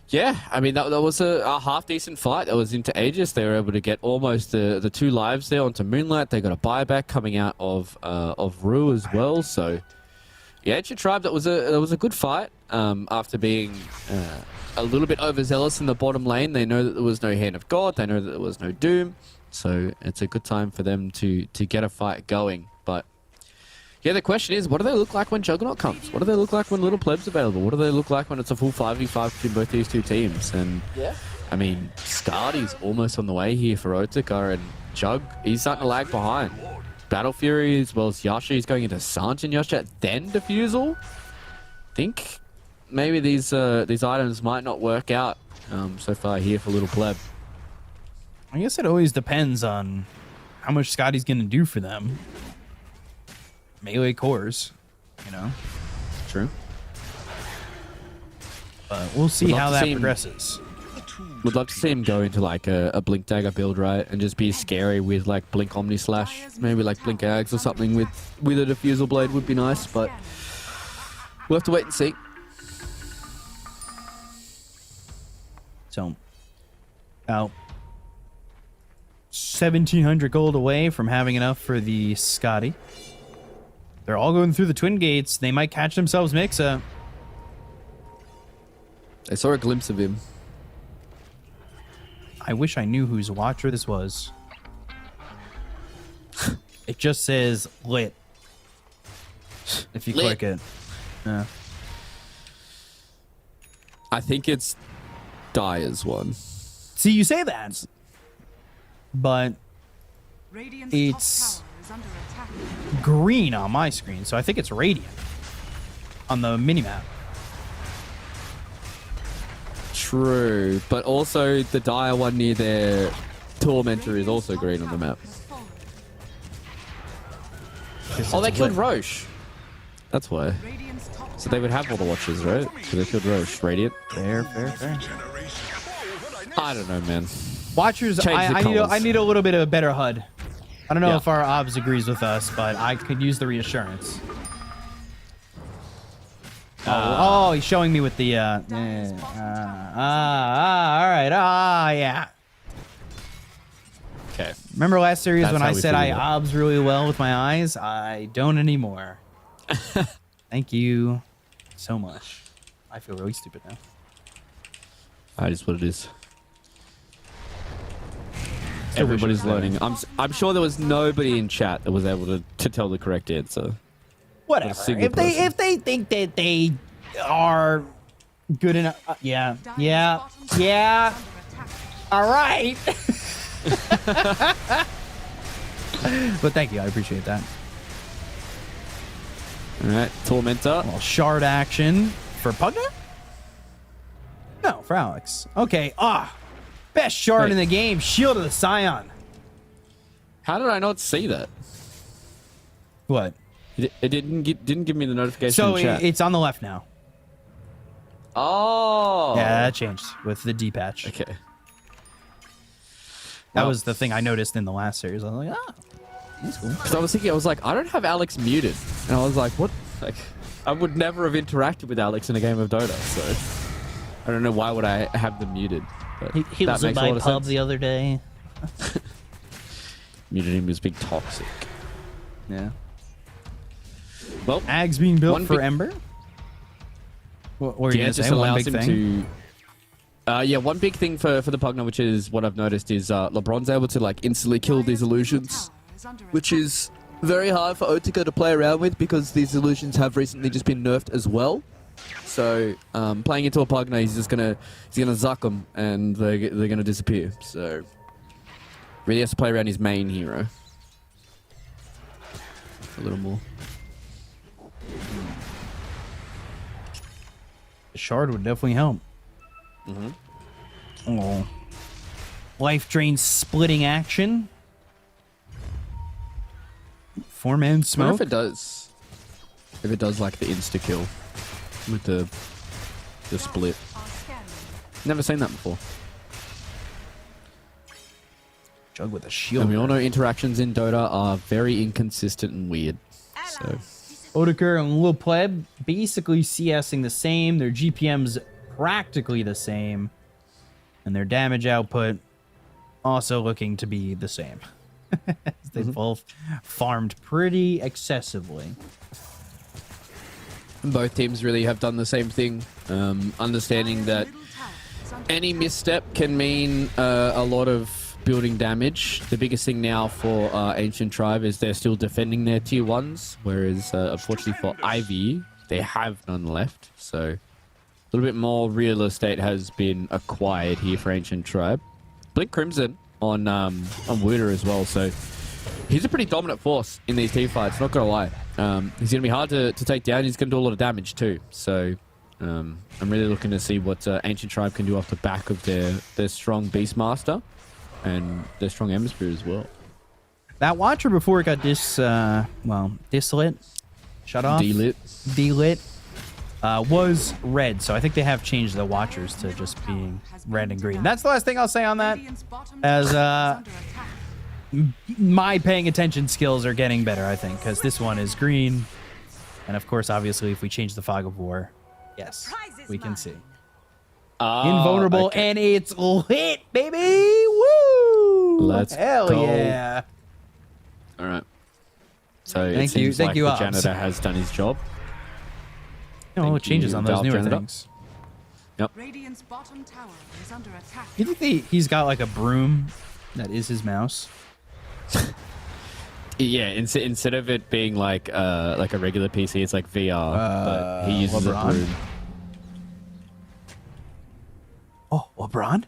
yeah, I mean, that was a half-decent fight. That was into Aegis. They were able to get almost the 2 lives there onto Moonlight. They got a buyback coming out of Rue as well. So, yeah, Ancient Tribe, that was a good fight. After being a little bit overzealous in the bottom lane, they know that there was no Hand of God. They know that there was no Doom. So it's a good time for them to get a fight going. But yeah, the question is, what do they look like when Juggernaut comes? What do they look like when Little Pleb's available? What do they look like when it's a full 5v5 between both these two teams? And yeah, I mean, Scardy's almost on the way here for Otika, and Jug, he's starting to lag behind. Battle Fury as well as Yasha, he's going into Sanjin Yasha, then Diffusal. I think maybe these items might not work out so far here for Little Pleb. I guess it always depends on how much Scotty's going to do for them. Melee cores, you know. True. But we'll see how that progresses. Would love to see him go into like a Blink Dagger build, right? And just be scary with like Blink Omni Slash. Maybe like Blink Ags or something with a Diffusal Blade would be nice, but we'll have to wait and see. So, out 1,700 gold away from having enough for the Scotty. They're all going through the Twin Gates. They might catch themselves Mixa. I saw a glimpse of him. I wish I knew whose watcher this was. It just says lit. If you click it. Yeah. I think it's Dyer's one. See, you say that. But it's green on my screen, so I think it's Radiant on the minimap. True, but also the Dire one near their Tormentor is also green on the map. Oh, they killed Roche. That's why. So they would have all the watches, right? So they killed Roche. Radiant. Fair. I don't know, man. Watchers, I need a little bit of a better HUD. I don't know if our OBS agrees with us, but I could use the reassurance. Oh, he's showing me with the, all right, yeah. Okay. Remember last series That's when how I we said feel I about it. OBS really well with my eyes? I don't anymore. Thank you so much. I feel really stupid now. That is what it is. Everybody's learning. I'm sure there was nobody in chat that was able to tell the correct answer. Whatever. If they think that they are good enough, yeah. All right. But thank you, I appreciate that. All right, Tormentor. A little shard action for Pugna? No, for Alex. Okay. Best shard in the game. Shield of the Scion. How did I not see that? What? It didn't give me the notification. So in chat. it's on the left now. Oh. Yeah, that changed with the D patch. Okay. That was the thing I noticed in the last series. I was like, that's cool. Because I was thinking, I don't have Alex muted, and I was like, what? Like, I would never have interacted with Alex in a game of Dota, so I don't know why would I have them muted. But He was in my pub the other day. muted him as being toxic. Yeah. Well, Ags being built for big- Ember. What were you yeah, gonna it just say? One allows big him thing? to. Yeah, one big thing for the Pugna, which is what I've noticed, is LeBron's able to like instantly kill these illusions, which is very hard for Otika to play around with because these illusions have recently just been nerfed as well. So playing into a Pugna, he's gonna zuck them and they're gonna disappear. So really has to play around his main hero a little more. The shard would definitely help. Oh. Life drain splitting action. 4-man I wonder smoke. if it does like the insta kill with the split. Never seen that before. Jug with a shield. And we all know interactions in Dota are very inconsistent and weird. So Odeker and Lil Pleb basically CSing the same. Their GPM's practically the same. And their damage output also looking to be the same. They both farmed pretty excessively. both teams really have done the same thing, understanding that any misstep can mean a lot of building damage. The biggest thing now for Ancient Tribe is they're still defending their tier 1s, whereas unfortunately for Ivy, they have none left. So a little bit more real estate has been acquired here for Ancient Tribe. Blink Crimson on Wooter as well, so he's a pretty dominant force in these team fights, not gonna lie. He's gonna be hard to take down. He's gonna do a lot of damage too. So I'm really looking to see what Ancient Tribe can do off the back of their strong Beastmaster and their strong Hemisphere as well. That Watcher before it got dislit, shut off, delit, was red. So I think they have changed the Watchers to just being red and green. That's the last thing I'll say on that. As my paying attention skills are getting better, I think, because this one is green. And of course, obviously, if we change the Fog of War, yes, we can see. Invulnerable, okay. and it's lit, baby! Woo! Let's Hell go. yeah! All right. So it Thank you, seems like the Ops. janitor has done his job. No, it changes on those Valve newer Janitor. things. Yep. Radiant's bottom tower is under attack. You think he's got like a broom that is his mouse? Yeah, instead of it being like a regular PC, it's like VR, but he uses LeBron? a broom. Oh, LeBron?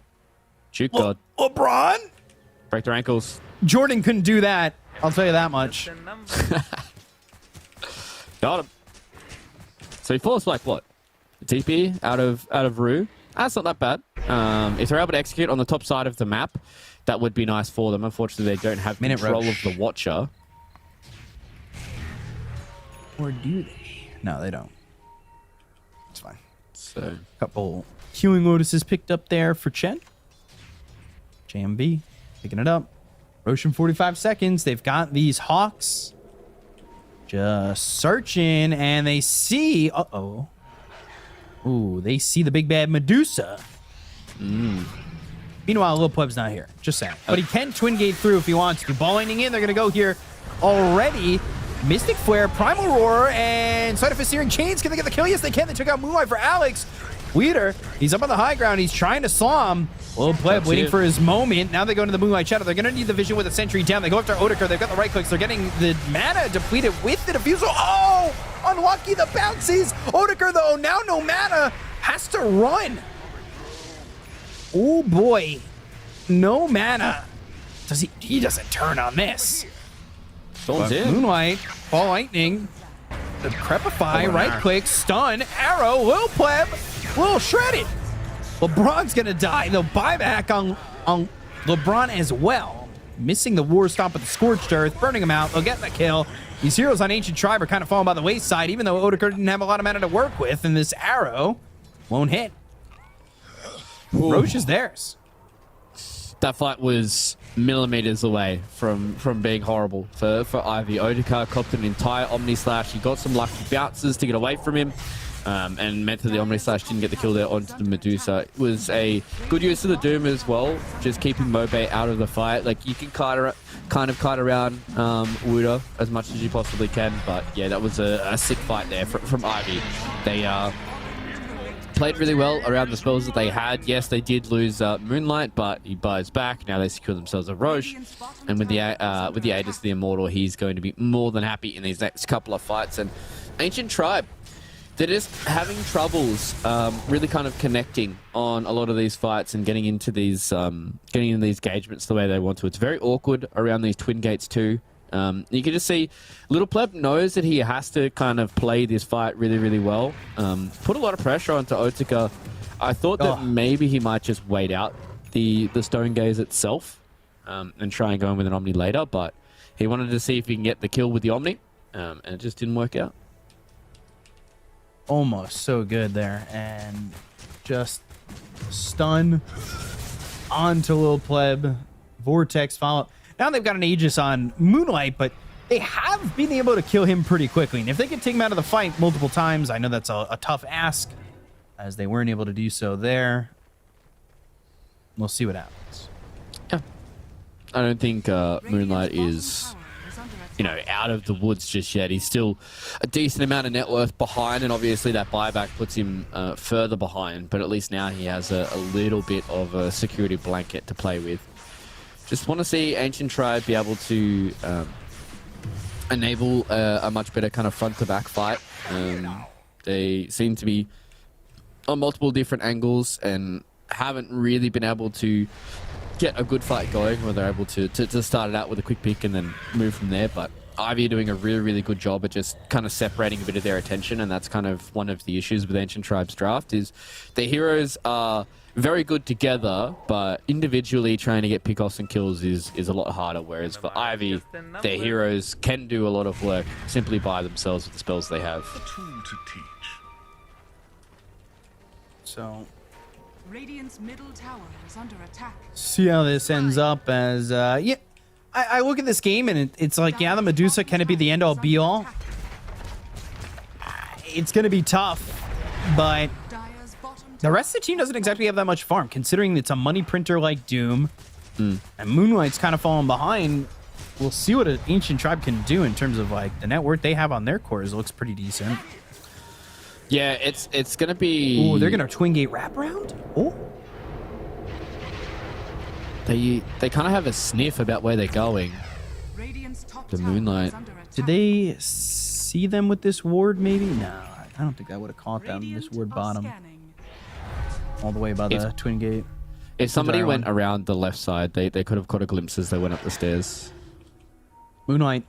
Juke God. LeBron? Break their ankles. Jordan couldn't do that. I'll tell you that much. Got him. So he forced like what? A TP out of Rue. That's not that bad. If they're able to execute on the top side of the map, that would be nice for them. Unfortunately, they don't have Minute control rush. of the Watcher. Or do they? No, they don't. It's fine. So Couple Healing Lotuses picked up there for Chen. JMB picking it up. Roshan 45 seconds. They've got these Hawks just searching, and they see... Uh-oh. Ooh, they see the big bad Medusa. Meanwhile, Lil Pleb's not here. Just saying. But he can twin gate through if he wants to. Ball lightning in. They're going to go here already. Mystic Flare, Primal Roar, and Side of Searing Chains. Can they get the kill? Yes, they can. They took out Moonlight for Alex. Weeder, he's up on the high ground. He's trying to slaw him. Lil Pleb That's waiting it. for his moment. Now they go into the Moonlight Shadow. They're going to need the vision with a sentry down. They go after Odeker. They've got the right clicks. They're getting the mana depleted with the diffusal. Oh! Unlucky the bounces. Odeker, though, now no mana. Has to run. Oh, boy. No mana. He doesn't turn on this. Stone's in. Moonlight, Ball Lightning, the Crepify, right click, stun, arrow, Lil Pleb, Lil Shredded. LeBron's gonna die. They'll buy back on LeBron as well. Missing the War Stomp with the Scorched Earth, burning him out. They'll get the kill. These heroes on Ancient Tribe are kind of falling by the wayside, even though Odeker didn't have a lot of mana to work with, and this arrow won't hit. Roche is theirs. That fight was millimeters away from being horrible for Ivy. Odeker copped an entire Omni Slash. He got some lucky bounces to get away from him. and meant that the Omni Slash didn't get the kill there onto the Medusa. It was a good use of the Doom as well, just keeping Mobe out of the fight. Like, you can kind of kite around Wuda as much as you possibly can, but yeah, that was a sick fight there from Ivy. They played really well around the spells that they had. Yes, they did lose Moonlight, but he buys back. Now they secure themselves a Roche, and with the Aegis of the Immortal, he's going to be more than happy in these next couple of fights. And Ancient Tribe, they're just having troubles really kind of connecting on a lot of these fights and getting into these engagements the way they want to. It's very awkward around these twin gates too. You can just see Little Pleb knows that he has to kind of play this fight really, really well. Put a lot of pressure onto Otaka. I thought that maybe he might just wait out the Stone Gaze itself and try and go in with an Omni later, but he wanted to see if he can get the kill with the Omni, and it just didn't work out. Almost so good there, and just stun onto Lil Pleb. Vortex follow-up. Now they've got an Aegis on Moonlight, but they have been able to kill him pretty quickly. And if they can take him out of the fight multiple times, I know that's a tough ask, as they weren't able to do so there. We'll see what happens. Yeah. I don't think Moonlight is, out of the woods just yet. He's still a decent amount of net worth behind, and obviously that buyback puts him further behind, but at least now he has a little bit of a security blanket to play with. Just want to see Ancient Tribe be able to enable a much better kind of front-to-back fight. They seem to be on multiple different angles and haven't really been able to get a good fight going, where they're able to start it out with a quick pick and then move from there. But Ivy are doing a really, really good job at just kind of separating a bit of their attention, and that's kind of one of the issues with Ancient Tribe's draft, is their heroes are very good together, but individually trying to get pickoffs and kills is a lot harder, whereas for Ivy, their heroes can do a lot of work simply by themselves with the spells they have. So Radiant's middle tower is under attack. see how this ends up, as I look at this game and it's like, yeah, the Medusa, can it be the end all be all? It's gonna be tough, but the rest of the team doesn't exactly have that much farm, considering it's a money printer like Doom, and Moonlight's kind of falling behind. We'll see what an Ancient Tribe can do in terms of like the net worth they have on their cores. Looks pretty decent. Yeah, it's gonna be. Oh, they're gonna twin gate wraparound. Oh, they kind of have a sniff about where they're going. The Moonlight. Did they see them with this ward? Maybe no. I don't think that would have caught them. This ward bottom, all the way by the twin gate. If somebody went around the left side, they could have caught a glimpse as they went up the stairs. Moonlight.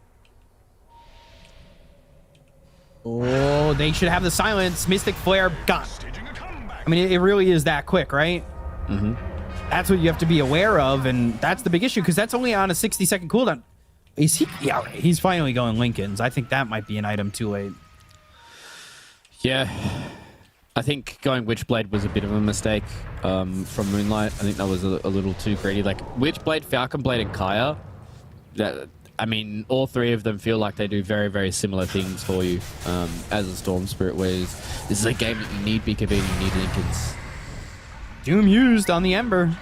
Oh, they should have the silence. Mystic Flare, gone. I mean, it really is that quick, right? Mm-hmm. That's what you have to be aware of, and that's the big issue, because that's only on a 60-second cooldown. Is he? Yeah, he's finally going Lincolns. I think that might be an item too late. Yeah. I think going Witchblade was a bit of a mistake from Moonlight. I think that was a little too greedy. Like, Witchblade, Falcon Blade, and Kaya, I mean, all three of them feel like they do very, very similar things for you as a Storm Spirit, whereas this is a game that you need BKB and you need Lincolns. Doom used on the Ember.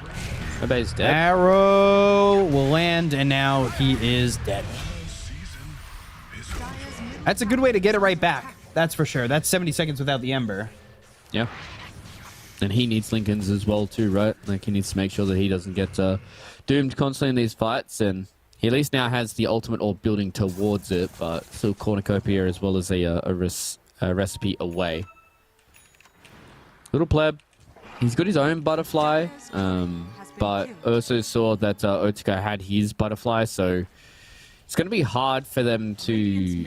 Mobe's dead. Arrow will land, and now he is dead. That's a good way to get it right back. That's for sure. That's 70 seconds without the Ember. Yeah. And he needs Lincolns as well too, right? Like, he needs to make sure that he doesn't get doomed constantly in these fights, and he at least now has the ultimate orb building towards it, but still cornucopia as well as a recipe away. Little Pleb, he's got his own butterfly, but also saw that Otaka had his butterfly, so it's going to be hard for them to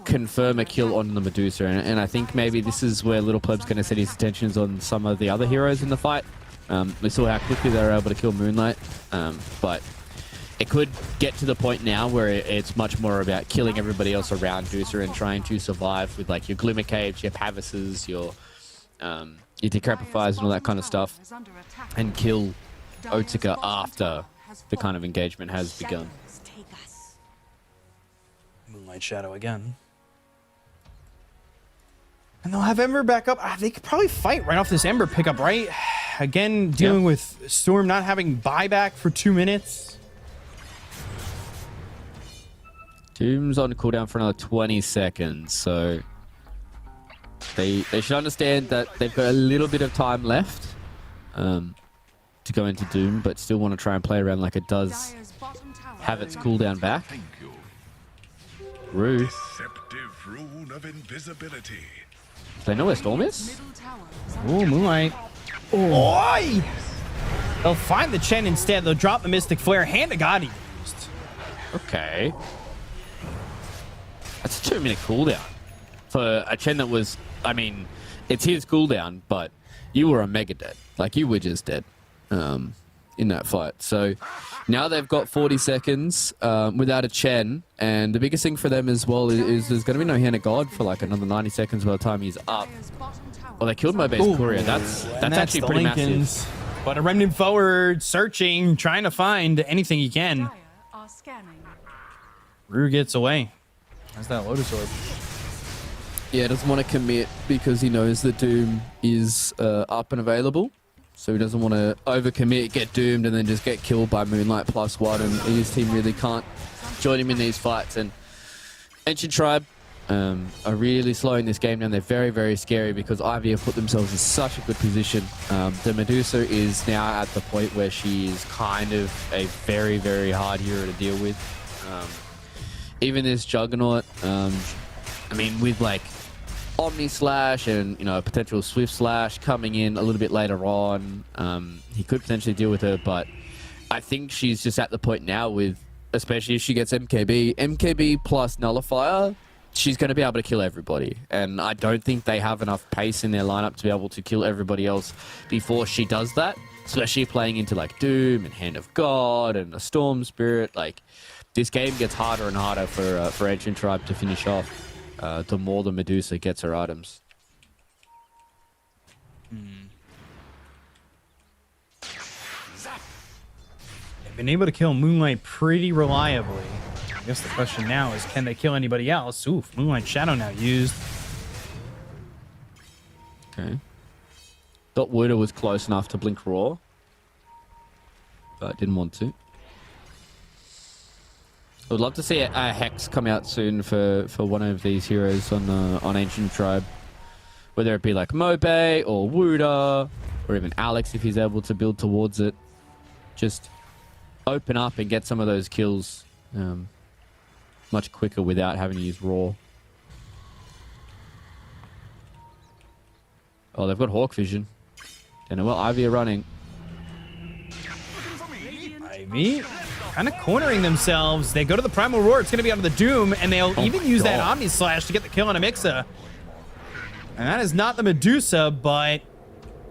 confirm a kill on the Medusa, and I think maybe this is where Little Pleb's going to set his attentions on some of the other heroes in the fight. We saw how quickly they were able to kill Moonlight, but it could get to the point now where it's much more about killing everybody else around Medusa and trying to survive with like your Glimmer Caves, your Pavises, your Decrepifies and all that kind of stuff, and kill Otaka after the kind of engagement has begun. Moonlight Shadow again. And they'll have Ember back up. They could probably fight right off this Ember pickup, right? Again, dealing with Storm not having buyback for 2 minutes. Doom's on cooldown for another 20 seconds, so they should understand that they've got a little bit of time left to go into Doom, but still want to try and play around like it does have its cooldown back. Ruth. Deceptive rune of invisibility. Do they know where Storm is? Oh, Moonlight. Oh. Oi! They'll find the Chen instead. They'll drop the Mystic Flare. Hand of God he used. Okay. That's a 2-minute cooldown for a Chen that was, I mean, it's his cooldown, but you were a mega dead. Like, you were just dead in that fight. So now they've got 40 seconds without a Chen, and the biggest thing for them as well is there's going to be no Hand of God for like another 90 seconds by the time he's up. Well, they killed my base courier. That's actually pretty massive. But a Remnant forward, searching, trying to find anything he can. Rue gets away. How's that Lotus Orb? Yeah, doesn't want to commit because he knows that Doom is up and available. So he doesn't want to overcommit, get doomed, and then just get killed by Moonlight +1. And his team really can't join him in these fights. And Ancient Tribe are really slowing this game down. They're very, very scary because Ivy have put themselves in such a good position. The Medusa is now at the point where she is kind of a very, very hard hero to deal with. Even this Juggernaut, I mean, with like Omni Slash and, you know, a potential Swift Slash coming in a little bit later on, he could potentially deal with her, but I think she's just at the point now with, especially if she gets MKB plus Nullifier, she's going to be able to kill everybody. And I don't think they have enough pace in their lineup to be able to kill everybody else before she does that, especially playing into like Doom and Hand of God and a Storm Spirit. Like, this game gets harder and harder for Ancient Tribe to finish off. The more the Medusa gets her items. They've been able to kill Moonlight pretty reliably. I guess the question now is, can they kill anybody else? Oof, Moonlight Shadow now used. Okay. Thought Wooder was close enough to blink Raw, but didn't want to. I would love to see a Hex come out soon for one of these heroes on Ancient Tribe. Whether it be like Mobe or Wooder or even Alex if he's able to build towards it. Just open up and get some of those kills much quicker without having to use Raw. Oh, they've got Hawk Vision. And well, Ivy are running. Ivy kind of cornering themselves. They go to the Primal Roar. It's going to be out of the Doom, and they'll even use that Omni Slash to get the kill on Amixa. And that is not the Medusa, but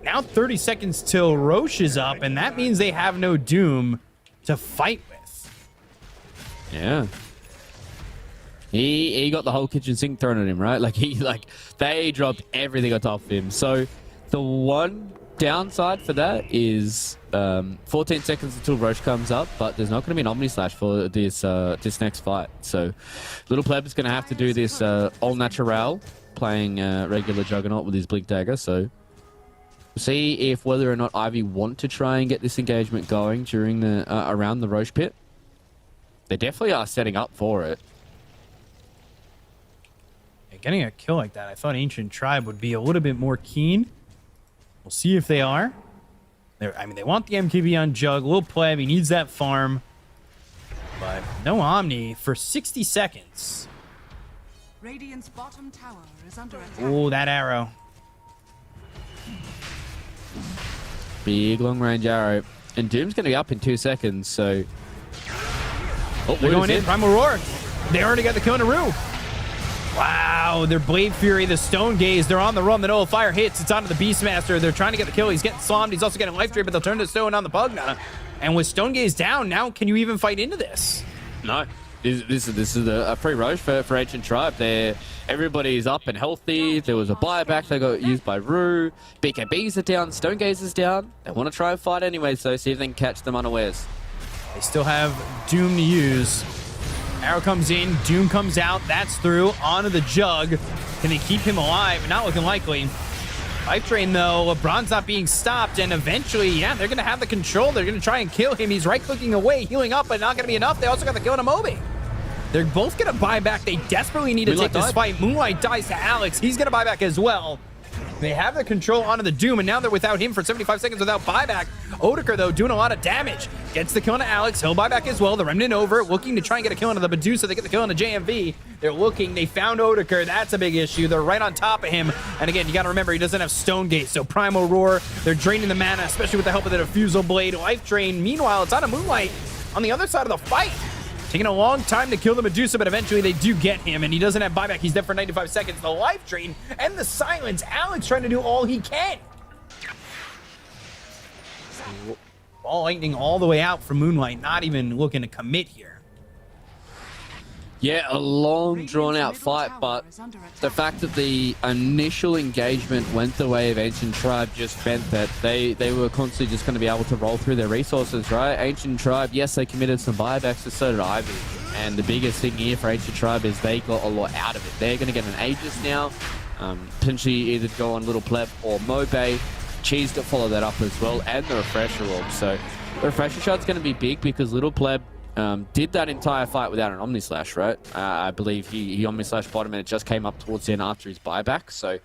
now 30 seconds till Roche is up, and that means they have no Doom to fight with. Yeah. He got the whole kitchen sink thrown at him, right? Like, they dropped everything on top of him. So the one downside for that is 14 seconds until Roche comes up, but there's not going to be an Omni Slash for this next fight. So Little Pleb is going to have to do this all natural, playing regular Juggernaut with his Blink Dagger. So we'll see if whether or not Ivy want to try and get this engagement going during the around the Roche pit. They definitely are setting up for it. Yeah, getting a kill like that, I thought Ancient Tribe would be a little bit more keen. We'll see if they are. I mean, they want the MKB on Jug. Little Pleb, he needs that farm. But no Omni for 60 seconds. Radiant's bottom tower is under attack. Oh, that arrow. Big long range arrow. And Doom's going to be up in 2 seconds, so... Oh, they're going in. Primal Roar. They already got the kill in a room. Wow, their Blade Fury, the Stone Gaze, they're on the run. The Nullifier hits. It's onto the Beastmaster. They're trying to get the kill. He's getting slammed. He's also getting Life Drain, but they'll turn to Stone on the Pugna. And with Stone Gaze down, now can you even fight into this? No. This is a free Roche for Ancient Tribe. Everybody's up and healthy. There was a buyback that got used by Rue. BKBs are down. Stone Gaze is down. They want to try and fight anyway, so see if they can catch them unawares. They still have Doom to use. Arrow comes in, Doom comes out, that's through, onto the Jug. Can they keep him alive? Not looking likely. Life Drain, though, LeBron's not being stopped, and eventually, yeah, they're going to have the control. They're going to try and kill him. He's right-clicking away, healing up, but not going to be enough. They also got the kill on Moby. They're both going to buy back. They desperately need to take this fight. Moonlight dies to Alex. He's going to buy back as well. They have the control onto the Doom, and now they're without him for 75 seconds without buyback. Odeker, though, doing a lot of damage. Gets the kill onto Alex. He'll buy back as well. The Remnant over, looking to try and get a kill onto the Medusa. They get the kill onto JMV. They're looking. They found Odeker. That's a big issue. They're right on top of him. And again, you got to remember, he doesn't have Stone Gate, so Primal Roar. They're draining the mana, especially with the help of the Diffusal Blade. Life Drain. Meanwhile, it's on a Moonlight on the other side of the fight. Taking a long time to kill the Medusa, but eventually they do get him, and he doesn't have buyback. He's dead for 95 seconds. The Life Drain and the Silence. Alex trying to do all he can. Ball lightning all the way out from Moonlight, not even looking to commit here. Yeah, a long, drawn-out fight, but the fact that the initial engagement went the way of Ancient Tribe just meant that they were constantly just going to be able to roll through their resources, right? Ancient Tribe, yes, they committed some buybacks, but so did Ivy. And the biggest thing here for Ancient Tribe is they got a lot out of it. They're going to get an Aegis now, potentially either go on Little Pleb or Mobe. Cheese to follow that up as well, and the Refresher Orb. So the Refresher Shot's going to be big because Little Pleb did that entire fight without an Omnislash, right? I believe he Omnislashed bottom and it just came up towards the end after his buyback. So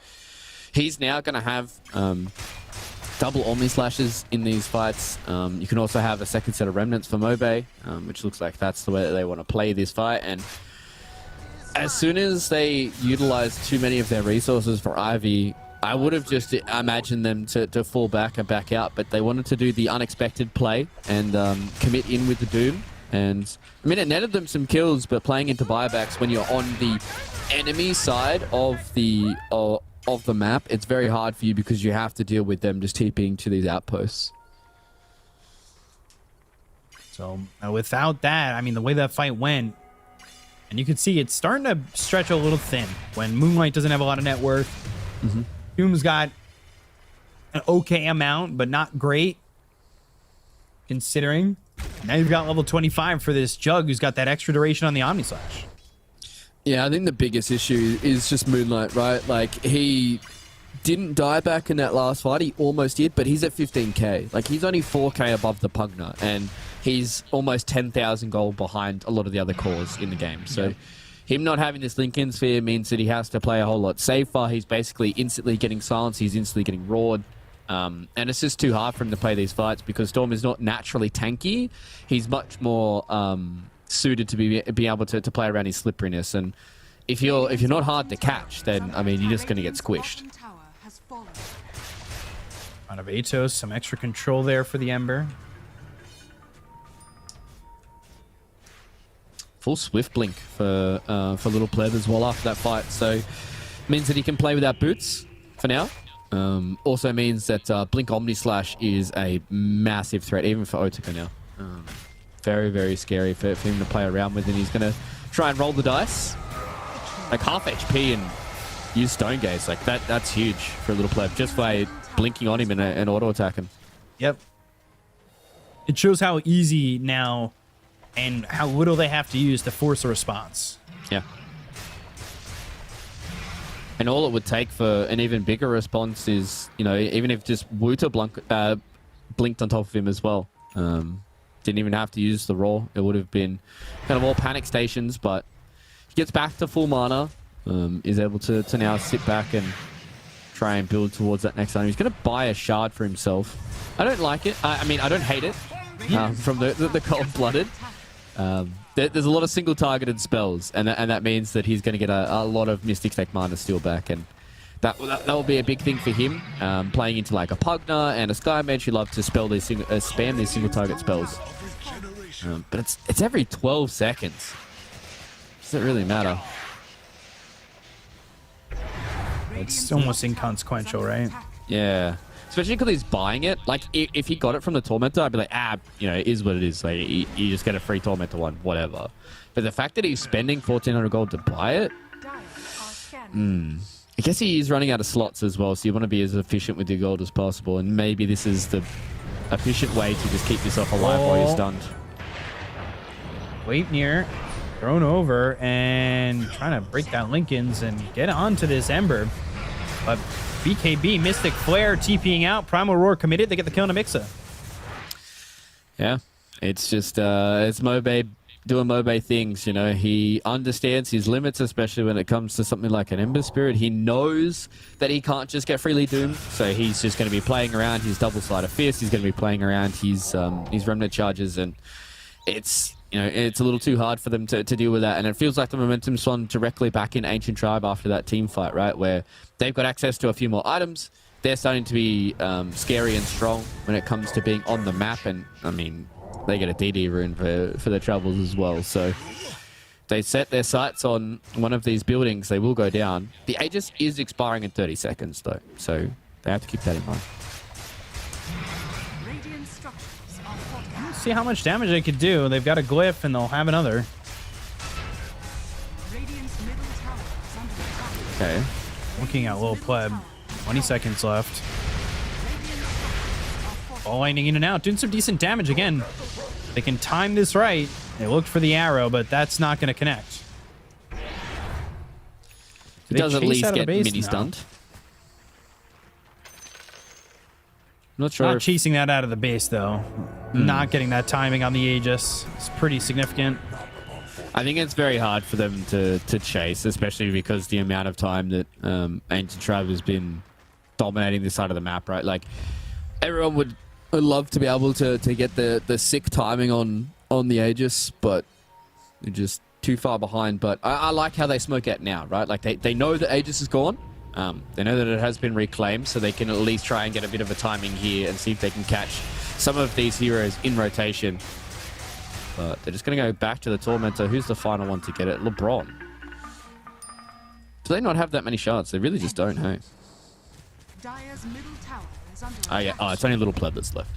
he's now going to have double Omnislashes in these fights. You can also have a second set of Remnants for Mobe, which looks like that's the way that they want to play this fight. And as soon as they utilize too many of their resources for Ivy, I would have just imagined them to fall back and back out, but they wanted to do the unexpected play and commit in with the Doom. And I mean, it netted them some kills, but playing into buybacks when you're on the enemy side of the map, it's very hard for you because you have to deal with them just TPing to these outposts. So without that, I mean, the way that fight went, and you can see it's starting to stretch a little thin when Moonlight doesn't have a lot of net worth. Doom's got an okay amount, but not great, considering. Now you've got level 25 for this Jug, who's got that extra duration on the Omnislash. Yeah, I think the biggest issue is just Moonlight, right? Like, he didn't die back in that last fight. He almost did, but he's at 15k. Like, he's only 4k above the Pugner, and he's almost 10,000 gold behind a lot of the other cores in the game. So him not having this Link-In Sphere means that he has to play a whole lot safer. He's basically instantly getting silenced. He's instantly getting roared. And it's just too hard for him to play these fights because Storm is not naturally tanky. He's much more suited to be able to play around his slipperiness. And if you're not hard to catch, then I mean you're just going to get squished. Out of Atos, some extra control there for the Ember. Full Swift Blink for Little Pleb as well after that fight, so means that he can play without boots for now. Also means that Blink Omnislash is a massive threat, even for Otika now. Very, very scary for him to play around with, and he's going to try and roll the dice. Like half HP and use Stone Gaze, like that's huge for a Little Pleb, just by blinking on him and auto attack him. Yep. It shows how easy now and how little they have to use to force a response. Yeah. And all it would take for an even bigger response is, you know, even if just Wuta blinked on top of him as well. Didn't even have to use the Raw. It would have been kind of all panic stations, but he gets back to full mana, is able to now sit back and try and build towards that next item. He's going to buy a shard for himself. I don't like it. I mean, I don't hate it from the Cold-Blooded. There's a lot of single-targeted spells, and that means that he's going to get a lot of Mystic Stake mana steal back, and that will be a big thing for him. Playing into like a Pugner and a Sky Mage who love to spam these single-target spells. But it's every 12 seconds. Does it really matter? It's almost inconsequential, right? Yeah. Especially because he's buying it. Like, if he got it from the Tormentor, I'd be like, you know, it is what it is. Like, you just get a free Tormentor one, whatever. But the fact that he's spending 1,400 gold to buy it, I guess he is running out of slots as well, so you want to be as efficient with your gold as possible, and maybe this is the efficient way to just keep yourself alive while you're stunned. Wait near. thrown over and trying to break down Lincoln's and get onto this Ember. But BKB, Mystic Flare TPing out. Primal Roar committed. They get the kill on a Mixa. Yeah, it's just it's Mobe doing Mobe things. You know, he understands his limits, especially when it comes to something like an Ember Spirit. He knows that he can't just get freely doomed, so he's just going to be playing around his double sleight of fist. He's going to be playing around his remnant charges, and it's, you know, it's a little too hard for them to deal with that. And it feels like the momentum swung directly back in Ancient Tribe after that team fight, right, where they've got access to a few more items. They're starting to be scary and strong when it comes to being on the map, and I mean, they get a DD rune for their troubles as well. So they set their sights on one of these buildings. They will go down. The Aegis is expiring in 30 seconds, though, so they have to keep that in mind. Let's see how much damage they could do. They've got a glyph, and they'll have another. Okay. Looking at Lil Pleb. 20 seconds left. Ball lightning in and out, doing some decent damage again. They can time this right. They looked for the arrow, but that's not going to connect. He does at least get mini now? stunned. Not sure. Not chasing that out of the base, though. Not getting that timing on the Aegis. It's pretty significant. I think it's very hard for them to chase, especially because the amount of time that Ancient Tribe has been dominating this side of the map, right? Like, everyone would love to be able to get the sick timing on the Aegis, but they're just too far behind. But I like how they smoke out now, right? Like, they know that Aegis is gone. They know that it has been reclaimed, so they can at least try and get a bit of a timing here and see if they can catch some of these heroes in rotation. But they're just going to go back to the Tormentor. Who's the final one to get it? LeBron. Do they not have that many shards? They really just don't, hey? Oh, yeah. Oh, it's only a little pleb that's left.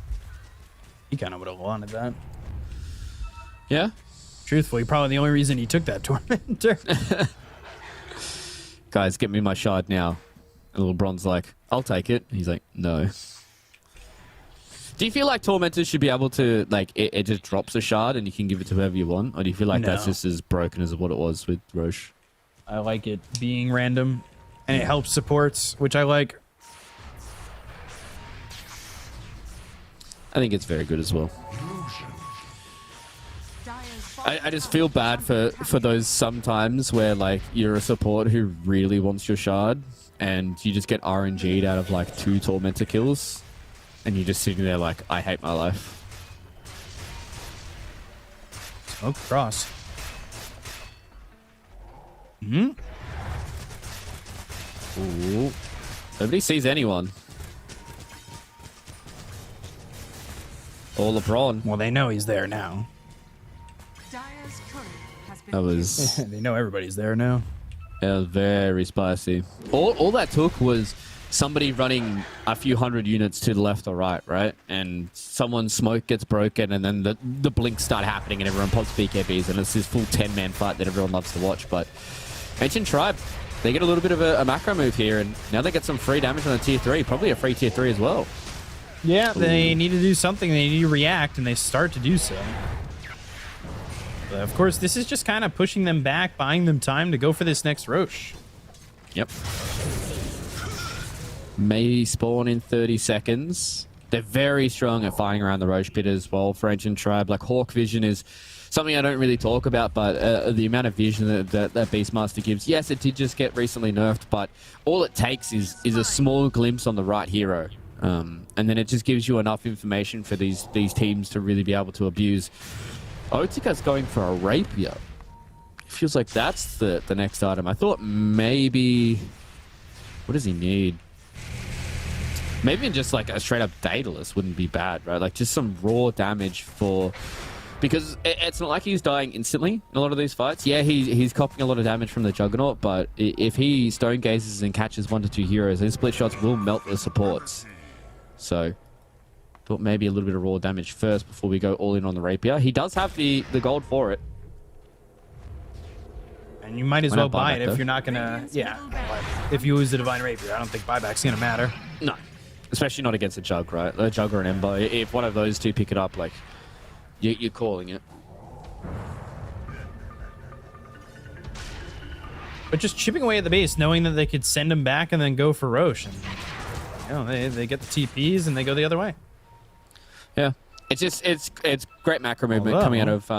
He kind of would have wanted that. Yeah? Truthfully, probably the only reason he took that Tormentor. Guys, get me my shard now. And LeBron's like, I'll take it. He's like, no. Do you feel like Tormentors should be able to, like, it just drops a shard and you can give it to whoever you want? Or do you feel like that's just as broken as what it was with Roche? I like it being random, and it helps supports, which I like. I think it's very good as well. I just feel bad for those sometimes where, like, you're a support who really wants your shard and you just get RNG'd out of, like, 2 Tormentor kills. And you're just sitting there like, I hate my life. Smoke cross. Hmm? Ooh. Nobody sees anyone. Or LeBron. Well, they know he's there now. That was... They know everybody's there now. It was very spicy. All that took was somebody running a few hundred units to the left or right? And someone's smoke gets broken, and then the blinks start happening, and everyone pops BKBs, and it's this full 10-man fight that everyone loves to watch. But Ancient Tribe, they get a little bit of a macro move here, and now they get some free damage on the tier 3, probably a free tier 3 as well. Yeah, they need to do something. They need to react, and they start to do so. But of course, this is just kind of pushing them back, buying them time to go for this next Roche. Yep. May spawn in 30 seconds. They're very strong at firing around the Roche pit as well for Ancient Tribe. Like, Hawk Vision is something I don't really talk about, but the amount of vision that Beastmaster gives, yes, it did just get recently nerfed, but all it takes is a small glimpse on the right hero. And then it just gives you enough information for these teams to really be able to abuse. Otika's going for a Rapier. Feels like that's the next item. I thought maybe... What does he need? Maybe just like a straight up Daedalus wouldn't be bad, right? Like just some raw damage for... Because it's not like he's dying instantly in a lot of these fights. Yeah, he's copying a lot of damage from the Juggernaut, but if he stone gazes and catches 1 to 2 heroes, his split shots will melt the supports. So, thought maybe a little bit of raw damage first before we go all in on the Rapier. He does have the gold for it. And you might as well buy it if you're not going to... Yeah, if you lose the Divine Rapier, I don't think buyback's going to matter. No. Especially not against a Jug, right? A Jug or an Ember. If one of those two pick it up, like, you're calling it. But just chipping away at the base, knowing that they could send him back and then go for Roche. And, you know, they get the TPs and they go the other way. Yeah. It's great macro movement coming out of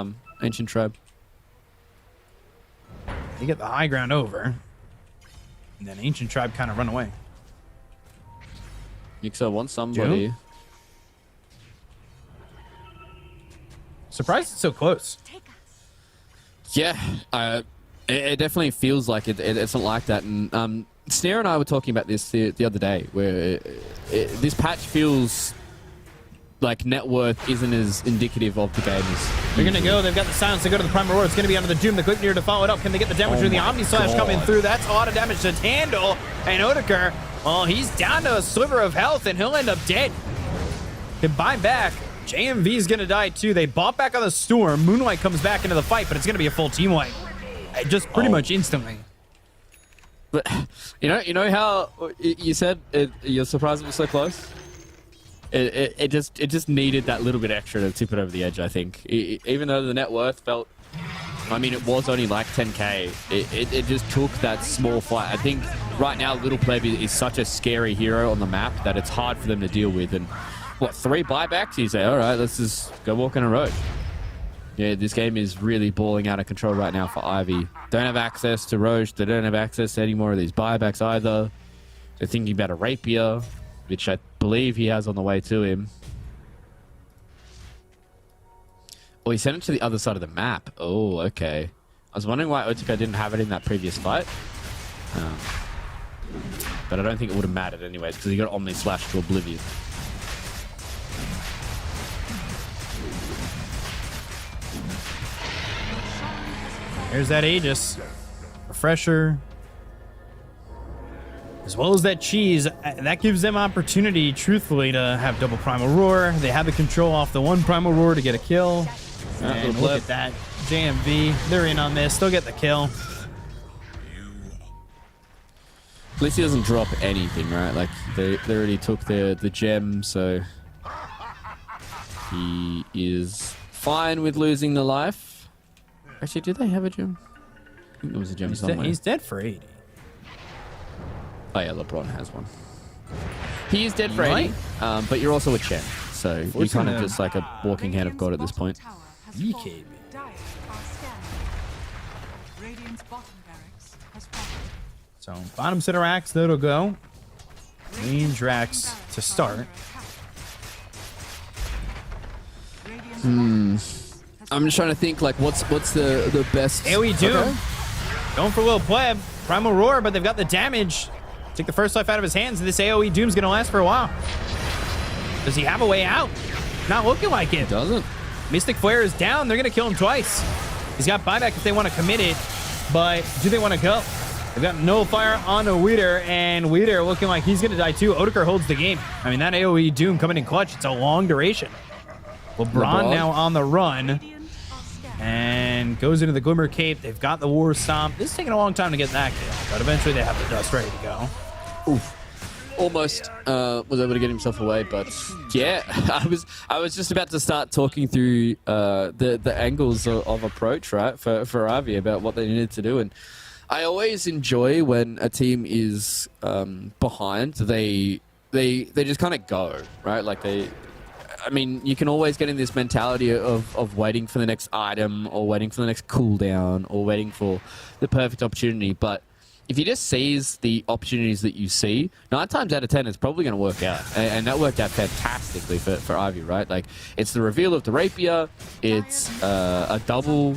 Ancient Tribe. You get the high ground over. And then Ancient Tribe kind of run away. Yixo wants somebody. June? Surprised it's so close. Yeah, it definitely feels like it's not like that. And Snare and I were talking about this the other day, where this patch feels like net worth isn't as indicative of the game as They're going to go. They've got the silence. They go to the Primal Roar. It's going to be under the Doom. The quick near to follow it up. Can they get the damage with the Omni Slash coming through? That's a lot of damage to handle. And Odeker, well, he's down to a sliver of health, and he'll end up dead. Can buy back. JMV's going to die, too. They bought back on the Storm. Moonlight comes back into the fight, but it's going to be a full team wipe. Just pretty much instantly. But you know how you said you're surprised it was so close? It just needed that little bit extra to tip it over the edge, I think. Even though the net worth felt, I mean, it was only like 10k, it just took that small fight. I think right now Little Pleb is such a scary hero on the map that it's hard for them to deal with. And what, 3 buybacks? You say, all right, let's just go walk on a road. Yeah, this game is really balling out of control right now for Ivy. Don't have access to Roche. They don't have access to any more of these buybacks either. They're thinking about a Rapier, which I believe he has on the way to him. Oh, he sent it to the other side of the map. Oh, okay. I was wondering why Otaka didn't have it in that previous fight. But I don't think it would have mattered anyways, because he got Omni Slash to oblivion. There's that Aegis. Refresher. As well as that cheese. That gives them opportunity, truthfully, to have double Primal Roar. They have the control off the one Primal Roar to get a kill. And look at that. JMV, they're in on this. They'll get the kill. At least he doesn't drop anything, right? Like, they already took the gem, so he is fine with losing the life. Actually, did they have a gem? I think there was a gem somewhere. He's dead for 80. Oh yeah, LeBron has one. He is dead for 80, but you're also a Chen, so you're kind of just like a walking hand of God at this point. EKB. So bottom center axe, that'll go. Range racks to start. I'm just trying to think, like, what's the best... AoE Doom. Okay. Going for Lil Pleb. Primal Roar, but they've got the damage. Take the first life out of his hands, and this AoE Doom's going to last for a while. Does he have a way out? Not looking like it. He doesn't. Mystic Flare is down. They're going to kill him twice. He's got buyback if they want to commit it, but do they want to go? They've got no fire on a Weeder, and Weeder looking like he's going to die too. Odeker holds the game. I mean, that AoE Doom coming in clutch. It's a long duration. LeBron now on the run and goes into the Glimmer Cape. They've got the War Stomp. This is taking a long time to get that kill, but eventually they have the dust ready to go. Oof. Almost was able to get himself away, but yeah, I was just about to start talking through the angles of approach, right, for Avi about what they needed to do. And I always enjoy when a team is behind. They just kind of go, right? Like I mean, you can always get in this mentality of waiting for the next item or waiting for the next cooldown or waiting for the perfect opportunity. But if you just seize the opportunities that you see, 9 times out of 10, it's probably going to work out. And that worked out fantastically for Ivy, right? Like, it's the reveal of the Rapier. It's a double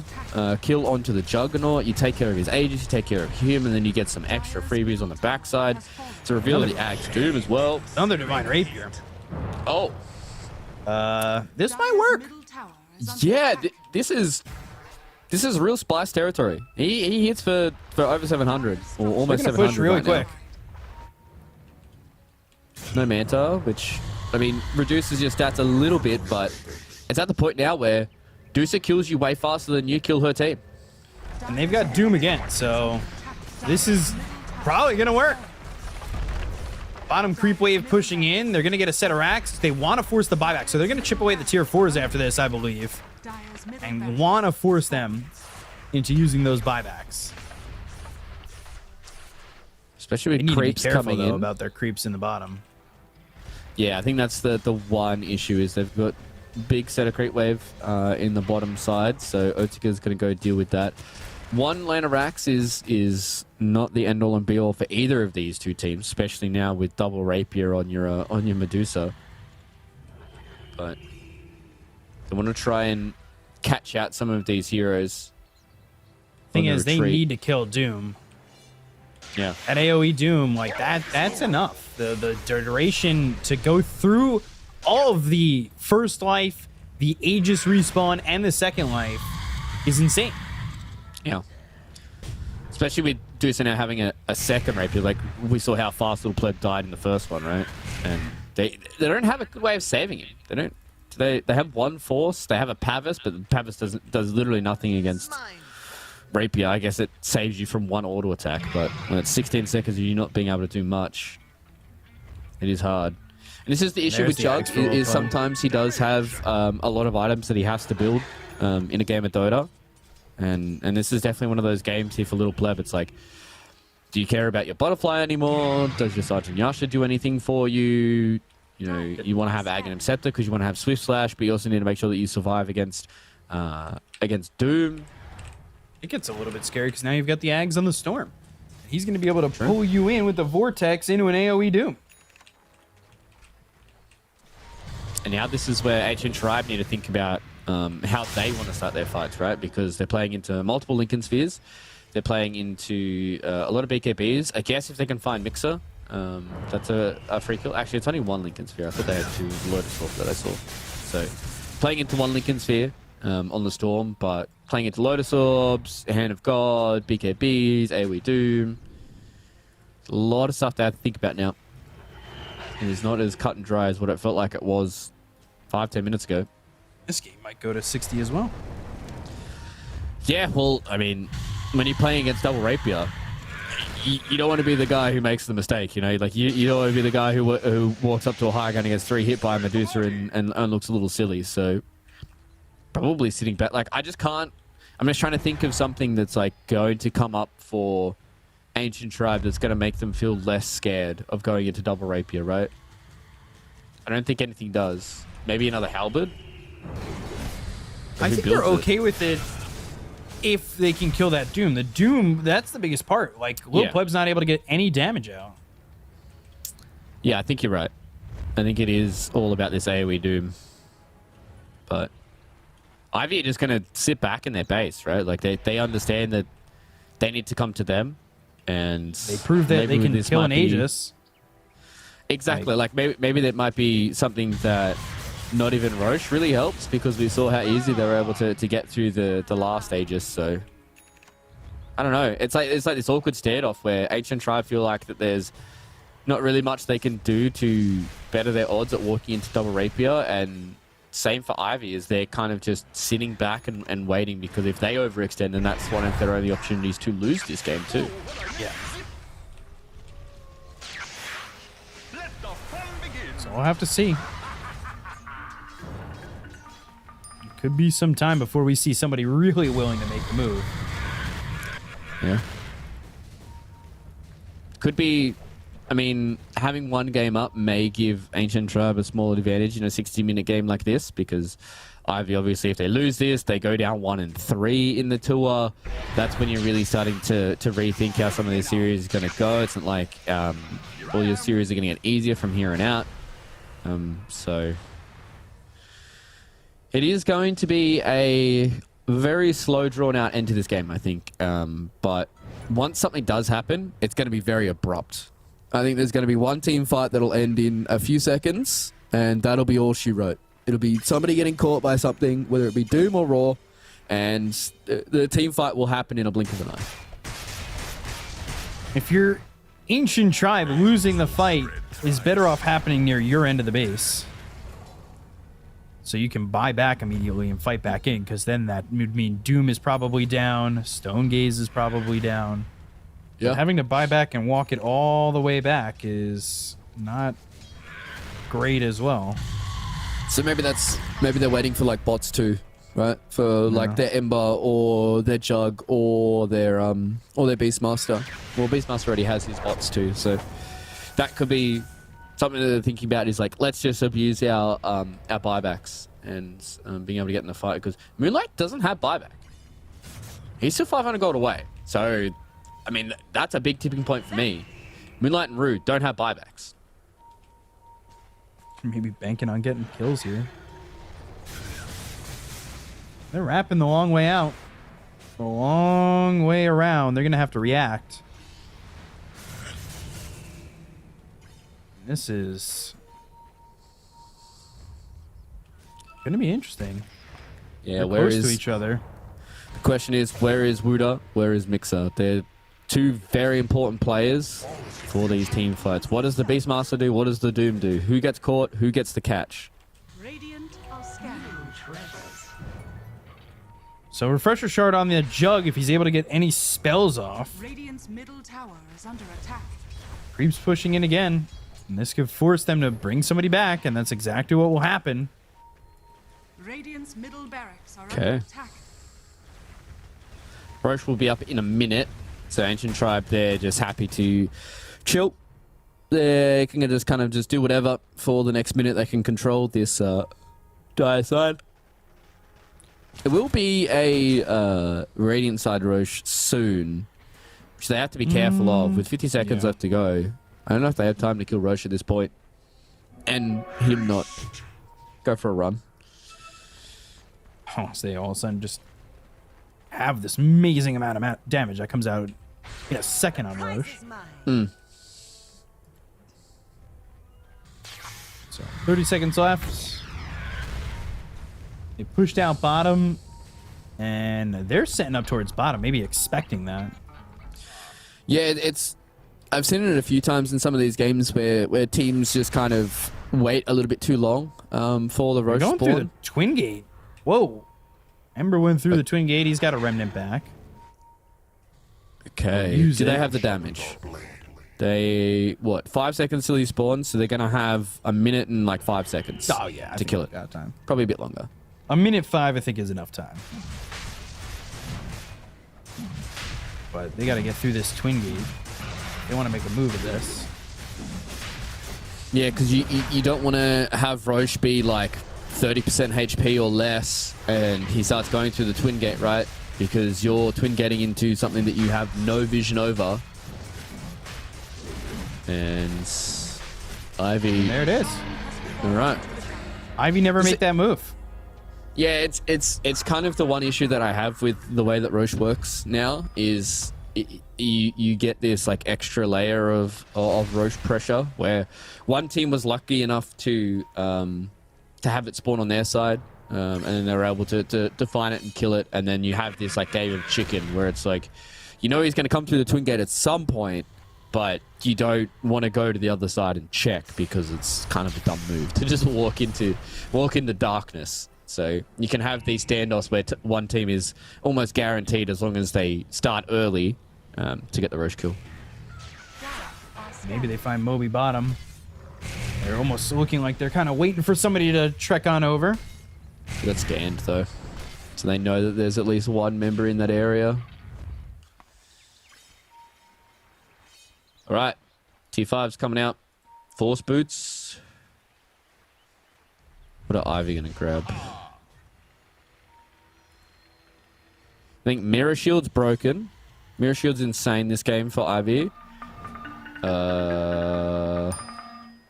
kill onto the Juggernaut. You take care of his Aegis, you take care of him, and then you get some extra freebies on the backside. It's a reveal of the Axe Doom as well. Another Divine Rapier. Oh. This might work. Yeah, this is real Splice territory. He hits for over 700 or almost 700 push really quick. No Manta, which I mean reduces your stats a little bit, but it's at the point now where Dusa kills you way faster than you kill her team. And they've got Doom again, so this is probably gonna work. Bottom creep wave pushing in. They're going to get a set of racks. They want to force the buyback. So they're going to chip away the tier 4s after this, I believe. And want to force them into using those buybacks. especially They with need to be creeps careful, coming though, in. about their creeps in the bottom. Yeah, I think that's the one issue is they've got big set of creep wave in the bottom side, so Otika's going to go deal with that. One lane of Rax is not the end all and be all for either of these two teams, especially now with double rapier on your Medusa. But they want to try and catch out some of these heroes. Thing on the is, they retreat. need to kill Doom. Yeah. At AoE Doom, like that's enough. The duration to go through all of the first life, the Aegis respawn, and the second life is insane. Yeah. Especially with Dusa now having a second rapier. Like, we saw how fast Little Pleb died in the first one, right? And they don't have a good way of saving him. They have one force, they have a Pavis, but the Pavis does literally nothing against rapier. I guess it saves you from one auto attack, but when it's 16 seconds and you're not being able to do much, it is hard. And this is the issue with Jug, is sometimes he does have a lot of items that he has to build in a game of Dota. And this is definitely one of those games here for Little Pleb. It's like, do you care about your butterfly anymore? Does your Sergeant Yasha do anything for you? You know, you want to have Aghanim Scepter because you want to have Swift Slash, but you also need to make sure that you survive against Doom. It gets a little bit scary because now you've got the Ags on the Storm. He's going to be able to pull you in with the Vortex into an AoE Doom. And now this is where Ancient Tribe need to think about how they want to start their fights, right? Because they're playing into multiple Lincoln Spheres. They're playing into a lot of BKBs. I guess if they can find Mixer, that's a free kill. Actually, it's only one Lincoln Sphere. I thought they had two Lotus Orb that I saw. So playing into one Lincoln Sphere on the Storm, but playing into Lotus Orbs, Hand of God, BKBs, AoE Doom. A lot of stuff to have to think about now. It is not as cut and dry as what it felt like it was 5-10 minutes ago. This game might go to 60 as well. Yeah, well, I mean, when you're playing against double rapier, you don't want to be the guy who makes the mistake, you know? Like, you don't want to be the guy who walks up to a high gun and gets 3 hit by a Medusa and looks a little silly. So, probably sitting back. Like, I just can't... I'm just trying to think of something that's, like, going to come up for Ancient Tribe that's going to make them feel less scared of going into double rapier, right? I don't think anything does. Maybe another halberd? I think they're okay with it if they can kill that Doom. The Doom, that's the biggest part. Like, Lil Pleb's not able to get any damage out. Yeah, I think you're right. I think it is all about this AoE Doom. But Ivy are just going to sit back in their base, right? Like, they understand that they need to come to them. And they prove that they can kill an Aegis. Exactly. Like maybe that might be something that not even Roche really helps, because we saw how easy they were able to get through the last Aegis. So I don't know. It's like this awkward standoff where Ancient Tribe feel like that there's not really much they can do to better their odds at walking into double rapier, and same for Ivy, is they're kind of just sitting back and waiting, because if they overextend, then that's one of their only opportunities to lose this game too. Yeah. So we'll have to see. It could be some time before we see somebody really willing to make the move. Yeah. Could be... I mean, having one game up may give Ancient Tribe a small advantage in a 60-minute game like this, because Ivy, obviously, if they lose this, they go down 1-3 in the tour. That's when you're really starting to rethink how some of their series is going to go. It's not like all your series are going to get easier from here on out. So it is going to be a very slow, drawn-out end to this game, I think. But once something does happen, it's going to be very abrupt. I think there's going to be one team fight that'll end in a few seconds, and that'll be all she wrote. It'll be somebody getting caught by something, whether it be Doom or Raw, and the team fight will happen in a blink of an eye. If your Ancient Tribe losing the fight is better off happening near your end of the base, so you can buy back immediately and fight back in, because then that would mean Doom is probably down, Stone Gaze is probably down. Yeah. Having to buy back and walk it all the way back is not great as well. So maybe they're waiting for like bots too, right? For like their Ember or their Jug or their Beastmaster. Well, Beastmaster already has his bots too, so that could be something that they're thinking about. Is like, let's just abuse our buybacks and being able to get in the fight, because Moonlight doesn't have buyback. He's still 500 gold away, so I mean that's a big tipping point for me. Moonlight and Rude don't have buybacks. Maybe banking on getting kills here. They're wrapping the long way out. The long way around. They're going to have to react. This is going to be interesting. Yeah, they're where close is to each other? The question is, where is Wuda? Where is Mixer? They're two very important players for these team fights. What does the Beastmaster do? What does the Doom do? Who gets caught? Who gets the catch? Radiant are scanning. So refresher shard on the Jug if he's able to get any spells off. Radiant's middle tower is under attack. Creeps pushing in again. And this could force them to bring somebody back, and that's exactly what will happen. Radiant's middle barracks are Okay. under attack. Roche will be up in a minute. So Ancient Tribe, they're just happy to chill. They can just kind of just do whatever for the next minute. They can control this dire side. It will be a Radiant side Roche soon, which they have to be careful of. With 50 seconds left to go, I don't know if they have time to kill Roche at this point, and him not go for a run. Oh, so they all of a sudden just have this amazing amount of damage that comes out in a second on Roche. So 30 seconds left. They pushed out bottom, and they're setting up towards bottom, maybe expecting that. Yeah, it's. I've seen it a few times in some of these games where teams just kind of wait a little bit too long for the Roche Going spawn. through the Twin Gate. Whoa. Ember went through the Twin Gate. He's got a Remnant back. Okay. Do they have the damage? They, 5 seconds till he spawns, so they're going to have a minute and like 5 seconds to kill it. Time. Probably a bit longer. A minute 5, I think, is enough time. But they got to get through this Twin Gate. They want to make a move of this. Yeah, because you don't want to have Roche be like 30% HP or less, and he starts going through the Twin Gate, right? Because you're Twin Gating into something that you have no vision over. And Ivy. There it is. All right. Ivy never made that move. Yeah, it's kind of the one issue that I have with the way that Roche works now is you get this like extra layer of Roche pressure where one team was lucky enough to have it spawn on their side, and then they were able to find it and kill it, and then you have this like game of chicken where it's like, you know, he's going to come through the Twin Gate at some point, but you don't want to go to the other side and check because it's kind of a dumb move to just walk into darkness. So you can have these standoffs where one team is almost guaranteed as long as they start early to get the Roche kill. Maybe they find Moby bottom. They're almost looking like they're kind of waiting for somebody to trek on over. They got scanned though, so they know that there's at least one member in that area. All right, T5's coming out. Force boots. What are Ivy gonna grab? I think Mirror Shield's broken. Mirror Shield's insane this game for Ivy.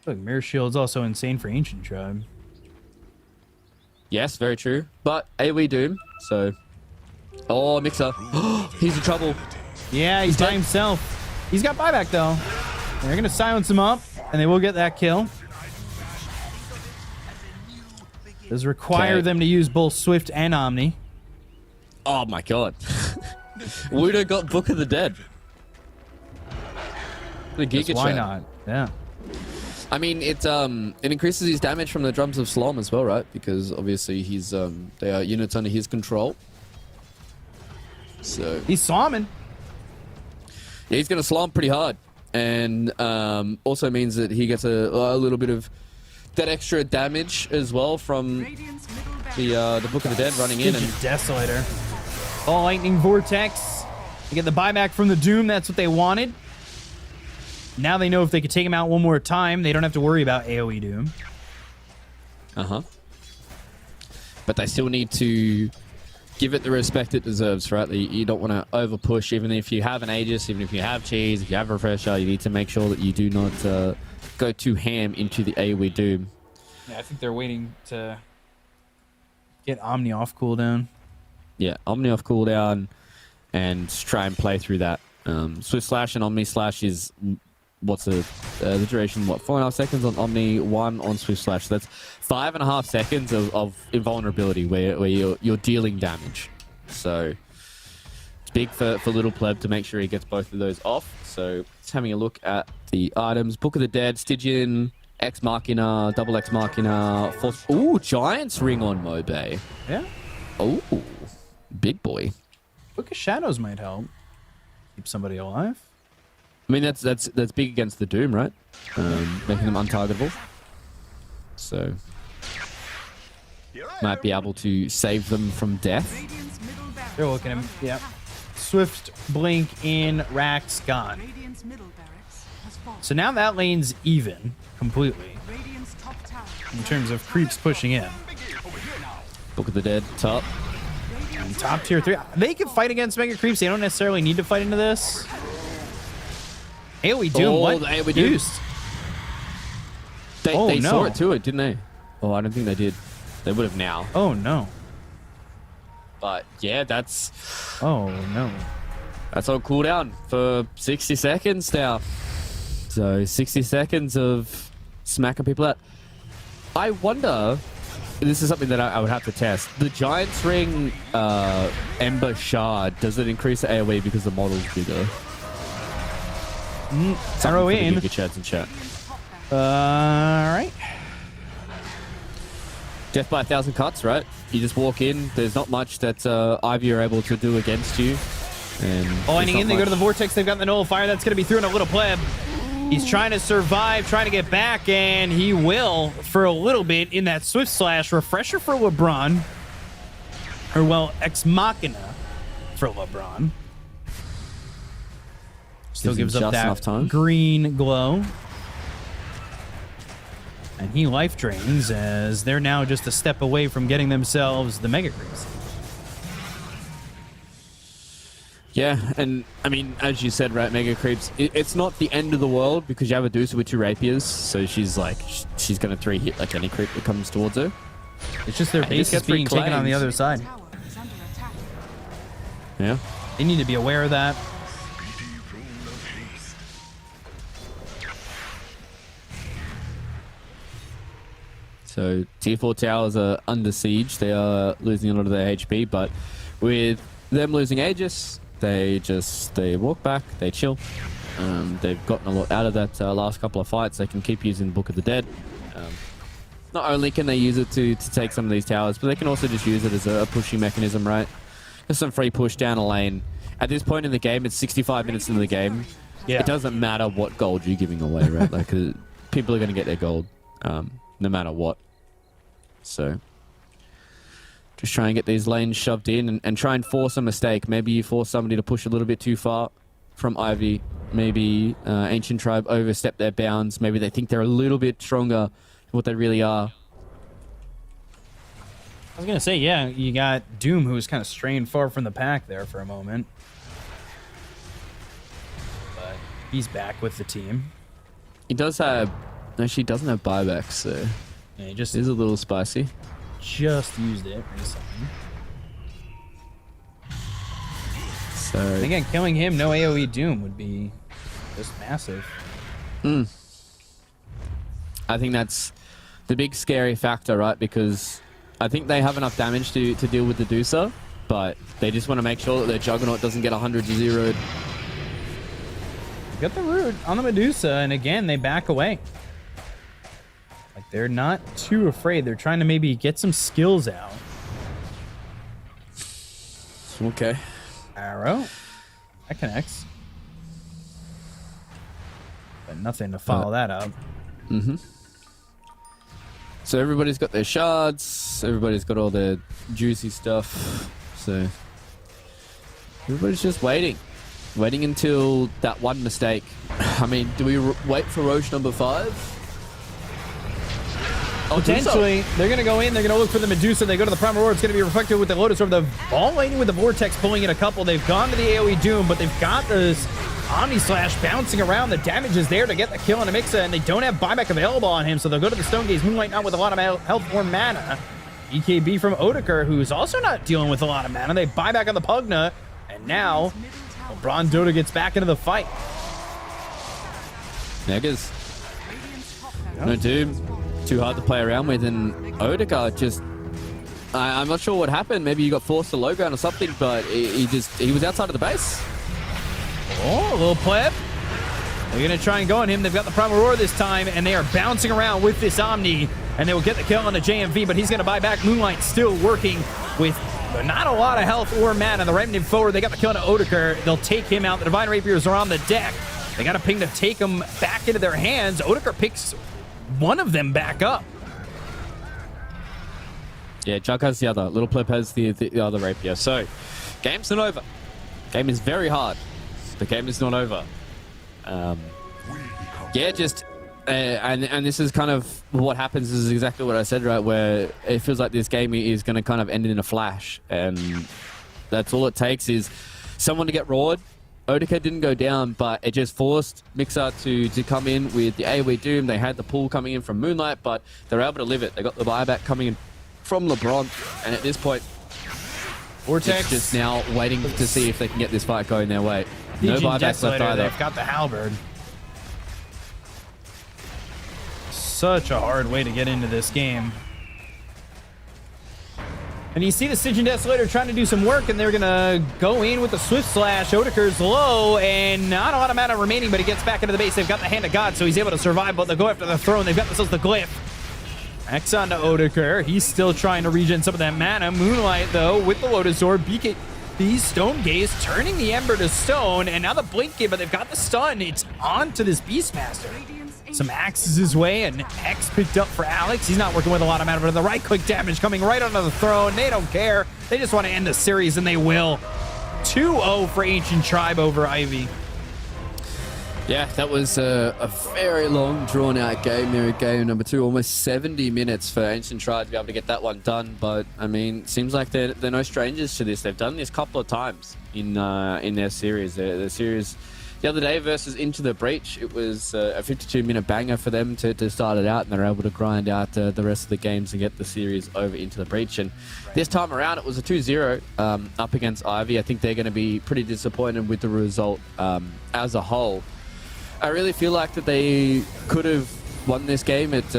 Look, Mirror Shield's also insane for Ancient Tribe. Yes, very true. But AoE Doom, so... Oh, Mixer. He's in trouble. Yeah, he's by himself. He's got buyback, though. They're going to silence him up, and they will get that kill. Does require them to use both Swift and Omni. Oh my god. Wudo got Book of the Dead. The Giga Why Chat. not? Yeah. I mean, it increases his damage from the drums of Slom as well, right? Because obviously he's they are units under his control. So he's Slomming. Yeah, he's gonna Slom pretty hard, and also means that he gets a little bit of that extra damage as well from The Book of the Dead running in and Desolator. All lightning vortex. They get the buyback from the Doom. That's what they wanted. Now they know if they could take him out one more time, they don't have to worry about AoE Doom. But they still need to give it the respect it deserves, right? You don't want to over push, even if you have an Aegis, even if you have Cheese, if you have Refresher, you need to make sure that you do not go too ham into the AoE Doom. Yeah, I think they're waiting to get Omni off cooldown. Yeah, Omni off cooldown and try and play through that. Swift Slash and Omni Slash is the duration? 4.5 seconds on Omni, 1 on Swift Slash. So that's 5.5 seconds of invulnerability where you're dealing damage. So it's big for Little Pleb to make sure he gets both of those off. So just having a look at the items. Book of the Dead, Stygian, Ex Machina, Double Ex Machina, Force. Ooh, Giant's Ring on Mobe. Yeah. Ooh, big boy. Book of Shadows might help. Keep somebody alive. I mean, that's big against the Doom, right? Making them untargetable. So might be able to save them from death. They're looking at him. Yeah. Swift blink in, Rax gone. So now that lane's even completely in terms of creeps pushing in. Book of the Dead, top. And top tier 3. They can fight against Mega Creeps. They don't necessarily need to fight into this. AoE Doom, what? The AoE Doom. They saw it to it, didn't they? Oh, I don't think they did. They would have now. Oh, no. But, yeah, that's... Oh, no. That's on cooldown for 60 seconds now. So, 60 seconds of smacking people out. I wonder... This is something that I would have to test. The Giant's Ring Ember Shard, does it increase the AoE because the model's bigger? Arrow in. Chads in chat. Alright. Death by 1,000 cuts, right? You just walk in. There's not much that Ivy are able to do against you. And lining in, they go to the Vortex. They've got the Nullifier. That's going to be through in a Little Pleb. He's trying to survive, trying to get back, and he will for a little bit in that Swift Slash. Refresher for LeBron. Or, well, Ex Machina for LeBron. Still gives up that green glow. And he life drains as they're now just a step away from getting themselves the Mega Creeps. Yeah, and I mean, as you said, right, Mega Creeps, it's not the end of the world because you have a Medusa with 2 rapiers, so she's like, she's going to 3-hit like any creep that comes towards her. It's just their base is being taken on the other side. Yeah. They need to be aware of that. So tier 4 towers are under siege. They are losing a lot of their HP, but with them losing Aegis, they walk back, they chill. They've gotten a lot out of that last couple of fights. They can keep using Book of the Dead. Not only can they use it to take some of these towers, but they can also just use it as a pushing mechanism, right? Just some free push down a lane. At this point in the game, it's 65 minutes into the game. Yeah. It doesn't matter what gold you're giving away, right? Like people are going to get their gold no matter what. So just try and get these lanes shoved in and try and force a mistake. Maybe you force somebody to push a little bit too far from Ivy. Maybe Ancient Tribe overstep their bounds. Maybe they think they're a little bit stronger than what they really are. I was going to say, yeah, you got Doom, who was kind of straying far from the pack there for a moment. But he's back with the team. He does have... Actually, he doesn't have buybacks, so... Yeah, he just is a little spicy. Just used it recently. So... And again, killing him, no AoE Doom would be just massive. I think that's the big scary factor, right? Because I think they have enough damage to deal with the Medusa, but they just want to make sure that their Juggernaut doesn't get 100 to 0'd. Got the root on the Medusa, and again, they back away. Like, they're not too afraid. They're trying to maybe get some skills out. Okay. Arrow. That connects. But nothing to follow that up. So everybody's got their shards. Everybody's got all their juicy stuff. So everybody's just waiting. Waiting until that one mistake. I mean, do we wait for Roche number 5? Potentially, they're going to go in. They're going to look for the Medusa. They go to the Primal Roar. It's going to be reflected with the Lotus Orb. The ball laning with the Vortex pulling in a couple. They've gone to the AoE Doom, but they've got this Omni Slash bouncing around. The damage is there to get the kill on Amixa, and they don't have buyback available on him, so they'll go to the Stone Gaze. Moonlight not with a lot of health or mana. EKB from Odeker, who's also not dealing with a lot of mana. They buy back on the Pugna, and now LeBron Dota gets back into the fight. Negas. No Doom. Too hard to play around with, and Odegaard just... I'm not sure what happened. Maybe he got forced to low ground or something, but he was outside of the base. Oh, a little pleb. They're going to try and go on him. They've got the Primal Roar this time, and they are bouncing around with this Omni, and they will get the kill on the JMV, but he's going to buy back. Moonlight still working with not a lot of health or mana. The Remnant forward, they got the kill on Odeker. They'll take him out. The Divine Rapiers are on the deck. They got a ping to take him back into their hands. Odeker picks one of them back up. Yeah, Jug has the other. Little Pleb has the other rapier. So, game's not over. Game is very hard. The game is not over. Yeah, just... and this is kind of what happens is exactly what I said, right? Where it feels like this game is going to kind of end in a flash. And that's all it takes is someone to get roared. Odeker didn't go down, but it just forced Mixer to come in with the AoE Doom. They had the pull coming in from Moonlight, but they're able to live it. They got the buyback coming in from LeBron, and at this point, Vortex it's just now waiting to see if they can get this fight going their way. No buybacks left either. They've got the Halberd. Such a hard way to get into this game. And you see the Stygian Desolator trying to do some work, and they're going to go in with the Swift Slash. Odeker's low, and not a lot of mana remaining, but he gets back into the base. They've got the Hand of God, so he's able to survive, but they'll go after the throne. They've got themselves the Glyph. X on to Odeker. He's still trying to regen some of that mana. Moonlight, though, with the Lotus Orb. BKB Stone Gaze turning the Ember to stone, and now the Blink Game, but they've got the stun. It's on to this Beastmaster. Some axes his way, and X picked up for Alex. He's not working with a lot of mana, but the right-click damage coming right onto the throne. They don't care. They just want to end the series, and they will. 2-0 for Ancient Tribe over Ivy. Yeah, that was a very long, drawn-out game there at game number 2. Almost 70 minutes for Ancient Tribe to be able to get that one done. But, I mean, it seems like they're no strangers to this. They've done this a couple of times in their series. Their series... The other day versus Into the Breach, it was a 52-minute banger for them to start it out, and they're able to grind out the rest of the games and get the series over Into the Breach. And this time around, it was a 2-0 up against Ivy. I think they're going to be pretty disappointed with the result as a whole. I really feel like that they could have won this game at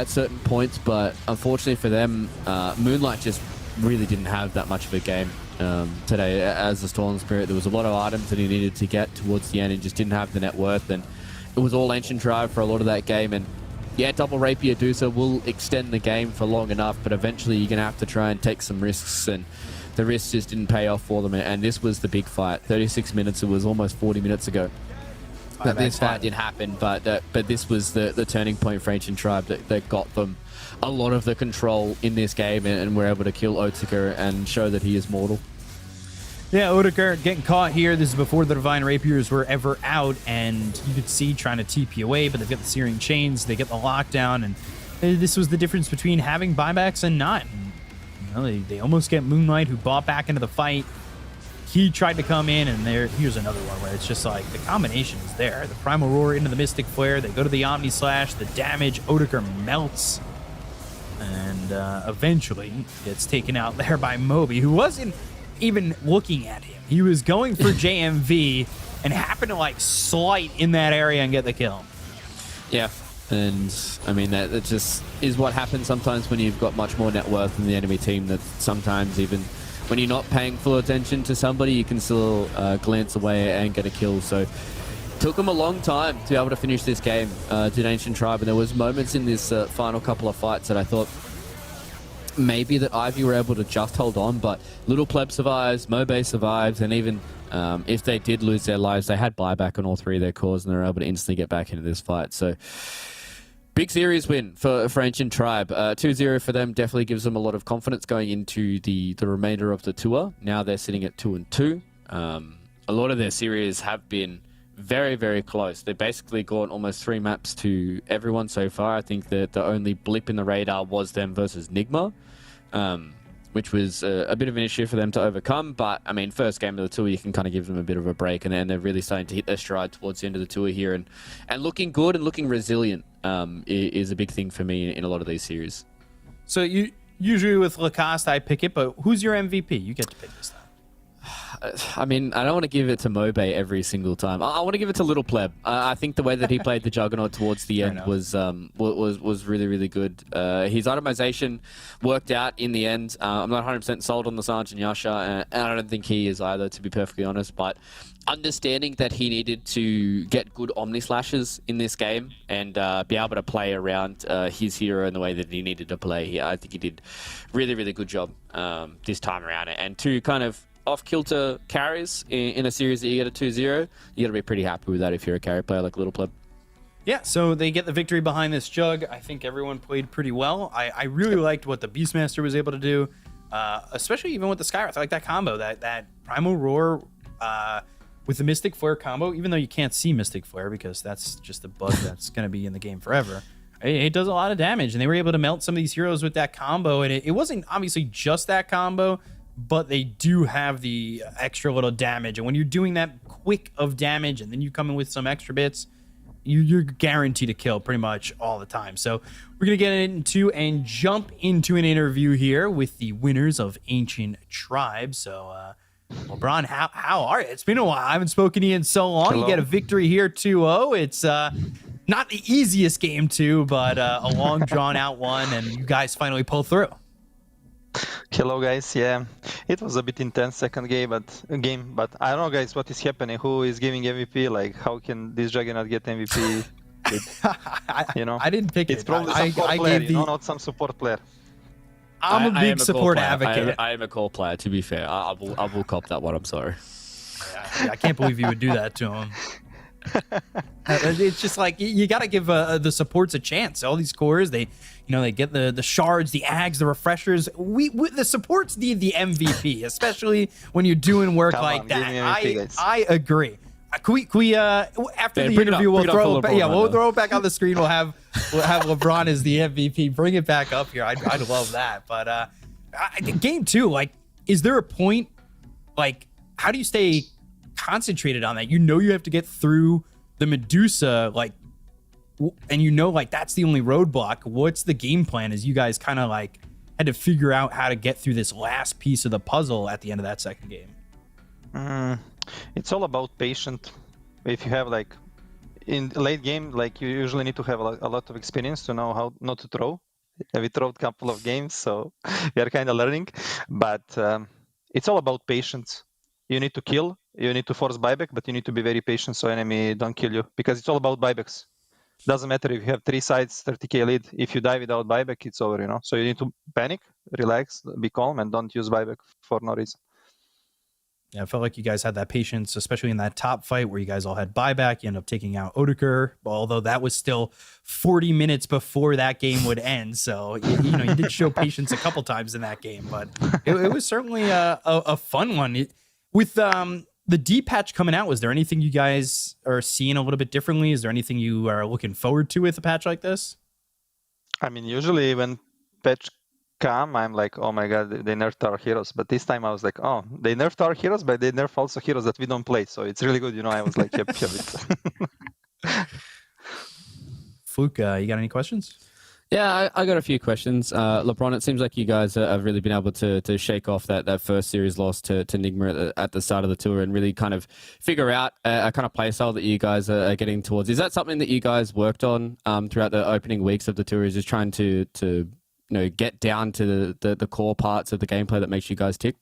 certain points, but unfortunately for them, Moonlight just really didn't have that much of a game. Today as the Storm Spirit. There was a lot of items that he needed to get towards the end and just didn't have the net worth, and it was all Ancient Tribe for a lot of that game. And yeah, double Rapier Dusa will extend the game for long enough, but eventually you're gonna have to try and take some risks, and the risks just didn't pay off for them. And this was the big fight. 36 minutes, it was almost 40 minutes ago that this fight did happen, but this was the turning point for Ancient Tribe that got them a lot of the control in this game, and were able to kill Odeker and show that he is mortal. Yeah, Odeker getting caught here. This is before the Divine Rapiers were ever out, and you could see trying to TP away, but they've got the Searing Chains, they get the lockdown, and this was the difference between having buybacks and not. You know, they almost get Moonlight, who bought back into the fight. He tried to come in, and here's another one where it's just like the combination is there. The Primal Roar into the Mystic Flare, they go to the Omni Slash, the damage, Odeker melts, and eventually gets taken out there by Moby, who wasn't even looking at him. He was going for JMV and happened to like slight in that area and get the kill. Yeah, and I mean that just is what happens sometimes when you've got much more net worth than the enemy team, that sometimes even when you're not paying full attention to somebody, you can still glance away and get a kill. So took them a long time to be able to finish this game, did Ancient Tribe, and there was moments in this final couple of fights that I thought maybe that Ivy were able to just hold on, but Little Pleb survives, Mobe survives, and even if they did lose their lives, they had buyback on all three of their cores, and they were able to instantly get back into this fight. So Big series win for Ancient Tribe. 2-0 for them definitely gives them a lot of confidence going into the remainder of the tour. Now they're sitting at 2-2. A lot of their series have been very, very close. They've basically gone almost 3 maps to everyone so far. I think that the only blip in the radar was them versus Nigma, which was a bit of an issue for them to overcome. But, I mean, first game of the tour, you can kind of give them a bit of a break. And then they're really starting to hit their stride towards the end of the tour here. And looking good and looking resilient is a big thing for me in a lot of these series. So you usually with Lacoste, I pick it, but who's your MVP? You get to pick this time. I mean, I don't want to give it to Mobe every single time. I want to give it to Little Pleb. I think the way that he played the Juggernaut towards the end was really, really good. His itemization worked out in the end. I'm not 100% sold on the Sarge and Yasha, and I don't think he is either, to be perfectly honest. But understanding that he needed to get good Omni Slashes in this game and be able to play around his hero in the way that he needed to play, I think he did really, really good job this time around. And to kind of off-kilter carries in a series that you get a 2-0, you got to be pretty happy with that if you're a carry player like Little Pleb. Yeah, so they get the victory behind this Jug. I think everyone played pretty well. I really liked what the Beastmaster was able to do, especially even with the Skywrath. I like that combo, that Primal Roar with the Mystic Flare combo, even though you can't see Mystic Flare because that's just a bug that's going to be in the game forever. It does a lot of damage, and they were able to melt some of these heroes with that combo, and it wasn't obviously just that combo, but they do have the extra little damage. And when you're doing that quick of damage and then you come in with some extra bits, you're guaranteed to kill pretty much all the time. So we're going to get into and jump into an interview here with the winners of Ancient Tribe. So, LeBron, how are you? It's been a while. I haven't spoken to you in so long. Hello. You get a victory here 2-0. It's not the easiest game, too, but a long, drawn-out one, and you guys finally pull through. Hello guys, yeah, it was a bit intense second game, but I don't know guys what is happening, who is giving MVP, like how can this Juggernaut get MVP? You know, I didn't pick it's it. probably some core player, you know, not some support player. I'm a big support advocate. I am a core player, to be fair. I will cop that one, I'm sorry. Yeah, I can't believe you would do that to him. It's just like you got to give the supports a chance. All these cores, they get the shards, the ags, the refreshers. The supports need the MVP, especially when you're doing work like that. I agree. Can we after the interview we'll throw it back on the screen. We'll have LeBron as the MVP. Bring it back up here. I'd love that. But game 2, like, is there a point? Like, how do you stay concentrated on that? You have to get through the Medusa, like, and like that's the only roadblock. What's the game plan as you guys kind of like had to figure out how to get through this last piece of the puzzle at the end of that second game? It's all about patience. If you have like in late game, like you usually need to have a lot of experience to know how not to throw. We throw a couple of games, so we are kind of learning, but it's all about patience. You need to kill, you need to force buyback, but you need to be very patient so enemy don't kill you, because it's all about buybacks. Doesn't matter if you have 3 sides, 30k lead. If you die without buyback, it's over, you know. So you need to panic, relax, be calm, and don't use buyback for no reason. Yeah, I felt like you guys had that patience, especially in that top fight where you guys all had buyback. You end up taking out Odeker, although that was still 40 minutes before that game would end. So, you did show patience a couple times in that game, but it was certainly a fun one. With the D patch coming out, was there anything you guys are seeing a little bit differently? Is there anything you are looking forward to with a patch like this? I mean, usually when patch come, I'm like, oh my god, they nerfed our heroes. But this time I was like, oh, they nerfed our heroes, but they nerfed also heroes that we don't play. So it's really good, I was like, yep. Fluke, you got any questions? Yeah, I got a few questions. LeBron, it seems like you guys have really been able to shake off that first series loss to Nigma at the start of the tour and really kind of figure out a kind of play style that you guys are getting towards. Is that something that you guys worked on throughout the opening weeks of the tour? Is just trying to get down to the core parts of the gameplay that makes you guys tick?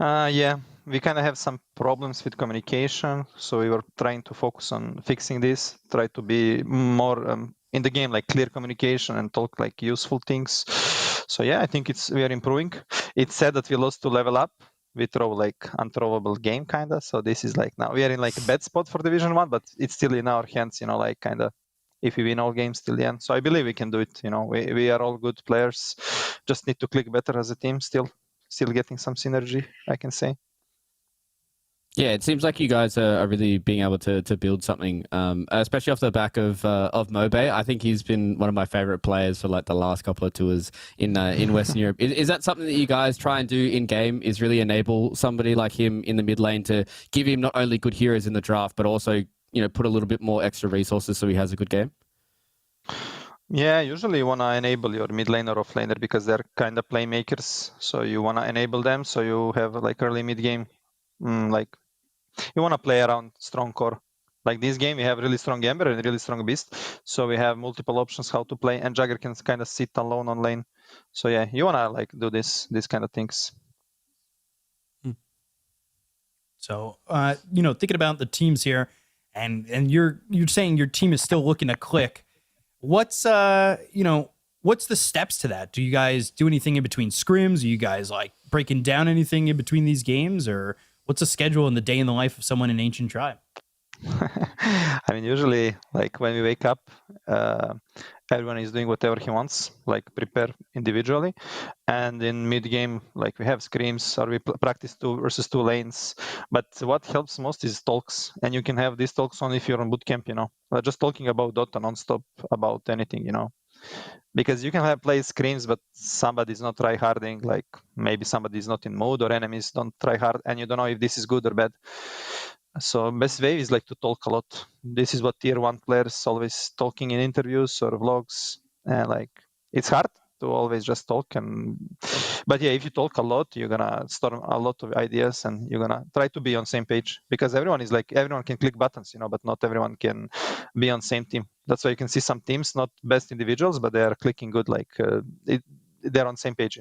Yeah, we kind of have some problems with communication, so we were trying to focus on fixing this, try to be more in the game, like clear communication and talk like useful things. So yeah, I think we are improving. It's sad that we lost to level up. We throw like unthrowable game kinda. So this is like now we are in like a bad spot for Division 1, but it's still in our hands, like kinda if we win all games till the end. So I believe we can do it. You know, we are all good players. Just need to click better as a team. Still getting some synergy, I can say. Yeah, it seems like you guys are really being able to build something, especially off the back of Mobe. I think he's been one of my favorite players for like the last couple of tours in Western Europe. Is that something that you guys try and do in game? Is really enable somebody like him in the mid lane to give him not only good heroes in the draft, but also put a little bit more extra resources so he has a good game? Yeah, usually you want to enable your mid laner or off laner because they're kind of playmakers. So you want to enable them so you have like early mid game, like you want to play around strong core. Like this game, we have really strong Ember and really strong Beast. So we have multiple options how to play, and Jagger can kind of sit alone on lane. So yeah, you want to like do these kind of things. So, thinking about the teams here, and you're saying your team is still looking to click. What's what's the steps to that? Do you guys do anything in between scrims? Are you guys like breaking down anything in between these games, or what's the schedule in the day in the life of someone in Ancient Tribe? I mean, usually, like when we wake up, everyone is doing whatever he wants, like prepare individually. And in mid game, like we have scrims or we practice 2 versus 2 lanes. But what helps most is talks, and you can have these talks only if you're on bootcamp. Just talking about Dota nonstop about anything. Because you can have play scrims, but somebody's not try harding, like maybe somebody's not in mode or enemies don't try hard, and you don't know if this is good or bad. So best way is like to talk a lot. This is what tier 1 players always talking in interviews or vlogs, and like it's hard to always just talk. But yeah, if you talk a lot, you're gonna storm a lot of ideas, and you're gonna try to be on same page, because everyone can click buttons, but not everyone can be on same team. That's why you can see some teams, not best individuals, but they are clicking good, like they're on same page,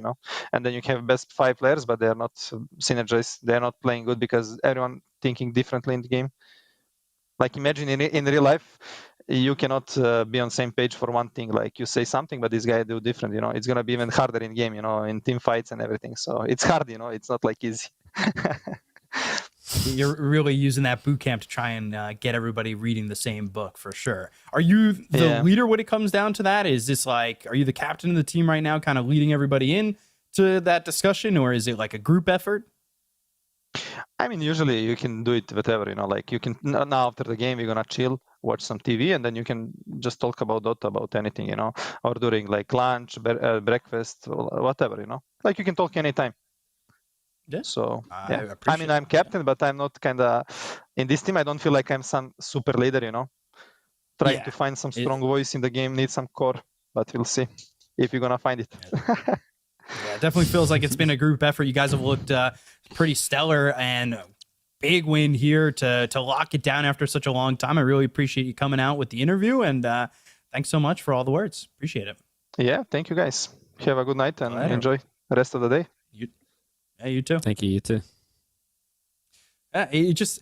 and then you have best 5 players, but they're not synergized, they're not playing good because everyone thinking differently in the game. Like imagine in real life, you cannot be on same page for one thing. Like you say something, but this guy do different. It's gonna be even harder in game. In team fights and everything. So it's hard. It's not like easy. You're really using that boot camp to try and get everybody reading the same book for sure. Are you the leader when it comes down to that? Is this like, are you the captain of the team right now, kind of leading everybody in to that discussion, or is it like a group effort? I mean, usually you can do it whatever, like you can now after the game, you're going to chill, watch some TV, and then you can just talk about Dota, about anything, or during like lunch, breakfast, whatever, like you can talk anytime. Yeah. So, yeah. I mean, I'm captain, but I'm not kind of in this team. I don't feel like I'm some super leader, trying to find some strong voice in the game, need some core, but we'll see if you're going to find it. Yeah, it definitely feels like it's been a group effort. You guys have looked pretty stellar, and big win here to lock it down after such a long time. I really appreciate you coming out with the interview, and thanks so much for all the words. Appreciate it. Yeah, thank you guys. Have a good night and enjoy the rest of the day. You too. Thank you. You too. It just,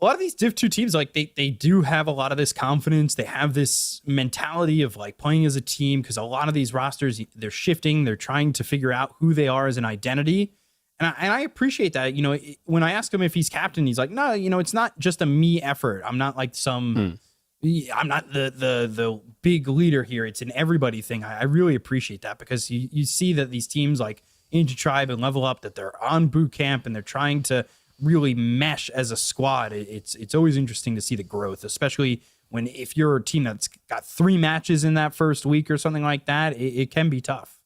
a lot of these Div 2 teams, like they do have a lot of this confidence. They have this mentality of like playing as a team, because a lot of these rosters, they're shifting. They're trying to figure out who they are as an identity. And I appreciate that. When I ask him if he's captain, he's like, no, it's not just a me effort. I'm not like I'm not the big leader here. It's an everybody thing. I really appreciate that, because you see that these teams like Ancient Tribe and Level Up, that they're on boot camp and they're trying to really mesh as a squad. It's always interesting to see the growth, especially if you're a team that's got 3 matches in that first week or something like that. It can be tough.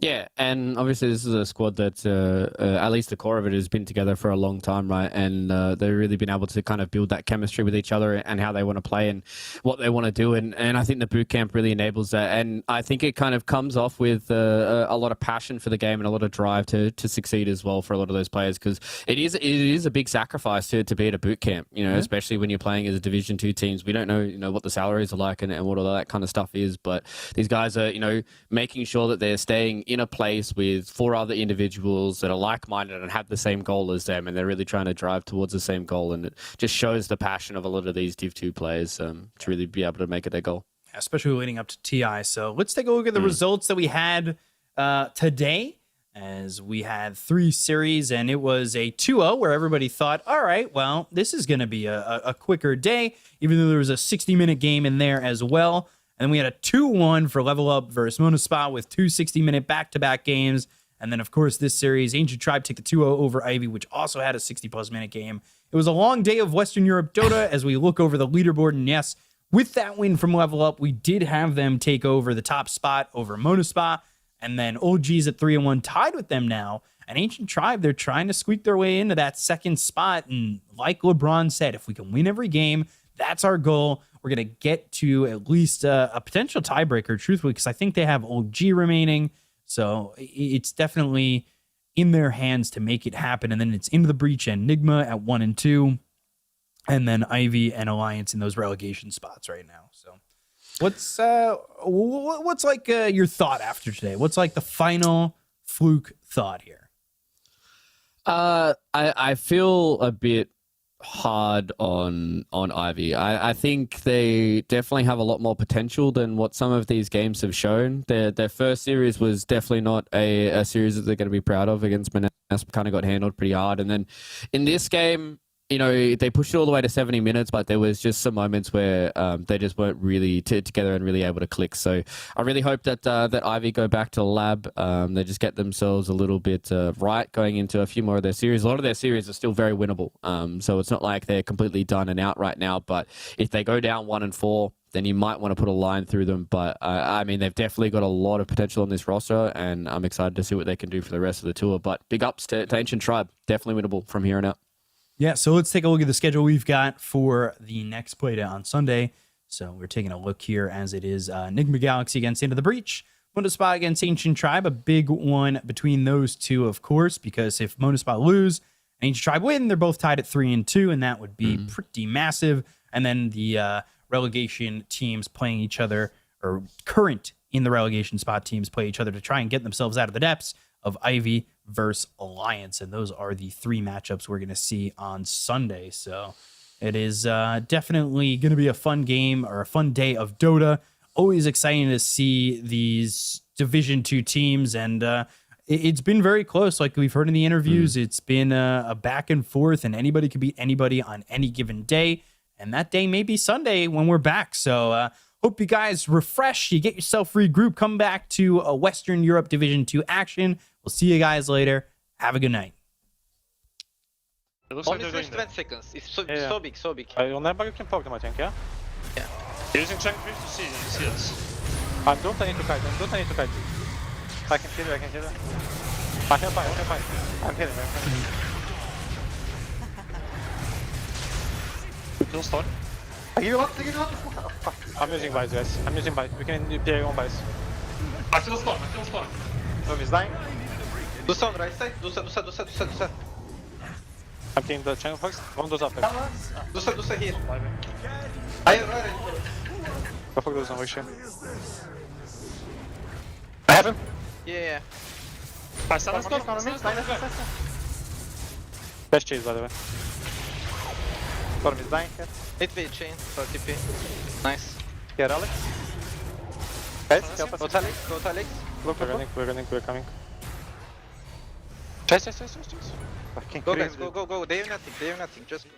Yeah, and obviously this is a squad that, at least the core of it, has been together for a long time, right? And they've really been able to kind of build that chemistry with each other and how they want to play and what they want to do. And I think the boot camp really enables that. And I think it kind of comes off with a lot of passion for the game and a lot of drive to succeed as well for a lot of those players, because it is a big sacrifice to be at a boot camp, especially when you're playing as a Division 2 teams. We don't know, what the salaries are like and what all that kind of stuff is, but these guys are, making sure that they're staying in a place with 4 other individuals that are like-minded and have the same goal as them, and they're really trying to drive towards the same goal. And it just shows the passion of a lot of these Div 2 players to really be able to make it their goal. Especially leading up to TI. So let's take a look at the results that we had today. as we had 3 series, and it was a 2-0 where everybody thought, all right, well, this is going to be a quicker day, even though there was a 60-minute game in there as well. And then we had a 2-1 for Level Up versus Monospa with 2 60-minute back-to-back games. And then, of course, this series, Ancient Tribe take the 2-0 over Ivy, which also had a 60-plus minute game. It was a long day of Western Europe Dota as we look over the leaderboard. And yes, with that win from Level Up, we did have them take over the top spot over Monospa. And then OG's at 3-1, tied with them now. And Ancient Tribe, they're trying to squeak their way into that second spot. And like LeBron said, if we can win every game, that's our goal. We're going to get to at least a potential tiebreaker, truthfully, because I think they have OG remaining. So it's definitely in their hands to make it happen. And then it's Into the Breach and Enigma at 1 and 2. And then Ivy and Alliance in those relegation spots right now. So what's like your thought after today? What's like the final fluke thought here? I feel a bit hard on Ivy. I think they definitely have a lot more potential than what some of these games have shown. Their first series was definitely not a series that they're going to be proud of against Menas. Kind of got handled pretty hard. And then in this game, you know, they pushed it all the way to 70 minutes, but there was just some moments where they just weren't really together and really able to click. So I really hope that Ivy go back to the lab. They just get themselves a little bit right going into a few more of their series. A lot of their series are still very winnable. So it's not like they're completely done and out right now. But if they go down 1 and 4, then you might want to put a line through them. But I mean, they've definitely got a lot of potential on this roster, and I'm excited to see what they can do for the rest of the tour. But big ups to Ancient Tribe. Definitely winnable from here on out. Yeah, so let's take a look at the schedule we've got for the next playday on Sunday. So we're taking a look here as it is Enigma Galaxy against Into the Breach, Monospa against Ancient Tribe, a big one between those two, of course, because if Monospa lose and Ancient Tribe win, they're both tied at 3 and 2, and that would be pretty massive. And then the relegation teams playing each other, or current in the relegation spot teams play each other to try and get themselves out of the depths of Ivy versus Alliance, and those are the 3 matchups we're going to see on Sunday. So it is definitely going to be a fun game, or a fun day of Dota. Always exciting to see these Division 2 teams, and it's been very close. Like we've heard in the interviews, it's been a back and forth, and anybody could beat anybody on any given day, and that day may be Sunday when we're back. So hope you guys refresh, you get yourself regroup, come back to a Western Europe Division 2 action. We'll see you guys later. Have a good night. Only switch 20 seconds. It's so big, so big. Remember you can poke them, I think, yeah? Yeah. Using Chang Priest to see us. Don't I need to kite, don't I need to kite. I can kill you, I can kill you. I can fight. I'm hitting. Kill Storm. I give you one. I'm using buys, guys. I'm using buys. We can play on buys. I kill Storm. Storm is dying. Do some right side. Do some. I'm killing the channel first. One does up. Do some here. I right. Go for those on Wish. I have him. Yeah. Best chase, by the way. Storm is dying here. 8v chain for TP. Nice. Get Alex. Guys, help us. Go Alex. Look, we're coming. Chase. Go guys, go. They have nothing. Just go.